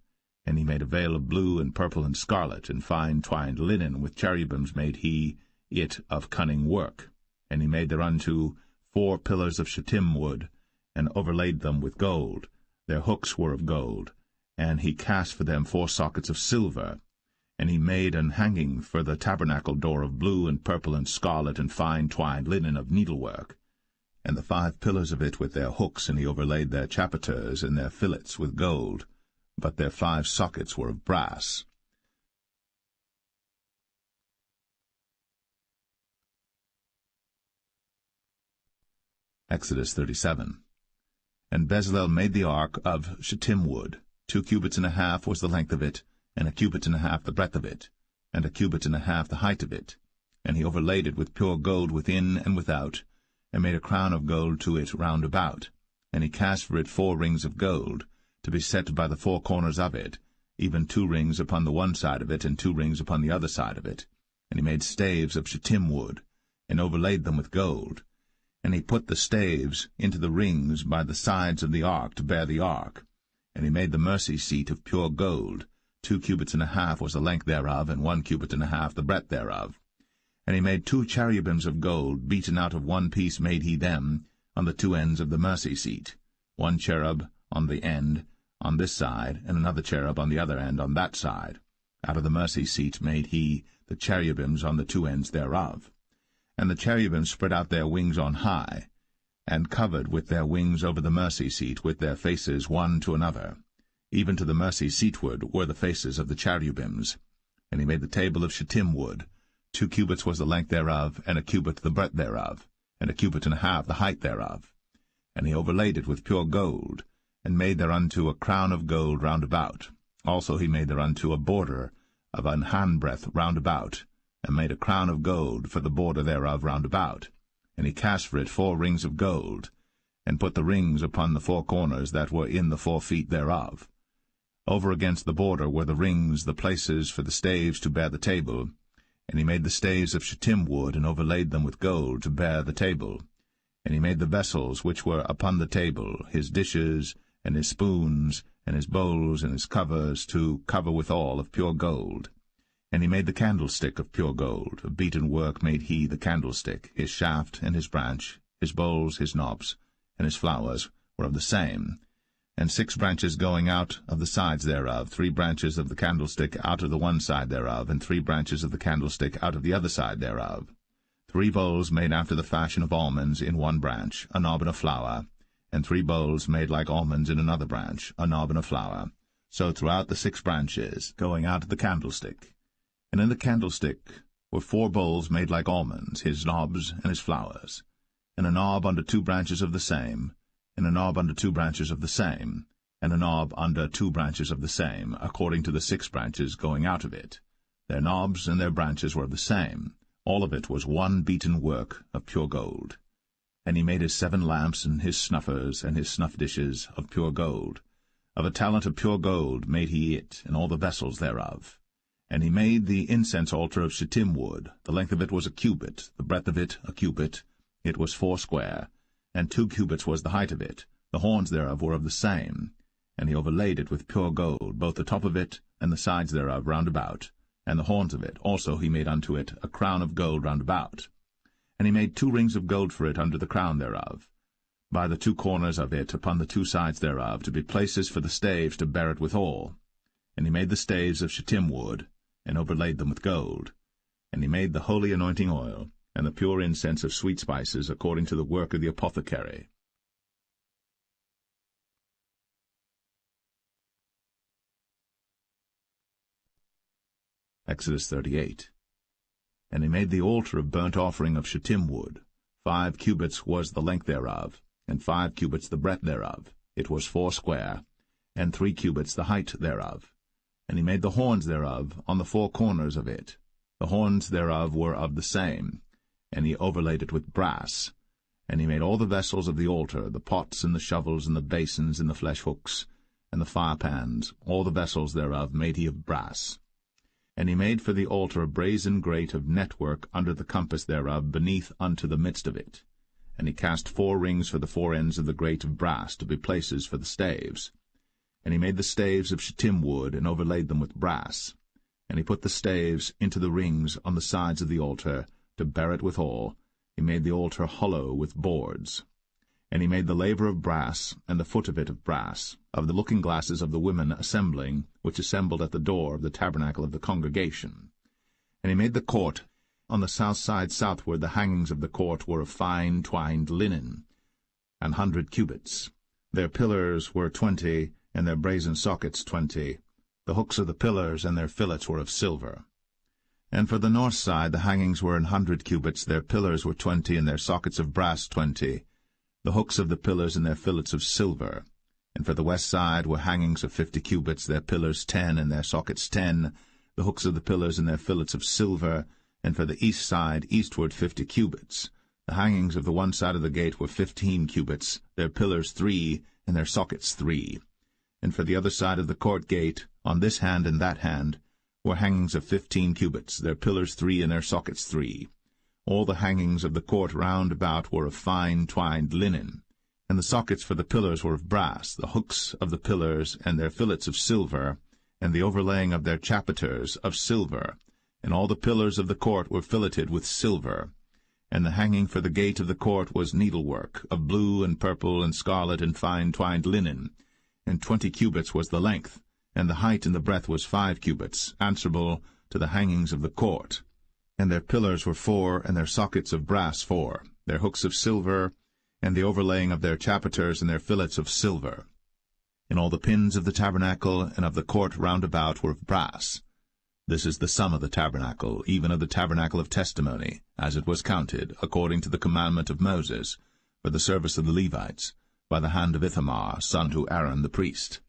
[SPEAKER 1] And he made a veil of blue and purple and scarlet, and fine twined linen, with cherubims made he it of cunning work. And he made thereunto 4 pillars of shittim wood, and overlaid them with gold. Their hooks were of gold. And he cast for them 4 sockets of silver. And he made an hanging for the tabernacle door of blue and purple and scarlet and fine twined linen of needlework. And the 5 pillars of it with their hooks, and he overlaid their chapiters and their fillets with gold. But their 5 sockets were of brass. Exodus 37. And Bezalel made the ark of shittim wood. 2 cubits and a half was the length of it, and 1 cubit and a half the breadth of it, and 1 cubit and a half the height of it. And he overlaid it with pure gold within and without, and made a crown of gold to it round about. And he cast for it 4 rings of gold, to be set by the 4 corners of it, even 2 rings upon the one side of it, and 2 rings upon the other side of it. And he made staves of shittim wood, and overlaid them with gold. And he put the staves into the rings by the sides of the ark to bear the ark. And he made the mercy seat of pure gold, 2 cubits and a half was the length thereof, and 1 cubit and a half the breadth thereof. And he made 2 cherubims of gold, beaten out of one piece made he them, on the 2 ends of the mercy seat, 1 cherub on the end on this side, and another cherub on the other end on that side. Out of the mercy seat made he the cherubims on the 2 ends thereof. And the cherubims spread out their wings on high, and covered with their wings over the mercy seat, with their faces one to another. Even to the mercy seatward were the faces of the cherubims. And he made the table of shittim wood. 2 cubits was the length thereof, and 1 cubit the breadth thereof, and 1 cubit and a half the height thereof. And he overlaid it with pure gold, and made thereunto a crown of gold round about. Also he made thereunto a border of an handbreadth round about, and made a crown of gold for the border thereof round about. And he cast for it 4 rings of gold, and put the rings upon the 4 corners that were in the 4 feet thereof. Over against the border were the rings, the places for the staves to bear the table. And he made the staves of shittim wood, and overlaid them with gold to bear the table. And he made the vessels which were upon the table, his dishes, and his spoons, and his bowls, and his covers, to cover withal of pure gold. And he made the candlestick of pure gold. Of beaten work made he the candlestick. His shaft and his branch, his bowls, his knobs, and his flowers were of the same. And 6 branches going out of the sides thereof, 3 branches of the candlestick out of the one side thereof, and 3 branches of the candlestick out of the other side thereof. 3 bowls made after the fashion of almonds in one branch, a knob and a flower, and 3 bowls made like almonds in another branch, a knob and a flower. So throughout the 6 branches, going out of the candlestick. And in the candlestick were 4 bowls made like almonds, his knobs and his flowers, and a knob under 2 branches of the same, and a knob under 2 branches of the same, and a knob under 2 branches of the same, according to the 6 branches going out of it. Their knobs and their branches were of the same. All of it was one beaten work of pure gold. And he made his 7 lamps, and his snuffers, and his snuff dishes of pure gold. Of a talent of pure gold made he it, and all the vessels thereof. And he made the incense altar of shittim wood. The length of it was 1 cubit, the breadth of it 1 cubit. It was 4 square, and 2 cubits was the height of it. The horns thereof were of the same. And he overlaid it with pure gold, both the top of it and the sides thereof round about, and the horns of it. Also he made unto it a crown of gold round about. And he made 2 rings of gold for it under the crown thereof, by the 2 corners of it upon the 2 sides thereof, to be places for the staves to bear it withal. And he made the staves of shittim wood, and overlaid them with gold. And he made the holy anointing oil, and the pure incense of sweet spices, according to the work of the apothecary. Exodus 38. And he made the altar of burnt offering of shittim wood. 5 cubits was the length thereof, and 5 cubits the breadth thereof. It was 4 square, and 3 cubits the height thereof. And he made the horns thereof on the 4 corners of it. The horns thereof were of the same, and he overlaid it with brass. And he made all the vessels of the altar, the pots and the shovels and the basins and the flesh hooks and the firepans, all the vessels thereof made he of brass. And he made for the altar a brazen grate of network under the compass thereof, beneath unto the midst of it. And he cast 4 rings for the 4 ends of the grate of brass, to be places for the staves. And he made the staves of shittim wood, and overlaid them with brass. And he put the staves into the rings on the sides of the altar, to bear it withal. He made the altar hollow with boards. And he made the laver of brass, and the foot of it of brass, of the looking-glasses of the women assembling, which assembled at the door of the tabernacle of the congregation. And he made the court. On the south side southward the hangings of the court were of fine twined linen, 100 cubits. Their pillars were 20, and their brazen sockets 20. The hooks of the pillars and their fillets were of silver. And for the north side the hangings were 100 cubits, their pillars were 20, and their sockets of brass 20. The hooks of the pillars and their fillets of silver. And for the west side were hangings of 50 cubits, their pillars 10, and their sockets 10, the hooks of the pillars and their fillets of silver. And for the east side eastward 50 cubits. The hangings of the one side of the gate were 15 cubits, their pillars 3, and their sockets 3. And for the other side of the court gate, on this hand and that hand, were hangings of 15 cubits, their pillars 3, and their sockets 3. All the hangings of the court round about were of fine twined linen, and the sockets for the pillars were of brass, the hooks of the pillars and their fillets of silver, and the overlaying of their chapiters of silver, and all the pillars of the court were filleted with silver. And the hanging for the gate of the court was needlework, of blue and purple and scarlet and fine twined linen, and 20 cubits was the length, and the height and the breadth was 5 cubits, answerable to the hangings of the court. And their pillars were 4, and their sockets of brass 4, their hooks of silver, and the overlaying of their chapiters and their fillets of silver. And all the pins of the tabernacle and of the court round about were of brass. This is the sum of the tabernacle, even of the tabernacle of testimony, as it was counted, according to the commandment of Moses, for the service of the Levites, by the hand of Ithamar, son to Aaron the priest.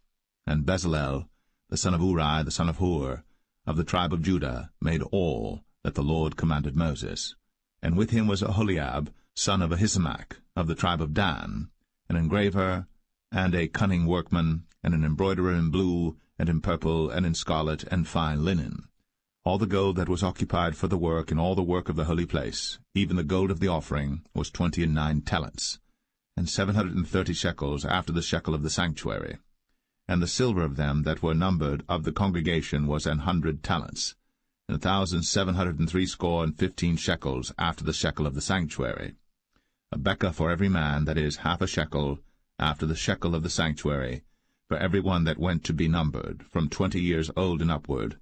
[SPEAKER 1] And Bezalel, the son of Uri, the son of Hur, of the tribe of Judah, made all that the Lord commanded Moses. And with him was Aholiab, son of Ahisamach, of the tribe of Dan, an engraver, and a cunning workman, and an embroiderer in blue, and in purple, and in scarlet, and fine linen. All the gold that was occupied for the work, and all the work of the holy place, even the gold of the offering, was 29 talents, and 730 shekels after the shekel of the sanctuary. And the silver of them that were numbered of the congregation was 100 talents, and 1,760 shekels after the shekel of the sanctuary. A bekah for every man, that is, half a shekel, after the shekel of the sanctuary, for every one that went to be numbered, from 20 years old and upward,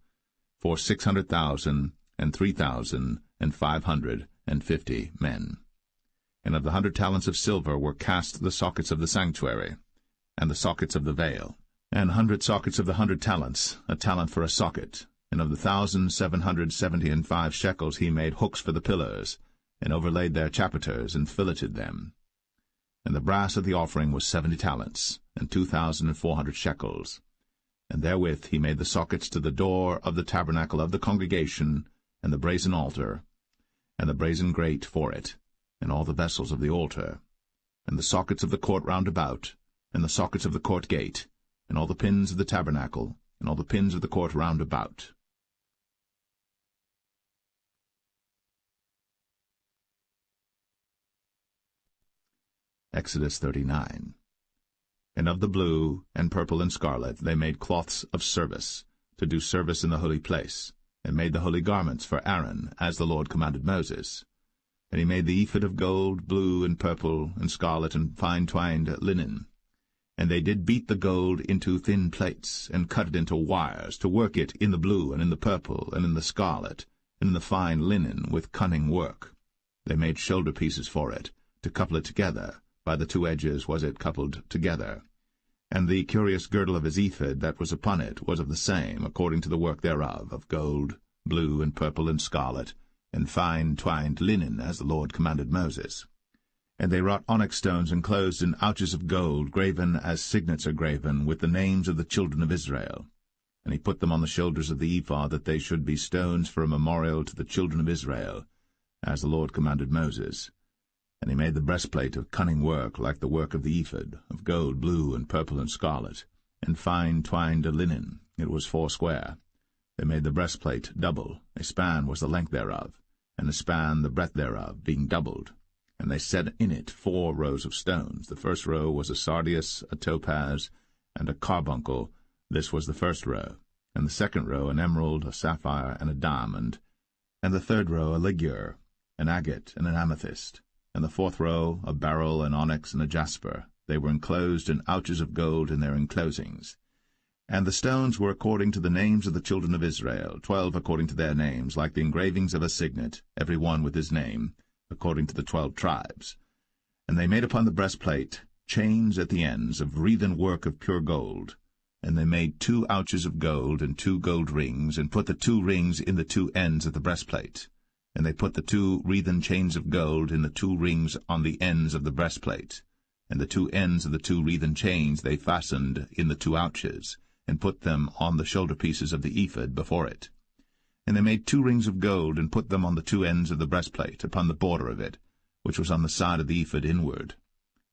[SPEAKER 1] for 600,000 and 3,550 men. And of the 100 talents of silver were cast the sockets of the sanctuary, and the sockets of the veil, and 100 sockets of the 100 talents, a talent for a socket. And of the 1,775 shekels he made hooks for the pillars, and overlaid their chapiters, and filleted them. And the brass of the offering was 70 talents, and 2,400 shekels. And therewith he made the sockets to the door of the tabernacle of the congregation, and the brazen altar, and the brazen grate for it, and all the vessels of the altar, and the sockets of the court round about, and the sockets of the court gate, and all the pins of the tabernacle, and all the pins of the court round about. Exodus 39. And of the blue, and purple, and scarlet they made cloths of service, to do service in the holy place, and made the holy garments for Aaron, as the Lord commanded Moses. And he made the ephod of gold, blue, and purple, and scarlet, and fine twined linen. And they did beat the gold into thin plates, and cut it into wires, to work it in the blue, and in the purple, and in the scarlet, and in the fine linen, with cunning work. They made shoulder pieces for it, to couple it together. By the 2 edges was it coupled together. And the curious girdle of his ephod that was upon it was of the same, according to the work thereof, of gold, blue, and purple, and scarlet, and fine twined linen, as the Lord commanded Moses. And they wrought onyx stones enclosed in ouches of gold, graven as signets are graven, with the names of the children of Israel. And he put them on the shoulders of the ephod, that they should be stones for a memorial to the children of Israel, as the Lord commanded Moses. And he made the breastplate of cunning work, like the work of the ephod, of gold, blue, and purple, and scarlet, and fine twined linen. It was 4 square. They made the breastplate double. A span was the length thereof, and a span the breadth thereof, being doubled. And they set in it 4 rows of stones. The first row was a sardius, a topaz, and a carbuncle. This was the first row. And the second row an emerald, a sapphire, and a diamond. And the third row a ligure, an agate, and an amethyst. And the 4th row a beryl, an onyx, and a jasper. They were enclosed in ouches of gold in their enclosings. And the stones were according to the names of the children of Israel, 12 according to their names, like the engravings of a signet, every one with his name, according to the 12 tribes. And they made upon the breastplate chains at the ends of wreathen work of pure gold. And they made 2 ouches of gold, and 2 gold rings, and put the 2 rings in the 2 ends of the breastplate. And they put the 2 wreathen chains of gold in the 2 rings on the ends of the breastplate. And the 2 ends of the 2 wreathen chains they fastened in the 2 ouches, and put them on the shoulder pieces of the ephod before it. And they made 2 rings of gold, and put them on the 2 ends of the breastplate, upon the border of it, which was on the side of the ephod inward.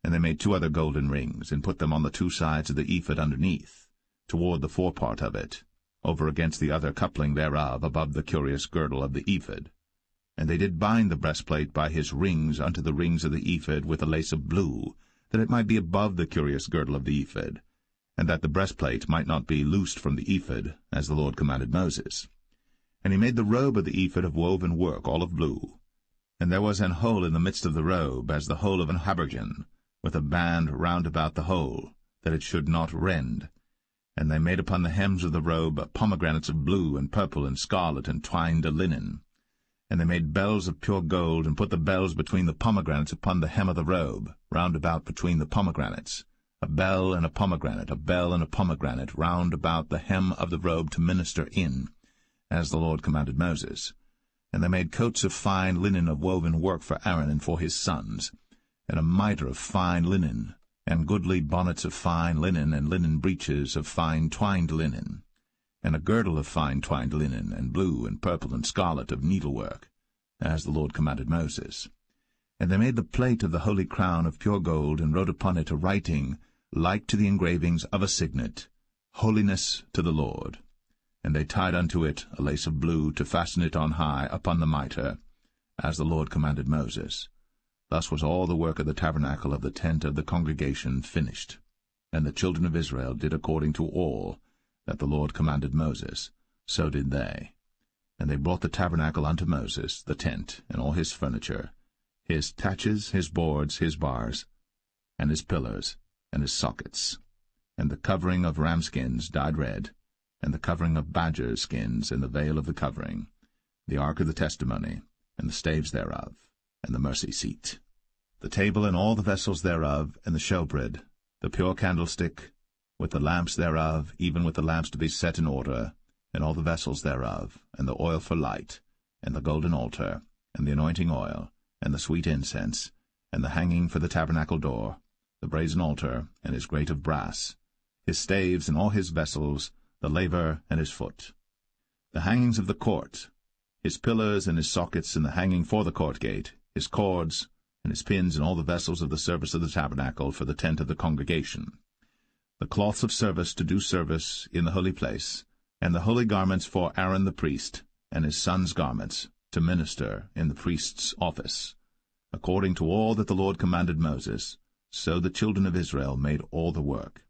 [SPEAKER 1] And they made 2 other golden rings, and put them on the 2 sides of the ephod underneath, toward the forepart of it, over against the other coupling thereof, above the curious girdle of the ephod. And they did bind the breastplate by his rings unto the rings of the ephod with a lace of blue, that it might be above the curious girdle of the ephod. and that the breastplate might not be loosed from the ephod, as the Lord commanded Moses. And he made the robe of the ephod of woven work, all of blue. And there was an hole in the midst of the robe, as the hole of an habergeon, with a band round about the hole, that it should not rend. And they made upon the hems of the robe pomegranates of blue and purple and scarlet and twined linen. And they made bells of pure gold, and put the bells between the pomegranates upon the hem of the robe, round about between the pomegranates, a bell and a pomegranate, a bell and a pomegranate, round about the hem of the robe to minister in, as the Lord commanded Moses. And they made coats of fine linen of woven work for Aaron and for his sons, and a mitre of fine linen, and goodly bonnets of fine linen, and linen breeches of fine twined linen, and a girdle of fine twined linen, and blue and purple and scarlet of needlework, as the Lord commanded Moses. And they made the plate of the holy crown of pure gold, and wrote upon it a writing like to the engravings of a signet, Holiness to the Lord. And they tied unto it a lace of blue, to fasten it on high upon the mitre, as the Lord commanded Moses. Thus was all the work of the tabernacle of the tent of the congregation finished. And the children of Israel did according to all that the Lord commanded Moses, so did they. And they brought the tabernacle unto Moses, the tent, and all his furniture, his taches, his boards, his bars, and his pillars, and his sockets, and the covering of ram skins dyed red, and the covering of badger skins, and the veil of the covering, the ark of the testimony, and the staves thereof, and the mercy seat, the table and all the vessels thereof, and the showbread, the pure candlestick, with the lamps thereof, even with the lamps to be set in order, and all the vessels thereof, and the oil for light, and the golden altar, and the anointing oil, and the sweet incense, and the hanging for the tabernacle door, the brazen altar, and his grate of brass, his staves and all his vessels, the laver and his foot, the hangings of the court, his pillars and his sockets, and the hanging for the court gate, his cords, and his pins, and all the vessels of the service of the tabernacle for the tent of the congregation, the cloths of service to do service in the holy place, and the holy garments for Aaron the priest, and his sons' garments, to minister in the priest's office. According to all that the Lord commanded Moses, so the children of Israel made all the work.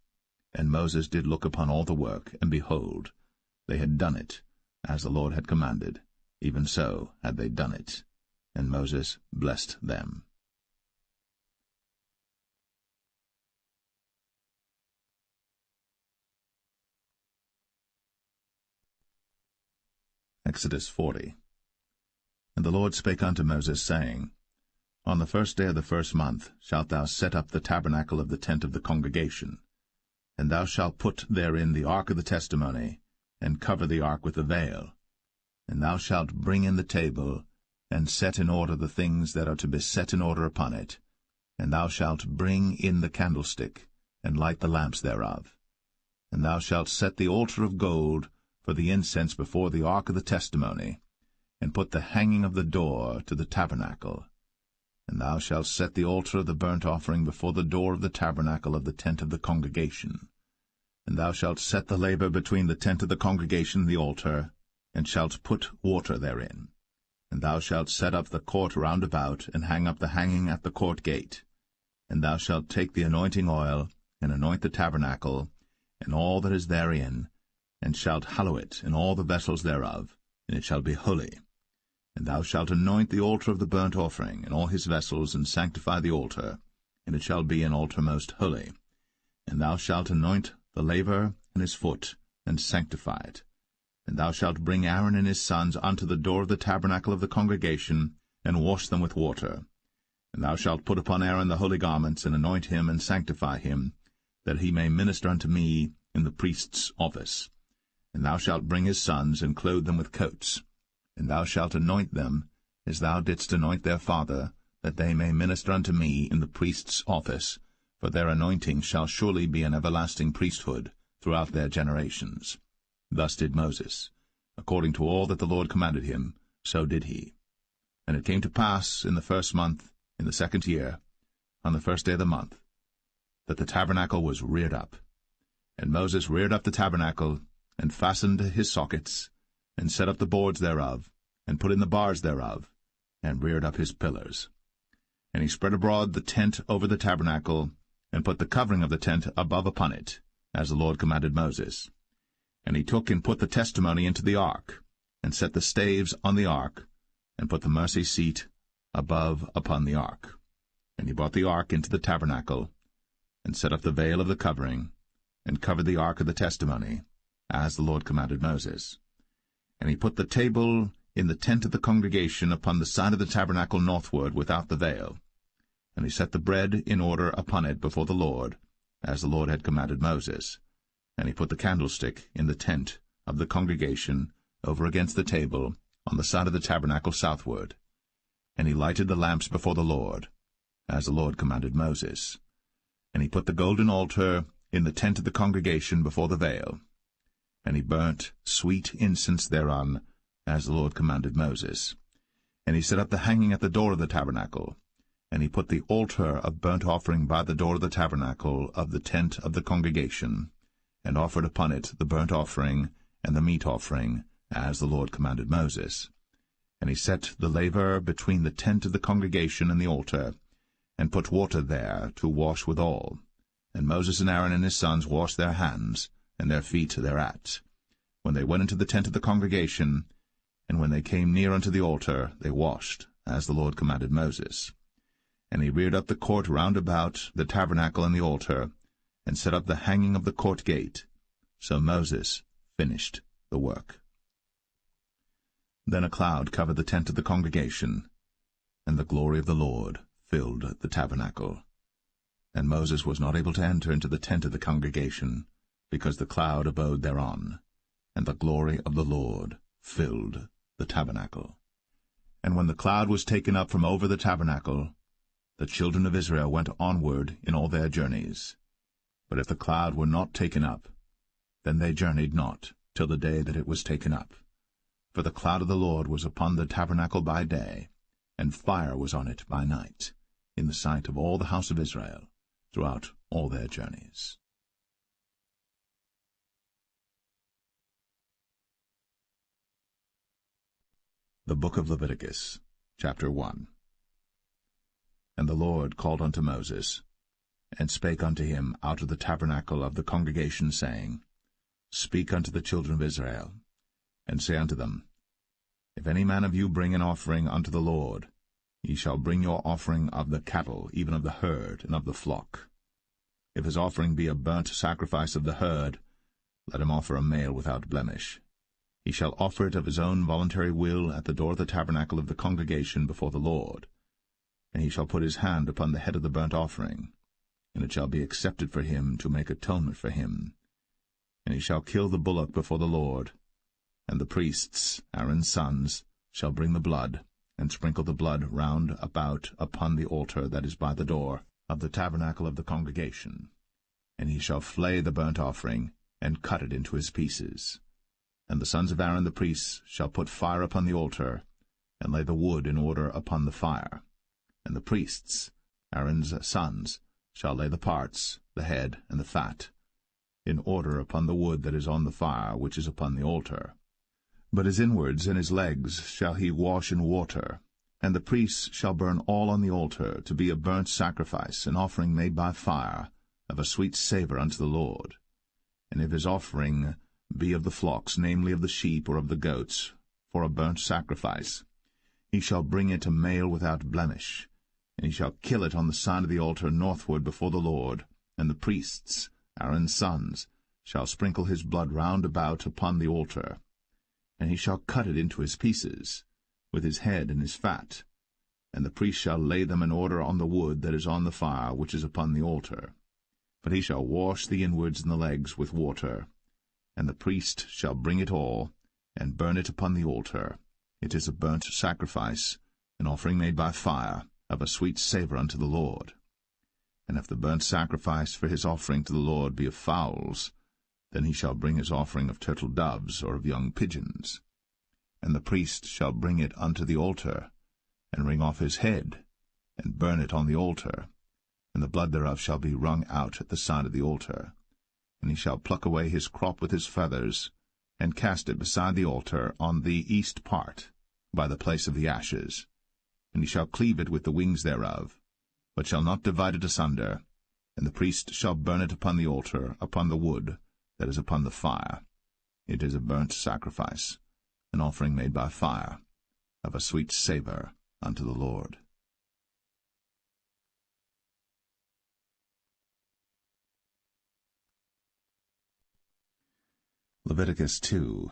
[SPEAKER 1] And Moses did look upon all the work, and behold, they had done it, as the Lord had commanded, even so had they done it. And Moses blessed them. Exodus 40. And the Lord spake unto Moses, saying, On the first day of the first month shalt thou set up the tabernacle of the tent of the congregation, and thou shalt put therein the ark of the testimony, and cover the ark with the veil. And thou shalt bring in the table, and set in order the things that are to be set in order upon it. And thou shalt bring in the candlestick, and light the lamps thereof. And thou shalt set the altar of gold for the incense before the ark of the testimony, and put the hanging of the door to the tabernacle. And thou shalt set the altar of the burnt offering before the door of the tabernacle of the tent of the congregation. And thou shalt set the laver between the tent of the congregation and the altar, and shalt put water therein. And thou shalt set up the court round about, and hang up the hanging at the court gate. And thou shalt take the anointing oil, and anoint the tabernacle, and all that is therein, and shalt hallow it, and all the vessels thereof, and it shall be holy. And thou shalt anoint the altar of the burnt offering, and all his vessels, and sanctify the altar, and it shall be an altar most holy. And thou shalt anoint the laver and his foot, and sanctify it. And thou shalt bring Aaron and his sons unto the door of the tabernacle of the congregation, and wash them with water. And thou shalt put upon Aaron the holy garments, and anoint him, and sanctify him, that he may minister unto me in the priest's office. And thou shalt bring his sons, and clothe them with coats. And thou shalt anoint them, as thou didst anoint their father, that they may minister unto me in the priest's office, for their anointing shall surely be an everlasting priesthood throughout their generations. Thus did Moses. According to all that the Lord commanded him, so did he. And it came to pass in the first month, in the second year, on the first day of the month, that the tabernacle was reared up. And Moses reared up the tabernacle, and fastened his sockets, and set up the boards thereof, and put in the bars thereof, and reared up his pillars. And he spread abroad the tent over the tabernacle, and put the covering of the tent above upon it, as the Lord commanded Moses. And he took and put the testimony into the ark, and set the staves on the ark, and put the mercy seat above upon the ark. And he brought the ark into the tabernacle, and set up the veil of the covering, and covered the ark of the testimony, as the Lord commanded Moses. And he put the table in the tent of the congregation upon the side of the tabernacle northward without the veil. And he set the bread in order upon it before the Lord, as the Lord had commanded Moses. And he put the candlestick in the tent of the congregation over against the table on the side of the tabernacle southward. And he lighted the lamps before the Lord, as the Lord commanded Moses. And he put the golden altar in the tent of the congregation before the veil. And he burnt sweet incense thereon, as the Lord commanded Moses. And he set up the hanging at the door of the tabernacle. And he put the altar of burnt offering by the door of the tabernacle of the tent of the congregation, and offered upon it the burnt offering and the meat offering, as the Lord commanded Moses. And he set the laver between the tent of the congregation and the altar, and put water there to wash withal. And Moses and Aaron and his sons washed their hands and their feet thereat, when they went into the tent of the congregation, and when they came near unto the altar, they washed, as the Lord commanded Moses. And he reared up the court round about the tabernacle and the altar, and set up the hanging of the court gate. So Moses finished the work. Then a cloud covered the tent of the congregation, and the glory of the Lord filled the tabernacle. And Moses was not able to enter into the tent of the congregation, because the cloud abode thereon, and the glory of the Lord filled the tabernacle. And when the cloud was taken up from over the tabernacle, the children of Israel went onward in all their journeys. But if the cloud were not taken up, then they journeyed not till the day that it was taken up. For the cloud of the Lord was upon the tabernacle by day, and fire was on it by night, in the sight of all the house of Israel, throughout all their journeys. The Book of Leviticus, chapter 1. And the Lord called unto Moses, and spake unto him out of the tabernacle of the congregation, saying, Speak unto the children of Israel, and say unto them, If any man of you bring an offering unto the Lord, ye shall bring your offering of the cattle, even of the herd, and of the flock. If his offering be a burnt sacrifice of the herd, let him offer a male without blemish. He shall offer it of his own voluntary will at the door of the tabernacle of the congregation before the Lord. And he shall put his hand upon the head of the burnt offering, and it shall be accepted for him to make atonement for him. And he shall kill the bullock before the Lord, and the priests, Aaron's sons, shall bring the blood, and sprinkle the blood round about upon the altar that is by the door of the tabernacle of the congregation. And he shall flay the burnt offering, and cut it into his pieces. And the sons of Aaron the priests shall put fire upon the altar, and lay the wood in order upon the fire. And the priests, Aaron's sons, shall lay the parts, the head, and the fat, in order upon the wood that is on the fire which is upon the altar. But his inwards and his legs shall he wash in water, and the priests shall burn all on the altar, to be a burnt sacrifice, an offering made by fire, of a sweet savour unto the Lord. And if his offering be of the flocks, namely of the sheep or of the goats, for a burnt sacrifice, he shall bring it a male without blemish, and he shall kill it on the side of the altar northward before the Lord, and the priests, Aaron's sons, shall sprinkle his blood round about upon the altar. And he shall cut it into his pieces, with his head and his fat, and the priest shall lay them in order on the wood that is on the fire which is upon the altar. But he shall wash the inwards and the legs with water, and the priest shall bring it all, and burn it upon the altar. It is a burnt sacrifice, an offering made by fire, of a sweet savour unto the Lord. And if the burnt sacrifice for his offering to the Lord be of fowls, then he shall bring his offering of turtle doves or of young pigeons. And the priest shall bring it unto the altar, and wring off his head, and burn it on the altar, and the blood thereof shall be wrung out at the side of the altar. And he shall pluck away his crop with his feathers, and cast it beside the altar on the east part, by the place of the ashes. And he shall cleave it with the wings thereof, but shall not divide it asunder, And the priest shall burn it upon the altar, upon the wood that is upon the fire. It is a burnt sacrifice, an offering made by fire, of a sweet savour unto the Lord. Leviticus 2.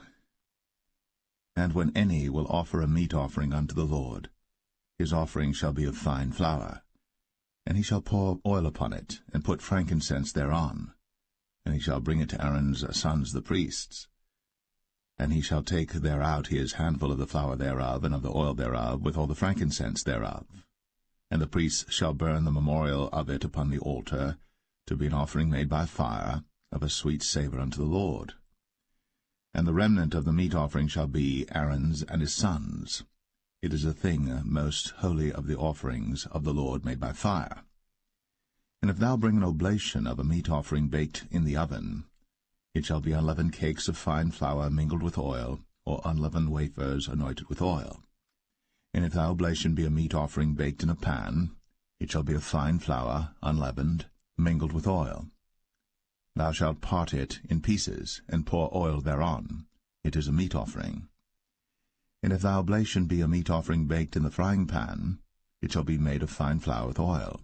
[SPEAKER 1] And when any will offer a meat offering unto the Lord, his offering shall be of fine flour, and he shall pour oil upon it, and put frankincense thereon, and he shall bring it to Aaron's sons the priests. And he shall take thereout his handful of the flour thereof, and of the oil thereof, with all the frankincense thereof. And the priests shall burn the memorial of it upon the altar, to be an offering made by fire, of a sweet savour unto the Lord. And the remnant of the meat offering shall be Aaron's and his sons. It is a thing most holy of the offerings of the Lord made by fire. And if thou bring an oblation of a meat offering baked in the oven, it shall be unleavened cakes of fine flour mingled with oil, or unleavened wafers anointed with oil. And if thy oblation be a meat offering baked in a pan, it shall be of fine flour, unleavened, mingled with oil. Thou shalt part it in pieces, and pour oil thereon. It is a meat offering. And if thy oblation be a meat offering baked in the frying pan, it shall be made of fine flour with oil.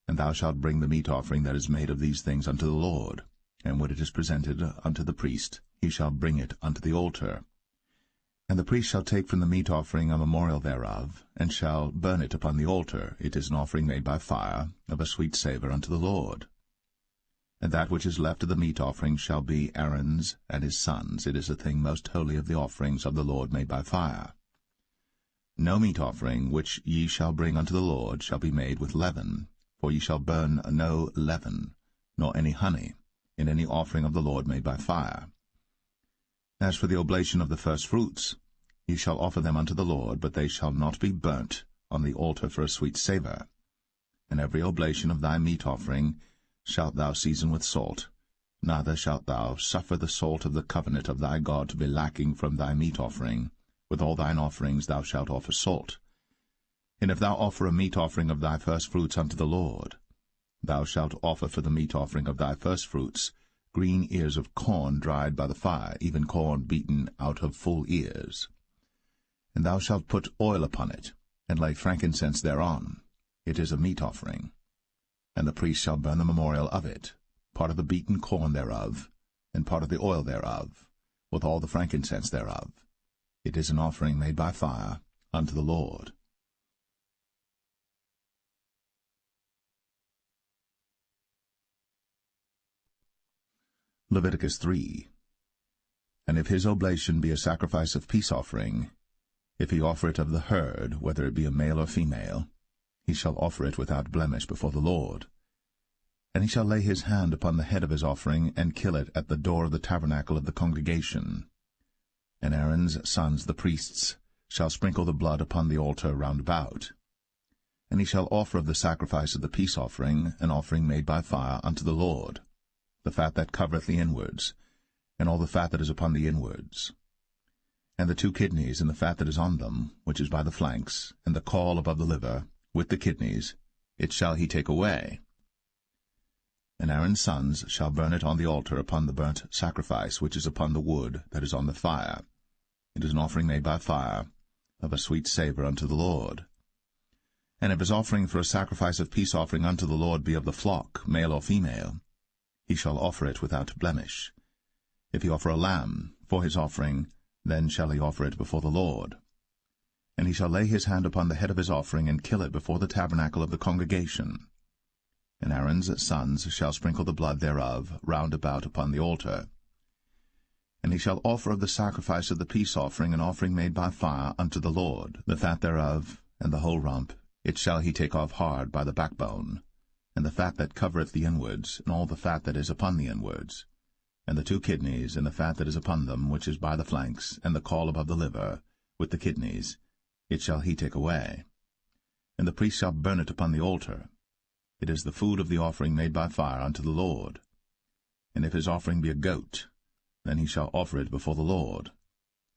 [SPEAKER 1] And thou shalt bring the meat offering that is made of these things unto the Lord, and when it is presented unto the priest, he shall bring it unto the altar. And the priest shall take from the meat offering a memorial thereof, and shall burn it upon the altar. It is an offering made by fire, of a sweet savour unto the Lord. And that which is left of the meat offering shall be Aaron's and his sons. It is a thing most holy of the offerings of the Lord made by fire. No meat offering which ye shall bring unto the Lord shall be made with leaven, for ye shall burn no leaven, nor any honey, in any offering of the Lord made by fire. As for the oblation of the firstfruits, ye shall offer them unto the Lord, but they shall not be burnt on the altar for a sweet savour. And every oblation of thy meat offering shalt thou season with salt, neither shalt thou suffer the salt of the covenant of thy God to be lacking from thy meat offering. With all thine offerings thou shalt offer salt. And if thou offer a meat offering of thy firstfruits unto the Lord, thou shalt offer for the meat offering of thy firstfruits green ears of corn dried by the fire, even corn beaten out of full ears. And thou shalt put oil upon it, and lay frankincense thereon. It is a meat offering. And the priest shall burn the memorial of it, part of the beaten corn thereof, and part of the oil thereof, with all the frankincense thereof. It is an offering made by fire unto the Lord. Leviticus 3. And if his oblation be a sacrifice of peace offering, if he offer it of the herd, whether it be a male or female, he shall offer it without blemish before the Lord. And he shall lay his hand upon the head of his offering, and kill it at the door of the tabernacle of the congregation. And Aaron's sons the priests shall sprinkle the blood upon the altar round about. And he shall offer of the sacrifice of the peace offering an offering made by fire unto the Lord, the fat that covereth the inwards, and all the fat that is upon the inwards, and the 2 kidneys, and the fat that is on them, which is by the flanks, and the caul above the liver, with the kidneys, it shall he take away. And Aaron's sons shall burn it on the altar upon the burnt sacrifice which is upon the wood that is on the fire. It is an offering made by fire, of a sweet savour unto the Lord. And if his offering for a sacrifice of peace offering unto the Lord be of the flock, male or female, he shall offer it without blemish. If he offer a lamb for his offering, then shall he offer it before the Lord. And he shall lay his hand upon the head of his offering, and kill it before the tabernacle of the congregation. And Aaron's sons shall sprinkle the blood thereof round about upon the altar. And he shall offer of the sacrifice of the peace offering an offering made by fire unto the Lord, the fat thereof, and the whole rump, it shall he take off hard by the backbone, and the fat that covereth the inwards, and all the fat that is upon the inwards, and the 2 kidneys, and the fat that is upon them, which is by the flanks, and the caul above the liver, with the kidneys, it shall he take away. And the priest shall burn it upon the altar. It is the food of the offering made by fire unto the Lord. And if his offering be a goat, then he shall offer it before the Lord.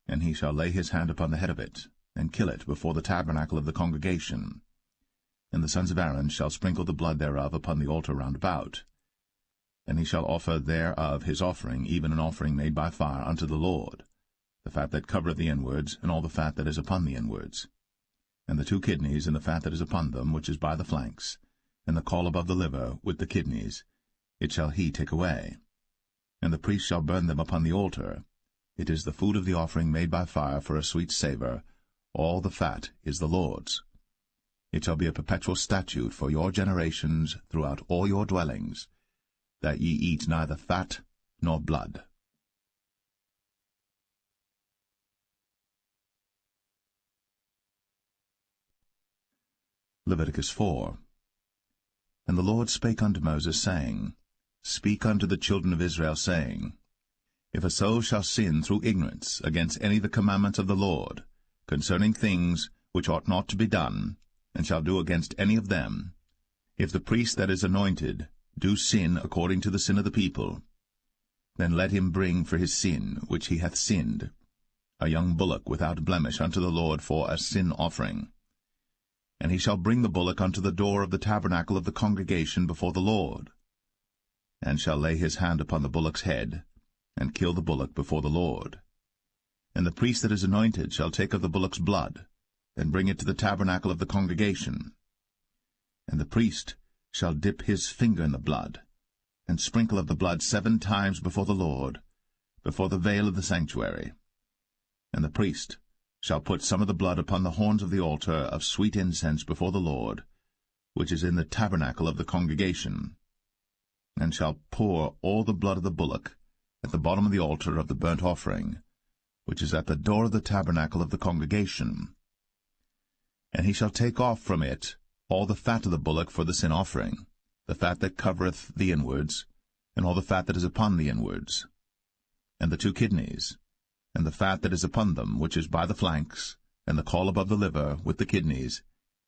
[SPEAKER 1] And he shall lay his hand upon the head of it, and kill it before the tabernacle of the congregation. and the sons of Aaron shall sprinkle the blood thereof upon the altar round about. And he shall offer thereof his offering, even an offering made by fire unto the Lord, the fat that covereth the inwards, and all the fat that is upon the inwards, and the 2 kidneys, and the fat that is upon them, which is by the flanks, and the caul above the liver, with the kidneys, it shall he take away. And the priest shall burn them upon the altar. It is the food of the offering made by fire for a sweet savour. All the fat is the Lord's. It shall be a perpetual statute for your generations throughout all your dwellings, that ye eat neither fat nor blood. Leviticus 4. And the Lord spake unto Moses, saying, Speak unto the children of Israel, saying, If a soul shall sin through ignorance against any of the commandments of the Lord, concerning things which ought not to be done, and shall do against any of them, if the priest that is anointed do sin according to the sin of the people, then let him bring for his sin which he hath sinned a young bullock without blemish unto the Lord for a sin offering. And he shall bring the bullock unto the door of the tabernacle of the congregation before the Lord, and shall lay his hand upon the bullock's head, and kill the bullock before the Lord. And the priest that is anointed shall take of the bullock's blood, and bring it to the tabernacle of the congregation. And the priest shall dip his finger in the blood, and sprinkle of the blood 7 times before the Lord, before the veil of the sanctuary. And the priest shall put some of the blood upon the horns of the altar of sweet incense before the Lord, which is in the tabernacle of the congregation, and shall pour all the blood of the bullock at the bottom of the altar of the burnt offering, which is at the door of the tabernacle of the congregation. And he shall take off from it all the fat of the bullock for the sin offering, the fat that covereth the inwards, and all the fat that is upon the inwards, and the 2 kidneys, and the fat that is upon them, which is by the flanks, and the caul above the liver, with the kidneys,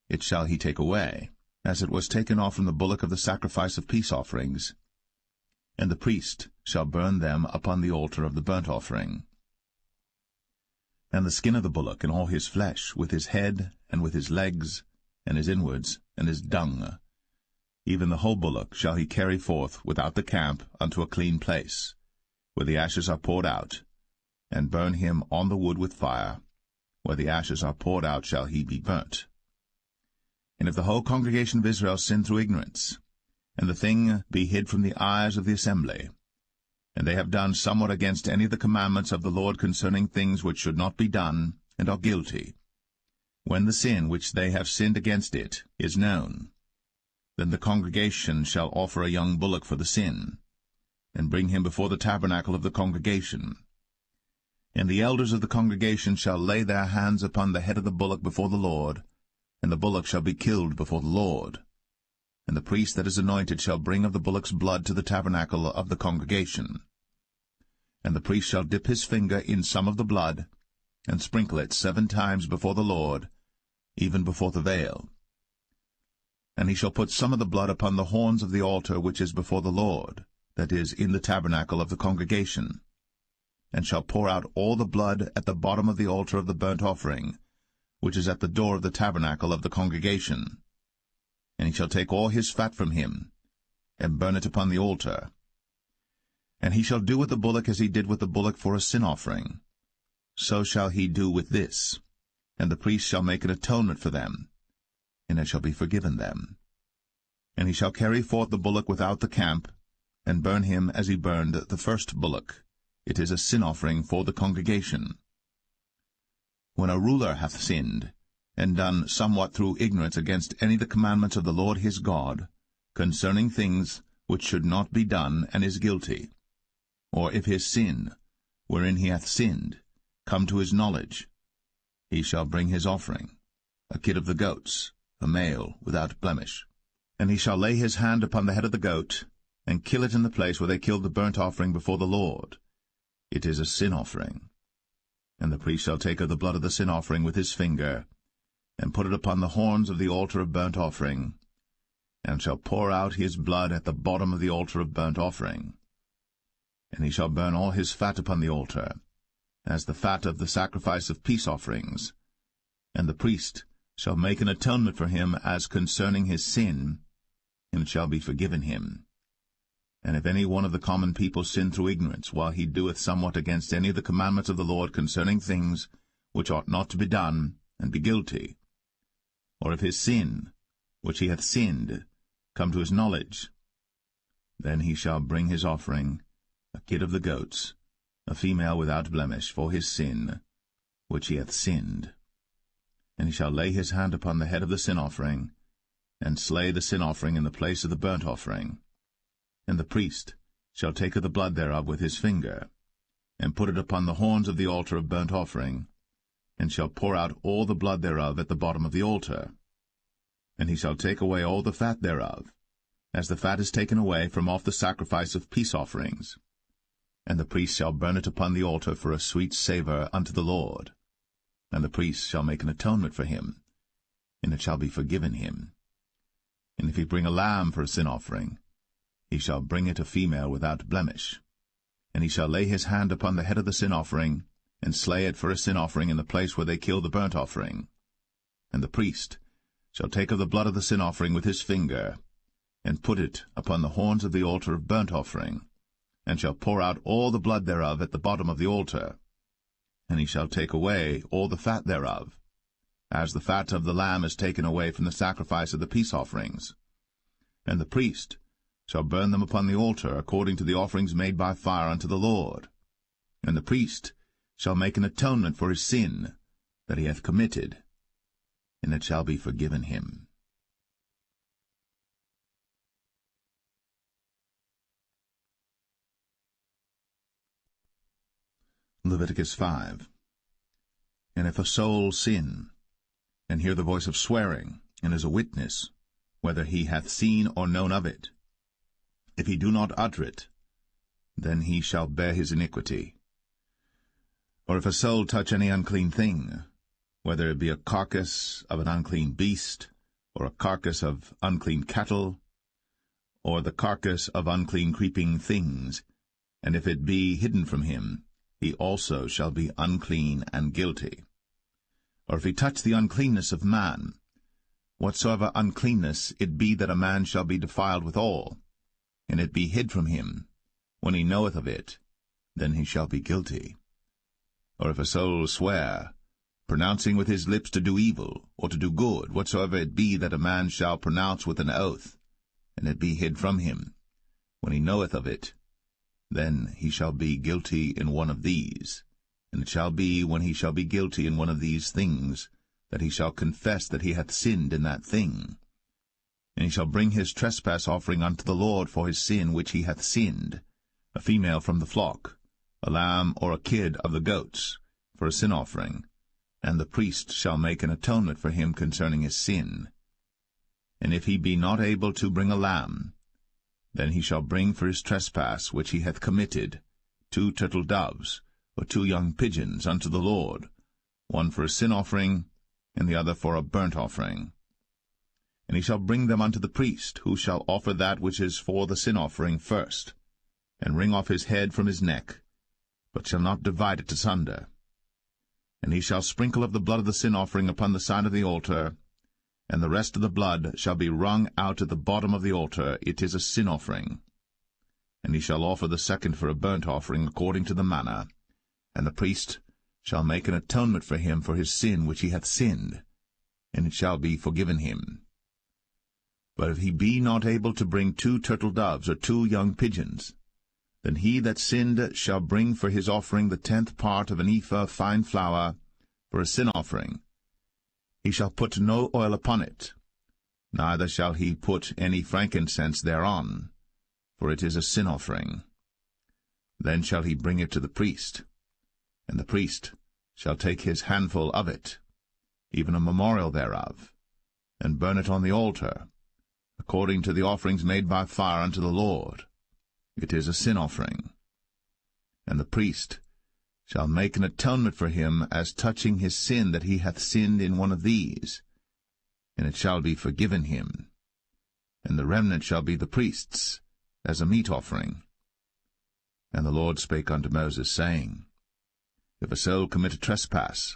[SPEAKER 1] it shall he take away, as it was taken off from the bullock of the sacrifice of peace offerings. And the priest shall burn them upon the altar of the burnt offering. And the skin of the bullock, and all his flesh, with his head, and with his legs, and his inwards, and his dung, even the whole bullock shall he carry forth without the camp unto a clean place, where the ashes are poured out, and burn him on the wood with fire. Where the ashes are poured out shall he be burnt. And if the whole congregation of Israel sin through ignorance, and the thing be hid from the eyes of the assembly, and they have done somewhat against any of the commandments of the Lord concerning things which should not be done, and are guilty, when the sin which they have sinned against it is known, then the congregation shall offer a young bullock for the sin, and bring him before the tabernacle of the congregation. And the elders of the congregation shall lay their hands upon the head of the bullock before the Lord, and the bullock shall be killed before the Lord. And the priest that is anointed shall bring of the bullock's blood to the tabernacle of the congregation. And the priest shall dip his finger in some of the blood, and sprinkle it 7 times before the Lord, even before the veil. And he shall put some of the blood upon the horns of the altar which is before the Lord, that is, in the tabernacle of the congregation, and shall pour out all the blood at the bottom of the altar of the burnt offering, which is at the door of the tabernacle of the congregation. And he shall take all his fat from him, and burn it upon the altar. And he shall do with the bullock as he did with the bullock for a sin offering. So shall he do with this, and the priest shall make an atonement for them, and it shall be forgiven them. And he shall carry forth the bullock without the camp, and burn him as he burned the first bullock. It is a sin offering for the congregation. When a ruler hath sinned, and done somewhat through ignorance against any of the commandments of the Lord his God, concerning things which should not be done, and is guilty, or if his sin, wherein he hath sinned, come to his knowledge, he shall bring his offering, a kid of the goats, a male without blemish. And he shall lay his hand upon the head of the goat, and kill it in the place where they killed the burnt offering before the Lord. It is a sin offering. And the priest shall take of the blood of the sin offering with his finger, and put it upon the horns of the altar of burnt offering, and shall pour out his blood at the bottom of the altar of burnt offering. And he shall burn all his fat upon the altar, as the fat of the sacrifice of peace offerings. And the priest shall make an atonement for him as concerning his sin, and it shall be forgiven him. And if any one of the common people sin through ignorance, while he doeth somewhat against any of the commandments of the Lord concerning things which ought not to be done, and be guilty, or if his sin, which he hath sinned, come to his knowledge, then he shall bring his offering, a kid of the goats, a female without blemish, for his sin, which he hath sinned. And he shall lay his hand upon the head of the sin offering, and slay the sin offering in the place of the burnt offering. And the priest shall take of the blood thereof with his finger, and put it upon the horns of the altar of burnt offering, and shall pour out all the blood thereof at the bottom of the altar. And he shall take away all the fat thereof, as the fat is taken away from off the sacrifice of peace offerings. And the priest shall burn it upon the altar for a sweet savour unto the Lord. And the priest shall make an atonement for him, and it shall be forgiven him. And if he bring a lamb for a sin offering, he shall bring it a female without blemish. And he shall lay his hand upon the head of the sin offering, and slay it for a sin offering in the place where they kill the burnt offering. And the priest shall take of the blood of the sin offering with his finger, and put it upon the horns of the altar of burnt offering, and shall pour out all the blood thereof at the bottom of the altar. And he shall take away all the fat thereof, as the fat of the lamb is taken away from the sacrifice of the peace offerings. And the priest shall burn them upon the altar according to the offerings made by fire unto the Lord. And the priest shall make an atonement for his sin that he hath committed, and it shall be forgiven him. Leviticus 5. And if a soul sin, and hear the voice of swearing, and is a witness, whether he hath seen or known of it, if he do not utter it, then he shall bear his iniquity. Or if a soul touch any unclean thing, whether it be a carcass of an unclean beast, or a carcass of unclean cattle, or the carcass of unclean creeping things, and if it be hidden from him, he also shall be unclean and guilty. Or if he touch the uncleanness of man, whatsoever uncleanness it be that a man shall be defiled withal, and it be hid from him, when he knoweth of it, then he shall be guilty. Or if a soul swear, pronouncing with his lips to do evil, or to do good, whatsoever it be that a man shall pronounce with an oath, and it be hid from him, when he knoweth of it, then he shall be guilty in one of these. And it shall be, when he shall be guilty in one of these things, that he shall confess that he hath sinned in that thing. And he shall bring his trespass offering unto the Lord for his sin which he hath sinned, a female from the flock, a lamb or a kid of the goats, for a sin offering, and the priest shall make an atonement for him concerning his sin. And if he be not able to bring a lamb, then he shall bring for his trespass which he hath committed 2 turtle doves, or 2 young pigeons unto the Lord, one for a sin offering, and the other for a burnt offering. And he shall bring them unto the priest, who shall offer that which is for the sin offering first, and wring off his head from his neck, but shall not divide it asunder. And he shall sprinkle of the blood of the sin offering upon the side of the altar, and the rest of the blood shall be wrung out at the bottom of the altar. It is a sin offering. And he shall offer the second for a burnt offering according to the manner, and the priest shall make an atonement for him for his sin which he hath sinned, and it shall be forgiven him. But if he be not able to bring 2 turtle doves or 2 young pigeons, then he that sinned shall bring for his offering the 10th part of an ephah of fine flour for a sin offering. He shall put no oil upon it, neither shall he put any frankincense thereon, for it is a sin offering. Then shall he bring it to the priest, and the priest shall take his handful of it, even a memorial thereof, and burn it on the altar, according to the offerings made by fire unto the Lord. It is a sin offering. And the priest shall make an atonement for him as touching his sin that he hath sinned in one of these, and it shall be forgiven him. And the remnant shall be the priest's, as a meat offering. And the Lord spake unto Moses, saying, If a soul commit a trespass,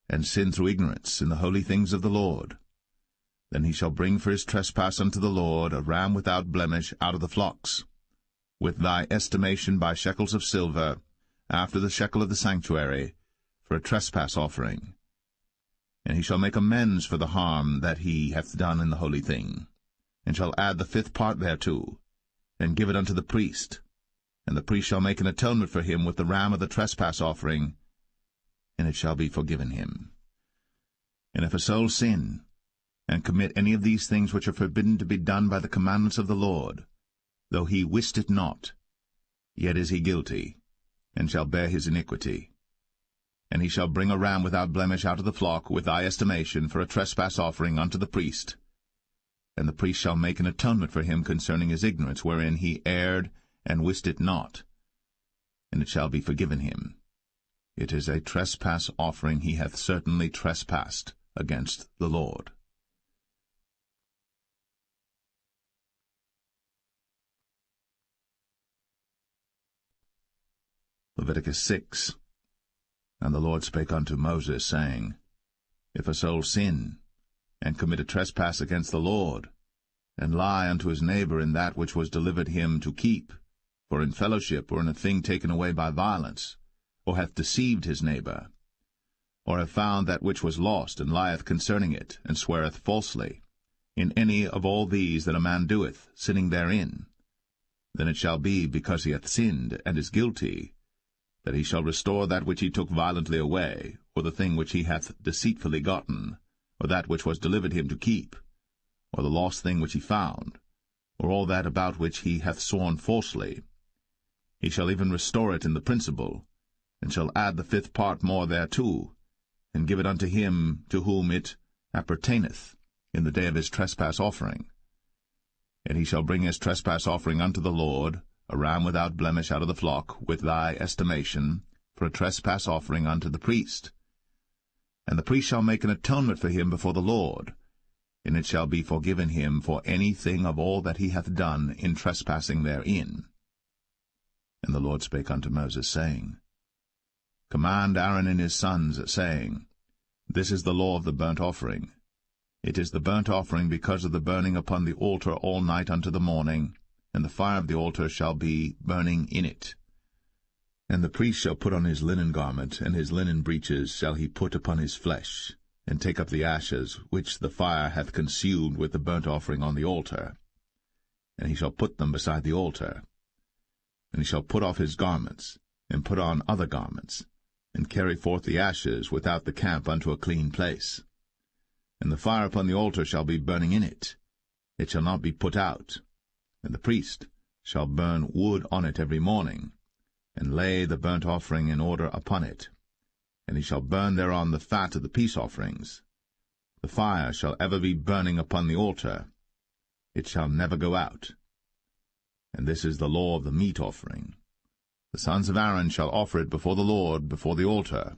[SPEAKER 1] and sin through ignorance in the holy things of the Lord, then he shall bring for his trespass unto the Lord a ram without blemish out of the flocks, with thy estimation by shekels of silver, after the shekel of the sanctuary, for a trespass offering. And he shall make amends for the harm that he hath done in the holy thing, and shall add the 5th part thereto, and give it unto the priest. And the priest shall make an atonement for him with the ram of the trespass offering, and it shall be forgiven him. And if a soul sin, and commit any of these things which are forbidden to be done by the commandments of the Lord, though he wist it not, yet is he guilty, and shall bear his iniquity. And he shall bring a ram without blemish out of the flock, with thy estimation, for a trespass offering unto the priest. And the priest shall make an atonement for him concerning his ignorance, wherein he erred, and wist it not, and it shall be forgiven him. It is a trespass offering. He hath certainly trespassed against the Lord. Leviticus 6. And the Lord spake unto Moses, saying, If a soul sin, and commit a trespass against the Lord, and lie unto his neighbor in that which was delivered him to keep, for in fellowship, or in a thing taken away by violence, or hath deceived his neighbor, or have found that which was lost, and lieth concerning it, and sweareth falsely, in any of all these that a man doeth, sinning therein, then it shall be, because he hath sinned, and is guilty, that he shall restore that which he took violently away, or the thing which he hath deceitfully gotten, or that which was delivered him to keep, or the lost thing which he found, or all that about which he hath sworn falsely. He shall even restore it in the principal, and shall add the 5th part more thereto, and give it unto him to whom it appertaineth in the day of his trespass offering. And he shall bring his trespass offering unto the Lord, a ram without blemish out of the flock, with thy estimation, for a trespass offering unto the priest. And the priest shall make an atonement for him before the Lord, and it shall be forgiven him for any thing of all that he hath done in trespassing therein. And the Lord spake unto Moses, saying, Command Aaron and his sons, saying, This is the law of the burnt offering. It is the burnt offering because of the burning upon the altar all night unto the morning, and the fire of the altar shall be burning in it. And the priest shall put on his linen garment, and his linen breeches shall he put upon his flesh, and take up the ashes which the fire hath consumed with the burnt offering on the altar. And he shall put them beside the altar. And he shall put off his garments, and put on other garments, and carry forth the ashes without the camp unto a clean place. And the fire upon the altar shall be burning in it. It shall not be put out. And the priest shall burn wood on it every morning, and lay the burnt offering in order upon it. And he shall burn thereon the fat of the peace offerings. The fire shall ever be burning upon the altar. It shall never go out. And this is the law of the meat offering. The sons of Aaron shall offer it before the Lord, before the altar.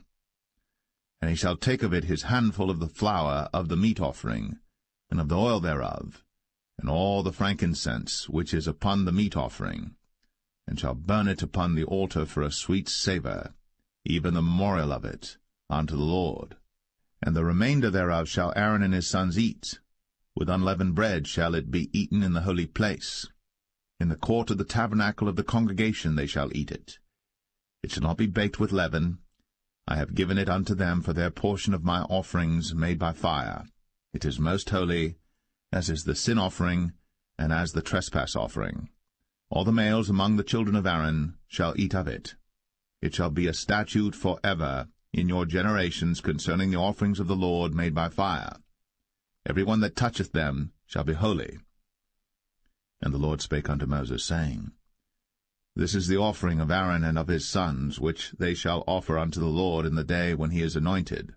[SPEAKER 1] And he shall take of it his handful of the flour of the meat offering, and of the oil thereof, and all the frankincense which is upon the meat offering, and shall burn it upon the altar for a sweet savour, even the memorial of it, unto the Lord. And the remainder thereof shall Aaron and his sons eat. With unleavened bread shall it be eaten in the holy place. In the court of the tabernacle of the congregation they shall eat it. It shall not be baked with leaven. I have given it unto them for their portion of my offerings made by fire. It is most holy, as is the sin offering, and as the trespass offering. All the males among the children of Aaron shall eat of it. It shall be a statute for ever in your generations concerning the offerings of the Lord made by fire. Every one that toucheth them shall be holy. And the Lord spake unto Moses, saying, This is the offering of Aaron and of his sons, which they shall offer unto the Lord in the day when he is anointed.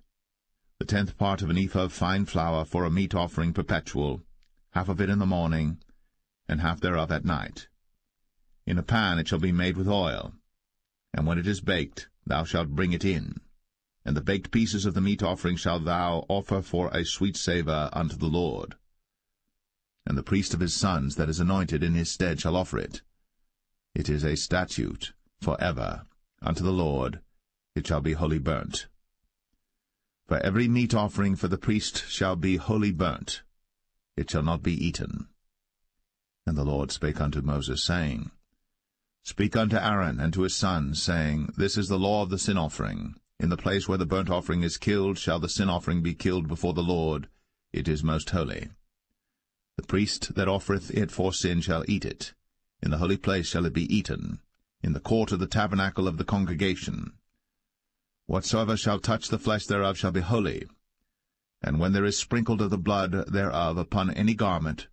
[SPEAKER 1] The 10th part of an ephah of fine flour for a meat offering perpetual, half of it in the morning, and half thereof at night. In a pan it shall be made with oil, and when it is baked thou shalt bring it in. And the baked pieces of the meat offering shalt thou offer for a sweet savour unto the Lord. And the priest of his sons that is anointed in his stead shall offer it. It is a statute for ever unto the Lord. It shall be wholly burnt. For every meat offering for the priest shall be wholly burnt. It shall not be eaten. And the Lord spake unto Moses, saying, Speak unto Aaron and to his sons, saying, This is the law of the sin offering. In the place where the burnt offering is killed shall the sin offering be killed before the Lord. It is most holy. The priest that offereth it for sin shall eat it. In the holy place shall it be eaten, in the court of the tabernacle of the congregation. Whatsoever shall touch the flesh thereof shall be holy. And when there is sprinkled of the blood thereof upon any garment,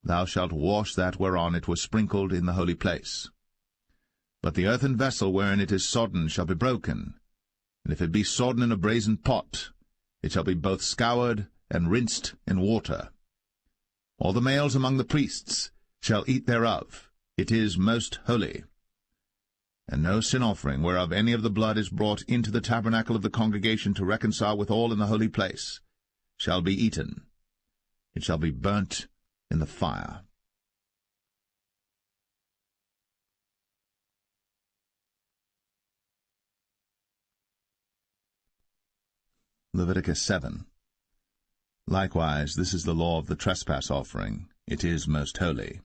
[SPEAKER 1] thou shalt wash that whereon it was sprinkled in the holy place. But the earthen vessel wherein it is sodden shall be broken, and if it be sodden in a brazen pot, it shall be both scoured and rinsed in water. All the males among the priests shall eat thereof. It is most holy. And no sin offering whereof any of the blood is brought into the tabernacle of the congregation to reconcile with all in the holy place shall be eaten. It shall be burnt in the fire. Leviticus 7. Likewise, this is the law of the trespass offering. It is most holy.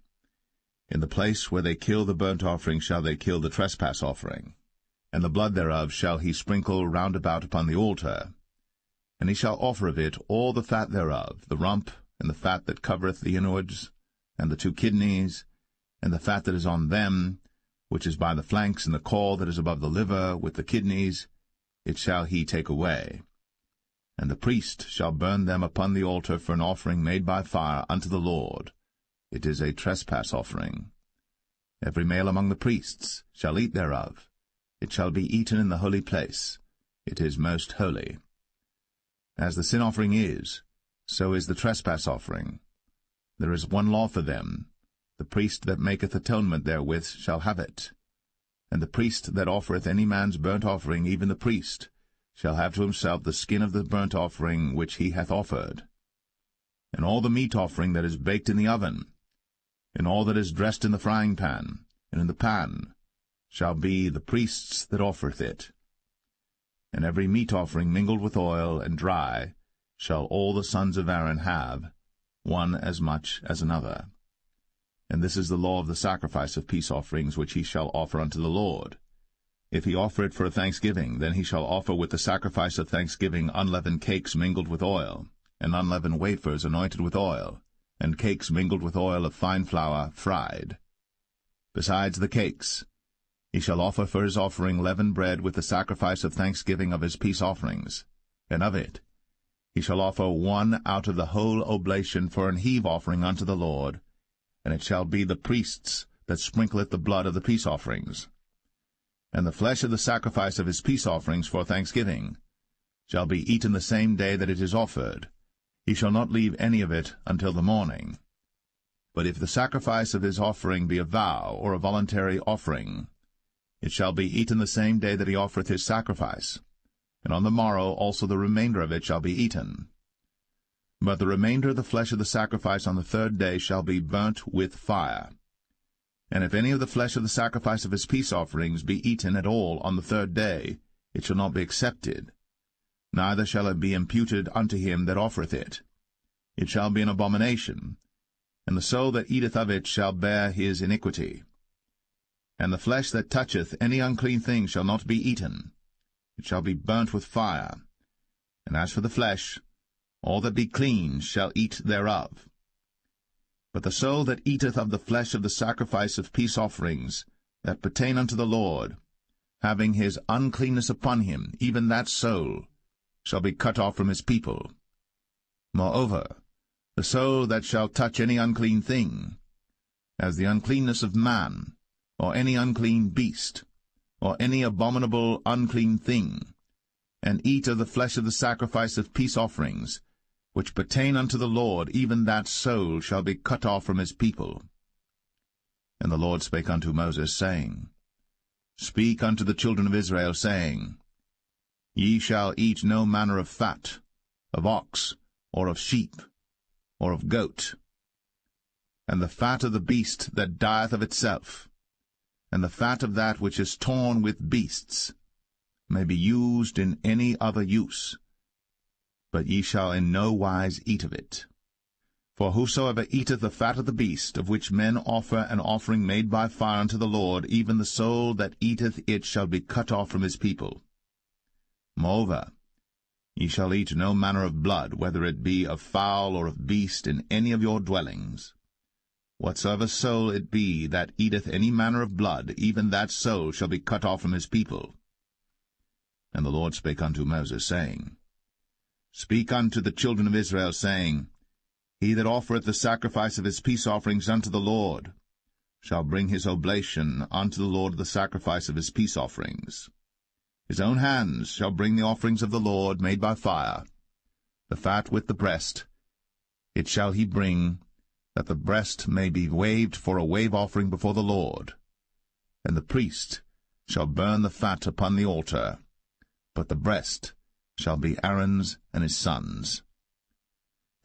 [SPEAKER 1] In the place where they kill the burnt offering shall they kill the trespass offering, and the blood thereof shall he sprinkle round about upon the altar. And he shall offer of it all the fat thereof, the rump, and the fat that covereth the inwards, and the 2 kidneys, and the fat that is on them, which is by the flanks, and the caul that is above the liver, with the kidneys, it shall he take away. And the priest shall burn them upon the altar for an offering made by fire unto the Lord. It is a trespass offering. Every male among the priests shall eat thereof. It shall be eaten in the holy place. It is most holy. As the sin offering is, so is the trespass offering. There is one law for them. The priest that maketh atonement therewith shall have it. And the priest that offereth any man's burnt offering, even the priest, shall have to himself the skin of the burnt offering which he hath offered. And all the meat offering that is baked in the oven, and all that is dressed in the frying pan, and in the pan, shall be the priest's that offereth it. And every meat offering mingled with oil and dry shall all the sons of Aaron have, one as much as another. And this is the law of the sacrifice of peace offerings which he shall offer unto the Lord. If he offer it for a thanksgiving, then he shall offer with the sacrifice of thanksgiving unleavened cakes mingled with oil, and unleavened wafers anointed with oil, and cakes mingled with oil of fine flour fried. Besides the cakes, he shall offer for his offering leavened bread with the sacrifice of thanksgiving of his peace offerings, and of it he shall offer one out of the whole oblation for an heave offering unto the Lord, and it shall be the priest's that sprinkleth the blood of the peace offerings. And the flesh of the sacrifice of his peace offerings for thanksgiving shall be eaten the same day that it is offered. He shall not leave any of it until the morning. But if the sacrifice of his offering be a vow or a voluntary offering, it shall be eaten the same day that he offereth his sacrifice, and on the morrow also the remainder of it shall be eaten. But the remainder of the flesh of the sacrifice on the 3rd day shall be burnt with fire. And if any of the flesh of the sacrifice of his peace offerings be eaten at all on the 3rd day, it shall not be accepted, neither shall it be imputed unto him that offereth it. It shall be an abomination, and the soul that eateth of it shall bear his iniquity. And the flesh that toucheth any unclean thing shall not be eaten. It shall be burnt with fire. And as for the flesh, all that be clean shall eat thereof. But the soul that eateth of the flesh of the sacrifice of peace offerings that pertain unto the Lord, having his uncleanness upon him, even that soul shall be cut off from his people. Moreover, the soul that shall touch any unclean thing, as the uncleanness of man, or any unclean beast, or any abominable unclean thing, and eat of the flesh of the sacrifice of peace offerings, which pertain unto the Lord, even that soul shall be cut off from his people. And the Lord spake unto Moses, saying, Speak unto the children of Israel, saying, Ye shall eat no manner of fat, of ox, or of sheep, or of goat, and the fat of the beast that dieth of itself, and the fat of that which is torn with beasts, may be used in any other use, but ye shall in no wise eat of it. For whosoever eateth the fat of the beast, of which men offer an offering made by fire unto the Lord, even the soul that eateth it shall be cut off from his people. Moreover, ye shall eat no manner of blood, whether it be of fowl or of beast, in any of your dwellings. Whatsoever soul it be that eateth any manner of blood, even that soul shall be cut off from his people. And the Lord spake unto Moses, saying, Speak unto the children of Israel, saying, He that offereth the sacrifice of his peace offerings unto the Lord shall bring his oblation unto the Lord the sacrifice of his peace offerings. His own hands shall bring the offerings of the Lord made by fire, the fat with the breast. It shall he bring, that the breast may be waved for a wave offering before the Lord. And the priest shall burn the fat upon the altar, but the breast shall be Aaron's and his sons'.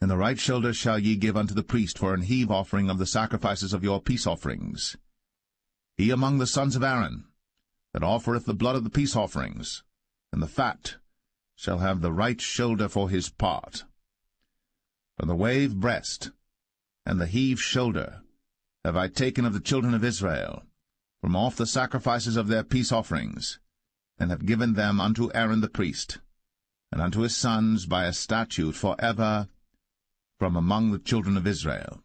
[SPEAKER 1] And the right shoulder shall ye give unto the priest for an heave offering of the sacrifices of your peace offerings. He among the sons of Aaron, that offereth the blood of the peace offerings, and the fat, shall have the right shoulder for his part. From the wave breast and the heave shoulder have I taken of the children of Israel, from off the sacrifices of their peace offerings, and have given them unto Aaron the priest, and unto his sons by a statute for ever from among the children of Israel.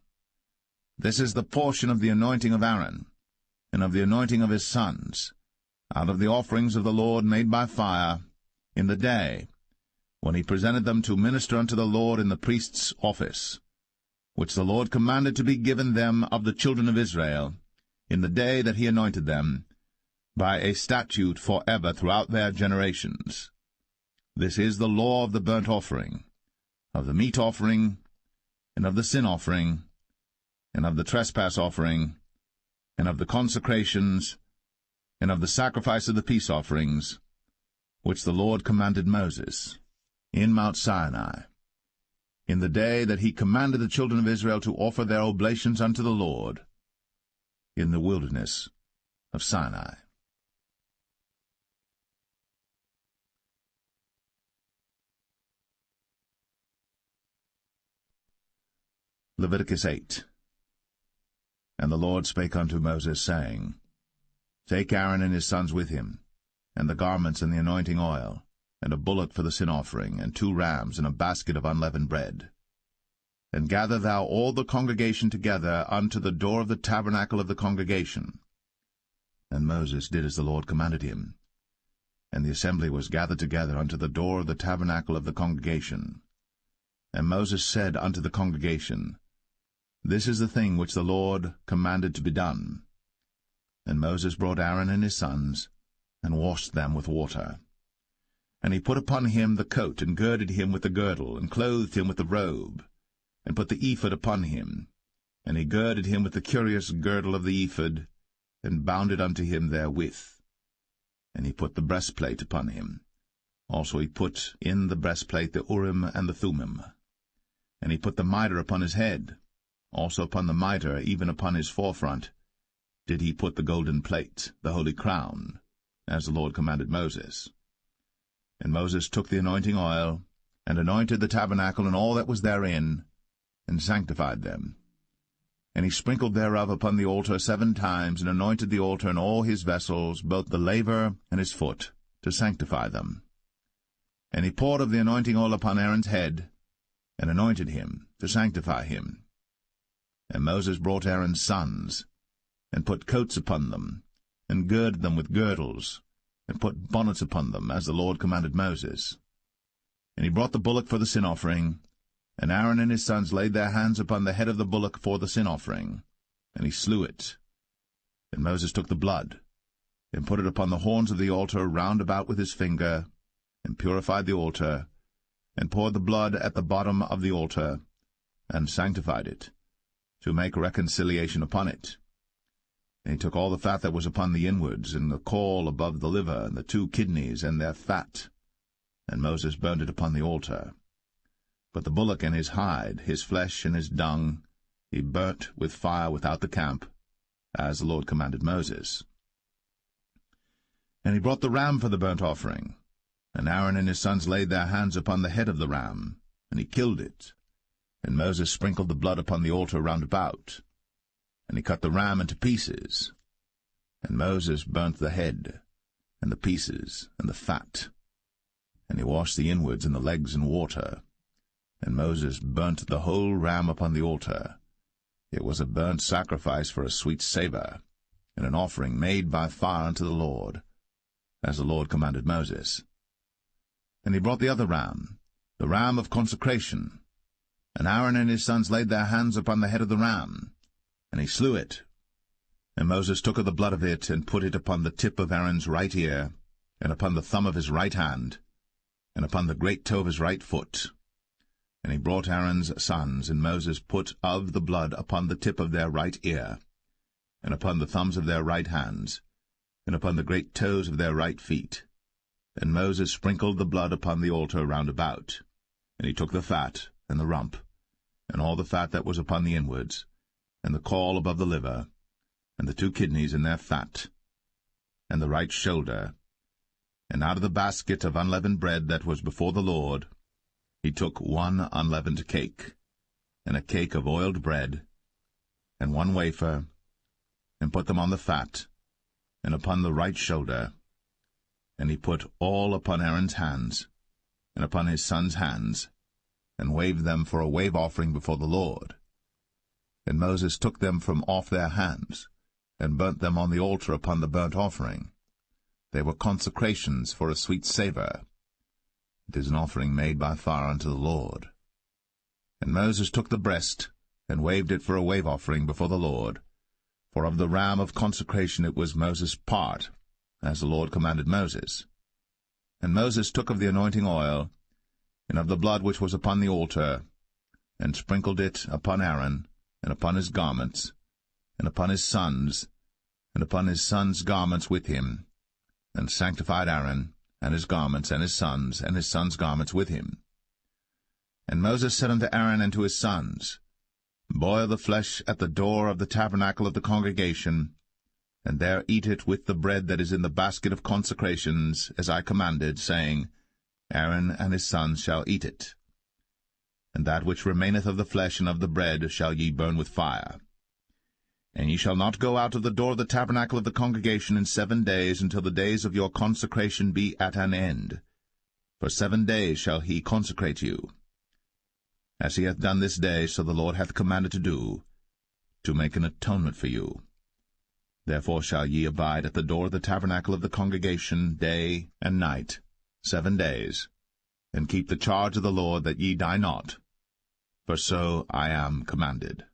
[SPEAKER 1] This is the portion of the anointing of Aaron, and of the anointing of his sons, out of the offerings of the Lord made by fire, in the day when he presented them to minister unto the Lord in the priest's office, which the Lord commanded to be given them of the children of Israel, in the day that he anointed them, by a statute for ever throughout their generations. This is the law of the burnt offering, of the meat offering, and of the sin offering, and of the trespass offering, and of the consecrations, and of the sacrifice of the peace offerings, which the Lord commanded Moses in Mount Sinai, in the day that he commanded the children of Israel to offer their oblations unto the Lord, in the wilderness of Sinai. Leviticus 8. And the Lord spake unto Moses, saying, Take Aaron and his sons with him, and the garments and the anointing oil, and a bullock for the sin offering, and 2 rams, and a basket of unleavened bread. And gather thou all the congregation together unto the door of the tabernacle of the congregation. And Moses did as the Lord commanded him. And the assembly was gathered together unto the door of the tabernacle of the congregation. And Moses said unto the congregation, This is the thing which the Lord commanded to be done. And Moses brought Aaron and his sons, and washed them with water. And he put upon him the coat, and girded him with the girdle, and clothed him with the robe, and put the ephod upon him. And he girded him with the curious girdle of the ephod, and bound it unto him therewith. And he put the breastplate upon him. Also he put in the breastplate the Urim and the Thummim. And he put the mitre upon his head. Also upon the mitre, even upon his forefront, did he put the golden plate, the holy crown, as the Lord commanded Moses. And Moses took the anointing oil, and anointed the tabernacle and all that was therein, and sanctified them. And he sprinkled thereof upon the altar 7 times, and anointed the altar and all his vessels, both the laver and his foot, to sanctify them. And he poured of the anointing oil upon Aaron's head, and anointed him, to sanctify him. And Moses brought Aaron's sons, and put coats upon them, and girded them with girdles, and put bonnets upon them, as the Lord commanded Moses. And he brought the bullock for the sin offering, and Aaron and his sons laid their hands upon the head of the bullock for the sin offering, and he slew it. And Moses took the blood, and put it upon the horns of the altar round about with his finger, and purified the altar, and poured the blood at the bottom of the altar, and sanctified it, to make reconciliation upon it. And he took all the fat that was upon the inwards, and the caul above the liver, and the 2 kidneys, and their fat, and Moses burned it upon the altar. But the bullock and his hide, his flesh and his dung, he burnt with fire without the camp, as the Lord commanded Moses. And he brought the ram for the burnt offering, And Aaron and his sons laid their hands upon the head of the ram, and he killed it. And Moses sprinkled the blood upon the altar round about. And he cut the ram into pieces. And Moses burnt the head, and the pieces, and the fat. And he washed the inwards and the legs in water. And Moses burnt the whole ram upon the altar. It was a burnt sacrifice for a sweet savour, and an offering made by fire unto the Lord, as the Lord commanded Moses. And he brought the other ram, the ram of consecration. And Aaron and his sons laid their hands upon the head of the ram, and he slew it. And Moses took of the blood of it, and put it upon the tip of Aaron's right ear, and upon the thumb of his right hand, and upon the great toe of his right foot. And he brought Aaron's sons, and Moses put of the blood upon the tip of their right ear, and upon the thumbs of their right hands, and upon the great toes of their right feet. And Moses sprinkled the blood upon the altar round about. And he took the fat, and the rump, and all the fat that was upon the inwards, and the caul above the liver, and the 2 kidneys in their fat, and the right shoulder. And out of the basket of unleavened bread that was before the Lord, he took 1 unleavened cake, and a cake of oiled bread, and 1 wafer, and put them on the fat, and upon the right shoulder. And he put all upon Aaron's hands, and upon his sons' hands, and waved them for a wave offering before the Lord. And Moses took them from off their hands, and burnt them on the altar upon the burnt offering. They were consecrations for a sweet savour. It is an offering made by fire unto the Lord. And Moses took the breast, and waved it for a wave offering before the Lord. For of the ram of consecration it was Moses' part, as the Lord commanded Moses. And Moses took of the anointing oil, and of the blood which was upon the altar, and sprinkled it upon Aaron, and upon his garments, and upon his sons, and upon his sons' garments with him, and sanctified Aaron, and his garments, and his sons' garments with him. And Moses said unto Aaron and to his sons, Boil the flesh at the door of the tabernacle of the congregation, and there eat it with the bread that is in the basket of consecrations, as I commanded, saying, Aaron and his sons shall eat it. And that which remaineth of the flesh and of the bread shall ye burn with fire. And ye shall not go out of the door of the tabernacle of the congregation in 7 days, until the days of your consecration be at an end. For 7 days shall he consecrate you. As he hath done this day, so the Lord hath commanded to do, to make an atonement for you. Therefore shall ye abide at the door of the tabernacle of the congregation day and night, 7 days, and keep the charge of the Lord, that ye die not. For so I am commanded.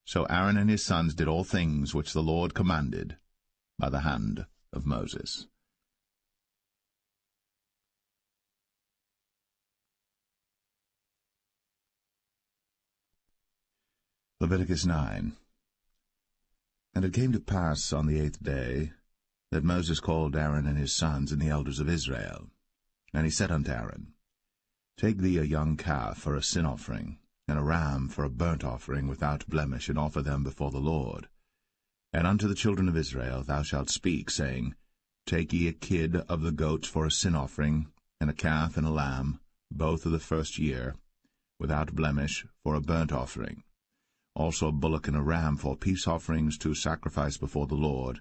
[SPEAKER 1] So Aaron and his sons did all things which the Lord commanded by the hand of Moses. Leviticus 9. And it came to pass on the 8th day that Moses called Aaron and his sons and the elders of Israel. And he said unto Aaron, Take thee a young calf for a sin offering, and a ram for a burnt offering without blemish, and offer them before the Lord. And unto the children of Israel thou shalt speak, saying, Take ye a kid of the goats for a sin offering, and a calf and a lamb, both of the first year, without blemish, for a burnt offering. Also a bullock and a ram for peace offerings to sacrifice before the Lord,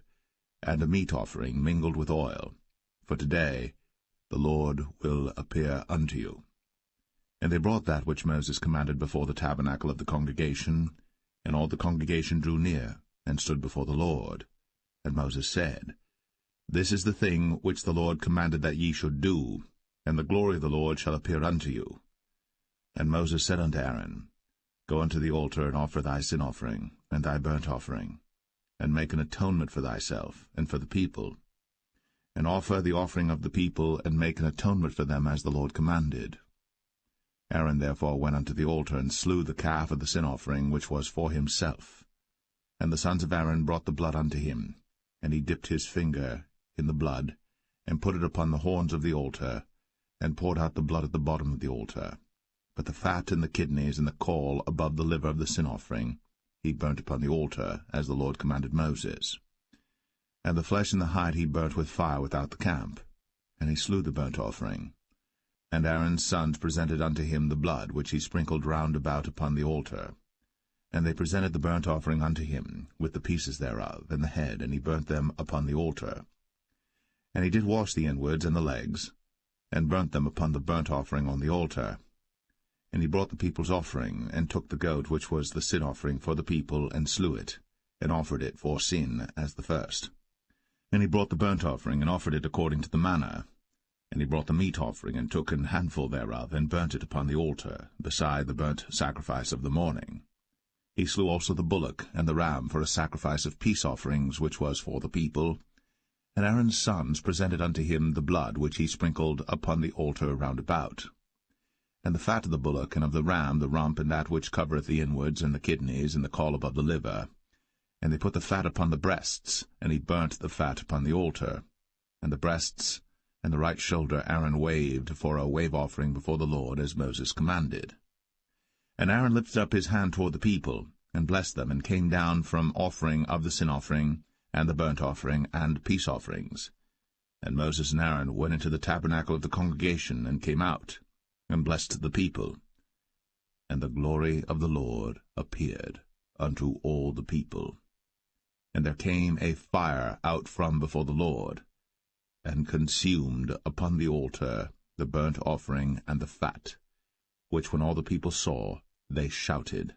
[SPEAKER 1] and a meat offering mingled with oil. For today the Lord will appear unto you. And they brought that which Moses commanded before the tabernacle of the congregation, and all the congregation drew near, and stood before the Lord. And Moses said, This is the thing which the Lord commanded that ye should do, and the glory of the Lord shall appear unto you. And Moses said unto Aaron, Go unto the altar, and offer thy sin offering, and thy burnt offering, and make an atonement for thyself, and for the people. And offer the offering of the people, and make an atonement for them, as the Lord commanded. Aaron therefore went unto the altar, and slew the calf of the sin offering, which was for himself. And the sons of Aaron brought the blood unto him, and he dipped his finger in the blood, and put it upon the horns of the altar, and poured out the blood at the bottom of the altar. But the fat and the kidneys and the caul above the liver of the sin offering he burnt upon the altar, as the Lord commanded Moses. And the flesh and the hide he burnt with fire without the camp. And he slew the burnt offering. And Aaron's sons presented unto him the blood which he sprinkled round about upon the altar. And they presented the burnt offering unto him, with the pieces thereof, and the head, and he burnt them upon the altar. And he did wash the inwards and the legs, and burnt them upon the burnt offering on the altar. And he brought the people's offering, and took the goat which was the sin offering for the people, and slew it, and offered it for sin as the first. And he brought the burnt offering, and offered it according to the manner. And he brought the meat offering, and took an handful thereof, and burnt it upon the altar, beside the burnt sacrifice of the morning. He slew also the bullock and the ram for a sacrifice of peace offerings, which was for the people. And Aaron's sons presented unto him the blood which he sprinkled upon the altar round about. And the fat of the bullock and of the ram, the rump, and that which covereth the inwards, and the kidneys, and the caul above the liver. And they put the fat upon the breasts, and he burnt the fat upon the altar. And the breasts and the right shoulder Aaron waved for a wave offering before the Lord, as Moses commanded. And Aaron lifted up his hand toward the people, and blessed them, and came down from offering of the sin offering, and the burnt offering, and peace offerings. And Moses and Aaron went into the tabernacle of the congregation, and came out, and blessed the people. And the glory of the Lord appeared unto all the people. And there came a fire out from before the Lord, and consumed upon the altar the burnt offering and the fat, which when all the people saw, they shouted,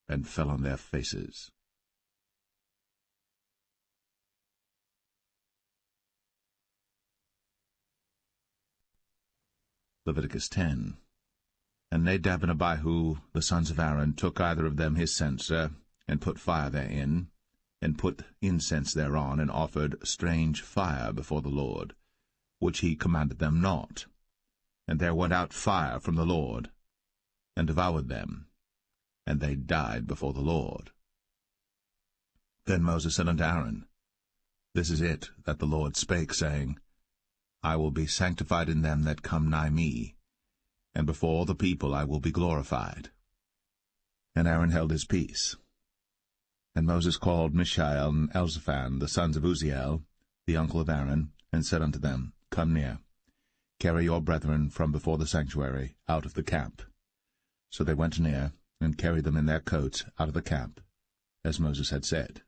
[SPEAKER 1] and fell on their faces. Leviticus 10. And Nadab and Abihu, the sons of Aaron, took either of them his censer, and put fire therein, and put incense thereon, and offered strange fire before the Lord, which he commanded them not. And there went out fire from the Lord, and devoured them, and they died before the Lord. Then Moses said unto Aaron, This is it that the Lord spake, saying, I will be sanctified in them that come nigh me, and before all the people I will be glorified. And Aaron held his peace. And Moses called Mishael and Elzaphan, the sons of Uzziel, the uncle of Aaron, and said unto them, Come near, carry your brethren from before the sanctuary out of the camp. So they went near, and carried them in their coats out of the camp, as Moses had said.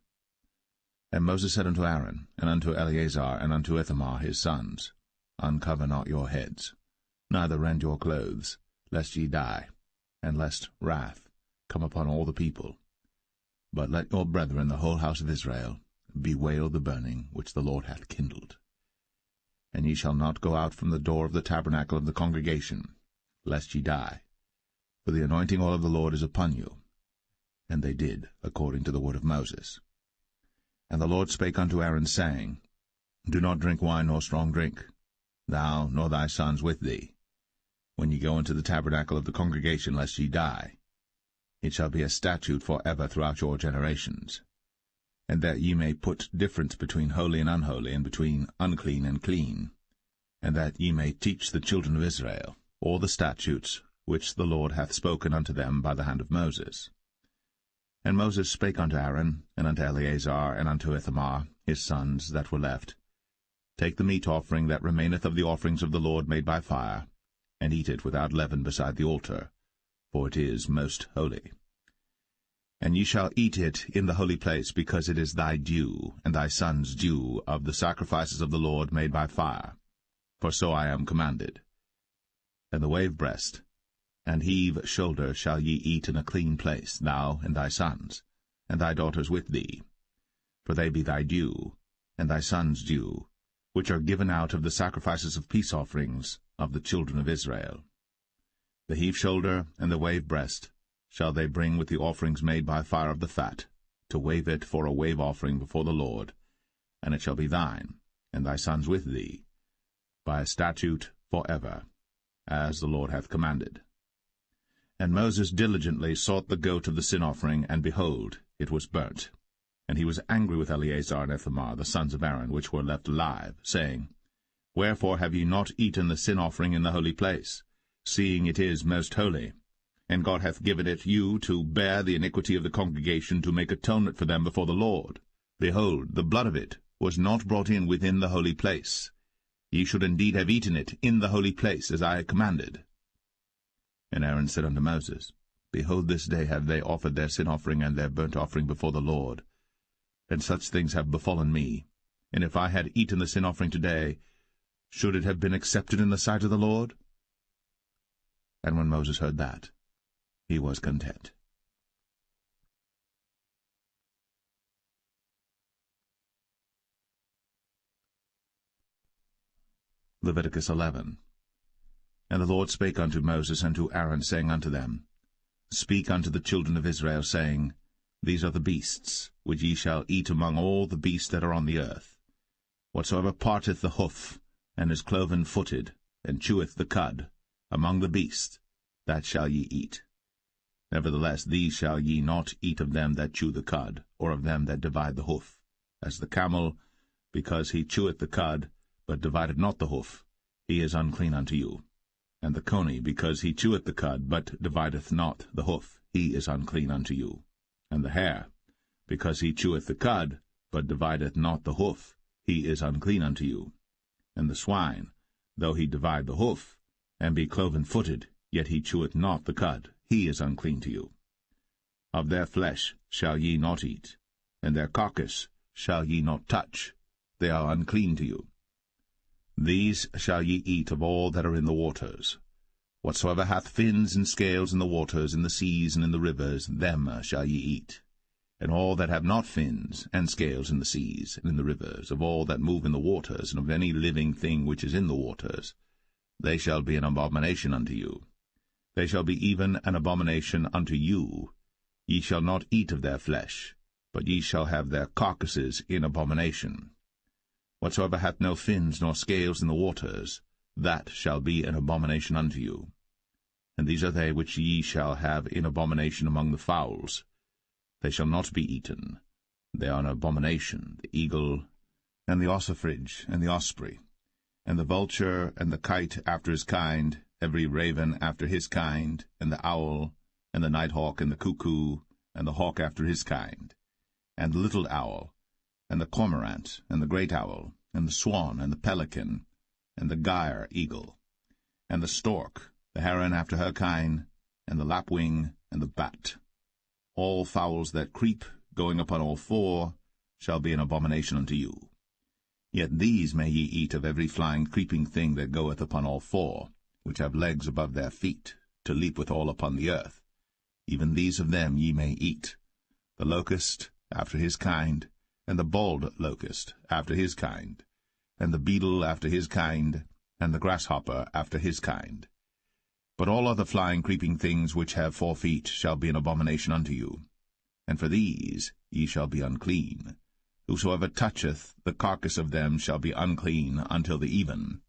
[SPEAKER 1] And Moses said unto Aaron, and unto Eleazar, and unto Ithamar his sons, Uncover not your heads, neither rend your clothes, lest ye die, and lest wrath come upon all the people. But let your brethren, the whole house of Israel, bewail the burning which the Lord hath kindled. And ye shall not go out from the door of the tabernacle of the congregation, lest ye die. For the anointing oil of the Lord is upon you. And they did according to the word of Moses. And the Lord spake unto Aaron, saying, Do not drink wine nor strong drink, thou nor thy sons with thee, when ye go into the tabernacle of the congregation, lest ye die. It shall be a statute for ever throughout your generations. And that ye may put difference between holy and unholy, and between unclean and clean, and that ye may teach the children of Israel all the statutes which the Lord hath spoken unto them by the hand of Moses. And Moses spake unto Aaron, and unto Eleazar, and unto Ithamar, his sons that were left, Take the meat offering that remaineth of the offerings of the Lord made by fire, and eat it without leaven beside the altar, for it is most holy. And ye shall eat it in the holy place, because it is thy due, and thy son's due, of the sacrifices of the Lord made by fire, for so I am commanded. And the wave breast and heave shoulder shall ye eat in a clean place, thou and thy sons, and thy daughters with thee, for they be thy due, and thy son's due, which are given out of the sacrifices of peace offerings of the children of Israel. The heave shoulder and the wave breast shall they bring with the offerings made by fire of the fat, to wave it for a wave offering before the Lord, and it shall be thine, and thy sons with thee, by a statute for ever, as the Lord hath commanded. And Moses diligently sought the goat of the sin offering, and behold, it was burnt. And he was angry with Eleazar and Ithamar, the sons of Aaron, which were left alive, saying, Wherefore have ye not eaten the sin offering in the holy place, seeing it is most holy? And God hath given it you to bear the iniquity of the congregation, to make atonement for them before the Lord. Behold, the blood of it was not brought in within the holy place. Ye should indeed have eaten it in the holy place, as I commanded. And Aaron said unto Moses, Behold, this day have they offered their sin offering and their burnt offering before the Lord. And such things have befallen me. And if I had eaten the sin offering today, should it have been accepted in the sight of the Lord? And when Moses heard that, he was content. Leviticus 11. And the Lord spake unto Moses and to Aaron, saying unto them, Speak unto the children of Israel, saying, These are the beasts, which ye shall eat among all the beasts that are on the earth. Whatsoever parteth the hoof, and is cloven-footed, and cheweth the cud, among the beasts, that shall ye eat. Nevertheless, these shall ye not eat of them that chew the cud, or of them that divide the hoof, as the camel, because he cheweth the cud, but divideth not the hoof, he is unclean unto you. And the coney, because he cheweth the cud, but divideth not the hoof, he is unclean unto you. And the hare, because he cheweth the cud, but divideth not the hoof, he is unclean unto you. And the swine, though he divide the hoof, and be cloven-footed, yet he cheweth not the cud, he is unclean to you. Of their flesh shall ye not eat, and their carcass shall ye not touch, they are unclean to you. These shall ye eat of all that are in the waters. Whatsoever hath fins and scales in the waters, in the seas, and in the rivers, them shall ye eat. And all that have not fins and scales in the seas, and in the rivers, of all that move in the waters, and of any living thing which is in the waters, they shall be an abomination unto you. They shall be even an abomination unto you. Ye shall not eat of their flesh, but ye shall have their carcasses in abomination. Whatsoever hath no fins nor scales in the waters, that shall be an abomination unto you. And these are they which ye shall have in abomination among the fowls. They shall not be eaten. They are an abomination, the eagle, and the ossifrage, and the osprey, and the vulture, and the kite after his kind, every raven after his kind, and the owl, and the nighthawk, and the cuckoo, and the hawk after his kind, and the little owl, and the cormorant, and the great owl, and the swan, and the pelican, and the gyre eagle, and the stork, the heron after her kind, and the lapwing, and the bat. All fowls that creep, going upon all four, shall be an abomination unto you. Yet these may ye eat of every flying creeping thing that goeth upon all four, which have legs above their feet, to leap withal upon the earth. Even these of them ye may eat, the locust after his kind, and the bald locust after his kind, and the beetle after his kind, and the grasshopper after his kind. But all other flying creeping things which have 4 feet shall be an abomination unto you, and for these ye shall be unclean. Whosoever toucheth the carcass of them shall be unclean until the even.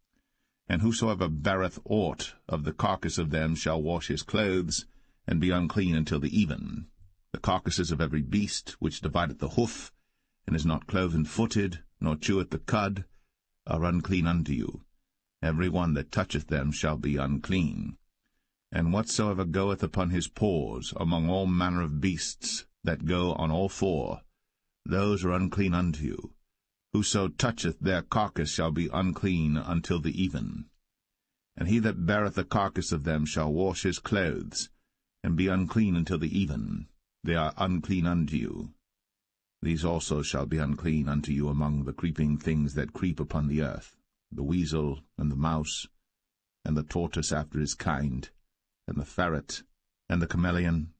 [SPEAKER 1] And whosoever beareth aught of the carcass of them shall wash his clothes, and be unclean until the even. The carcasses of every beast which divideth the hoof, and is not cloven-footed, nor cheweth the cud, are unclean unto you. Every one that toucheth them shall be unclean. And whatsoever goeth upon his paws among all manner of beasts that go on all four, those are unclean unto you. Whoso toucheth their carcass shall be unclean until the even. And he that beareth the carcass of them shall wash his clothes, and be unclean until the even. They are unclean unto you. These also shall be unclean unto you among the creeping things that creep upon the earth, the weasel, and the mouse, and the tortoise after his kind, and the ferret, and the chameleon,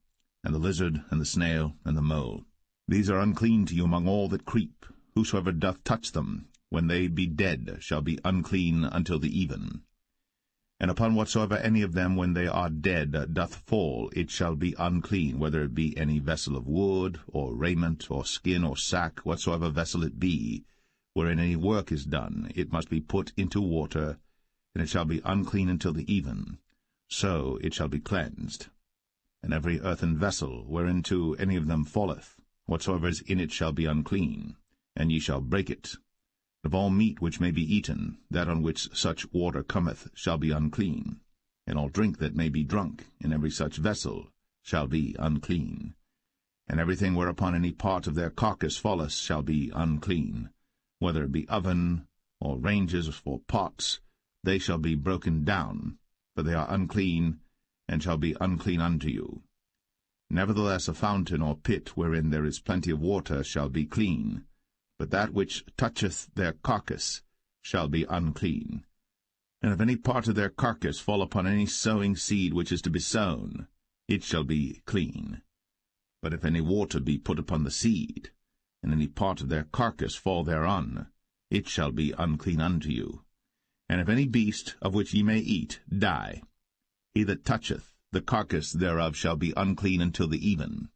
[SPEAKER 1] and the lizard, and the snail, and the mole. These are unclean to you among all that creep. Whosoever doth touch them, when they be dead, shall be unclean until the even. And upon whatsoever any of them, when they are dead, doth fall, it shall be unclean, whether it be any vessel of wood, or raiment, or skin, or sack, whatsoever vessel it be, wherein any work is done, it must be put into water, and it shall be unclean until the even. So it shall be cleansed. And every earthen vessel, whereinto any of them falleth, whatsoever is in it shall be unclean, and ye shall break it. Of all meat which may be eaten, that on which such water cometh shall be unclean, and all drink that may be drunk in every such vessel shall be unclean. And everything whereupon any part of their carcass falleth shall be unclean, whether it be oven, or ranges for pots, they shall be broken down, for they are unclean, and shall be unclean unto you. Nevertheless a fountain or pit wherein there is plenty of water shall be clean, but that which toucheth their carcass shall be unclean. And if any part of their carcass fall upon any sowing seed which is to be sown, it shall be clean. But if any water be put upon the seed, and any part of their carcass fall thereon, it shall be unclean unto you. And if any beast of which ye may eat die, he that toucheth the carcass thereof shall be unclean until the even.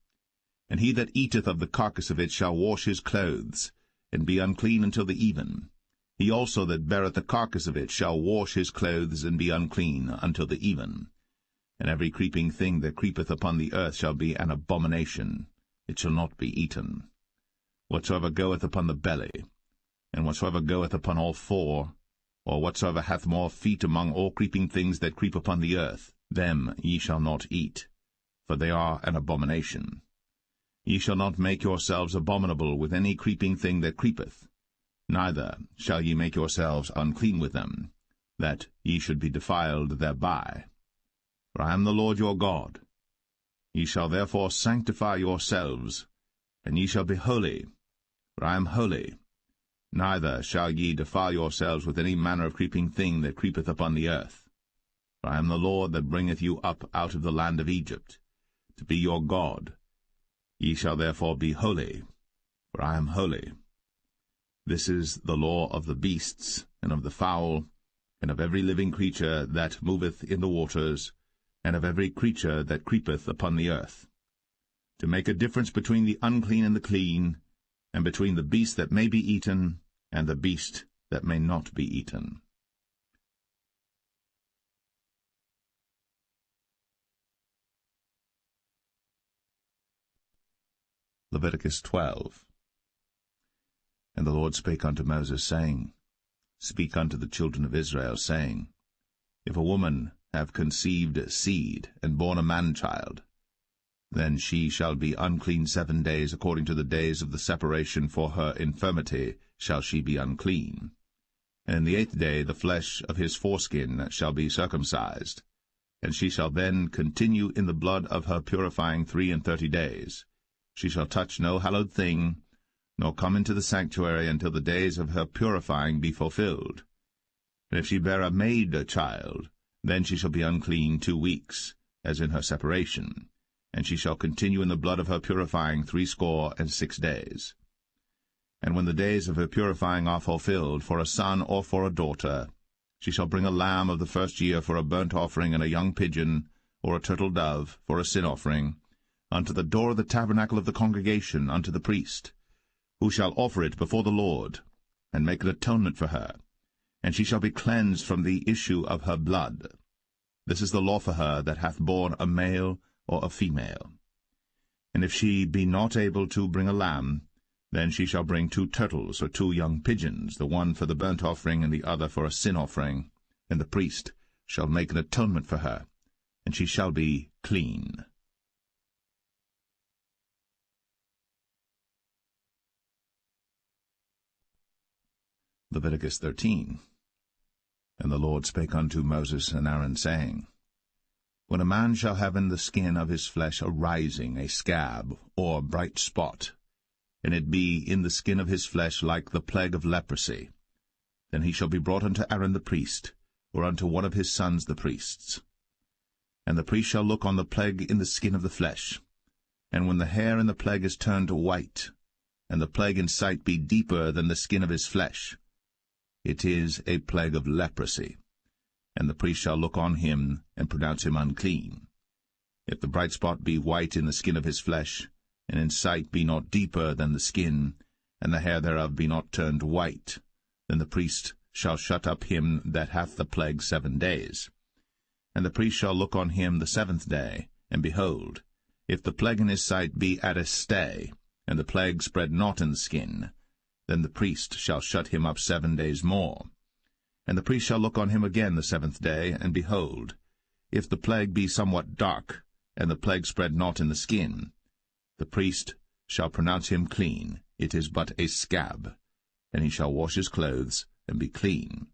[SPEAKER 1] And he that eateth of the carcass of it shall wash his clothes, and be unclean until the even. He also that beareth the carcass of it shall wash his clothes, and be unclean until the even. And every creeping thing that creepeth upon the earth shall be an abomination, it shall not be eaten. Whatsoever goeth upon the belly, and whatsoever goeth upon all four, or whatsoever hath more feet among all creeping things that creep upon the earth, them ye shall not eat, for they are an abomination. Ye shall not make yourselves abominable with any creeping thing that creepeth, neither shall ye make yourselves unclean with them, that ye should be defiled thereby. For I am the Lord your God. Ye shall therefore sanctify yourselves, and ye shall be holy, for I am holy. Neither shall ye defile yourselves with any manner of creeping thing that creepeth upon the earth. For I am the Lord that bringeth you up out of the land of Egypt, to be your God. Ye shall therefore be holy, for I am holy. This is the law of the beasts, and of the fowl, and of every living creature that moveth in the waters, and of every creature that creepeth upon the earth, to make a difference between the unclean and the clean, and between the beast that may be eaten, and the beast that may not be eaten. Leviticus 12. And the Lord spake unto Moses, saying, Speak unto the children of Israel, saying, If a woman have conceived seed, and born a man-child, then she shall be unclean 7 days, according to the days of the separation for her infirmity shall she be unclean. And in the 8th day the flesh of his foreskin shall be circumcised, and she shall then continue in the blood of her purifying 33 days. She shall touch no hallowed thing, nor come into the sanctuary until the days of her purifying be fulfilled. And if she bear a maid-child, then she shall be unclean 2 weeks, as in her separation, and she shall continue in the blood of her purifying 66 days. And when the days of her purifying are fulfilled, for a son or for a daughter, she shall bring a lamb of the first year for a burnt offering, and a young pigeon, or a turtle-dove, for a sin offering, unto the door of the tabernacle of the congregation, unto the priest, who shall offer it before the Lord, and make an atonement for her, and she shall be cleansed from the issue of her blood. This is the law for her that hath borne a male or a female. And if she be not able to bring a lamb, then she shall bring 2 turtles or 2 young pigeons, the one for the burnt offering and the other for a sin offering, and the priest shall make an atonement for her, and she shall be clean. Leviticus 13. And the Lord spake unto Moses and Aaron, saying, When a man shall have in the skin of his flesh a rising, a scab, or bright spot, and it be in the skin of his flesh like the plague of leprosy, then he shall be brought unto Aaron the priest, or unto one of his sons the priests. And the priest shall look on the plague in the skin of the flesh, and when the hair in the plague is turned white, and the plague in sight be deeper than the skin of his flesh, it is a plague of leprosy, and the priest shall look on him, and pronounce him unclean. If the bright spot be white in the skin of his flesh, and in sight be not deeper than the skin, and the hair thereof be not turned white, then the priest shall shut up him that hath the plague 7 days. And the priest shall look on him the 7th day, and behold, if the plague in his sight be at a stay, and the plague spread not in the skin, then the priest shall shut him up 7 days more. And the priest shall look on him again the 7th day, and behold, if the plague be somewhat dark, and the plague spread not in the skin, the priest shall pronounce him clean, it is but a scab, and he shall wash his clothes, and be clean.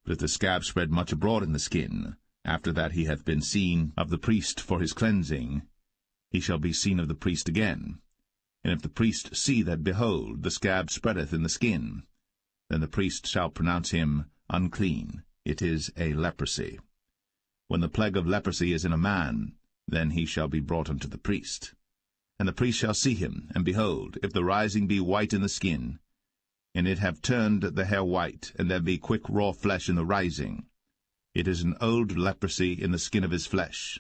[SPEAKER 1] But if the scab spread much abroad in the skin, after that he hath been seen of the priest for his cleansing, he shall be seen of the priest again. And if the priest see that, behold, the scab spreadeth in the skin, then the priest shall pronounce him unclean. It is a leprosy. When the plague of leprosy is in a man, then he shall be brought unto the priest. And the priest shall see him, and behold, if the rising be white in the skin, and it have turned the hair white, and there be quick raw flesh in the rising, it is an old leprosy in the skin of his flesh.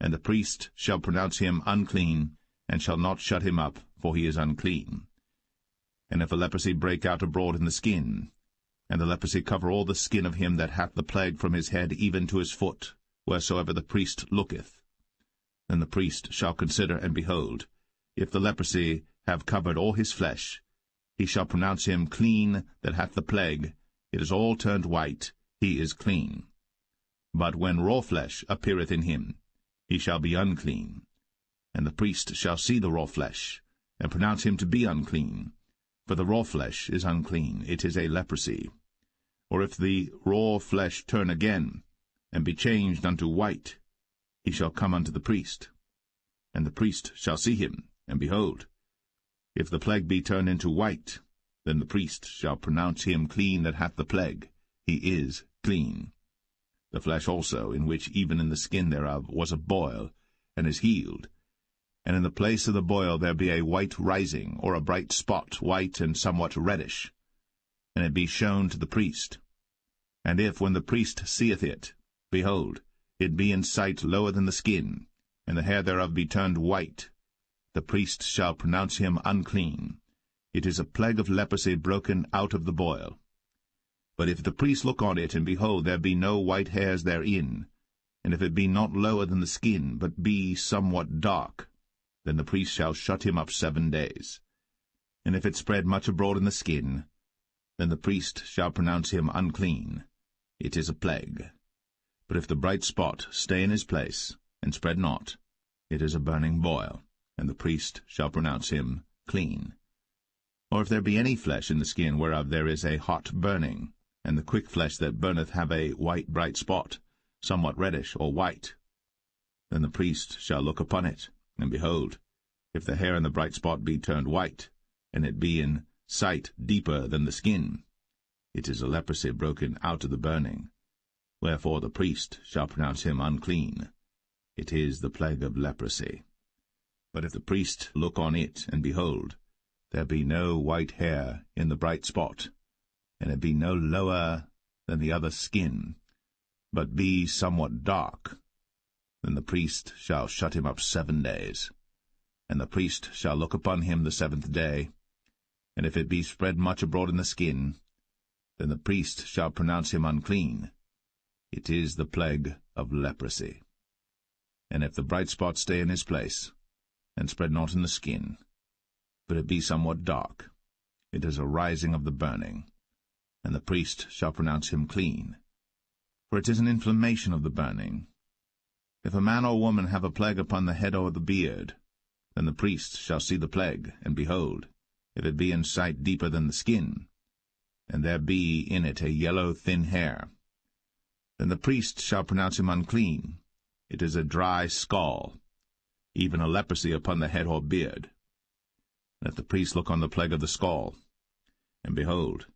[SPEAKER 1] And the priest shall pronounce him unclean, and shall not shut him up, for he is unclean. And if a leprosy break out abroad in the skin, and the leprosy cover all the skin of him that hath the plague from his head even to his foot, wheresoever the priest looketh, then the priest shall consider, and behold, if the leprosy have covered all his flesh, he shall pronounce him clean that hath the plague. It is all turned white, he is clean. But when raw flesh appeareth in him, he shall be unclean. And the priest shall see the raw flesh, and pronounce him to be unclean. For the raw flesh is unclean, it is a leprosy. Or if the raw flesh turn again, and be changed unto white, he shall come unto the priest. And the priest shall see him, and behold, if the plague be turned into white, then the priest shall pronounce him clean that hath the plague. He is clean. The flesh also, in which even in the skin thereof was a boil, and is healed, and in the place of the boil there be a white rising, or a bright spot, white and somewhat reddish, and it be shown to the priest. And if, when the priest seeth it, behold, it be in sight lower than the skin, and the hair thereof be turned white, the priest shall pronounce him unclean. It is a plague of leprosy broken out of the boil. But if the priest look on it, and behold, there be no white hairs therein, and if it be not lower than the skin, but be somewhat dark, then the priest shall shut him up 7 days. And if it spread much abroad in the skin, then the priest shall pronounce him unclean. It is a plague. But if the bright spot stay in his place, and spread not, it is a burning boil, and the priest shall pronounce him clean. Or if there be any flesh in the skin whereof there is a hot burning, and the quick flesh that burneth have a white bright spot, somewhat reddish or white, then the priest shall look upon it, and behold, if the hair in the bright spot be turned white, and it be in sight deeper than the skin, it is a leprosy broken out of the burning. Wherefore the priest shall pronounce him unclean. It is the plague of leprosy. But if the priest look on it, and behold, there be no white hair in the bright spot, and it be no lower than the other skin, but be somewhat dark, then the priest shall shut him up 7 days. And the priest shall look upon him the 7th day, and if it be spread much abroad in the skin, then the priest shall pronounce him unclean. It is the plague of leprosy. And if the bright spot stay in his place, and spread not in the skin, but it be somewhat dark, it is a rising of the burning, and the priest shall pronounce him clean. For it is an inflammation of the burning. If a man or woman have a plague upon the head or the beard, then the priest shall see the plague, and behold, if it be in sight deeper than the skin, and there be in it a yellow thin hair, then the priest shall pronounce him unclean. It is a dry scall, even a leprosy upon the head or beard. And if the priest look on the plague of the scall, and behold,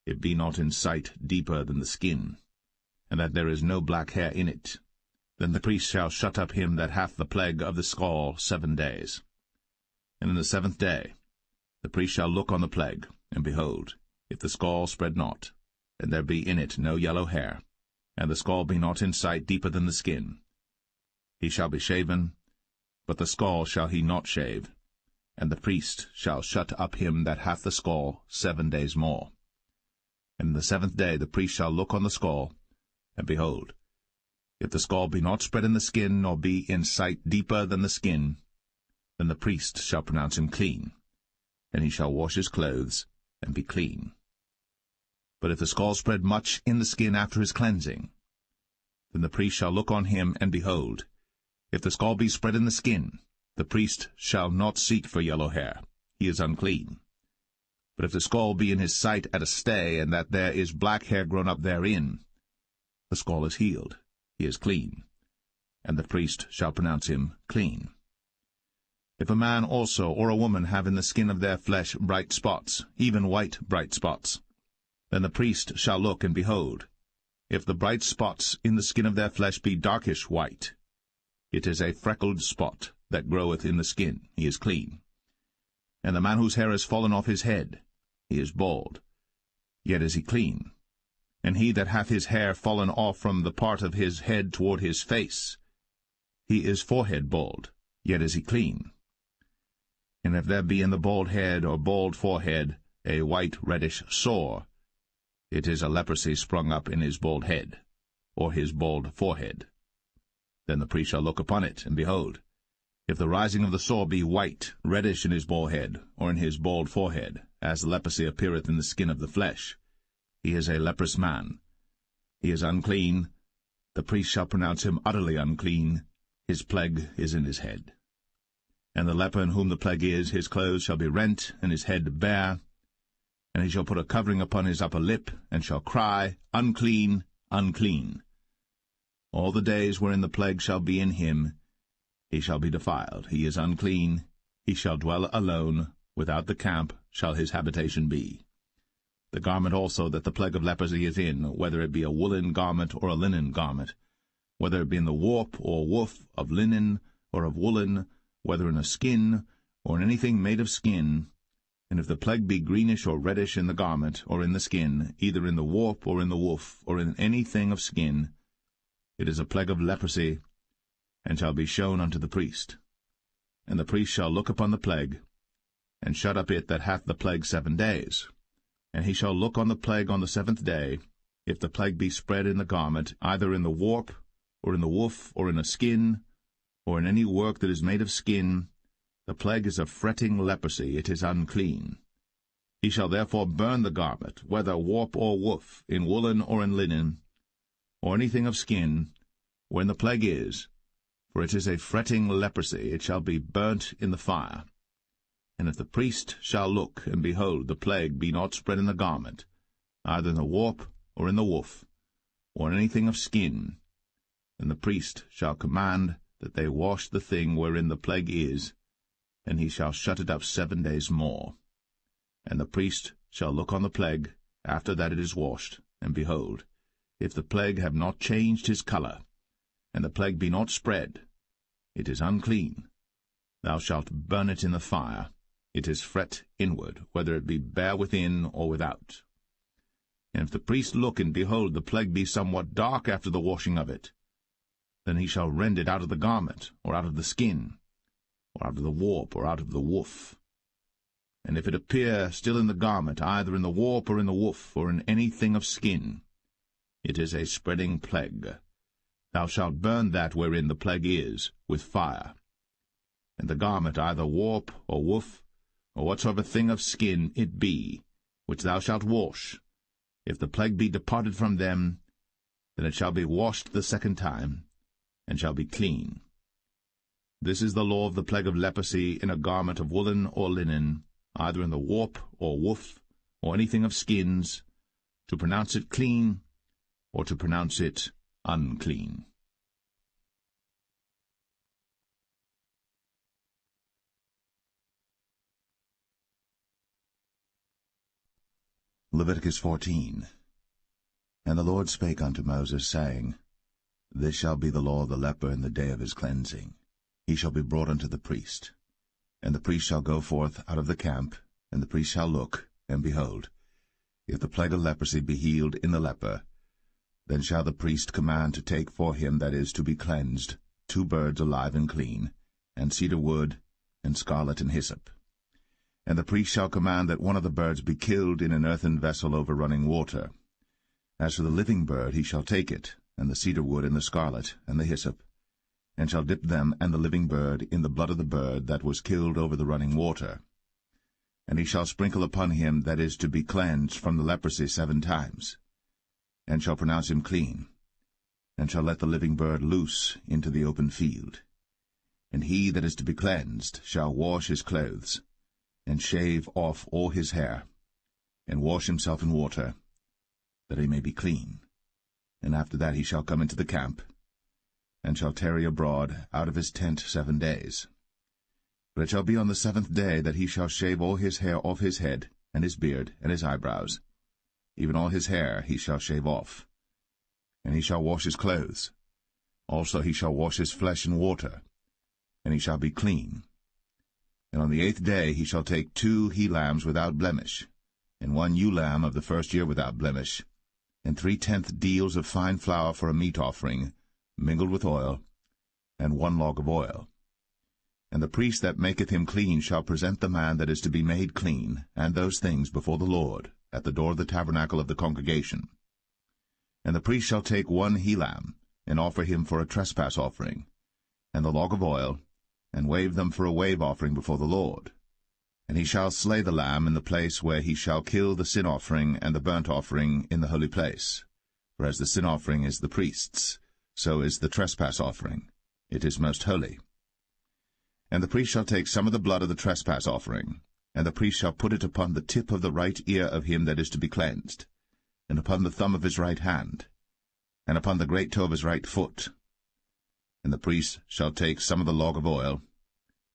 [SPEAKER 1] it be not in sight deeper than the skin, and that there is no black hair in it, then the priest shall shut up him that hath the plague of the scall 7 days. And in the 7th day the priest shall look on the plague, and behold, if the scall spread not, and there be in it no yellow hair, and the scall be not in sight deeper than the skin, he shall be shaven, but the scall shall he not shave, and the priest shall shut up him that hath the scall 7 days more. And in the 7th day the priest shall look on the scall, and behold, if the scall be not spread in the skin, nor be in sight deeper than the skin, then the priest shall pronounce him clean, and he shall wash his clothes, and be clean. But if the scall spread much in the skin after his cleansing, then the priest shall look on him, and behold, if the scall be spread in the skin, the priest shall not seek for yellow hair. He is unclean. But if the scall be in his sight at a stay, and that there is black hair grown up therein, the scall is healed, he is clean, and the priest shall pronounce him clean. If a man also or a woman have in the skin of their flesh bright spots, even white bright spots, then the priest shall look, and behold, if the bright spots in the skin of their flesh be darkish white, it is a freckled spot that groweth in the skin, he is clean. And the man whose hair is fallen off his head, he is bald, yet is he clean. And he that hath his hair fallen off from the part of his head toward his face, he is forehead bald, yet is he clean. And if there be in the bald head or bald forehead a white reddish sore, it is a leprosy sprung up in his bald head, or his bald forehead. Then the priest shall look upon it, and behold, if the rising of the sore be white, reddish in his bald head, or in his bald forehead, as the leprosy appeareth in the skin of the flesh, he is a leprous man. He is unclean. The priest shall pronounce him utterly unclean. His plague is in his head. And the leper in whom the plague is, his clothes shall be rent, and his head bare, and he shall put a covering upon his upper lip, and shall cry, Unclean, unclean. All the days wherein the plague shall be in him, he shall be defiled. He is unclean. He shall dwell alone. Without the camp shall his habitation be. The garment also that the plague of leprosy is in, whether it be a woolen garment or a linen garment, whether it be in the warp or woof of linen or of woolen, whether in a skin or in anything made of skin, and if the plague be greenish or reddish in the garment or in the skin, either in the warp or in the woof or in anything of skin, it is a plague of leprosy, and shall be shown unto the priest. And the priest shall look upon the plague, and shut up it that hath the plague 7 days. And he shall look on the plague on the 7th day, if the plague be spread in the garment, either in the warp, or in the woof, or in a skin, or in any work that is made of skin, the plague is a fretting leprosy, it is unclean. He shall therefore burn the garment, whether warp or woof, in woolen or in linen, or anything of skin, wherein the plague is, for it is a fretting leprosy, it shall be burnt in the fire. And if the priest shall look, and behold, the plague be not spread in the garment, either in the warp, or in the woof, or in anything of skin, then the priest shall command that they wash the thing wherein the plague is, and he shall shut it up 7 days more. And the priest shall look on the plague, after that it is washed, and behold, if the plague have not changed his colour, and the plague be not spread, it is unclean. Thou shalt burn it in the fire. It is fret inward, whether it be bare within or without. And if the priest look, and behold, the plague be somewhat dark after the washing of it, then he shall rend it out of the garment, or out of the skin, or out of the warp, or out of the woof. And if it appear still in the garment, either in the warp, or in the woof, or in anything of skin, it is a spreading plague. Thou shalt burn that wherein the plague is, with fire. And the garment, either warp, or woof, or whatsoever thing of skin it be, which thou shalt wash, if the plague be departed from them, then it shall be washed the 2nd time, and shall be clean. This is the law of the plague of leprosy in a garment of woolen or linen, either in the warp or woof, or anything of skins, to pronounce it clean, or to pronounce it unclean.
[SPEAKER 2] Leviticus 14. And the Lord spake unto Moses, saying, This shall be the law of the leper in the day of his cleansing. He shall be brought unto the priest. And the priest shall go forth out of the camp, and the priest shall look, and behold, if the plague of leprosy be healed in the leper, then shall the priest command to take for him that is to be cleansed 2 birds alive and clean, and cedar wood, and scarlet and hyssop. And the priest shall command that one of the birds be killed in an earthen vessel over running water. As for the living bird, he shall take it, and the cedar wood, and the scarlet, and the hyssop, and shall dip them and the living bird in the blood of the bird that was killed over the running water. And he shall sprinkle upon him that is to be cleansed from the leprosy 7 times, and shall pronounce him clean, and shall let the living bird loose into the open field. And he that is to be cleansed shall wash his clothes, and shave off all his hair, and wash himself in water, that he may be clean. And after that he shall come into the camp, and shall tarry abroad out of his tent 7 days. But it shall be on the 7th day that he shall shave all his hair off his head, and his beard, and his eyebrows. Even all his hair he shall shave off. And he shall wash his clothes. Also he shall wash his flesh in water, and he shall be clean. And on the 8th day he shall take 2 he-lambs without blemish, and 1 ewe-lamb of the first year without blemish, and 3/10 deals of fine flour for a meat offering, mingled with oil, and 1 log of oil. And the priest that maketh him clean shall present the man that is to be made clean, and those things before the Lord, at the door of the tabernacle of the congregation. And the priest shall take 1 he-lamb, and offer him for a trespass offering, and the log of oil, and wave them for a wave offering before the Lord. And he shall slay the lamb in the place where he shall kill the sin offering and the burnt offering in the holy place. For as the sin offering is the priest's, so is the trespass offering. It is most holy. And the priest shall take some of the blood of the trespass offering, and the priest shall put it upon the tip of the right ear of him that is to be cleansed, and upon the thumb of his right hand, and upon the great toe of his right foot. And the priest shall take some of the log of oil,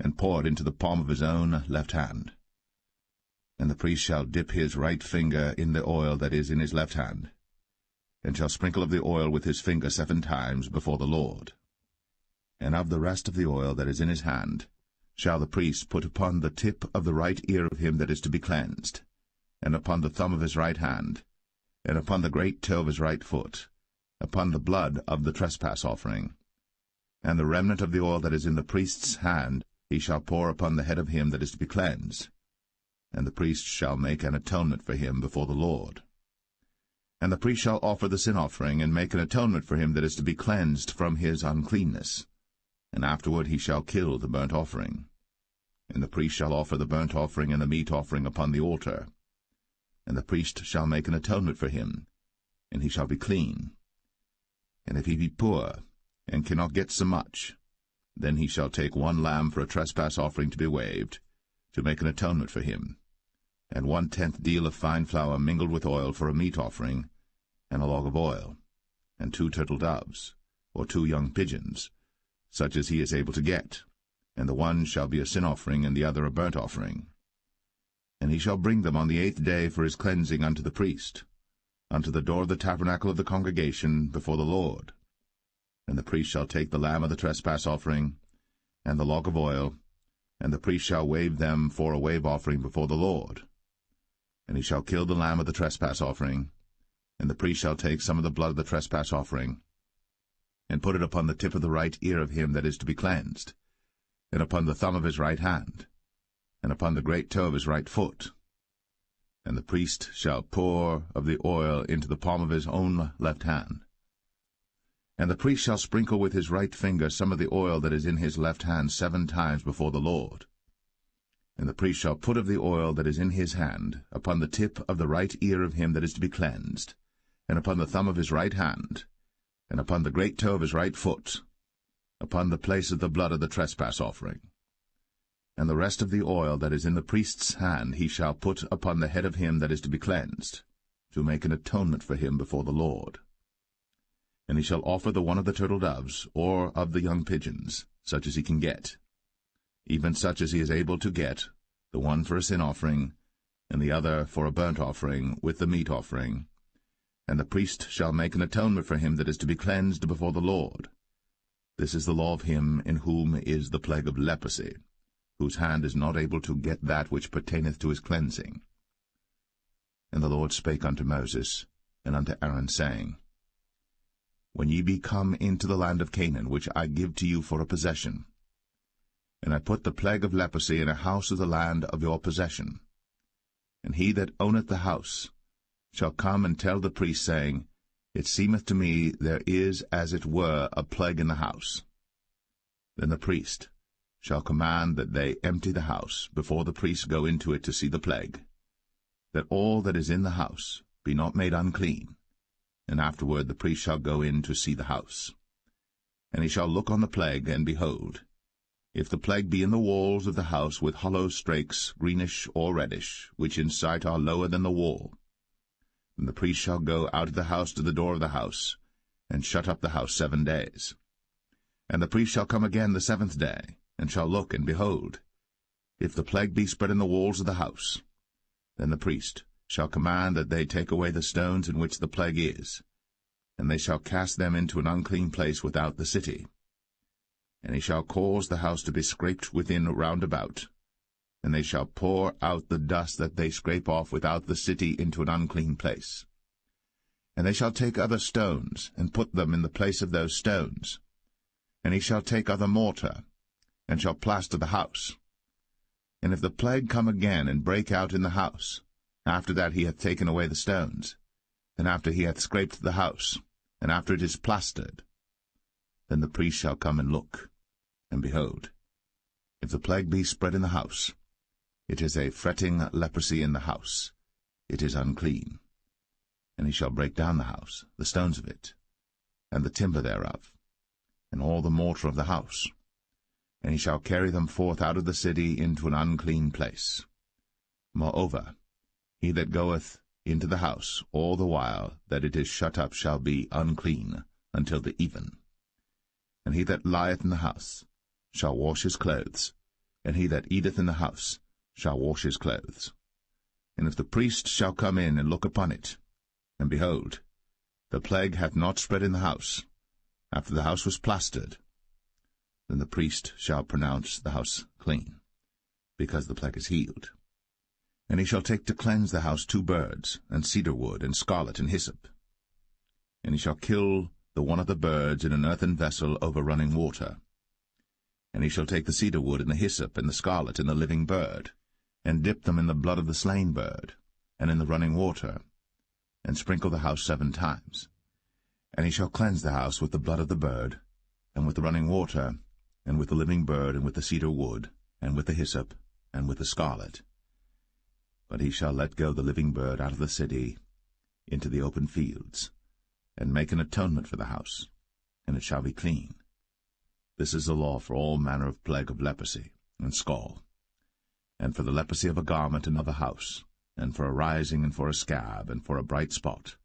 [SPEAKER 2] and pour it into the palm of his own left hand. And the priest shall dip his right finger in the oil that is in his left hand, and shall sprinkle of the oil with his finger 7 times before the Lord. And of the rest of the oil that is in his hand shall the priest put upon the tip of the right ear of him that is to be cleansed, and upon the thumb of his right hand, and upon the great toe of his right foot, upon the blood of the trespass offering. And the remnant of the oil that is in the priest's hand he shall pour upon the head of him that is to be cleansed, and the priest shall make an atonement for him before the Lord. And the priest shall offer the sin offering, and make an atonement for him that is to be cleansed from his uncleanness. And afterward he shall kill the burnt offering. And the priest shall offer the burnt offering and the meat offering upon the altar. And the priest shall make an atonement for him, and he shall be clean. And if he be poor, and cannot get so much, then he shall take 1 lamb for a trespass offering to be waved, to make an atonement for him, and 1/10 deal of fine flour mingled with oil for a meat offering, and a log of oil, and 2 turtle doves, or 2 young pigeons, such as he is able to get, and the one shall be a sin offering, and the other a burnt offering. And he shall bring them on the 8th day for his cleansing unto the priest, unto the door of the tabernacle of the congregation before the Lord. And the priest shall take the lamb of the trespass offering, and the log of oil, and the priest shall wave them for a wave offering before the Lord. And he shall kill the lamb of the trespass offering, and the priest shall take some of the blood of the trespass offering, and put it upon the tip of the right ear of him that is to be cleansed, and upon the thumb of his right hand, and upon the great toe of his right foot. And the priest shall pour of the oil into the palm of his own left hand. And the priest shall sprinkle with his right finger some of the oil that is in his left hand 7 times before the Lord. And the priest shall put of the oil that is in his hand upon the tip of the right ear of him that is to be cleansed, and upon the thumb of his right hand, and upon the great toe of his right foot, upon the place of the blood of the trespass offering. And the rest of the oil that is in the priest's hand he shall put upon the head of him that is to be cleansed, to make an atonement for him before the Lord. And he shall offer the one of the turtle doves, or of the young pigeons, such as he can get, even such as he is able to get, the one for a sin offering, and the other for a burnt offering, with the meat offering. And the priest shall make an atonement for him that is to be cleansed before the Lord. This is the law of him in whom is the plague of leprosy, whose hand is not able to get that which pertaineth to his cleansing. And the Lord spake unto Moses and unto Aaron, saying, When ye be come into the land of Canaan, which I give to you for a possession, and I put the plague of leprosy in a house of the land of your possession, and he that owneth the house shall come and tell the priest, saying, It seemeth to me there is as it were a plague in the house. Then the priest shall command that they empty the house before the priests go into it to see the plague, that all that is in the house be not made unclean. And afterward the priest shall go in to see the house. And he shall look on the plague, and behold,
[SPEAKER 1] If the plague be in the walls of the house with hollow strakes, greenish or reddish, which in sight are lower than the wall, then the priest shall go out of the house to the door of the house, and shut up the house 7 days. And the priest shall come again the 7th day, and shall look, and behold, if the plague be spread in the walls of the house, then the priest shall command that they take away the stones in which the plague is, and they shall cast them into an unclean place without the city. And he shall cause the house to be scraped within round about, and they shall pour out the dust that they scrape off without the city into an unclean place. And they shall take other stones, and put them in the place of those stones. And he shall take other mortar, and shall plaster the house. And if the plague come again, and break out in the house, after that he hath taken away the stones, and after he hath scraped the house, and after it is plastered, then the priest shall come and look. And behold, if the plague be spread in the house, it is a fretting leprosy in the house, it is unclean. And he shall break down the house, the stones of it, and the timber thereof, and all the mortar of the house, and he shall carry them forth out of the city into an unclean place. Moreover, he that goeth into the house all the while that it is shut up shall be unclean until the even. And he that lieth in the house shall wash his clothes, and he that eateth in the house shall wash his clothes. And if the priest shall come in and look upon it, and behold, the plague hath not spread in the house, after the house was plastered, then the priest shall pronounce the house clean, because the plague is healed. And he shall take to cleanse the house 2 birds, and cedar wood, and scarlet, and hyssop. And he shall kill the one of the birds in an earthen vessel over running water. And he shall take the cedar wood, and the hyssop, and the scarlet, and the living bird, and dip them in the blood of the slain bird, and in the running water, and sprinkle the house 7 times. And he shall cleanse the house with the blood of the bird, and with the running water, and with the living bird, and with the cedar wood, and with the hyssop, and with the scarlet. But he shall let go the living bird out of the city into the open fields, and make an atonement for the house, and it shall be clean. This is the law for all manner of plague of leprosy and scall, and for the leprosy of a garment and of a house, and for a rising and for a scab, and for a bright spot,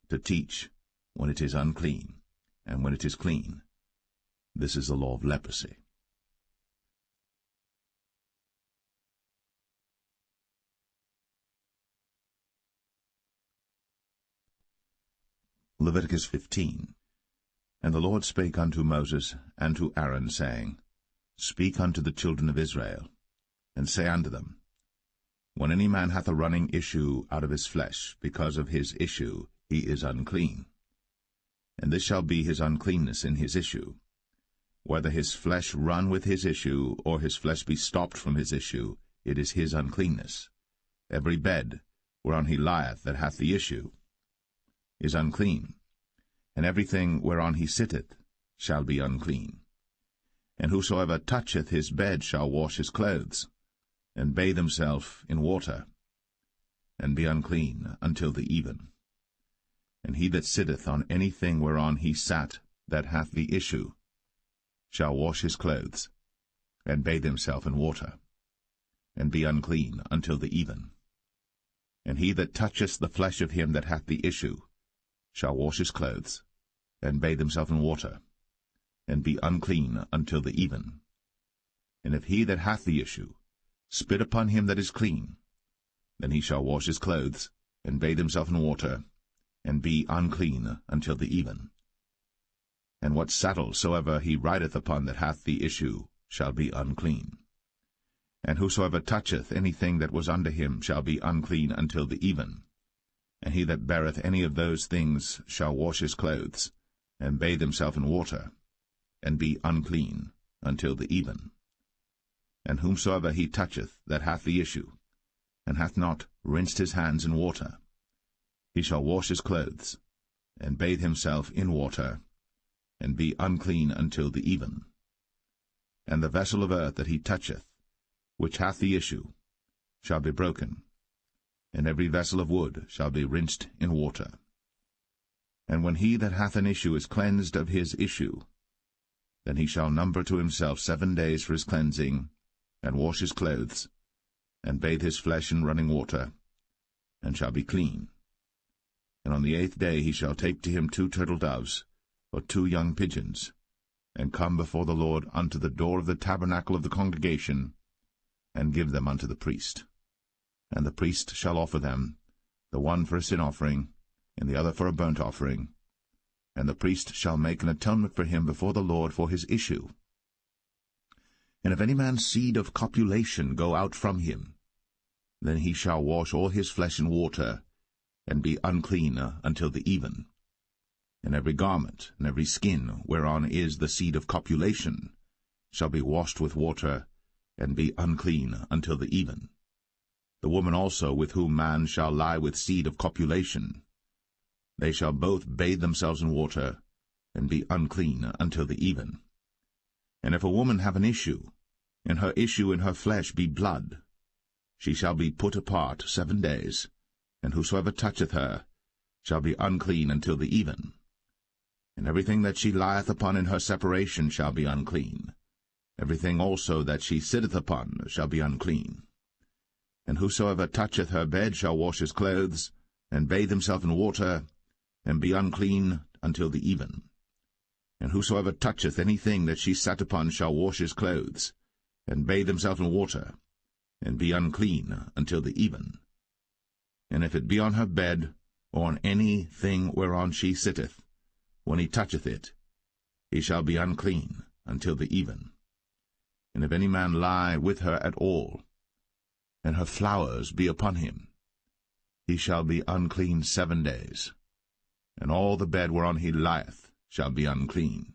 [SPEAKER 1] to teach when it is unclean, and when it is clean. This is the law of leprosy. Leviticus 15. And the Lord spake unto Moses and to Aaron, saying, Speak unto the children of Israel, and say unto them, When any man hath a running issue out of his flesh, because of his issue he is unclean. And this shall be his uncleanness in his issue, whether his flesh run with his issue, or his flesh be stopped from his issue, it is his uncleanness. Every bed whereon he lieth that hath the issue is unclean, and everything whereon he sitteth shall be unclean. And whosoever toucheth his bed shall wash his clothes, and bathe himself in water, and be unclean until the even. And he that sitteth on anything whereon he sat that hath the issue shall wash his clothes, and bathe himself in water, and be unclean until the even. And he that toucheth the flesh of him that hath the issue shall wash his clothes, and bathe himself in water, and be unclean until the even. And if he that hath the issue spit upon him that is clean, then he shall wash his clothes, and bathe himself in water, and be unclean until the even. And what saddle soever he rideth upon that hath the issue shall be unclean. And whosoever toucheth anything that was under him shall be unclean until the even. And he that beareth any of those things shall wash his clothes, and bathe himself in water, and be unclean until the even. And whomsoever he toucheth that hath the issue, and hath not rinsed his hands in water, he shall wash his clothes, and bathe himself in water, and be unclean until the even. And the vessel of earth that he toucheth, which hath the issue, shall be broken, and every vessel of wood shall be rinsed in water. And when he that hath an issue is cleansed of his issue, Then he shall number to himself 7 days for his cleansing, and wash his clothes, and bathe his flesh in running water, and shall be clean. And on the 8th day he shall take to him 2 turtle doves, or 2 young pigeons, and come before the Lord unto the door of the tabernacle of the congregation, and give them unto the priest. And the priest shall offer them, the one for a sin offering, and the other for a burnt offering. And the priest shall make an atonement for him before the Lord for his issue. And if any man's seed of copulation go out from him, then he shall wash all his flesh in water, and be unclean until the even. And every garment, and every skin, whereon is the seed of copulation, shall be washed with water, and be unclean until the even. The woman also with whom man shall lie with seed of copulation, they shall both bathe themselves in water, and be unclean until the even. And if a woman have an issue, and her issue in her flesh be blood, she shall be put apart 7 days, and whosoever toucheth her shall be unclean until the even. And everything that she lieth upon in her separation shall be unclean. Everything also that she sitteth upon shall be unclean. And whosoever toucheth her bed shall wash his clothes, and bathe himself in water, and be unclean until the even. And whosoever toucheth anything that she sat upon shall wash his clothes, and bathe himself in water, and be unclean until the even. And if it be on her bed, or on any thing whereon she sitteth, when he toucheth it, he shall be unclean until the even. And if any man lie with her at all, and her flowers be upon him, he shall be unclean 7 days, and all the bed whereon he lieth shall be unclean.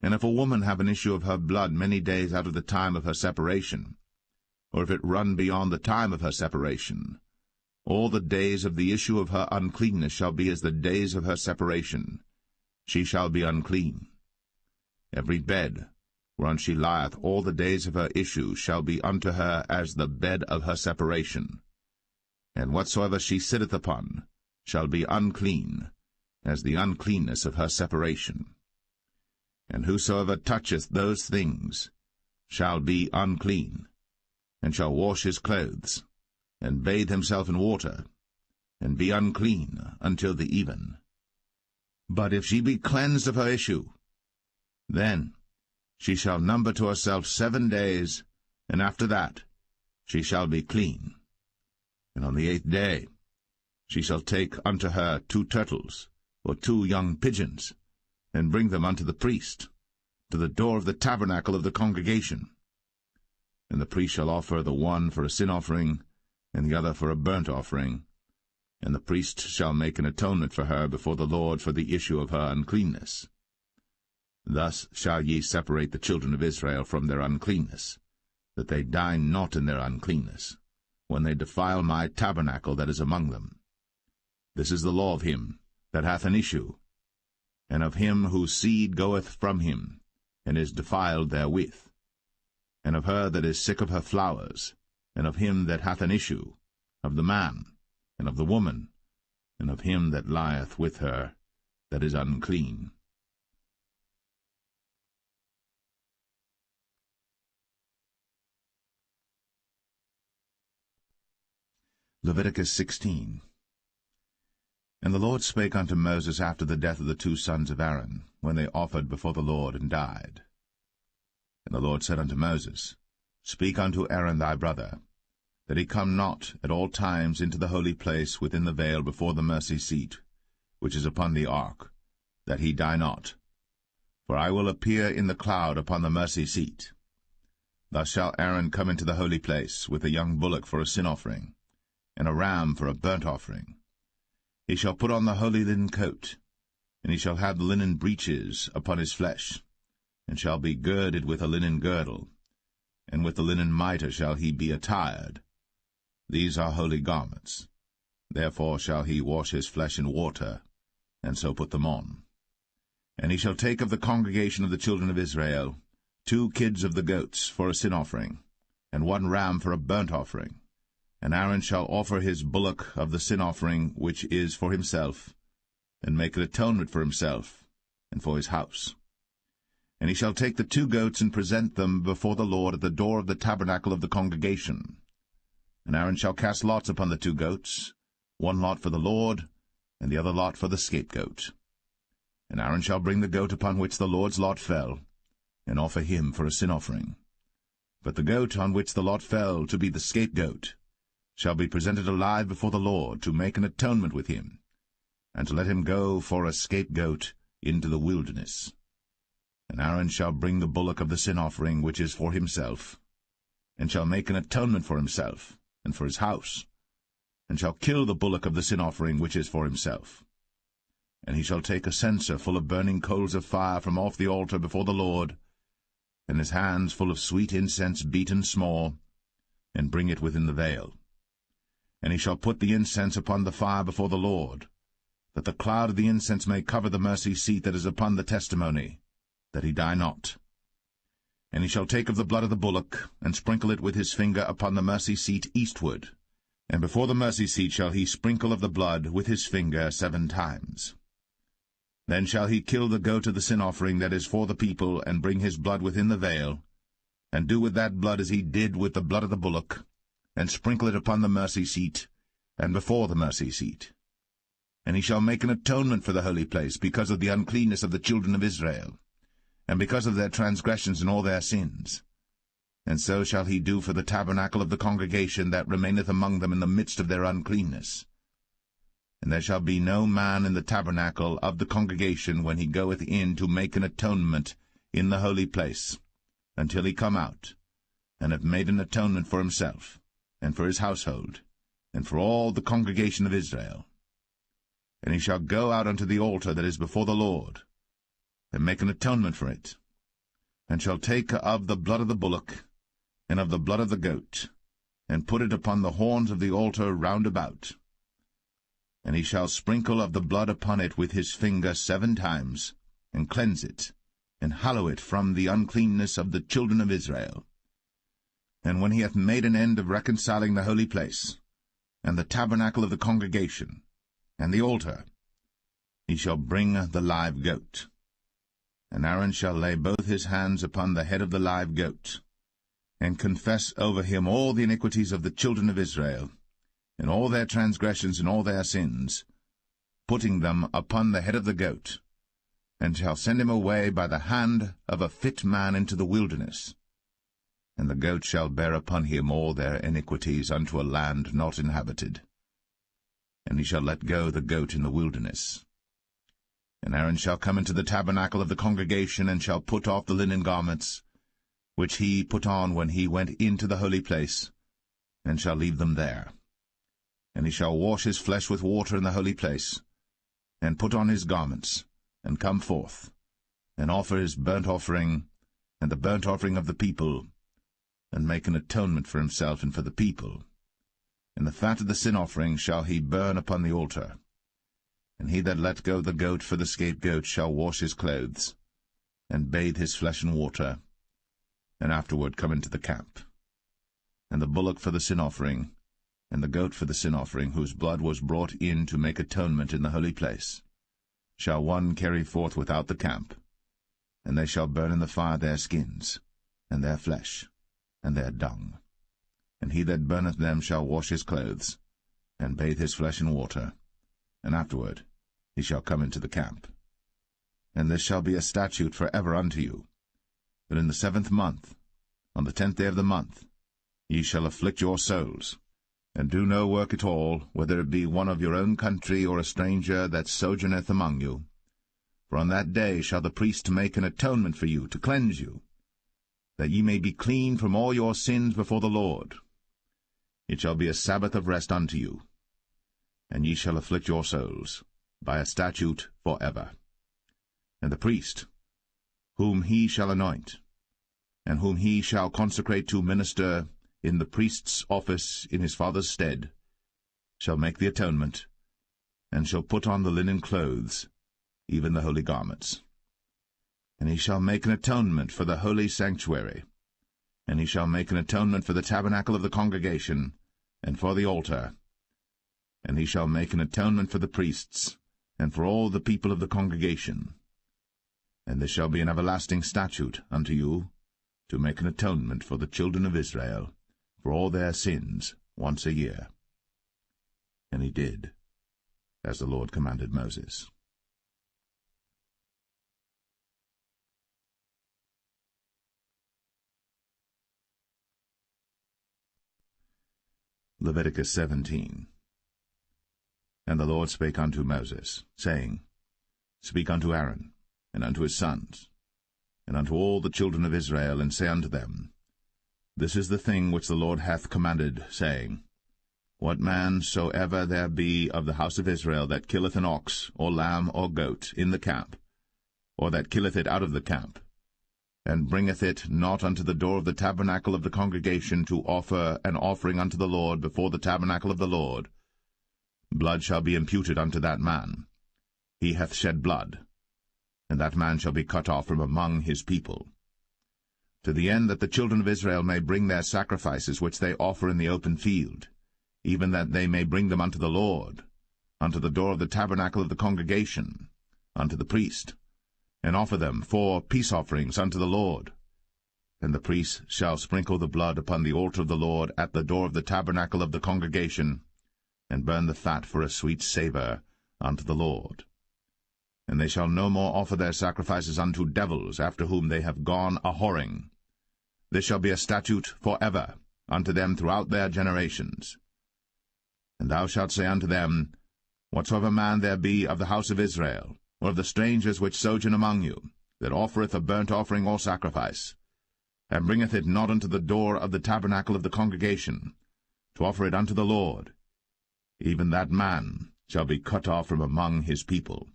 [SPEAKER 1] And if a woman have an issue of her blood many days out of the time of her separation, or if it run beyond the time of her separation, all the days of the issue of her uncleanness shall be as the days of her separation. She shall be unclean. Every bed whereon she lieth all the days of her issue shall be unto her as the bed of her separation. And whatsoever she sitteth upon shall be unclean, as the uncleanness of her separation. And whosoever toucheth those things shall be unclean, and shall wash his clothes, and bathe himself in water, and be unclean until the even. But if she be cleansed of her issue, then she shall number to herself 7 days, and after that she shall be clean. And on the 8th day she shall take unto her 2 turtles, or 2 young pigeons, and bring them unto the priest, to the door of the tabernacle of the congregation. And the priest shall offer the one for a sin offering, and the other for a burnt offering, and the priest shall make an atonement for her before the Lord for the issue of her uncleanness. Thus shall ye separate the children of Israel from their uncleanness, that they die not in their uncleanness, when they defile my tabernacle that is among them. This is the law of him that hath an issue, and of him whose seed goeth from him, and is defiled therewith, and of her that is sick of her flowers, and of him that hath an issue, of the man, and of the woman, and of him that lieth with her, that is unclean. Leviticus 16. And the Lord spake unto Moses after the death of the 2 sons of Aaron, when they offered before the Lord and died. And the Lord said unto Moses, Speak unto Aaron thy brother, that he come not at all times into the holy place within the veil before the mercy seat, which is upon the ark, that he die not. For I will appear in the cloud upon the mercy seat. Thus shall Aaron come into the holy place with a young bullock for a sin offering, and a ram for a burnt offering. He shall put on the holy linen coat, and he shall have the linen breeches upon his flesh, and shall be girded with a linen girdle, and with the linen mitre shall he be attired. These are holy garments. Therefore shall he wash his flesh in water, and so put them on. And he shall take of the congregation of the children of Israel 2 kids of the goats for a sin offering, and 1 ram for a burnt offering. And Aaron shall offer his bullock of the sin offering which is for himself, and make an atonement for himself and for his house. And he shall take the 2 goats and present them before the Lord at the door of the tabernacle of the congregation. And Aaron shall cast lots upon the 2 goats, 1 lot for the Lord, and the other lot for the scapegoat. And Aaron shall bring the goat upon which the Lord's lot fell, and offer him for a sin offering. But the goat on which the lot fell to be the scapegoat shall be presented alive before the Lord to make an atonement with him, and to let him go for a scapegoat into the wilderness. And Aaron shall bring the bullock of the sin offering which is for himself, and shall make an atonement for himself and for his house, and shall kill the bullock of the sin offering which is for himself. And he shall take a censer full of burning coals of fire from off the altar before the Lord, and his hands full of sweet incense beaten small, and bring it within the veil. And he shall put the incense upon the fire before the Lord, that the cloud of the incense may cover the mercy seat that is upon the testimony, that he die not. And he shall take of the blood of the bullock, and sprinkle it with his finger upon the mercy seat eastward, and before the mercy seat shall he sprinkle of the blood with his finger 7 times. Then shall he kill the goat of the sin offering that is for the people, and bring his blood within the veil, and do with that blood as he did with the blood of the bullock, and sprinkle it upon the mercy seat, and before the mercy seat. And he shall make an atonement for the holy place, because of the uncleanness of the children of Israel, and because of their transgressions and all their sins. And so shall he do for the tabernacle of the congregation that remaineth among them in the midst of their uncleanness. And there shall be no man in the tabernacle of the congregation when he goeth in to make an atonement in the holy place, until he come out, and have made an atonement for himself, and for his household, and for all the congregation of Israel. And he shall go out unto the altar that is before the Lord, and make an atonement for it, and shall take of the blood of the bullock, and of the blood of the goat, and put it upon the horns of the altar round about. And he shall sprinkle of the blood upon it with his finger 7 times, and cleanse it, and hallow it from the uncleanness of the children of Israel. And when he hath made an end of reconciling the holy place, and the tabernacle of the congregation, and the altar, he shall bring the live goat. And Aaron shall lay both his hands upon the head of the live goat, and confess over him all the iniquities of the children of Israel, and all their transgressions and all their sins, putting them upon the head of the goat, and shall send him away by the hand of a fit man into the wilderness. And the goat shall bear upon him all their iniquities unto a land not inhabited. And he shall let go the goat in the wilderness. And Aaron shall come into the tabernacle of the congregation, and shall put off the linen garments, which he put on when he went into the holy place, and shall leave them there. And he shall wash his flesh with water in the holy place, and put on his garments, and come forth, and offer his burnt offering, and the burnt offering of the people, and make an atonement for himself and for the people. And the fat of the sin offering shall he burn upon the altar. And he that let go the goat for the scapegoat shall wash his clothes, and bathe his flesh in water, and afterward come into the camp. And the bullock for the sin offering, and the goat for the sin offering, whose blood was brought in to make atonement in the holy place, shall one carry forth without the camp, and they shall burn in the fire their skins, and their flesh, and their dung. And he that burneth them shall wash his clothes, and bathe his flesh in water, and afterward he shall come into the camp. And this shall be a statute for ever unto you, that in the 7th month, on the 10th day of the month, ye shall afflict your souls, and do no work at all, whether it be one of your own country or a stranger that sojourneth among you. For on that day shall the priest make an atonement for you, to cleanse you, that ye may be clean from all your sins before the Lord. It shall be a Sabbath of rest unto you, and ye shall afflict your souls, by a statute for ever. And the priest, whom he shall anoint, and whom he shall consecrate to minister in the priest's office in his father's stead, shall make the atonement, and shall put on the linen clothes, even the holy garments. And he shall make an atonement for the holy sanctuary, and he shall make an atonement for the tabernacle of the congregation, and for the altar, and he shall make an atonement for the priests, and for all the people of the congregation. And this shall be an everlasting statute unto you, to make an atonement for the children of Israel, for all their sins, once a year. And he did, as the Lord commanded Moses. Leviticus 17. And the Lord spake unto Moses, saying, Speak unto Aaron, and unto his sons, and unto all the children of Israel, and say unto them, This is the thing which the Lord hath commanded, saying, What man soever there be of the house of Israel that killeth an ox, or lamb, or goat, in the camp, or that killeth it out of the camp, and bringeth it not unto the door of the tabernacle of the congregation to offer an offering unto the Lord before the tabernacle of the Lord, blood shall be imputed unto that man. He hath shed blood, and that man shall be cut off from among his people. To the end that the children of Israel may bring their sacrifices which they offer in the open field, even that they may bring them unto the Lord, unto the door of the tabernacle of the congregation, unto the priest, and offer them for peace offerings unto the Lord. And the priest shall sprinkle the blood upon the altar of the Lord at the door of the tabernacle of the congregation, and burn the fat for a sweet savour unto the Lord. And they shall no more offer their sacrifices unto devils, after whom they have gone a-whoring. This shall be a statute for ever unto them throughout their generations. And thou shalt say unto them, Whatsoever man there be of the house of Israel, or of the strangers which sojourn among you, that offereth a burnt offering or sacrifice, and bringeth it not unto the door of the tabernacle of the congregation, to offer it unto the Lord, even that man shall be cut off from among his people.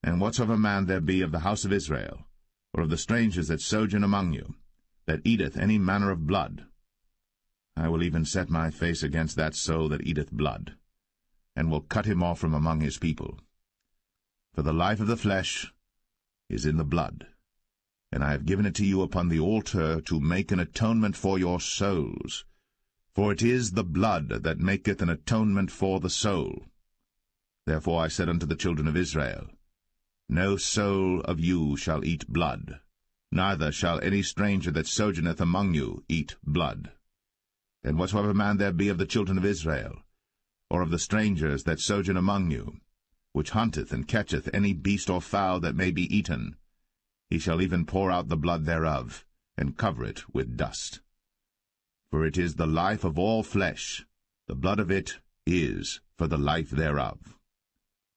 [SPEAKER 1] And whatsoever man there be of the house of Israel, or of the strangers that sojourn among you, that eateth any manner of blood, I will even set my face against that soul that eateth blood, and will cut him off from among his people. For the life of the flesh is in the blood, and I have given it to you upon the altar to make an atonement for your souls. For it is the blood that maketh an atonement for the soul. Therefore I said unto the children of Israel, No soul of you shall eat blood, neither shall any stranger that sojourneth among you eat blood. And whatsoever man there be of the children of Israel, or of the strangers that sojourn among you, which hunteth and catcheth any beast or fowl that may be eaten, he shall even pour out the blood thereof, and cover it with dust. For it is the life of all flesh, the blood of it is for the life thereof.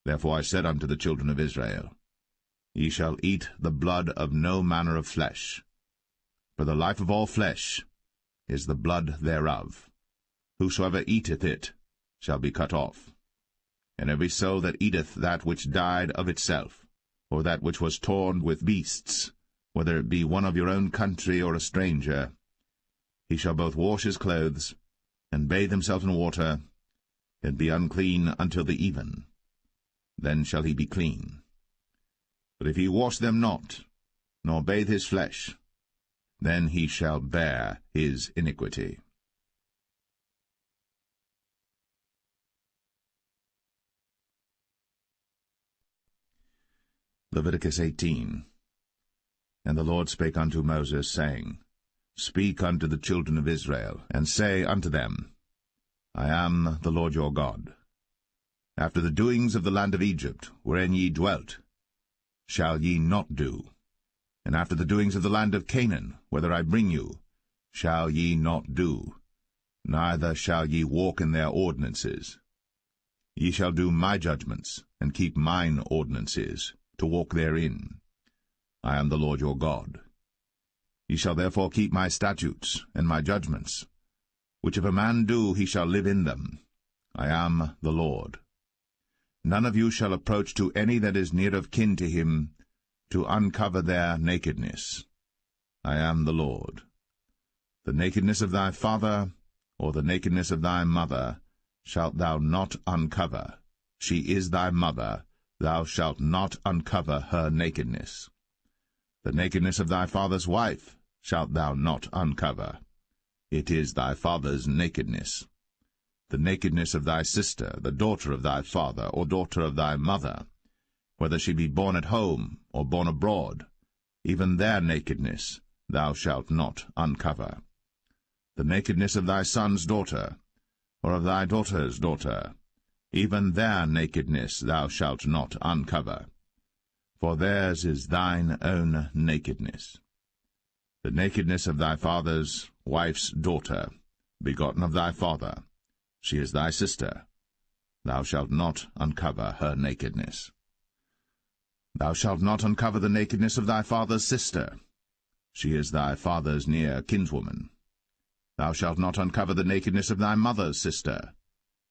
[SPEAKER 1] Therefore I said unto the children of Israel, Ye shall eat the blood of no manner of flesh, for the life of all flesh is the blood thereof. Whosoever eateth it shall be cut off. And every soul that eateth that which died of itself, or that which was torn with beasts, whether it be one of your own country or a stranger, he shall both wash his clothes, and bathe himself in water, and be unclean until the even. Then shall he be clean. But if he wash them not, nor bathe his flesh, then he shall bear his iniquity. Leviticus 18. And the Lord spake unto Moses, saying, Speak unto the children of Israel, and say unto them, I am the Lord your God. After the doings of the land of Egypt, wherein ye dwelt, shall ye not do, and after the doings of the land of Canaan, whither I bring you, shall ye not do, neither shall ye walk in their ordinances. Ye shall do my judgments, and keep mine ordinances, to walk therein. I am the Lord your God. Ye shall therefore keep my statutes and my judgments, which if a man do, he shall live in them. I am the Lord. None of you shall approach to any that is near of kin to him, to uncover their nakedness. I am the Lord. The nakedness of thy father, or the nakedness of thy mother, shalt thou not uncover. She is thy mother, thou shalt not uncover her nakedness. The nakedness of thy father's wife shalt thou not uncover. It is thy father's nakedness. The nakedness of thy sister, the daughter of thy father, or daughter of thy mother, whether she be born at home or born abroad, even their nakedness thou shalt not uncover. The nakedness of thy son's daughter, or of thy daughter's daughter, even their nakedness thou shalt not uncover, for theirs is thine own nakedness. The nakedness of thy father's wife's daughter, begotten of thy father, she is thy sister, thou shalt not uncover her nakedness. Thou shalt not uncover the nakedness of thy father's sister, she is thy father's near kinswoman. Thou shalt not uncover the nakedness of thy mother's sister,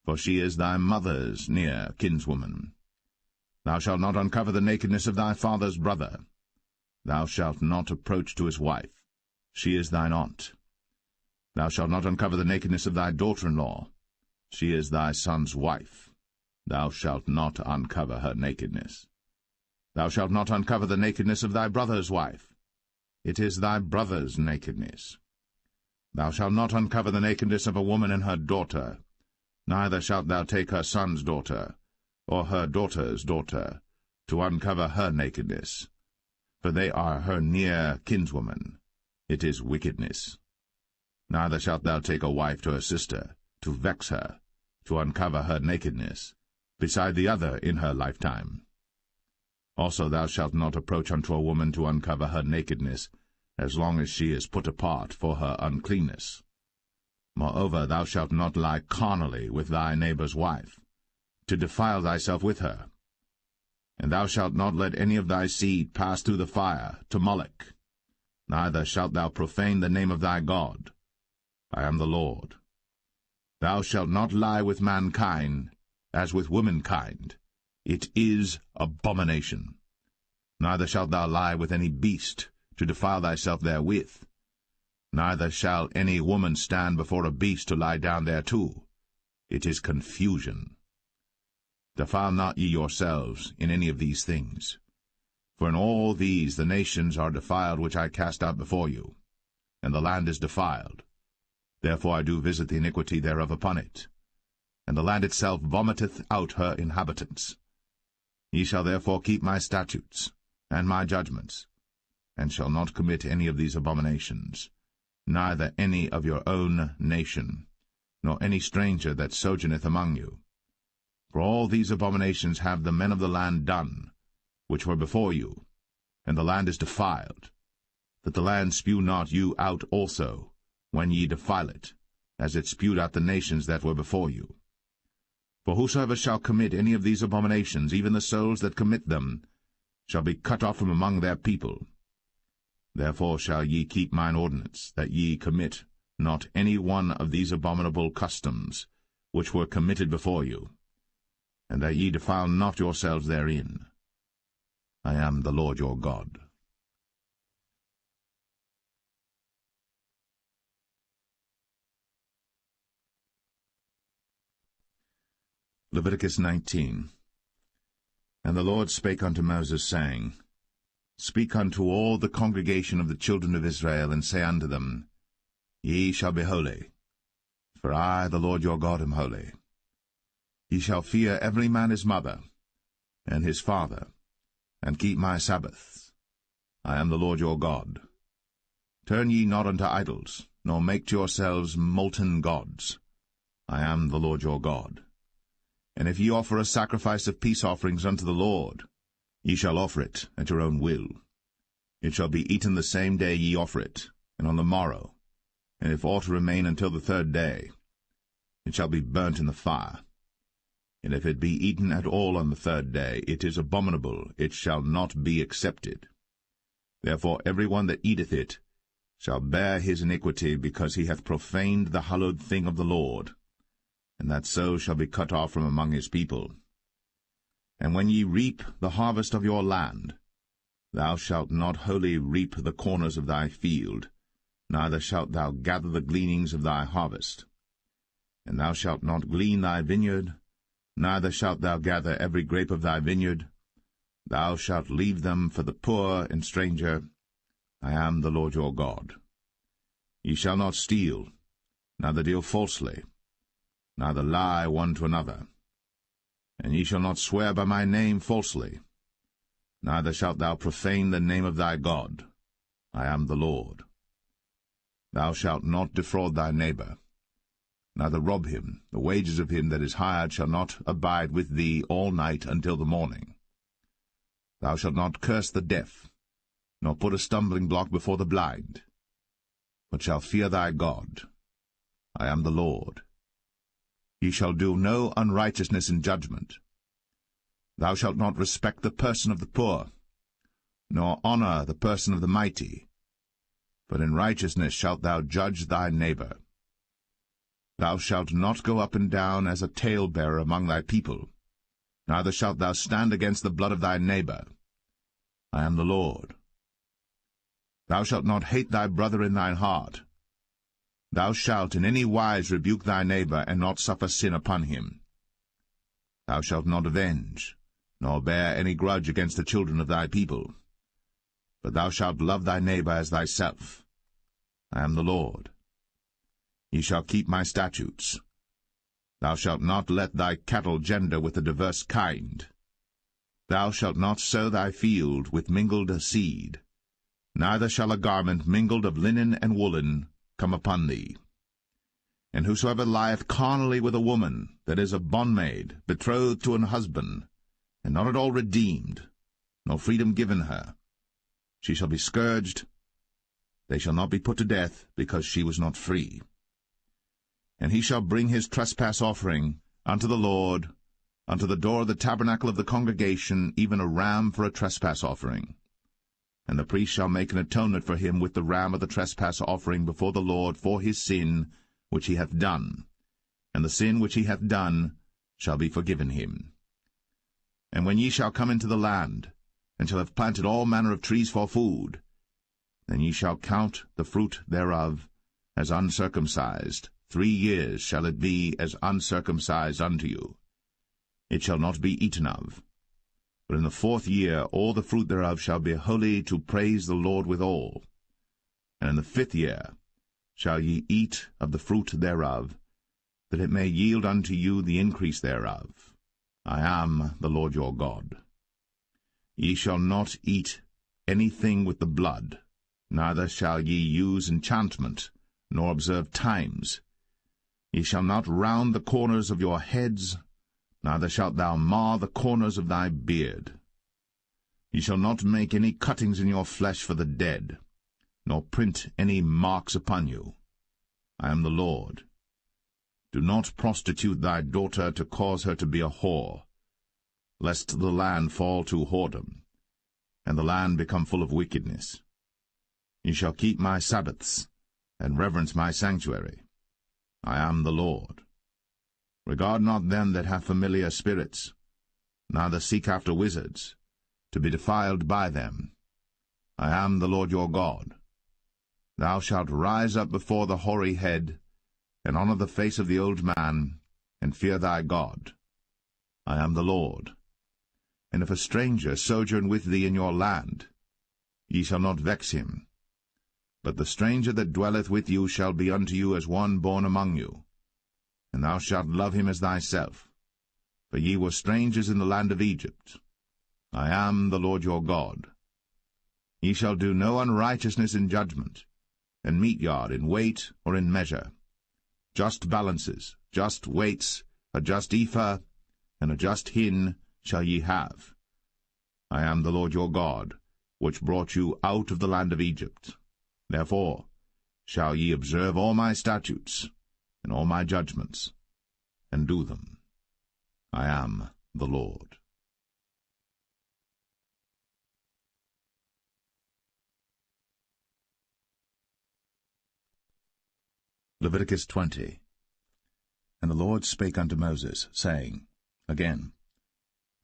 [SPEAKER 1] for she is thy mother's near kinswoman. Thou shalt not uncover the nakedness of thy father's brother. Thou shalt not approach to his wife, she is thine aunt. Thou shalt not uncover the nakedness of thy daughter-in-law, she is thy son's wife. Thou shalt not uncover her nakedness. Thou shalt not uncover the nakedness of thy brother's wife, it is thy brother's nakedness. Thou shalt not uncover the nakedness of a woman and her daughter, neither shalt thou take her son's daughter, or her daughter's daughter, to uncover her nakedness, for they are her near kinswoman. It is wickedness. Neither shalt thou take a wife to her sister, to vex her, to uncover her nakedness, beside the other in her lifetime. Also thou shalt not approach unto a woman to uncover her nakedness, as long as she is put apart for her uncleanness. Moreover, thou shalt not lie carnally with thy neighbor's wife, to defile thyself with her. And thou shalt not let any of thy seed pass through the fire to Moloch, neither shalt thou profane the name of thy God. I am the Lord. Thou shalt not lie with mankind, as with womankind. It is abomination. Neither shalt thou lie with any beast, to defile thyself therewith. Neither shall any woman stand before a beast to lie down thereto. It is confusion. Defile not ye yourselves in any of these things. For in all these the nations are defiled which I cast out before you, and the land is defiled. Therefore I do visit the iniquity thereof upon it, and the land itself vomiteth out her inhabitants. Ye shall therefore keep my statutes and my judgments, and shall not commit any of these abominations, neither any of your own nation, nor any stranger that sojourneth among you. For all these abominations have the men of the land done, which were before you, and the land is defiled, that the land spew not you out also, when ye defile it, as it spewed out the nations that were before you. For whosoever shall commit any of these abominations, even the souls that commit them, shall be cut off from among their people. Therefore shall ye keep mine ordinance, that ye commit not any one of these abominable customs, which were committed before you, and that ye defile not yourselves therein. I am the Lord your God. Leviticus 19. And the Lord spake unto Moses, saying, Speak unto all the congregation of the children of Israel, and say unto them, Ye shall be holy, for I, the Lord your God, am holy. Ye shall fear every man his mother, and his father, and keep my Sabbaths. I am the Lord your God. Turn ye not unto idols, nor make to yourselves molten gods. I am the Lord your God. And if ye offer a sacrifice of peace offerings unto the Lord, ye shall offer it at your own will. It shall be eaten the same day ye offer it, and on the morrow. And if aught remain until the third day, it shall be burnt in the fire. And if it be eaten at all on the third day, it is abominable, it shall not be accepted. Therefore every one that eateth it shall bear his iniquity, because he hath profaned the hallowed thing of the Lord, and that so shall be cut off from among his people. And when ye reap the harvest of your land, thou shalt not wholly reap the corners of thy field, neither shalt thou gather the gleanings of thy harvest. And thou shalt not glean thy vineyard, neither shalt thou gather every grape of thy vineyard. Thou shalt leave them for the poor and stranger. I am the Lord your God. Ye shall not steal, neither deal falsely, neither lie one to another. And ye shall not swear by my name falsely, neither shalt thou profane the name of thy God. I am the Lord. Thou shalt not defraud thy neighbor, neither rob him. The wages of him that is hired shall not abide with thee all night until the morning. Thou shalt not curse the deaf, nor put a stumbling block before the blind, but shalt fear thy God. I am the Lord. Ye shall do no unrighteousness in judgment. Thou shalt not respect the person of the poor, nor honor the person of the mighty, but in righteousness shalt thou judge thy neighbor. Thou shalt not go up and down as a talebearer among thy people, neither shalt thou stand against the blood of thy neighbor. I am the Lord. Thou shalt not hate thy brother in thine heart. Thou shalt in any wise rebuke thy neighbor, and not suffer sin upon him. Thou shalt not avenge, nor bear any grudge against the children of thy people, but thou shalt love thy neighbor as thyself. I am the Lord. Ye shall keep my statutes. Thou shalt not let thy cattle gender with a diverse kind. Thou shalt not sow thy field with mingled seed, neither shall a garment mingled of linen and woolen come upon thee. And whosoever lieth carnally with a woman that is a bondmaid, betrothed to an husband, and not at all redeemed, nor freedom given her, she shall be scourged. They shall not be put to death, because she was not free. And he shall bring his trespass offering unto the Lord, unto the door of the tabernacle of the congregation, even a ram for a trespass offering. And the priest shall make an atonement for him with the ram of the trespass offering before the Lord for his sin which he hath done, and the sin which he hath done shall be forgiven him. And when ye shall come into the land, and shall have planted all manner of trees for food, then ye shall count the fruit thereof as uncircumcised. 3 years shall it be as uncircumcised unto you. It shall not be eaten of. But in the 4th year all the fruit thereof shall be holy to praise the Lord withal. And in the 5th year shall ye eat of the fruit thereof, that it may yield unto you the increase thereof. I am the Lord your God. Ye shall not eat anything with the blood, neither shall ye use enchantment, nor observe times. Ye shall not round the corners of your heads, neither shalt thou mar the corners of thy beard. Ye shall not make any cuttings in your flesh for the dead, nor print any marks upon you. I am the Lord. Do not prostitute thy daughter to cause her to be a whore, lest the land fall to whoredom, and the land become full of wickedness. Ye shall keep my Sabbaths, and reverence my sanctuary. I am the Lord. Regard not them that have familiar spirits, neither seek after wizards, to be defiled by them. I am the Lord your God. Thou shalt rise up before the hoary head, and honor the face of the old man, and fear thy God. I am the Lord. And if a stranger sojourn with thee in your land, ye shall not vex him. But the stranger that dwelleth with you shall be unto you as one born among you, and thou shalt love him as thyself. For ye were strangers in the land of Egypt. I am the Lord your God. Ye shall do no unrighteousness in judgment, and meat yard in weight or in measure. Just balances, just weights, a just ephah, and a just hin shall ye have. I am the Lord your God, which brought you out of the land of Egypt. Therefore shall ye observe all my statutes, and all my judgments, and do them. I am the Lord.
[SPEAKER 2] Leviticus 20. And the Lord spake unto Moses, saying, Again,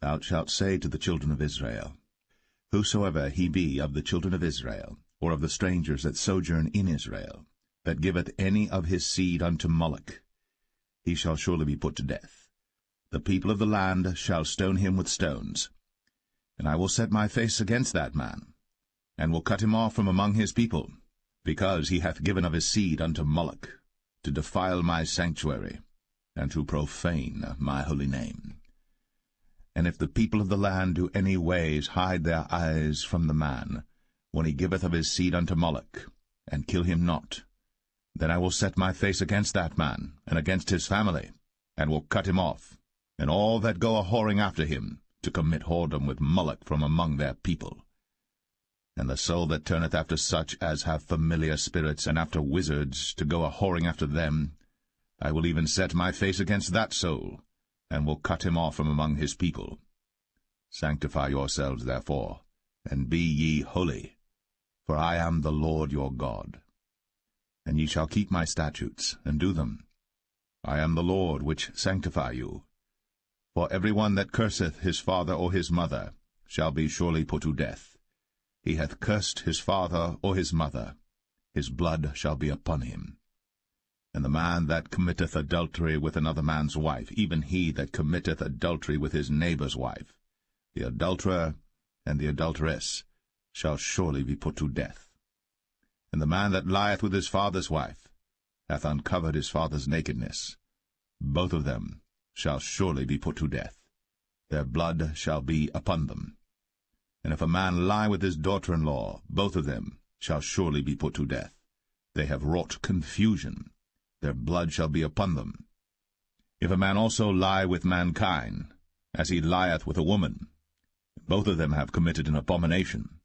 [SPEAKER 2] thou shalt say to the children of Israel, Whosoever he be of the children of Israel, or of the strangers that sojourn in Israel, that giveth any of his seed unto Moloch, he shall surely be put to death. The people of the land shall stone him with stones. And I will set my face against that man, and will cut him off from among his people, because he hath given of his seed unto Moloch, to defile my sanctuary, and to profane my holy name. And if the people of the land do any ways hide their eyes from the man, when he giveth of his seed unto Moloch, and kill him not, then I will set my face against that man, and against his family, and will cut him off, and all that go a-whoring after him, to commit whoredom with Moloch from among their people. And the soul that turneth after such as have familiar spirits, and after wizards, to go a-whoring after them, I will even set my face against that soul, and will cut him off from among his people. Sanctify yourselves, therefore, and be ye holy, for I am the Lord your God. And ye shall keep my statutes, and do them. I am the Lord which sanctify you. For every one that curseth his father or his mother shall be surely put to death. He hath cursed his father or his mother, his blood shall be upon him. And the man that committeth adultery with another man's wife, even he that committeth adultery with his neighbour's wife, the adulterer and the adulteress, shall surely be put to death. And the man that lieth with his father's wife hath uncovered his father's nakedness. Both of them shall surely be put to death. Their blood shall be upon them. And if a man lie with his daughter-in-law, both of them shall surely be put to death. They have wrought confusion. Their blood shall be upon them. If a man also lie with mankind, as he lieth with a woman, both of them have committed an abomination.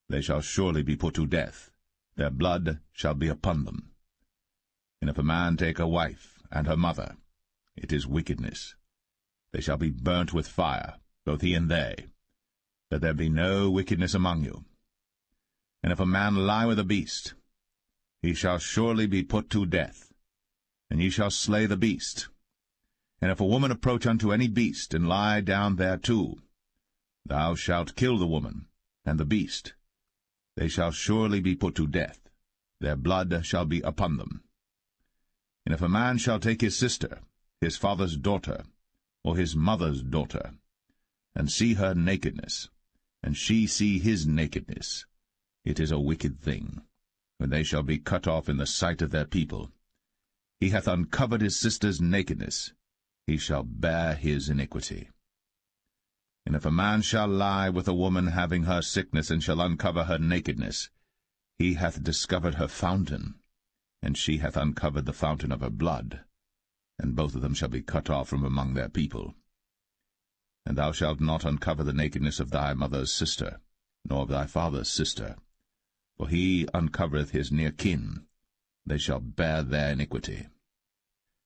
[SPEAKER 2] They shall surely be put to death. Their blood shall be upon them. And if a man take a wife and her mother, it is wickedness. They shall be burnt with fire, both he and they, that there be no wickedness among you. And if a man lie with a beast, he shall surely be put to death, and ye shall slay the beast. And if a woman approach unto any beast, and lie down thereto, thou shalt kill the woman and the beast. They shall surely be put to death. Their blood shall be upon them. And if a man shall take his sister, his father's daughter, or his mother's daughter, and see her nakedness, and she see his nakedness, it is a wicked thing, when they shall be cut off in the sight of their people. He hath uncovered his sister's nakedness, he shall bear his iniquity. And if a man shall lie with a woman having her sickness, and shall uncover her nakedness, he hath discovered her fountain, and she hath uncovered the fountain of her blood, and both of them shall be cut off from among their people. And thou shalt not uncover the nakedness of thy mother's sister, nor of thy father's sister, for he uncovereth his near kin. They shall bear their iniquity.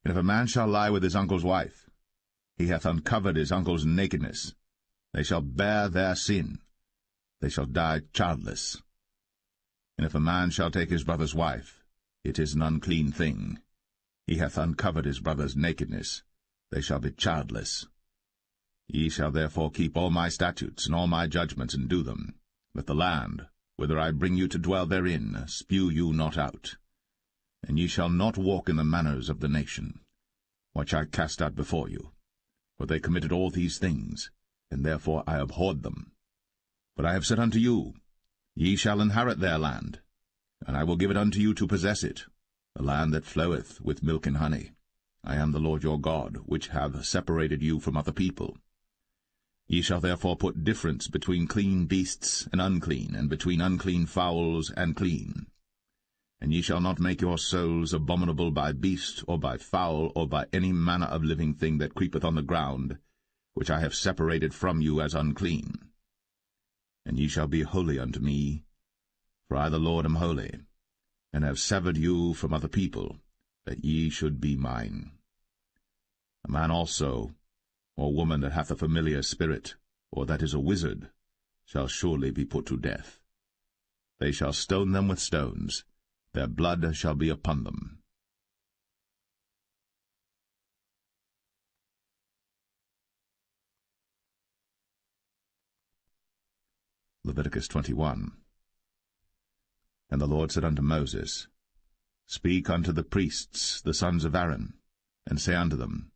[SPEAKER 2] And if a man shall lie with his uncle's wife, he hath uncovered his uncle's nakedness. They shall bear their sin. They shall die childless. And if a man shall take his brother's wife, it is an unclean thing. He hath uncovered his brother's nakedness. They shall be childless. Ye shall therefore keep all my statutes and all my judgments, and do them, that the land, whither I bring you to dwell therein, spew you not out. And ye shall not walk in the manners of the nation, which I cast out before you. For they committed all these things, and therefore I abhorred them. But I have said unto you, Ye shall inherit their land, and I will give it unto you to possess it, a land that floweth with milk and honey. I am the Lord your God, which have separated you from other people. Ye shall therefore put difference between clean beasts and unclean, and between unclean fowls and clean. And ye shall not make your souls abominable by beast, or by fowl, or by any manner of living thing that creepeth on the ground, which I have separated from you as unclean. And ye shall be holy unto me, for I the Lord am holy, and have severed you from other people, that ye should be mine. A man also, or woman that hath a familiar spirit, or that is a wizard, shall surely be put to death. They shall stone them with stones, their blood shall be upon them. Leviticus 21. And the Lord said unto Moses, Speak unto the priests, the sons of Aaron, and say unto them,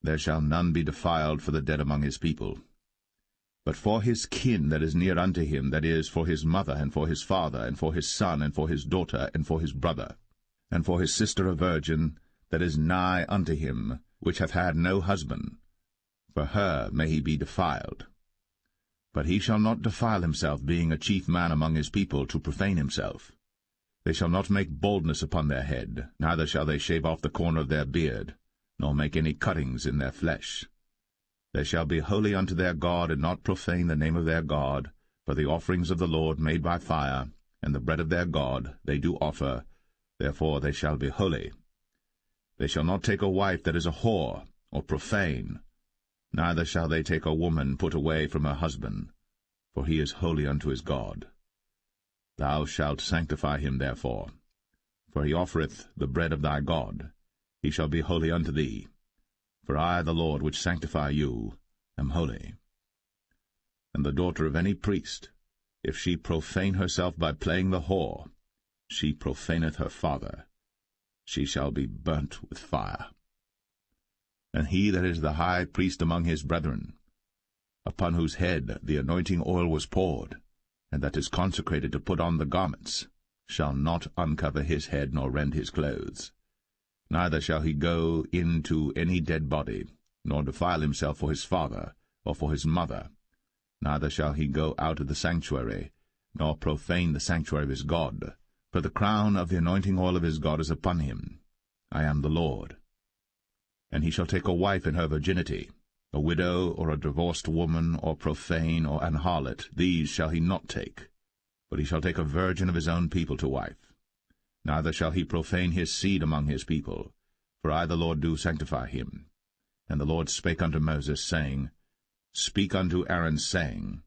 [SPEAKER 2] There shall none be defiled for the dead among his people. But for his kin that is near unto him, that is, for his mother, and for his father, and for his son, and for his daughter, and for his brother, and for his sister a virgin, that is nigh unto him, which hath had no husband,
[SPEAKER 1] for her may he be defiled. But he shall not defile himself, being a chief man among his people, to profane himself. They shall not make baldness upon their head, neither shall they shave off the corner of their beard, nor make any cuttings in their flesh. They shall be holy unto their God, and not profane the name of their God, for the offerings of the Lord made by fire, and the bread of their God they do offer, therefore they shall be holy. They shall not take a wife that is a whore, or profane, neither shall they take a woman put away from her husband, for he is holy unto his God. Thou shalt sanctify him therefore, for he offereth the bread of thy God. He shall be holy unto thee. For I, the Lord, which sanctify you, am holy. And the daughter of any priest, if she profane herself by playing the whore, she profaneth her father. She shall be burnt with fire. And he that is the high priest among his brethren, upon whose head the anointing oil was poured, and that is consecrated to put on the garments, shall not uncover his head nor rend his clothes. Neither shall he go into any dead body, nor defile himself for his father, or for his mother. Neither shall he go out of the sanctuary, nor profane the sanctuary of his God. For the crown of the anointing oil of his God is upon him. I am the Lord. And he shall take a wife in her virginity, a widow, or a divorced woman, or profane, or an harlot. These shall he not take, but he shall take a virgin of his own people to wife. Neither shall he profane his seed among his people, for I the Lord do sanctify him. And the Lord spake unto Moses, saying, Speak unto Aaron, saying,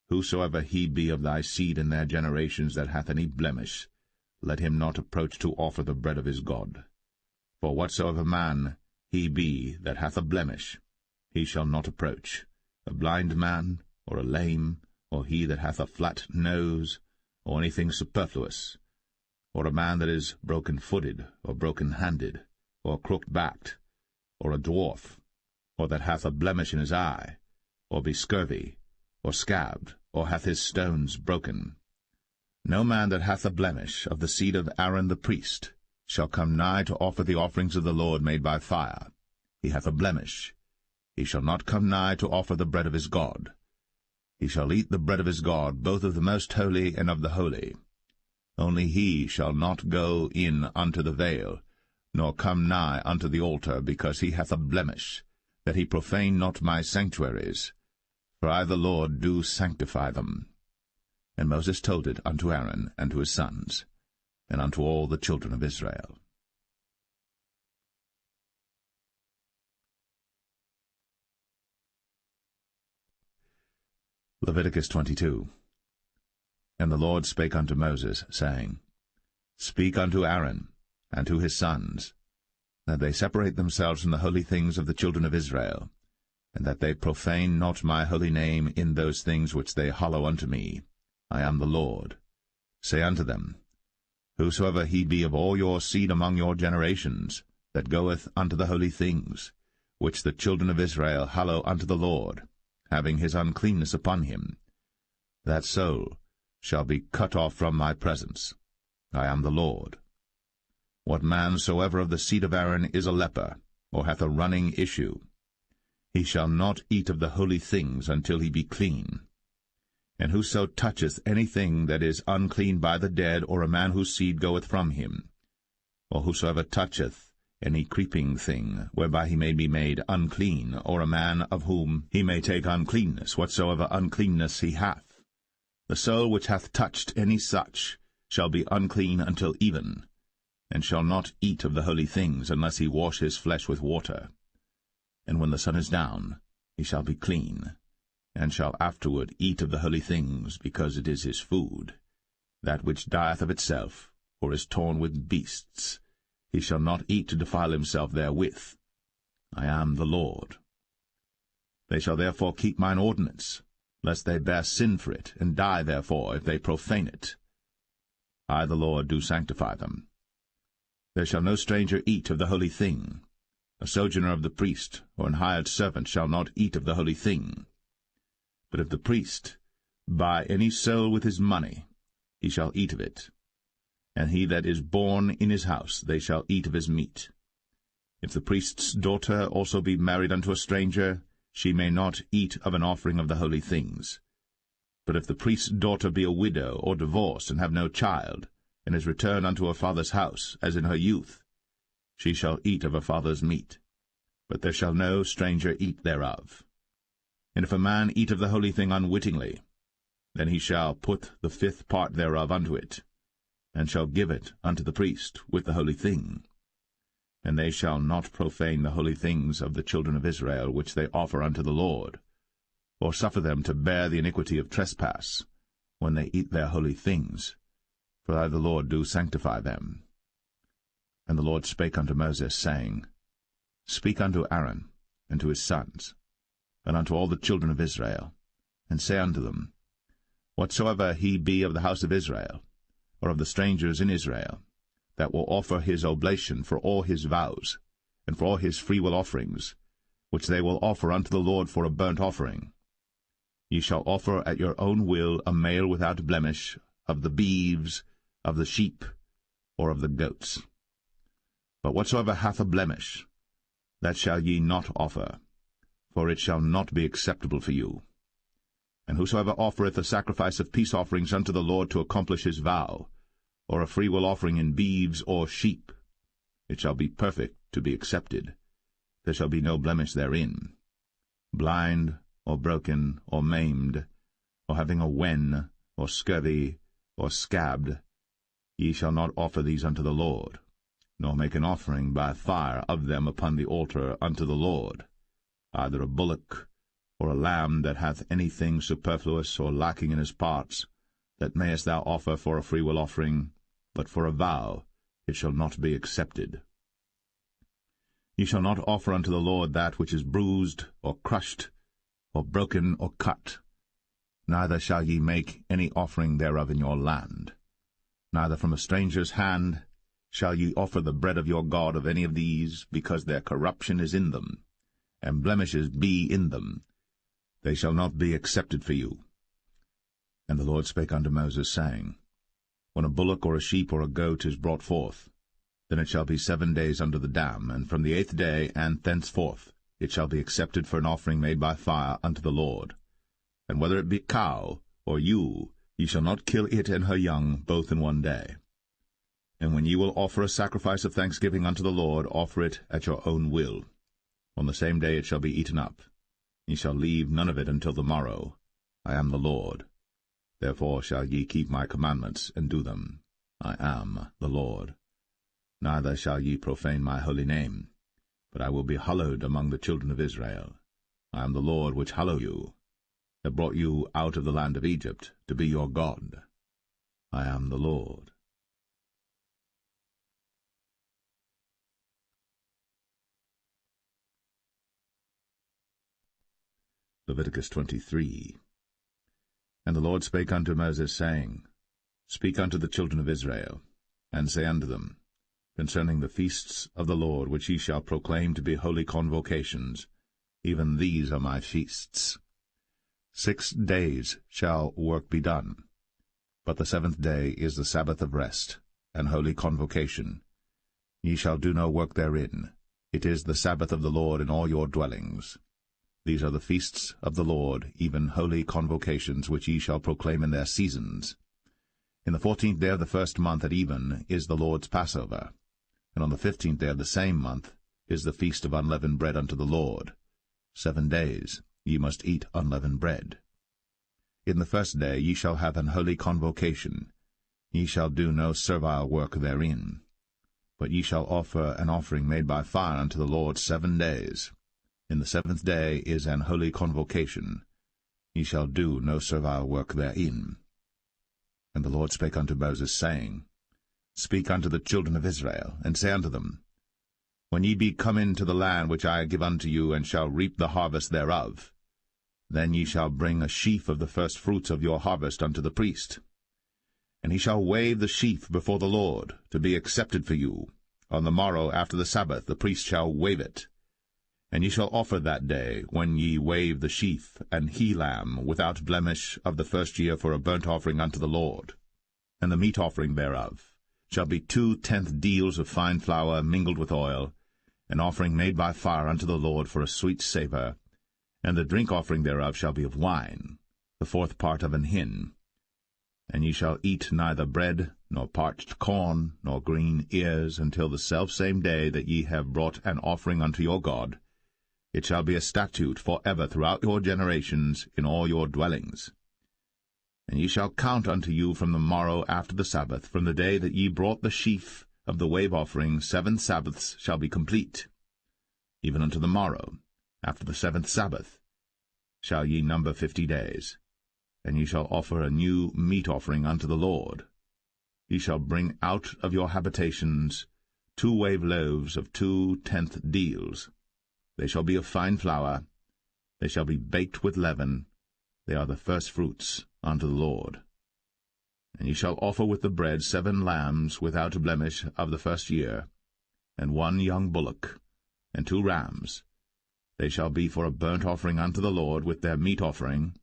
[SPEAKER 1] Whosoever he be of thy seed in their generations that hath any blemish, let him not approach to offer the bread of his God. For whatsoever man he be that hath a blemish, he shall not approach, a blind man, or a lame, or he that hath a flat nose, or anything superfluous, or a man that is broken-footed, or broken-handed, or crooked-backed, or a dwarf, or that hath a blemish in his eye, or be scurvy, or scabbed, or hath his stones broken. No man that hath a blemish of the seed of Aaron the priest shall come nigh to offer the offerings of the Lord made by fire. He hath a blemish. He shall not come nigh to offer the bread of his God. He shall eat the bread of his God, both of the most holy and of the holy. Only he shall not go in unto the veil, nor come nigh unto the altar, because he hath a blemish, that he profane not my sanctuaries. For I the Lord do sanctify them. And Moses told it unto Aaron and to his sons, and unto all the children of Israel. Leviticus 22. And the Lord spake unto Moses, saying, Speak unto Aaron and to his sons, that they separate themselves from the holy things of the children of Israel, and that they profane not my holy name in those things which they hallow unto me. I am the Lord. Say unto them, Whosoever he be of all your seed among your generations, that goeth unto the holy things, which the children of Israel hallow unto the Lord, having his uncleanness upon him, that soul shall be cut off from my presence. I am the Lord. What man soever of the seed of Aaron is a leper, or hath a running issue, he shall not eat of the holy things until he be clean. And whoso toucheth anything that is unclean by the dead, or a man whose seed goeth from him, or whosoever toucheth any creeping thing, whereby he may be made unclean, or a man of whom he may take uncleanness, whatsoever uncleanness he hath, the soul which hath touched any such shall be unclean until even, and shall not eat of the holy things, unless he wash his flesh with water. And when the sun is down, he shall be clean, and shall afterward eat of the holy things, because it is his food. That which dieth of itself, or is torn with beasts, he shall not eat to defile himself therewith. I am the Lord. They shall therefore keep mine ordinance, lest they bear sin for it, and die therefore, if they profane it. I the Lord do sanctify them. There shall no stranger eat of the holy thing. A sojourner of the priest, or an hired servant, shall not eat of the holy thing. But if the priest buy any soul with his money, he shall eat of it. And he that is born in his house, they shall eat of his meat. If the priest's daughter also be married unto a stranger, she may not eat of an offering of the holy things. But if the priest's daughter be a widow or divorced, and have no child, and is returned unto her father's house, as in her youth, she shall eat of her father's meat, but there shall no stranger eat thereof. And if a man eat of the holy thing unwittingly, then he shall put the 5th part thereof unto it, and shall give it unto the priest with the holy thing. And they shall not profane the holy things of the children of Israel, which they offer unto the Lord, or suffer them to bear the iniquity of trespass, when they eat their holy things, for I the Lord do sanctify them. And the Lord spake unto Moses, saying, Speak unto Aaron, and to his sons, and unto all the children of Israel, and say unto them, Whatsoever he be of the house of Israel, or of the strangers in Israel, that will offer his oblation for all his vows, and for all his freewill offerings, which they will offer unto the Lord for a burnt offering, ye shall offer at your own will a male without blemish of the beeves, of the sheep, or of the goats. But whatsoever hath a blemish, that shall ye not offer, for it shall not be acceptable for you. And whosoever offereth a sacrifice of peace offerings unto the Lord to accomplish his vow, or a freewill offering in beeves or sheep, it shall be perfect to be accepted. There shall be no blemish therein. Blind, or broken, or maimed, or having a wen, or scurvy, or scabbed, ye shall not offer these unto the Lord, nor make an offering by fire of them upon the altar unto the Lord, either a bullock, or a lamb that hath anything superfluous or lacking in his parts, that mayest thou offer for a freewill offering, but for a vow it shall not be accepted. Ye shall not offer unto the Lord that which is bruised, or crushed, or broken, or cut. Neither shall ye make any offering thereof in your land. Neither from a stranger's hand shall ye offer the bread of your God of any of these, because their corruption is in them, and blemishes be in them. They shall not be accepted for you. And the Lord spake unto Moses, saying, When a bullock or a sheep or a goat is brought forth, then it shall be 7 days under the dam, and from the 8th day and thenceforth it shall be accepted for an offering made by fire unto the Lord. And whether it be cow or ewe, ye shall not kill it and her young both in 1 day. And when ye will offer a sacrifice of thanksgiving unto the Lord, offer it at your own will. On the same day it shall be eaten up. Ye shall leave none of it until the morrow. I am the Lord. Therefore shall ye keep my commandments, and do them. I am the Lord. Neither shall ye profane my holy name, but I will be hallowed among the children of Israel. I am the Lord which hallow you, that brought you out of the land of Egypt, to be your God. I am the Lord. Leviticus 23. And the Lord spake unto Moses, saying, Speak unto the children of Israel, and say unto them, Concerning the feasts of the Lord, which ye shall proclaim to be holy convocations, even these are my feasts. 6 days shall work be done, but the 7th day is the Sabbath of rest, and holy convocation. Ye shall do no work therein. It is the Sabbath of the Lord in all your dwellings. These are the feasts of the Lord, even holy convocations, which ye shall proclaim in their seasons. In the 14th day of the 1st month at even is the Lord's Passover, and on the 15th day of the same month is the feast of unleavened bread unto the Lord. 7 days ye must eat unleavened bread. In the 1st day ye shall have an holy convocation. Ye shall do no servile work therein, but ye shall offer an offering made by fire unto the Lord 7 days. In the 7th day is an holy convocation. Ye shall do no servile work therein. And the Lord spake unto Moses, saying, Speak unto the children of Israel, and say unto them, When ye be come into the land which I give unto you, and shall reap the harvest thereof, then ye shall bring a sheaf of the firstfruits of your harvest unto the priest. And he shall wave the sheaf before the Lord, to be accepted for you. On the morrow after the Sabbath the priest shall wave it. And ye shall offer that day, when ye wave the sheaf, an he-lamb without blemish of the 1st year for a burnt offering unto the Lord. And the meat offering thereof shall be 2/10 deals of fine flour mingled with oil, an offering made by fire unto the Lord for a sweet savour, And the drink offering thereof shall be of wine, the fourth part of an hin. And ye shall eat neither bread, nor parched corn, nor green ears, until the selfsame day that ye have brought an offering unto your God. It shall be a statute for ever throughout your generations in all your dwellings. And ye shall count unto you from the morrow after the Sabbath, from the day that ye brought the sheaf of the wave offering, 7 Sabbaths shall be complete. Even unto the morrow, after the 7th Sabbath, shall ye number 50 days. And ye shall offer a new meat offering unto the Lord. Ye shall bring out of your habitations 2 wave loaves of 2 tenth deals. They shall be of fine flour. They shall be baked with leaven. They are the first fruits unto the Lord. And ye shall offer with the bread 7 lambs without blemish of the first year, and 1 young bullock, and 2 rams. They shall be for a burnt offering unto the Lord, with their meat offering,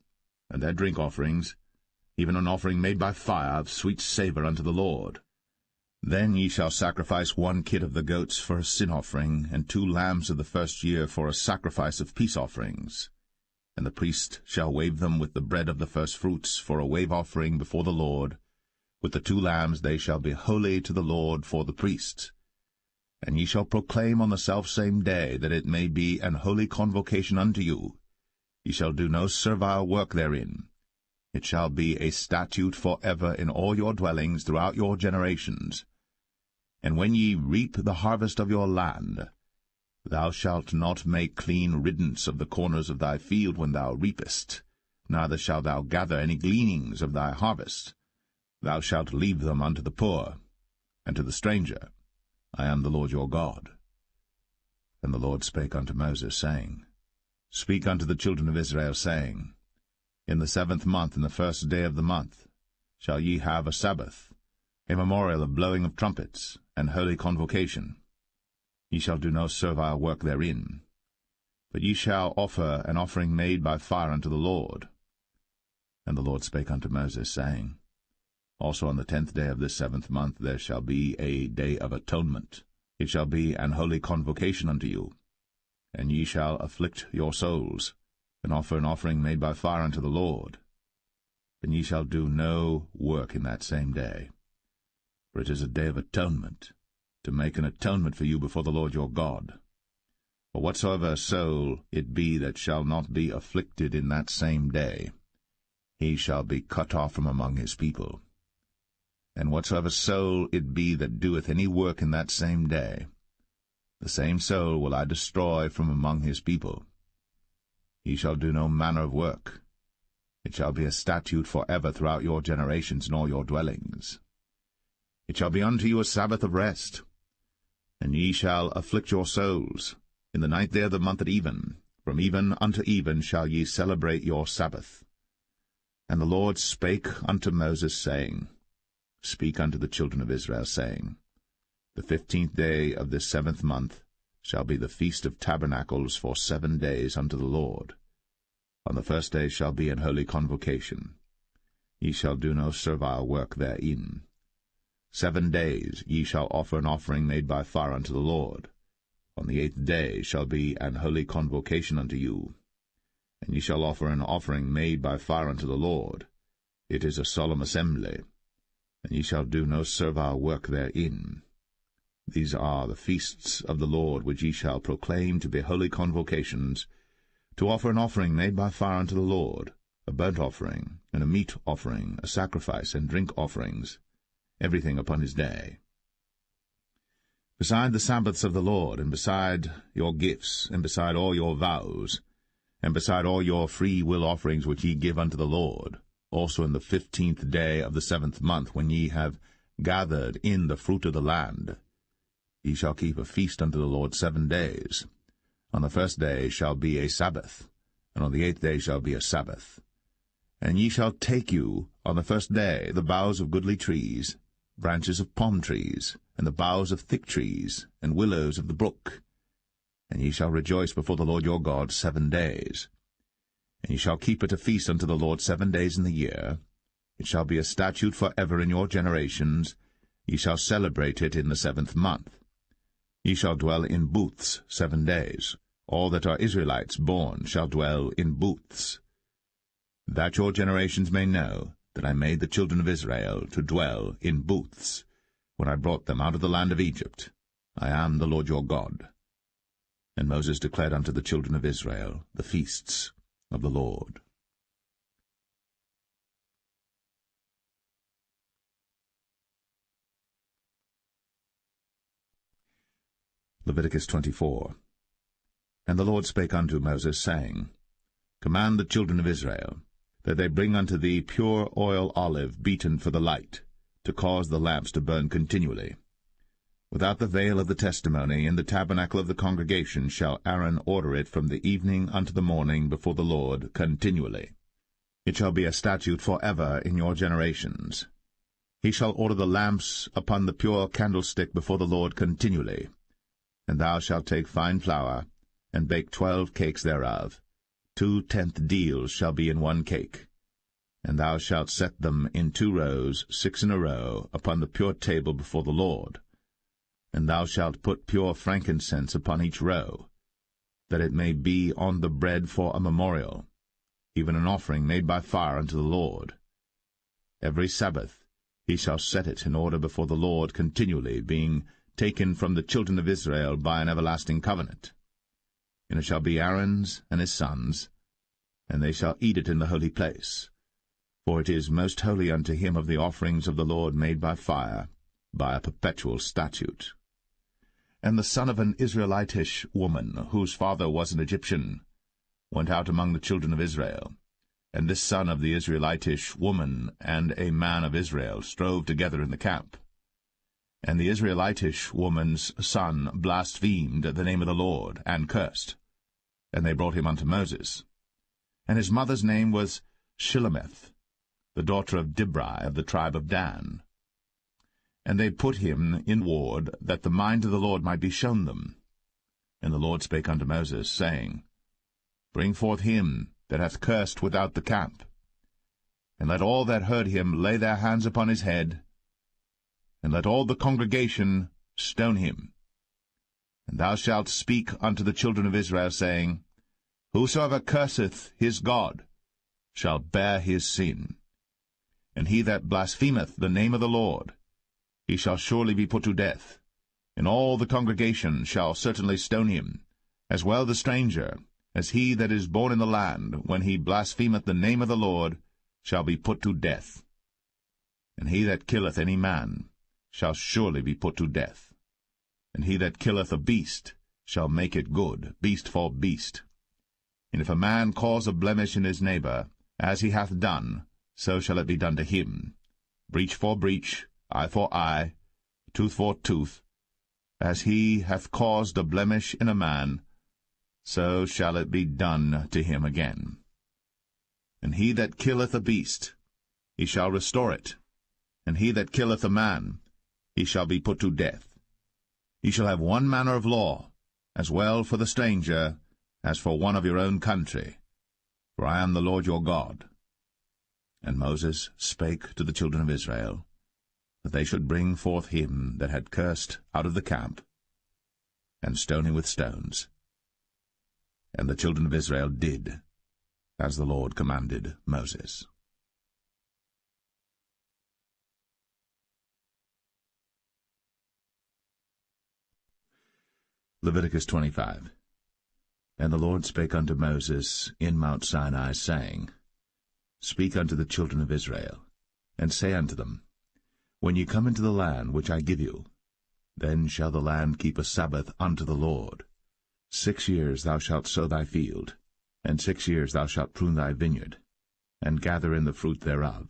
[SPEAKER 1] and their drink offerings, even an offering made by fire of sweet savour unto the Lord. Then ye shall sacrifice 1 kid of the goats for a sin offering, and 2 lambs of the first year for a sacrifice of peace offerings. And the priest shall wave them with the bread of the firstfruits for a wave offering before the Lord. With the 2 lambs they shall be holy to the Lord for the priests. And ye shall proclaim on the selfsame day that it may be an holy convocation unto you. Ye shall do no servile work therein. It shall be a statute for ever in all your dwellings throughout your generations. And when ye reap the harvest of your land, thou shalt not make clean riddance of the corners of thy field when thou reapest, neither shalt thou gather any gleanings of thy harvest. Thou shalt leave them unto the poor, and to the stranger. I am the Lord your God. And the Lord spake unto Moses, saying, Speak unto the children of Israel, saying, In the 7th month, in the 1st day of the month, shall ye have a Sabbath, a memorial of blowing of trumpets, and holy convocation. Ye shall do no servile work therein, but ye shall offer an offering made by fire unto the Lord. And the Lord spake unto Moses, saying, Also on the 10th day of this 7th month there shall be a day of atonement. It shall be an holy convocation unto you. And ye shall afflict your souls, and offer an offering made by fire unto the Lord. And ye shall do no work in that same day. For it is a day of atonement, to make an atonement for you before the Lord your God. For whatsoever soul it be that shall not be afflicted in that same day, he shall be cut off from among his people. And whatsoever soul it be that doeth any work in that same day, the same soul will I destroy from among his people. He shall do no manner of work. It shall be a statute for ever throughout your generations in all your dwellings. It shall be unto you a Sabbath of rest. And ye shall afflict your souls. In the 9th day of the month at even, from even unto even shall ye celebrate your Sabbath. And the Lord spake unto Moses, saying, Speak unto the children of Israel, saying, The 15th day of this 7th month shall be the feast of tabernacles for 7 days unto the Lord. On the 1st day shall be an holy convocation. Ye shall do no servile work therein. 7 days ye shall offer an offering made by fire unto the Lord. On the 8th day shall be an holy convocation unto you. And ye shall offer an offering made by fire unto the Lord. It is a solemn assembly. And ye shall do no servile work therein. These are the feasts of the Lord which ye shall proclaim to be holy convocations, to offer an offering made by fire unto the Lord, a burnt offering, and a meat offering, a sacrifice, and drink offerings, everything upon his day. Beside the Sabbaths of the Lord, and beside your gifts, and beside all your vows, and beside all your free will offerings which ye give unto the Lord, also in the 15th day of the 7th month, when ye have gathered in the fruit of the land, ye shall keep a feast unto the Lord 7 days. On the 1st day shall be a Sabbath, and on the 8th day shall be a Sabbath. And ye shall take you on the 1st day the boughs of goodly trees, branches of palm trees, and the boughs of thick trees, and willows of the brook. And ye shall rejoice before the Lord your God 7 days. And ye shall keep it a feast unto the Lord 7 days in the year. It shall be a statute for ever in your generations. Ye shall celebrate it in the 7th month. Ye shall dwell in booths 7 days. all that are Israelites born shall dwell in booths, that your generations may know that I made the children of Israel to dwell in booths, when I brought them out of the land of Egypt. I am the Lord your God. And Moses declared unto the children of Israel the feasts of the Lord. Leviticus 24. And the Lord spake unto Moses, saying, Command the children of Israel, that they bring unto thee pure oil olive beaten for the light, to cause the lamps to burn continually. Without the veil of the testimony in the tabernacle of the congregation shall Aaron order it from the evening unto the morning before the Lord continually. It shall be a statute for ever in your generations. He shall order the lamps upon the pure candlestick before the Lord continually. And thou shalt take fine flour, and bake 12 cakes thereof. 2/10 deals shall be in one cake. And thou shalt set them in 2 rows, 6 in a row, upon the pure table before the Lord. And thou shalt put pure frankincense upon each row, that it may be on the bread for a memorial, even an offering made by fire unto the Lord. Every Sabbath he shall set it in order before the Lord continually, being taken from the children of Israel by an everlasting covenant. And it shall be Aaron's and his sons, and they shall eat it in the holy place. For it is most holy unto him of the offerings of the Lord made by fire, by a perpetual statute. And the son of an Israelitish woman, whose father was an Egyptian, went out among the children of Israel. And this son of the Israelitish woman and a man of Israel strove together in the camp. And the Israelitish woman's son blasphemed the name of the Lord, and cursed. And they brought him unto Moses. And his mother's name was Shilemeth, the daughter of Dibri of the tribe of Dan. And they put him in ward, that the mind of the Lord might be shown them. And the Lord spake unto Moses, saying, Bring forth him that hath cursed without the camp, and let all that heard him lay their hands upon his head, and let all the congregation stone him. And thou shalt speak unto the children of Israel, saying, Whosoever curseth his God shall bear his sin. And he that blasphemeth the name of the Lord, he shall surely be put to death. And all the congregation shall certainly stone him, as well the stranger, as he that is born in the land, when he blasphemeth the name of the Lord, shall be put to death. And he that killeth any man shall surely be put to death. And he that killeth a beast shall make it good, beast for beast. And if a man cause a blemish in his neighbor, as he hath done, so shall it be done to him. Breach for breach, eye for eye, tooth for tooth. As he hath caused a blemish in a man, so shall it be done to him again. And he that killeth a beast, he shall restore it. And he that killeth a man, he shall be put to death. Ye shall have one manner of law, as well for the stranger as for one of your own country. For I am the Lord your God. And Moses spake to the children of Israel, that they should bring forth him that had cursed out of the camp, and stone him with stones. And the children of Israel did as the Lord commanded Moses. Leviticus 25. And the Lord spake unto Moses in Mount Sinai, saying, Speak unto the children of Israel, and say unto them, When ye come into the land which I give you, then shall the land keep a Sabbath unto the Lord. 6 years thou shalt sow thy field, and 6 years thou shalt prune thy vineyard, and gather in the fruit thereof.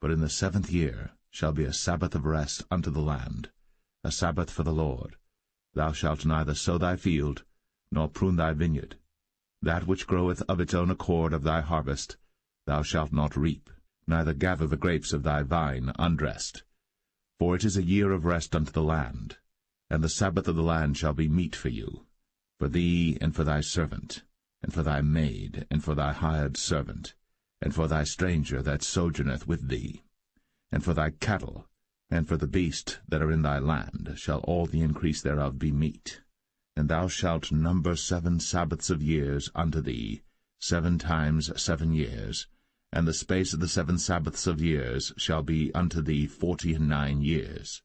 [SPEAKER 1] But in the 7th year shall be a Sabbath of rest unto the land, a Sabbath for the Lord. Thou shalt neither sow thy field, nor prune thy vineyard. That which groweth of its own accord of thy harvest thou shalt not reap, neither gather the grapes of thy vine undressed. For it is a year of rest unto the land, and the Sabbath of the land shall be meat for you, for thee and for thy servant, and for thy maid, and for thy hired servant, and for thy stranger that sojourneth with thee, and for thy cattle, and for the beast that are in thy land, shall all the increase thereof be meat.
[SPEAKER 2] And thou shalt number 7 Sabbaths of years unto thee, 7 times 7 years, and the space of the 7 Sabbaths of years shall be unto thee 49 years.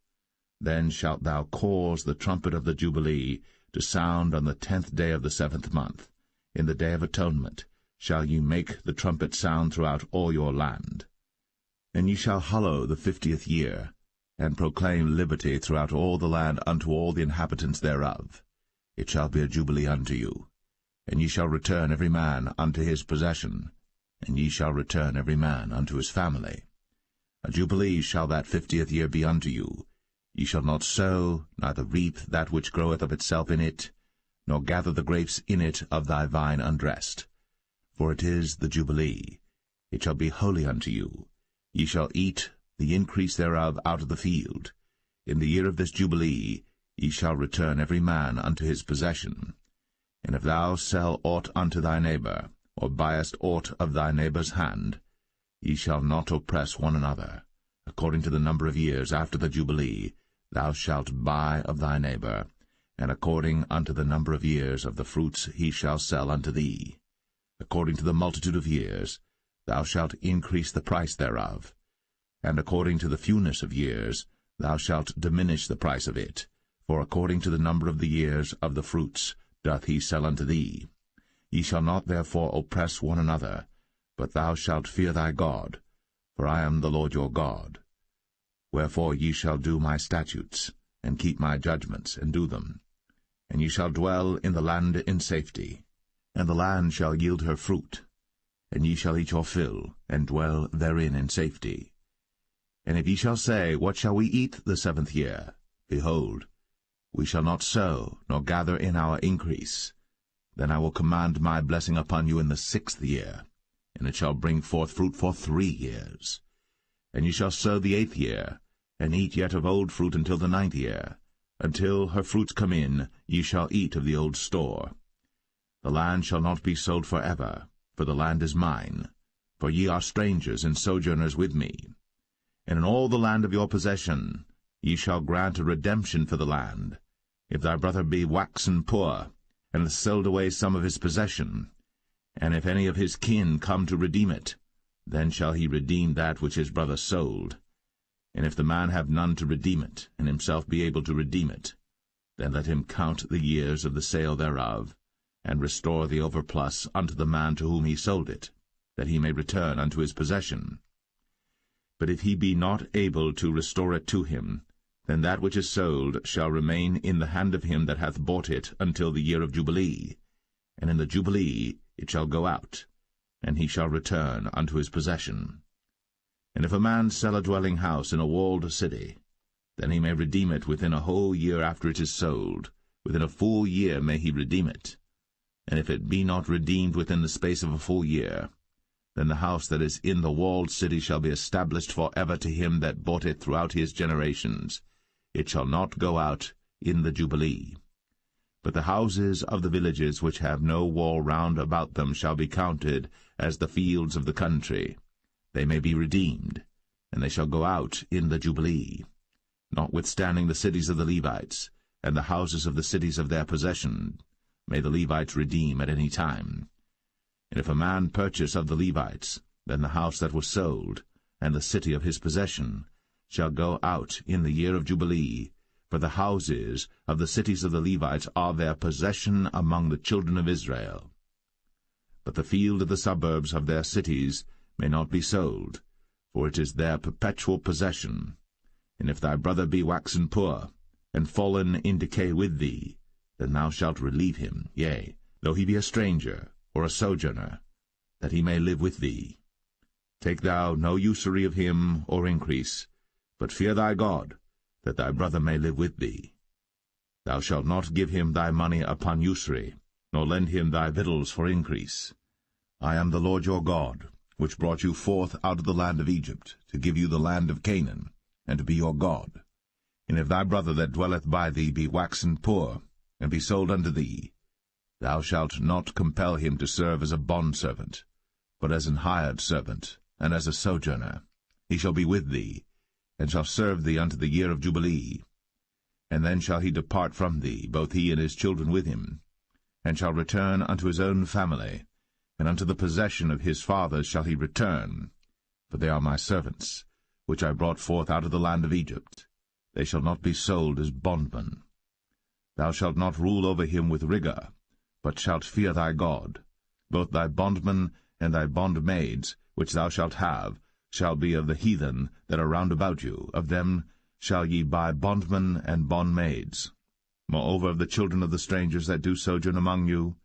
[SPEAKER 2] Then shalt thou cause the trumpet of the Jubilee to sound on the 10th day of the 7th month. In the day of atonement shall ye make the trumpet sound throughout all your land. And ye shall hallow the 50th year, and proclaim liberty throughout all the land unto all the inhabitants thereof. It shall be a jubilee unto you. And ye shall return every man unto his possession, and ye shall return every man unto his family. A jubilee shall that 50th year be unto you. Ye shall not sow, neither reap that which groweth of itself in it, nor gather the grapes in it of thy vine undressed. For it is the jubilee. It shall be holy unto you. Ye shall eat the increase thereof out of the field. In the year of this jubilee ye shall return every man unto his possession. And if thou sell aught unto thy neighbor, or buyest aught of thy neighbor's hand, ye shall not oppress one another. According to the number of years after the jubilee thou shalt buy of thy neighbor, and according unto the number of years of the fruits he shall sell unto thee. According to the multitude of years thou shalt increase the price thereof, and according to the fewness of years thou shalt diminish the price of it, for according to the number of the years of the fruits doth he sell unto thee. Ye shall not therefore oppress one another, but thou shalt fear thy God, for I am the Lord your God. Wherefore ye shall do my statutes, and keep my judgments, and do them. And ye shall dwell in the land in safety, and the land shall yield her fruit, and ye shall eat your fill, and dwell therein in safety. And if ye shall say, What shall we eat the 7th year? Behold, we shall not sow, nor gather in our increase. Then I will command my blessing upon you in the 6th year, and it shall bring forth fruit for 3 years. And ye shall sow the 8th year, and eat yet of old fruit until the 9th year. Until her fruits come in, ye shall eat of the old store. The land shall not be sold forever, for the land is mine, for ye are strangers and sojourners with me. And in all the land of your possession ye shall grant a redemption for the land. If thy brother be waxen poor, and hath sold away some of his possession, and if any of his kin come to redeem it, then shall he redeem that which his brother sold. And if the man have none to redeem it, and himself be able to redeem it, then let him count the years of the sale thereof, and restore the overplus unto the man to whom he sold it, that he may return unto his possession. But if he be not able to restore it to him, then that which is sold shall remain in the hand of him that hath bought it until the year of Jubilee, and in the Jubilee it shall go out, and he shall return unto his possession. And if a man sell a dwelling house in a walled city, then he may redeem it within a whole year after it is sold. Within a full year may he redeem it. And if it be not redeemed within the space of a full year, then the house that is in the walled city shall be established for ever to him that bought it throughout his generations. It shall not go out in the Jubilee. But the houses of the villages which have no wall round about them shall be counted as the fields of the country. They may be redeemed, and they shall go out in the Jubilee. Notwithstanding the cities of the Levites, and the houses of the cities of their possession, may the Levites redeem at any time. And if a man purchase of the Levites, then the house that was sold, and the city of his possession, shall go out in the year of Jubilee, for the houses of the cities of the Levites are their possession among the children of Israel. But the field of the suburbs of their cities may not be sold, for it is their perpetual possession. And if thy brother be waxen poor, and fallen in decay with thee, then thou shalt relieve him, yea, though he be a stranger, or a sojourner, that he may live with thee. Take thou no usury of him, or increase, but fear thy God, that thy brother may live with thee. Thou shalt not give him thy money upon usury, nor lend him thy victuals for increase. I am the Lord your God, which brought you forth out of the land of Egypt, to give you the land of Canaan, and to be your God. And if thy brother that dwelleth by thee be waxen poor, and be sold unto thee, thou shalt not compel him to serve as a bondservant, but as an hired servant, and as a sojourner. He shall be with thee, and shall serve thee unto the year of Jubilee.
[SPEAKER 1] And then shall he depart from thee, both he and his children with him, and shall return unto his own family, and unto the possession of his fathers shall he return. For they are my servants, which I brought forth out of the land of Egypt. They shall not be sold as bondmen. Thou shalt not rule over him with rigor, but shalt fear thy God. Both thy bondmen and thy bondmaids, which thou shalt have, shall be of the heathen that are round about you. Of them shall ye buy bondmen and bondmaids. Moreover, of the children of the strangers that do sojourn among you,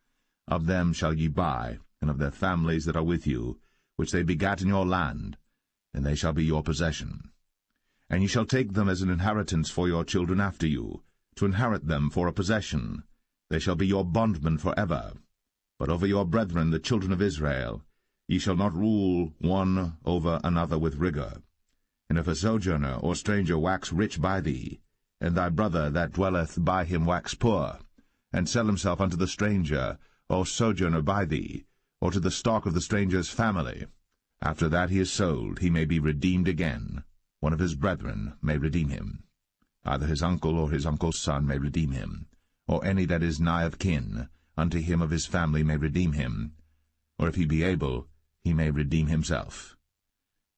[SPEAKER 1] of them shall ye buy, and of their families that are with you, which they begat in your land, and they shall be your possession. And ye shall take them as an inheritance for your children after you, to inherit them for a possession. They shall be your bondmen for ever. But over your brethren, the children of Israel, ye shall not rule one over another with rigor. And if a sojourner or stranger wax rich by thee, and thy brother that dwelleth by him wax poor, and sell himself unto the stranger or sojourner by thee, or to the stock of the stranger's family, after that he is sold, he may be redeemed again. One of his brethren may redeem him. Either his uncle or his uncle's son may redeem him, or any that is nigh of kin unto him of his family may redeem him, or if he be able, he may redeem himself.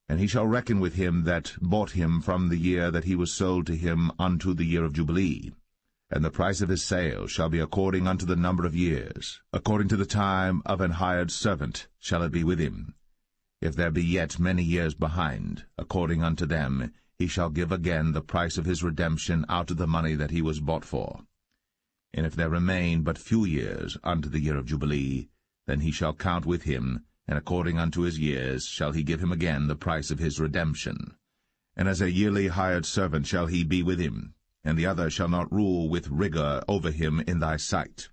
[SPEAKER 1] And he shall reckon with him that bought him from the year that he was sold to him unto the year of Jubilee. And the price of his sale shall be according unto the number of years. According to the time of an hired servant shall it be with him. If there be yet many years behind, according unto them, he shall give again the price of his redemption out of the money that he was bought for. And if there remain but few years unto the year of Jubilee, then he shall count with him, and according unto his years shall he give him again the price of his redemption. And as a yearly hired servant shall he be with him, and the other shall not rule with rigor over him in thy sight.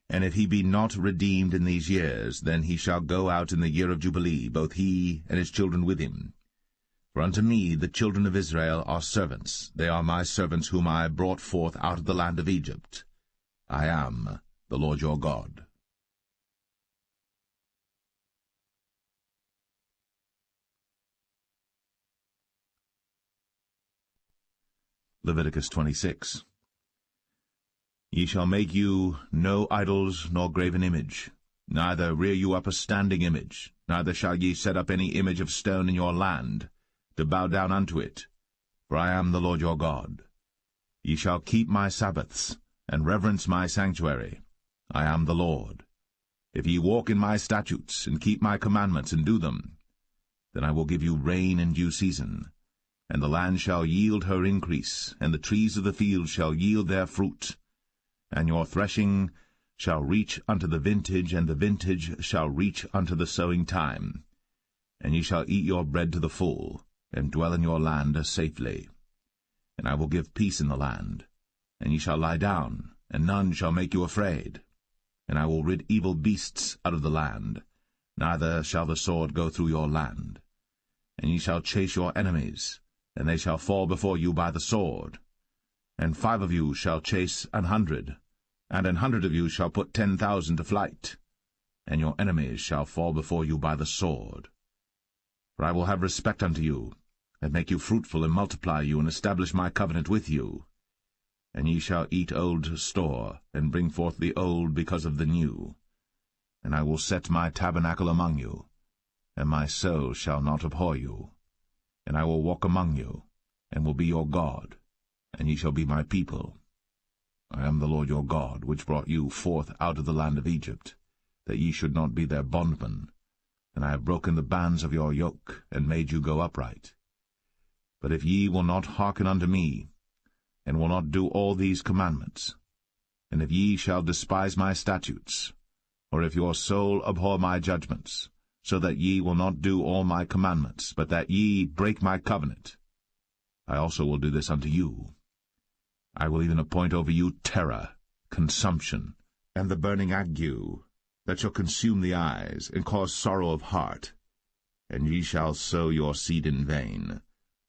[SPEAKER 1] And if he be not redeemed in these years, then he shall go out in the year of Jubilee, both he and his children with him. For unto me the children of Israel are servants. They are my servants whom I brought forth out of the land of Egypt. I am the Lord your God. Leviticus 26. Ye shall make you no idols nor graven image, neither rear you up a standing image, neither shall ye set up any image of stone in your land, to bow down unto it, for I am the Lord your God. Ye shall keep my Sabbaths, and reverence my sanctuary. I am the Lord. If ye walk in my statutes, and keep my commandments, and do them, then I will give you rain in due season, and the land shall yield her increase, and the trees of the field shall yield their fruit. And your threshing shall reach unto the vintage, and the vintage shall reach unto the sowing time. And ye shall eat your bread to the full, and dwell in your land safely. And I will give peace in the land, and ye shall lie down, and none shall make you afraid. And I will rid evil beasts out of the land, neither shall the sword go through your land. And ye shall chase your enemies, and they shall fall before you by the sword. And 5 of you shall chase 100, and 100 of you shall put 10,000 to flight. And your enemies shall fall before you by the sword. For I will have respect unto you, and make you fruitful, and multiply you, and establish my covenant with you. And ye shall eat old store, and bring forth the old because of the new. And I will set my tabernacle among you, and my soul shall not abhor you. And I will walk among you, and will be your God, and ye shall be my people. I am the Lord your God, which brought you forth out of the land of Egypt, that ye should not be their bondmen. And I have broken the bands of your yoke, and made you go upright. But if ye will not hearken unto me, and will not do all these commandments, and if ye shall despise my statutes, or if your soul abhor my judgments, so that ye will not do all my commandments, but that ye break my covenant, I also will do this unto you. I will even appoint over you terror, consumption, and the burning ague, that shall consume the eyes, and cause sorrow of heart. And ye shall sow your seed in vain,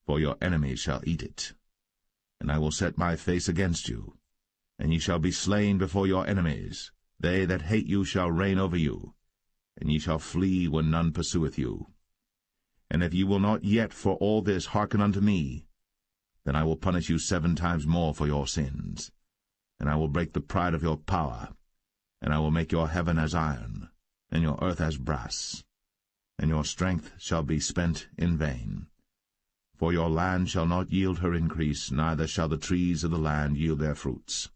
[SPEAKER 1] for your enemies shall eat it. And I will set my face against you, and ye shall be slain before your enemies. They that hate you shall reign over you, and ye shall flee when none pursueth you. And if ye will not yet for all this hearken unto me,
[SPEAKER 2] then I will punish you 7 times more for your sins. And I will break the pride of your power, and I will make your heaven as iron, and your earth as brass, and your strength shall be spent in vain. For your land shall not yield her increase, neither shall the trees of the land yield their fruits.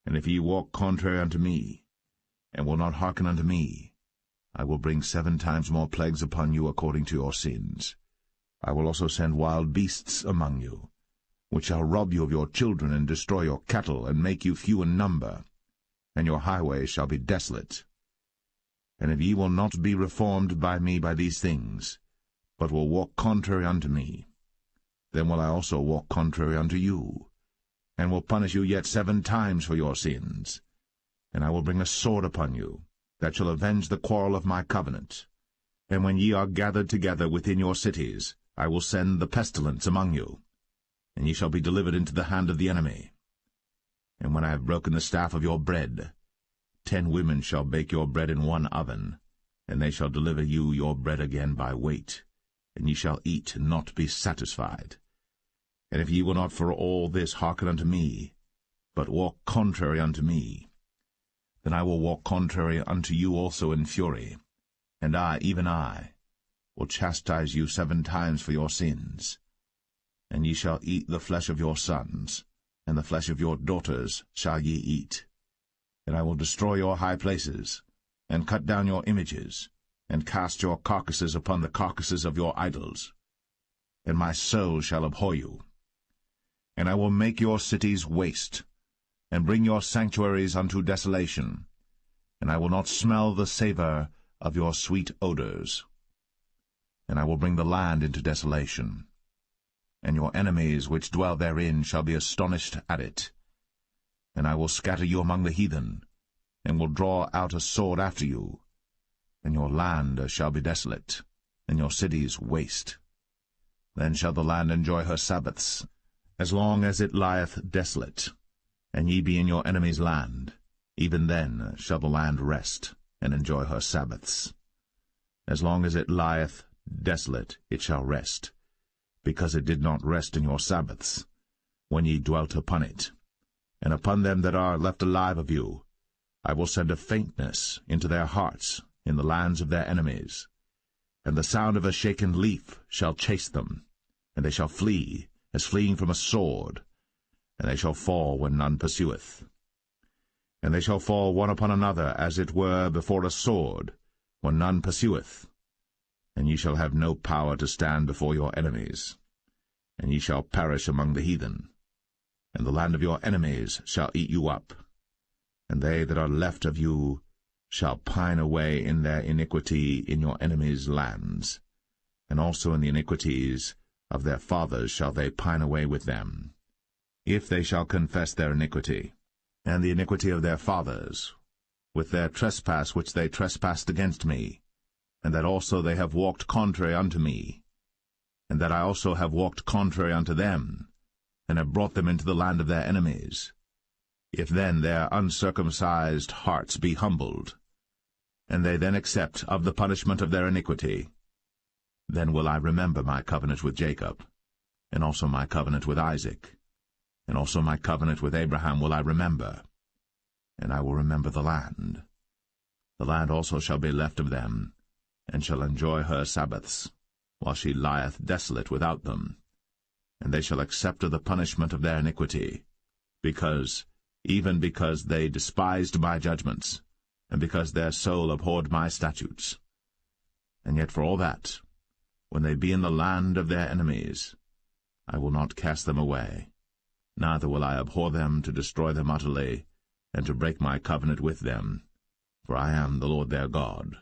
[SPEAKER 2] And if ye walk contrary unto me, and will not hearken unto me, I will bring 7 times more plagues upon you according to your sins. I will also send wild beasts among you, which shall rob you of your children, and destroy your cattle, and make you few in number, and your highways shall be desolate. And if ye will not be reformed by me by these things, but will walk contrary unto me, then will I also walk contrary unto you, and will punish you yet 7 times for your sins. And I will bring a sword upon you, that shall avenge the quarrel of my covenant. And when ye are gathered together within your cities, I will send the pestilence among you, and ye shall be delivered into the hand of the enemy. And when I have broken the staff of your bread, 10 women shall bake your bread in 1 oven, and they shall deliver you your bread again by weight, and ye shall eat and not be satisfied. And if ye will not for all this hearken unto me, but walk contrary unto me, then I will walk contrary unto you also in fury, and I, even I, will chastise you 7 times for your sins. And ye shall eat the flesh of your sons, and the flesh of your daughters shall ye eat. And I will destroy your high places, and cut down your images, and cast your carcasses upon the carcasses of your idols. And my soul shall abhor you. And I will make your cities waste, and bring your sanctuaries unto desolation, and I will not smell the savour of your sweet odours. And I will bring the land into desolation, and your enemies which dwell therein shall be astonished at it. And I will scatter you among the heathen, and will draw out a sword after you, and your land shall be desolate, and your cities waste. Then shall the land enjoy her Sabbaths, as long as it lieth desolate, and ye be in your enemy's land. Even then shall the land rest, and enjoy her Sabbaths. As long as it lieth desolate it shall rest, because it did not rest in your Sabbaths, when ye dwelt upon it. And upon them that are left alive of you I will send a faintness into their hearts in the lands of their enemies, and the sound of a shaken leaf shall chase them, and they shall flee, as fleeing from a sword, and they shall fall when none pursueth. And they shall fall one upon another, as it were before a sword, when none pursueth. And ye shall have no power to stand before your enemies, and ye shall perish among the heathen. And the land of your enemies shall eat you up, and they that are left of you shall pine away in their iniquity in your enemies' lands, and also in the iniquities of their fathers shall they pine away with them, if they shall confess their iniquity, and the iniquity of their fathers, with their trespass which they trespassed against me, and that also they have walked contrary unto me, and that I also have walked contrary unto them, and have brought them into the land of their enemies. If then their uncircumcised hearts be humbled, and they then accept of the punishment of their iniquity, then will I remember my covenant with Jacob, and also my covenant with Isaac, and also my covenant with Abraham will I remember, and I will remember the land. The land also shall be left of them, and shall enjoy her Sabbaths, while she lieth desolate without them. And they shall accept of the punishment of their iniquity, even because they despised my judgments, and because their soul abhorred my statutes. And yet for all that, when they be in the land of their enemies, I will not cast them away, neither will I abhor them to destroy them utterly, and to break my covenant with them, for I am the Lord their God.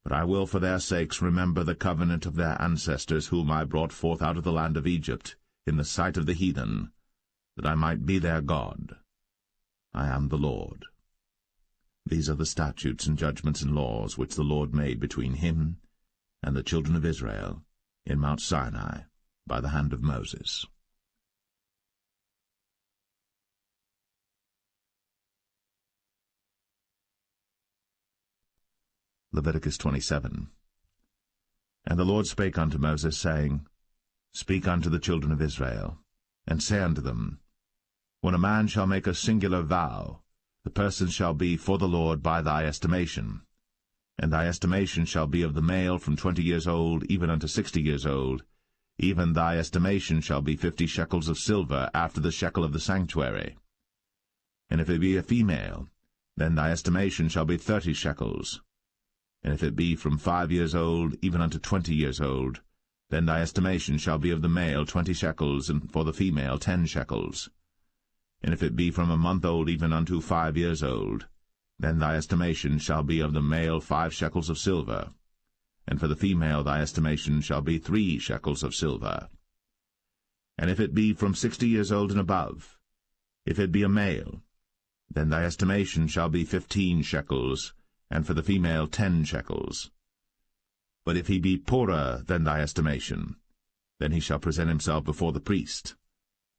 [SPEAKER 2] But I will for their sakes remember the covenant of their ancestors, whom I brought forth out of the land of Egypt, in the sight of the heathen, that I might be their God. I am the Lord. These are the statutes and judgments and laws which the Lord made between him and the children of Israel in Mount Sinai by the hand of Moses. Leviticus 27. And the Lord spake unto Moses, saying,
[SPEAKER 1] "Speak unto the children of Israel, and say unto them, When a man shall make a singular vow, the person shall be for the Lord by thy estimation. And thy estimation shall be of the male from 20 years old even unto 60 years old. Even thy estimation shall be 50 shekels of silver after the shekel of the sanctuary. And if it be a female, then thy estimation shall be 30 shekels. And if it be from 5 years old even unto 20 years old, then thy estimation shall be of the male 20 shekels, and for the female 10 shekels. And if it be from a month old even unto 5 years old, then thy estimation shall be of the male 5 shekels of silver, and for the female thy estimation shall be 3 shekels of silver. And if it be from 60 years old and above, if it be a male, then thy estimation shall be 15 shekels, and for the female 10 shekels. But if he be poorer than thy estimation, then he shall present himself before the priest,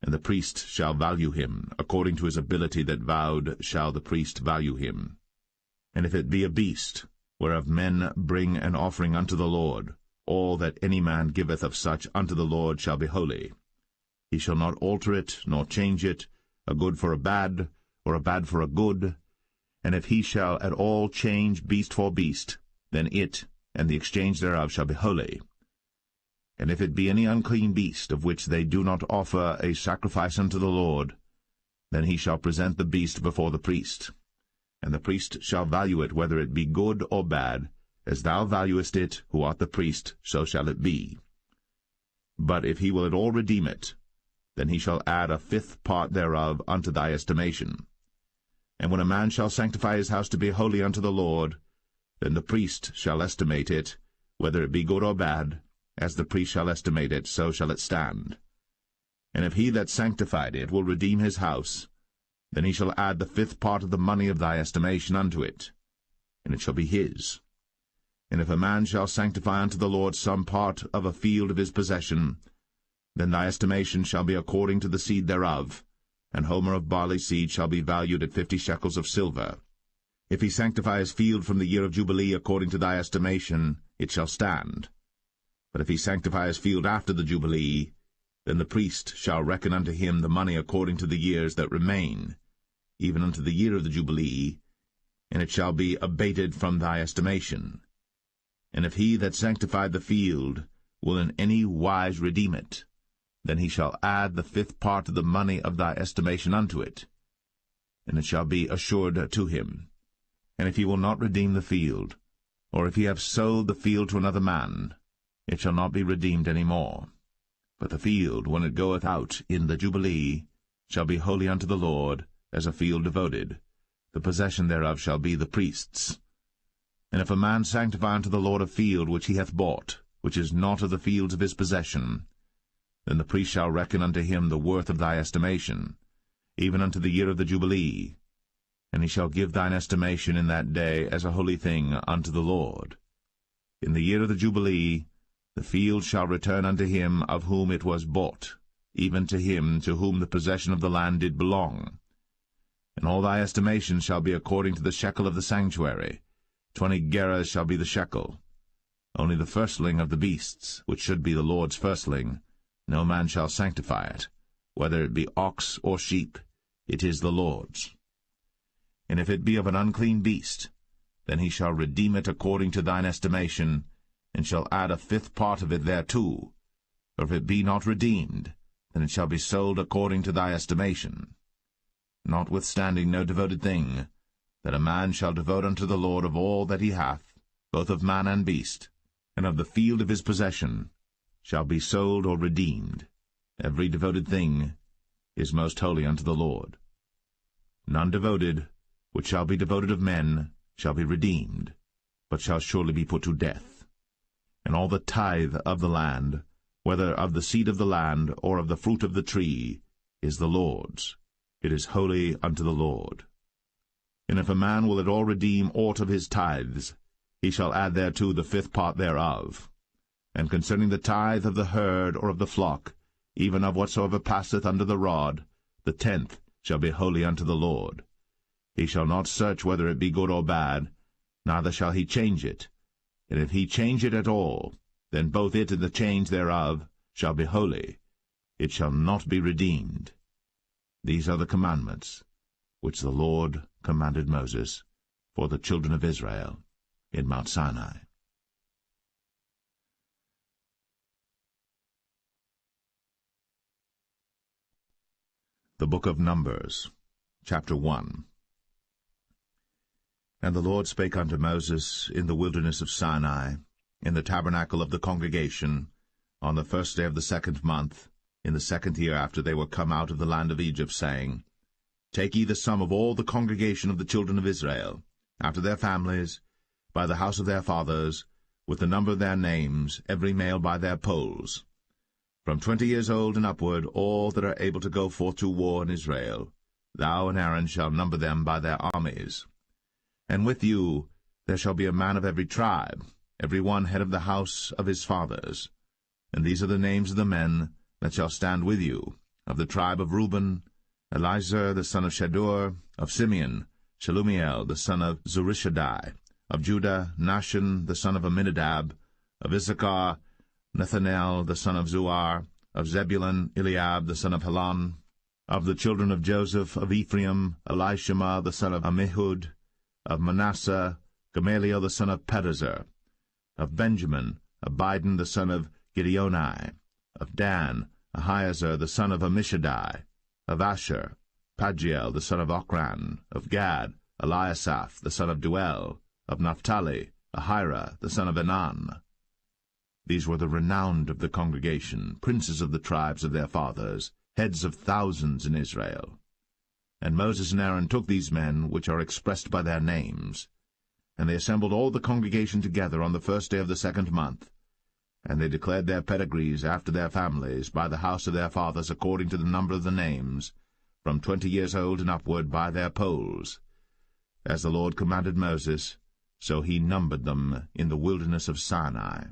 [SPEAKER 1] and the priest shall value him, according to his ability that vowed shall the priest value him. And if it be a beast, whereof men bring an offering unto the Lord, all that any man giveth of such unto the Lord shall be holy. He shall not alter it, nor change it, a good for a bad, or a bad for a good. And if he shall at all change beast for beast, then it and the exchange thereof shall be holy. And if it be any unclean beast, of which they do not offer a sacrifice unto the Lord, then he shall present the beast before the priest. And the priest shall value it, whether it be good or bad, as thou valuest it, who art the priest, so shall it be. But if he will at all redeem it, then he shall add a 5th part thereof unto thy estimation. And when a man shall sanctify his house to be holy unto the Lord, then the priest shall estimate it, whether it be good or bad, as the priest shall estimate it, so shall it stand. And if he that sanctified it will redeem his house, then he shall add the 5th part of the money of thy estimation unto it, and it shall be his. And if a man shall sanctify unto the Lord some part of a field of his possession, then thy estimation shall be according to the seed thereof, and homer of barley seed shall be valued at 50 shekels of silver. If he sanctify his field from the year of Jubilee according to thy estimation, it shall stand. But if he sanctify his field after the Jubilee, then the priest shall reckon unto him the money according to the years that remain, even unto the year of the Jubilee, and it shall be abated from thy estimation. And if he that sanctified the field will in any wise redeem it, then he shall add the 5th part of the money of thy estimation unto it, and it shall be assured to him. And if he will not redeem the field, or if he have sold the field to another man, it shall not be redeemed any more. But the field, when it goeth out in the Jubilee, shall be holy unto the Lord, as a field devoted. The possession thereof shall be the priest's. And if a man sanctify unto the Lord a field which he hath bought, which is not of the fields of his possession, then the priest shall reckon unto him the worth of thy estimation, even unto the year of the Jubilee, and he shall give thine estimation in that day as a holy thing unto the Lord. In the year of the Jubilee the field shall return unto him of whom it was bought, even to him to whom the possession of the land did belong. And all thy estimation shall be according to the shekel of the sanctuary. 20 gerahs shall be the shekel. Only the firstling of the beasts, which should be the Lord's firstling, no man shall sanctify it, whether it be ox or sheep, it is the Lord's. And if it be of an unclean beast, then he shall redeem it according to thine estimation, and shall add a 5th part of it thereto. Or if it be not redeemed, then it shall be sold according to thy estimation. Notwithstanding no devoted thing, that a man shall devote unto the Lord of all that he hath, both of man and beast, and of the field of his possession, shall be sold or redeemed. Every devoted thing is most holy unto the Lord. None devoted, which shall be devoted of men, shall be redeemed, but shall surely be put to death. And all the tithe of the land, whether of the seed of the land or of the fruit of the tree, is the Lord's. It is holy unto the Lord. And if a man will at all redeem aught of his tithes, he shall add thereto the 5th part thereof. And concerning the tithe of the herd or of the flock, even of whatsoever passeth under the rod, the 10th shall be holy unto the Lord. He shall not search whether it be good or bad, neither shall he change it. And if he change it at all, then both it and the change thereof shall be holy, it shall not be redeemed. These are the commandments which the Lord commanded Moses for the children of Israel in Mount Sinai. The Book of Numbers, chapter 1. And the Lord spake unto Moses in the wilderness of Sinai, in the tabernacle of the congregation, on the 1st day of the 2nd month, in the 2nd year after they were come out of the land of Egypt, saying, Take ye the sum of all the congregation of the children of Israel, after their families, by the house of their fathers, with the number of their names, every male by their polls. From 20 years old and upward, all that are able to go forth to war in Israel, thou and Aaron shall number them by their armies. And with you there shall be a man of every tribe, every one head of the house of his fathers. And these are the names of the men that shall stand with you. Of the tribe of Reuben, Elizur the son of Shadur; of Simeon, Shelumiel the son of Zurishaddai; of Judah, Nahshon the son of Amminadab; of Issachar, Nethanel the son of Zuar; of Zebulun, Eliab the son of Helon; of the children of Joseph; of Ephraim, Elishama the son of Ammihud; of Manasseh, Gamaliel the son of Pedazur; of Benjamin, Abidan the son of Gideoni; of Dan, Ahiezer the son of Ammishaddai; of Asher, Pagiel the son of Ochran; of Gad, Eliasaph the son of Duel; of Naphtali, Ahira the son of Enan. These were the renowned of the congregation, princes of the tribes of their fathers, heads of thousands in Israel. And Moses and Aaron took these men, which are expressed by their names, and they assembled all the congregation together on the 1st day of the 2nd month, and they declared their pedigrees after their families, by the house of their fathers, according to the number of the names, from 20 years old and upward, by their polls. As the Lord commanded Moses, so he numbered them in the wilderness of Sinai.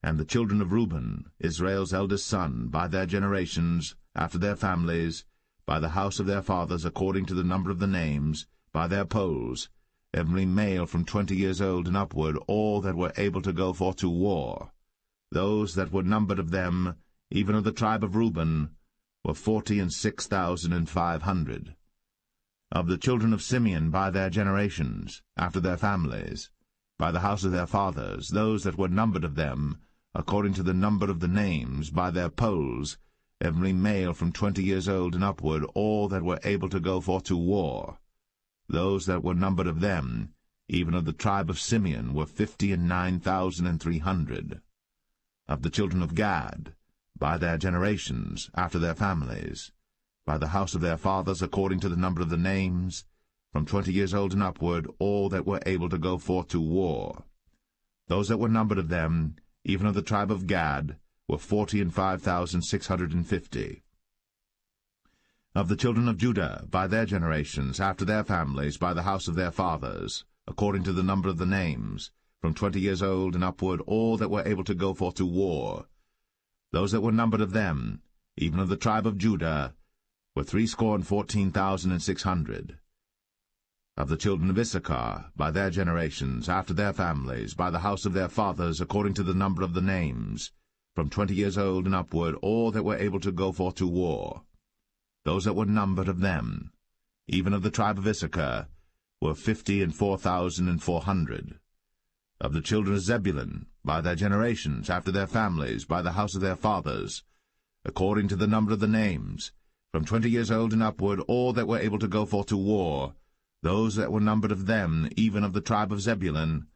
[SPEAKER 1] And the children of Reuben, Israel's eldest son, by their generations, after their families, by the house of their fathers, according to the number of the names, by their polls, every male from 20 years old and upward, all that were able to go forth to war. Those that were numbered of them, even of the tribe of Reuben, were 46,500. Of the children of Simeon by their generations, after their families, by the house of their fathers, those that were numbered of them, according to the number of the names, by their polls, every male from 20 years old and upward, all that were able to go forth to war. Those that were numbered of them, even of the tribe of Simeon, were 59,300. Of the children of Gad, by their generations, after their families, by the house of their fathers, according to the number of the names, from 20 years old and upward, all that were able to go forth to war. Those that were numbered of them, even of the tribe of Gad, were 45,650. Of the children of Judah, by their generations, after their families, by the house of their fathers, according to the number of the names, from 20 years old and upward, all that were able to go forth to war. Those that were numbered of them, even of the tribe of Judah, were 314,600. Of the children of Issachar, by their generations, after their families, by the house of their fathers, according to the number of the names, from 20 years old and upward, all that were able to go forth to war. Those that were numbered of them, even of the tribe of Issachar, were 54,400. Of the children of Zebulun, by their generations, after their families, by the house of their fathers, according to the number of the names, from 20 years old and upward, all that were able to go forth to war, those that were numbered of them, even of the tribe of Zebulun,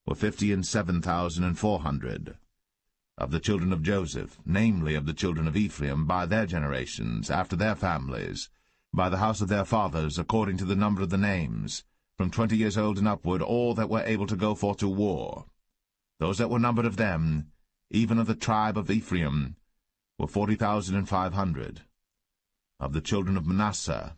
[SPEAKER 1] were 57,400. Of the children of Joseph, namely of the children of Ephraim, by their generations, after their families, by the house of their fathers, according to the number of the names, from 20 years old and upward, all that were able to go forth to war. Those that were numbered of them, even of the tribe of Ephraim, were 40,500. Of the children of Manasseh,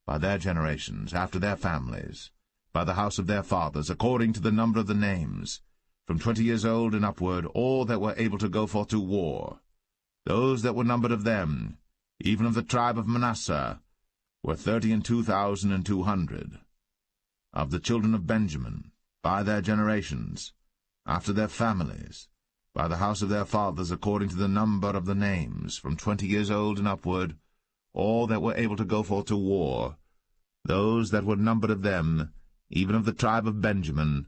[SPEAKER 1] by their generations, after their families, by the house of their fathers, according to the number of the names, from 20 years old and upward, all that were able to go forth to war. Those that were numbered of them, even of the tribe of Manasseh, were 32,200. Of the children of Benjamin, by their generations, after their families, by the house of their fathers, according to the number of the names, from 20 years old and upward, all that were able to go forth to war, those that were numbered of them, even of the tribe of Benjamin,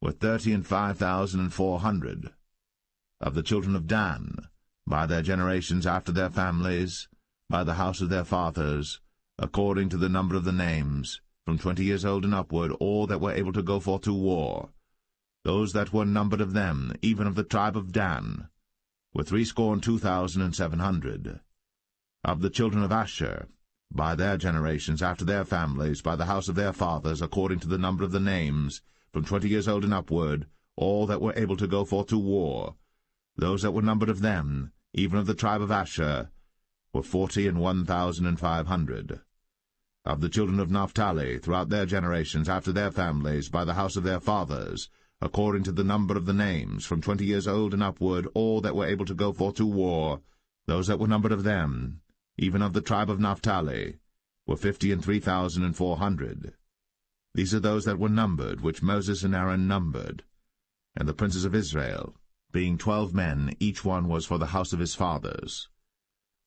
[SPEAKER 1] were 35,400. Of the children of Dan, by their generations after their families, by the house of their fathers, according to the number of the names, from 20 years old and upward, all that were able to go forth to war, those that were numbered of them, even of the tribe of Dan, were 62,700. Of the children of Asher, by their generations after their families, by the house of their fathers, according to the number of the names, from 20 years old and upward, all that were able to go forth to war, those that were numbered of them, even of the tribe of Asher, were 41,500. Of the children of Naphtali, throughout their generations, after their families, by the house of their fathers, according to the number of the names, from 20 years old and upward, all that were able to go forth to war, those that were numbered of them, even of the tribe of Naphtali, were 53,400. These are those that were numbered, which Moses and Aaron numbered. And the princes of Israel, being 12 men, each one was for the house of his fathers.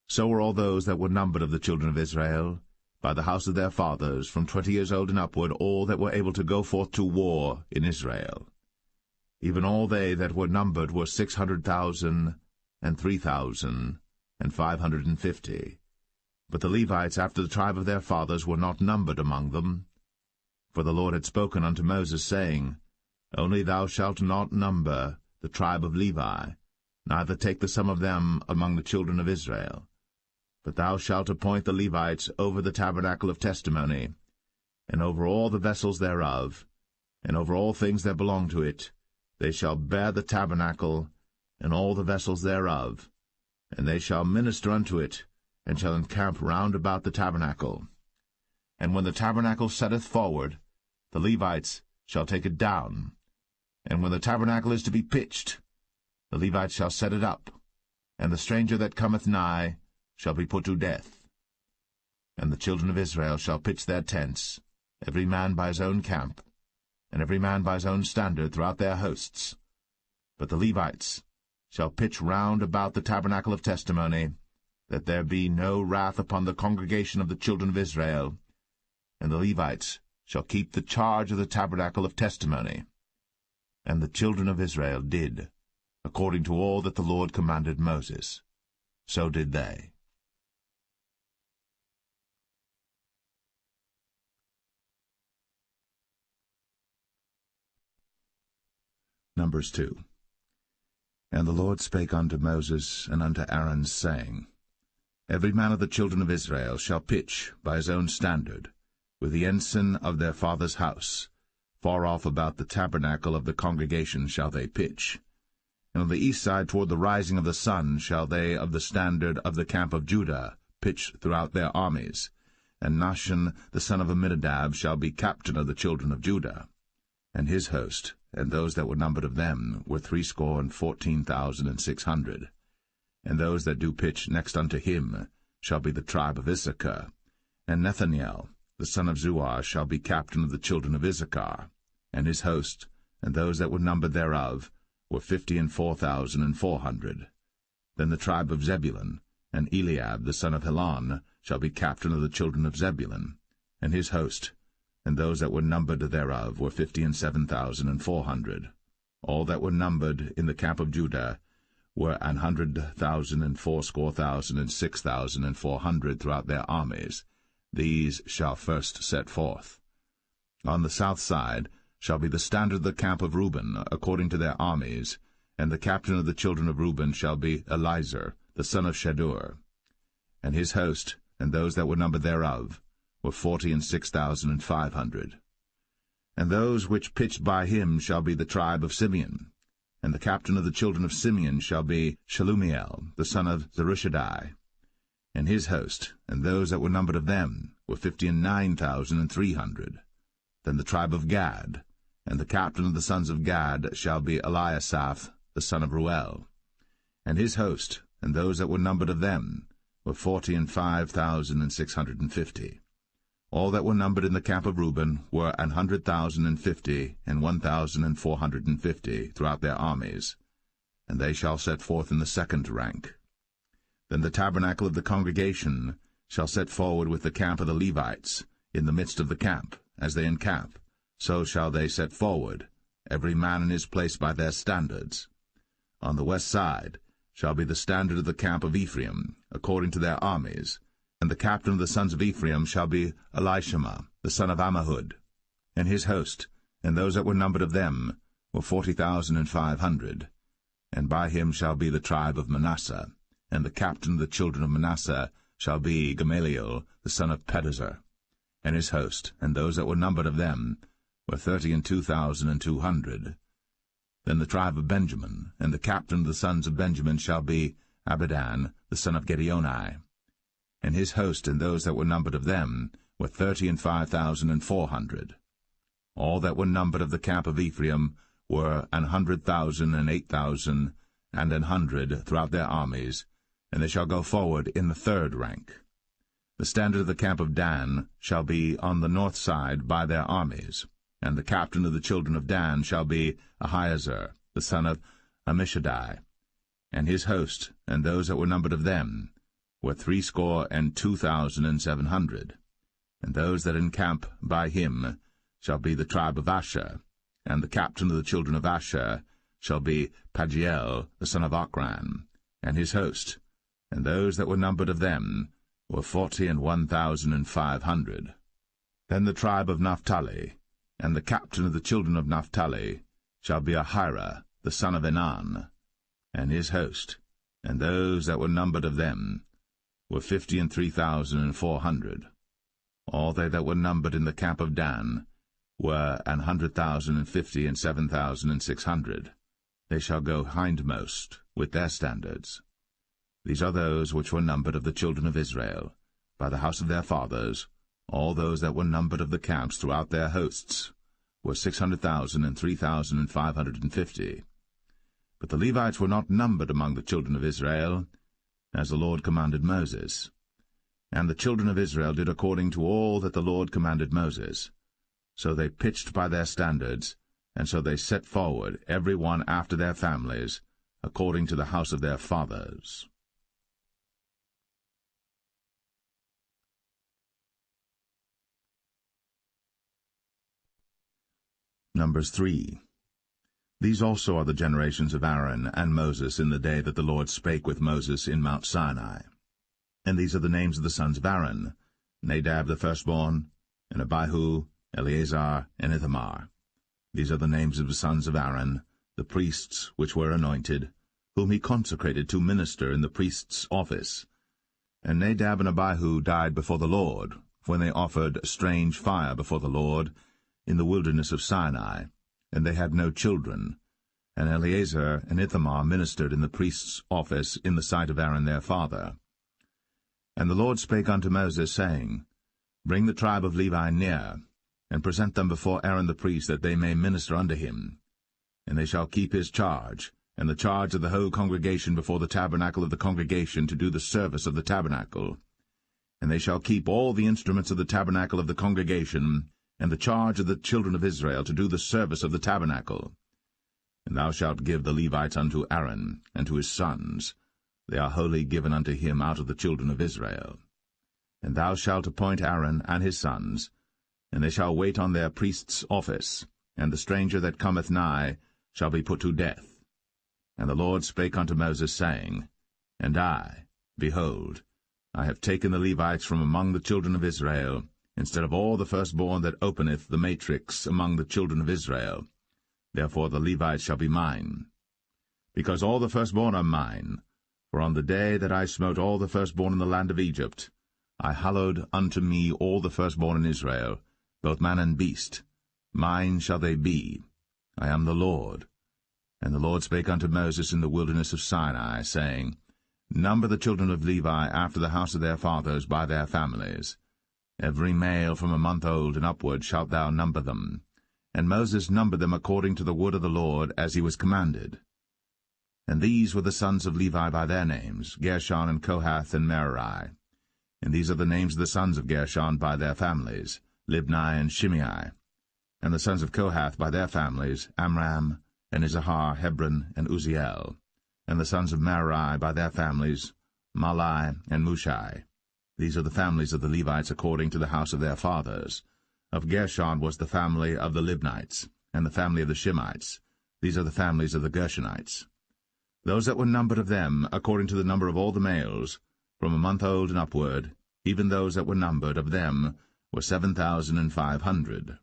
[SPEAKER 1] So were all those that were numbered of the children of Israel, by the house of their fathers, from 20 years old and upward, all that were able to go forth to war in Israel. Even all they that were numbered were 600,000 and 3,550. But the Levites after the tribe of their fathers were not numbered among them. For the Lord had spoken unto Moses, saying, Only thou shalt not number the tribe of Levi, neither take the sum of them among the children of Israel. But thou shalt appoint the Levites over the tabernacle of testimony, and over all the vessels thereof, and over all things that belong to it. They shall bear the tabernacle, and all the vessels thereof, and they shall minister unto it, and shall encamp round about the tabernacle. And when the tabernacle setteth forward, the Levites shall take it down. And when the tabernacle is to be pitched, the Levites shall set it up, and the stranger that cometh nigh shall be put to death. And the children of Israel shall pitch their tents, every man by his own camp, and every man by his own standard throughout their hosts. But the Levites shall pitch round about the tabernacle of testimony, that there be no wrath upon the congregation of the children of Israel. And the Levites shall keep the charge of the tabernacle of testimony. And the children of Israel did, according to all that the Lord commanded Moses. So did they.
[SPEAKER 2] Numbers 2. And the Lord spake unto Moses and unto Aaron, saying, Every man of the children of Israel shall pitch by his own standard, with the ensign of their father's house. Far off about the tabernacle of the congregation shall they pitch. And on the east side toward the rising of the sun shall they of the standard of the camp of Judah pitch throughout their armies. And Nahshon the son of Amminadab shall be captain of the children of Judah. And his host, and those that were numbered of them, were 314,600. And those that do pitch next unto him shall be the tribe of Issachar. And Nethaniel the son of Zuar shall be captain of the children of Issachar. And his host, and those that were numbered thereof, were 54,400. Then the tribe of Zebulun, and Eliab the son of Helon, shall be captain of the children of Zebulun. And his host, and those that were numbered thereof, were 57,400. All that were numbered in the camp of Judah were 100,000 and 6,400 throughout their armies. These shall first set forth. On the south side shall be the standard of the camp of Reuben, according to their armies, and the captain of the children of Reuben shall be Elizur, the son of Shedeur. And his host, and those that were numbered thereof, were 46,500. And those which pitched by him shall be the tribe of Simeon. And the captain of the children of Simeon shall be Shelumiel, the son of Zerushadai. And his host, and those that were numbered of them, were 59,300. Then the tribe of Gad, and the captain of the sons of Gad shall be Eliasaph, the son of Ruel. And his host, and those that were numbered of them, were 45,650. All that were numbered in the camp of Reuben were 100,050 and 1,450 throughout their armies.
[SPEAKER 1] and they shall set forth in the second rank. Then the tabernacle of the congregation shall set forward with the camp of the Levites, in the midst of the camp, as they encamp, so shall they set forward, every man in his place by their standards. On the west side shall be the standard of the camp of Ephraim, according to their armies, and the captain of the sons of Ephraim shall be Elishama, the son of Ammihud, and his host, and those that were numbered of them were 40,500. And by him shall be the tribe of Manasseh, and the captain of the children of Manasseh shall be Gamaliel, the son of Pedazur, and his host, and those that were numbered of them were 32,200. Then the tribe of Benjamin, and the captain of the sons of Benjamin shall be Abidan, the son of Gideoni, and his host, and those that were numbered of them were 35,400. All that were numbered of the camp of Ephraim were 100,000 and 8,000 and 100 throughout their armies, and they shall go forward in the third rank. The standard of the camp of Dan shall be on the north side by their armies, and the captain of the children of Dan shall be Ahiezer, the son of Ammishaddai, and his host, and those that were numbered of them were 62,700. And those that encamp by him shall be the tribe of Asher, and the captain of the children of Asher shall be Pagiel, the son of Ochran, and his host, and those that were numbered of them were 41,500. Then the tribe of Naphtali, and the captain of the children of Naphtali shall be Ahira, the son of Enan, and his host, and those that were numbered of them were 53,400. All they that were numbered in the camp of Dan were 100,050 and 7,600. They shall go hindmost with their standards. These are those which were numbered of the children of Israel, by the house of their fathers. All those that were numbered of the camps throughout their hosts were 600,000 and 3,550. But the Levites were not numbered among the children of Israel, as the Lord commanded Moses. And the children of Israel did according to all that the Lord commanded Moses. So they pitched by their standards, and so they set forward, every one after their families, according to the house of their fathers. Numbers 3. These also are the generations of Aaron and Moses in the day that the Lord spake with Moses in Mount Sinai. And these are the names of the sons of Aaron, Nadab the firstborn, and Abihu, Eleazar, and Ithamar. These are the names of the sons of Aaron, the priests which were anointed, whom he consecrated to minister in the priest's office. And Nadab and Abihu died before the Lord, when they offered strange fire before the Lord in the wilderness of Sinai, and they had no children. And Eleazar and Ithamar ministered in the priest's office in the sight of Aaron their father. And the Lord spake unto Moses, saying, Bring the tribe of Levi near, and present them before Aaron the priest, that they may minister unto him. And they shall keep his charge, and the charge of the whole congregation before the tabernacle of the congregation, to do the service of the tabernacle. And they shall keep all the instruments of the tabernacle of the congregation, and the charge of the children of Israel, to do the service of the tabernacle. And thou shalt give the Levites unto Aaron, and to his sons. They are wholly given unto him out of the children of Israel. And thou shalt appoint Aaron and his sons, and they shall wait on their priest's office, and the stranger that cometh nigh shall be put to death. And the Lord spake unto Moses, saying, And I, behold, I have taken the Levites from among the children of Israel, instead of all the firstborn that openeth the matrix among the children of Israel. Therefore the Levites shall be mine. Because all the firstborn are mine, for on the day that I smote all the firstborn in the land of Egypt, I hallowed unto me all the firstborn in Israel, both man and beast. Mine shall they be. I am the Lord. And the Lord spake unto Moses in the wilderness of Sinai, saying, Number the children of Levi after the house of their fathers by their families. Every male from a month old and upward shalt thou number them. And Moses numbered them according to the word of the Lord, as he was commanded. And these were the sons of Levi by their names, Gershon and Kohath and Merari. And these are the names of the sons of Gershon by their families, Libni and Shimei. And the sons of Kohath by their families, Amram, and Izahar, Hebron, and Uzziel. And the sons of Merari by their families, Mahli and Mushi. These are the families of the Levites according to the house of their fathers. Of Gershon was the family of the Libnites, and the family of the Shimites. These are the families of the Gershonites. Those that were numbered of them, according to the number of all the males, from a month old and upward, even those that were numbered of them, were 7,500.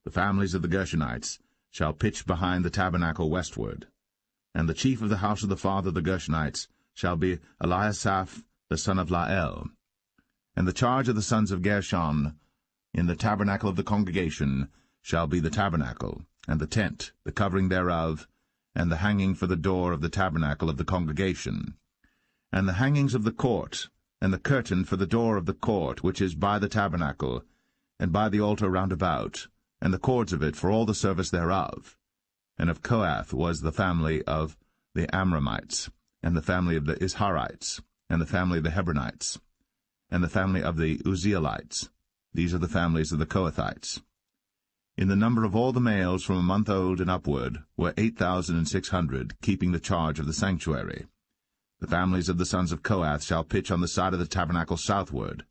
[SPEAKER 1] The families of the Gershonites shall pitch behind the tabernacle westward. And the chief of the house of the father of the Gershonites shall be Eliasaph the son of Lael. And the charge of the sons of Gershon in the tabernacle of the congregation shall be the tabernacle, and the tent, the covering thereof, and the hanging for the door of the tabernacle of the congregation, and the hangings of the court, and the curtain for the door of the court which is by the tabernacle, and by the altar round about, and the cords of it for all the service thereof. And of Kohath was the family of the Amramites, and the family of the Isharites, and the family of the Hebronites, and the family of the Uzzielites. These are the families of the Kohathites. In the number of all the males from a month old and upward were 8,600, keeping the charge of the sanctuary. The families of the sons of Kohath shall pitch on the side of the tabernacle southward.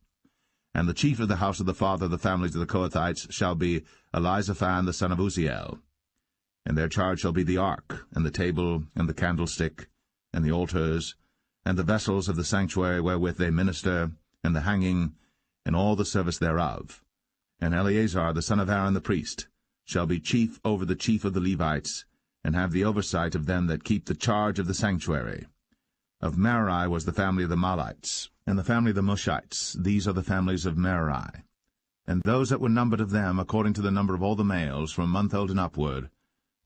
[SPEAKER 1] And the chief of the house of the father of the families of the Kohathites shall be Elizaphan the son of Uzziel. And their charge shall be the ark, and the table, and the candlestick, and the altars, and the vessels of the sanctuary wherewith they minister, and the hanging, and all the service thereof. And Eleazar the son of Aaron the priest shall be chief over the chief of the Levites, and have the oversight of them that keep the charge of the sanctuary. Of Merari was the family of the Mahlites, and the family of the Mushites. These are the families of Merari. And those that were numbered of them, according to the number of all the males, from a month old and upward,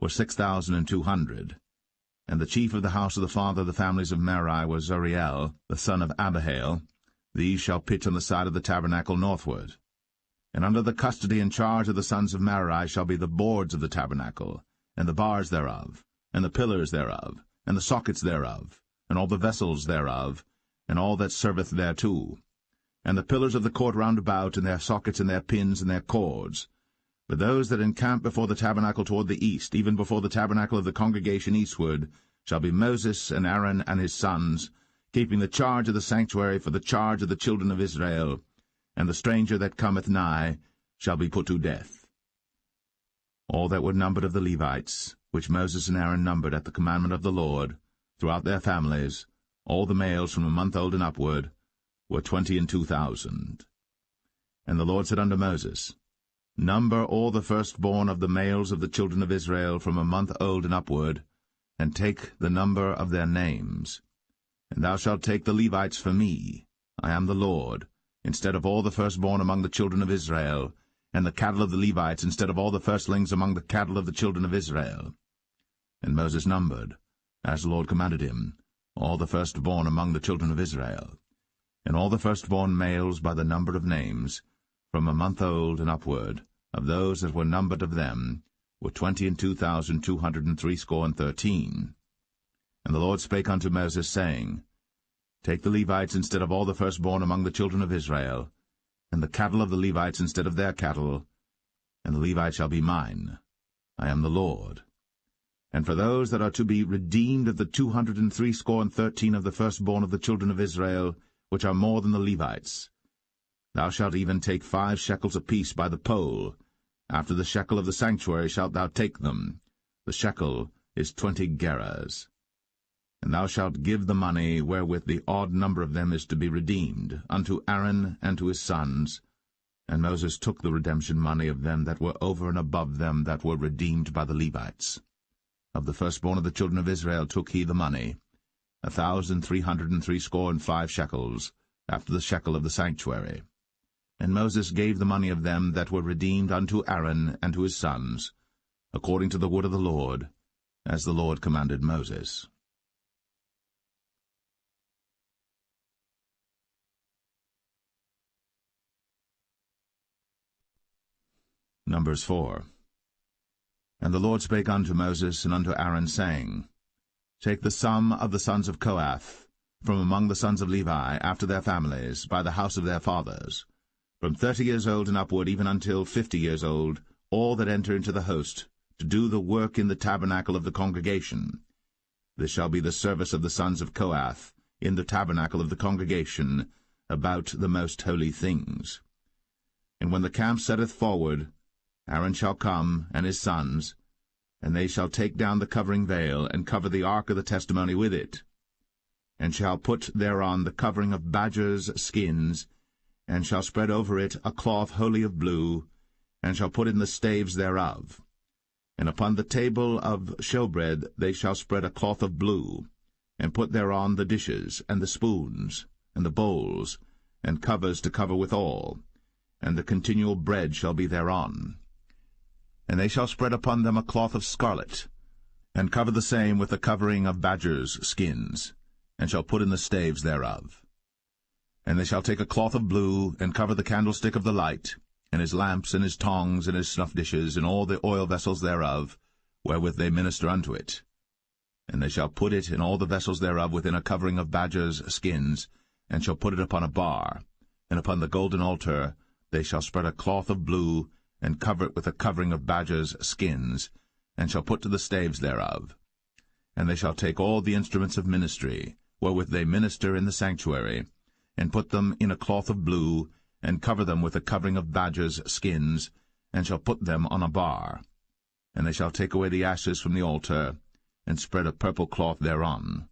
[SPEAKER 1] were 6,200. And the chief of the house of the father of the families of Merari was Zuriel, the son of Abihail. These shall pitch on the side of the tabernacle northward. And under the custody and charge of the sons of Merari shall be the boards of the tabernacle, and the bars thereof, and the pillars thereof, and the sockets thereof, and all the vessels thereof, and all that serveth thereto, and the pillars of the court round about, and their sockets, and their pins, and their cords. But those that encamp before the tabernacle toward the east, even before the tabernacle of the congregation eastward, shall be Moses and Aaron and his sons, keeping the charge of the sanctuary for the charge of the children of Israel, and the stranger that cometh nigh shall be put to death. All that were numbered of the Levites, which Moses and Aaron numbered at the commandment of the Lord, throughout their families, all the males from a month old and upward, were 22,000. And the Lord said unto Moses, Number all the firstborn of the males of the children of Israel from a month old and upward, and take the number of their names. And thou shalt take the Levites for me, I am the Lord, instead of all the firstborn among the children of Israel, and the cattle of the Levites instead of all the firstlings among the cattle of the children of Israel. And Moses numbered, as the Lord commanded him, all the firstborn among the children of Israel, and all the firstborn males by the number of names, from a month old and upward, of those that were numbered of them, were 22,213. And the Lord spake unto Moses, saying, Take the Levites instead of all the firstborn among the children of Israel, and the cattle of the Levites instead of their cattle, and the Levites shall be mine. I am the Lord. And for those that are to be redeemed of the 213 of the firstborn of the children of Israel, which are more than the Levites, thou shalt even take 5 shekels apiece by the poll. After the shekel of the sanctuary shalt thou take them. The shekel is 20 gerahs. And thou shalt give the money wherewith the odd number of them is to be redeemed, unto Aaron and to his sons. And Moses took the redemption money of them that were over and above them that were redeemed by the Levites. Of the firstborn of the children of Israel took he the money, 1,365 shekels, after the shekel of the sanctuary. And Moses gave the money of them that were redeemed unto Aaron and to his sons, according to the word of the Lord, as the Lord commanded Moses. Numbers 4. And the Lord spake unto Moses and unto Aaron, saying, Take the sum of the sons of Kohath, from among the sons of Levi, after their families, by the house of their fathers, from 30 years old and upward, even until 50 years old, all that enter into the host, to do the work in the tabernacle of the congregation. This shall be the service of the sons of Kohath in the tabernacle of the congregation about the most holy things. And when the camp setteth forward, Aaron shall come, and his sons, and they shall take down the covering veil, and cover the ark of the testimony with it, and shall put thereon the covering of badgers' skins, and shall spread over it a cloth wholly of blue, and shall put in the staves thereof. And upon the table of showbread they shall spread a cloth of blue, and put thereon the dishes, and the spoons, and the bowls, and covers to cover withal, and the continual bread shall be thereon. And they shall spread upon them a cloth of scarlet, and cover the same with the covering of badgers' skins, and shall put in the staves thereof. And they shall take a cloth of blue, and cover the candlestick of the light, and his lamps, and his tongs, and his snuff dishes, and all the oil vessels thereof, wherewith they minister unto it. And they shall put it and all the vessels thereof within a covering of badgers' skins, and shall put it upon a bar. And upon the golden altar they shall spread a cloth of blue, and cover it with a covering of badgers' skins, and shall put to the staves thereof. And they shall take all the instruments of ministry, wherewith they minister in the sanctuary, and put them in a cloth of blue, and cover them with a covering of badgers' skins, and shall put them on a bar. And they shall take away the ashes from the altar, and spread a purple cloth thereon.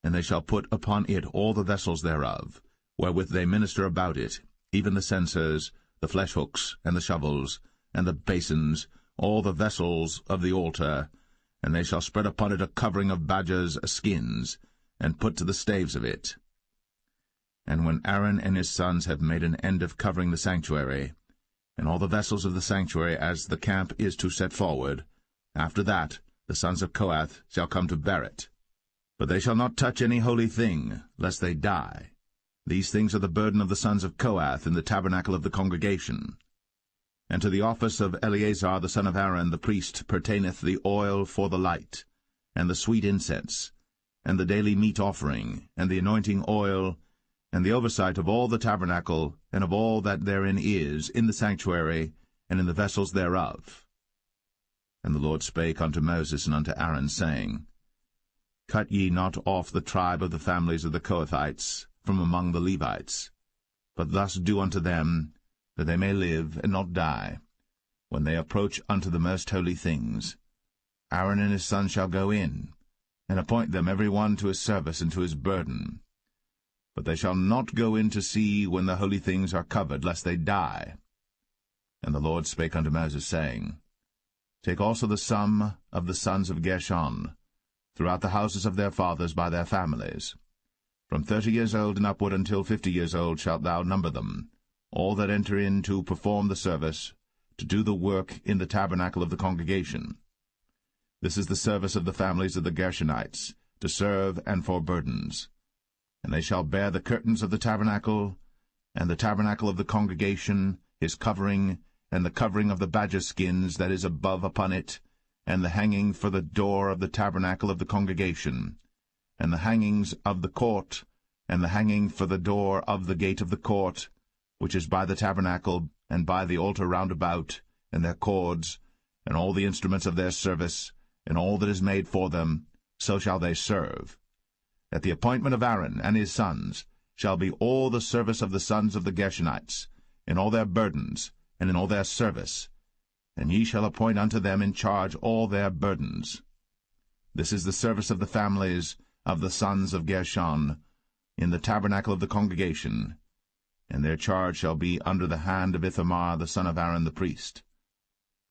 [SPEAKER 1] And they shall put upon it all the vessels thereof, wherewith they minister about it, even the censers, the flesh-hooks, and the shovels, and the basins, all the vessels of the altar, and they shall spread upon it a covering of badgers' skins, and put to the staves of it. And when Aaron and his sons have made an end of covering the sanctuary, and all the vessels of the sanctuary as the camp is to set forward, after that the sons of Kohath shall come to bear it. But they shall not touch any holy thing, lest they die. These things are the burden of the sons of Kohath in the tabernacle of the congregation. And to the office of Eleazar the son of Aaron the priest pertaineth the oil for the light, and the sweet incense, and the daily meat offering, and the anointing oil, and the oversight of all the tabernacle, and of all that therein is, in the sanctuary, and in the vessels thereof. And the Lord spake unto Moses and unto Aaron, saying, Cut ye not off the tribe of the families of the Kohathites from among the Levites, but thus do unto them, that they may live and not die, when they approach unto the most holy things. Aaron and his sons shall go in, and appoint them every one to his service and to his burden. But they shall not go in to see when the holy things are covered, lest they die. And the Lord spake unto Moses, saying, Take also the sum of the sons of Gershon, throughout the houses of their fathers by their families. From 30 years old and upward until 50 years old shalt thou number them, all that enter in to perform the service, to do the work in the tabernacle of the congregation. This is the service of the families of the Gershonites, to serve and for burdens. And they shall bear the curtains of the tabernacle, and the tabernacle of the congregation, his covering, and the covering of the badger skins that is above upon it, and the hanging for the door of the tabernacle of the congregation, and the hangings of the court, and the hanging for the door of the gate of the court, which is by the tabernacle, and by the altar round about, and their cords, and all the instruments of their service, and all that is made for them, so shall they serve. At the appointment of Aaron and his sons shall be all the service of the sons of the Gershonites, in all their burdens, and in all their service, and ye shall appoint unto them in charge all their burdens. This is the service of the families of the sons of Gershon in the tabernacle of the congregation, and their charge shall be under the hand of Ithamar the son of Aaron the priest.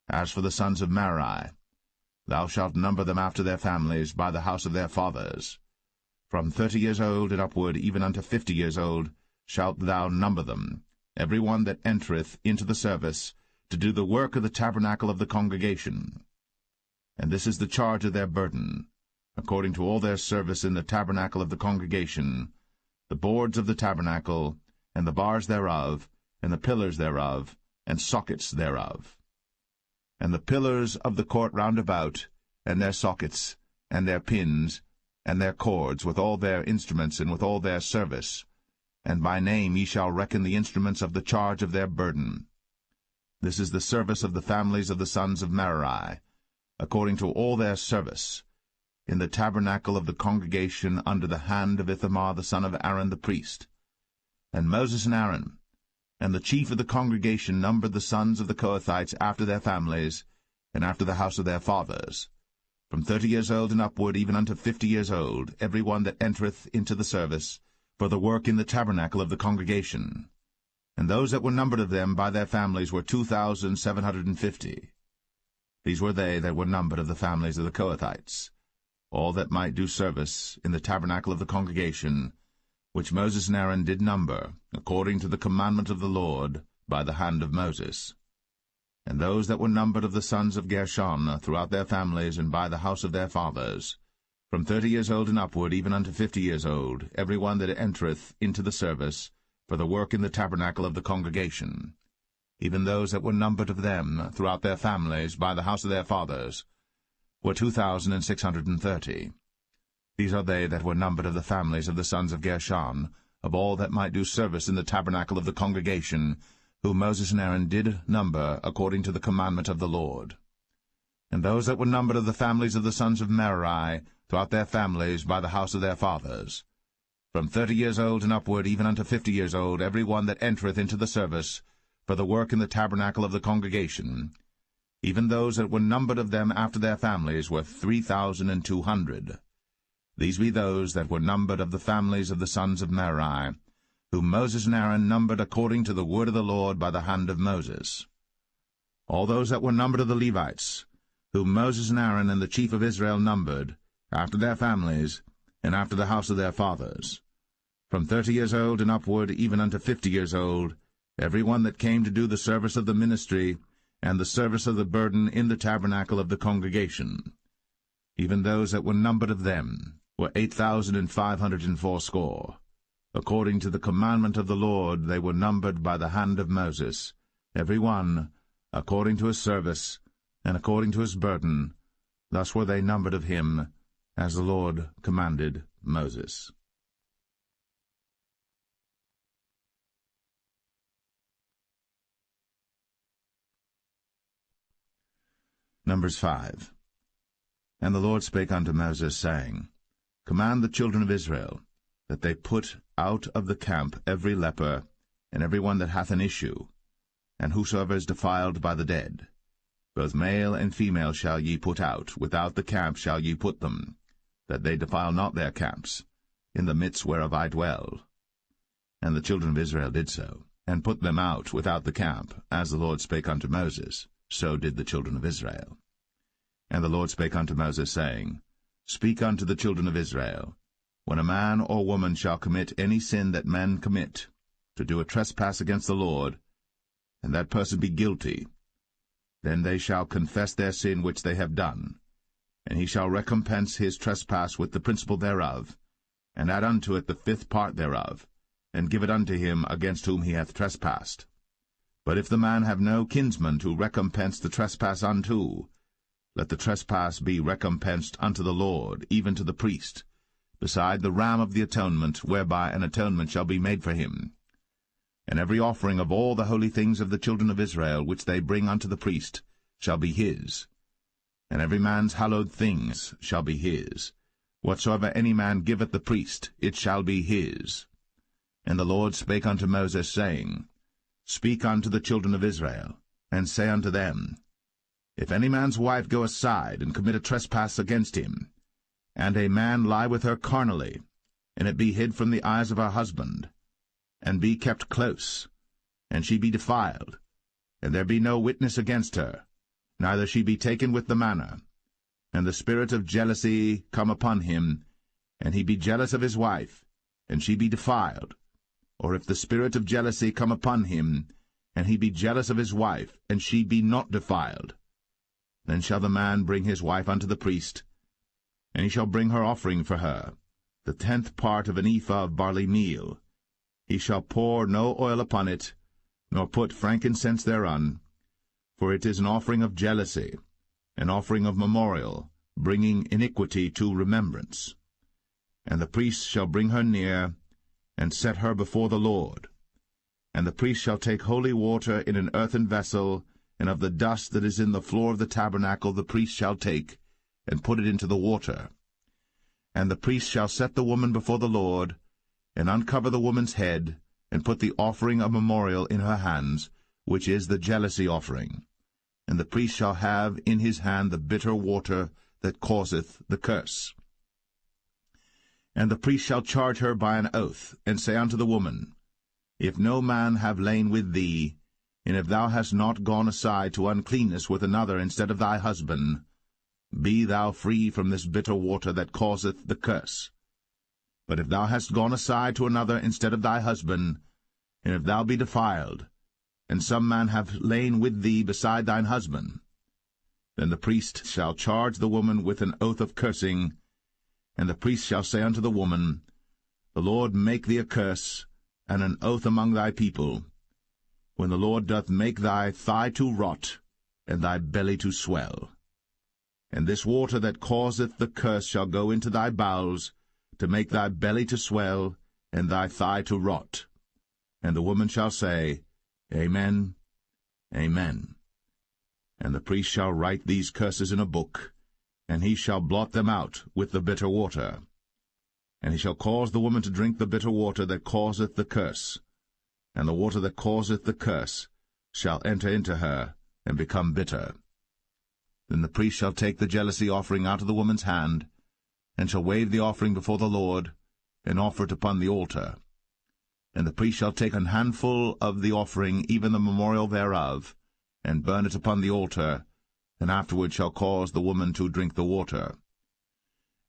[SPEAKER 1] As for the sons of Merari, thou shalt number them after their families by the house of their fathers. From 30 years old and upward, even unto 50 years old, shalt thou number them, every one that entereth into the service, to do the work of the tabernacle of the congregation. And this is the charge of their burden, according to all their service in the tabernacle of the congregation, the boards of the tabernacle, and the bars thereof, and the pillars thereof, and sockets thereof. And the pillars of the court round about, and their sockets, and their pins, and their cords, with all their instruments, and with all their service. And by name ye shall reckon the instruments of the charge of their burden. This is the service of the families of the sons of Merari, according to all their service, in the tabernacle of the congregation under the hand of Ithamar the son of Aaron the priest. And Moses and Aaron, and the chief of the congregation numbered the sons of the Kohathites after their families, and after the house of their fathers, from 30 years old and upward, even unto 50 years old, every one that entereth into the service, for the work in the tabernacle of the congregation. And those that were numbered of them by their families were 2,750. These were they that were numbered of the families of the Kohathites, all that might do service in the tabernacle of the congregation, which Moses and Aaron did number, according to the commandment of the Lord, by the hand of Moses. And those that were numbered of the sons of Gershon throughout their families and by the house of their fathers, from 30 years old and upward, even unto 50 years old, every one that entereth into the service, for the work in the tabernacle of the congregation, even those that were numbered of them throughout their families by the house of their fathers, were 2,630. These are they that were numbered of the families of the sons of Gershon, of all that might do service in the tabernacle of the congregation, whom Moses and Aaron did number according to the commandment of the Lord. And those that were numbered of the families of the sons of Merari throughout their families by the house of their fathers, from 30 years old and upward, even unto 50 years old, every one that entereth into the service, for the work in the tabernacle of the congregation, even those that were numbered of them after their families were 3,200. These be those that were numbered of the families of the sons of Merari, whom Moses and Aaron numbered according to the word of the Lord by the hand of Moses. All those that were numbered of the Levites, whom Moses and Aaron and the chief of Israel numbered, after their families, and after the house of their fathers, from 30 years old and upward, even unto 50 years old, every one that came to do the service of the ministry, and the service of the burden in the tabernacle of the congregation. Even those that were numbered of them were 8,580. According to the commandment of the Lord they were numbered by the hand of Moses, every one according to his service, and according to his burden. Thus were they numbered of him, as the Lord commanded Moses. Numbers 5. And the Lord spake unto Moses, saying, Command the children of Israel, that they put out of the camp every leper, and every one that hath an issue, and whosoever is defiled by the dead. Both male and female shall ye put out, without the camp shall ye put them, that they defile not their camps, in the midst whereof I dwell. And the children of Israel did so, and put them out without the camp, as the Lord spake unto Moses. So did the children of Israel. And the Lord spake unto Moses, saying, Speak unto the children of Israel, when a man or woman shall commit any sin that men commit, to do a trespass against the Lord, and that person be guilty, then they shall confess their sin which they have done, and he shall recompense his trespass with the principal thereof, and add unto it the 5th part thereof, and give it unto him against whom he hath trespassed. But if the man have no kinsman to recompense the trespass unto, let the trespass be recompensed unto the Lord, even to the priest, beside the ram of the atonement, whereby an atonement shall be made for him. And every offering of all the holy things of the children of Israel, which they bring unto the priest, shall be his. And every man's hallowed things shall be his. Whatsoever any man giveth the priest, it shall be his. And the Lord spake unto Moses, saying, Speak unto the children of Israel, and say unto them, If any man's wife go aside, and commit a trespass against him, and a man lie with her carnally, and it be hid from the eyes of her husband, and be kept close, and she be defiled, and there be no witness against her, neither she be taken with the manner, and the spirit of jealousy come upon him, and he be jealous of his wife, and she be defiled, or if the spirit of jealousy come upon him, and he be jealous of his wife, and she be not defiled, then shall the man bring his wife unto the priest, and he shall bring her offering for her, the 10th part of an ephah of barley meal. He shall pour no oil upon it, nor put frankincense thereon, for it is an offering of jealousy, an offering of memorial, bringing iniquity to remembrance. And the priest shall bring her near, and set her before the Lord. And the priest shall take holy water in an earthen vessel, and of the dust that is in the floor of the tabernacle the priest shall take, and put it into the water. And the priest shall set the woman before the Lord, and uncover the woman's head, and put the offering of memorial in her hands, which is the jealousy offering. And the priest shall have in his hand the bitter water that causeth the curse. And the priest shall charge her by an oath, and say unto the woman, If no man have lain with thee, and if thou hast not gone aside to uncleanness with another instead of thy husband, be thou free from this bitter water that causeth the curse. But if thou hast gone aside to another instead of thy husband, and if thou be defiled, and some man have lain with thee beside thine husband, then the priest shall charge the woman with an oath of cursing, and the priest shall say unto the woman, The Lord make thee a curse, and an oath among thy people, when the Lord doth make thy thigh to rot, and thy belly to swell. And this water that causeth the curse shall go into thy bowels, to make thy belly to swell, and thy thigh to rot. And the woman shall say, Amen, Amen. And the priest shall write these curses in a book, and he shall blot them out with the bitter water. And he shall cause the woman to drink the bitter water that causeth the curse, and the water that causeth the curse shall enter into her, and become bitter. Then the priest shall take the jealousy offering out of the woman's hand, and shall wave the offering before the Lord, and offer it upon the altar. And the priest shall take an handful of the offering, even the memorial thereof, and burn it upon the altar, and afterward shall cause the woman to drink the water.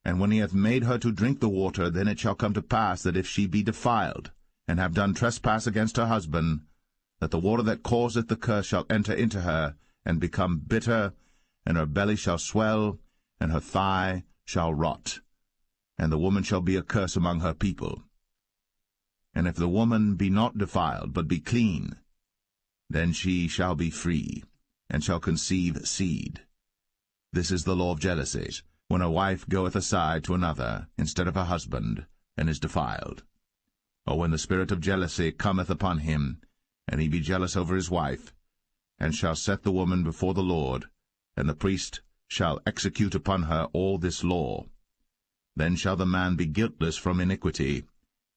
[SPEAKER 1] And when he hath made her to drink the water, then it shall come to pass that if she be defiled, and have done trespass against her husband, that the water that causeth the curse shall enter into her, and become bitter, and her belly shall swell, and her thigh shall rot, and the woman shall be a curse among her people. And if the woman be not defiled, but be clean, then she shall be free, and shall conceive seed. This is the law of jealousies, when a wife goeth aside to another instead of her husband, and is defiled. Or when the spirit of jealousy cometh upon him, and he be jealous over his wife, and shall set the woman before the Lord, and the priest shall execute upon her all this law. Then shall the man be guiltless from iniquity,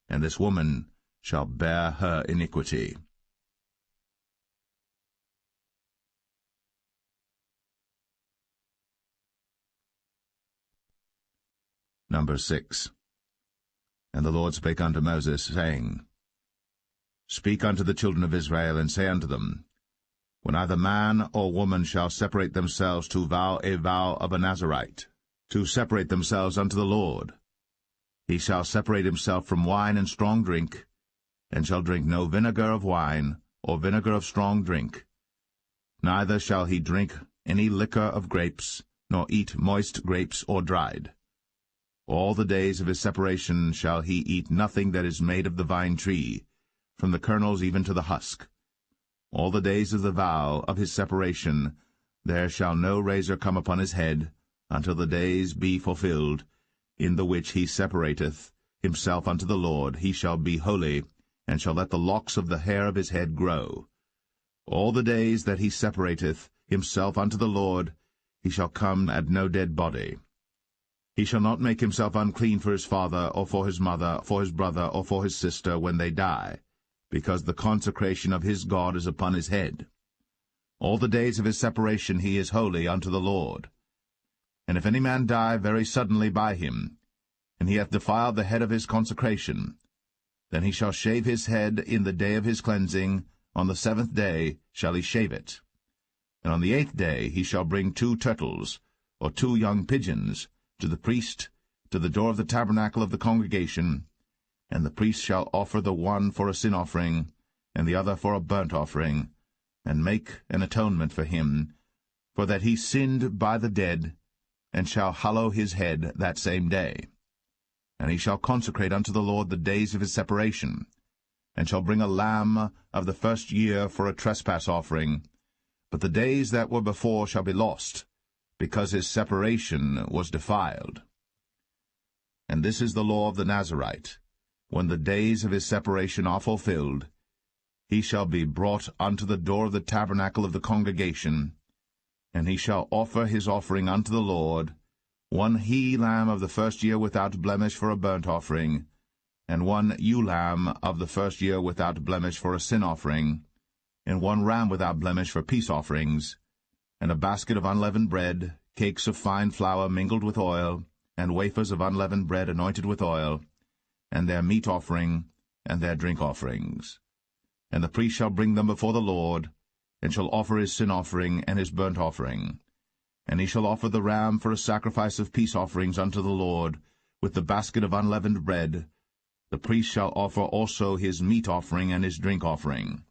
[SPEAKER 1] and this woman shall bear her iniquity. Number 6. And the Lord spake unto Moses, saying, Speak unto the children of Israel, and say unto them, When either man or woman shall separate themselves to vow a vow of a Nazarite, to separate themselves unto the Lord, he shall separate himself from wine and strong drink, and shall drink no vinegar of wine, or vinegar of strong drink. Neither shall he drink any liquor of grapes, nor eat moist grapes or dried. All the days of his separation shall he eat nothing that is made of the vine tree, from the kernels even to the husk. All the days of the vow of his separation there shall no razor come upon his head, until the days be fulfilled, in the which he separateth himself unto the Lord. He shall be holy, and shall let the locks of the hair of his head grow. All the days that he separateth himself unto the Lord, he shall come at no dead body. He shall not make himself unclean for his father, or for his mother, for his brother, or for his sister, when they die, because the consecration of his God is upon his head. All the days of his separation he is holy unto the Lord. And if any man die very suddenly by him, and he hath defiled the head of his consecration, then he shall shave his head in the day of his cleansing. On the 7th day shall he shave it. And on the 8th day he shall bring 2 turtles, or 2 young pigeons, to the priest, to the door of the tabernacle of the congregation, and the priest shall offer the one for a sin offering, and the other for a burnt offering, and make an atonement for him, for that he sinned by the dead, and shall hallow his head that same day. And he shall consecrate unto the Lord the days of his separation, and shall bring a lamb of the first year for a trespass offering, but the days that were before shall be lost, because his separation was defiled. And this is the law of the Nazarite. When the days of his separation are fulfilled, he shall be brought unto the door of the tabernacle of the congregation, and he shall offer his offering unto the Lord, 1 he-lamb of the first year without blemish for a burnt offering, and 1 ewe-lamb of the first year without blemish for a sin offering, and 1 ram without blemish for peace offerings, and a basket of unleavened bread, cakes of fine flour mingled with oil, and wafers of unleavened bread anointed with oil, and their meat offering, and their drink offerings. And the priest shall bring them before the Lord, and shall offer his sin offering and his burnt offering. And he shall offer the ram for a sacrifice of peace offerings unto the Lord, with the basket of unleavened bread. The priest shall offer also his meat offering and his drink offering.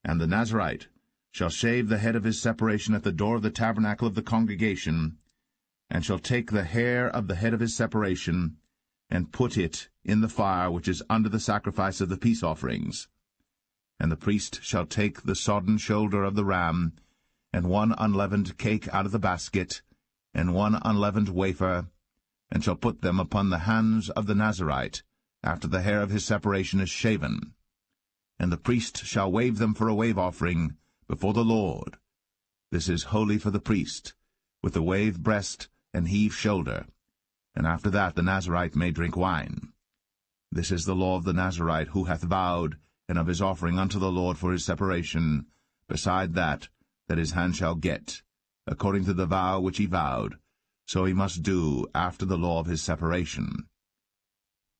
[SPEAKER 1] And the Nazarite shall shave the head of his separation at the door of the tabernacle of the congregation, and shall take the hair of the head of his separation, and put it in the fire which is under the sacrifice of the peace offerings. And the priest shall take the sodden shoulder of the ram, and 1 unleavened cake out of the basket, and 1 unleavened wafer, and shall put them upon the hands of the Nazarite, after the hair of his separation is shaven. And the priest shall wave them for a wave offering before the Lord. This is holy for the priest, with the wave breast and heave shoulder. And after that the Nazarite may drink wine. This is the law of the Nazarite who hath vowed, and of his offering unto the Lord for his separation, beside that his hand shall get, according to the vow which he vowed, so he must do after the law of his separation.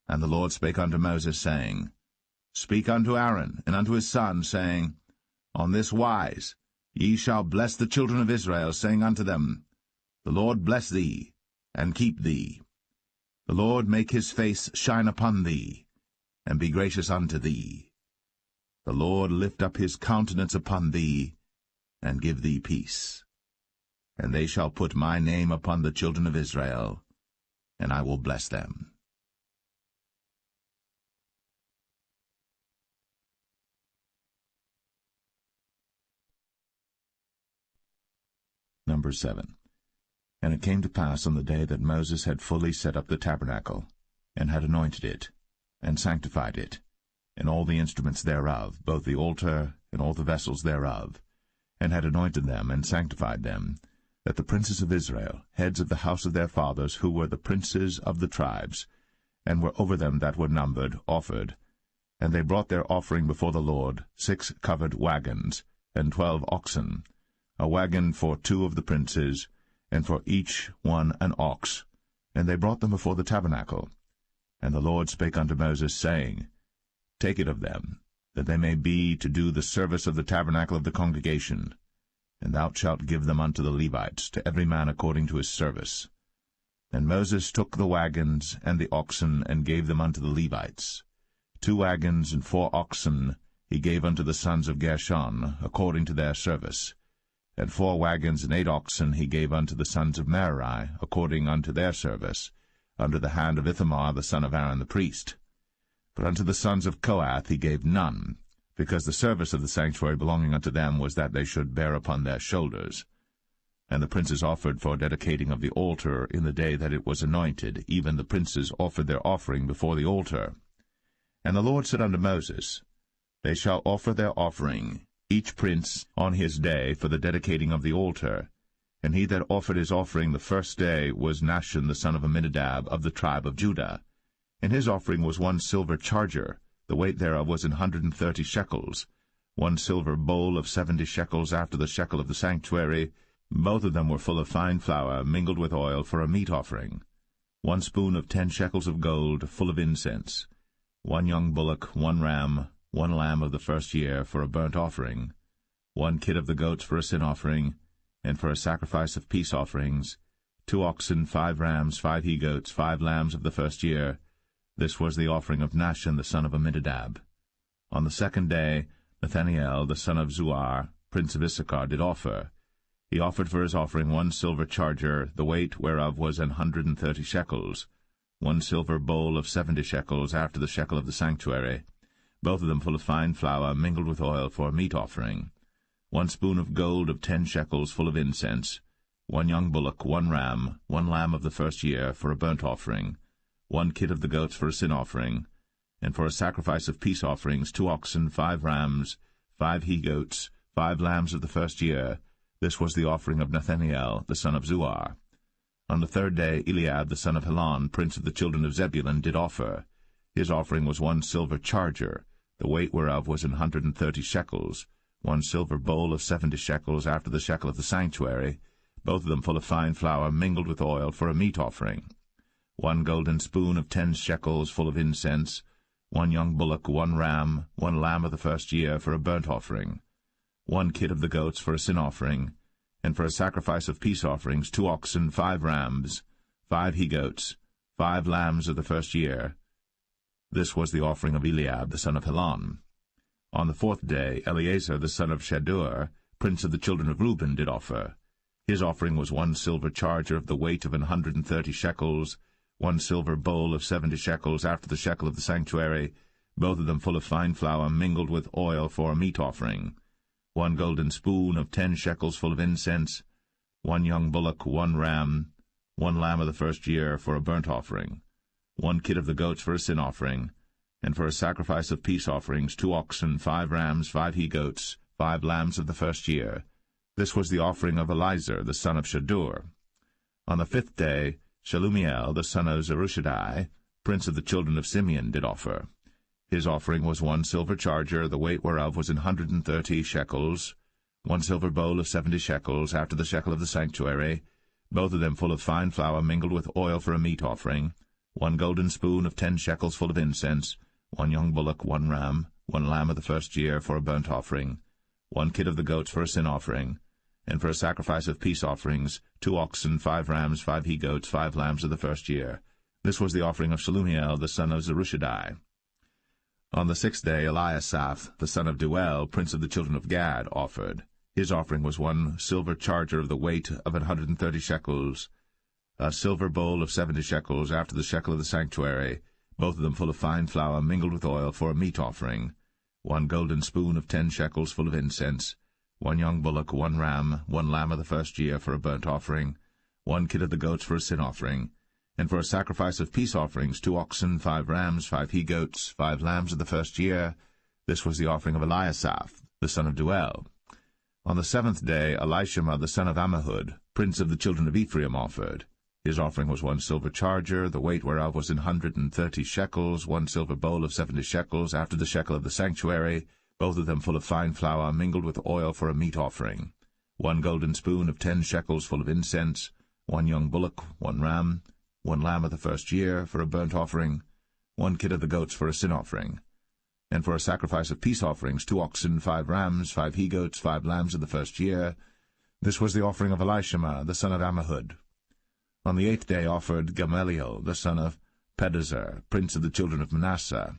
[SPEAKER 1] And the Lord spake unto Moses, saying, Speak unto Aaron and unto his sons, saying, On this wise ye shall bless the children of Israel, saying unto them, The Lord bless thee, and keep thee. The Lord make his face shine upon thee, and be gracious unto thee. The Lord lift up his countenance upon thee, and give thee peace. And they shall put my name upon the children of Israel, and I will bless them. Number 7. And it came to pass on the day that Moses had fully set up the tabernacle, and had anointed it, and sanctified it, and all the instruments thereof, both the altar and all the vessels thereof, and had anointed them and sanctified them, that the princes of Israel, heads of the house of their fathers, who were the princes of the tribes, and were over them that were numbered, offered. And they brought their offering before the Lord, 6 covered wagons, and 12 oxen, a wagon for 2 of the princes, and for each one an ox. And they brought them before the tabernacle. And the Lord spake unto Moses, saying, Take it of them, that they may be to do the service of the tabernacle of the congregation, and thou shalt give them unto the Levites, to every man according to his service. And Moses took the wagons and the oxen, and gave them unto the Levites. 2 wagons and 4 oxen he gave unto the sons of Gershon, according to their service. And 4 wagons and 8 oxen he gave unto the sons of Merari, according unto their service, under the hand of Ithamar the son of Aaron the priest. But unto the sons of Kohath he gave none, because the service of the sanctuary belonging unto them was that they should bear upon their shoulders. And the princes offered for dedicating of the altar in the day that it was anointed, even the princes offered their offering before the altar. And the Lord said unto Moses, They shall offer their offering, each prince on his day, for the dedicating of the altar. And he that offered his offering the first day was Nahshon the son of Amminadab, of the tribe of Judah. And his offering was 1 silver charger, the weight thereof was 130 shekels, 1 silver bowl of 70 shekels after the shekel of the sanctuary. Both of them were full of fine flour, mingled with oil, for a meat offering. 1 spoon of 10 shekels of gold, full of incense. 1 young bullock, 1 ram, 1 lamb of the first year, for a burnt offering. 1 kid of the goats for a sin offering, and for a sacrifice of peace offerings. 2 oxen, 5 rams, 5 he-goats, 5 lambs of the first year. This was the offering of Nahshon the son of Amminadab. On the 2nd day, Nathanael the son of Zuar, prince of Issachar, did offer. He offered for his offering 1 silver charger, the weight whereof was 130 shekels, 1 silver bowl of 70 shekels after the shekel of the sanctuary, both of them full of fine flour, mingled with oil, for a meat offering. 1 spoon of gold of 10 shekels, full of incense. 1 young bullock, 1 ram, 1 lamb of the first year, for a burnt offering. 1 kid of the goats for a sin offering, and for a sacrifice of peace offerings 2 oxen, 5 rams, 5 he-goats, 5 lambs of the first year. This was the offering of Nathanael the son of Zuar. On the third day Eliab the son of Helon, prince of the children of Zebulun, did offer. His offering was 1 silver charger, the weight whereof was 130 shekels, 1 silver bowl of 70 shekels after the shekel of the sanctuary, both of them full of fine flour mingled with oil for a meat offering, 1 golden spoon of 10 shekels full of incense, 1 young bullock, 1 ram, 1 lamb of the first year for a burnt offering, 1 kid of the goats for a sin offering, and for a sacrifice of peace offerings 2 oxen, 5 rams, 5 he-goats, 5 lambs of the first year. This was the offering of Eliab the son of Helon. On the 4th day Eleazar the son of Shadur, prince of the children of Reuben, did offer. His offering was 1 silver charger of the weight of 130 shekels, 1 silver bowl of 70 shekels after the shekel of the sanctuary, both of them full of fine flour mingled with oil for a meat offering, 1 golden spoon of 10 shekels full of incense, 1 young bullock, 1 ram, 1 lamb of the first year for a burnt offering, 1 kid of the goats for a sin offering, and for a sacrifice of peace offerings 2 oxen, 5 rams, 5 he-goats, 5 lambs of the first year. This was the offering of Elizur the son of Shadur. On the 5th day Shelumiel the son of Zerushadai, prince of the children of Simeon, did offer. His offering was 1 silver charger, the weight whereof was 130 shekels, 1 silver bowl of 70 shekels after the shekel of the sanctuary, both of them full of fine flour mingled with oil for a meat offering, 1 golden spoon of 10 shekels full of incense, 1 young bullock, 1 ram, 1 lamb of the first year for a burnt offering, 1 kid of the goats for a sin offering, and for a sacrifice of peace offerings 2 oxen, 5 rams, 5 he-goats, 5 lambs of the first year. This was the offering of Shelumiel the son of Zerushadai. On the 6th day Eliasaph the son of Deuel, prince of the children of Gad, offered. His offering was 1 silver charger of the weight of 130 shekels, a silver bowl of 70 shekels after the shekel of the sanctuary, both of them full of fine flour mingled with oil for a meat offering, 1 golden spoon of 10 shekels full of incense, 1 young bullock, 1 ram, 1 lamb of the first year for a burnt offering, 1 kid of the goats for a sin offering, and for a sacrifice of peace offerings 2 oxen, 5 rams, 5 he-goats, 5 lambs of the first year. This was the offering of Eliasaph the son of Deuel. On the 7th day Elishama the son of Ammihud, prince of the children of Ephraim, offered. His offering was 1 silver charger, the weight whereof was 130 shekels, 1 silver bowl of 70 shekels after the shekel of the sanctuary, both of them full of fine flour mingled with oil for a meat offering, 1 golden spoon of 10 shekels full of incense, 1 young bullock, 1 ram, 1 lamb of the first year for a burnt offering, 1 kid of the goats for a sin offering, and for a sacrifice of peace offerings 2 oxen, 5 rams, 5 he-goats, 5 lambs of the first year. This was the offering of Elishama the son of Ammihud. On the 8th day offered Gamaliel the son of Pedahzur, prince of the children of Manasseh.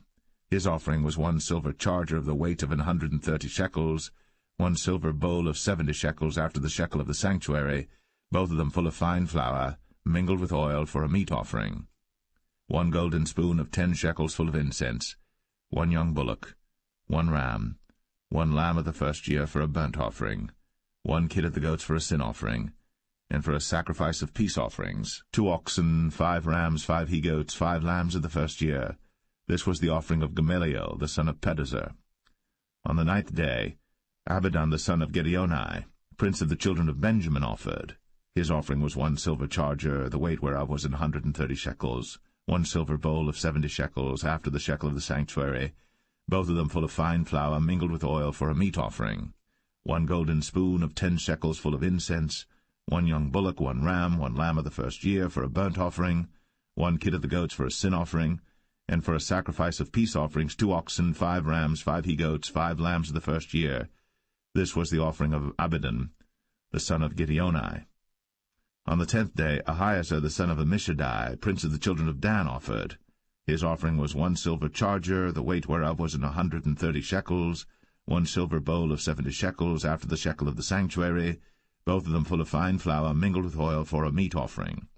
[SPEAKER 1] His offering was 1 silver charger of the weight of 130 shekels, 1 silver bowl of 70 shekels after the shekel of the sanctuary, both of them full of fine flour mingled with oil for a meat offering, 1 golden spoon of 10 shekels full of incense, 1 young bullock, 1 ram, 1 lamb of the first year for a burnt offering, 1 kid of the goats for a sin offering, and for a sacrifice of peace offerings 2 oxen, 5 rams, 5 he-goats, 5 lambs of the first year. This was the offering of Gamaliel the son of Pedahzur. On the 9th day Abidan the son of Gideoni, prince of the children of Benjamin, offered. His offering was 1 silver charger, the weight whereof was 130 shekels, 1 silver bowl of 70 shekels after the shekel of the sanctuary, both of them full of fine flour mingled with oil for a meat offering, 1 golden spoon of 10 shekels full of incense, 1 young bullock, 1 ram, 1 lamb of the first year for a burnt offering, 1 kid of the goats for a sin offering, and for a sacrifice of peace offerings 2 oxen, 5 rams, 5 he-goats, 5 lambs of the first year. This was the offering of Abidan the son of Gideoni. On the 10th day Ahiezer the son of Ammishaddai, prince of the children of Dan, offered. His offering was 1 silver charger, the weight whereof was 130 shekels, 1 silver bowl of 70 shekels after the shekel of the sanctuary, both of them full of fine flour mingled with oil for a meat offering,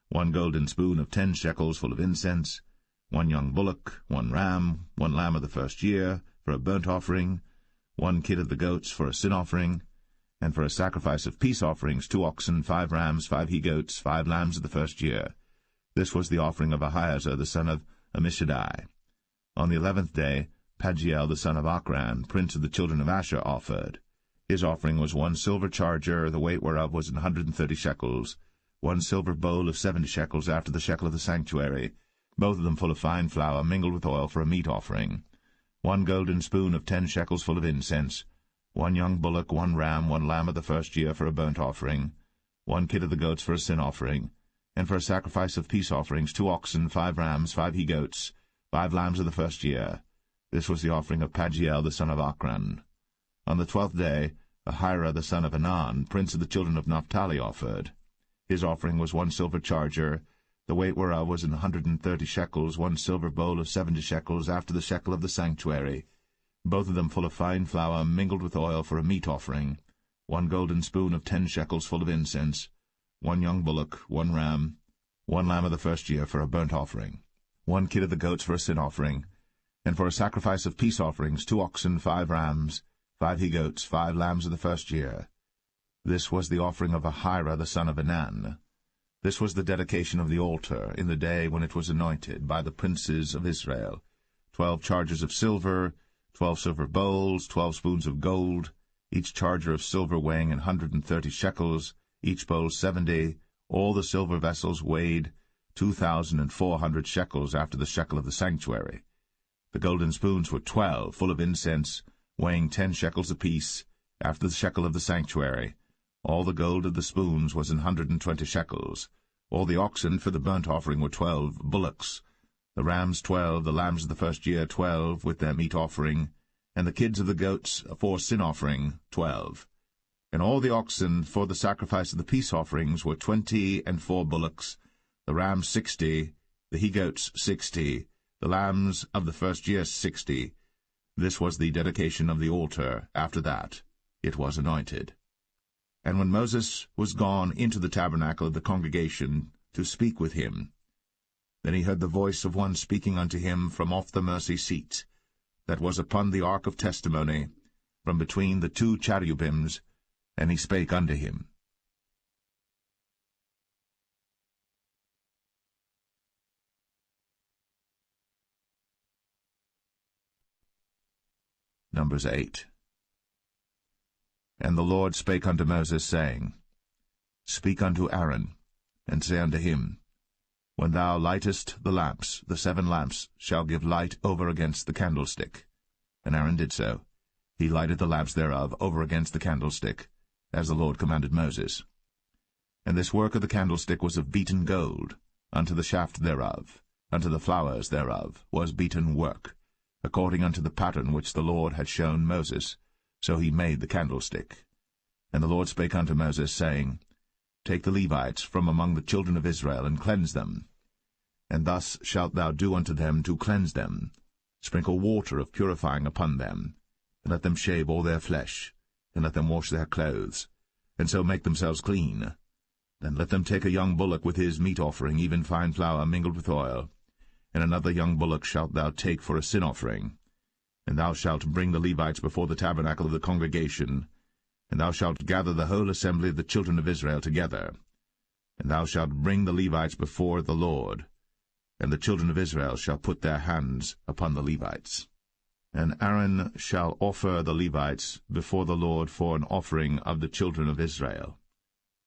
[SPEAKER 1] 1 golden spoon of 10 shekels full of incense, 1 young bullock, 1 ram, 1 lamb of the first year for a burnt offering, 1 kid of the goats for a sin offering, and for a sacrifice of peace offerings 2 oxen, 5 rams, 5 he-goats, 5 lambs of the first year. This was the offering of Ahiezer the son of Ammishaddai. On the 11th day Pagiel the son of Ochran, prince of the children of Asher, offered. His offering was 1 silver charger, the weight whereof was 130 shekels, 1 silver bowl of 70 shekels after the shekel of the sanctuary, both of them full of fine flour mingled with oil for a meat offering, 1 golden spoon of 10 shekels full of incense, 1 young bullock, 1 ram, 1 lamb of the first year for a burnt offering, 1 kid of the goats for a sin offering, and for a sacrifice of peace offerings 2 oxen, 5 rams, 5 he-goats, 5 lambs of the first year. This was the offering of Pagiel the son of Ochran. On the 12th day, Ahira the son of Anan, prince of the children of Naphtali, offered. His offering was 1 silver charger, the weight whereof was 130 shekels, 1 silver bowl of 70 shekels after the shekel of the sanctuary, both of them full of fine flour mingled with oil for a meat offering, 1 golden spoon of 10 shekels full of incense, 1 young bullock, 1 ram, 1 lamb of the first year for a burnt offering, 1 kid of the goats for a sin offering, and for a sacrifice of peace offerings 2 oxen, 5 rams, 5 he-goats, 5 lambs of the first year. This was the offering of Ahira the son of Anan. This was the dedication of the altar in the day when it was anointed by the princes of Israel, 12 chargers of silver, 12 silver bowls, 12 spoons of gold, each charger of silver weighing 130 shekels, each bowl 70, all the silver vessels weighed 2,400 shekels after the shekel of the sanctuary. The golden spoons were 12, full of incense, weighing 10 shekels apiece, after the shekel of the sanctuary. All the gold of the spoons was 120 shekels. All the oxen for the burnt offering were 12 bullocks, the rams 12, the lambs of the first year 12, with their meat offering, and the kids of the goats for sin offering 12. And all the oxen for the sacrifice of the peace offerings were 20 and 4 bullocks, the rams 60, the he-goats 60, the lambs of the first year 60. This was the dedication of the altar. After that it was anointed. And when Moses was gone into the tabernacle of the congregation to speak with him, then he heard the voice of one speaking unto him from off the mercy seat, that was upon the ark of testimony, from between the 2 cherubims, and he spake unto him. Numbers 8. And the Lord spake unto Moses, saying, Speak unto Aaron, and say unto him, When thou lightest the lamps, the 7 lamps shall give light over against the candlestick. And Aaron did so. He lighted the lamps thereof over against the candlestick, as the Lord commanded Moses. And this work of the candlestick was of beaten gold, unto the shaft thereof, unto the flowers thereof was beaten work, according unto the pattern which the Lord had shown Moses. So he made the candlestick. And the Lord spake unto Moses, saying, Take the Levites from among the children of Israel, and cleanse them. And thus shalt thou do unto them to cleanse them. Sprinkle water of purifying upon them, and let them shave all their flesh, and let them wash their clothes, and so make themselves clean. Then let them take a young bullock with his meat offering, even fine flour mingled with oil, and another young bullock shalt thou take for a sin offering. And thou shalt bring the Levites before the tabernacle of the congregation, and thou shalt gather the whole assembly of the children of Israel together. And thou shalt bring the Levites before the Lord, and the children of Israel shall put their hands upon the Levites. And Aaron shall offer the Levites before the Lord for an offering of the children of Israel,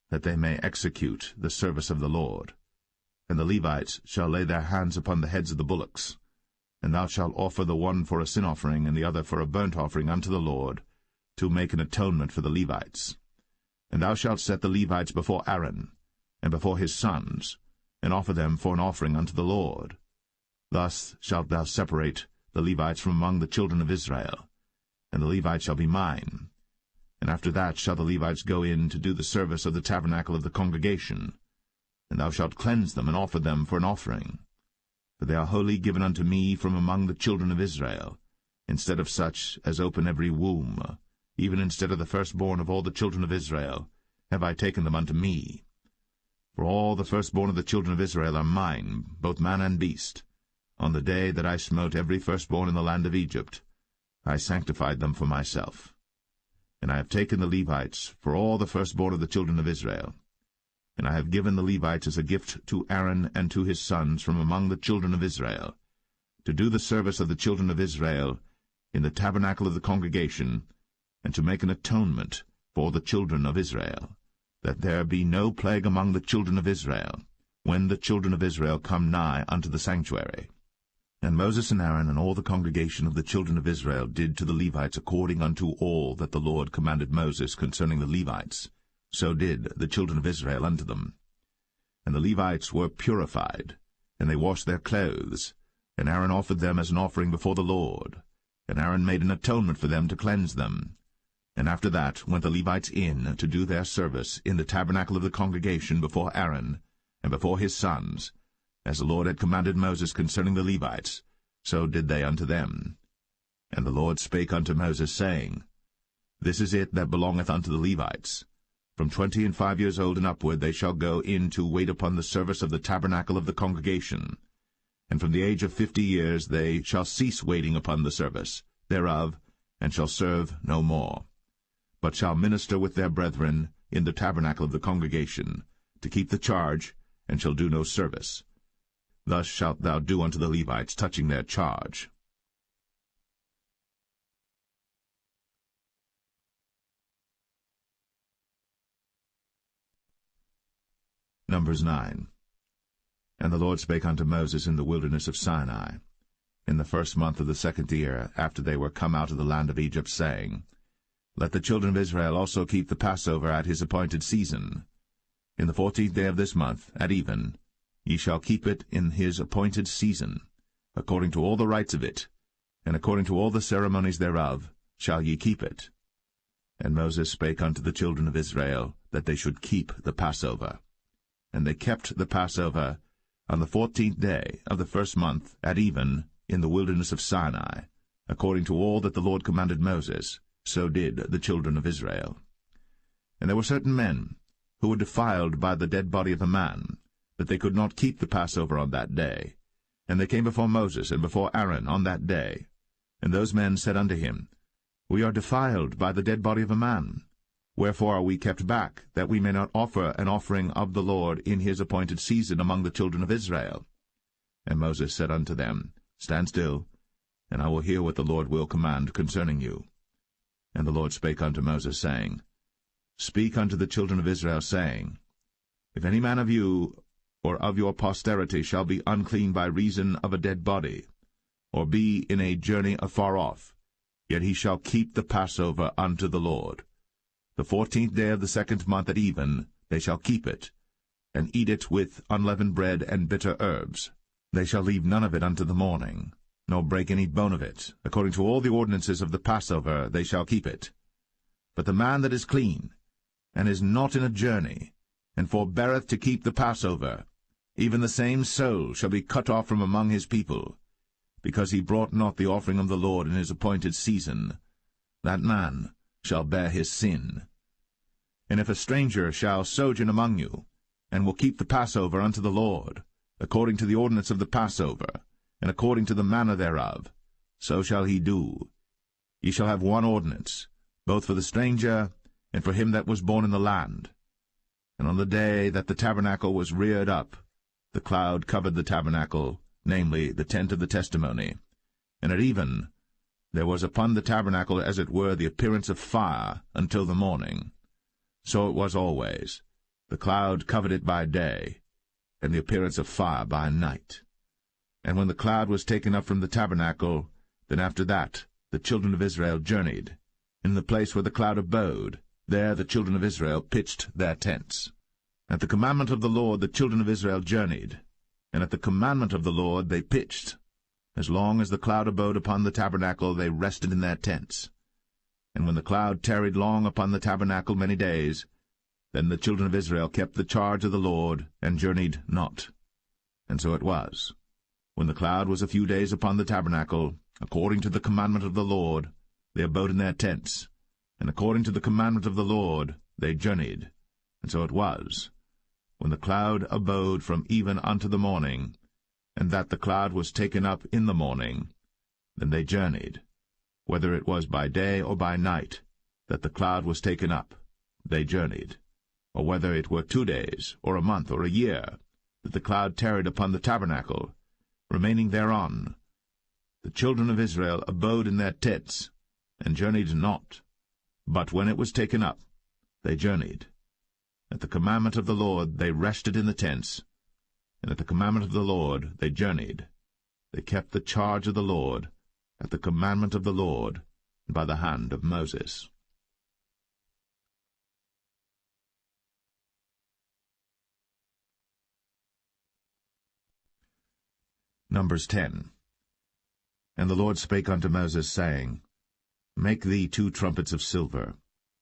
[SPEAKER 1] that they may execute the service of the Lord. And the Levites shall lay their hands upon the heads of the bullocks. And thou shalt offer the one for a sin offering, and the other for a burnt offering unto the Lord, to make an atonement for the Levites. And thou shalt set the Levites before Aaron, and before his sons, and offer them for an offering unto the Lord. Thus shalt thou separate the Levites from among the children of Israel, and the Levites shall be mine. And after that shall the Levites go in to do the service of the tabernacle of the congregation. And thou shalt cleanse them, and offer them for an offering. For they are wholly given unto me from among the children of Israel, instead of such as open every womb, even instead of the firstborn of all the children of Israel, have I taken them unto me. For all the firstborn of the children of Israel are mine, both man and beast. On the day that I smote every firstborn in the land of Egypt, I sanctified them for myself. And I have taken the Levites for all the firstborn of the children of Israel. And I have given the Levites as a gift to Aaron and to his sons from among the children of Israel, to do the service of the children of Israel in the tabernacle of the congregation, and to make an atonement for the children of Israel. that there be no plague among the children of Israel, when the children of Israel come nigh unto the sanctuary. And Moses and Aaron and all the congregation of the children of Israel did to the Levites according unto all that the Lord commanded Moses concerning the Levites. So did the children of Israel unto them. And the Levites were purified, and they washed their clothes, and Aaron offered them as an offering before the Lord. And Aaron made an atonement for them to cleanse them. And after that went the Levites in to do their service in the tabernacle of the congregation before Aaron, and before his sons, as the Lord had commanded Moses concerning the Levites, so did they unto them. And the Lord spake unto Moses, saying, This is it that belongeth unto the Levites. From 25 years old and upward they shall go in to wait upon the service of the tabernacle of the congregation. And from the age of 50 years they shall cease waiting upon the service thereof, and shall serve no more, but shall minister with their brethren in the tabernacle of the congregation, to keep the charge, and shall do no service. Thus shalt thou do unto the Levites touching their charge. Numbers 9. And the Lord spake unto Moses in the wilderness of Sinai, in the first month of the 2nd year, after they were come out of the land of Egypt, saying, Let the children of Israel also keep the Passover at his appointed season. In the 14th day of this month, at even, ye shall keep it in his appointed season, according to all the rites of it, and according to all the ceremonies thereof shall ye keep it. And Moses spake unto the children of Israel, that they should keep the Passover. And they kept the Passover on the 14th day of the first month, at even, in the wilderness of Sinai, according to all that the Lord commanded Moses, so did the children of Israel. And there were certain men who were defiled by the dead body of a man, that they could not keep the Passover on that day. And they came before Moses and before Aaron on that day. And those men said unto him, We are defiled by the dead body of a man. Wherefore are we kept back, that we may not offer an offering of the Lord in his appointed season among the children of Israel? And Moses said unto them, Stand still, and I will hear what the Lord will command concerning you. And the Lord spake unto Moses, saying, Speak unto the children of Israel, saying, If any man of you or of your posterity shall be unclean by reason of a dead body, or be in a journey afar off, yet he shall keep the Passover unto the Lord. The 14th day of the 2nd month at even they shall keep it, and eat it with unleavened bread and bitter herbs. They shall leave none of it unto the morning, nor break any bone of it. According to all the ordinances of the Passover they shall keep it. But the man that is clean, and is not in a journey, and forbeareth to keep the Passover, even the same soul shall be cut off from among his people, because he brought not the offering of the Lord in his appointed season. That man shall bear his sin. And if a stranger shall sojourn among you, and will keep the Passover unto the Lord, according to the ordinance of the Passover, and according to the manner thereof, so shall he do. Ye shall have one ordinance, both for the stranger and for him that was born in the land. And on the day that the tabernacle was reared up, the cloud covered the tabernacle, namely, the tent of the testimony. And at even there was upon the tabernacle as it were the appearance of fire until the morning. So it was always. The cloud covered it by day, and the appearance of fire by night. And when the cloud was taken up from the tabernacle, then after that the children of Israel journeyed. In the place where the cloud abode, there the children of Israel pitched their tents. At the commandment of the Lord the children of Israel journeyed, and at the commandment of the Lord they pitched. As long as the cloud abode upon the tabernacle they rested in their tents. And when the cloud tarried long upon the tabernacle many days, then the children of Israel kept the charge of the Lord, and journeyed not. And so it was, when the cloud was a few days upon the tabernacle, according to the commandment of the Lord, they abode in their tents, and according to the commandment of the Lord they journeyed. And so it was, when the cloud abode from even unto the morning, and that the cloud was taken up in the morning, then they journeyed. Whether it was by day or by night that the cloud was taken up, they journeyed. Or whether it were 2 days, or a month, or a year, that the cloud tarried upon the tabernacle, remaining thereon, the children of Israel abode in their tents, and journeyed not. But when it was taken up, they journeyed. At the commandment of the Lord they rested in the tents, and at the commandment of the Lord they journeyed. They kept the charge of the Lord, at the commandment of the Lord, and by the hand of Moses. Numbers 10. And the Lord spake unto Moses, saying, Make thee 2 trumpets of silver.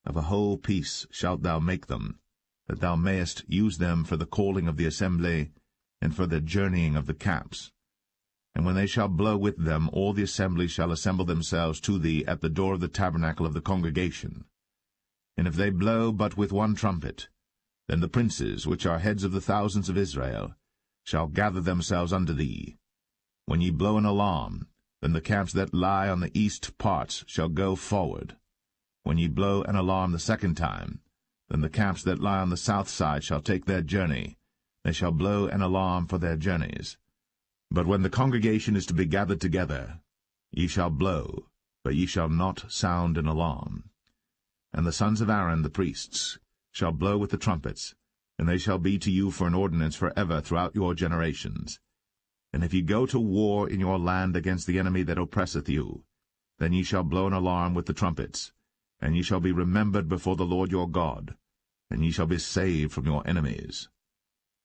[SPEAKER 1] Of a whole piece shalt thou make them, that thou mayest use them for the calling of the assembly, and for the journeying of the camps. And when they shall blow with them, all the assembly shall assemble themselves to thee at the door of the tabernacle of the congregation. And if they blow but with 1 trumpet, then the princes, which are heads of the thousands of Israel, shall gather themselves unto thee. When ye blow an alarm, then the camps that lie on the east parts shall go forward. When ye blow an alarm the 2nd time, then the camps that lie on the south side shall take their journey. They shall blow an alarm for their journeys. But when the congregation is to be gathered together, ye shall blow, but ye shall not sound an alarm. And the sons of Aaron the priests shall blow with the trumpets, and they shall be to you for an ordinance forever throughout your generations. And if ye go to war in your land against the enemy that oppresseth you, then ye shall blow an alarm with the trumpets, and ye shall be remembered before the Lord your God, and ye shall be saved from your enemies.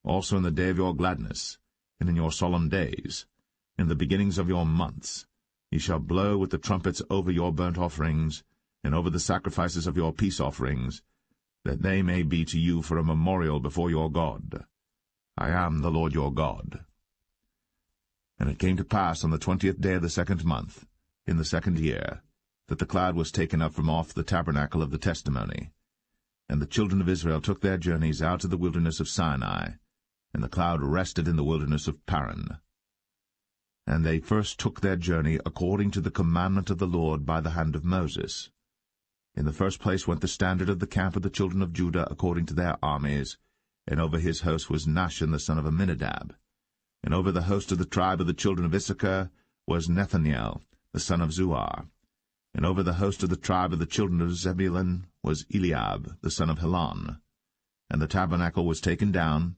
[SPEAKER 1] Also in the day of your gladness, and in your solemn days, in the beginnings of your months, ye shall blow with the trumpets over your burnt offerings, and over the sacrifices of your peace offerings, that they may be to you for a memorial before your God. I am the Lord your God. And it came to pass on the 20th day of the 2nd month, in the 2nd year, that the cloud was taken up from off the tabernacle of the testimony. And the children of Israel took their journeys out to the wilderness of Sinai, and the cloud rested in the wilderness of Paran. And they first took their journey according to the commandment of the Lord by the hand of Moses. In the first place went the standard of the camp of the children of Judah according to their armies, and over his host was Nahshon the son of Amminadab. And over the host of the tribe of the children of Issachar was Nethanel the son of Zuar. And over the host of the tribe of the children of Zebulun was Eliab the son of Helon. And the tabernacle was taken down,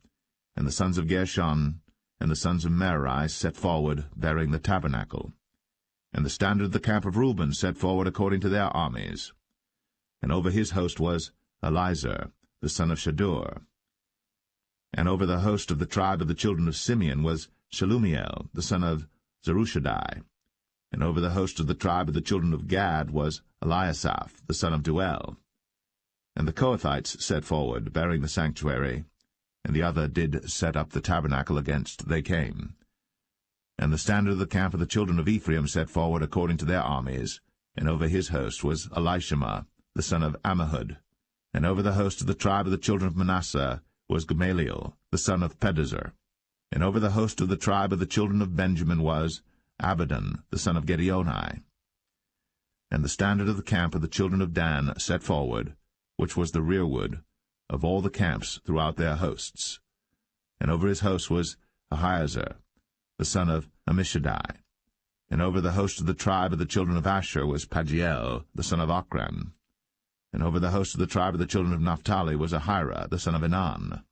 [SPEAKER 1] and the sons of Gershon and the sons of Merari set forward, bearing the tabernacle. And the standard of the camp of Reuben set forward according to their armies. And over his host was Elizur the son of Shadur. And over the host of the tribe of the children of Simeon was Shelumiel the son of Zerushadai. And over the host of the tribe of the children of Gad was Eliasaph the son of Duel. And the Kohathites set forward, bearing the sanctuary, and the other did set up the tabernacle against they came. And the standard of the camp of the children of Ephraim set forward according to their armies, and over his host was Elishama the son of Ammihud. And over the host of the tribe of the children of Manasseh was Gamaliel the son of Pedazur. And over the host of the tribe of the children of Benjamin was Abidan the son of Gideoni. And the standard of the camp of the children of Dan set forward, which was the rearward of all the camps throughout their hosts. And over his host was Ahiezer the son of Ammishaddai. And over the host of the tribe of the children of Asher was Pagiel the son of Ochran. And over the host of the tribe of the children of Naphtali was Ahira the son of Enan.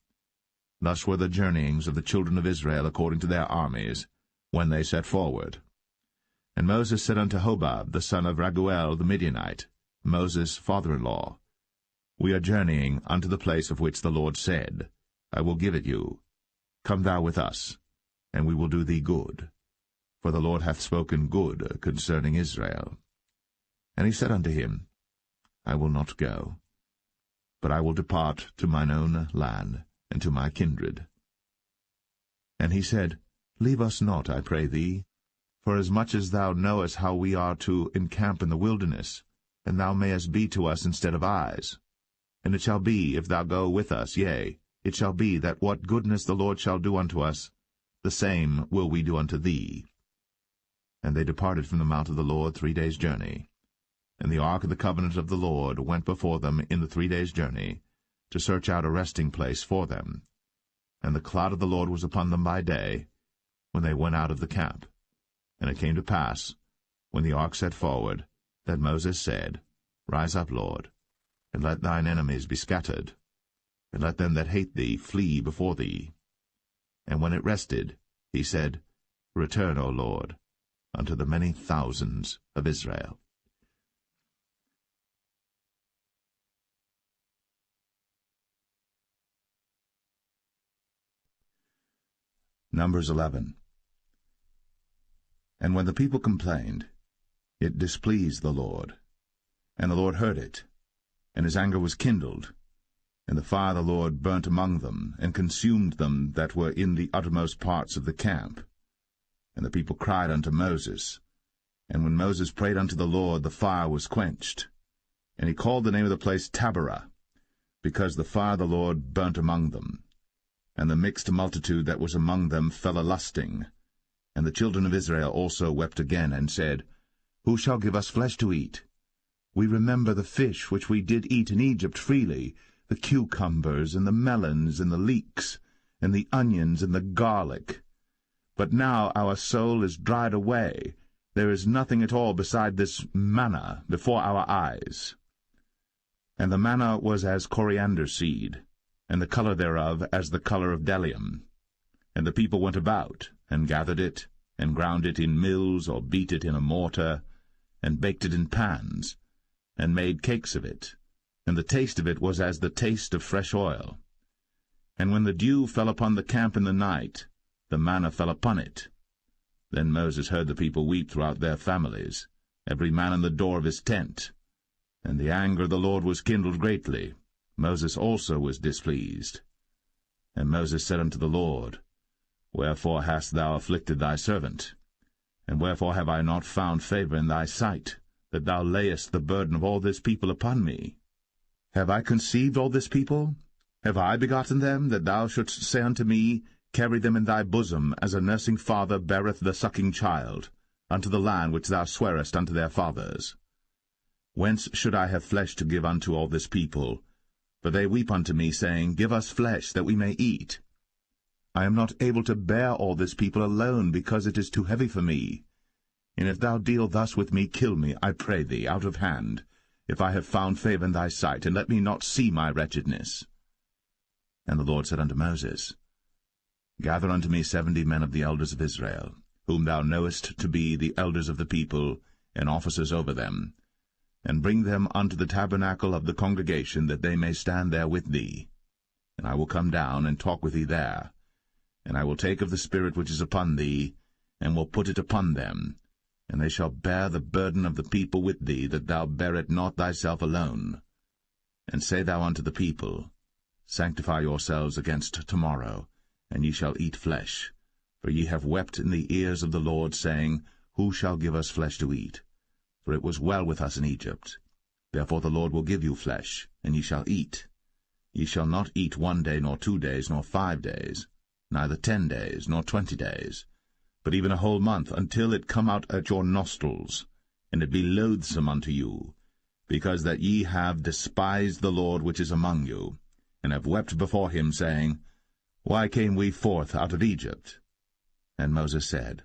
[SPEAKER 1] Thus were the journeyings of the children of Israel according to their armies, when they set forward. And Moses said unto Hobab the son of Raguel the Midianite, Moses' father-in-law, We are journeying unto the place of which the Lord said, I will give it you. Come thou with us, and we will do thee good. For the Lord hath spoken good concerning Israel. And he said unto him, I will not go, but I will depart to mine own land, and to my kindred. And he said, Leave us not, I pray thee, for as much as thou knowest how we are to encamp in the wilderness, and thou mayest be to us instead of eyes. And it shall be, if thou go with us, yea, it shall be that what goodness the Lord shall do unto us, the same will we do unto thee. And they departed from the mount of the Lord 3 days' journey. And the ark of the covenant of the Lord went before them in the 3 days' journey, to search out a resting place for them. And the cloud of the Lord was upon them by day, when they went out of the camp. And it came to pass, when the ark set forward, that Moses said, Rise up, Lord, and let thine enemies be scattered. and let them that hate thee flee before thee. And when it rested, he said, Return, O Lord, unto the many thousands of Israel.
[SPEAKER 2] Numbers 11. And when the people complained, it displeased the Lord. And the Lord heard it, and his anger was kindled, and the fire of the Lord burnt among them, and consumed them that were in the uttermost parts of the camp. And the people cried unto Moses. And when Moses prayed unto the Lord, the fire was quenched. And he called the name of the place Taberah, because the fire of the Lord burnt among them. And the mixed multitude that was among them fell a-lusting. And the children of Israel also wept again, and said, Who shall give us flesh to eat? We remember the fish which we did eat in Egypt freely, the cucumbers, and the melons, and the leeks, and the onions, and the garlic. But now our soul is dried away. There is nothing at all beside this manna before our eyes. And the manna was as coriander seed, and the color thereof as the color of bdellium. And the people went about, and gathered it, and ground it in mills, or beat it in a mortar, and baked it in pans, and made cakes of it. And the taste of it was as the taste of fresh oil. And when the dew fell upon the camp in the night, the manna fell upon it. Then Moses heard the people weep throughout their families, every man in the door of his tent. And the anger of the Lord was kindled greatly. Moses also was displeased. And Moses said unto the Lord, Wherefore hast thou afflicted thy servant? And wherefore have I not found favor in thy sight, that thou layest the burden of all this people upon me? Have I conceived all this people? Have I begotten them, that thou shouldst say unto me, Carry them in thy bosom, as a nursing father beareth the sucking child, unto the land which thou swarest unto their fathers? Whence should I have flesh to give unto all this people? For they weep unto me, saying, Give us flesh, that we may eat. I am not able to bear all this people alone, because it is too heavy for me. And if thou deal thus with me, kill me, I pray thee, out of hand, if I have found favor in thy sight, and let me not see my wretchedness. And the Lord said unto Moses, Gather unto me 70 men of the elders of Israel, whom thou knowest to be the elders of the people, and officers over them, and bring them unto the tabernacle of the congregation, that they may stand there with thee. And I will come down and talk with thee there. And I will take of the Spirit which is upon thee, and will put it upon them, and they shall bear the burden of the people with thee, that thou bear it not thyself alone. And say thou unto the people, Sanctify yourselves against tomorrow, and ye shall eat flesh. For ye have wept in the ears of the Lord, saying, Who shall give us flesh to eat? For it was well with us in Egypt. Therefore the Lord will give you flesh, and ye shall eat. Ye shall not eat 1 day, nor 2 days, nor 5 days, neither 10 days, nor 20 days, but even a whole month, until it come out at your nostrils, and it be loathsome unto you, because that ye have despised the Lord which is among you, and have wept before him, saying, Why came we forth out of Egypt? And Moses said,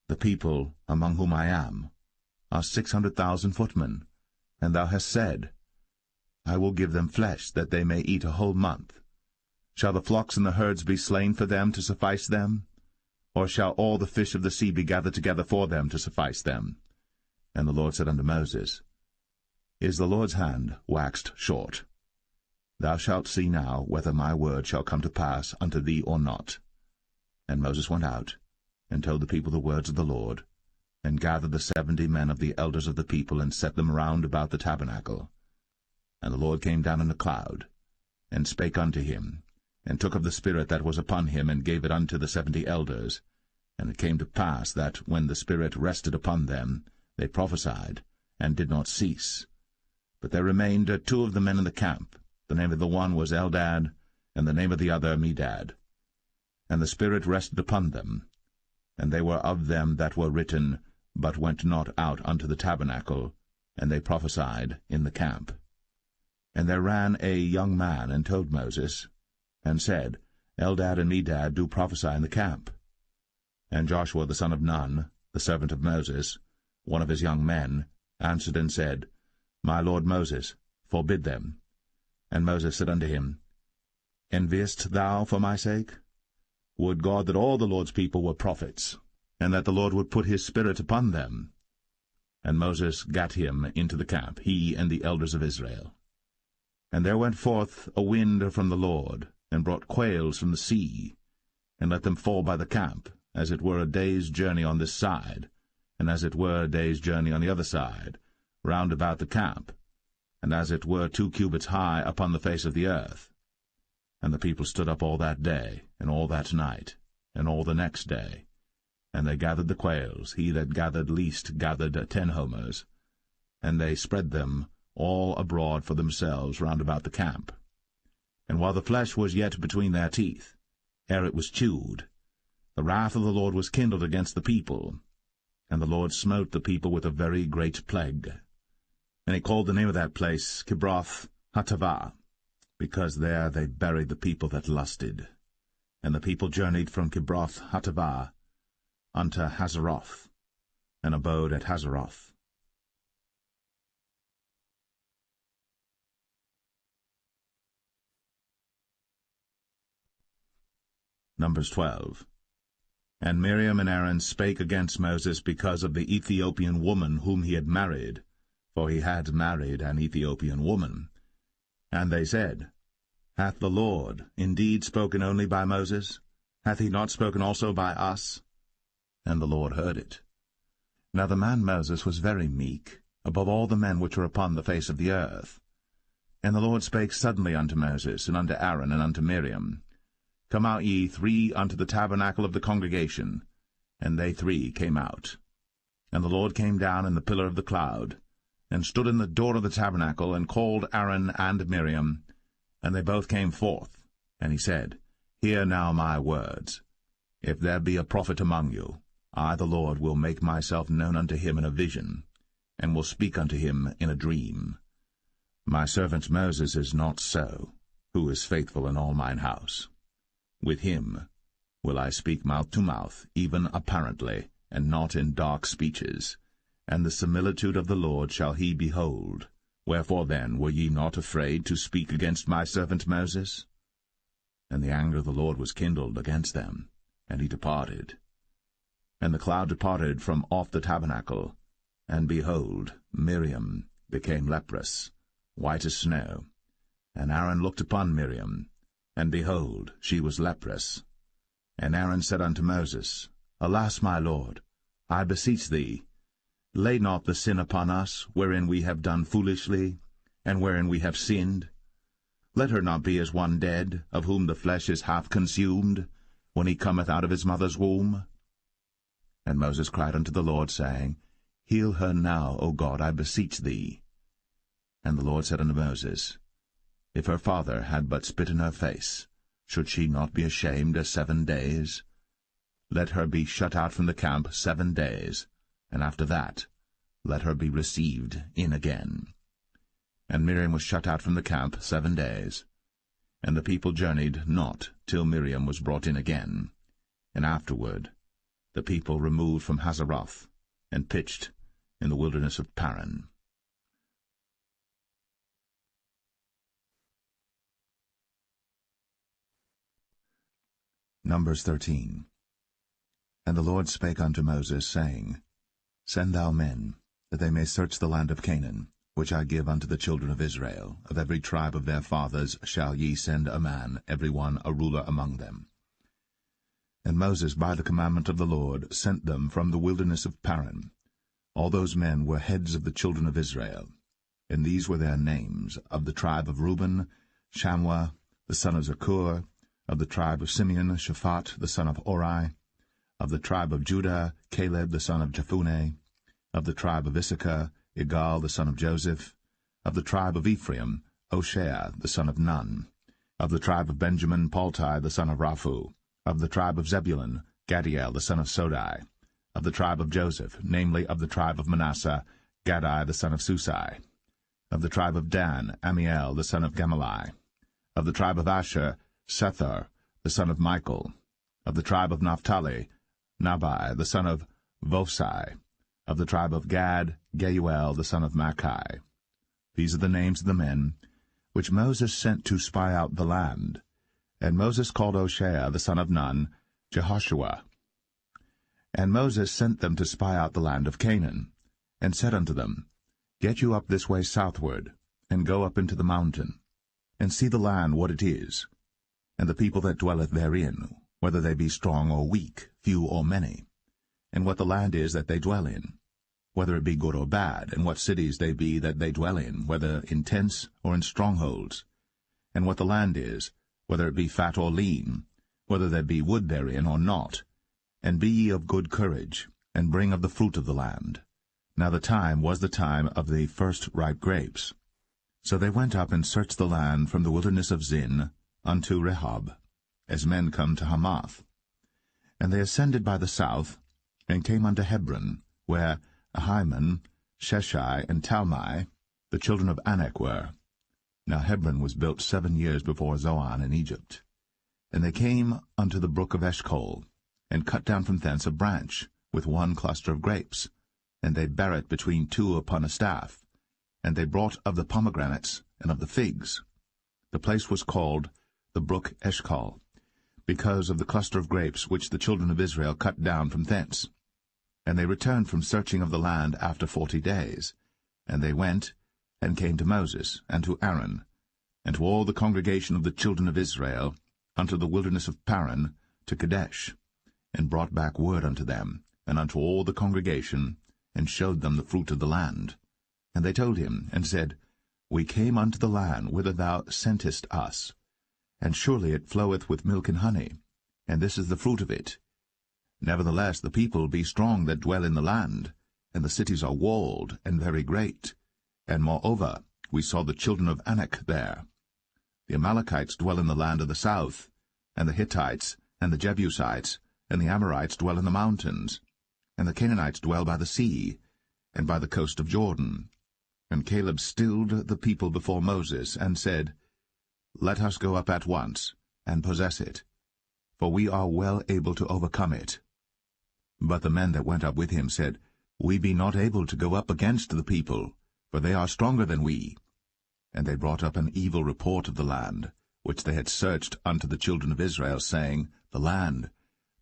[SPEAKER 2] The people among whom I am are 600,000 footmen, and thou hast said, I will give them flesh, that they may eat a whole month. Shall the flocks and the herds be slain for them to suffice them? Or shall all the fish of the sea be gathered together for them to suffice them? And the Lord said unto Moses, Is the Lord's hand waxed short? Thou shalt see now whether my word shall come to pass unto thee or not. And Moses went out, and told the people the words of the Lord, and gathered the 70 men of the elders of the people, and set them round about the tabernacle. And the Lord came down in a cloud, and spake unto him, and took of the Spirit that was upon him, and gave it unto the 70 elders. And it came to pass that, when the Spirit rested upon them, they prophesied, and did not cease. But there remained 2 of the men in the camp. The name of the one was Eldad, and the name of the other Medad. And the Spirit rested upon them, and they were of them that were written, but went not out unto the tabernacle, and they prophesied in the camp. And there ran a young man, and told Moses, and said, Eldad and Medad do prophesy in the camp. And Joshua the son of Nun, the servant of Moses, one of his young men, answered and said, My lord Moses, forbid them. And Moses said unto him,
[SPEAKER 1] Enviest thou for my sake? Would God that all the Lord's people were prophets, and that the Lord would put his Spirit upon them. And Moses gat him into the camp, he and the elders of Israel. And there went forth a wind from the Lord, and brought quails from the sea, and let them fall by the camp, as it were a day's journey on this side, and as it were a day's journey on the other side, round about the camp, and as it were 2 cubits high upon the face of the earth. And the people stood up all that day, and all that night, and all the next day. And they gathered the quails, he that gathered least gathered 10 homers, and they spread them all abroad for themselves round about the camp. And while the flesh was yet between their teeth, ere it was chewed, the wrath of the Lord was kindled against the people, and the Lord smote the people with a very great plague. And he called the name of that place Kibroth Hattaavah, because there they buried the people that lusted. And the people journeyed from Kibroth Hattaavah unto Hazeroth, and abode at Hazeroth. Numbers 12. And Miriam and Aaron spake against Moses because of the Ethiopian woman whom he had married, for he had married an Ethiopian woman. And they said, Hath the Lord indeed spoken only by Moses? Hath he not spoken also by us? And the Lord heard it. Now the man Moses was very meek, above all the men which were upon the face of the earth. And the Lord spake suddenly unto Moses, and unto Aaron, and unto Miriam, Come out ye 3 unto the tabernacle of the congregation. And they 3 came out. And the Lord came down in the pillar of the cloud, and stood in the door of the tabernacle, and called Aaron and Miriam, and they both came forth. And he said, Hear now my words. If there be a prophet among you, I the Lord will make myself known unto him in a vision, and will speak unto him in a dream. My servant Moses is not so, who is faithful in all mine house. With him will I speak mouth to mouth, even apparently, and not in dark speeches. And the similitude of the Lord shall he behold. Wherefore then were ye not afraid to speak against my servant Moses? And the anger of the Lord was kindled against them, and he departed. And the cloud departed from off the tabernacle, and behold, Miriam became leprous, white as snow. And Aaron looked upon Miriam, and behold, she was leprous. And Aaron said unto Moses, Alas, my Lord, I beseech thee, lay not the sin upon us, wherein we have done foolishly, and wherein we have sinned. Let her not be as one dead, of whom the flesh is half consumed, when he cometh out of his mother's womb. And Moses cried unto the Lord, saying, Heal her now, O God, I beseech thee. And the Lord said unto Moses, If her father had but spit in her face, should she not be ashamed 7 days? Let her be shut out from the camp 7 days, and after that let her be received in again. And Miriam was shut out from the camp 7 days. And the people journeyed not till Miriam was brought in again. And afterward the people removed from Hazeroth, and pitched in the wilderness of Paran. Numbers 13. And the Lord spake unto Moses, saying, Send thou men, that they may search the land of Canaan, which I give unto the children of Israel. Of every tribe of their fathers shall ye send a man, every one a ruler among them. And Moses, by the commandment of the Lord, sent them from the wilderness of Paran. All those men were heads of the children of Israel. And these were their names: of the tribe of Reuben, Shammua the son of Zakur; of the tribe of Simeon, Shaphat the son of Ori; of the tribe of Judah, Caleb the son of Jephunneh; of the tribe of Issachar, Igal the son of Joseph; of the tribe of Ephraim, Hoshea the son of Nun; of the tribe of Benjamin, Paltai the son of Raphu; of the tribe of Zebulun, Gadiel the son of Sodai; of the tribe of Joseph, namely of the tribe of Manasseh, Gadai the son of Susai; of the tribe of Dan, Amiel the son of Gemalli; of the tribe of Asher, Sethar the son of Michael; of the tribe of Naphtali, Nabai the son of Vosai; of the tribe of Gad, Geuel the son of Machi. These are the names of the men which Moses sent to spy out the land. And Moses called Hoshea the son of Nun, Jehoshua. And Moses sent them to spy out the land of Canaan, and said unto them, Get you up this way southward, and go up into the mountain, and see the land what it is, and the people that dwelleth therein, whether they be strong or weak, few or many, and what the land is that they dwell in, whether it be good or bad, and what cities they be that they dwell in, whether in tents or in strongholds, and what the land is, whether it be fat or lean, whether there be wood therein or not. And be ye of good courage, and bring of the fruit of the land. Now the time was the time of the first ripe grapes. So they went up and searched the land from the wilderness of Zin unto Rehob, as men come to Hamath. And they ascended by the south, and came unto Hebron, where Ahiman, Sheshai, and Talmai, the children of Anak, were. Now Hebron was built 7 years before Zoan in Egypt. And they came unto the brook of Eshcol, and cut down from thence a branch, with one cluster of grapes, and they bare it between two upon a staff. And they brought of the pomegranates and of the figs. The place was called the brook Eshcol, because of the cluster of grapes which the children of Israel cut down from thence. And they returned from searching of the land after 40 days. And they went, and came to Moses, and to Aaron, and to all the congregation of the children of Israel, unto the wilderness of Paran, to Kadesh, and brought back word unto them, and unto all the congregation, and showed them the fruit of the land. And they told him, and said, We came unto the land whither thou sentest us, and surely it floweth with milk and honey, and this is the fruit of it. Nevertheless the people be strong that dwell in the land, and the cities are walled and very great. And moreover, we saw the children of Anak there. The Amalekites dwell in the land of the south, and the Hittites, and the Jebusites, and the Amorites dwell in the mountains, and the Canaanites dwell by the sea, and by the coast of Jordan. And Caleb stilled the people before Moses, and said, Let us go up at once, and possess it, for we are well able to overcome it. But the men that went up with him said, We be not able to go up against the people, for they are stronger than we. And they brought up an evil report of the land, which they had searched unto the children of Israel, saying, The land,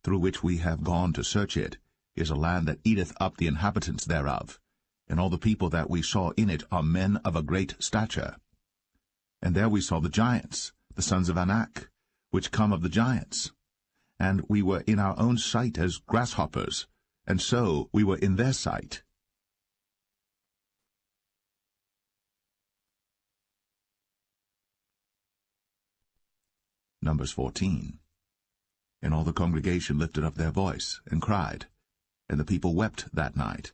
[SPEAKER 1] through which we have gone to search it, is a land that eateth up the inhabitants thereof, and all the people that we saw in it are men of a great stature. And there we saw the giants, the sons of Anak, which come of the giants. And we were in our own sight as grasshoppers, and so we were in their sight. Numbers 14. And all the congregation lifted up their voice, and cried, and the people wept that night.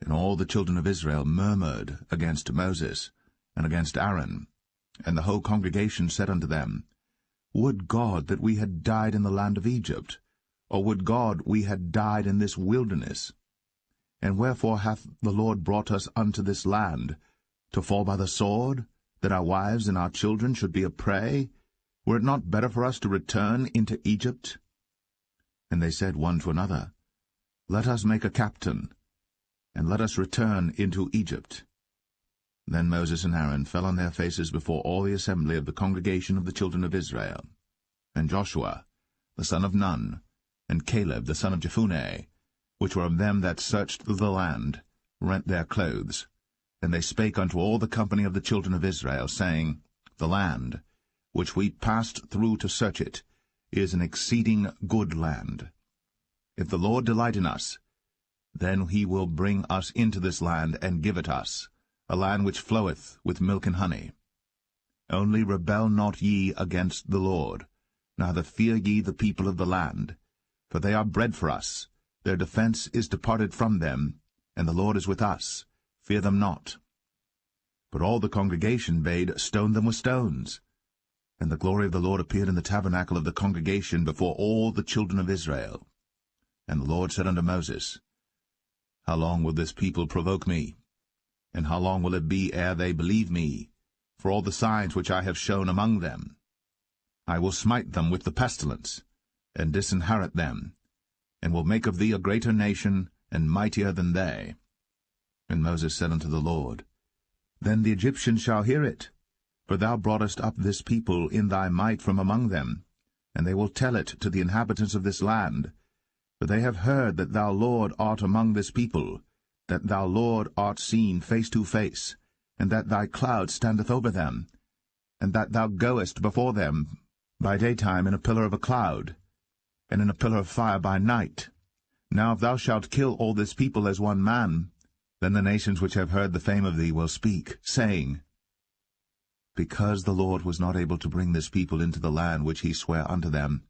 [SPEAKER 1] And all the children of Israel murmured against Moses, and against Aaron. And the whole congregation said unto them, Would God that we had died in the land of Egypt, or would God we had died in this wilderness? And wherefore hath the Lord brought us unto this land, to fall by the sword, that our wives and our children should be a prey? Were it not better for us to return into Egypt? And they said one to another, Let us make a captain, and let us return into Egypt. Then Moses and Aaron fell on their faces before all the assembly of the congregation of the children of Israel. And Joshua, the son of Nun, and Caleb, the son of Jephunneh, which were of them that searched the land, rent their clothes. And they spake unto all the company of the children of Israel, saying, The land, which we passed through to search it, is an exceeding good land. If the Lord delight in us, then he will bring us into this land, and give it us, a land which floweth with milk and honey. Only rebel not ye against the Lord, neither fear ye the people of the land, for they are bread for us. Their defense is departed from them, and the Lord is with us. Fear them not. But all the congregation bade stone them with stones. And the glory of the Lord appeared in the tabernacle of the congregation before all the children of Israel. And the Lord said unto Moses, How long will this people provoke me? And how long will it be ere they believe me, for all the signs which I have shown among them? I will smite them with the pestilence, and disinherit them, and will make of thee a greater nation, and mightier than they. And Moses said unto the Lord, Then the Egyptians shall hear it. For thou broughtest up this people in thy might from among them, and they will tell it to the inhabitants of this land. For they have heard that thou, Lord, art among this people, that thou, Lord, art seen face to face, and that thy cloud standeth over them, and that thou goest before them by daytime in a pillar of a cloud, and in a pillar of fire by night. Now if thou shalt kill all this people as one man, then the nations which have heard the fame of thee will speak, saying, Because the Lord was not able to bring this people into the land which he sware unto them,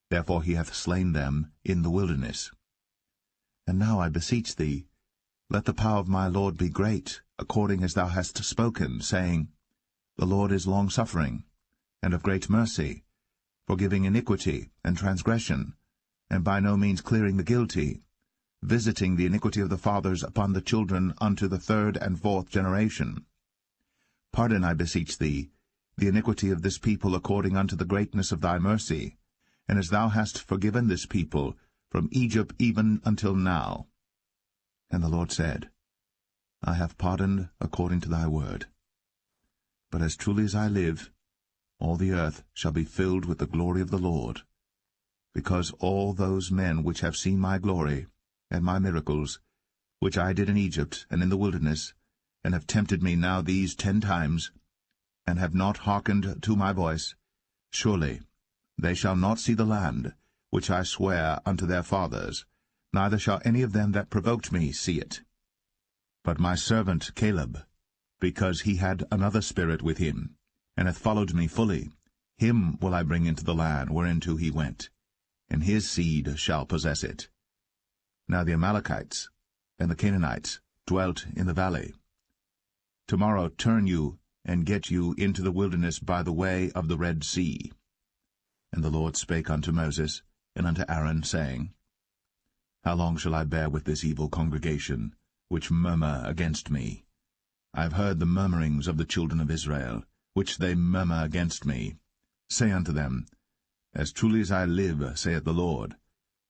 [SPEAKER 1] therefore he hath slain them in the wilderness. And now I beseech thee, let the power of my Lord be great, according as thou hast spoken, saying, The Lord is long-suffering, and of great mercy, forgiving iniquity and transgression, and by no means clearing the guilty, visiting the iniquity of the fathers upon the children unto the third and fourth generation. Pardon, I beseech thee, the iniquity of this people according unto the greatness of thy mercy, and as thou hast forgiven this people from Egypt even until now. And the Lord said, I have pardoned according to thy word. But as truly as I live, all the earth shall be filled with the glory of the Lord, because all those men which have seen my glory and my miracles, which I did in Egypt and in the wilderness, and have tempted me now these 10 times, and have not hearkened to my voice, surely they shall not see the land which I sware unto their fathers, neither shall any of them that provoked me see it. But my servant Caleb, because he had another spirit with him, and hath followed me fully, him will I bring into the land whereinto he went, and his seed shall possess it. Now the Amalekites and the Canaanites dwelt in the valley. Tomorrow turn you, and get you into the wilderness by the way of the Red Sea. And the Lord spake unto Moses and unto Aaron, saying, How long shall I bear with this evil congregation, which murmur against me? I have heard the murmurings of the children of Israel, which they murmur against me. Say unto them, As truly as I live, saith the Lord,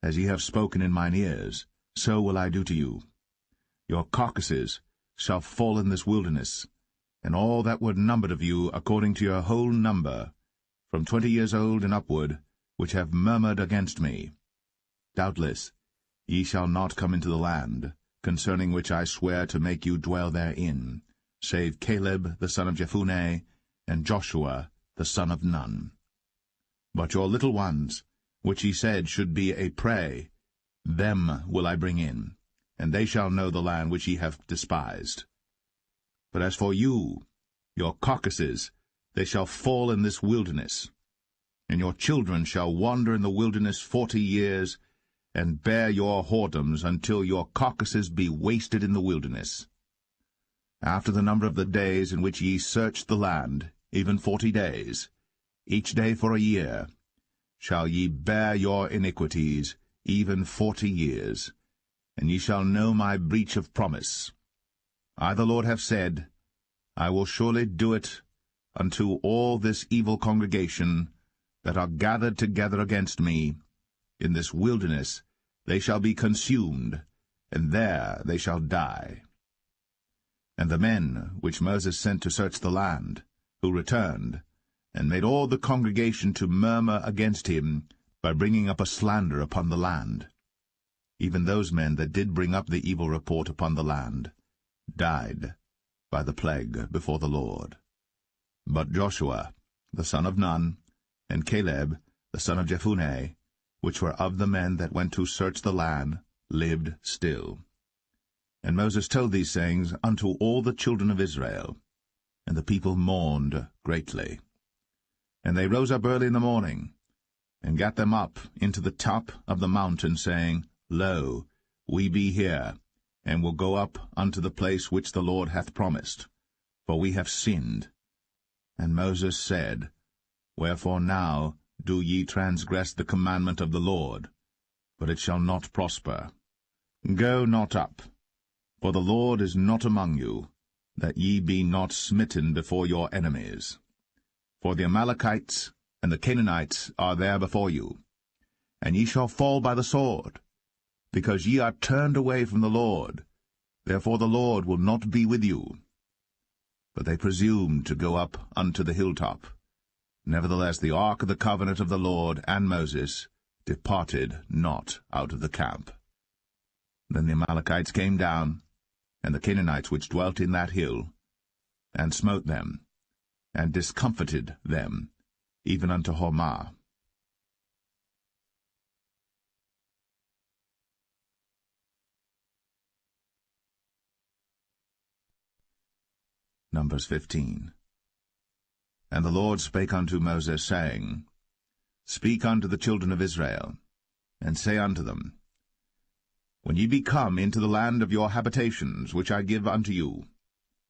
[SPEAKER 1] as ye have spoken in mine ears, so will I do to you. Your carcasses shall fall in this wilderness, and all that were numbered of you according to your whole number, from 20 years old and upward, which have murmured against me. Doubtless ye shall not come into the land, concerning which I swear to make you dwell therein, save Caleb the son of Jephunneh, and Joshua the son of Nun. But your little ones, which ye said should be a prey, them will I bring in, and they shall know the land which ye have despised. But as for you, your carcasses, they shall fall in this wilderness, and your children shall wander in the wilderness 40 years, and bear your whoredoms until your carcasses be wasted in the wilderness. After the number of the days in which ye searched the land, even 40 days, each day for a year, shall ye bear your iniquities, even 40 years, and ye shall know my breach of promise. I the Lord have said, I will surely do it unto all this evil congregation that are gathered together against me. In this wilderness they shall be consumed, and there they shall die. And the men which Moses sent to search the land, who returned, and made all the congregation to murmur against him, by bringing up a slander upon the land, even those men that did bring up the evil report upon the land, died by the plague before the Lord. But Joshua the son of Nun, and Caleb the son of Jephunneh, which were of the men that went to search the land, lived still. And Moses told these sayings unto all the children of Israel, and the people mourned greatly. And they rose up early in the morning, and gat them up into the top of the mountain, saying, Lo, we be here, and will go up unto the place which the Lord hath promised, for we have sinned. And Moses said, Wherefore now do ye transgress the commandment of the Lord? But it shall not prosper. Go not up, for the Lord is not among you, that ye be not smitten before your enemies. For the Amalekites and the Canaanites are there before you, and ye shall fall by the sword, because ye are turned away from the Lord. Therefore the Lord will not be with you. but they presumed to go up unto the hilltop. Nevertheless the ark of the covenant of the Lord and Moses departed not out of the camp. Then the Amalekites came down, and the Canaanites which dwelt in that hill, and smote them, and discomfited them, even unto Hormah. Numbers 15. And the Lord spake unto Moses, saying, Speak unto the children of Israel, and say unto them, When ye be come into the land of your habitations, which I give unto you,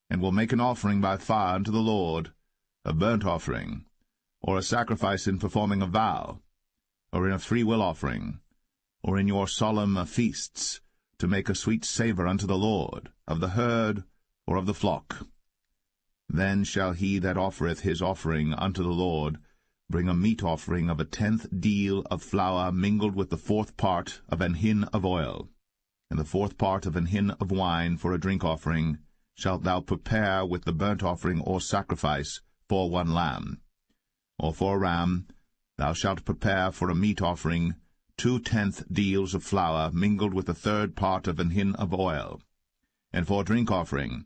[SPEAKER 1] and will make an offering by fire unto the Lord, a burnt offering, or a sacrifice in performing a vow, or in a freewill offering, or in your solemn feasts, to make a sweet savour unto the Lord, of the herd or of the flock, then shall he that offereth his offering unto the Lord bring a meat offering of 1/10 deal of flour mingled with the 4th part of an hin of oil, and the 4th part of an hin of wine for a drink offering shalt thou prepare with the burnt offering or sacrifice for 1 lamb. Or for a ram thou shalt prepare for a meat offering 2/10 deals of flour mingled with the 3rd part of an hin of oil. And for a drink offering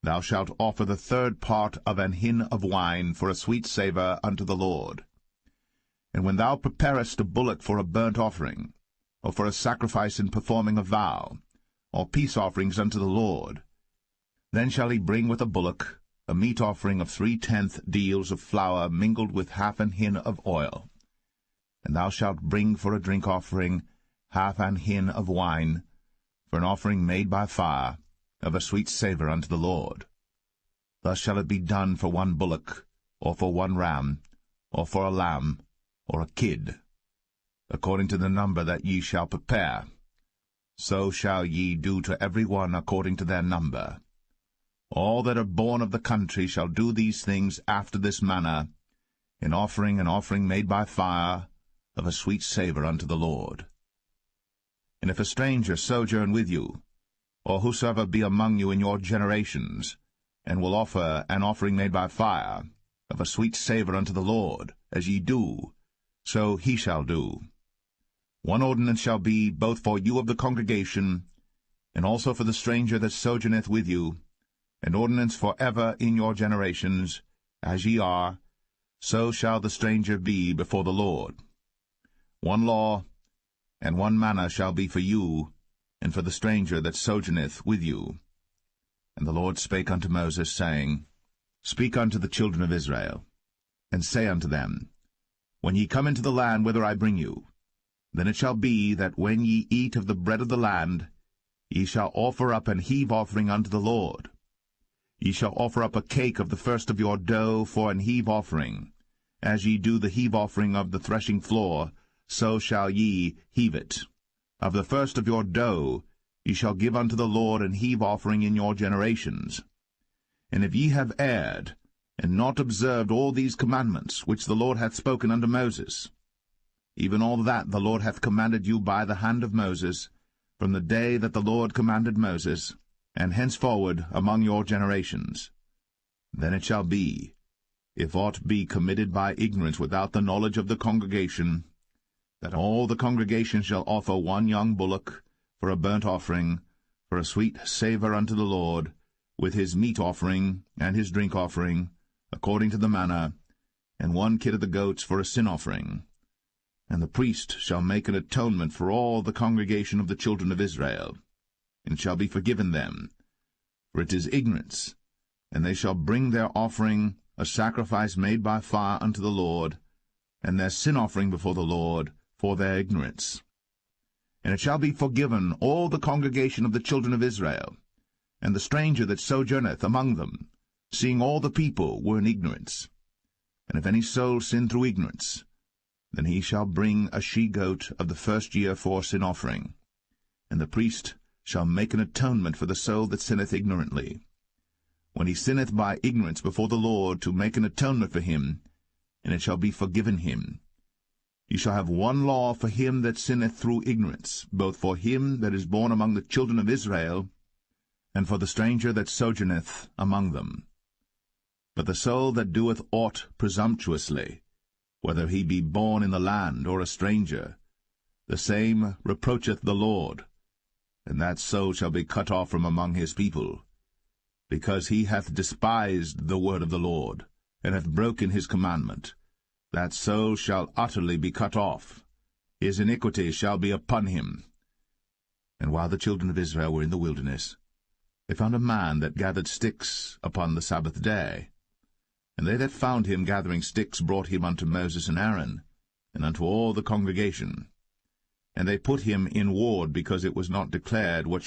[SPEAKER 1] thou shalt offer the 3rd part of an hin of wine for a sweet savour unto the Lord. And when thou preparest a bullock for a burnt offering, or for a sacrifice in performing a vow, or peace offerings unto the Lord, then shall he bring with a bullock a meat offering of 3/10 deals of flour mingled with 1/2 an hin of oil. And thou shalt bring for a drink offering 1/2 an hin of wine, for an offering made by fire, of a sweet savour unto the Lord. Thus shall it be done for 1 bullock, or for 1 ram, or for a lamb, or a kid, according to the number that ye shall prepare. So shall ye do to every one according to their number. All that are born of the country shall do these things after this manner, in offering an offering made by fire, of a sweet savour unto the Lord. And if a stranger sojourn with you, or whosoever be among you in your generations, and will offer an offering made by fire, of a sweet savour unto the Lord, as ye do, so he shall do. 1 ordinance shall be both for you of the congregation, and also for the stranger that sojourneth with you, an ordinance for ever in your generations, as ye are, so shall the stranger be before the Lord. 1 law and 1 manner shall be for you, and for the stranger that sojourneth with you. And the Lord spake unto Moses, saying, Speak unto the children of Israel, and say unto them, When ye come into the land whither I bring you, then it shall be that when ye eat of the bread of the land, ye shall offer up an heave offering unto the Lord. Ye shall offer up a cake of the first of your dough for an heave offering. As ye do the heave offering of the threshing floor, so shall ye heave it. Of the first of your dough ye shall give unto the Lord an heave offering in your generations. And if ye have erred, and not observed all these commandments which the Lord hath spoken unto Moses, even all that the Lord hath commanded you by the hand of Moses, from the day that the Lord commanded Moses, and henceforward among your generations, then it shall be, if aught be committed by ignorance without the knowledge of the congregation, that all the congregation shall offer 1 young bullock for a burnt offering, for a sweet savour unto the Lord, with his meat offering and his drink offering, according to the manner, and 1 kid of the goats for a sin offering. And the priest shall make an atonement for all the congregation of the children of Israel, and shall be forgiven them, for it is ignorance. And they shall bring their offering, a sacrifice made by fire unto the Lord, and their sin offering before the Lord, for their ignorance. And it shall be forgiven all the congregation of the children of Israel, and the stranger that sojourneth among them, seeing all the people were in ignorance. And if any soul sin through ignorance, then he shall bring a she-goat of the first year for sin offering, and the priest shall make an atonement for the soul that sinneth ignorantly. When he sinneth by ignorance before the Lord, to make an atonement for him, and it shall be forgiven him. Ye shall have 1 law for him that sinneth through ignorance, both for him that is born among the children of Israel, and for the stranger that sojourneth among them. But the soul that doeth aught presumptuously, whether he be born in the land or a stranger, the same reproacheth the Lord, and that soul shall be cut off from among his people, because he hath despised the word of the Lord, and hath broken his commandment. That soul shall utterly be cut off. His iniquity shall be upon him. And while the children of Israel were in the wilderness, they found a man that gathered sticks upon the Sabbath day. And they that found him gathering sticks brought him unto Moses and Aaron, and unto all the congregation. And they put him in ward, because it was not declared what should